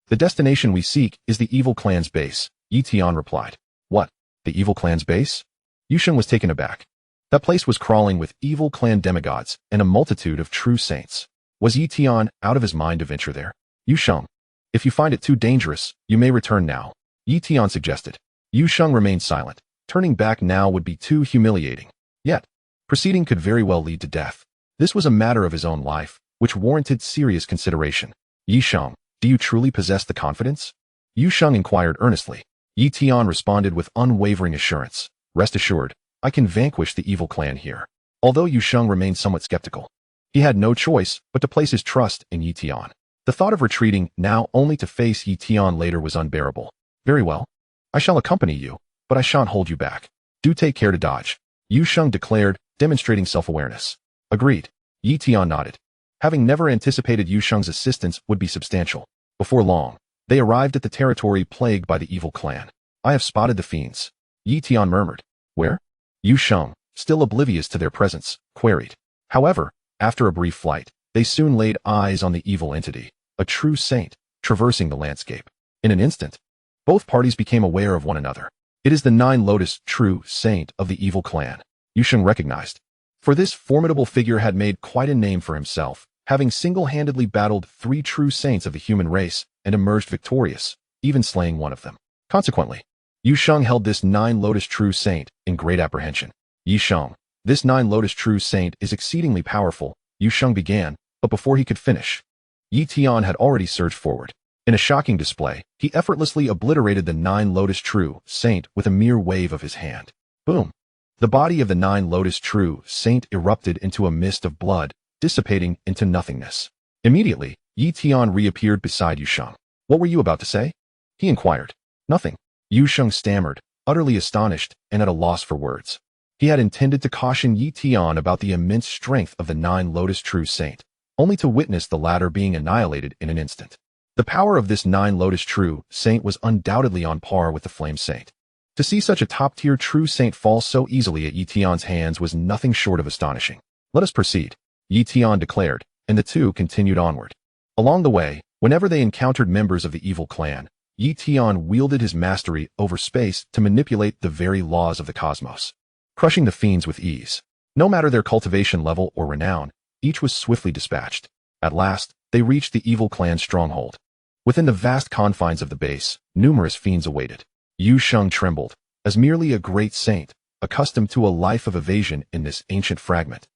The destination we seek is the evil clan's base, Tian replied. What? The evil clan's base? Yusheng was taken aback. That place was crawling with evil clan demigods and a multitude of true saints. Was Tian out of his mind to venture there? Yusheng, if you find it too dangerous, you may return now, Tian suggested. Yusheng remained silent. Turning back now would be too humiliating. Yet, proceeding could very well lead to death. This was a matter of his own life, which warranted serious consideration. Yusheng, do you truly possess the confidence? Yusheng inquired earnestly. Tian responded with unwavering assurance. Rest assured, I can vanquish the evil clan here. Although Yusheng remained somewhat skeptical, he had no choice but to place his trust in Tian. The thought of retreating now only to face Tian later was unbearable. Very well. I shall accompany you, but I shan't hold you back. Do take care to dodge, Yusheng declared, demonstrating self-awareness. Agreed. Tian nodded. Having never anticipated Yusheng's assistance would be substantial. Before long, they arrived at the territory plagued by the evil clan. I have spotted the fiends, Tian murmured. Where? Yusheng, still oblivious to their presence, queried. However, after a brief flight, they soon laid eyes on the evil entity, a true saint, traversing the landscape. In an instant, both parties became aware of one another. It is the nine-lotus true saint of the evil clan, Yusheng recognized. For this formidable figure had made quite a name for himself, having single-handedly battled 3 true saints of the human race and emerged victorious, even slaying one of them. Consequently, Yusheng held this nine-lotus true saint in great apprehension. Yusheng, this nine-lotus true saint is exceedingly powerful, Yusheng began, but before he could finish, Tian had already surged forward. In a shocking display, he effortlessly obliterated the nine-lotus true saint with a mere wave of his hand. Boom! The body of the nine-lotus true saint erupted into a mist of blood, dissipating into nothingness. Immediately, Tian reappeared beside Yusheng. What were you about to say? He inquired. Nothing. Yusheng stammered, utterly astonished and at a loss for words. He had intended to caution Tian about the immense strength of the nine-lotus true saint, only to witness the latter being annihilated in an instant. The power of this nine-lotus true saint was undoubtedly on par with the flame saint. To see such a top-tier true saint fall so easily at Tian's hands was nothing short of astonishing. Let us proceed, Tian declared, and the two continued onward. Along the way, whenever they encountered members of the evil clan, Tian wielded his mastery over space to manipulate the very laws of the cosmos, crushing the fiends with ease. No matter their cultivation level or renown, each was swiftly dispatched. At last, they reached the evil clan's stronghold. Within the vast confines of the base, numerous fiends awaited. Yusheng trembled, as merely a great saint, accustomed to a life of evasion in this ancient fragment.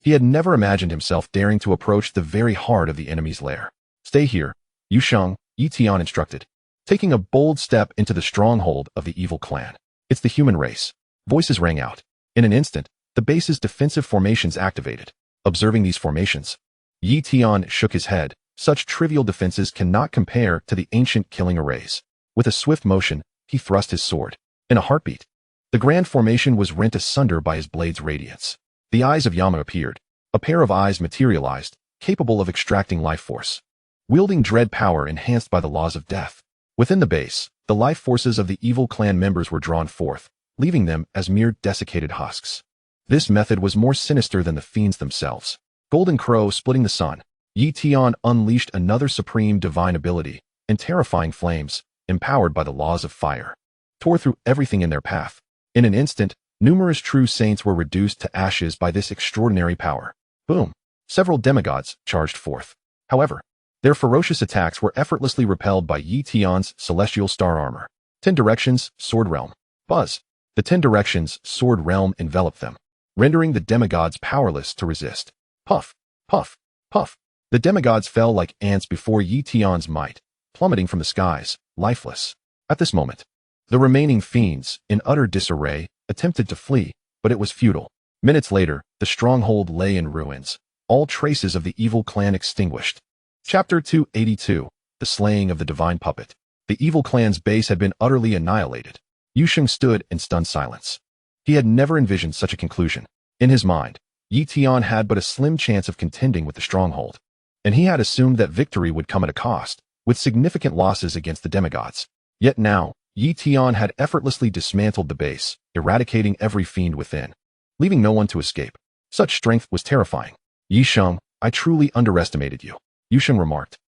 He had never imagined himself daring to approach the very heart of the enemy's lair. Stay here, Yu Sheng, Yi Tian instructed, taking a bold step into the stronghold of the evil clan. It's the human race. Voices rang out. In an instant, the base's defensive formations activated. Observing these formations, Yi Tian shook his head. Such trivial defenses cannot compare to the ancient killing arrays. With a swift motion, he thrust his sword. In a heartbeat, the grand formation was rent asunder by his blade's radiance. The eyes of Yama appeared. A pair of eyes materialized, capable of extracting life force. Wielding dread power enhanced by the laws of death. Within the base, the life forces of the evil clan members were drawn forth, leaving them as mere desiccated husks. This method was more sinister than the fiends themselves. Golden Crow splitting the sun, Yi Tian unleashed another supreme divine ability, and terrifying flames, empowered by the laws of fire, tore through everything in their path. In an instant, numerous true saints were reduced to ashes by this extraordinary power. Boom! Several demigods charged forth. However, their ferocious attacks were effortlessly repelled by Yi Tian's celestial star armor. 10 directions, sword realm. Buzz! The 10 directions, sword realm enveloped them, rendering the demigods powerless to resist. Puff! Puff! Puff! The demigods fell like ants before Yi Tian's might, plummeting from the skies, lifeless. At this moment, the remaining fiends, in utter disarray, attempted to flee, but it was futile. Minutes later, the stronghold lay in ruins, all traces of the evil clan extinguished. Chapter 282, The Slaying of the Divine Puppet. The evil clan's base had been utterly annihilated. Yu Sheng stood in stunned silence. He had never envisioned such a conclusion. In his mind, Yi Tian had but a slim chance of contending with the stronghold, and he had assumed that victory would come at a cost, with significant losses against the demigods. Yet now, Yi Tian had effortlessly dismantled the base, eradicating every fiend within, leaving no one to escape. Such strength was terrifying. Yi Sheng, I truly underestimated you, Yu Sheng remarked,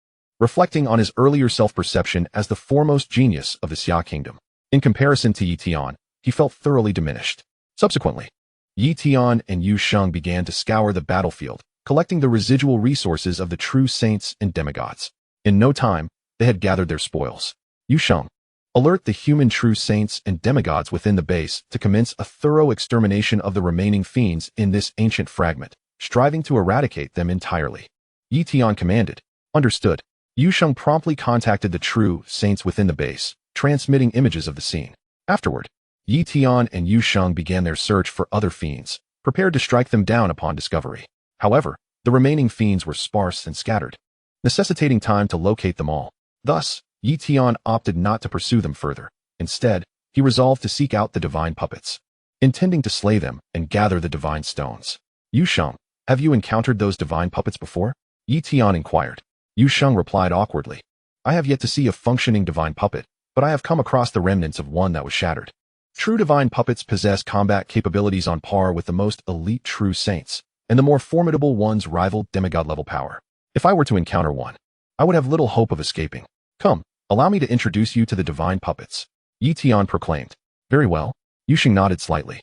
reflecting on his earlier self-perception as the foremost genius of the Xia kingdom. In comparison to Yi Tian, he felt thoroughly diminished. Subsequently, Yi Tian and Yu Sheng began to scour the battlefield, collecting the residual resources of the true saints and demigods. In no time, they had gathered their spoils. Yu Sheng, alert the human true saints and demigods within the base to commence a thorough extermination of the remaining fiends in this ancient fragment, striving to eradicate them entirely. Yi Tian commanded. Understood. Yu Sheng promptly contacted the true saints within the base, transmitting images of the scene. Afterward, Yi Tian and Yu Sheng began their search for other fiends, prepared to strike them down upon discovery. However, the remaining fiends were sparse and scattered, necessitating time to locate them all. Thus, Yi Tian opted not to pursue them further. Instead, he resolved to seek out the divine puppets, intending to slay them and gather the divine stones. Yu Sheng, have you encountered those divine puppets before? Yi Tian inquired. Yu Sheng replied awkwardly. I have yet to see a functioning divine puppet, but I have come across the remnants of one that was shattered. True divine puppets possess combat capabilities on par with the most elite true saints, and the more formidable ones rival demigod-level power. If I were to encounter one, I would have little hope of escaping. Come, allow me to introduce you to the divine puppets, Yi Tian proclaimed. Very well. Yu Sheng nodded slightly.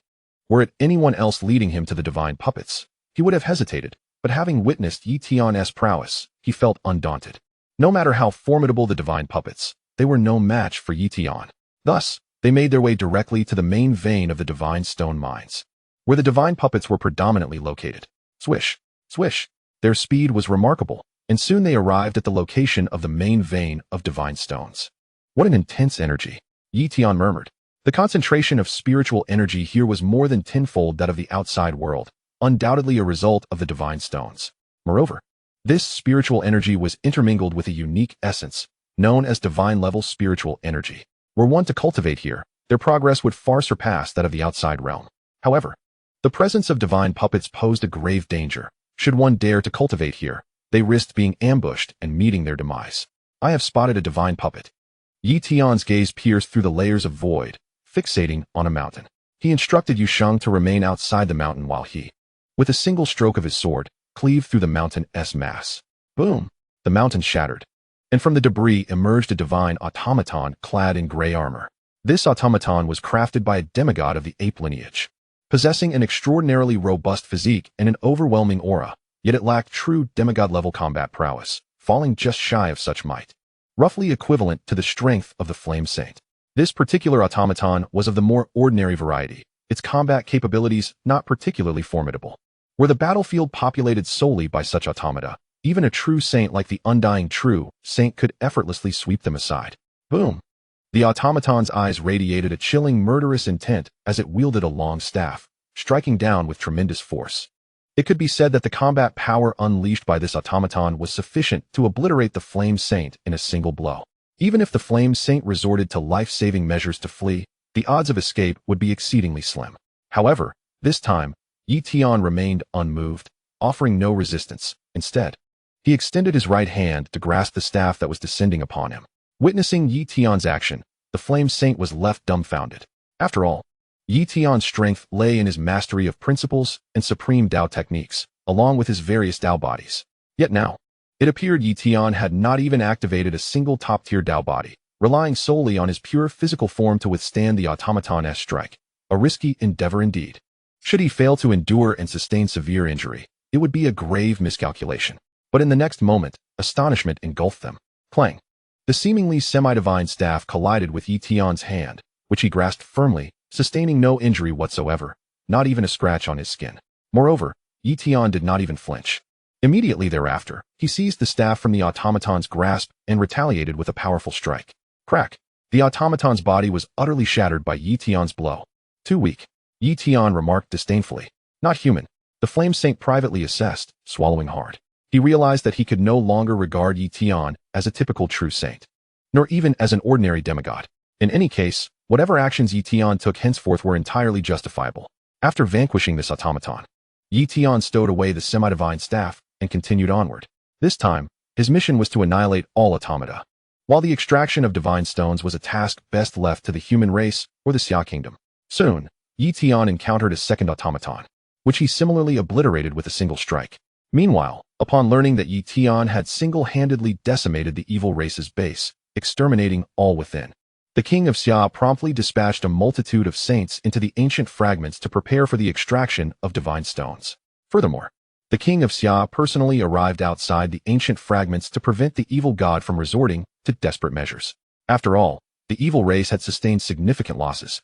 Were it anyone else leading him to the divine puppets, he would have hesitated, but having witnessed Yi Tian's prowess, he felt undaunted. No matter how formidable the divine puppets, they were no match for Yi Tian. Thus, they made their way directly to the main vein of the divine stone mines, where the divine puppets were predominantly located. Swish, swish. Their speed was remarkable, and soon they arrived at the location of the main vein of divine stones. What an intense energy, Yi Tian murmured. The concentration of spiritual energy here was more than tenfold that of the outside world, undoubtedly a result of the divine stones. Moreover, this spiritual energy was intermingled with a unique essence, known as divine-level spiritual energy. Were one to cultivate here, their progress would far surpass that of the outside realm. However, the presence of divine puppets posed a grave danger. Should one dare to cultivate here, they risked being ambushed and meeting their demise. I have spotted a divine puppet. Yi Tian's gaze pierced through the layers of void, fixating on a mountain. He instructed Yu Sheng to remain outside the mountain while he, with a single stroke of his sword, cleaved through the mountain's mass. Boom! The mountain shattered, and from the debris emerged a divine automaton clad in gray armor. This automaton was crafted by a demigod of the ape lineage, possessing an extraordinarily robust physique and an overwhelming aura, yet it lacked true demigod-level combat prowess, falling just shy of such might, roughly equivalent to the strength of the Flame Saint. This particular automaton was of the more ordinary variety, its combat capabilities not particularly formidable. Were the battlefield populated solely by such automata, even a true saint like the undying true saint could effortlessly sweep them aside. Boom! The automaton's eyes radiated a chilling, murderous intent as it wielded a long staff, striking down with tremendous force. It could be said that the combat power unleashed by this automaton was sufficient to obliterate the Flame Saint in a single blow. Even if the Flame Saint resorted to life-saving measures to flee, the odds of escape would be exceedingly slim. However, this time, Tian remained unmoved, offering no resistance. Instead, he extended his right hand to grasp the staff that was descending upon him. Witnessing Tian's action, the Flame Saint was left dumbfounded. After all, Tian's strength lay in his mastery of principles and supreme Dao techniques, along with his various Dao bodies. Yet now, it appeared Tian had not even activated a single top-tier Dao body, relying solely on his pure physical form to withstand the automaton's strike. A risky endeavor indeed. Should he fail to endure and sustain severe injury, it would be a grave miscalculation. But in the next moment, astonishment engulfed them. Clang! The seemingly semi-divine staff collided with Tian's hand, which he grasped firmly, sustaining no injury whatsoever, not even a scratch on his skin. Moreover, Tian did not even flinch. Immediately thereafter, he seized the staff from the automaton's grasp and retaliated with a powerful strike. Crack! The automaton's body was utterly shattered by Tian's blow. Too weak, Tian remarked disdainfully. Not human, the Flame Saint privately assessed, swallowing hard. He realized that he could no longer regard Tian as a typical true saint, nor even as an ordinary demigod. In any case, whatever actions Tian took henceforth were entirely justifiable. After vanquishing this automaton, Tian stowed away the semi-divine staff and continued onward. This time, his mission was to annihilate all automata, while the extraction of divine stones was a task best left to the human race or the Xia kingdom. Soon, Tian encountered a second automaton, which he similarly obliterated with a single strike. Meanwhile, upon learning that Tian had single-handedly decimated the evil race's base, exterminating all within, the king of Xia promptly dispatched a multitude of saints into the ancient fragments to prepare for the extraction of divine stones. Furthermore, the king of Xia personally arrived outside the ancient fragments to prevent the evil god from resorting to desperate measures. After all, the evil race had sustained significant losses,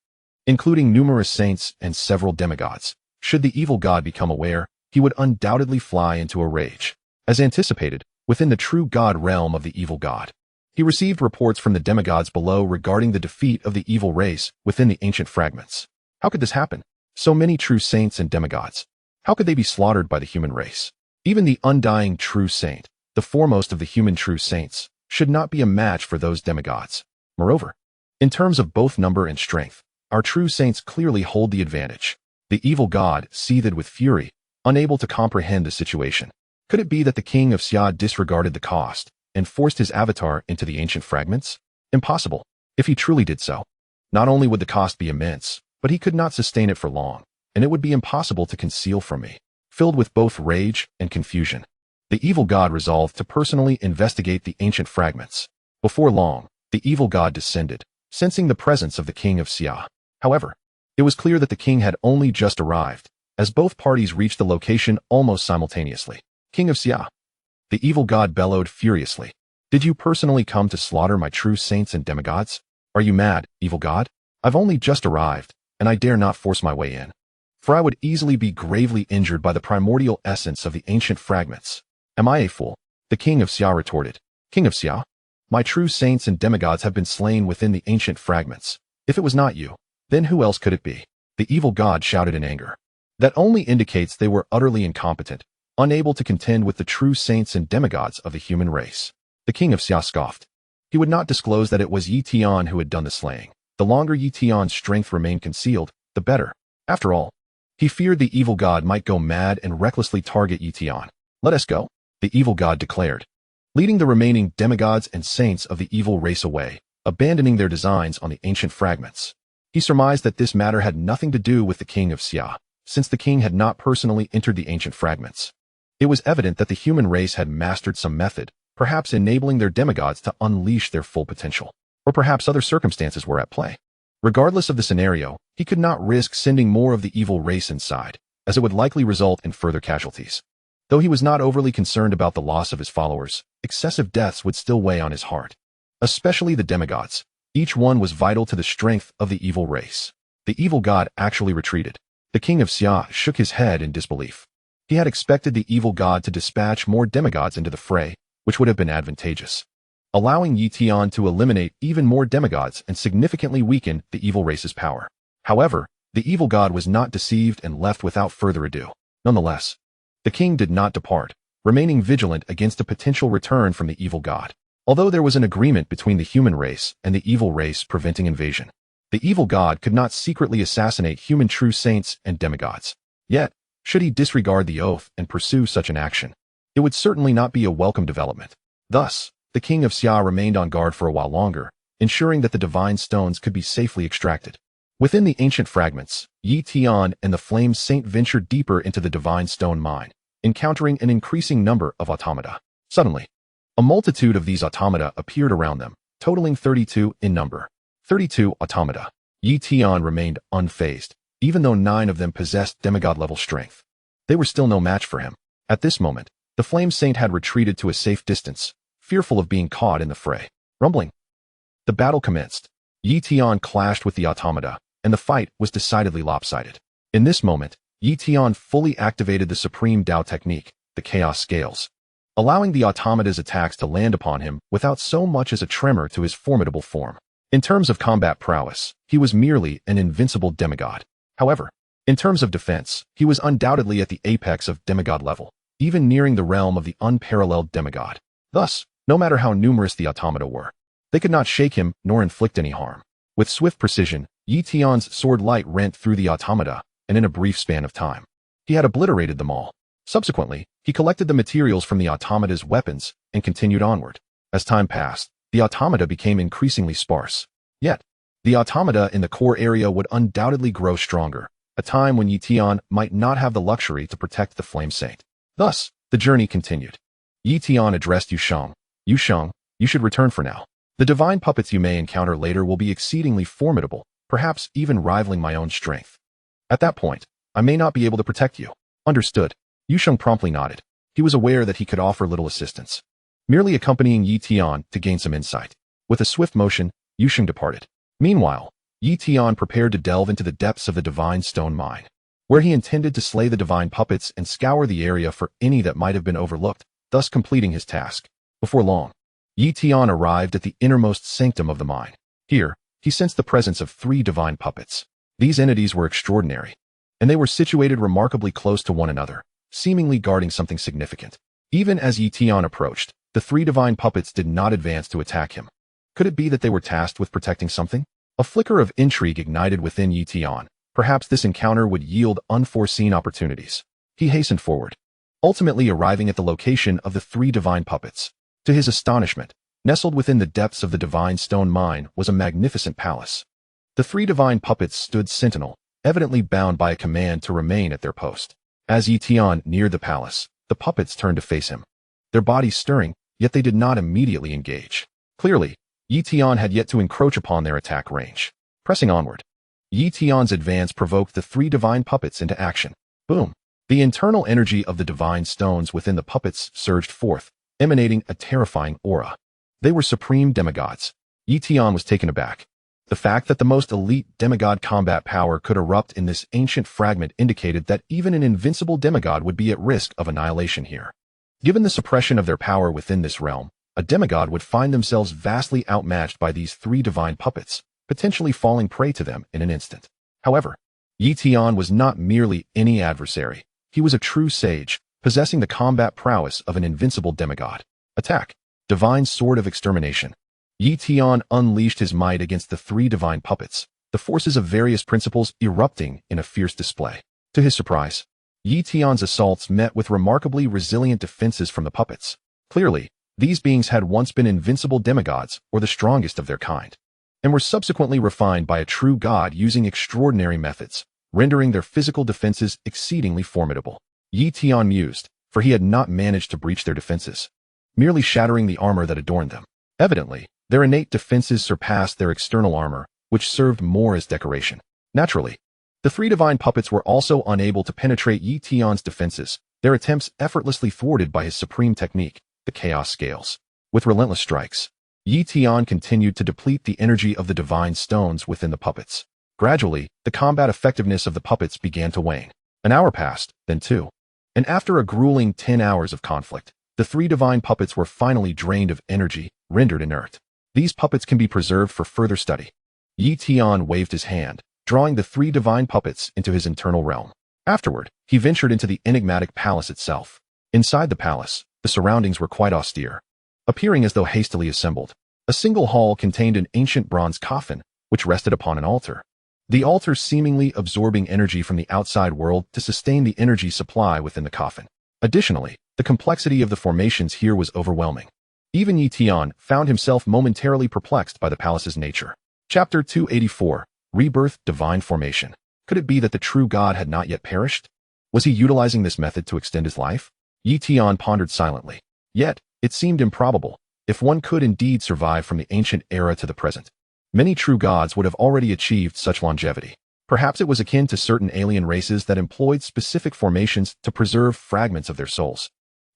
including numerous saints and several demigods. Should the evil god become aware, he would undoubtedly fly into a rage. As anticipated, within the true god realm of the evil god, he received reports from the demigods below regarding the defeat of the evil race within the ancient fragments. How could this happen? So many true saints and demigods. How could they be slaughtered by the human race? Even the undying true saint, the foremost of the human true saints, should not be a match for those demigods. Moreover, in terms of both number and strength, our true saints clearly hold the advantage. The evil god seethed with fury, unable to comprehend the situation. Could it be that the king of Xia disregarded the cost and forced his avatar into the ancient fragments? Impossible. If he truly did so, not only would the cost be immense, but he could not sustain it for long, and it would be impossible to conceal from me. Filled with both rage and confusion, the evil god resolved to personally investigate the ancient fragments. Before long, the evil god descended, sensing the presence of the king of Xia. However, it was clear that the king had only just arrived, as both parties reached the location almost simultaneously. King of Xia. The evil god bellowed furiously. Did you personally come to slaughter my true saints and demigods? Are you mad, evil god? I've only just arrived, and I dare not force my way in, for I would easily be gravely injured by the primordial essence of the ancient fragments. Am I a fool? The king of Xia retorted. King of Xia? My true saints and demigods have been slain within the ancient fragments. If it was not you, then who else could it be? The evil god shouted in anger. That only indicates they were utterly incompetent, unable to contend with the true saints and demigods of the human race. The king of Xia scoffed. He would not disclose that it was Tian who had done the slaying. The longer Tian's strength remained concealed, the better. After all, he feared the evil god might go mad and recklessly target Tian. Let us go, the evil god declared, leading the remaining demigods and saints of the evil race away, abandoning their designs on the ancient fragments. He surmised that this matter had nothing to do with the king of Xia, since the king had not personally entered the ancient fragments. It was evident that the human race had mastered some method, perhaps enabling their demigods to unleash their full potential. Or perhaps other circumstances were at play. Regardless of the scenario, he could not risk sending more of the evil race inside, as it would likely result in further casualties. Though he was not overly concerned about the loss of his followers, excessive deaths would still weigh on his heart. Especially the demigods. Each one was vital to the strength of the evil race. The evil god actually retreated. The king of Xia shook his head in disbelief. He had expected the evil god to dispatch more demigods into the fray, which would have been advantageous, allowing Tian to eliminate even more demigods and significantly weaken the evil race's power. However, the evil god was not deceived and left without further ado. Nonetheless, the king did not depart, remaining vigilant against a potential return from the evil god. Although there was an agreement between the human race and the evil race preventing invasion, the evil god could not secretly assassinate human true saints and demigods. Yet, should he disregard the oath and pursue such an action, it would certainly not be a welcome development. Thus, the king of Xia remained on guard for a while longer, ensuring that the divine stones could be safely extracted. Within the ancient fragments, Tian and the Flame Saint ventured deeper into the divine stone mine, encountering an increasing number of automata. Suddenly, a multitude of these automata appeared around them, totaling 32 in number. 32 automata. Tian remained unfazed, even though 9 of them possessed demigod-level strength. They were still no match for him. At this moment, the Flame Saint had retreated to a safe distance, fearful of being caught in the fray. Rumbling. The battle commenced. Tian clashed with the automata, and the fight was decidedly lopsided. In this moment, Tian fully activated the supreme Dao technique, the Chaos Scales, allowing the automata's attacks to land upon him without so much as a tremor to his formidable form. In terms of combat prowess, he was merely an invincible demigod. However, in terms of defense, he was undoubtedly at the apex of demigod level, even nearing the realm of the unparalleled demigod. Thus, no matter how numerous the automata were, they could not shake him nor inflict any harm. With swift precision, Tian's sword light rent through the automata, and in a brief span of time, he had obliterated them all. Subsequently, he collected the materials from the automata's weapons and continued onward. As time passed, the automata became increasingly sparse. Yet, the automata in the core area would undoubtedly grow stronger, a time when Tian might not have the luxury to protect the Flame Saint. Thus, the journey continued. Tian addressed Yusheng. Yusheng, you should return for now. The divine puppets you may encounter later will be exceedingly formidable, perhaps even rivaling my own strength. At that point, I may not be able to protect you. Understood. Yusheng promptly nodded. He was aware that he could offer little assistance, merely accompanying Tian to gain some insight. With a swift motion, Yusheng departed. Meanwhile, Tian prepared to delve into the depths of the divine stone mine, where he intended to slay the divine puppets and scour the area for any that might have been overlooked, thus completing his task. Before long, Tian arrived at the innermost sanctum of the mine. Here, he sensed the presence of 3 divine puppets. These entities were extraordinary, and they were situated remarkably close to one another, seemingly guarding something significant. Even as Tian approached, the 3 divine puppets did not advance to attack him. Could it be that they were tasked with protecting something? A flicker of intrigue ignited within Tian. Perhaps this encounter would yield unforeseen opportunities. He hastened forward, ultimately arriving at the location of the 3 divine puppets. To his astonishment, nestled within the depths of the divine stone mine was a magnificent palace. The 3 divine puppets stood sentinel, evidently bound by a command to remain at their post. As Tian neared the palace, the puppets turned to face him, their bodies stirring, yet they did not immediately engage. Clearly, Tian had yet to encroach upon their attack range. Pressing onward, Tian's advance provoked the 3 divine puppets into action. Boom! The internal energy of the divine stones within the puppets surged forth, emanating a terrifying aura. They were supreme demigods. Tian was taken aback. The fact that the most elite demigod combat power could erupt in this ancient fragment indicated that even an invincible demigod would be at risk of annihilation here. Given the suppression of their power within this realm, a demigod would find themselves vastly outmatched by these 3 divine puppets, potentially falling prey to them in an instant. However, Tian was not merely any adversary. He was a true sage, possessing the combat prowess of an invincible demigod. Attack! Divine Sword of Extermination. Tian unleashed his might against the 3 divine puppets, the forces of various principles erupting in a fierce display. To his surprise, Tian's assaults met with remarkably resilient defenses from the puppets. Clearly, these beings had once been invincible demigods, or the strongest of their kind, and were subsequently refined by a true god using extraordinary methods, rendering their physical defenses exceedingly formidable. Tian mused, for he had not managed to breach their defenses, merely shattering the armor that adorned them. Evidently, their innate defenses surpassed their external armor, which served more as decoration. Naturally, the 3 divine puppets were also unable to penetrate Tian's defenses, their attempts effortlessly thwarted by his supreme technique, the Chaos Scales. With relentless strikes, Tian continued to deplete the energy of the divine stones within the puppets. Gradually, the combat effectiveness of the puppets began to wane. An hour passed, then 2. And after a grueling 10 hours of conflict, the 3 divine puppets were finally drained of energy, rendered inert. These puppets can be preserved for further study. Tian waved his hand, drawing the 3 divine puppets into his internal realm. Afterward, he ventured into the enigmatic palace itself. Inside the palace, the surroundings were quite austere, appearing as though hastily assembled. A single hall contained an ancient bronze coffin, which rested upon an altar. The altar seemingly absorbing energy from the outside world to sustain the energy supply within the coffin. Additionally, the complexity of the formations here was overwhelming. Even Tian found himself momentarily perplexed by the palace's nature. Chapter 284, Rebirth, Divine Formation. Could it be that the true God had not yet perished? Was he utilizing this method to extend his life? Tian pondered silently. Yet, it seemed improbable, if one could indeed survive from the ancient era to the present. Many true gods would have already achieved such longevity. Perhaps it was akin to certain alien races that employed specific formations to preserve fragments of their souls.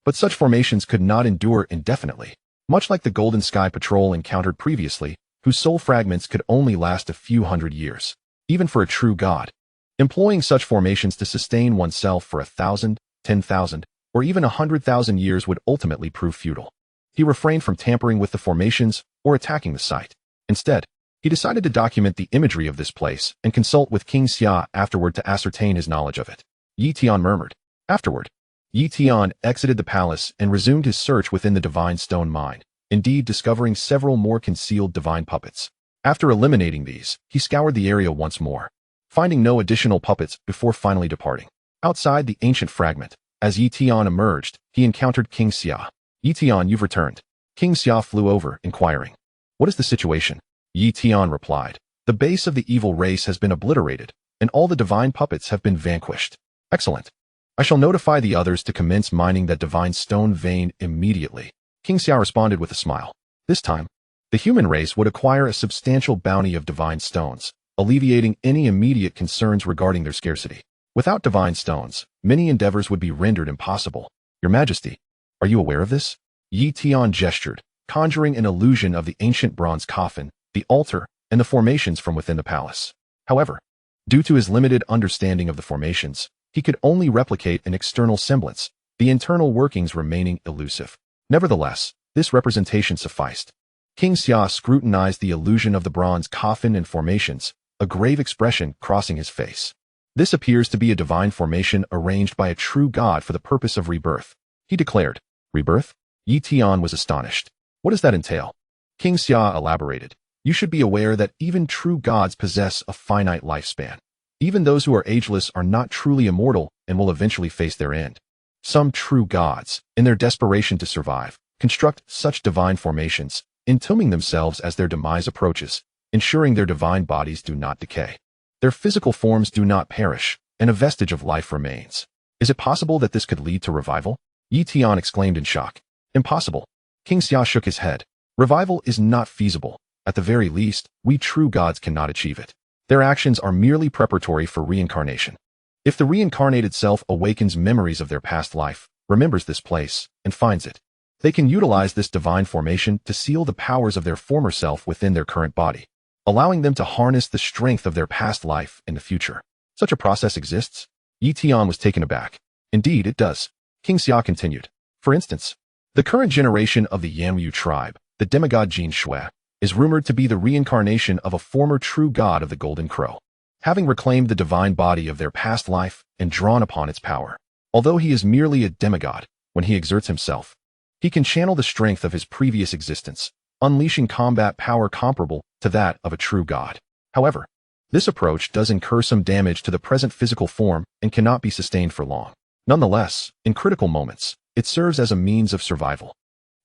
But such formations could not endure indefinitely, much like the Golden Sky Patrol encountered previously, whose soul fragments could only last a few hundred years. Even for a true god, employing such formations to sustain oneself for 1,000, 10,000, or even 100,000 years would ultimately prove futile. He refrained from tampering with the formations or attacking the site. Instead, he decided to document the imagery of this place and consult with King Xia afterward to ascertain his knowledge of it. Tian murmured. Afterward, Tian exited the palace and resumed his search within the divine stone mine, indeed discovering several more concealed divine puppets. After eliminating these, he scoured the area once more, finding no additional puppets before finally departing. Outside the ancient fragment, as Tian emerged, he encountered King Xia. Tian, you've returned. King Xia flew over, inquiring. What is the situation? Tian replied. The base of the evil race has been obliterated, and all the divine puppets have been vanquished. Excellent. I shall notify the others to commence mining that divine stone vein immediately. King Xia responded with a smile. This time, the human race would acquire a substantial bounty of divine stones, alleviating any immediate concerns regarding their scarcity. Without divine stones, many endeavors would be rendered impossible. Your Majesty, are you aware of this? Tian gestured, conjuring an illusion of the ancient bronze coffin, the altar, and the formations from within the palace. However, due to his limited understanding of the formations, he could only replicate an external semblance, the internal workings remaining elusive. Nevertheless, this representation sufficed. King Xia scrutinized the illusion of the bronze coffin and formations, a grave expression crossing his face. This appears to be a divine formation arranged by a true god for the purpose of rebirth, he declared. Rebirth? Tian was astonished. What does that entail? King Xia elaborated. You should be aware that even true gods possess a finite lifespan. Even those who are ageless are not truly immortal and will eventually face their end. Some true gods, in their desperation to survive, construct such divine formations, entombing themselves as their demise approaches, ensuring their divine bodies do not decay. Their physical forms do not perish, and a vestige of life remains. Is it possible that this could lead to revival? Tian exclaimed in shock. Impossible. King Xia shook his head. Revival is not feasible. At the very least, we true gods cannot achieve it. Their actions are merely preparatory for reincarnation. If the reincarnated self awakens memories of their past life, remembers this place, and finds it, they can utilize this divine formation to seal the powers of their former self within their current body, allowing them to harness the strength of their past life in the future. Such a process exists? Tian was taken aback. Indeed, it does. King Xia continued. For instance, the current generation of the Yanwu tribe, the demigod Jin Shui, is rumored to be the reincarnation of a former true god of the Golden Crow, having reclaimed the divine body of their past life and drawn upon its power. Although he is merely a demigod, when he exerts himself, he can channel the strength of his previous existence, unleashing combat power comparable to that of a true god. However, this approach does incur some damage to the present physical form and cannot be sustained for long. Nonetheless, in critical moments, it serves as a means of survival.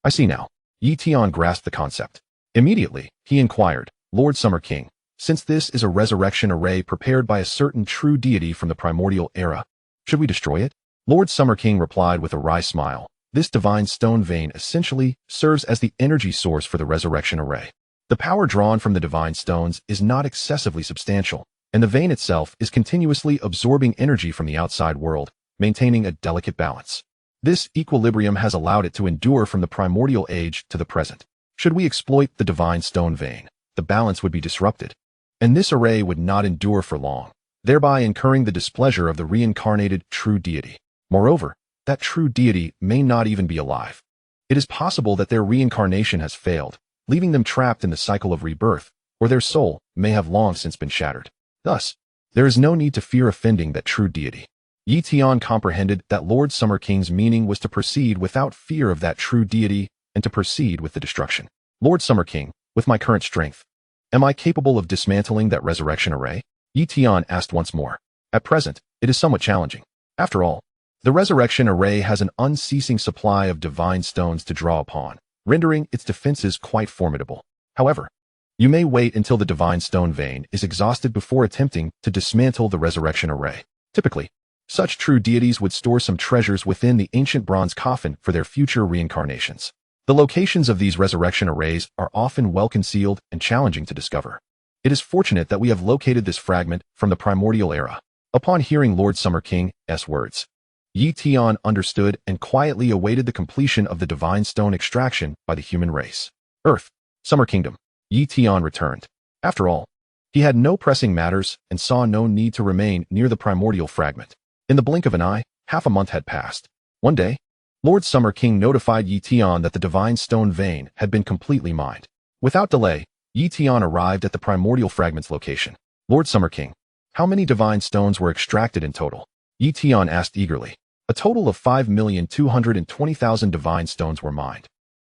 I see now. Tian grasped the concept. Immediately, he inquired, Lord Summer King, since this is a resurrection array prepared by a certain true deity from the primordial era, should we destroy it? Lord Summer King replied with a wry smile. This divine stone vein essentially serves as the energy source for the resurrection array. The power drawn from the divine stones is not excessively substantial, and the vein itself is continuously absorbing energy from the outside world, maintaining a delicate balance. This equilibrium has allowed it to endure from the primordial age to the present. Should we exploit the divine stone vein, the balance would be disrupted, and this array would not endure for long, thereby incurring the displeasure of the reincarnated true deity. Moreover, that true deity may not even be alive. It is possible that their reincarnation has failed, leaving them trapped in the cycle of rebirth, or their soul may have long since been shattered. Thus, there is no need to fear offending that true deity. Tian comprehended that Lord Summer King's meaning was to proceed without fear of that true deity and to proceed with the destruction. Lord Summer King, with my current strength, am I capable of dismantling that resurrection array? Tian asked once more. At present, it is somewhat challenging. After all, the resurrection array has an unceasing supply of divine stones to draw upon, rendering its defenses quite formidable. However, you may wait until the divine stone vein is exhausted before attempting to dismantle the resurrection array. Typically, such true deities would store some treasures within the ancient bronze coffin for their future reincarnations. The locations of these resurrection arrays are often well concealed and challenging to discover. It is fortunate that we have located this fragment from the primordial era. Upon hearing Lord Summer King's words, Tian understood and quietly awaited the completion of the divine stone extraction by the human race. Earth, Summer Kingdom. Tian returned. After all, he had no pressing matters and saw no need to remain near the primordial fragment. In the blink of an eye, half a month had passed. One day, Lord Summer King notified Tian that the divine stone vein had been completely mined. Without delay, Tian arrived at the primordial fragment's location. Lord Summer King, how many divine stones were extracted in total? Tian asked eagerly. A total of 5,220,000 divine stones were mined.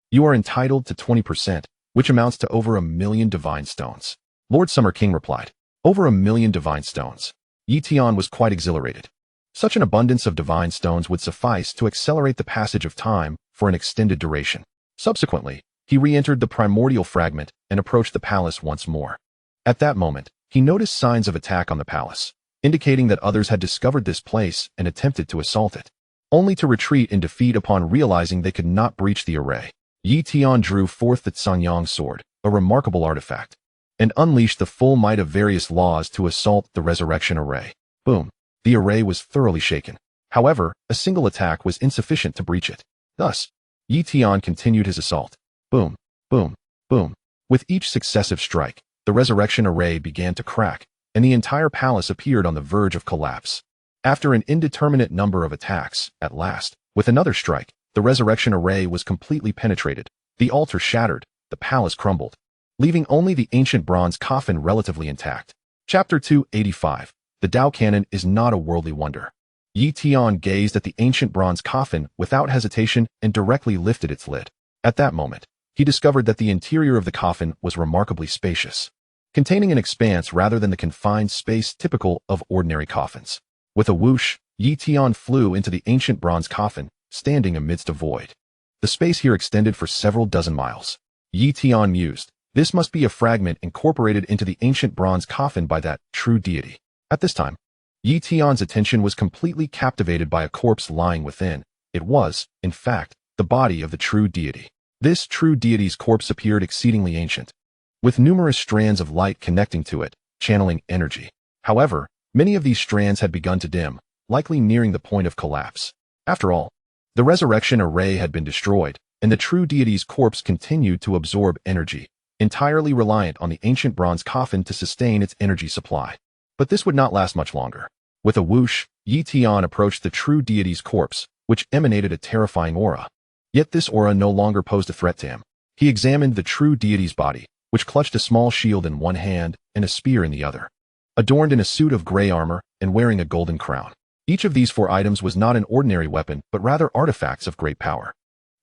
You are entitled to 20%, which amounts to over 1,000,000 divine stones. Lord Summer King replied. Over 1,000,000 divine stones. Tian was quite exhilarated. Such an abundance of divine stones would suffice to accelerate the passage of time for an extended duration. Subsequently, he re-entered the primordial fragment and approached the palace once more. At that moment, he noticed signs of attack on the palace, indicating that others had discovered this place and attempted to assault it, only to retreat in defeat upon realizing they could not breach the array. Tian drew forth the Sanyang sword, a remarkable artifact, and unleashed the full might of various laws to assault the resurrection array. Boom. The array was thoroughly shaken. However, a single attack was insufficient to breach it. Thus, Tian continued his assault. Boom, boom, boom. With each successive strike, the resurrection array began to crack, and the entire palace appeared on the verge of collapse. After an indeterminate number of attacks, at last, with another strike, the resurrection array was completely penetrated, the altar shattered, the palace crumbled, leaving only the ancient bronze coffin relatively intact. Chapter 285. The Tao Cannon is not a worldly wonder. Tian gazed at the ancient bronze coffin without hesitation and directly lifted its lid. At that moment, he discovered that the interior of the coffin was remarkably spacious, containing an expanse rather than the confined space typical of ordinary coffins. With a whoosh, Tian flew into the ancient bronze coffin, standing amidst a void. The space here extended for several dozen miles. Tian mused, this must be a fragment incorporated into the ancient bronze coffin by that true deity. At this time, Tian's attention was completely captivated by a corpse lying within. It was, in fact, the body of the true deity. This true deity's corpse appeared exceedingly ancient, with numerous strands of light connecting to it, channeling energy. However, many of these strands had begun to dim, likely nearing the point of collapse. After all, the resurrection array had been destroyed, and the true deity's corpse continued to absorb energy, entirely reliant on the ancient bronze coffin to sustain its energy supply. But this would not last much longer. With a whoosh, Tian approached the true deity's corpse, which emanated a terrifying aura. Yet this aura no longer posed a threat to him. He examined the true deity's body, which clutched a small shield in one hand and a spear in the other, adorned in a suit of gray armor and wearing a golden crown. Each of these 4 items was not an ordinary weapon, but rather artifacts of great power.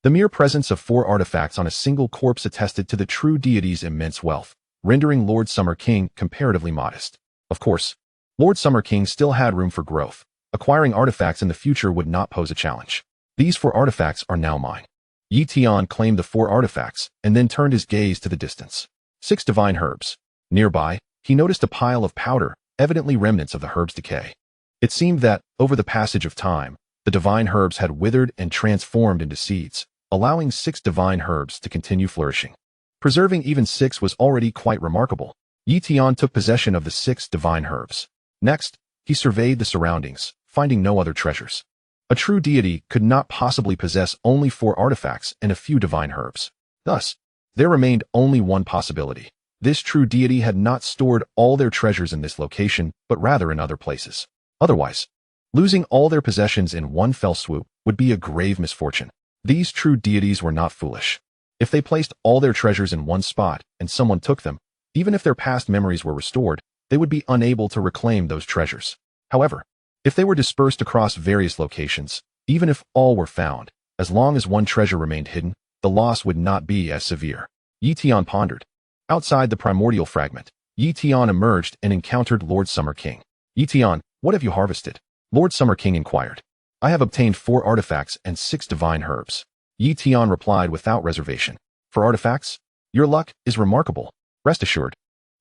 The mere presence of 4 artifacts on a single corpse attested to the true deity's immense wealth, rendering Lord Summer King comparatively modest. Of course, Lord Summer King still had room for growth. Acquiring artifacts in the future would not pose a challenge. These 4 artifacts are now mine. Tian claimed the 4 artifacts and then turned his gaze to the distance. 6 divine herbs. Nearby, he noticed a pile of powder, evidently remnants of the herb's decay. It seemed that, over the passage of time, the divine herbs had withered and transformed into seeds, allowing 6 divine herbs to continue flourishing. Preserving even 6 was already quite remarkable. Tian took possession of the 6 divine herbs. Next, he surveyed the surroundings, finding no other treasures. A true deity could not possibly possess only 4 artifacts and a few divine herbs. Thus, there remained only one possibility. This true deity had not stored all their treasures in this location, but rather in other places. Otherwise, Losing all their possessions in one fell swoop would be a grave misfortune. These true deities were not foolish. If they placed all their treasures in one spot and someone took them, even if their past memories were restored, they would be unable to reclaim those treasures. However, if they were dispersed across various locations, even if all were found, as long as one treasure remained hidden, the loss would not be as severe. Tian pondered. Outside the primordial fragment, Tian emerged and encountered Lord Summer King. Tian, what have you harvested? Lord Summer King inquired. I have obtained 4 artifacts and 6 divine herbs. Tian replied without reservation. For artifacts? Your luck is remarkable. Rest assured.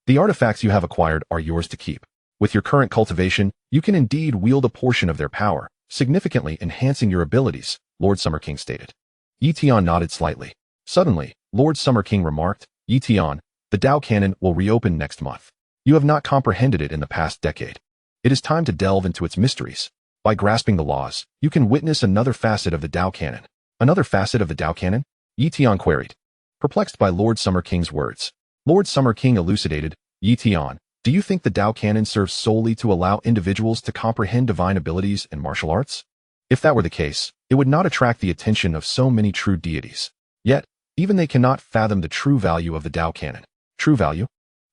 The artifacts you have acquired are yours to keep. With your current cultivation, you can indeed wield a portion of their power, significantly enhancing your abilities, Lord Summer King stated. Tian nodded slightly. Suddenly, Lord Summer King remarked, Tian, the Tao Canon will reopen next month. You have not comprehended it in the past decade. It is time to delve into its mysteries. By grasping the laws, you can witness another facet of the Tao Canon. Another facet of the Tao Canon? Tian queried. Perplexed by Lord Summer King's words, Lord Summer King elucidated, Tian, do you think the Tao Canon serves solely to allow individuals to comprehend divine abilities and martial arts? If that were the case, it would not attract the attention of so many true deities. Yet, even they cannot fathom the true value of the Tao Canon. True value?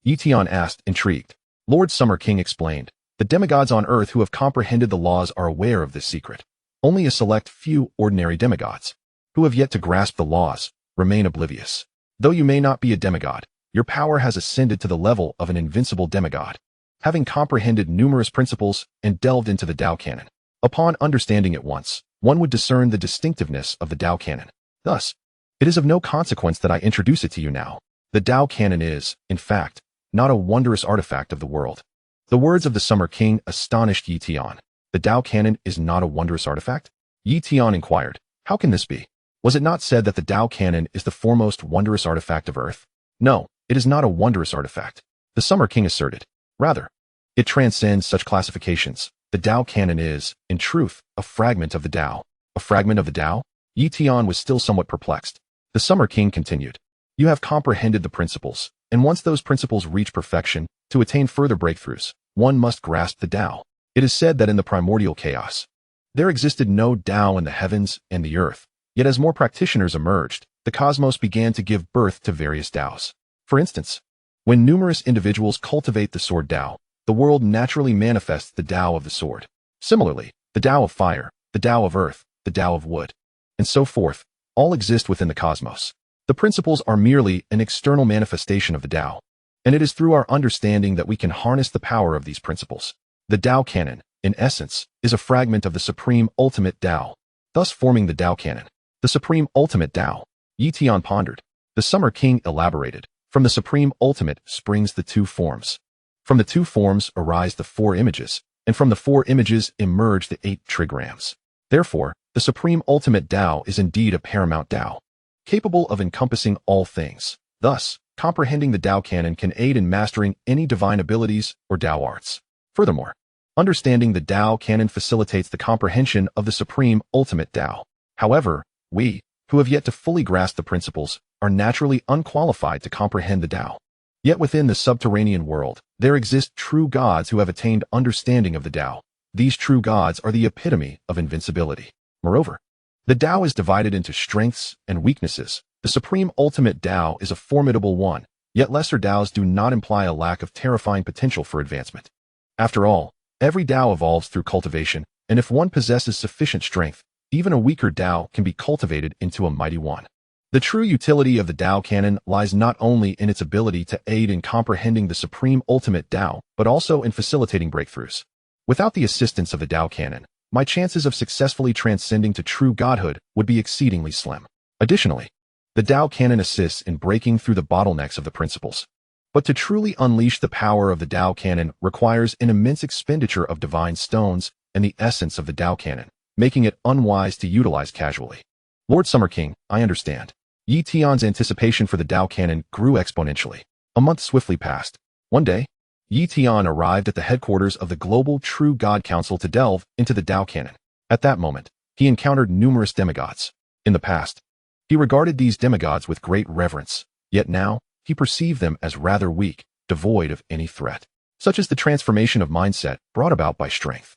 Tian asked, intrigued. Lord Summer King explained, the demigods on Earth who have comprehended the laws are aware of this secret. Only a select few ordinary demigods, who have yet to grasp the laws, remain oblivious. Though you may not be a demigod, your power has ascended to the level of an invincible demigod, having comprehended numerous principles and delved into the Tao Canon. Upon understanding it once, one would discern the distinctiveness of the Tao Canon. Thus, it is of no consequence that I introduce it to you now. The Tao Canon is, in fact, not a wondrous artifact of the world. The words of the Summer King astonished Tian. The Tao Canon is not a wondrous artifact? Tian inquired. How can this be? Was it not said that the Tao Canon is the foremost wondrous artifact of Earth? No, it is not a wondrous artifact, the Summer King asserted. Rather, it transcends such classifications. The Tao Canon is, in truth, a fragment of the Tao. A fragment of the Tao? Tian was still somewhat perplexed. The Summer King continued. You have comprehended the principles, and once those principles reach perfection, to attain further breakthroughs, one must grasp the Tao. It is said that in the primordial chaos, there existed no Tao in the heavens and the earth, yet as more practitioners emerged, the cosmos began to give birth to various Taos. For instance, when numerous individuals cultivate the sword Tao, the world naturally manifests the Tao of the sword. Similarly, the Tao of fire, the Tao of earth, the Tao of wood, and so forth, all exist within the cosmos. The principles are merely an external manifestation of the Tao, and it is through our understanding that we can harness the power of these principles. The Tao Canon, in essence, is a fragment of the supreme ultimate Tao, thus forming the Tao Canon. The supreme ultimate Tao. Tian pondered. The Summer King elaborated. From the supreme ultimate springs the 2 forms. From the 2 forms arise the 4 images, and from the 4 images emerge the 8 trigrams. Therefore, the supreme ultimate Tao is indeed a paramount Tao, capable of encompassing all things. Thus, comprehending the Tao Canon can aid in mastering any divine abilities or Tao arts. Furthermore, understanding the Tao Canon facilitates the comprehension of the supreme ultimate Tao. However, we, who have yet to fully grasp the principles, are naturally unqualified to comprehend the Tao. Yet within the subterranean world, there exist true gods who have attained understanding of the Tao. These true gods are the epitome of invincibility. Moreover, the Tao is divided into strengths and weaknesses. The supreme ultimate Tao is a formidable one, yet lesser Taos do not imply a lack of terrifying potential for advancement. After all, every Tao evolves through cultivation, and if one possesses sufficient strength, even a weaker Tao can be cultivated into a mighty one. The true utility of the Tao Canon lies not only in its ability to aid in comprehending the supreme ultimate Tao, but also in facilitating breakthroughs. Without the assistance of the Tao Canon, my chances of successfully transcending to true godhood would be exceedingly slim. Additionally, the Tao Canon assists in breaking through the bottlenecks of the principles. But to truly unleash the power of the Tao Canon requires an immense expenditure of divine stones and the essence of the Tao Canon, making it unwise to utilize casually. Lord Summer King, I understand. Tian's anticipation for the Tao Canon grew exponentially. A month swiftly passed. One day, Tian arrived at the headquarters of the Global True God Council to delve into the Tao Canon. At that moment, he encountered numerous demigods. In the past, he regarded these demigods with great reverence, yet now, he perceived them as rather weak, devoid of any threat, such as the transformation of mindset brought about by strength.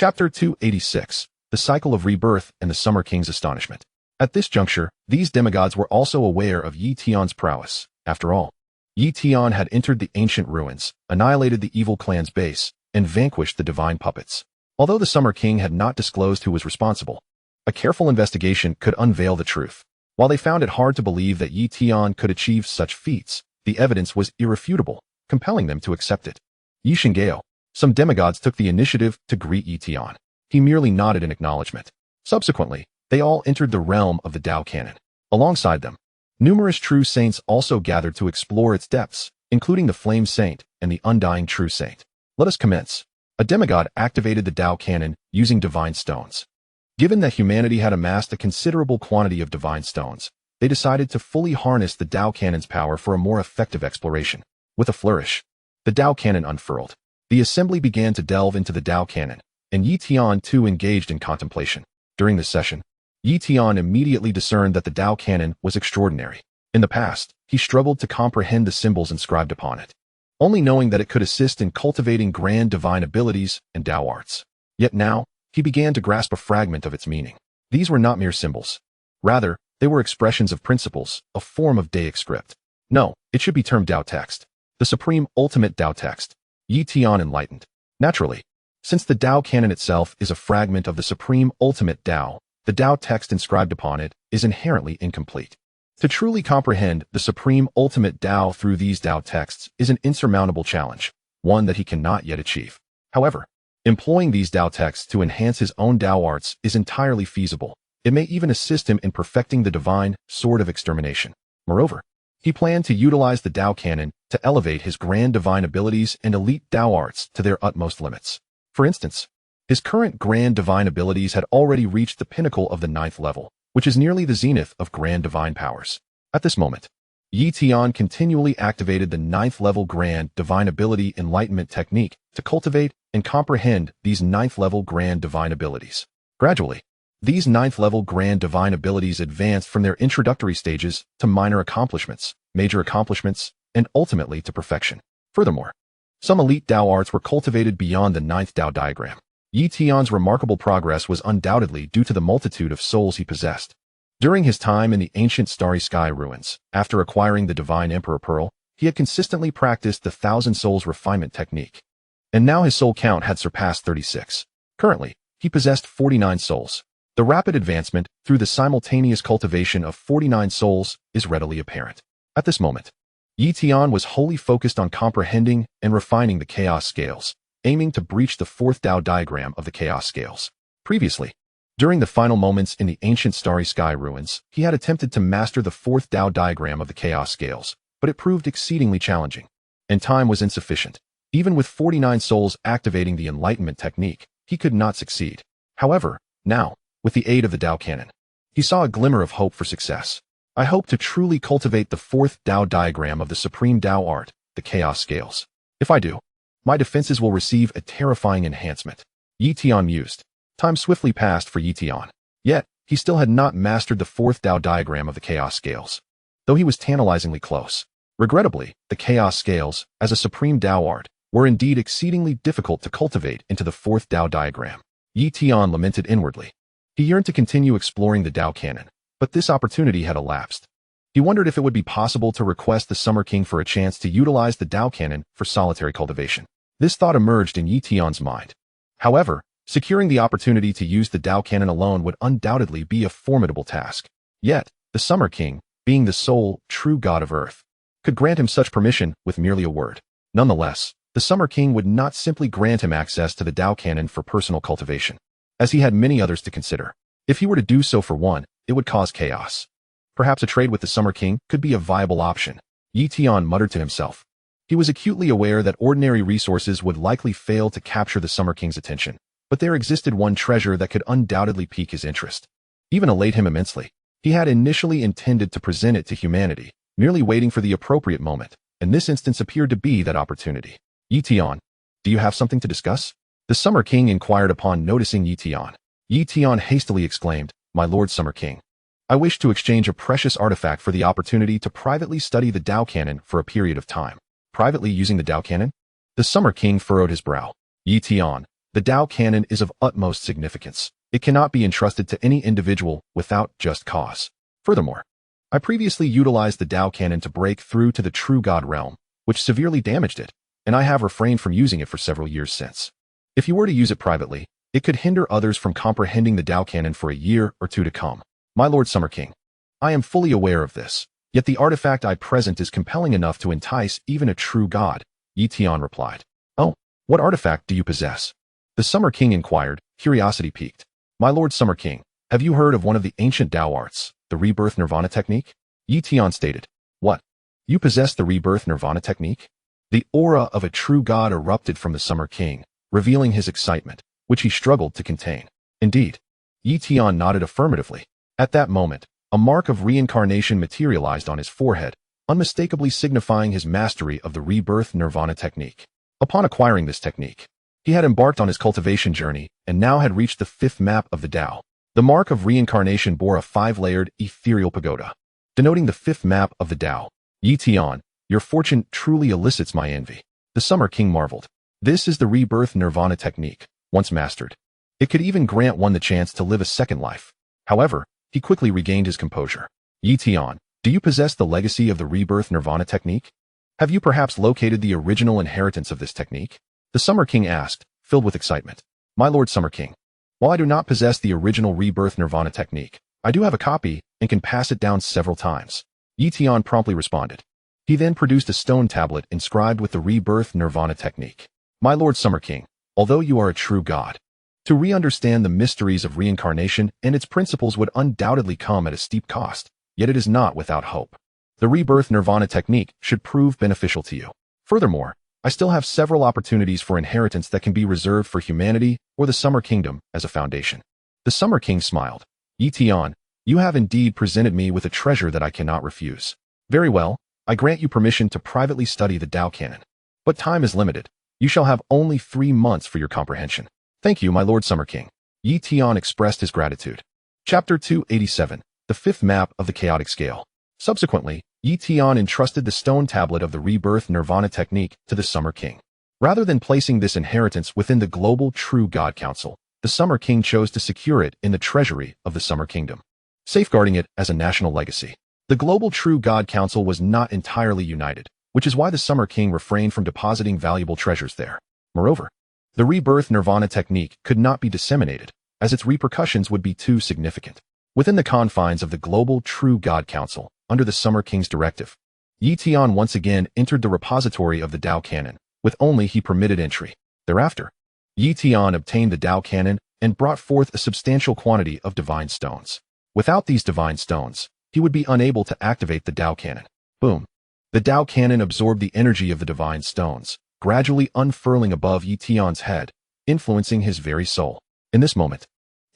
Chapter 286, The Cycle of Rebirth and the Summer King's Astonishment. At this juncture, these demigods were also aware of Yi Tian's prowess. After all, Yi Tian had entered the ancient ruins, annihilated the evil clan's base, and vanquished the divine puppets. Although the Summer King had not disclosed who was responsible, a careful investigation could unveil the truth. While they found it hard to believe that Yi Tian could achieve such feats, the evidence was irrefutable, compelling them to accept it. Yi Shingao. Some demigods took the initiative to greet Yi Tian. He merely nodded in acknowledgement. Subsequently, they all entered the realm of the Tao Canon. Alongside them, numerous true saints also gathered to explore its depths, including the Flame Saint and the Undying True Saint. Let us commence. A demigod activated the Tao Canon using divine stones. Given that humanity had amassed a considerable quantity of divine stones, they decided to fully harness the Tao Canon's power for a more effective exploration. With a flourish, the Tao Canon unfurled. The assembly began to delve into the Tao Canon, and Yi Tian too engaged in contemplation. During this session, Yi Tian immediately discerned that the Tao Canon was extraordinary. In the past, he struggled to comprehend the symbols inscribed upon it, only knowing that it could assist in cultivating grand divine abilities and Tao arts. Yet now, he began to grasp a fragment of its meaning. These were not mere symbols. Rather, they were expressions of principles, a form of Deic script. No, it should be termed Tao text. The supreme ultimate Tao text. Yi Tian enlightened. Naturally, since the Tao Canon itself is a fragment of the supreme ultimate Tao, the Tao text inscribed upon it is inherently incomplete. To truly comprehend the supreme ultimate Tao through these Tao texts is an insurmountable challenge, one that he cannot yet achieve. However, employing these Tao texts to enhance his own Tao arts is entirely feasible. It may even assist him in perfecting the divine sword of extermination. Moreover, he planned to utilize the Tao Canon to elevate his grand divine abilities and elite Tao arts to their utmost limits. For instance, his current grand divine abilities had already reached the pinnacle of the 9th level, which is nearly the zenith of grand divine powers. At this moment, Yi Tian continually activated the 9th level grand divine ability enlightenment technique to cultivate and comprehend these 9th level grand divine abilities. Gradually, these 9th level grand divine abilities advanced from their introductory stages to minor accomplishments, major accomplishments, and ultimately to perfection. Furthermore, some elite Tao arts were cultivated beyond the 9th Tao diagram. Yi Tian's remarkable progress was undoubtedly due to the multitude of souls he possessed. During his time in the ancient Starry Sky ruins, after acquiring the Divine Emperor Pearl, he had consistently practiced the 1,000 Souls refinement technique. And now his soul count had surpassed 36. Currently, he possessed 49 souls. The rapid advancement through the simultaneous cultivation of 49 souls is readily apparent. At this moment, Yi Tian was wholly focused on comprehending and refining the chaos scales, aiming to breach the 4th Tao diagram of the chaos scales. Previously, during the final moments in the ancient Starry Sky ruins, he had attempted to master the 4th Tao diagram of the chaos scales, but it proved exceedingly challenging, and time was insufficient. Even with 49 souls activating the enlightenment technique, he could not succeed. However, now, with the aid of the Tao Canon, he saw a glimmer of hope for success. I hope to truly cultivate the 4th Tao diagram of the supreme Tao art, the chaos scales. If I do, my defenses will receive a terrifying enhancement. Yi Tian mused. Time swiftly passed for Yi Tian. Yet, he still had not mastered the 4th Tao diagram of the chaos scales, though he was tantalizingly close. Regrettably, the chaos scales, as a supreme Tao art, were indeed exceedingly difficult to cultivate into the 4th Tao diagram. Yi Tian lamented inwardly. He yearned to continue exploring the Tao Canon, but this opportunity had elapsed. He wondered if it would be possible to request the Summer King for a chance to utilize the Tao Canon for solitary cultivation. This thought emerged in Yi Tian's mind. However, securing the opportunity to use the Tao Canon alone would undoubtedly be a formidable task. Yet, the Summer King, being the sole, true god of Earth, could grant him such permission with merely a word. Nonetheless, the Summer King would not simply grant him access to the Tao Canon for personal cultivation, as he had many others to consider. If he were to do so for one, it would cause chaos. Perhaps a trade with the Summer King could be a viable option. Yi Tian muttered to himself. He was acutely aware that ordinary resources would likely fail to capture the Summer King's attention, but there existed one treasure that could undoubtedly pique his interest. Even elate him immensely. He had initially intended to present it to humanity, merely waiting for the appropriate moment, and this instance appeared to be that opportunity. Yi Tian, do you have something to discuss? The Summer King inquired upon noticing Yi Tian. Yi Tian hastily exclaimed, My Lord Summer King, I wish to exchange a precious artifact for the opportunity to privately study the Tao Canon for a period of time. Privately using the Tao Canon? The Summer King furrowed his brow. Yi Tian, The Tao Cannon is of utmost significance. It cannot be entrusted to any individual without just cause. Furthermore, I previously utilized the Tao Cannon to break through to the true God realm, which severely damaged it, and I have refrained from using it for several years since. If you were to use it privately, it could hinder others from comprehending the Tao Cannon for a year or two to come. My Lord Summer King, I am fully aware of this, yet the artifact I present is compelling enough to entice even a true god, Tian replied. Oh, what artifact do you possess? The Summer King inquired, curiosity piqued. My Lord Summer King, have you heard of one of the ancient Tao arts, the rebirth nirvana technique? Tian stated. What? You possess the rebirth nirvana technique? The aura of a true god erupted from the Summer King, revealing his excitement, which he struggled to contain. Indeed. Tian nodded affirmatively. At that moment, a mark of reincarnation materialized on his forehead, unmistakably signifying his mastery of the rebirth nirvana technique. Upon acquiring this technique, he had embarked on his cultivation journey and now had reached the 5th map of the Tao. The mark of reincarnation bore a 5-layered ethereal pagoda, denoting the 5th map of the Tao. Tian, your fortune truly elicits my envy. The Summer King marveled. This is the rebirth nirvana technique, once mastered. It could even grant one the chance to live a second life. However, he quickly regained his composure. Tian, do you possess the legacy of the rebirth nirvana technique? Have you perhaps located the original inheritance of this technique? The Summer King asked, filled with excitement. My Lord Summer King, while I do not possess the original rebirth nirvana technique, I do have a copy and can pass it down several times. Tian promptly responded. He then produced a stone tablet inscribed with the rebirth nirvana technique. My Lord Summer King, although you are a true god, to re-understand the mysteries of reincarnation and its principles would undoubtedly come at a steep cost, yet it is not without hope. The rebirth nirvana technique should prove beneficial to you. Furthermore, I still have several opportunities for inheritance that can be reserved for humanity or the Summer Kingdom as a foundation. The Summer King smiled. Tian, you have indeed presented me with a treasure that I cannot refuse. Very well, I grant you permission to privately study the Tao Cannon. But time is limited. You shall have only 3 months for your comprehension. Thank you, my Lord Summer King. Tian expressed his gratitude. Chapter 287, the 5th map of the chaotic scale. Subsequently, Tian entrusted the stone tablet of the rebirth nirvana technique to the Summer King. Rather than placing this inheritance within the global True God Council, the Summer King chose to secure it in the treasury of the Summer Kingdom, safeguarding it as a national legacy. The global True God Council was not entirely united, which is why the Summer King refrained from depositing valuable treasures there. Moreover, the rebirth nirvana technique could not be disseminated, as its repercussions would be too significant. Within the confines of the global True God Council, under the Summer King's directive, Tian once again entered the repository of the Tao Cannon, with only he permitted entry. Thereafter, Tian obtained the Tao Cannon and brought forth a substantial quantity of divine stones. Without these divine stones, he would be unable to activate the Tao Cannon. Boom. The Tao Cannon absorbed the energy of the divine stones, gradually unfurling above Tian's head, influencing his very soul. In this moment,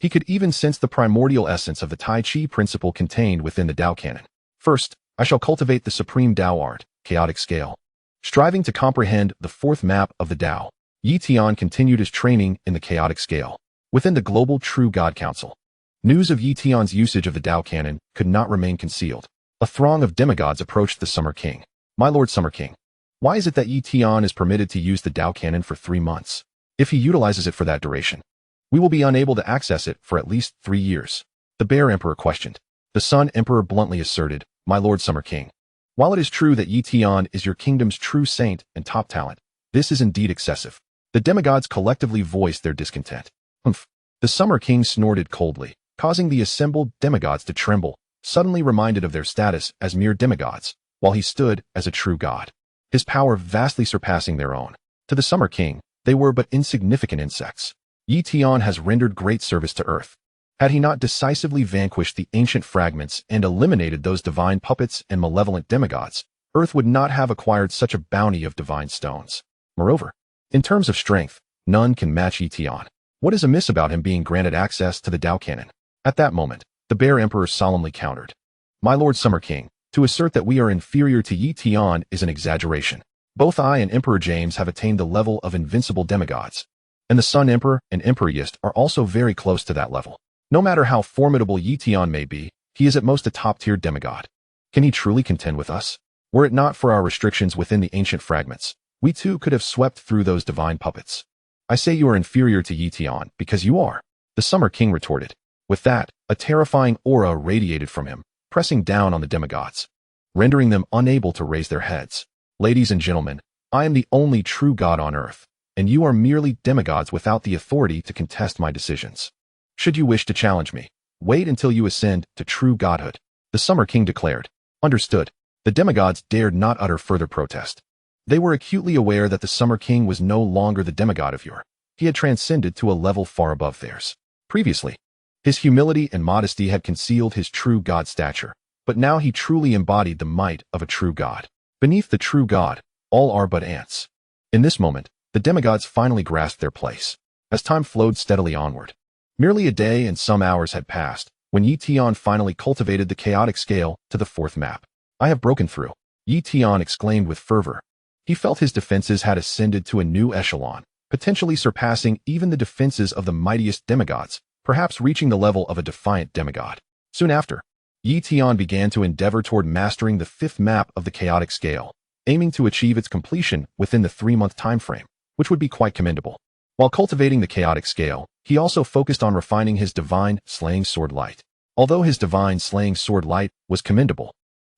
he could even sense the primordial essence of the Tai Chi principle contained within the Tao Cannon. First, I shall cultivate the supreme Tao art, chaotic scale. Striving to comprehend the 4th map of the Tao, Tian continued his training in the chaotic scale. Within the global True God Council, news of Tian's usage of the Tao Cannon could not remain concealed. A throng of demigods approached the Summer King. My Lord Summer King, why is it that Tian is permitted to use the Tao Cannon for 3 months? If he utilizes it for that duration, we will be unable to access it for at least 3 years. The Bear Emperor questioned. The Sun Emperor bluntly asserted, My Lord Summer King, while it is true that Tian is your kingdom's true saint and top talent, this is indeed excessive. The demigods collectively voiced their discontent. Humph. The Summer King snorted coldly, causing the assembled demigods to tremble, suddenly reminded of their status as mere demigods, while he stood as a true god, his power vastly surpassing their own. To the Summer King, they were but insignificant insects. Tian has rendered great service to Earth. Had he not decisively vanquished the ancient fragments and eliminated those divine puppets and malevolent demigods, Earth would not have acquired such a bounty of divine stones. Moreover, in terms of strength, none can match Tian. What is amiss about him being granted access to the Tao Cannon? At that moment, the Bear Emperor solemnly countered. My Lord Summer King, to assert that we are inferior to Tian is an exaggeration. Both I and Emperor James have attained the level of invincible demigods, and the Sun Emperor and Emperor Yist are also very close to that level. No matter how formidable Tian may be, he is at most a top-tier demigod. Can he truly contend with us? Were it not for our restrictions within the ancient fragments, we too could have swept through those divine puppets. I say you are inferior to Tian because you are. The Summer King retorted. With that, a terrifying aura radiated from him, pressing down on the demigods, rendering them unable to raise their heads. Ladies and gentlemen, I am the only true god on earth, and you are merely demigods without the authority to contest my decisions. Should you wish to challenge me, wait until you ascend to true godhood, the Summer King declared. Understood. The demigods dared not utter further protest. They were acutely aware that the Summer King was no longer the demigod of yore. He had transcended to a level far above theirs. Previously, his humility and modesty had concealed his true god stature, but now he truly embodied the might of a true god. Beneath the true god, all are but ants. In this moment, the demigods finally grasped their place. As time flowed steadily onward, merely a day and some hours had passed, when Tian finally cultivated the chaotic scale to the 4th map. I have broken through, Tian exclaimed with fervor. He felt his defenses had ascended to a new echelon, potentially surpassing even the defenses of the mightiest demigods, perhaps reaching the level of a defiant demigod. Soon after, Tian began to endeavor toward mastering the 5th map of the chaotic scale, aiming to achieve its completion within the 3-month time frame, which would be quite commendable. While cultivating the chaotic scale, he also focused on refining his divine slaying sword light. Although his divine slaying sword light was commendable,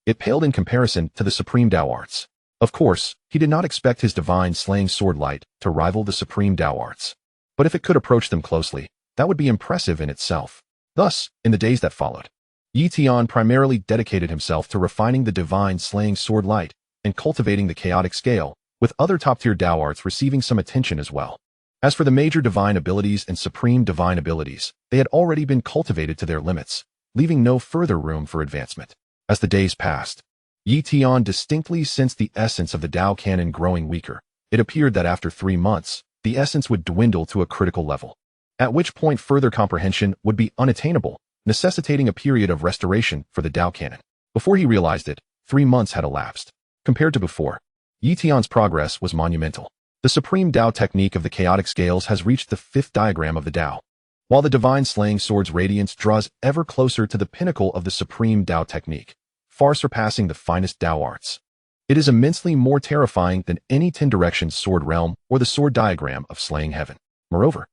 it paled in comparison to the supreme Dao arts. Of course, he did not expect his divine slaying sword light to rival the supreme Dao arts. But if it could approach them closely, that would be impressive in itself. Thus, in the days that followed, Tian primarily dedicated himself to refining the divine slaying sword light and cultivating the chaotic scale, with other top-tier Dao arts receiving some attention as well. As for the major divine abilities and supreme divine abilities, they had already been cultivated to their limits, leaving no further room for advancement. As the days passed, Tian distinctly sensed the essence of the Dao canon growing weaker. It appeared that after 3 months, the essence would dwindle to a critical level, at which point further comprehension would be unattainable, necessitating a period of restoration for the Dao canon. Before he realized it, 3 months had elapsed. Compared to before, Tian's progress was monumental. The supreme Dao technique of the chaotic scales has reached the 5th diagram of the Dao, while the divine slaying sword's radiance draws ever closer to the pinnacle of the supreme Dao technique, far surpassing the finest Dao arts. It is immensely more terrifying than any 10-direction sword realm or the sword diagram of slaying heaven. Moreover,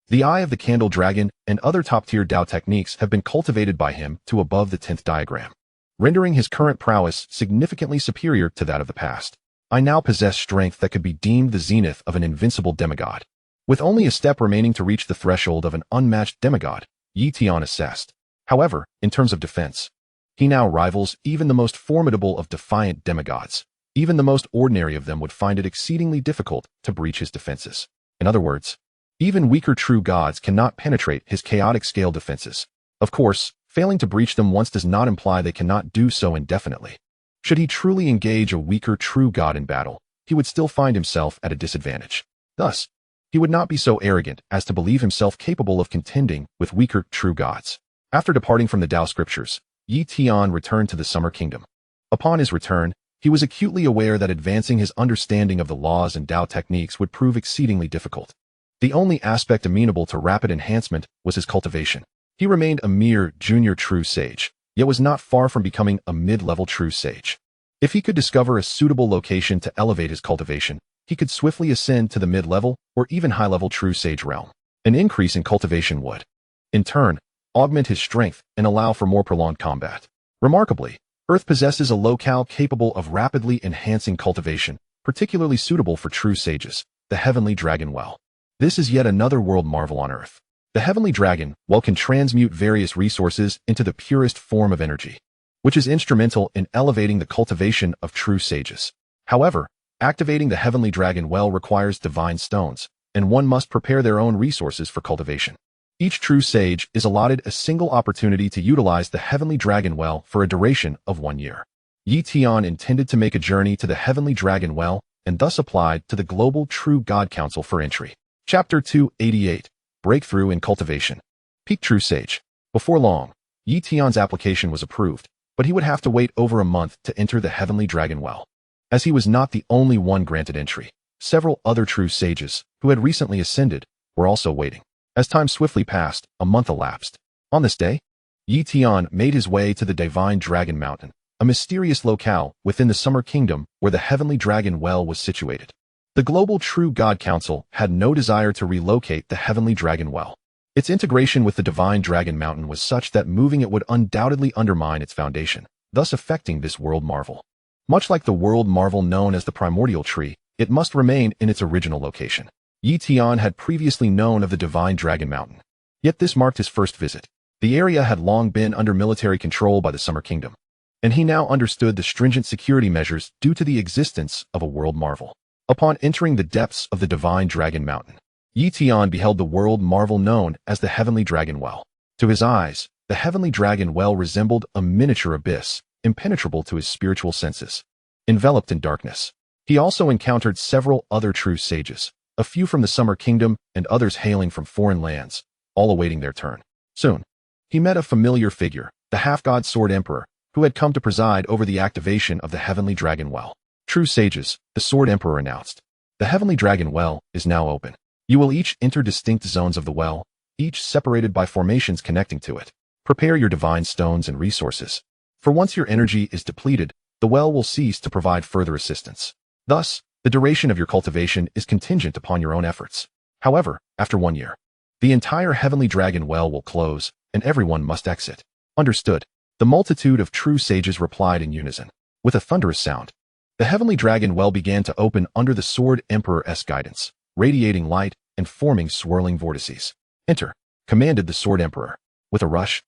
the eye of the candle dragon and other top-tier Dao techniques have been cultivated by him to above the 10th diagram, rendering his current prowess significantly superior to that of the past. I now possess strength that could be deemed the zenith of an invincible demigod. With only a step remaining to reach the threshold of an unmatched demigod, Tian assessed. However, in terms of defense, he now rivals even the most formidable of defiant demigods. Even the most ordinary of them would find it exceedingly difficult to breach his defenses. In other words, even weaker true gods cannot penetrate his chaotic scale defenses. Of course, failing to breach them once does not imply they cannot do so indefinitely. Should he truly engage a weaker true god in battle, he would still find himself at a disadvantage. Thus, he would not be so arrogant as to believe himself capable of contending with weaker true gods. After departing from the Dao scriptures, Tian returned to the Summer Kingdom. Upon his return, he was acutely aware that advancing his understanding of the laws and Dao techniques would prove exceedingly difficult. The only aspect amenable to rapid enhancement was his cultivation. He remained a mere junior true sage, yet was not far from becoming a mid-level true sage. If he could discover a suitable location to elevate his cultivation, he could swiftly ascend to the mid-level or even high-level true sage realm. An increase in cultivation would, in turn, augment his strength and allow for more prolonged combat. Remarkably, Earth possesses a locale capable of rapidly enhancing cultivation, particularly suitable for true sages, the Heavenly Dragon Well. This is yet another world marvel on Earth. The Heavenly Dragon Well can transmute various resources into the purest form of energy, which is instrumental in elevating the cultivation of true sages. However, activating the Heavenly Dragon Well requires divine stones, and one must prepare their own resources for cultivation. Each true sage is allotted a single opportunity to utilize the Heavenly Dragon Well for a duration of 1 year. Tian intended to make a journey to the Heavenly Dragon Well and thus applied to the Global True God Council for entry. Chapter 288. Breakthrough in Cultivation. Peak True Sage. Before long, Tian's application was approved, but he would have to wait over a month to enter the Heavenly Dragon Well. As he was not the only one granted entry, several other true sages, who had recently ascended, were also waiting. As time swiftly passed, a month elapsed. On this day, Tian made his way to the Divine Dragon Mountain, a mysterious locale within the Summer Kingdom where the Heavenly Dragon Well was situated. The Global True God Council had no desire to relocate the Heavenly Dragon Well. Its integration with the Divine Dragon Mountain was such that moving it would undoubtedly undermine its foundation, thus affecting this world marvel. Much like the world marvel known as the Primordial Tree, it must remain in its original location. Tian had previously known of the Divine Dragon Mountain. Yet this marked his first visit. The area had long been under military control by the Summer Kingdom, and he now understood the stringent security measures due to the existence of a world marvel. Upon entering the depths of the Divine Dragon Mountain, Tian beheld the world marvel known as the Heavenly Dragon Well. To his eyes, the Heavenly Dragon Well resembled a miniature abyss, impenetrable to his spiritual senses. Enveloped in darkness, he also encountered several other true sages, a few from the Summer Kingdom and others hailing from foreign lands, all awaiting their turn. Soon, he met a familiar figure, the half-god Sword Emperor, who had come to preside over the activation of the Heavenly Dragon Well. True sages, the Sword Emperor announced. The Heavenly Dragon Well is now open. You will each enter distinct zones of the well, each separated by formations connecting to it. Prepare your divine stones and resources. For once your energy is depleted, the well will cease to provide further assistance. Thus, the duration of your cultivation is contingent upon your own efforts. However, after 1 year, the entire Heavenly Dragon Well will close, and everyone must exit. Understood. The multitude of true sages replied in unison. With a thunderous sound, the Heavenly Dragon Well began to open under the Sword Emperor's guidance, radiating light and forming swirling vortices. Enter, commanded the Sword Emperor. With a rush,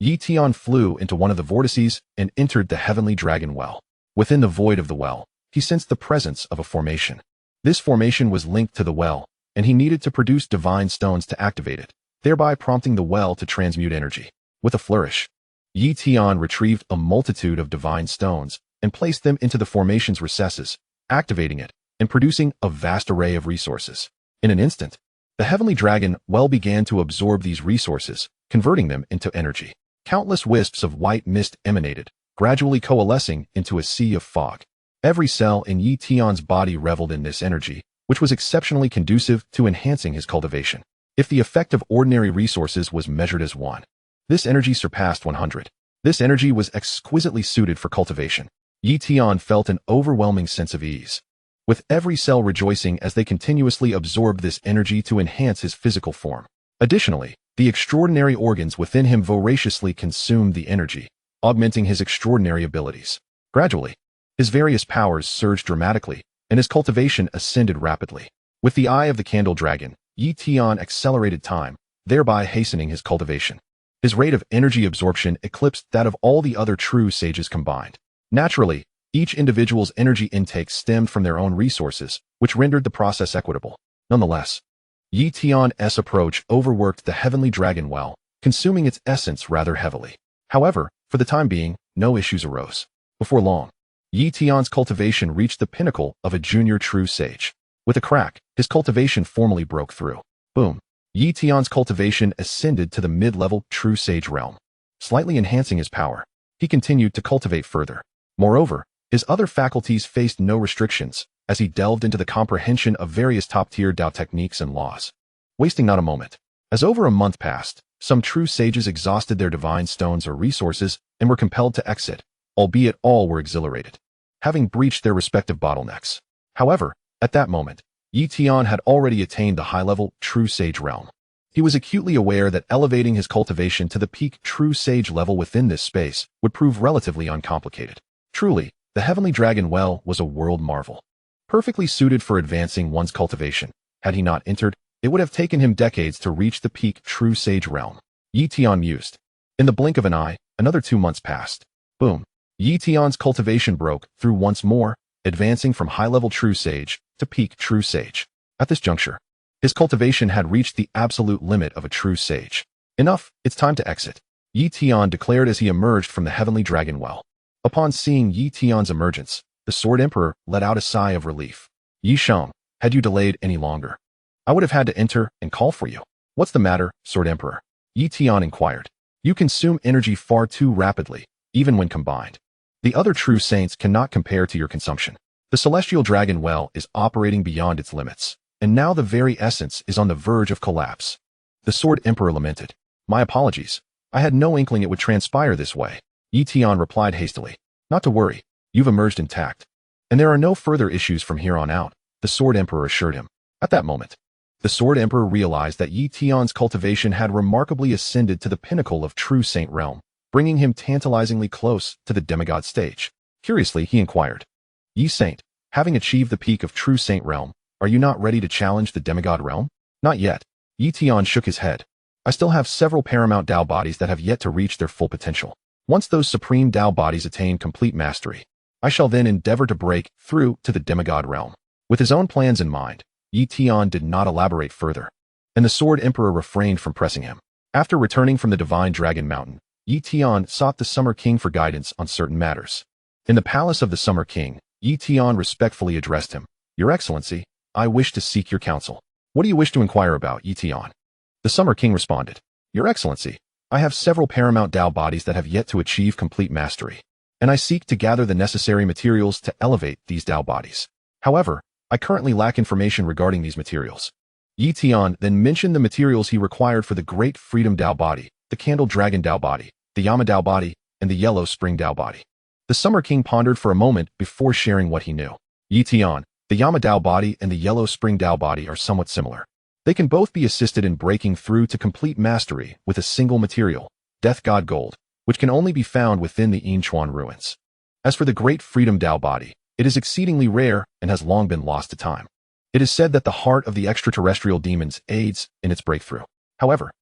Tian flew into one of the vortices and entered the Heavenly Dragon Well. Within the void of the well, he sensed the presence of a formation. This formation was linked to the well, and he needed to produce divine stones to activate it, thereby prompting the well to transmute energy. With a flourish, Tian retrieved a multitude of divine stones and placed them into the formation's recesses, activating it and producing a vast array of resources. In an instant, the Heavenly Dragon Well began to absorb these resources, converting them into energy. Countless wisps of white mist emanated, gradually coalescing into a sea of fog. Every cell in Tian's body reveled in this energy, which was exceptionally conducive to enhancing his cultivation. If the effect of ordinary resources was measured as 1, this energy surpassed 100. This energy was exquisitely suited for cultivation. Tian felt an overwhelming sense of ease, with every cell rejoicing as they continuously absorbed this energy to enhance his physical form. Additionally, the extraordinary organs within him voraciously consumed the energy, augmenting his extraordinary abilities. Gradually, his various powers surged dramatically, and his cultivation ascended rapidly. With the eye of the Candle Dragon, Tian accelerated time, thereby hastening his cultivation. His rate of energy absorption eclipsed that of all the other true sages combined. Naturally, each individual's energy intake stemmed from their own resources, which rendered the process equitable. Nonetheless, Tian's approach overworked the Heavenly Dragon Well, consuming its essence rather heavily. However, for the time being, no issues arose. Before long, Tian's cultivation reached the pinnacle of a junior true sage. With a crack, his cultivation formally broke through. Boom. Tian's cultivation ascended to the mid-level true sage realm, slightly enhancing his power. He continued to cultivate further. Moreover, his other faculties faced no restrictions as he delved into the comprehension of various top-tier Dao techniques and laws. Wasting not a moment. As over a month passed, some true sages exhausted their divine stones or resources and were compelled to exit, albeit all were exhilarated, having breached their respective bottlenecks. However, at that moment, Tian had already attained the high-level true sage realm. He was acutely aware that elevating his cultivation to the peak true sage level within this space would prove relatively uncomplicated. Truly, the Heavenly Dragon Well was a world marvel, perfectly suited for advancing one's cultivation. Had he not entered, it would have taken him decades to reach the peak true sage realm. Tian mused. In the blink of an eye, another 2 months passed. Boom. Tian's cultivation broke through once more, advancing from high-level true sage to peak true sage. At this juncture, his cultivation had reached the absolute limit of a true sage. Enough, it's time to exit, Tian declared as he emerged from the Heavenly Dragon Well. Upon seeing Tian's emergence, the Sword Emperor let out a sigh of relief. Shang, had you delayed any longer, I would have had to enter and call for you. What's the matter, Sword Emperor? Tian inquired. You consume energy far too rapidly, even when combined. The other true saints cannot compare to your consumption. The Celestial Dragon Well is operating beyond its limits, and now the very essence is on the verge of collapse. The Sword Emperor lamented. My apologies. I had no inkling it would transpire this way. Tian replied hastily. Not to worry. You've emerged intact, and there are no further issues from here on out. the Sword Emperor assured him. At that moment, the Sword Emperor realized that Yi Tian's cultivation had remarkably ascended to the pinnacle of true saint realm, bringing him tantalizingly close to the demigod stage. Curiously, he inquired, Yi Saint, having achieved the peak of true saint realm, are you not ready to challenge the demigod realm? Not yet. Yi Tian shook his head. I still have several paramount Dao bodies that have yet to reach their full potential. Once those supreme Dao bodies attain complete mastery, I shall then endeavor to break through to the demigod realm. With his own plans in mind, Yi Tian did not elaborate further, and the Sword Emperor refrained from pressing him. After returning from the Divine Dragon Mountain, Yi Tian sought the Summer King for guidance on certain matters. In the palace of the Summer King, Yi Tian respectfully addressed him. Your Excellency, I wish to seek your counsel. What do you wish to inquire about, Yi Tian? The Summer King responded, Your Excellency, I have several paramount Dao bodies that have yet to achieve complete mastery, and I seek to gather the necessary materials to elevate these Dao bodies. However, I currently lack information regarding these materials. Yi Tian then mentioned the materials he required for the Great Freedom Dao body, the Candle Dragon Dao body, the Yama Dao body, and the Yellow Spring Dao body. The Summer King pondered for a moment before sharing what he knew. Yi Tian, the Yama Dao body and the Yellow Spring Dao body are somewhat similar. They can both be assisted in breaking through to complete mastery with a single material, Death God Gold, which can only be found within the Yinchuan ruins. As for the Great Freedom Dao body, it is exceedingly rare and has long been lost to time. It is said that the heart of the extraterrestrial demons aids in its breakthrough. However,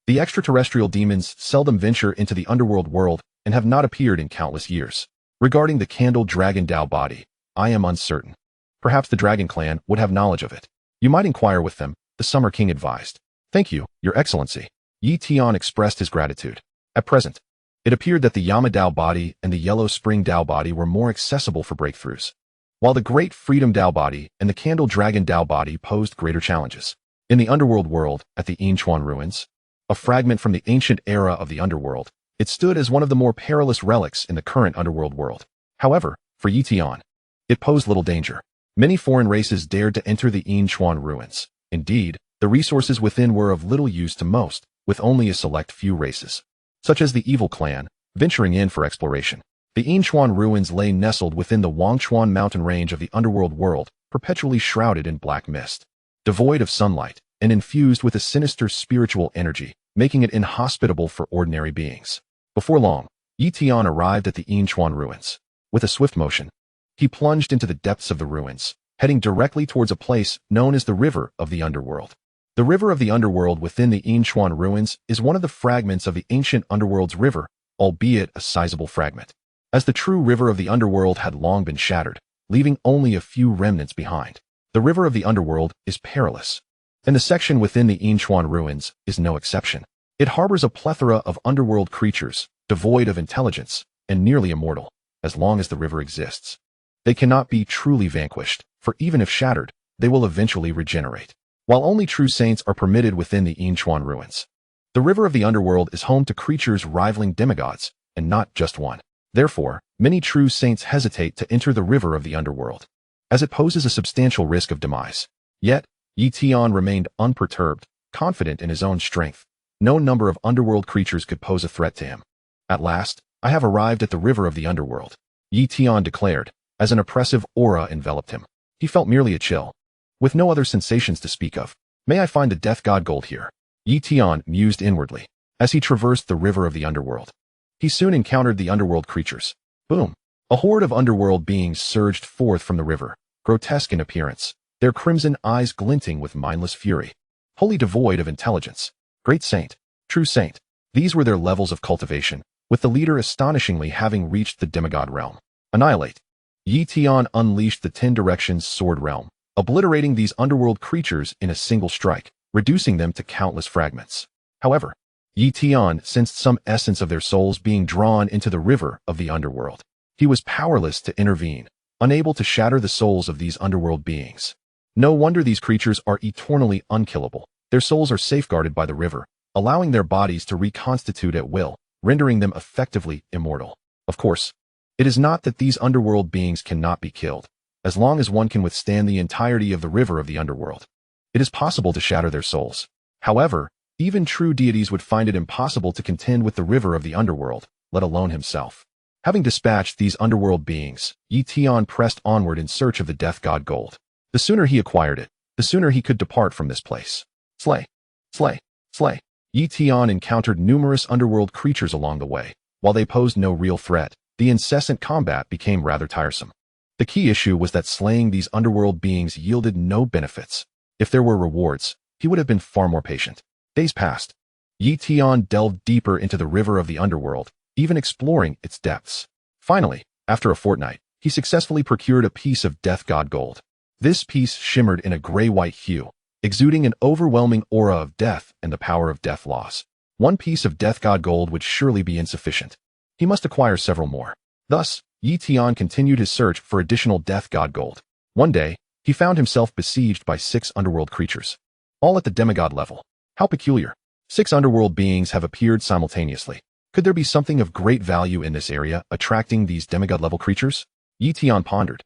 the extraterrestrial demons seldom venture into the underworld world and have not appeared in countless years. Regarding the Candle Dragon Dao body, I am uncertain. Perhaps the Dragon Clan would have knowledge of it. You might inquire with them, the Summer King advised. Thank you, Your Excellency. Yi Tian expressed his gratitude. At present, it appeared that the Yama Dao body and the Yellow Spring Dao body were more accessible for breakthroughs, while the Great Freedom Dao body and the Candle Dragon Dao body posed greater challenges. In the underworld world, at the Yinchuan ruins, a fragment from the ancient era of the underworld, it stood as one of the more perilous relics in the current underworld world. However, for Yi Tian, it posed little danger. Many foreign races dared to enter the Yinchuan ruins. Indeed, the resources within were of little use to most, with only a select few races, such as the Evil Clan, venturing in for exploration. The Yinchuan ruins lay nestled within the Wangchuan mountain range of the underworld world, perpetually shrouded in black mist, devoid of sunlight, and infused with a sinister spiritual energy, making it inhospitable for ordinary beings. Before long, Yi Tian arrived at the Yinchuan ruins. With a swift motion, he plunged into the depths of the ruins, heading directly towards a place known as the River of the Underworld. The River of the Underworld within the Yinchuan ruins is one of the fragments of the ancient underworld's river, albeit a sizable fragment, as the true River of the Underworld had long been shattered, leaving only a few remnants behind. The River of the Underworld is perilous, and the section within the Yinchuan ruins is no exception. It harbors a plethora of underworld creatures, devoid of intelligence, and nearly immortal, as long as the river exists. They cannot be truly vanquished, for even if shattered, they will eventually regenerate. While only true saints are permitted within the Yinchuan ruins, the River of the Underworld is home to creatures rivaling demigods, and not just one. Therefore, many true saints hesitate to enter the River of the Underworld, as it poses a substantial risk of demise. Yet, Yi Tian remained unperturbed, confident in his own strength. No number of underworld creatures could pose a threat to him. At last, I have arrived at the River of the Underworld, Yi Tian declared, as an oppressive aura enveloped him. He felt merely a chill, with no other sensations to speak of. May I find the Death God Gold here? Yi Tian mused inwardly, as he traversed the River of the Underworld. He soon encountered the underworld creatures. Boom! A horde of underworld beings surged forth from the river, grotesque in appearance, their crimson eyes glinting with mindless fury, wholly devoid of intelligence. Great saint, true saint. These were their levels of cultivation, with the leader astonishingly having reached the demigod realm. Annihilate. Yi Tian unleashed the 10 Directions Sword Realm, obliterating these underworld creatures in a single strike, reducing them to countless fragments. However, Yi Tian sensed some essence of their souls being drawn into the River of the Underworld. He was powerless to intervene, unable to shatter the souls of these underworld beings. No wonder these creatures are eternally unkillable. Their souls are safeguarded by the river, allowing their bodies to reconstitute at will, rendering them effectively immortal. Of course, it is not that these underworld beings cannot be killed, as long as one can withstand the entirety of the River of the Underworld. It is possible to shatter their souls. However, even true deities would find it impossible to contend with the River of the Underworld, let alone himself. Having dispatched these underworld beings, Yi Tian pressed onward in search of the Death God Gold. The sooner he acquired it, the sooner he could depart from this place. Slay, slay, slay. Yi Tian encountered numerous underworld creatures along the way. While they posed no real threat, the incessant combat became rather tiresome. The key issue was that slaying these underworld beings yielded no benefits. If there were rewards, he would have been far more patient. Days passed. Yi Tian delved deeper into the river of the underworld, even exploring its depths. Finally, after a fortnight, he successfully procured a piece of Death God gold. This piece shimmered in a gray-white hue, exuding an overwhelming aura of death and the power of death laws. One piece of Death God gold would surely be insufficient. He must acquire several more. Thus, Yi Tian continued his search for additional Death God gold. One day, he found himself besieged by 6 underworld creatures, all at the demigod level. How peculiar. 6 underworld beings have appeared simultaneously. Could there be something of great value in this area attracting these demigod-level creatures? Yi Tian pondered.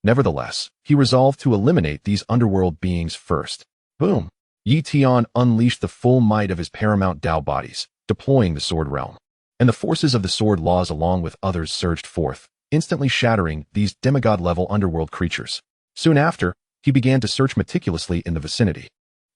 Nevertheless, he resolved to eliminate these underworld beings first. Boom! Yi Tian unleashed the full might of his paramount Dao bodies, deploying the Sword Realm. And the forces of the Sword Laws along with others surged forth, instantly shattering these demigod-level underworld creatures. Soon after, he began to search meticulously in the vicinity,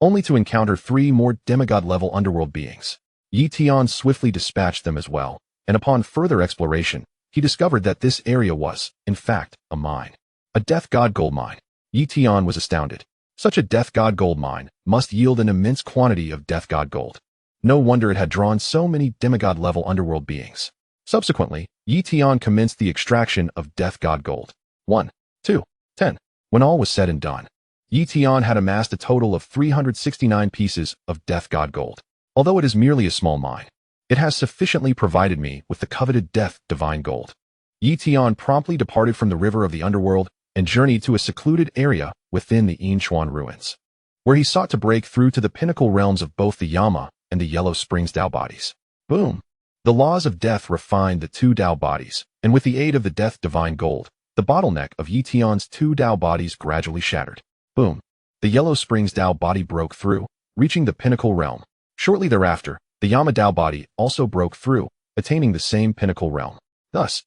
only to encounter 3 more demigod-level underworld beings. Yi Tian swiftly dispatched them as well, and upon further exploration, he discovered that this area was, in fact, a mine. A Death God gold mine. Yi Tian was astounded. Such a Death God gold mine must yield an immense quantity of Death God gold. No wonder it had drawn so many demigod-level underworld beings. Subsequently, Yi Tian commenced the extraction of Death God gold. 1, 2, 10. When all was said and done, Yi Tian had amassed a total of 369 pieces of Death God gold. Although it is merely a small mine, it has sufficiently provided me with the coveted Death Divine gold. Yi Tian promptly departed from the river of the underworld and journeyed to a secluded area within the Yinchuan ruins, where he sought to break through to the pinnacle realms of both the Yama and the Yellow Springs Dao bodies. Boom! The laws of death refined the 2 Dao bodies, and with the aid of the Death Divine gold, the bottleneck of Yi Tian's 2 Dao bodies gradually shattered. Boom! The Yellow Springs Dao body broke through, reaching the pinnacle realm. Shortly thereafter, the Yama Dao body also broke through, attaining the same pinnacle realm. Thus,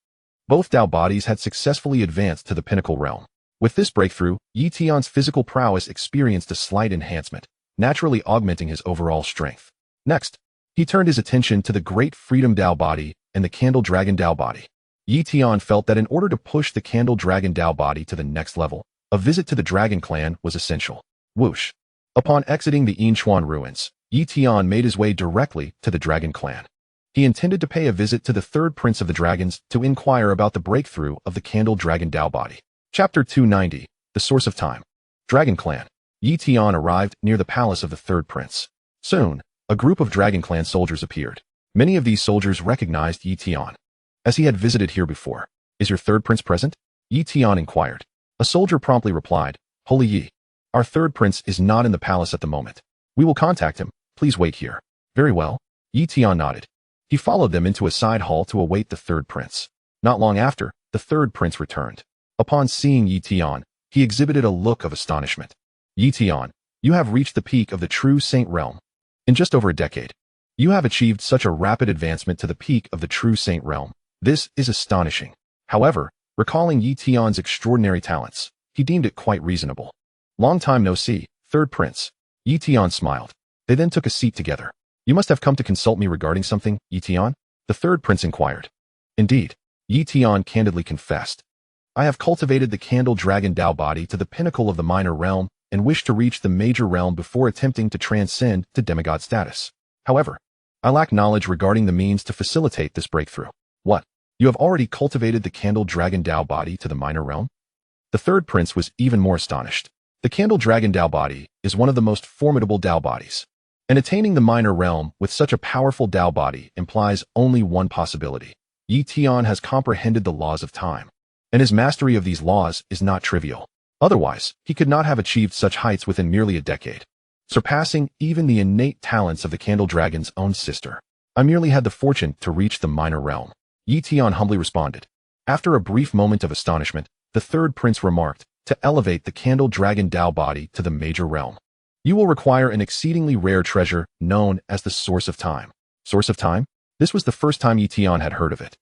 both Dao bodies had successfully advanced to the pinnacle realm. With this breakthrough, Yi Tian's physical prowess experienced a slight enhancement, naturally augmenting his overall strength. Next, he turned his attention to the Great Freedom Dao body and the Candle Dragon Dao body. Yi Tian felt that in order to push the Candle Dragon Dao body to the next level, a visit to the Dragon Clan was essential. Whoosh! Upon exiting the Yinchuan ruins, Yi Tian made his way directly to the Dragon Clan. He intended to pay a visit to the 3rd Prince of the Dragons to inquire about the breakthrough of the Candle Dragon Dao body. Chapter 290, The Source of Time. Dragon Clan. Yi Tian arrived near the palace of the 3rd Prince. Soon, a group of Dragon Clan soldiers appeared. Many of these soldiers recognized Yi Tian, as he had visited here before. Is your 3rd Prince present? Yi Tian inquired. A soldier promptly replied, Holy Yi, our 3rd Prince is not in the palace at the moment. We will contact him. Please wait here. Very well. Yi Tian nodded. He followed them into a side hall to await the 3rd Prince. Not long after, the 3rd Prince returned. Upon seeing Yi Tian, he exhibited a look of astonishment. Yi Tian, you have reached the peak of the true Saint realm. In just over a decade, you have achieved such a rapid advancement to the peak of the true Saint realm. This is astonishing. However, recalling Yi Tian's extraordinary talents, he deemed it quite reasonable. Long time no see, 3rd Prince. Yi Tian smiled. They then took a seat together. You must have come to consult me regarding something, Yi Tian? The 3rd Prince inquired. Indeed, Yi Tian candidly confessed. I have cultivated the Candle Dragon Dao body to the pinnacle of the minor realm and wish to reach the major realm before attempting to transcend to demigod status. However, I lack knowledge regarding the means to facilitate this breakthrough. What? You have already cultivated the Candle Dragon Dao body to the minor realm? The 3rd Prince was even more astonished. The Candle Dragon Dao body is one of the most formidable Dao bodies, and attaining the minor realm with such a powerful Dao body implies only one possibility. Yi Tian has comprehended the laws of time, and his mastery of these laws is not trivial. Otherwise, he could not have achieved such heights within merely a decade, surpassing even the innate talents of the Candle Dragon's own sister. I merely had the fortune to reach the minor realm. Yi Tian humbly responded. After a brief moment of astonishment, the 3rd Prince remarked, to elevate the Candle Dragon Dao body to the major realm, you will require an exceedingly rare treasure known as the Source of Time. Source of Time? This was the first time Yi Tian had heard of it.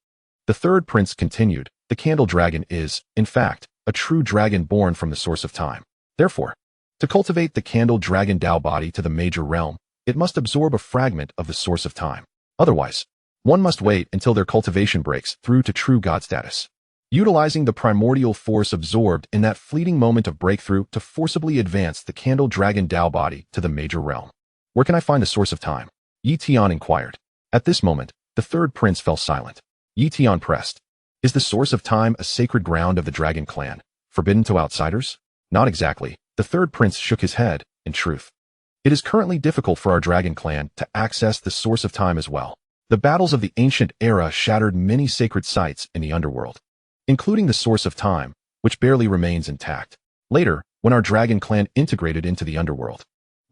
The 3rd Prince continued, the Candle Dragon is, in fact, a true dragon born from the Source of Time. Therefore, to cultivate the candle dragon Tao body to the major realm, it must absorb a fragment of the source of time. Otherwise, one must wait until their cultivation breaks through to true god status, utilizing the primordial force absorbed in that fleeting moment of breakthrough to forcibly advance the candle dragon Tao body to the major realm. Where can I find the source of time? Tian inquired. At this moment, the third prince fell silent. Tian pressed. Is the source of time a sacred ground of the dragon clan, forbidden to outsiders? Not exactly. The third prince shook his head. In truth, it is currently difficult for our dragon clan to access the source of time as well. The battles of the ancient era shattered many sacred sites in the underworld, including the source of time, which barely remains intact. Later, when our dragon clan integrated into the underworld,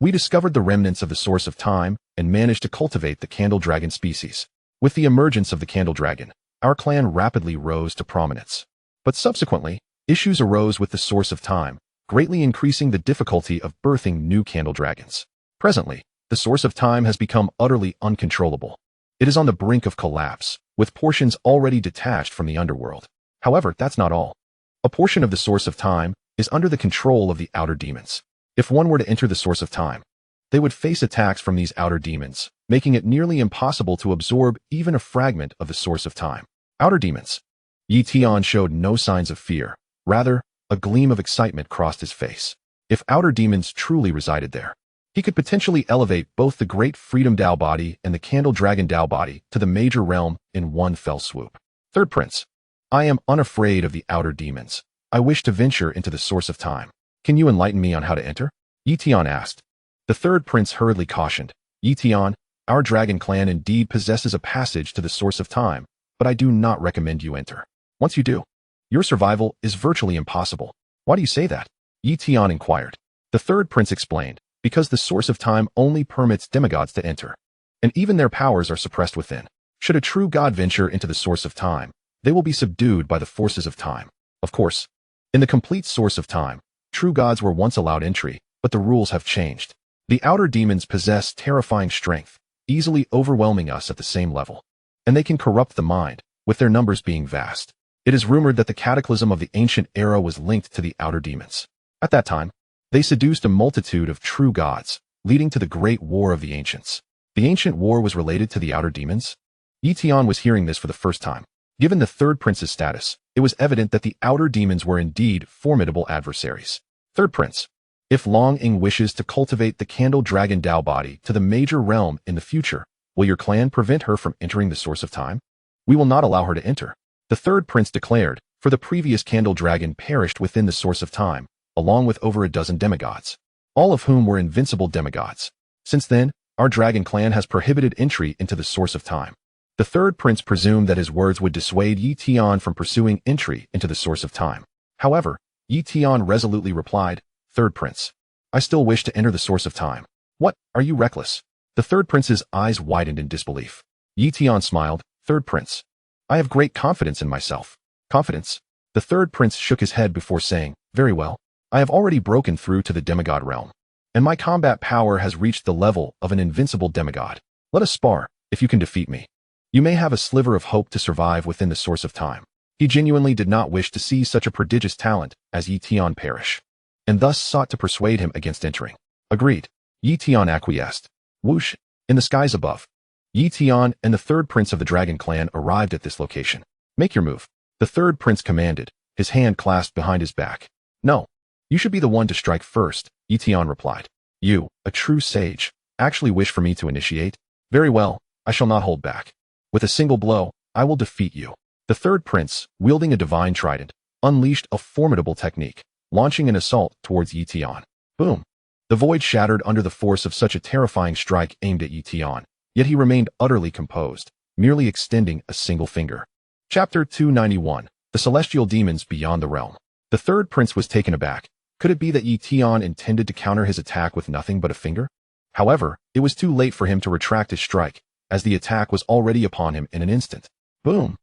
we discovered the remnants of the source of time and managed to cultivate the candle dragon species. With the emergence of the candle dragon, our clan rapidly rose to prominence. But subsequently, issues arose with the source of time, greatly increasing the difficulty of birthing new candle dragons. Presently, the source of time has become utterly uncontrollable. It is on the brink of collapse, with portions already detached from the underworld. However, that's not all. A portion of the source of time is under the control of the outer demons. If one were to enter the source of time, they would face attacks from these outer demons, making it nearly impossible to absorb even a fragment of the source of time. Outer demons. Tian showed no signs of fear. Rather, a gleam of excitement crossed his face. If outer demons truly resided there, he could potentially elevate both the Great Freedom Tao body and the Candle Dragon Tao body to the major realm in one fell swoop. Third Prince. I am unafraid of the outer demons. I wish to venture into the source of time. Can you enlighten me on how to enter? Tian asked. The third prince hurriedly cautioned. Tian, our dragon clan indeed possesses a passage to the source of time, but I do not recommend you enter. Once you do, your survival is virtually impossible. Why do you say that? Tian inquired. The third prince explained. Because the source of time only permits demigods to enter, and even their powers are suppressed within. Should a true god venture into the source of time, they will be subdued by the forces of time. Of course, in the complete source of time, true gods were once allowed entry, but the rules have changed. The outer demons possess terrifying strength, easily overwhelming us at the same level, and they can corrupt the mind, with their numbers being vast. It is rumored that the cataclysm of the ancient era was linked to the outer demons. At that time, they seduced a multitude of true gods, leading to the Great War of the Ancients. The ancient war was related to the outer demons? Tian was hearing this for the first time. Given the third prince's status, it was evident that the outer demons were indeed formidable adversaries. Third prince. If Long Ying wishes to cultivate the Candle Dragon Tao body to the major realm in the future, will your clan prevent her from entering the source of time? We will not allow her to enter. The third prince declared, for the previous Candle Dragon perished within the source of time, along with over a dozen demigods, all of whom were invincible demigods. Since then, our dragon clan has prohibited entry into the source of time. The third prince presumed that his words would dissuade Tian from pursuing entry into the source of time. However, Tian resolutely replied, Third prince, I still wish to enter the source of time. What, are you reckless? The third prince's eyes widened in disbelief. Tian smiled, Third prince, I have great confidence in myself. Confidence? The third prince shook his head before saying, very well. I have already broken through to the demigod realm, and my combat power has reached the level of an invincible demigod. Let us spar, if you can defeat me. You may have a sliver of hope to survive within the source of time. He genuinely did not wish to see such a prodigious talent as Tian perish, and thus sought to persuade him against entering. Agreed. Tian acquiesced. Whoosh, in the skies above. Tian and the third prince of the dragon clan arrived at this location. Make your move. The third prince commanded, his hand clasped behind his back. No. You should be the one to strike first, Tian replied. You, a true sage, actually wish for me to initiate? Very well, I shall not hold back. With a single blow, I will defeat you. The third prince, wielding a divine trident, unleashed a formidable technique, launching an assault towards Tian. Boom! The void shattered under the force of such a terrifying strike aimed at Tian, yet he remained utterly composed, merely extending a single finger. Chapter 291. The Celestial Demons Beyond the Realm. The third prince was taken aback. Could it be that Tian intended to counter his attack with nothing but a finger? However, it was too late for him to retract his strike, as the attack was already upon him in an instant. Boom!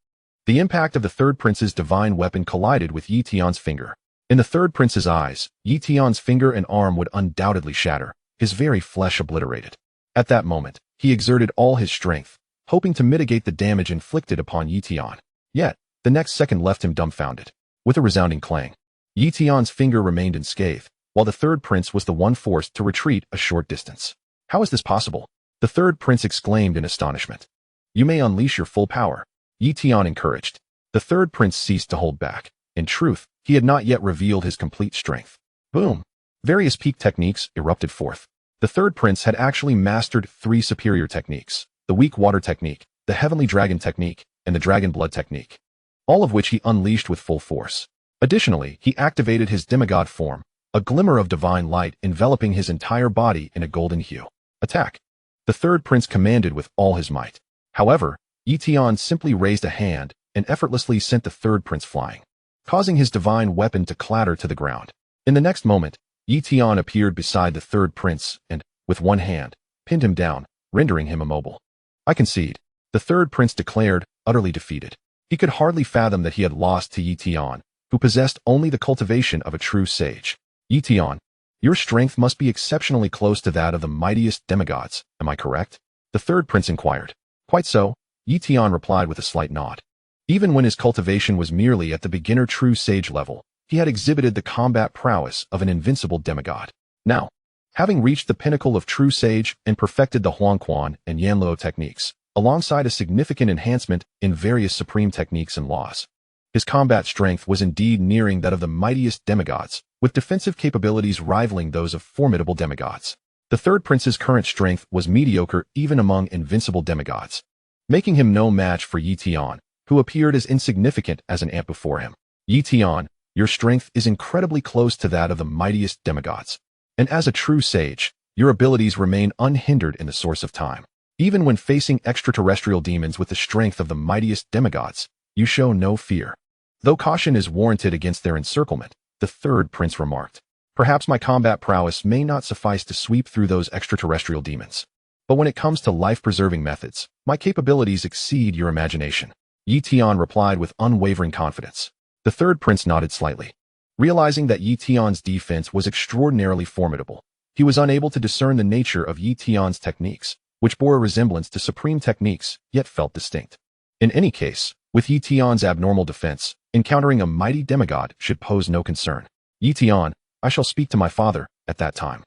The impact of the third prince's divine weapon collided with Tian's finger. In the third prince's eyes, Tian's finger and arm would undoubtedly shatter, his very flesh obliterated. At that moment, he exerted all his strength, hoping to mitigate the damage inflicted upon Tian. Yet, the next second left him dumbfounded. With a resounding clang, Tian's finger remained unscathed, while the third prince was the one forced to retreat a short distance. How is this possible? The third prince exclaimed in astonishment. You may unleash your full power, Tian encouraged. The third prince ceased to hold back. In truth, he had not yet revealed his complete strength. Boom! Various peak techniques erupted forth. The third prince had actually mastered 3 superior techniques: the weak water technique, the heavenly dragon technique, and the dragon blood technique, all of which he unleashed with full force. Additionally, he activated his demigod form, a glimmer of divine light enveloping his entire body in a golden hue. Attack! The third prince commanded with all his might. However, Tian simply raised a hand and effortlessly sent the third prince flying, causing his divine weapon to clatter to the ground. In the next moment, Tian appeared beside the third prince and, with one hand, pinned him down, rendering him immobile. I concede, the third prince declared, utterly defeated. He could hardly fathom that he had lost to Tian, who possessed only the cultivation of a true sage. Tian, your strength must be exceptionally close to that of the mightiest demigods, am I correct? The third prince inquired. Quite so, Tian replied with a slight nod. Even when his cultivation was merely at the beginner true sage level, he had exhibited the combat prowess of an invincible demigod. Now, having reached the pinnacle of true sage and perfected the Huangquan and Yanluo techniques, alongside a significant enhancement in various supreme techniques and laws, his combat strength was indeed nearing that of the mightiest demigods, with defensive capabilities rivaling those of formidable demigods. The third prince's current strength was mediocre even among invincible demigods, making him no match for Tian, who appeared as insignificant as an ant before him. Tian, your strength is incredibly close to that of the mightiest demigods. And as a true sage, your abilities remain unhindered in the source of time. Even when facing extraterrestrial demons with the strength of the mightiest demigods, you show no fear. Though caution is warranted against their encirclement, the third prince remarked, perhaps my combat prowess may not suffice to sweep through those extraterrestrial demons. But when it comes to life-preserving methods, my capabilities exceed your imagination. Tian replied with unwavering confidence. The third prince nodded slightly. Realizing that Tian's defense was extraordinarily formidable, he was unable to discern the nature of Tian's techniques, which bore a resemblance to supreme techniques, yet felt distinct. In any case, with Tian's abnormal defense, encountering a mighty demigod should pose no concern. Tian, I shall speak to my father at that time.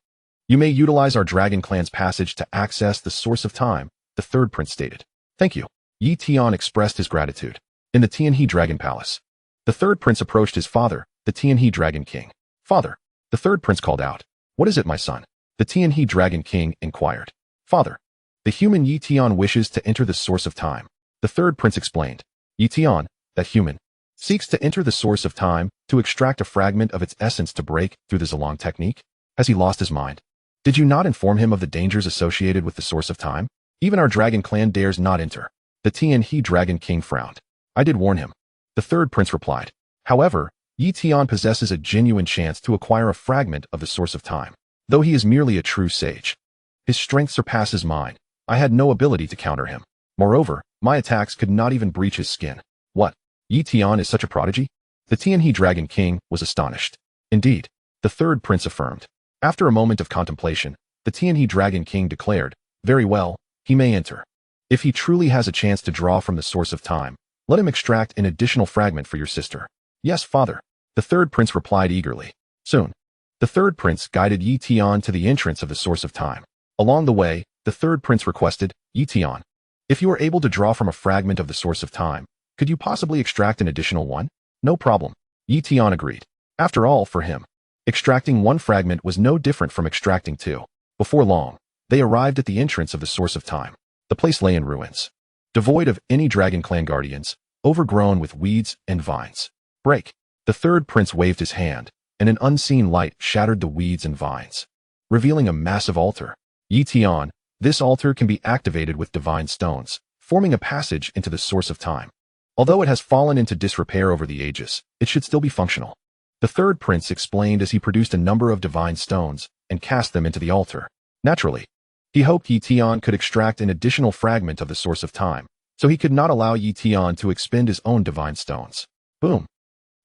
You may utilize our dragon clan's passage to access the source of time, the third prince stated. Thank you. Tian expressed his gratitude. In the Tian Dragon Palace, the third prince approached his father, the Tian Dragon King. Father, the third prince called out. What is it, my son? The Tian Dragon King inquired. Father, the human Tian wishes to enter the source of time. The third prince explained. Tian, that human, seeks to enter the source of time to extract a fragment of its essence to break through the Zilong technique? Has he lost his mind? Did you not inform him of the dangers associated with the source of time? Even our dragon clan dares not enter. The Tian Dragon King frowned. I did warn him. The third prince replied. However, Tian possesses a genuine chance to acquire a fragment of the source of time, though he is merely a true sage. His strength surpasses mine. I had no ability to counter him. Moreover, my attacks could not even breach his skin. What? Tian is such a prodigy? The Tian Dragon King was astonished. Indeed, the third prince affirmed. After a moment of contemplation, the Tian Dragon King declared, very well, he may enter. If he truly has a chance to draw from the source of time, let him extract an additional fragment for your sister. Yes, father. The third prince replied eagerly. Soon, the third prince guided Tian to the entrance of the source of time. Along the way, the third prince requested, Tian, if you are able to draw from a fragment of the source of time, could you possibly extract an additional one? No problem. Tian agreed. After all, for him, extracting one fragment was no different from extracting two. Before long, they arrived at the entrance of the source of time. The place lay in ruins, devoid of any dragon clan guardians, overgrown with weeds and vines. Break. The third prince waved his hand, and an unseen light shattered the weeds and vines, revealing a massive altar. Tian, this altar can be activated with divine stones, forming a passage into the source of time. Although it has fallen into disrepair over the ages, it should still be functional. The third prince explained as he produced a number of divine stones and cast them into the altar. Naturally, he hoped Tian could extract an additional fragment of the source of time, so he could not allow Tian to expend his own divine stones. Boom.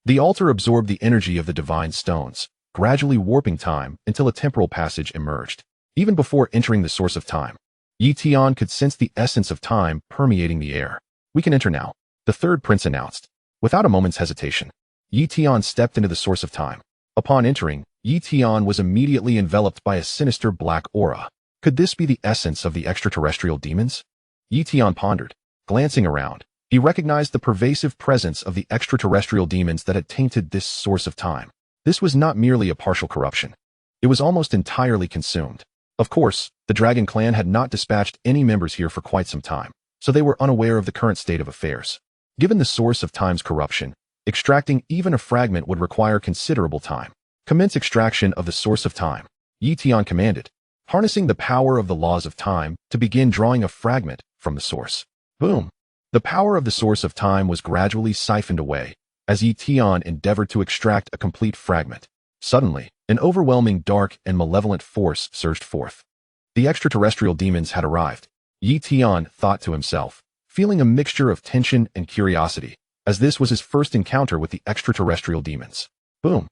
The altar absorbed the energy of the divine stones, gradually warping time until a temporal passage emerged. Even before entering the source of time, Tian could sense the essence of time permeating the air. We can enter now, the third prince announced. Without a moment's hesitation, Tian stepped into the source of time. Upon entering, Tian was immediately enveloped by a sinister black aura. Could this be the essence of the extraterrestrial demons? Tian pondered. Glancing around, he recognized the pervasive presence of the extraterrestrial demons that had tainted this source of time. This was not merely a partial corruption. It was almost entirely consumed. Of course, the Dragon Clan had not dispatched any members here for quite some time, so they were unaware of the current state of affairs. Given the source of time's corruption, extracting even a fragment would require considerable time. Commence extraction of the source of time, Tian commanded, harnessing the power of the laws of time to begin drawing a fragment from the source. Boom! The power of the source of time was gradually siphoned away as Tian endeavored to extract a complete fragment. Suddenly, an overwhelming dark and malevolent force surged forth. The extraterrestrial demons had arrived. Tian thought to himself, feeling a mixture of tension and curiosity, as this was his first encounter with the extraterrestrial demons. Boom!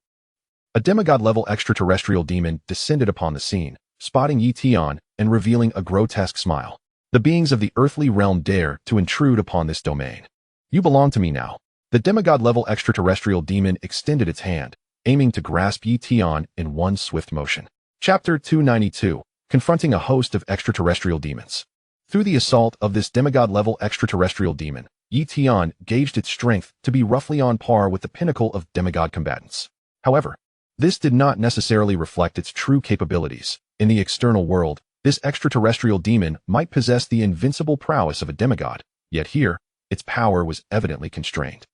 A demigod-level extraterrestrial demon descended upon the scene, spotting Tian and revealing a grotesque smile. The beings of the earthly realm dare to intrude upon this domain. You belong to me now. The demigod-level extraterrestrial demon extended its hand, aiming to grasp Tian in one swift motion. Chapter 292, Confronting a Host of Extraterrestrial Demons. Through the assault of this demigod-level extraterrestrial demon, Tian gauged its strength to be roughly on par with the pinnacle of demigod combatants. However, this did not necessarily reflect its true capabilities. In the external world, this extraterrestrial demon might possess the invincible prowess of a demigod, yet here, its power was evidently constrained.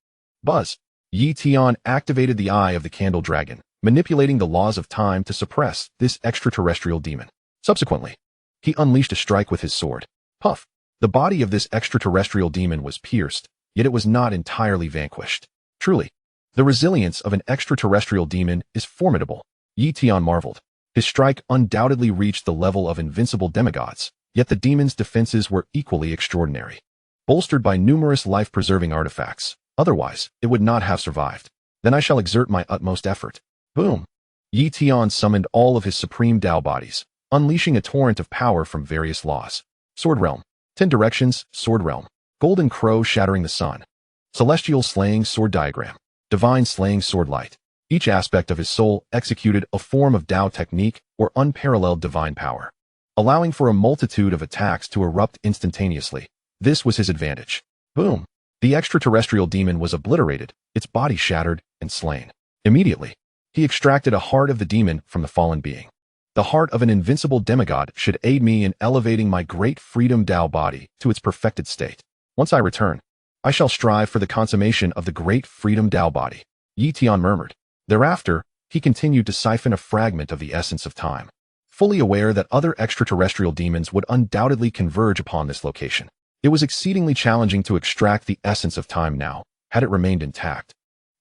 Buzz! Tian activated the Eye of the Candle Dragon, manipulating the laws of time to suppress this extraterrestrial demon. Subsequently, he unleashed a strike with his sword. Puff! The body of this extraterrestrial demon was pierced, yet it was not entirely vanquished. Truly, the resilience of an extraterrestrial demon is formidable. Tian marveled. His strike undoubtedly reached the level of invincible demigods, yet the demon's defenses were equally extraordinary. Bolstered by numerous life-preserving artifacts, otherwise, it would not have survived. Then I shall exert my utmost effort. Boom! Tian summoned all of his supreme Tao bodies, unleashing a torrent of power from various laws. Sword Realm. 10 Directions, Sword Realm. Golden Crow shattering the sun. Celestial Slaying Sword Diagram. Divine Slaying Sword Light. Each aspect of his soul executed a form of Tao technique or unparalleled divine power, allowing for a multitude of attacks to erupt instantaneously. This was his advantage. Boom! The extraterrestrial demon was obliterated, its body shattered and slain. Immediately, he extracted a heart of the demon from the fallen being. The heart of an invincible demigod should aid me in elevating my great freedom Tao body to its perfected state. Once I return, I shall strive for the consummation of the great freedom Tao body, Tian murmured. Thereafter, he continued to siphon a fragment of the essence of time, fully aware that other extraterrestrial demons would undoubtedly converge upon this location. It was exceedingly challenging to extract the essence of time now, had it remained intact.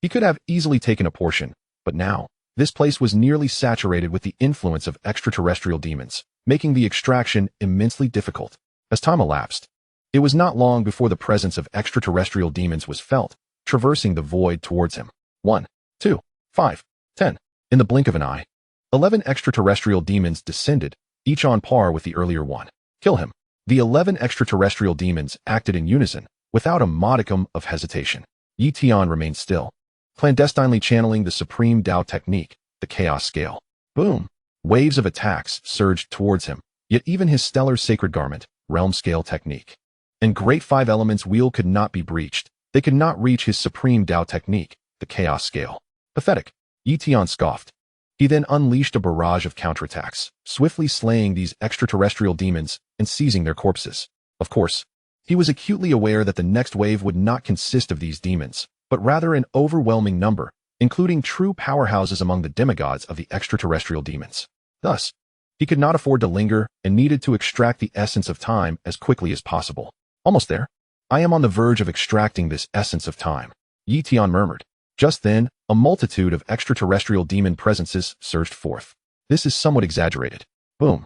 He could have easily taken a portion, but now, this place was nearly saturated with the influence of extraterrestrial demons, making the extraction immensely difficult. As time elapsed, it was not long before the presence of extraterrestrial demons was felt, traversing the void towards him. 1, 2, 5, 10. In the blink of an eye, 11 extraterrestrial demons descended, each on par with the earlier one. Kill him. The 11 extraterrestrial demons acted in unison, without a modicum of hesitation. Tian remained still, clandestinely channeling the supreme Tao technique, the chaos scale. Boom! Waves of attacks surged towards him, yet even his stellar sacred garment, realm scale technique, and great 5 elements wheel could not be breached. They could not reach his supreme Tao technique, the chaos scale. Pathetic. Tian scoffed. He then unleashed a barrage of counterattacks, swiftly slaying these extraterrestrial demons and seizing their corpses. Of course, he was acutely aware that the next wave would not consist of these demons, but rather an overwhelming number, including true powerhouses among the demigods of the extraterrestrial demons. Thus, he could not afford to linger and needed to extract the essence of time as quickly as possible. Almost there. I am on the verge of extracting this essence of time, Tian murmured. Just then, a multitude of extraterrestrial demon presences surged forth. This is somewhat exaggerated. Boom.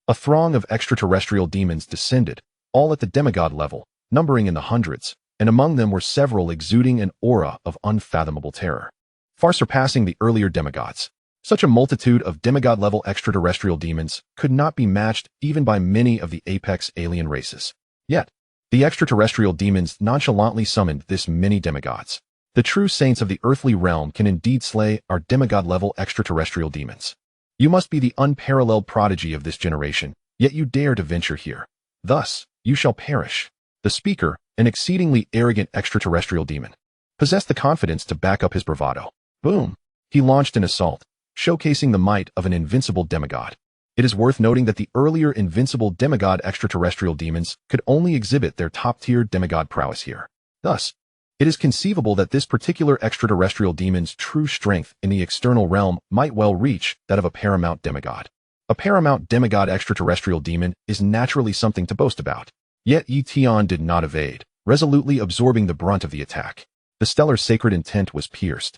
A throng of extraterrestrial demons descended, all at the demigod level, numbering in the hundreds, and among them were several exuding an aura of unfathomable terror, far surpassing the earlier demigods. Such a multitude of demigod-level extraterrestrial demons could not be matched even by many of the apex alien races. Yet, the extraterrestrial demons nonchalantly summoned this many demigods. The true saints of the earthly realm can indeed slay our demigod-level extraterrestrial demons. You must be the unparalleled prodigy of this generation, yet you dare to venture here. Thus, you shall perish. The speaker, an exceedingly arrogant extraterrestrial demon, possessed the confidence to back up his bravado. Boom! He launched an assault, showcasing the might of an invincible demigod. It is worth noting that the earlier invincible demigod extraterrestrial demons could only exhibit their top-tier demigod prowess here. Thus, it is conceivable that this particular extraterrestrial demon's true strength in the external realm might well reach that of a paramount demigod. A paramount demigod extraterrestrial demon is naturally something to boast about. Yet Tian did not evade, resolutely absorbing the brunt of the attack. The stellar sacred intent was pierced.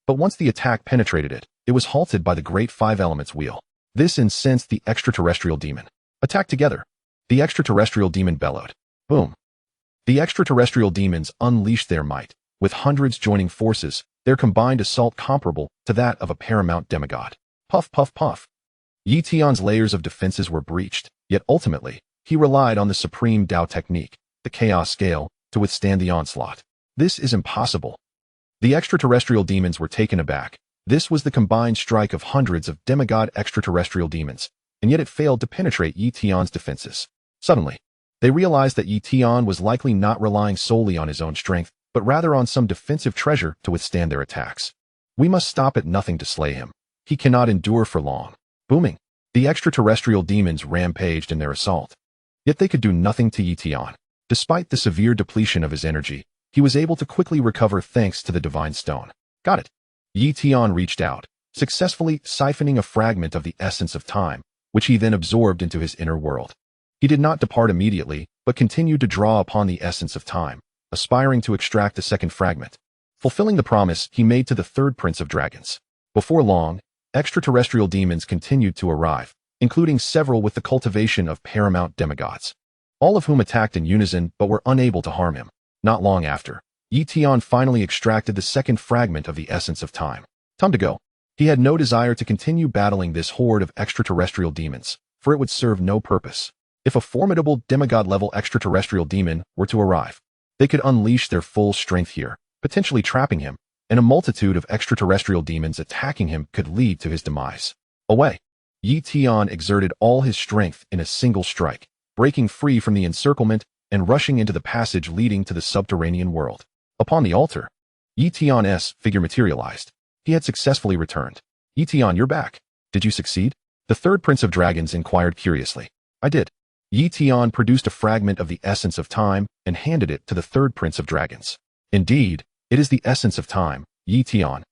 But once the attack penetrated it, it was halted by the great five elements wheel. This incensed the extraterrestrial demon. Attack together. The extraterrestrial demon bellowed. Boom. The extraterrestrial demons unleashed their might, with hundreds joining forces, their combined assault comparable to that of a paramount demigod. Puff, puff, puff. Tian's layers of defenses were breached, yet ultimately, he relied on the supreme Dao technique, the chaos scale, to withstand the onslaught. This is impossible. The extraterrestrial demons were taken aback. This was the combined strike of hundreds of demigod extraterrestrial demons, and yet it failed to penetrate Tian's defenses. Suddenly, they realized that Tian was likely not relying solely on his own strength, but rather on some defensive treasure to withstand their attacks. We must stop at nothing to slay him. He cannot endure for long. Booming. The extraterrestrial demons rampaged in their assault. Yet they could do nothing to Tian. Despite the severe depletion of his energy, he was able to quickly recover thanks to the divine stone. Got it. Tian reached out, successfully siphoning a fragment of the essence of time, which he then absorbed into his inner world. He did not depart immediately, but continued to draw upon the essence of time, aspiring to extract a second fragment, fulfilling the promise he made to the third prince of dragons. Before long, extraterrestrial demons continued to arrive, including several with the cultivation of paramount demigods, all of whom attacked in unison but were unable to harm him. Not long after, Tian finally extracted the second fragment of the essence of time. Time to go. He had no desire to continue battling this horde of extraterrestrial demons, for it would serve no purpose. If a formidable demigod-level extraterrestrial demon were to arrive, they could unleash their full strength here, potentially trapping him, and a multitude of extraterrestrial demons attacking him could lead to his demise. Away. Tian exerted all his strength in a single strike, breaking free from the encirclement and rushing into the passage leading to the subterranean world. Upon the altar, Tian's figure materialized. He had successfully returned. Tian, you're back. Did you succeed? The third prince of dragons inquired curiously. I did. Tian produced a fragment of the essence of time and handed it to the third prince of dragons. Indeed, it is the essence of time, Tian.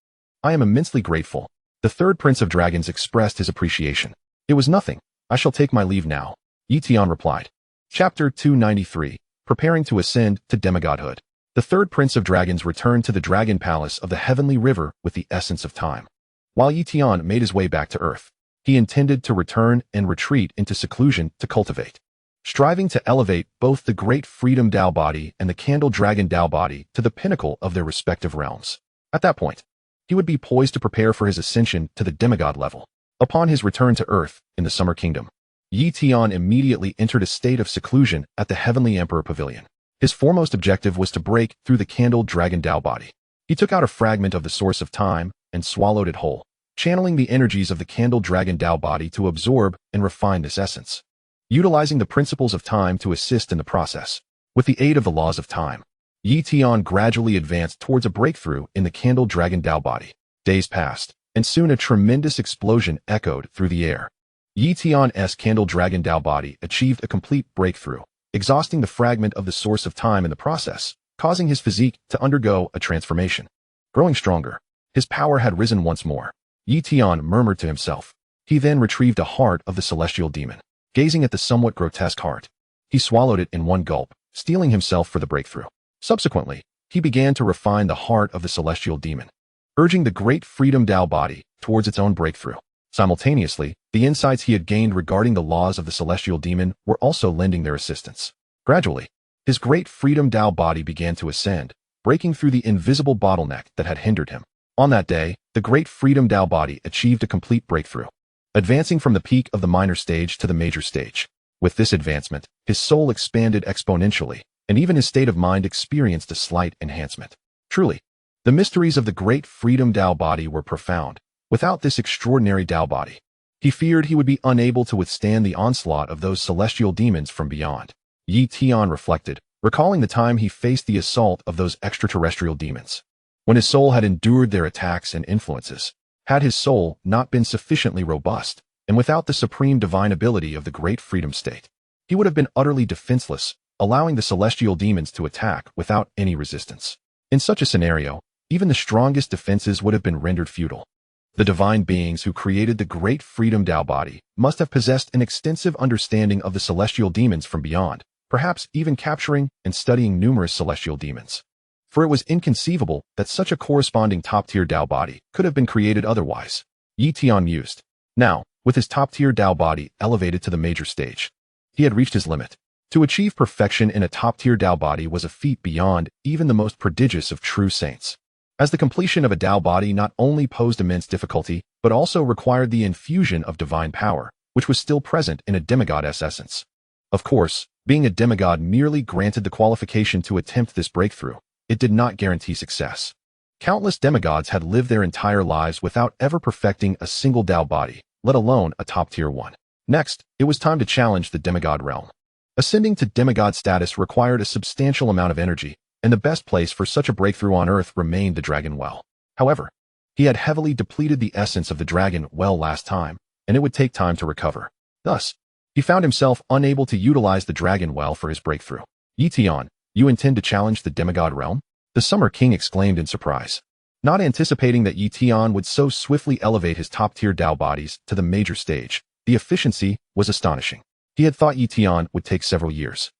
I am immensely grateful. The third prince of dragons expressed his appreciation. It was nothing. I shall take my leave now. Tian replied. Chapter 293, Preparing to Ascend to Demigodhood. The third prince of dragons returned to the dragon palace of the heavenly river with the essence of time. While Tian made his way back to earth, he intended to return and retreat into seclusion to cultivate, striving to elevate both the great freedom Dao body and the candle dragon Dao body to the pinnacle of their respective realms. At that point, he would be poised to prepare for his ascension to the demigod level. Upon his return to earth in the Summer Kingdom, Tian immediately entered a state of seclusion at the Heavenly Emperor Pavilion. His foremost objective was to break through the candle dragon Dao body. He took out a fragment of the source of time and swallowed it whole, channeling the energies of the candle dragon Dao body to absorb and refine this essence, utilizing the principles of time to assist in the process. With the aid of the laws of time, Tian gradually advanced towards a breakthrough in the candle dragon Dao body. Days passed, and soon a tremendous explosion echoed through the air. Tian's candle dragon Dao body achieved a complete breakthrough, exhausting the fragment of the source of time in the process, causing his physique to undergo a transformation. Growing stronger, his power had risen once more. Tian murmured to himself. He then retrieved a heart of the celestial demon. Gazing at the somewhat grotesque heart, he swallowed it in one gulp, steeling himself for the breakthrough. Subsequently, he began to refine the heart of the celestial demon, urging the great freedom Dao body towards its own breakthrough. Simultaneously, the insights he had gained regarding the laws of the celestial demon were also lending their assistance. Gradually, his great freedom Dao body began to ascend, breaking through the invisible bottleneck that had hindered him. On that day, the great freedom Dao body achieved a complete breakthrough, advancing from the peak of the minor stage to the major stage. With this advancement, his soul expanded exponentially, and even his state of mind experienced a slight enhancement. Truly, The mysteries of the great freedom Tao body were profound. Without this extraordinary Tao body, he feared he would be unable to withstand the onslaught of those celestial demons from beyond. Tian reflected, recalling the time he faced the assault of those extraterrestrial demons. When his soul had endured their attacks and influences, had his soul not been sufficiently robust, and without the supreme divine ability of the great freedom state, he would have been utterly defenseless, allowing the celestial demons to attack without any resistance. In such a scenario, even the strongest defenses would have been rendered futile. The divine beings who created the great freedom Tao body must have possessed an extensive understanding of the celestial demons from beyond, perhaps even capturing and studying numerous celestial demons. For it was inconceivable that such a corresponding top-tier Tao body could have been created otherwise. Tian mused. Now, with his top-tier Tao body elevated to the major stage, he had reached his limit. To achieve perfection in a top-tier Tao body was a feat beyond even the most prodigious of true saints, as the completion of a Tao body not only posed immense difficulty, but also required the infusion of divine power, which was still present in a demigod's essence. Of course, being a demigod merely granted the qualification to attempt this breakthrough. It did not guarantee success. Countless demigods had lived their entire lives without ever perfecting a single Tao body, let alone a top-tier one. Next, it was time to challenge the demigod realm. Ascending to demigod status required a substantial amount of energy, and the best place for such a breakthrough on Earth remained the Dragon Well. However, he had heavily depleted the essence of the Dragon Well last time, and it would take time to recover. Thus, he found himself unable to utilize the Dragon Well for his breakthrough. Tian, you intend to challenge the demigod realm? The Summer King exclaimed in surprise, not anticipating that Tian would so swiftly elevate his top-tier Tao bodies to the major stage. The efficiency was astonishing. He had thought Tian would take several years,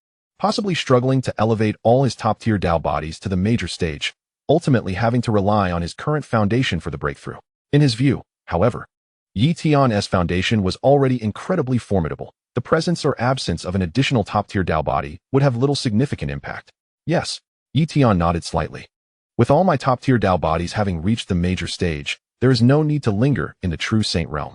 possibly struggling to elevate all his top-tier Tao bodies to the major stage, ultimately having to rely on his current foundation for the breakthrough. In his view, however, Tian's foundation was already incredibly formidable. The presence or absence of an additional top-tier Tao body would have little significant impact. Yes, Tian nodded slightly. With all my top-tier Tao bodies having reached the major stage, there is no need to linger in the true saint realm.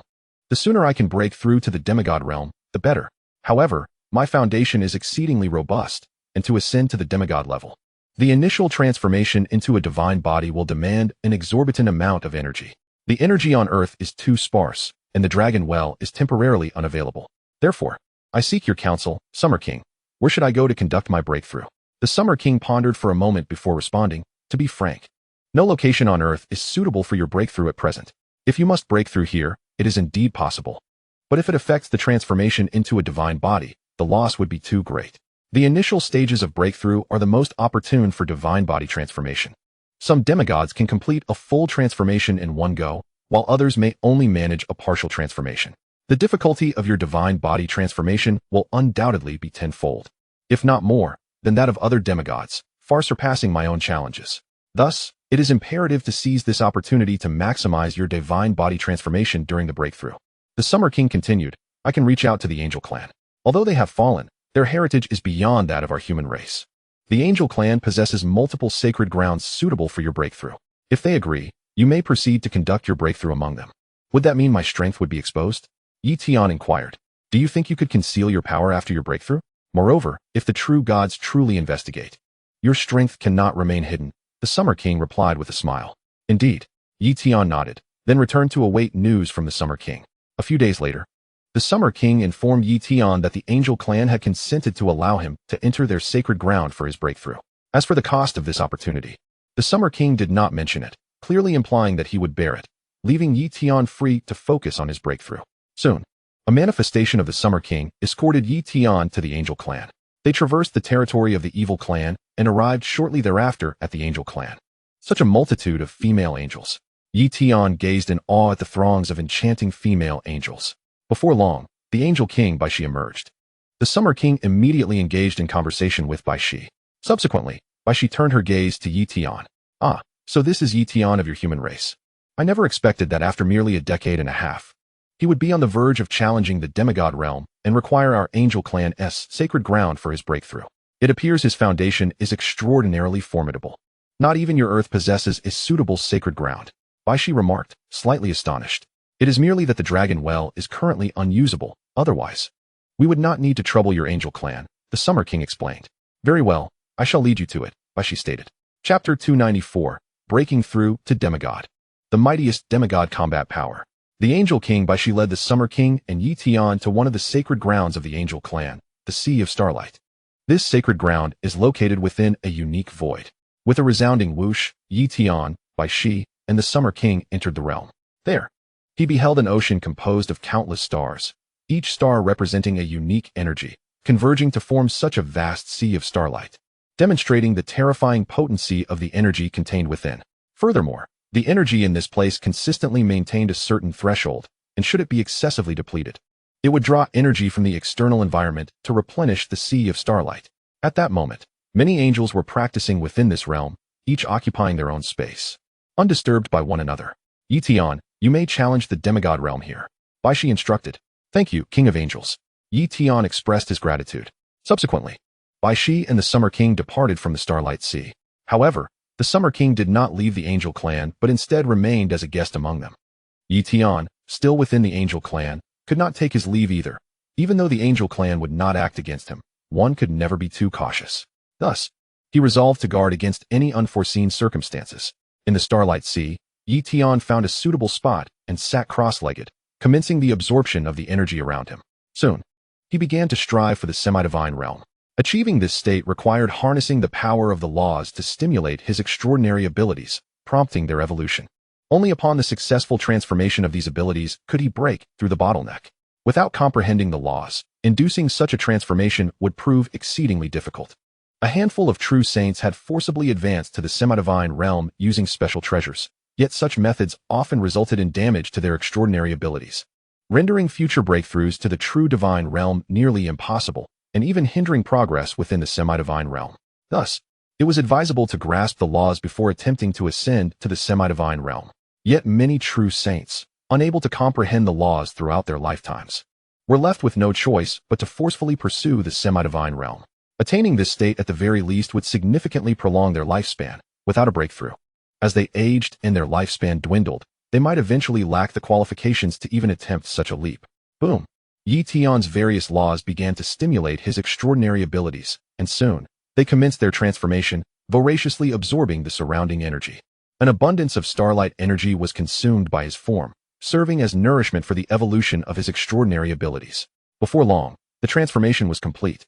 The sooner I can break through to the demigod realm, the better. However, my foundation is exceedingly robust, and to ascend to the demigod level, the initial transformation into a divine body will demand an exorbitant amount of energy. The energy on Earth is too sparse, and the Dragon Well is temporarily unavailable. Therefore, I seek your counsel, Summer King. Where should I go to conduct my breakthrough? The Summer King pondered for a moment before responding. To be frank, no location on Earth is suitable for your breakthrough at present. If you must break through here, it is indeed possible. But if it affects the transformation into a divine body, the loss would be too great. The initial stages of breakthrough are the most opportune for divine body transformation. Some demigods can complete a full transformation in one go, while others may only manage a partial transformation. The difficulty of your divine body transformation will undoubtedly be tenfold, if not more, than that of other demigods, far surpassing my own challenges. Thus, it is imperative to seize this opportunity to maximize your divine body transformation during the breakthrough. The Summer King continued, I can reach out to the Angel Clan. Although they have fallen, their heritage is beyond that of our human race. The Angel Clan possesses multiple sacred grounds suitable for your breakthrough. If they agree, you may proceed to conduct your breakthrough among them. Would that mean my strength would be exposed? Tian inquired. Do you think you could conceal your power after your breakthrough? Moreover, if the true gods truly investigate, your strength cannot remain hidden, the Summer King replied with a smile. Indeed, Tian nodded, then returned to await news from the Summer King. A few days later, the Summer King informed Tian that the Angel Clan had consented to allow him to enter their sacred ground for his breakthrough. As for the cost of this opportunity, the Summer King did not mention it, clearly implying that he would bear it, leaving Tian free to focus on his breakthrough. Soon, a manifestation of the Summer King escorted Tian to the Angel Clan. They traversed the territory of the Evil Clan and arrived shortly thereafter at the Angel Clan. Such a multitude of female angels. Tian gazed in awe at the throngs of enchanting female angels. Before long, the Angel King Baishi emerged. The Summer King immediately engaged in conversation with Baishi. Subsequently, Baishi turned her gaze to Tian. Ah, so this is Tian of your human race. I never expected that after merely a decade and a half, he would be on the verge of challenging the demigod realm and require our Angel Clan's sacred ground for his breakthrough. It appears his foundation is extraordinarily formidable. Not even your Earth possesses a suitable sacred ground, Baishi remarked, slightly astonished. It is merely that the Dragon Well is currently unusable, otherwise we would not need to trouble your Angel Clan, the Summer King explained. Very well, I shall lead you to it, Baishi stated. Chapter 294, breaking through to demigod. The mightiest demigod combat power. The Angel King by she led the Summer King and Tian to one of the sacred grounds of the Angel clan, the Sea of Starlight. This sacred ground is located within a unique void. With a resounding whoosh, Tian, by she, and the Summer King entered the realm. There, he beheld an ocean composed of countless stars, each star representing a unique energy, converging to form such a vast sea of starlight, demonstrating the terrifying potency of the energy contained within. Furthermore, the energy in this place consistently maintained a certain threshold, and should it be excessively depleted, it would draw energy from the external environment to replenish the sea of starlight. At that moment, many angels were practicing within this realm, each occupying their own space, undisturbed by one another. Tian, you may challenge the demigod realm here. By she instructed. Thank you, King of Angels. Tian expressed his gratitude. Subsequently, Bai Shi and the Summer King departed from the Starlight Sea. However, the Summer King did not leave the Angel clan but instead remained as a guest among them. Tian, still within the Angel clan, could not take his leave either. Even though the Angel clan would not act against him, one could never be too cautious. Thus, he resolved to guard against any unforeseen circumstances. In the Starlight Sea, Tian found a suitable spot and sat cross-legged, commencing the absorption of the energy around him. Soon, he began to strive for the semi-divine realm. Achieving this state required harnessing the power of the laws to stimulate his extraordinary abilities, prompting their evolution. Only upon the successful transformation of these abilities could he break through the bottleneck. Without comprehending the laws, inducing such a transformation would prove exceedingly difficult. A handful of true saints had forcibly advanced to the semi-divine realm using special treasures, yet such methods often resulted in damage to their extraordinary abilities, rendering future breakthroughs to the true divine realm nearly impossible, and even hindering progress within the semi-divine realm. Thus, it was advisable to grasp the laws before attempting to ascend to the semi-divine realm. Yet many true saints, unable to comprehend the laws throughout their lifetimes, were left with no choice but to forcefully pursue the semi-divine realm. Attaining this state at the very least would significantly prolong their lifespan, without a breakthrough. As they aged and their lifespan dwindled, they might eventually lack the qualifications to even attempt such a leap. Boom! Tian's various laws began to stimulate his extraordinary abilities, and soon, they commenced their transformation, voraciously absorbing the surrounding energy. An abundance of starlight energy was consumed by his form, serving as nourishment for the evolution of his extraordinary abilities. Before long, the transformation was complete,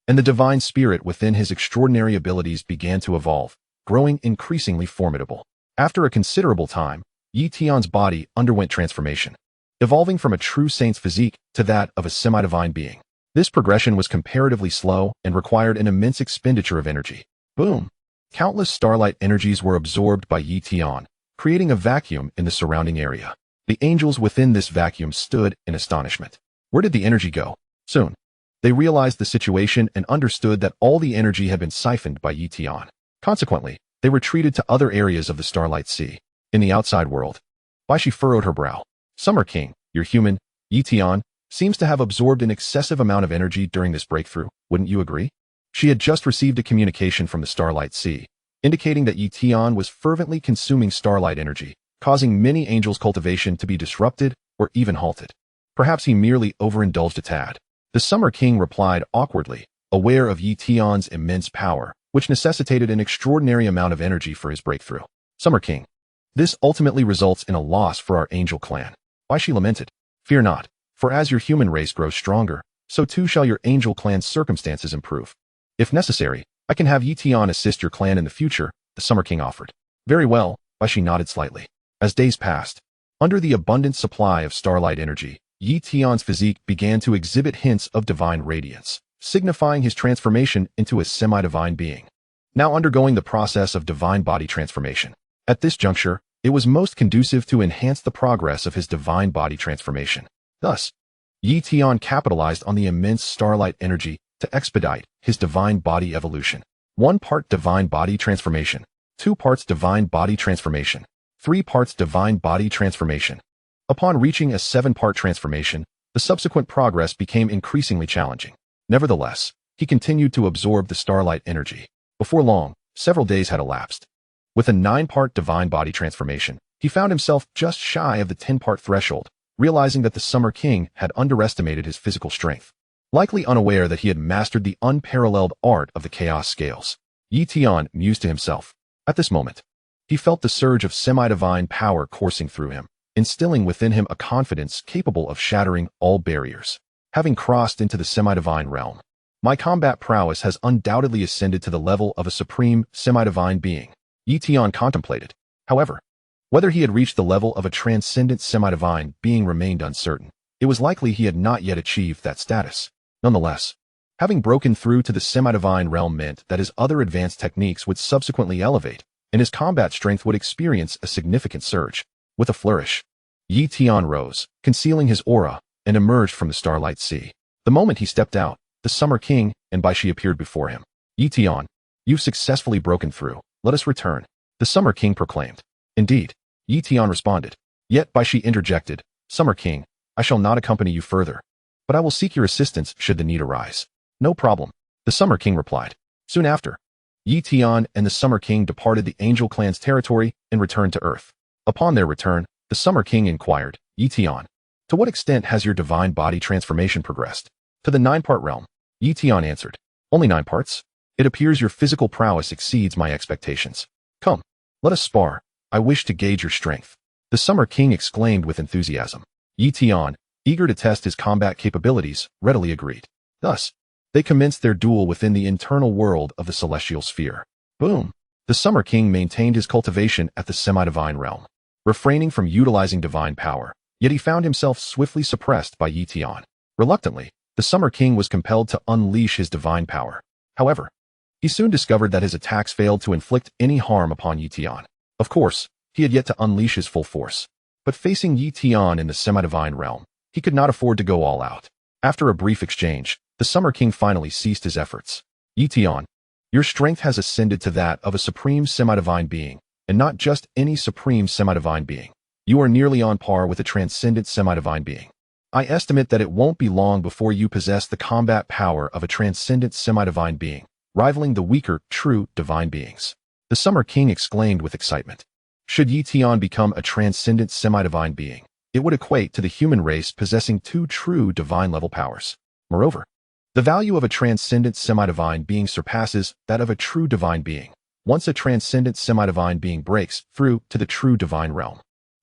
and the divine spirit within his extraordinary abilities began to evolve, growing increasingly formidable. After a considerable time, Tian's body underwent transformation, evolving from a true saint's physique to that of a semi-divine being. This progression was comparatively slow and required an immense expenditure of energy. Boom! Countless starlight energies were absorbed by Tian, creating a vacuum in the surrounding area. The angels within this vacuum stood in astonishment. Where did the energy go? Soon, they realized the situation and understood that all the energy had been siphoned by Tian. Consequently, they retreated to other areas of the Starlight Sea. In the outside world, Bai Shi furrowed her brow. Summer King, your human, Tian, seems to have absorbed an excessive amount of energy during this breakthrough, wouldn't you agree? She had just received a communication from the Starlight Sea, indicating that Tian was fervently consuming starlight energy, causing many angels' cultivation to be disrupted or even halted. Perhaps he merely overindulged a tad. The Summer King replied awkwardly, aware of Tian's immense power, which necessitated an extraordinary amount of energy for his breakthrough. Summer King, this ultimately results in a loss for our angel clan. Why she lamented, fear not, for as your human race grows stronger, so too shall your angel clan's circumstances improve. If necessary, I can have Tian assist your clan in the future, the Summer King offered. Very well, Bai Shi nodded slightly. As days passed, under the abundant supply of starlight energy, Tian's physique began to exhibit hints of divine radiance, signifying his transformation into a semi-divine being, now undergoing the process of divine body transformation. At this juncture, it was most conducive to enhance the progress of his divine body transformation. Thus, Tian capitalized on the immense starlight energy to expedite his divine body evolution. 1 part divine body transformation, 2 parts divine body transformation, 3 parts divine body transformation. Upon reaching a 7-part transformation, the subsequent progress became increasingly challenging. Nevertheless, he continued to absorb the starlight energy. Before long, several days had elapsed. With a 9-part divine body transformation, he found himself just shy of the 10-part threshold, realizing that the Summer King had underestimated his physical strength. Likely unaware that he had mastered the unparalleled art of the chaos scales, Tian mused to himself. At this moment, He felt the surge of semi-divine power coursing through him, instilling within him a confidence capable of shattering all barriers. Having crossed into the semi-divine realm, my combat prowess has undoubtedly ascended to the level of a supreme semi-divine being, Tian contemplated. However, whether he had reached the level of a transcendent semi-divine being remained uncertain. It was likely he had not yet achieved that status. Nonetheless, having broken through to the semi-divine realm meant that his other advanced techniques would subsequently elevate, and his combat strength would experience a significant surge. With a flourish, Tian rose, concealing his aura, and emerged from the starlight sea. The moment he stepped out, the Summer King and Baishi appeared before him. Tian, you've successfully broken through. Let us return, the Summer King proclaimed. Indeed, Tian responded. Yet Baishi interjected, Summer King, I shall not accompany you further, but I will seek your assistance should the need arise. No problem, the Summer King replied. Soon after, Tian and the Summer King departed the Angel Clan's territory and returned to Earth. Upon their return, the Summer King inquired, Tian, to what extent has your divine body transformation progressed? To the 9-part realm, Tian answered. Only 9 parts? It appears your physical prowess exceeds my expectations. Come, let us spar. I wish to gauge your strength. The Summer King exclaimed with enthusiasm. Tian, eager to test his combat capabilities, readily agreed. Thus, they commenced their duel within the internal world of the celestial sphere. Boom! The Summer King maintained his cultivation at the semi-divine realm, refraining from utilizing divine power, yet he found himself swiftly suppressed by Tian. Reluctantly, the Summer King was compelled to unleash his divine power. However, he soon discovered that his attacks failed to inflict any harm upon Tian. Of course, he had yet to unleash his full force. But facing Tian in the semi-divine realm, he could not afford to go all out. After a brief exchange, the Summer King finally ceased his efforts. Tian, your strength has ascended to that of a supreme semi-divine being, and not just any supreme semi-divine being. You are nearly on par with a transcendent semi-divine being. I estimate that it won't be long before you possess the combat power of a transcendent semi-divine being, rivaling the weaker, true, divine beings. The Summer King exclaimed with excitement. Should Tian become a transcendent semi-divine being, it would equate to the human race possessing 2 true divine-level powers. Moreover, the value of a transcendent semi-divine being surpasses that of a true divine being. Once a transcendent semi-divine being breaks through to the true divine realm,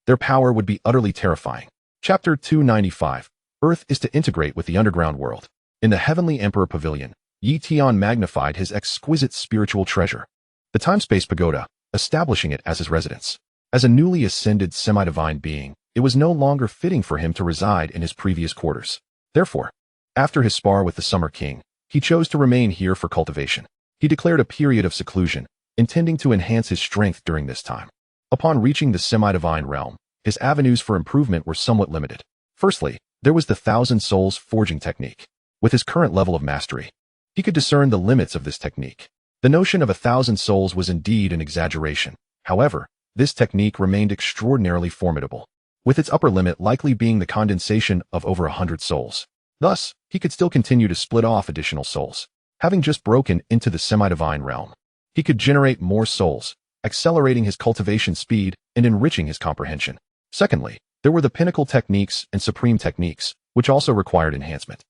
their power would be utterly terrifying. Chapter 295. Earth is to integrate with the underground world. In the Heavenly Emperor Pavilion, Tian magnified his exquisite spiritual treasure, the Time-Space Pagoda, establishing it as his residence. As a newly ascended semi-divine being, it was no longer fitting for him to reside in his previous quarters. Therefore, after his spar with the Summer King, he chose to remain here for cultivation. He declared a period of seclusion, intending to enhance his strength during this time. Upon reaching the semi-divine realm, his avenues for improvement were somewhat limited. Firstly, there was the 1,000 Souls forging technique. With his current level of mastery, he could discern the limits of this technique. The notion of 1,000 souls was indeed an exaggeration. However, this technique remained extraordinarily formidable, with its upper limit likely being the condensation of over 100 souls. Thus, he could still continue to split off additional souls. Having just broken into the semi-divine realm, he could generate more souls, accelerating his cultivation speed and enriching his comprehension. Secondly, there were the pinnacle techniques and supreme techniques, which also required enhancement.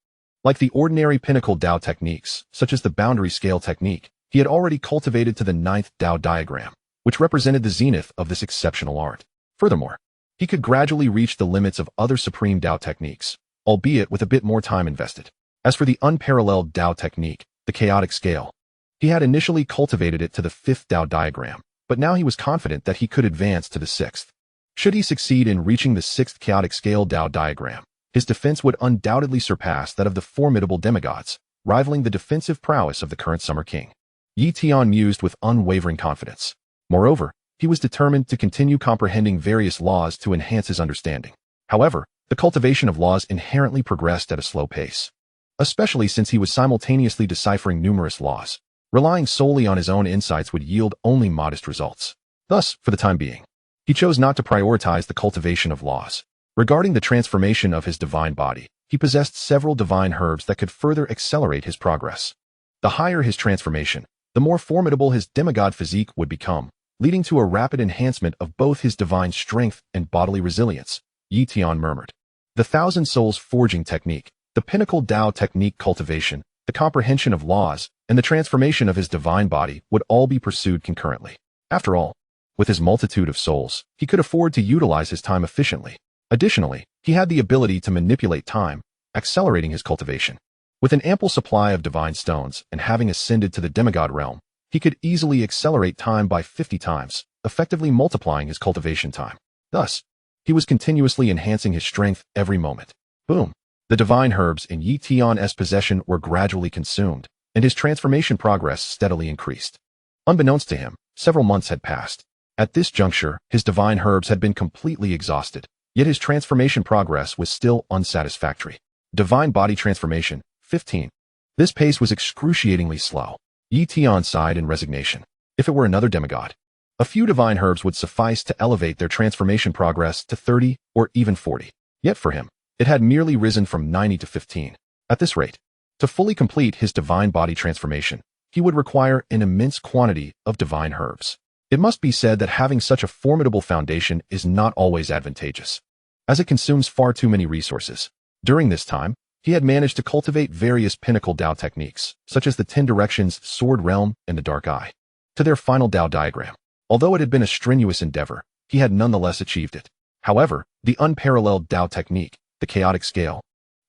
Like the ordinary pinnacle Dao techniques, such as the boundary scale technique, he had already cultivated to the 9th Dao diagram, which represented the zenith of this exceptional art. Furthermore, he could gradually reach the limits of other supreme Dao techniques, albeit with a bit more time invested. As for the unparalleled Dao technique, the chaotic scale, he had initially cultivated it to the 5th Dao diagram, but now he was confident that he could advance to the 6th. Should he succeed in reaching the 6th chaotic scale Dao diagram, his defense would undoubtedly surpass that of the formidable demigods, rivaling the defensive prowess of the current Summer King. Tian mused with unwavering confidence. Moreover, he was determined to continue comprehending various laws to enhance his understanding. However, the cultivation of laws inherently progressed at a slow pace, especially since he was simultaneously deciphering numerous laws. Relying solely on his own insights would yield only modest results. Thus, for the time being, he chose not to prioritize the cultivation of laws. Regarding the transformation of his divine body, he possessed several divine herbs that could further accelerate his progress. The higher his transformation, the more formidable his demigod physique would become, leading to a rapid enhancement of both his divine strength and bodily resilience. Tian murmured. The 1,000 Souls forging technique, the pinnacle Dao technique cultivation, the comprehension of laws, and the transformation of his divine body would all be pursued concurrently. After all, With his multitude of souls, he could afford to utilize his time efficiently. Additionally, he had the ability to manipulate time, accelerating his cultivation. With an ample supply of divine stones and having ascended to the demigod realm, he could easily accelerate time by 50 times, effectively multiplying his cultivation time. Thus, he was continuously enhancing his strength every moment. Boom! The divine herbs in Tian's possession were gradually consumed, and his transformation progress steadily increased. Unbeknownst to him, several months had passed. At this juncture, his divine herbs had been completely exhausted, yet his transformation progress was still unsatisfactory. Divine body transformation, 15. This pace was excruciatingly slow. Tian sighed in resignation. If it were another demigod, a few divine herbs would suffice to elevate their transformation progress to 30 or even 40. Yet for him, it had merely risen from 90 to 15. At this rate, to fully complete his divine body transformation, he would require an immense quantity of divine herbs. It must be said that having such a formidable foundation is not always advantageous, as it consumes far too many resources. During this time, he had managed to cultivate various pinnacle Dao techniques, such as the 10 Directions, Sword Realm, and the Dark Eye, to their final Dao diagram. Although it had been a strenuous endeavor, he had nonetheless achieved it. However, the unparalleled Dao technique, the chaotic scale,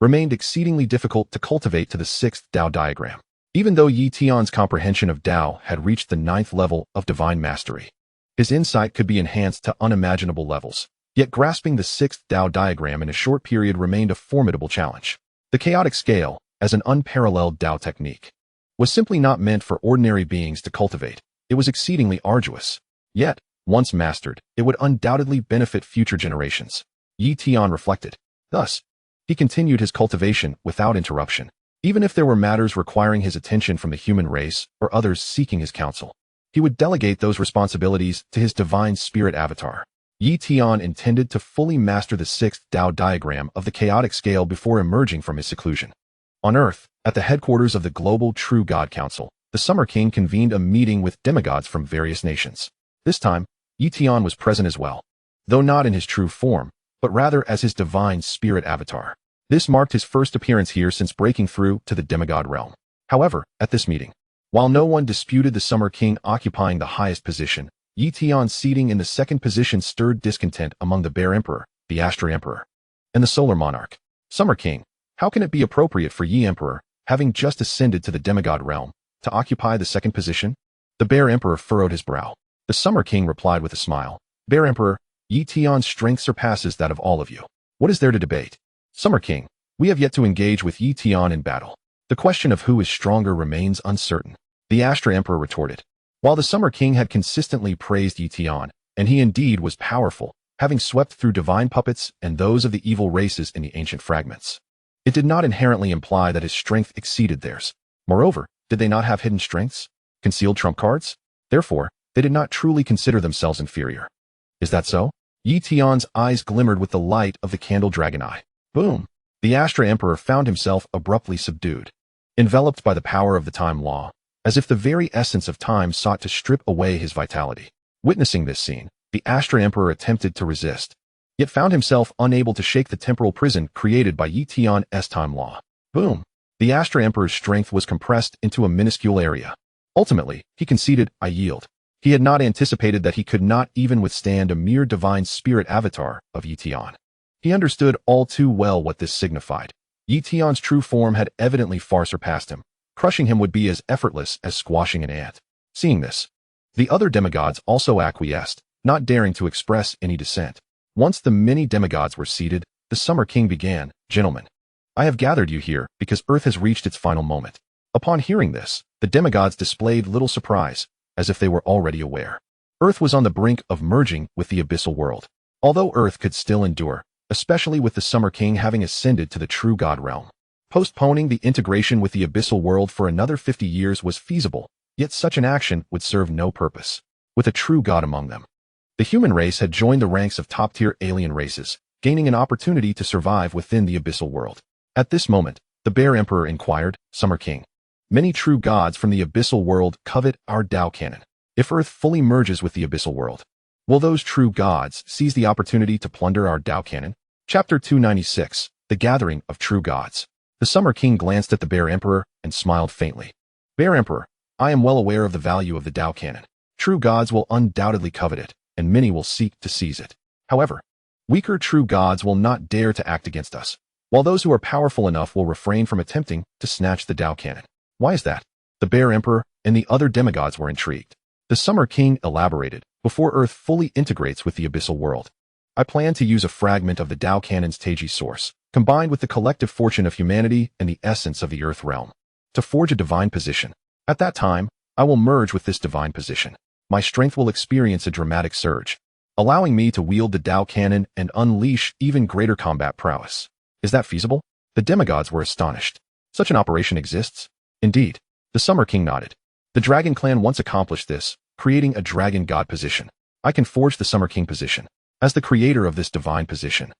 remained exceedingly difficult to cultivate to the 6th Dao diagram. Even though Tian's comprehension of Dao had reached the 9th level of divine mastery, his insight could be enhanced to unimaginable levels. Yet grasping the 6th Dao diagram in a short period remained a formidable challenge. The chaotic scale, as an unparalleled Dao technique, was simply not meant for ordinary beings to cultivate. It was exceedingly arduous. Yet, once mastered, it would undoubtedly benefit future generations. Tian reflected. Thus, he continued his cultivation without interruption. Even if there were matters requiring his attention from the human race or others seeking his counsel, he would delegate those responsibilities to his divine spirit avatar. Tian intended to fully master the 6th Dao diagram of the chaotic scale before emerging from his seclusion. On Earth, at the headquarters of the Global True God Council, the Summer King convened a meeting with demigods from various nations. This time, Tian was present as well, though not in his true form, but rather as his divine spirit avatar. This marked his first appearance here since breaking through to the demigod realm. However, at this meeting, while no one disputed the Summer King occupying the highest position, Tian's seating in the 2nd position stirred discontent among the Bear Emperor, the Astral Emperor, and the Solar Monarch. Summer King, how can it be appropriate for Yi Emperor, having just ascended to the demigod realm, to occupy the 2nd position? The Bear Emperor furrowed his brow. The Summer King replied with a smile. Bear Emperor, Tian's strength surpasses that of all of you. What is there to debate? Summer King, we have yet to engage with Tian in battle. The question of who is stronger remains uncertain. The Astral Emperor retorted. While the Summer King had consistently praised Tian, and he indeed was powerful, having swept through divine puppets and those of the evil races in the ancient fragments, it did not inherently imply that his strength exceeded theirs. Moreover, did they not have hidden strengths? Concealed trump cards? Therefore, they did not truly consider themselves inferior. Is that so? Tian's eyes glimmered with the light of the candle dragon eye. Boom! The Astral Emperor found himself abruptly subdued, enveloped by the power of the time law, as if the very essence of time sought to strip away his vitality. Witnessing this scene, the Astral Emperor attempted to resist, yet found himself unable to shake the temporal prison created by Tian's time law. Boom! The Astral Emperor's strength was compressed into a minuscule area. Ultimately, he conceded, I yield. He had not anticipated that he could not even withstand a mere divine spirit avatar of Tian. He understood all too well what this signified. Tian's true form had evidently far surpassed him. Crushing him would be as effortless as squashing an ant. Seeing this, the other demigods also acquiesced, not daring to express any dissent. Once the many demigods were seated, the Summer King began, Gentlemen, I have gathered you here because Earth has reached its final moment. Upon hearing this, the demigods displayed little surprise, as if they were already aware. Earth was on the brink of merging with the abyssal world. Although Earth could still endure, especially with the Summer King having ascended to the true God realm, postponing the integration with the abyssal world for another 50 years was feasible, yet such an action would serve no purpose. With a true God among them, the human race had joined the ranks of top-tier alien races, gaining an opportunity to survive within the abyssal world. At this moment, the Bear Emperor inquired, Summer King, many true gods from the abyssal world covet our Dao canon. If Earth fully merges with the abyssal world, will those true gods seize the opportunity to plunder our Dao canon? Chapter 296, The Gathering of True Gods. The Summer King glanced at the Bear Emperor and smiled faintly. Bear Emperor, I am well aware of the value of the Dao canon. True gods will undoubtedly covet it, and many will seek to seize it. However, weaker true gods will not dare to act against us, while those who are powerful enough will refrain from attempting to snatch the Tao Cannon. Why is that? The Bear Emperor and the other demigods were intrigued. The Summer King elaborated, before Earth fully integrates with the abyssal world. I plan to use a fragment of the Tao Cannon's Taiji source, combined with the collective fortune of humanity and the essence of the Earth realm, to forge a divine position. At that time, I will merge with this divine position. My strength will experience a dramatic surge, allowing me to wield the Tao Cannon and unleash even greater combat prowess. Is that feasible? The demigods were astonished. Such an operation exists? Indeed. The Summer King nodded. The Dragon Clan once accomplished this, creating a dragon god position. I can forge the Summer King position. As the creator of this divine position,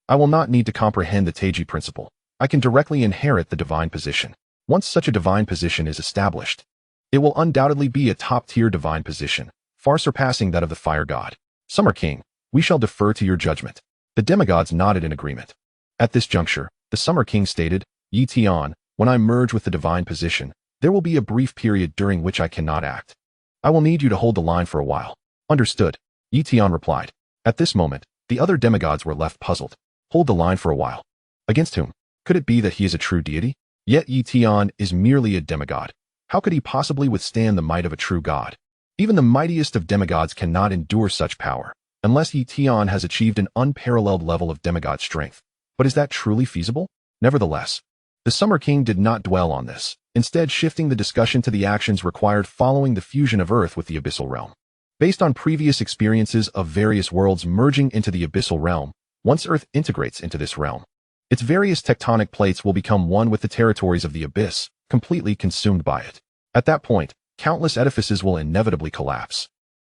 I will not need to comprehend the Taiji principle. I can directly inherit the divine position. Once such a divine position is established, it will undoubtedly be a top-tier divine position, far surpassing that of the Fire God. Summer King, we shall defer to your judgment. The demigods nodded in agreement. At this juncture, the Summer King stated, Tian, when I merge with the divine position, there will be a brief period during which I cannot act. I will need you to hold the line for a while. Understood. Tian replied. At this moment, the other demigods were left puzzled. Hold the line for a while. Against whom? Could it be that he is a true deity? Yet Tian is merely a demigod. How could he possibly withstand the might of a true god? Even the mightiest of demigods cannot endure such power, unless Tian has achieved an unparalleled level of demigod strength. But is that truly feasible? Nevertheless, the Summer King did not dwell on this, instead shifting the discussion to the actions required following the fusion of Earth with the abyssal realm. Based on previous experiences of various worlds merging into the abyssal realm, once Earth integrates into this realm, its various tectonic plates will become one with the territories of the abyss, completely consumed by it. At that point, countless edifices will inevitably collapse.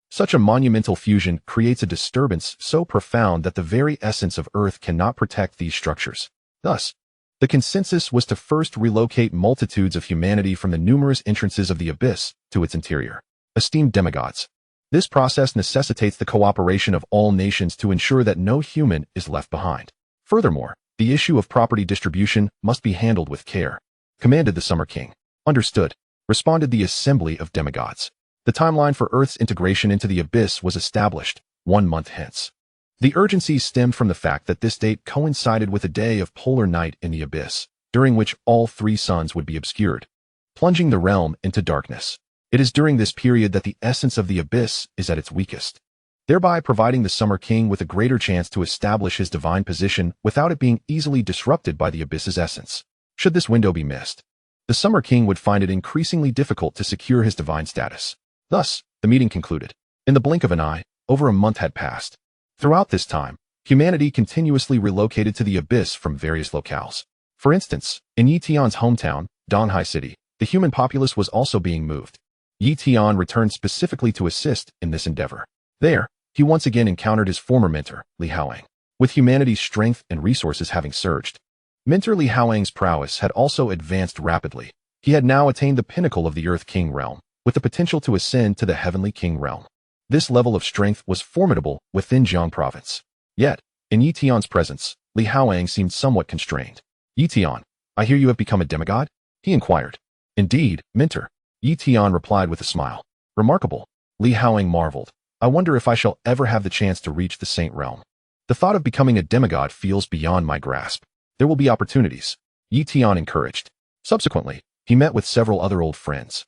Such a monumental fusion creates a disturbance so profound that the very essence of Earth cannot protect these structures. Thus, the consensus was to first relocate multitudes of humanity from the numerous entrances of the abyss to its interior. Esteemed demigods, this process necessitates the cooperation of all nations to ensure that no human is left behind. Furthermore, the issue of property distribution must be handled with care, commanded the Summer King. Understood, responded the assembly of demigods. The timeline for Earth's integration into the abyss was established 1 month hence. The urgency stemmed from the fact that this date coincided with a day of polar night in the abyss, during which all 3 suns would be obscured, plunging the realm into darkness. It is during this period that the essence of the abyss is at its weakest, thereby providing the Summer King with a greater chance to establish his divine position without it being easily disrupted by the abyss's essence. Should this window be missed, the Summer King would find it increasingly difficult to secure his divine status. Thus, the meeting concluded. In the blink of an eye, over a month had passed. Throughout this time, humanity continuously relocated to the abyss from various locales. For instance, in Tian's hometown, Donghai City, the human populace was also being moved. Tian returned specifically to assist in this endeavor. There, he once again encountered his former mentor, Li Haoang. With humanity's strength and resources having surged, Mentor Li Haoang's prowess had also advanced rapidly. He had now attained the pinnacle of the Earth King realm, with the potential to ascend to the Heavenly King realm. This level of strength was formidable within Jiang province. Yet, in Tian's presence, Li Haoang seemed somewhat constrained. Tian, I hear you have become a demigod? He inquired. Indeed, Mentor. Tian replied with a smile. Remarkable. Li Haoang marveled. I wonder if I shall ever have the chance to reach the Saint realm. The thought of becoming a demigod feels beyond my grasp. There will be opportunities. Tian encouraged. Subsequently, he met with several other old friends.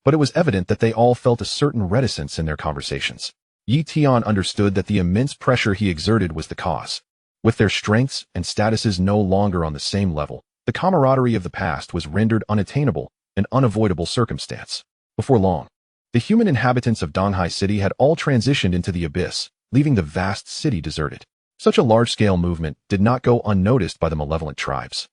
But it was evident that they all felt a certain reticence in their conversations. Tian understood that the immense pressure he exerted was the cause. With their strengths and statuses no longer on the same level, the camaraderie of the past was rendered unattainable, an unavoidable circumstance. Before long, the human inhabitants of Donghai City had all transitioned into the abyss, leaving the vast city deserted. Such a large-scale movement did not go unnoticed by the malevolent tribes.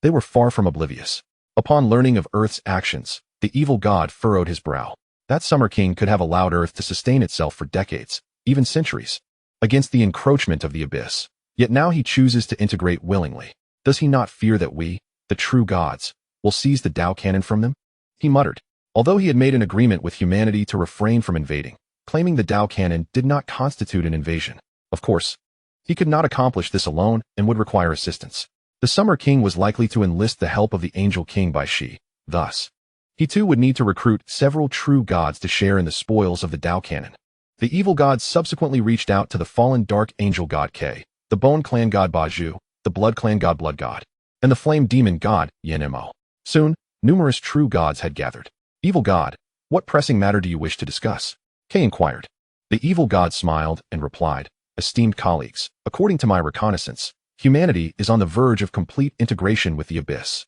They were far from oblivious. Upon learning of Earth's actions, the evil god furrowed his brow. That Summer King could have allowed Earth to sustain itself for decades, even centuries, against the encroachment of the abyss. Yet now he chooses to integrate willingly. Does he not fear that we, the true gods, will seize the Tao Cannon from them? He muttered. Although he had made an agreement with humanity to refrain from invading, claiming the Tao Cannon did not constitute an invasion. Of course, he could not accomplish this alone and would require assistance. The Summer King was likely to enlist the help of the Angel King Bai Shi. Thus, he too would need to recruit several true gods to share in the spoils of the Tao Cannon. The evil god subsequently reached out to the fallen dark angel god K, the bone clan god Baju, the blood clan god Blood God, and the flame demon god Yen-Mo. Soon, numerous true gods had gathered. Evil god, what pressing matter do you wish to discuss? K inquired. The evil god smiled and replied, esteemed colleagues, according to my reconnaissance, humanity is on the verge of complete integration with the abyss.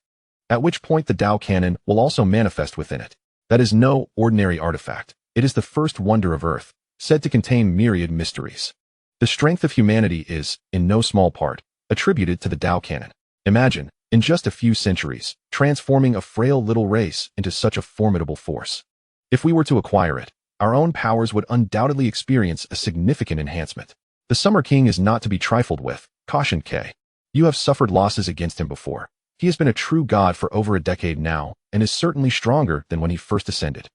At which point the Tao canon will also manifest within it. That is no ordinary artifact. It is the first wonder of Earth, said to contain myriad mysteries. The strength of humanity is, in no small part, attributed to the Tao canon. Imagine, in just a few centuries, transforming a frail little race into such a formidable force. If we were to acquire it, our own powers would undoubtedly experience a significant enhancement. The Summer King is not to be trifled with, cautioned K. You have suffered losses against him before. He has been a true god for over a decade now, and is certainly stronger than when he first ascended.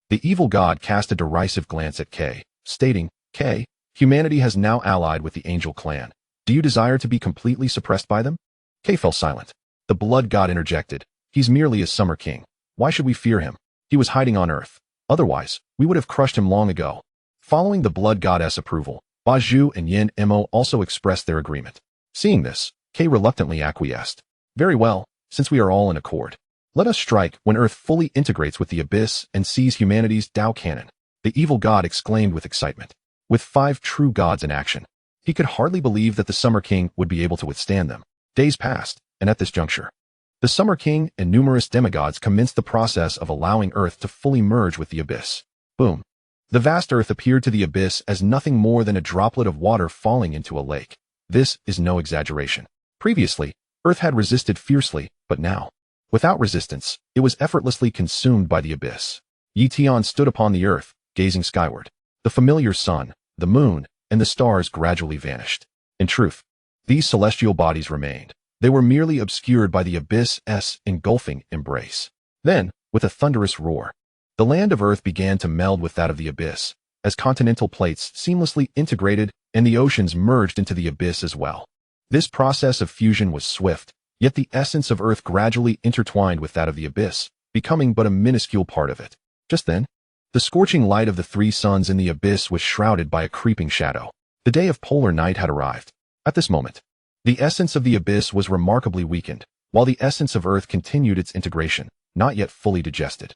The evil god cast a derisive glance at K, stating, K, humanity has now allied with the angel clan. Do you desire to be completely suppressed by them? K fell silent. The blood god interjected, he's merely a Summer King. Why should we fear him? He was hiding on Earth. Otherwise, we would have crushed him long ago. Following the blood goddess' approval, Baju and Yen-Mo also expressed their agreement. Seeing this, K reluctantly acquiesced. Very well, since we are all in accord. Let us strike when Earth fully integrates with the abyss and sees humanity's Tao canon. The evil god exclaimed with excitement. With 5 true gods in action, he could hardly believe that the Summer King would be able to withstand them. Days passed, and at this juncture, the Summer King and numerous demigods commenced the process of allowing Earth to fully merge with the abyss. Boom. The vast Earth appeared to the abyss as nothing more than a droplet of water falling into a lake. This is no exaggeration. Previously, Earth had resisted fiercely, but now, without resistance, it was effortlessly consumed by the abyss. Tian stood upon the Earth, gazing skyward. The familiar sun, the moon, and the stars gradually vanished. In truth, these celestial bodies remained. They were merely obscured by the abyss's engulfing embrace. Then, with a thunderous roar, the land of Earth began to meld with that of the abyss, as continental plates seamlessly integrated and the oceans merged into the abyss as well. This process of fusion was swift, yet the essence of Earth gradually intertwined with that of the abyss, becoming but a minuscule part of it. Just then, the scorching light of the 3 suns in the abyss was shrouded by a creeping shadow. The day of polar night had arrived. At this moment, the essence of the abyss was remarkably weakened, while the essence of Earth continued its integration, not yet fully digested,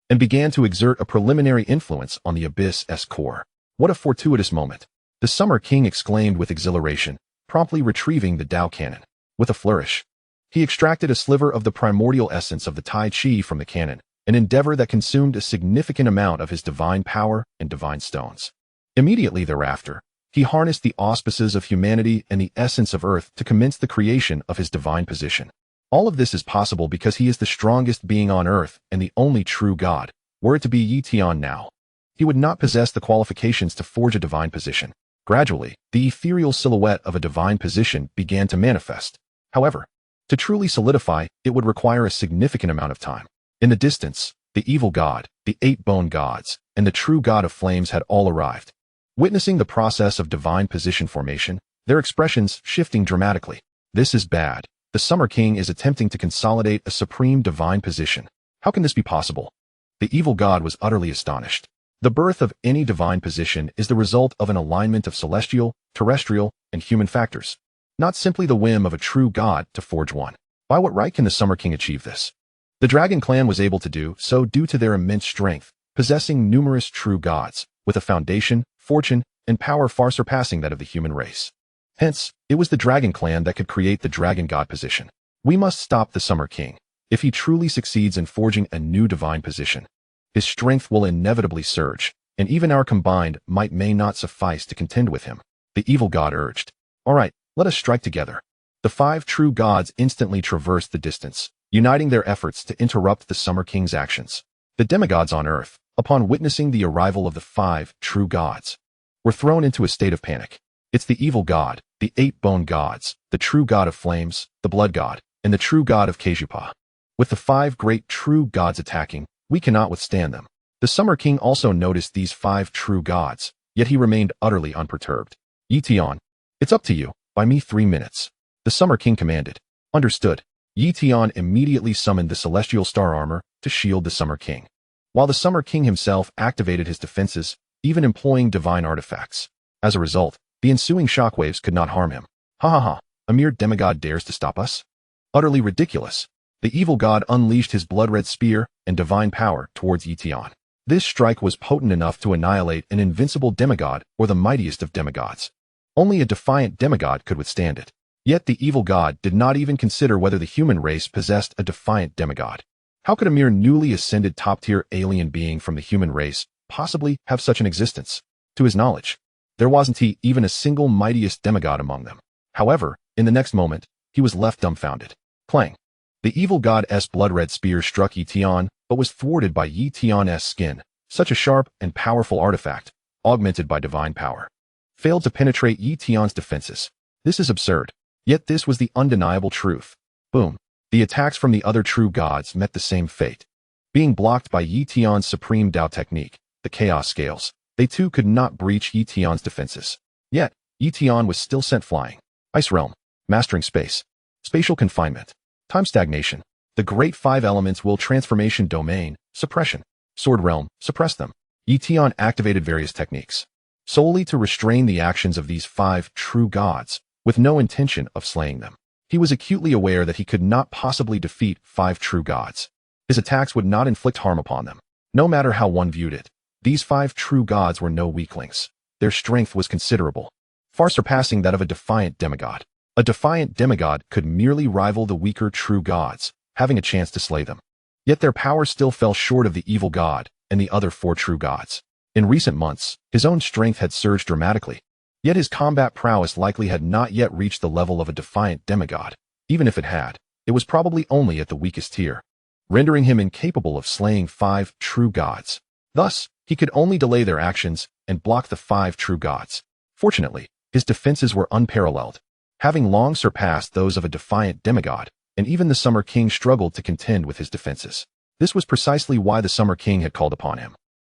and began to exert a preliminary influence on the abyss's core. What a fortuitous moment! The Summer King exclaimed with exhilaration, promptly retrieving the Tao canon. With a flourish, he extracted a sliver of the primordial essence of the Tai Chi from the canon, an endeavor that consumed a significant amount of his divine power and divine stones. Immediately thereafter, he harnessed the auspices of humanity and the essence of Earth to commence the creation of his divine position. All of this is possible because he is the strongest being on Earth and the only true God. Were it to be Tian now, he would not possess the qualifications to forge a divine position. Gradually, the ethereal silhouette of a divine position began to manifest. However, to truly solidify, it would require a significant amount of time. In the distance, the evil god, the 8 bone gods, and the true god of flames had all arrived. Witnessing the process of divine position formation, their expressions shifting dramatically. This is bad. The Summer King is attempting to consolidate a supreme divine position. How can this be possible? The evil god was utterly astonished. The birth of any divine position is the result of an alignment of celestial, terrestrial, and human factors, not simply the whim of a true god to forge one. By what right can the Summer King achieve this? The Dragon Clan was able to do so due to their immense strength, possessing numerous true gods, with a foundation, fortune, and power far surpassing that of the human race. Hence, it was the Dragon Clan that could create the Dragon God position. We must stop the Summer King. If he truly succeeds in forging a new divine position, his strength will inevitably surge, and even our combined might may not suffice to contend with him. The evil god urged. All right, let us strike together. The 5 true gods instantly traversed the distance, uniting their efforts to interrupt the Summer King's actions. The demigods on Earth, upon witnessing the arrival of the 5 true gods, were thrown into a state of panic. It's the evil god, the 8 bone gods, the true god of flames, the blood god, and the true god of Kejupa. With the 5 great true gods attacking, we cannot withstand them. The Summer King also noticed these 5 true gods, yet he remained utterly unperturbed. Tian, it's up to you. Buy me 3 minutes. The Summer King commanded. Understood. Tian immediately summoned the celestial star armor to shield the Summer King. While the Summer King himself activated his defenses, even employing divine artifacts. As a result, the ensuing shockwaves could not harm him. Ha ha ha, a mere demigod dares to stop us? Utterly ridiculous. The evil god unleashed his blood-red spear and divine power towards Tian. This strike was potent enough to annihilate an invincible demigod or the mightiest of demigods. Only a defiant demigod could withstand it. Yet the evil god did not even consider whether the human race possessed a defiant demigod. How could a mere newly ascended top-tier alien being from the human race possibly have such an existence? To his knowledge, there wasn't even a single mightiest demigod among them. However, in the next moment, he was left dumbfounded. Clang! The evil god's blood-red spear struck Tian, but was thwarted by Tian's skin, such a sharp and powerful artifact, augmented by divine power. Failed to penetrate Tian's defenses. This is absurd. Yet this was the undeniable truth. Boom. The attacks from the other true gods met the same fate. Being blocked by Tian's supreme Dao technique, the chaos scales, they too could not breach Tian's defenses. Yet, Tian was still sent flying. Ice realm. Mastering space. Spatial confinement. Time stagnation. The great 5 elements will transformation domain, suppression. Sword realm, suppress them. Tian activated various techniques, solely to restrain the actions of these 5 true gods, with no intention of slaying them. He was acutely aware that he could not possibly defeat 5 true gods. His attacks would not inflict harm upon them. No matter how one viewed it, these 5 true gods were no weaklings. Their strength was considerable, far surpassing that of a defiant demigod. A defiant demigod could merely rival the weaker true gods, having a chance to slay them. Yet their power still fell short of the evil god and the other 4 true gods. In recent months, his own strength had surged dramatically. Yet his combat prowess likely had not yet reached the level of a defiant demigod. Even if it had, it was probably only at the weakest tier, rendering him incapable of slaying 5 true gods. Thus, he could only delay their actions and block the 5 true gods. Fortunately, his defenses were unparalleled, having long surpassed those of a defiant demigod, and even the Summer King struggled to contend with his defenses. This was precisely why the Summer King had called upon him.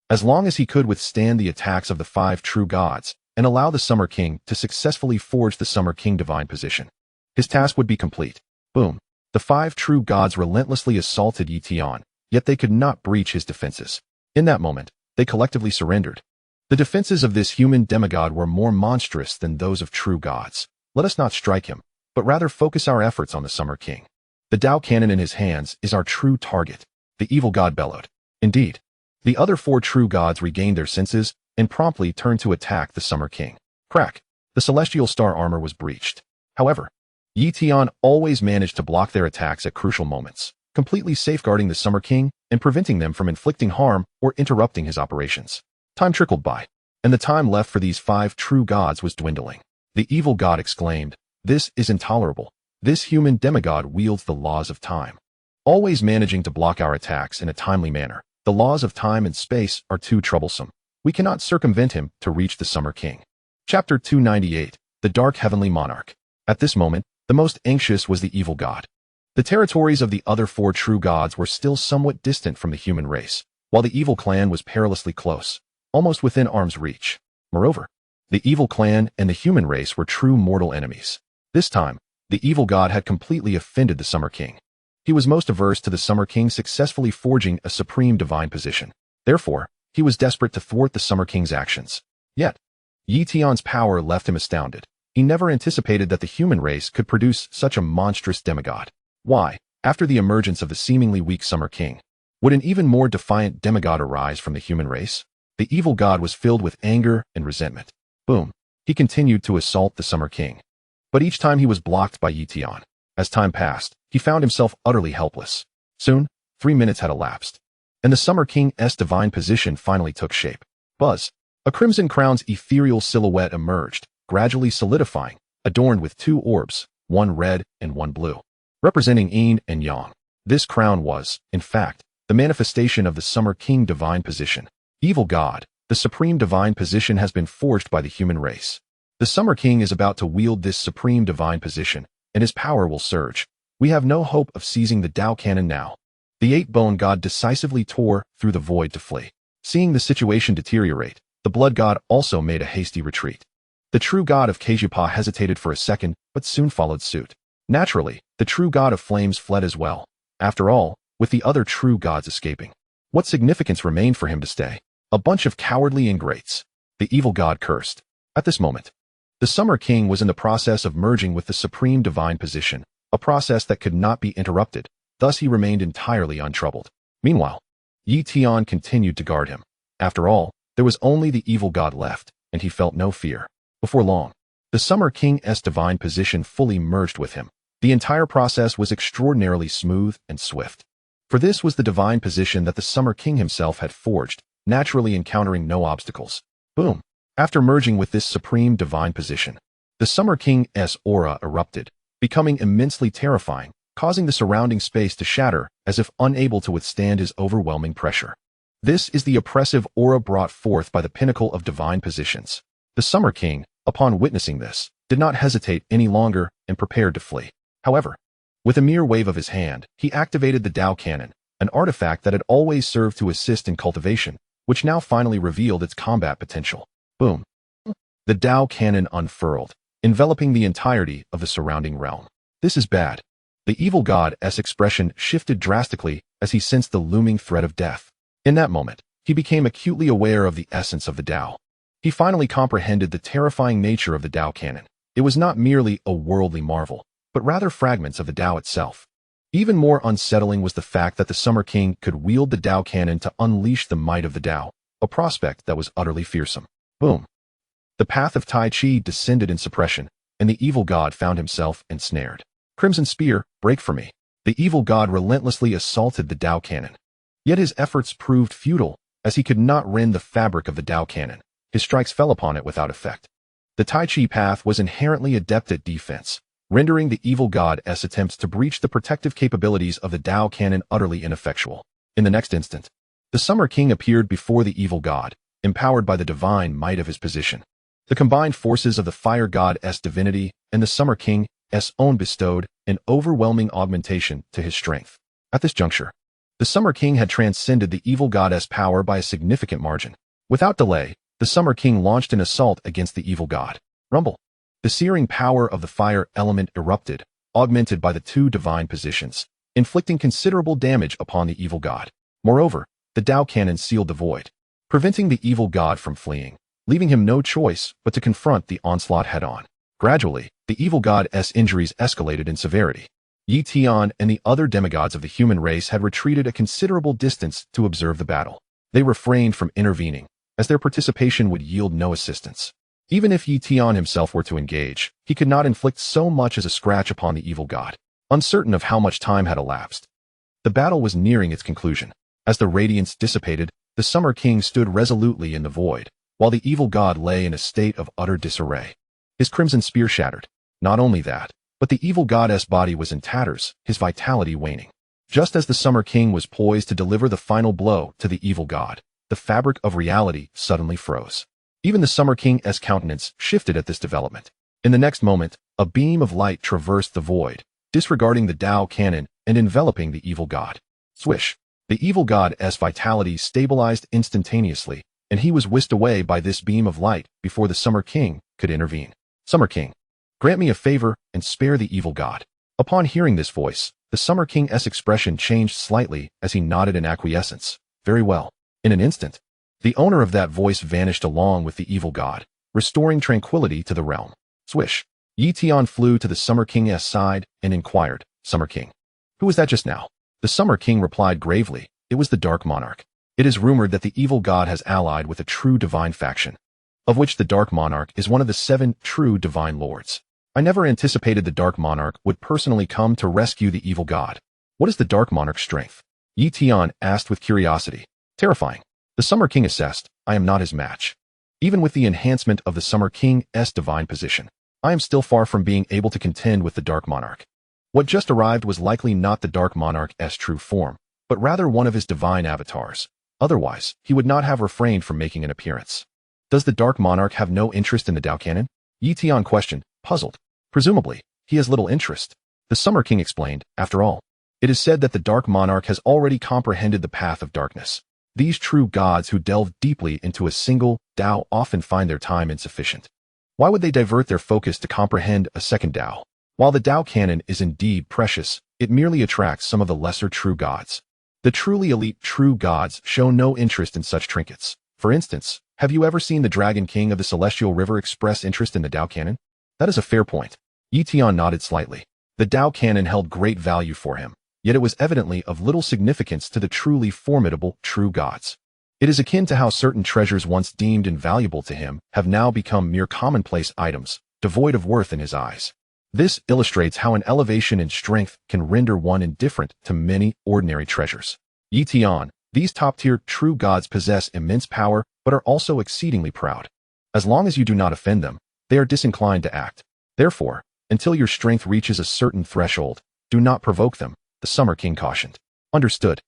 As long as he could withstand the attacks of the 5 true gods, and allow the Summer King to successfully forge the Summer King divine position, his task would be complete. Boom. The 5 true gods relentlessly assaulted Tian, yet they could not breach his defenses. In that moment, they collectively surrendered. The defenses of this human demigod were more monstrous than those of true gods. Let us not strike him, but rather focus our efforts on the Summer King. The Dao cannon in his hands is our true target, the evil god bellowed. Indeed, the other 4 true gods regained their senses and promptly turned to attack the Summer King. Crack! The celestial star armor was breached. However, Tian always managed to block their attacks at crucial moments, completely safeguarding the Summer King and preventing them from inflicting harm or interrupting his operations. Time trickled by, and the time left for these 5 true gods was dwindling. The evil god exclaimed, "This is intolerable. This human demigod wields the laws of time, always managing to block our attacks in a timely manner. The laws of time and space are too troublesome. We cannot circumvent him to reach the Summer King." Chapter 298, The Dark Heavenly Monarch. At this moment, the most anxious was the evil god. The territories of the other 4 true gods were still somewhat distant from the human race, while the evil clan was perilously close, almost within arm's reach. Moreover, the evil clan and the human race were true mortal enemies. This time, the evil god had completely offended the Summer King. He was most averse to the Summer King successfully forging a supreme divine position. Therefore, he was desperate to thwart the Summer King's actions. Yet, Tian's power left him astounded. He never anticipated that the human race could produce such a monstrous demigod. Why, after the emergence of the seemingly weak Summer King, would an even more defiant demigod arise from the human race? The evil god was filled with anger and resentment. Boom. He continued to assault the Summer King. But each time he was blocked by Tian. As time passed, he found himself utterly helpless. Soon, 3 minutes had elapsed, and the Summer King's divine position finally took shape. Buzz. A crimson crown's ethereal silhouette emerged, gradually solidifying, adorned with 2 orbs, one red and one blue, representing yin and yang. This crown was, in fact, the manifestation of the Summer King divine position. Evil god, the supreme divine position has been forged by the human race. The Summer King is about to wield this supreme divine position, and his power will surge. We have no hope of seizing the Dao cannon now. The 8-bone god decisively tore through the void to flee. Seeing the situation deteriorate, the blood god also made a hasty retreat. The true god of Kejapa hesitated for a second, but soon followed suit. Naturally, the true god of flames fled as well. After all, with the other true gods escaping, what significance remained for him to stay? A bunch of cowardly ingrates. The evil god cursed. At this moment, the Summer King was in the process of merging with the supreme divine position, a process that could not be interrupted, thus he remained entirely untroubled. Meanwhile, Tian continued to guard him. After all, there was only the evil god left, and he felt no fear. Before long, the Summer King's divine position fully merged with him. The entire process was extraordinarily smooth and swift. For this was the divine position that the Summer King himself had forged, naturally encountering no obstacles. Boom! After merging with this supreme divine position, the Summer King's aura erupted, becoming immensely terrifying, causing the surrounding space to shatter as if unable to withstand his overwhelming pressure. This is the oppressive aura brought forth by the pinnacle of divine positions. The Summer King, upon witnessing this, did not hesitate any longer and prepared to flee. However, with a mere wave of his hand, he activated the Dao Cannon, an artifact that had always served to assist in cultivation, which now finally revealed its combat potential. Boom! The Dao Cannon unfurled, enveloping the entirety of the surrounding realm. This is bad. The evil god's expression shifted drastically as he sensed the looming threat of death. In that moment, he became acutely aware of the essence of the Dao. He finally comprehended the terrifying nature of the Dao Cannon. It was not merely a worldly marvel, but rather fragments of the Dao itself. Even more unsettling was the fact that the Summer King could wield the Dao Cannon to unleash the might of the Dao, a prospect that was utterly fearsome. Boom! The path of Tai Chi descended in suppression, and the evil god found himself ensnared. Crimson Spear, break for me. The evil god relentlessly assaulted the Dao Cannon. Yet his efforts proved futile, as he could not rend the fabric of the Dao Cannon. His strikes fell upon it without effect. The Tai Chi path was inherently adept at defense, rendering the evil god's attempts to breach the protective capabilities of the Dao Cannon utterly ineffectual. In the next instant, the Summer King appeared before the evil god, empowered by the divine might of his position. The combined forces of the fire god's divinity and the Summer King's own bestowed an overwhelming augmentation to his strength. At this juncture, the Summer King had transcended the evil god's power by a significant margin. Without delay, the Summer King launched an assault against the evil god. Rumble! The searing power of the fire element erupted, augmented by the two divine positions, inflicting considerable damage upon the evil god. Moreover, the Dao Cannon sealed the void, preventing the evil god from fleeing, leaving him no choice but to confront the onslaught head-on. Gradually, the evil god's injuries escalated in severity. Tian and the other demigods of the human race had retreated a considerable distance to observe the battle. They refrained from intervening, as their participation would yield no assistance. Even if Tian himself were to engage, he could not inflict so much as a scratch upon the evil god. Uncertain of how much time had elapsed, the battle was nearing its conclusion. As the radiance dissipated, the Summer King stood resolutely in the void, while the evil god lay in a state of utter disarray. His crimson spear shattered. Not only that, but the evil god's body was in tatters, his vitality waning. Just as the Summer King was poised to deliver the final blow to the evil god, the fabric of reality suddenly froze. Even the Summer King's countenance shifted at this development. In the next moment, a beam of light traversed the void, disregarding the Dao Cannon and enveloping the evil god. Swish! The evil god's vitality stabilized instantaneously, and he was whisked away by this beam of light before the Summer King could intervene. Summer King, grant me a favor and spare the evil god. Upon hearing this voice, the Summer King's expression changed slightly as he nodded in acquiescence. Very well. In an instant, the owner of that voice vanished along with the evil god, restoring tranquility to the realm. Swish! Tian flew to the Summer King's side and inquired, Summer King, who was that just now? The Summer King replied gravely, it was the Dark Monarch. It is rumored that the evil god has allied with a true divine faction, of which the Dark Monarch is one of the 7 true divine lords. I never anticipated the Dark Monarch would personally come to rescue the evil god. What is the Dark Monarch's strength? Tian asked with curiosity. Terrifying. The Summer King assessed, I am not his match. Even with the enhancement of the Summer King's divine position, I am still far from being able to contend with the Dark Monarch. What just arrived was likely not the Dark Monarch's true form, but rather one of his divine avatars. Otherwise, he would not have refrained from making an appearance. Does the Dark Monarch have no interest in the Dao Cannon? Tian questioned, puzzled. Presumably, he has little interest. The Summer King explained, after all, it is said that the Dark Monarch has already comprehended the path of darkness. These true gods who delve deeply into a single Dao often find their time insufficient. Why would they divert their focus to comprehend a second Dao? While the Dao Cannon is indeed precious, it merely attracts some of the lesser true gods. The truly elite true gods show no interest in such trinkets. For instance, have you ever seen the Dragon King of the Celestial River express interest in the Dao Cannon? That is a fair point. Tian nodded slightly. The Dao Cannon held great value for him, yet it was evidently of little significance to the truly formidable true gods. It is akin to how certain treasures once deemed invaluable to him have now become mere commonplace items, devoid of worth in his eyes. This illustrates how an elevation in strength can render one indifferent to many ordinary treasures. Tian, these top-tier true gods possess immense power but are also exceedingly proud. As long as you do not offend them, they are disinclined to act. Therefore, until your strength reaches a certain threshold, do not provoke them, the Summer King cautioned. Understood.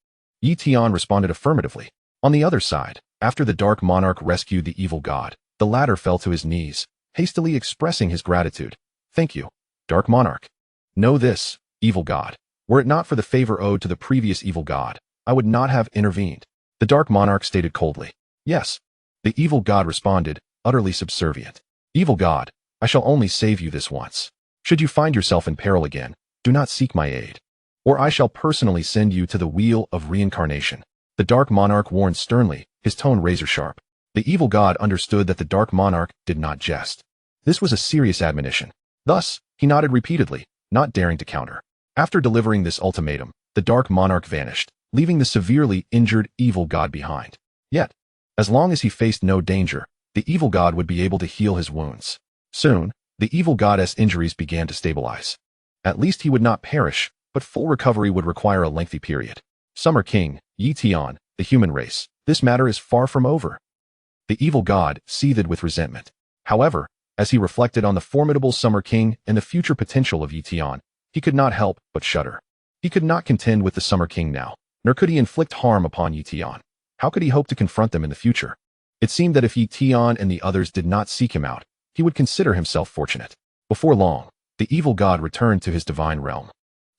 Tian responded affirmatively. On the other side, after the Dark Monarch rescued the evil god, the latter fell to his knees, hastily expressing his gratitude. Thank you, Dark Monarch. Know this, evil god. Were it not for the favor owed to the previous evil god, I would not have intervened. The Dark Monarch stated coldly. Yes. The evil god responded, utterly subservient. Evil god, I shall only save you this once. Should you find yourself in peril again, do not seek my aid, or I shall personally send you to the wheel of reincarnation. The Dark Monarch warned sternly, his tone razor-sharp. The evil god understood that the Dark Monarch did not jest. This was a serious admonition. Thus, he nodded repeatedly, not daring to counter. After delivering this ultimatum, the Dark Monarch vanished, leaving the severely injured evil god behind. Yet, as long as he faced no danger, the evil god would be able to heal his wounds. Soon, the evil god's injuries began to stabilize. At least he would not perish, but full recovery would require a lengthy period. Summer King, Tian, the human race, this matter is far from over. The evil god seethed with resentment. However, as he reflected on the formidable Summer King and the future potential of Tian, he could not help but shudder. He could not contend with the Summer King now, nor could he inflict harm upon Tian. How could he hope to confront them in the future? It seemed that if Tian and the others did not seek him out, he would consider himself fortunate. Before long, the evil god returned to his divine realm,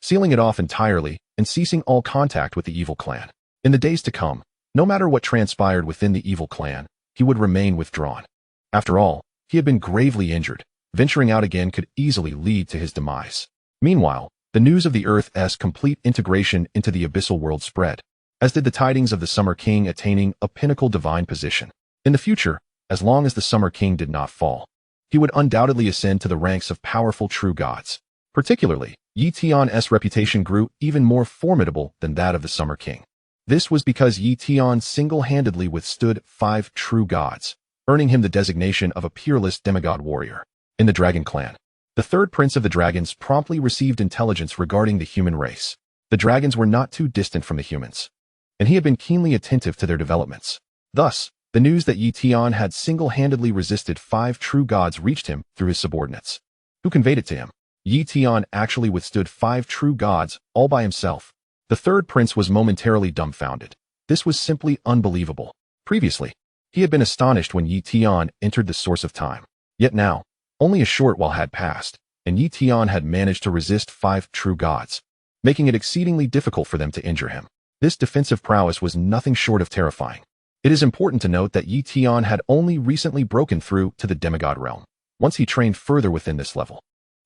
sealing it off entirely and ceasing all contact with the evil clan. In the days to come, no matter what transpired within the evil clan, he would remain withdrawn. After all, he had been gravely injured. Venturing out again could easily lead to his demise. Meanwhile, the news of the Earth's complete integration into the abyssal world spread, as did the tidings of the Summer King attaining a pinnacle divine position. In the future, as long as the Summer King did not fall, he would undoubtedly ascend to the ranks of powerful true gods. Particularly, Tian's reputation grew even more formidable than that of the Summer King. This was because Tian single-handedly withstood 5 true gods, earning him the designation of a peerless demigod warrior. In the Dragon Clan, the third prince of the dragons promptly received intelligence regarding the human race. The dragons were not too distant from the humans, and he had been keenly attentive to their developments. Thus, the news that Tian had single-handedly resisted 5 true gods reached him through his subordinates, who conveyed it to him. Tian actually withstood 5 true gods all by himself. The third prince was momentarily dumbfounded. This was simply unbelievable. Previously, he had been astonished when Tian entered the source of time. Yet now, only a short while had passed, and Tian had managed to resist 5 true gods, making it exceedingly difficult for them to injure him. This defensive prowess was nothing short of terrifying. It is important to note that Tian had only recently broken through to the demigod realm. Once he trained further within this level,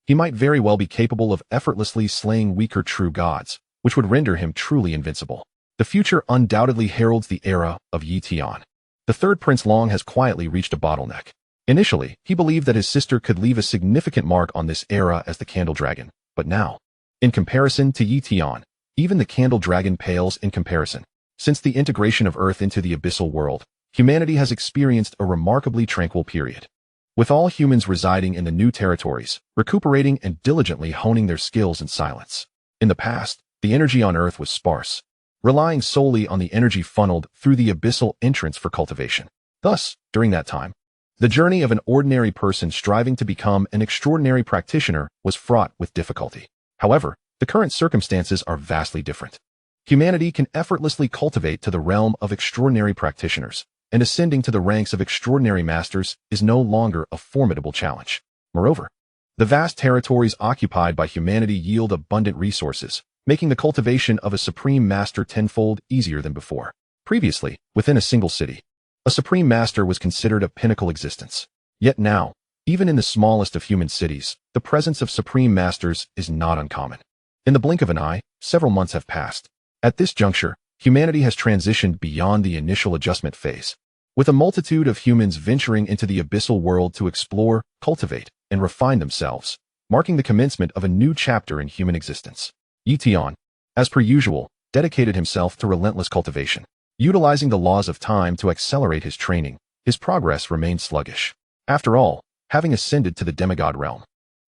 he might very well be capable of effortlessly slaying weaker true gods, which would render him truly invincible. The future undoubtedly heralds the era of Tian. The third prince long has quietly reached a bottleneck. Initially, he believed that his sister could leave a significant mark on this era as the Candle Dragon, but now, in comparison to Tian, even the Candle Dragon pales in comparison. Since the integration of Earth into the abyssal world, humanity has experienced a remarkably tranquil period, with all humans residing in the new territories, recuperating and diligently honing their skills in silence. In the past, the energy on Earth was sparse, relying solely on the energy funneled through the abyssal entrance for cultivation. Thus, during that time, the journey of an ordinary person striving to become an extraordinary practitioner was fraught with difficulty. However, the current circumstances are vastly different. Humanity can effortlessly cultivate to the realm of extraordinary practitioners, and ascending to the ranks of extraordinary masters is no longer a formidable challenge. Moreover, the vast territories occupied by humanity yield abundant resources, making the cultivation of a supreme master tenfold easier than before. Previously, within a single city, a supreme master was considered a pinnacle existence. Yet now, even in the smallest of human cities, the presence of supreme masters is not uncommon. In the blink of an eye, several months have passed. At this juncture, humanity has transitioned beyond the initial adjustment phase. With a multitude of humans venturing into the abyssal world to explore, cultivate, and refine themselves, marking the commencement of a new chapter in human existence. Tian, as per usual, dedicated himself to relentless cultivation. Utilizing the laws of time to accelerate his training, his progress remained sluggish. After all, having ascended to the demigod realm,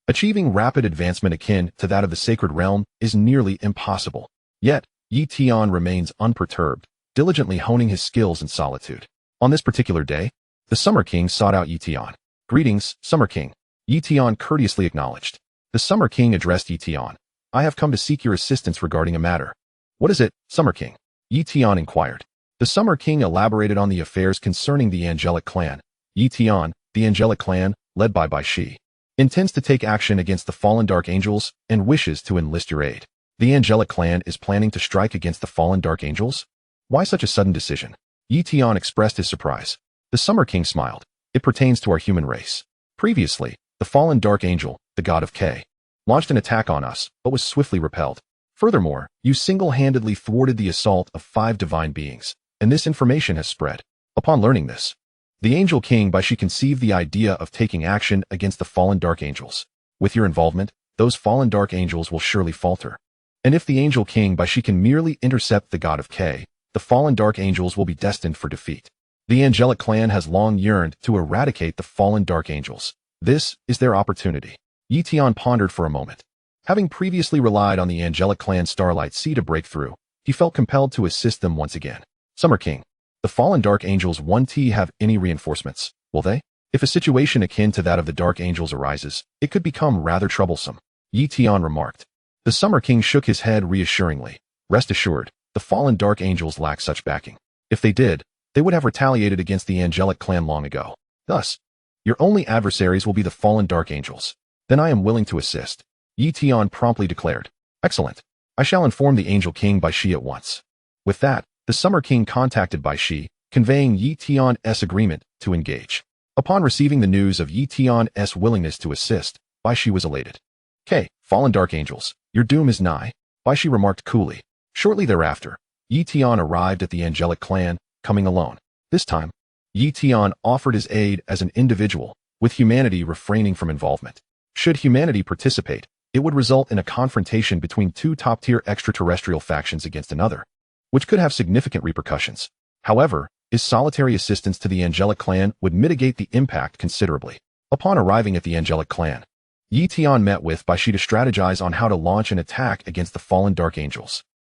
achieving rapid advancement akin to that of the sacred realm is nearly impossible. Yet, Tian remains unperturbed, diligently honing his skills in solitude. On this particular day, the Summer King sought out Tian. "Greetings, Summer King." Tian courteously acknowledged. The Summer King addressed Tian. "I have come to seek your assistance regarding a matter." "What is it, Summer King?" Tian inquired. The Summer King elaborated on the affairs concerning the angelic clan. Tian, the angelic clan, led by Shi, intends to take action against the fallen dark angels and wishes to enlist your aid. The angelic clan is planning to strike against the fallen dark angels? Why such a sudden decision? Tian expressed his surprise. The Summer King smiled. "It pertains to our human race. Previously, the fallen dark angel, the god of K, launched an attack on us, but was swiftly repelled. Furthermore, you single-handedly thwarted the assault of 5 divine beings, and this information has spread. Upon learning this, the Angel King Shi conceived the idea of taking action against the fallen dark angels. With your involvement, those fallen dark angels will surely falter. And if the Angel King Shi can merely intercept the god of K, the fallen dark angels will be destined for defeat. The angelic clan has long yearned to eradicate the fallen dark angels. This is their opportunity." Tian pondered for a moment. Having previously relied on the angelic clan Starlight Sea to break through, he felt compelled to assist them once again. "Summer King, the fallen dark angels 1T have any reinforcements, will they? If a situation akin to that of the dark angels arises, it could become rather troublesome," Tian remarked. The Summer King shook his head reassuringly. "Rest assured, the fallen dark angels lack such backing. If they did, they would have retaliated against the angelic clan long ago. Thus, your only adversaries will be the fallen dark angels. Then I am willing to assist," Tian promptly declared. "Excellent. I shall inform the Angel King Shi at once." With that, the Summer King contacted Shi, conveying Tian's agreement to engage. Upon receiving the news of Tian's willingness to assist, Shi was elated. "K, fallen dark angels, your doom is nigh," Shi remarked coolly. Shortly thereafter, Tian arrived at the angelic clan, coming alone. This time, Tian offered his aid as an individual, with humanity refraining from involvement. Should humanity participate, it would result in a confrontation between 2 top-tier extraterrestrial factions against another, which could have significant repercussions. However, his solitary assistance to the angelic clan would mitigate the impact considerably. Upon arriving at the angelic clan, Tian met with Shi to strategize on how to launch an attack against the fallen dark angels.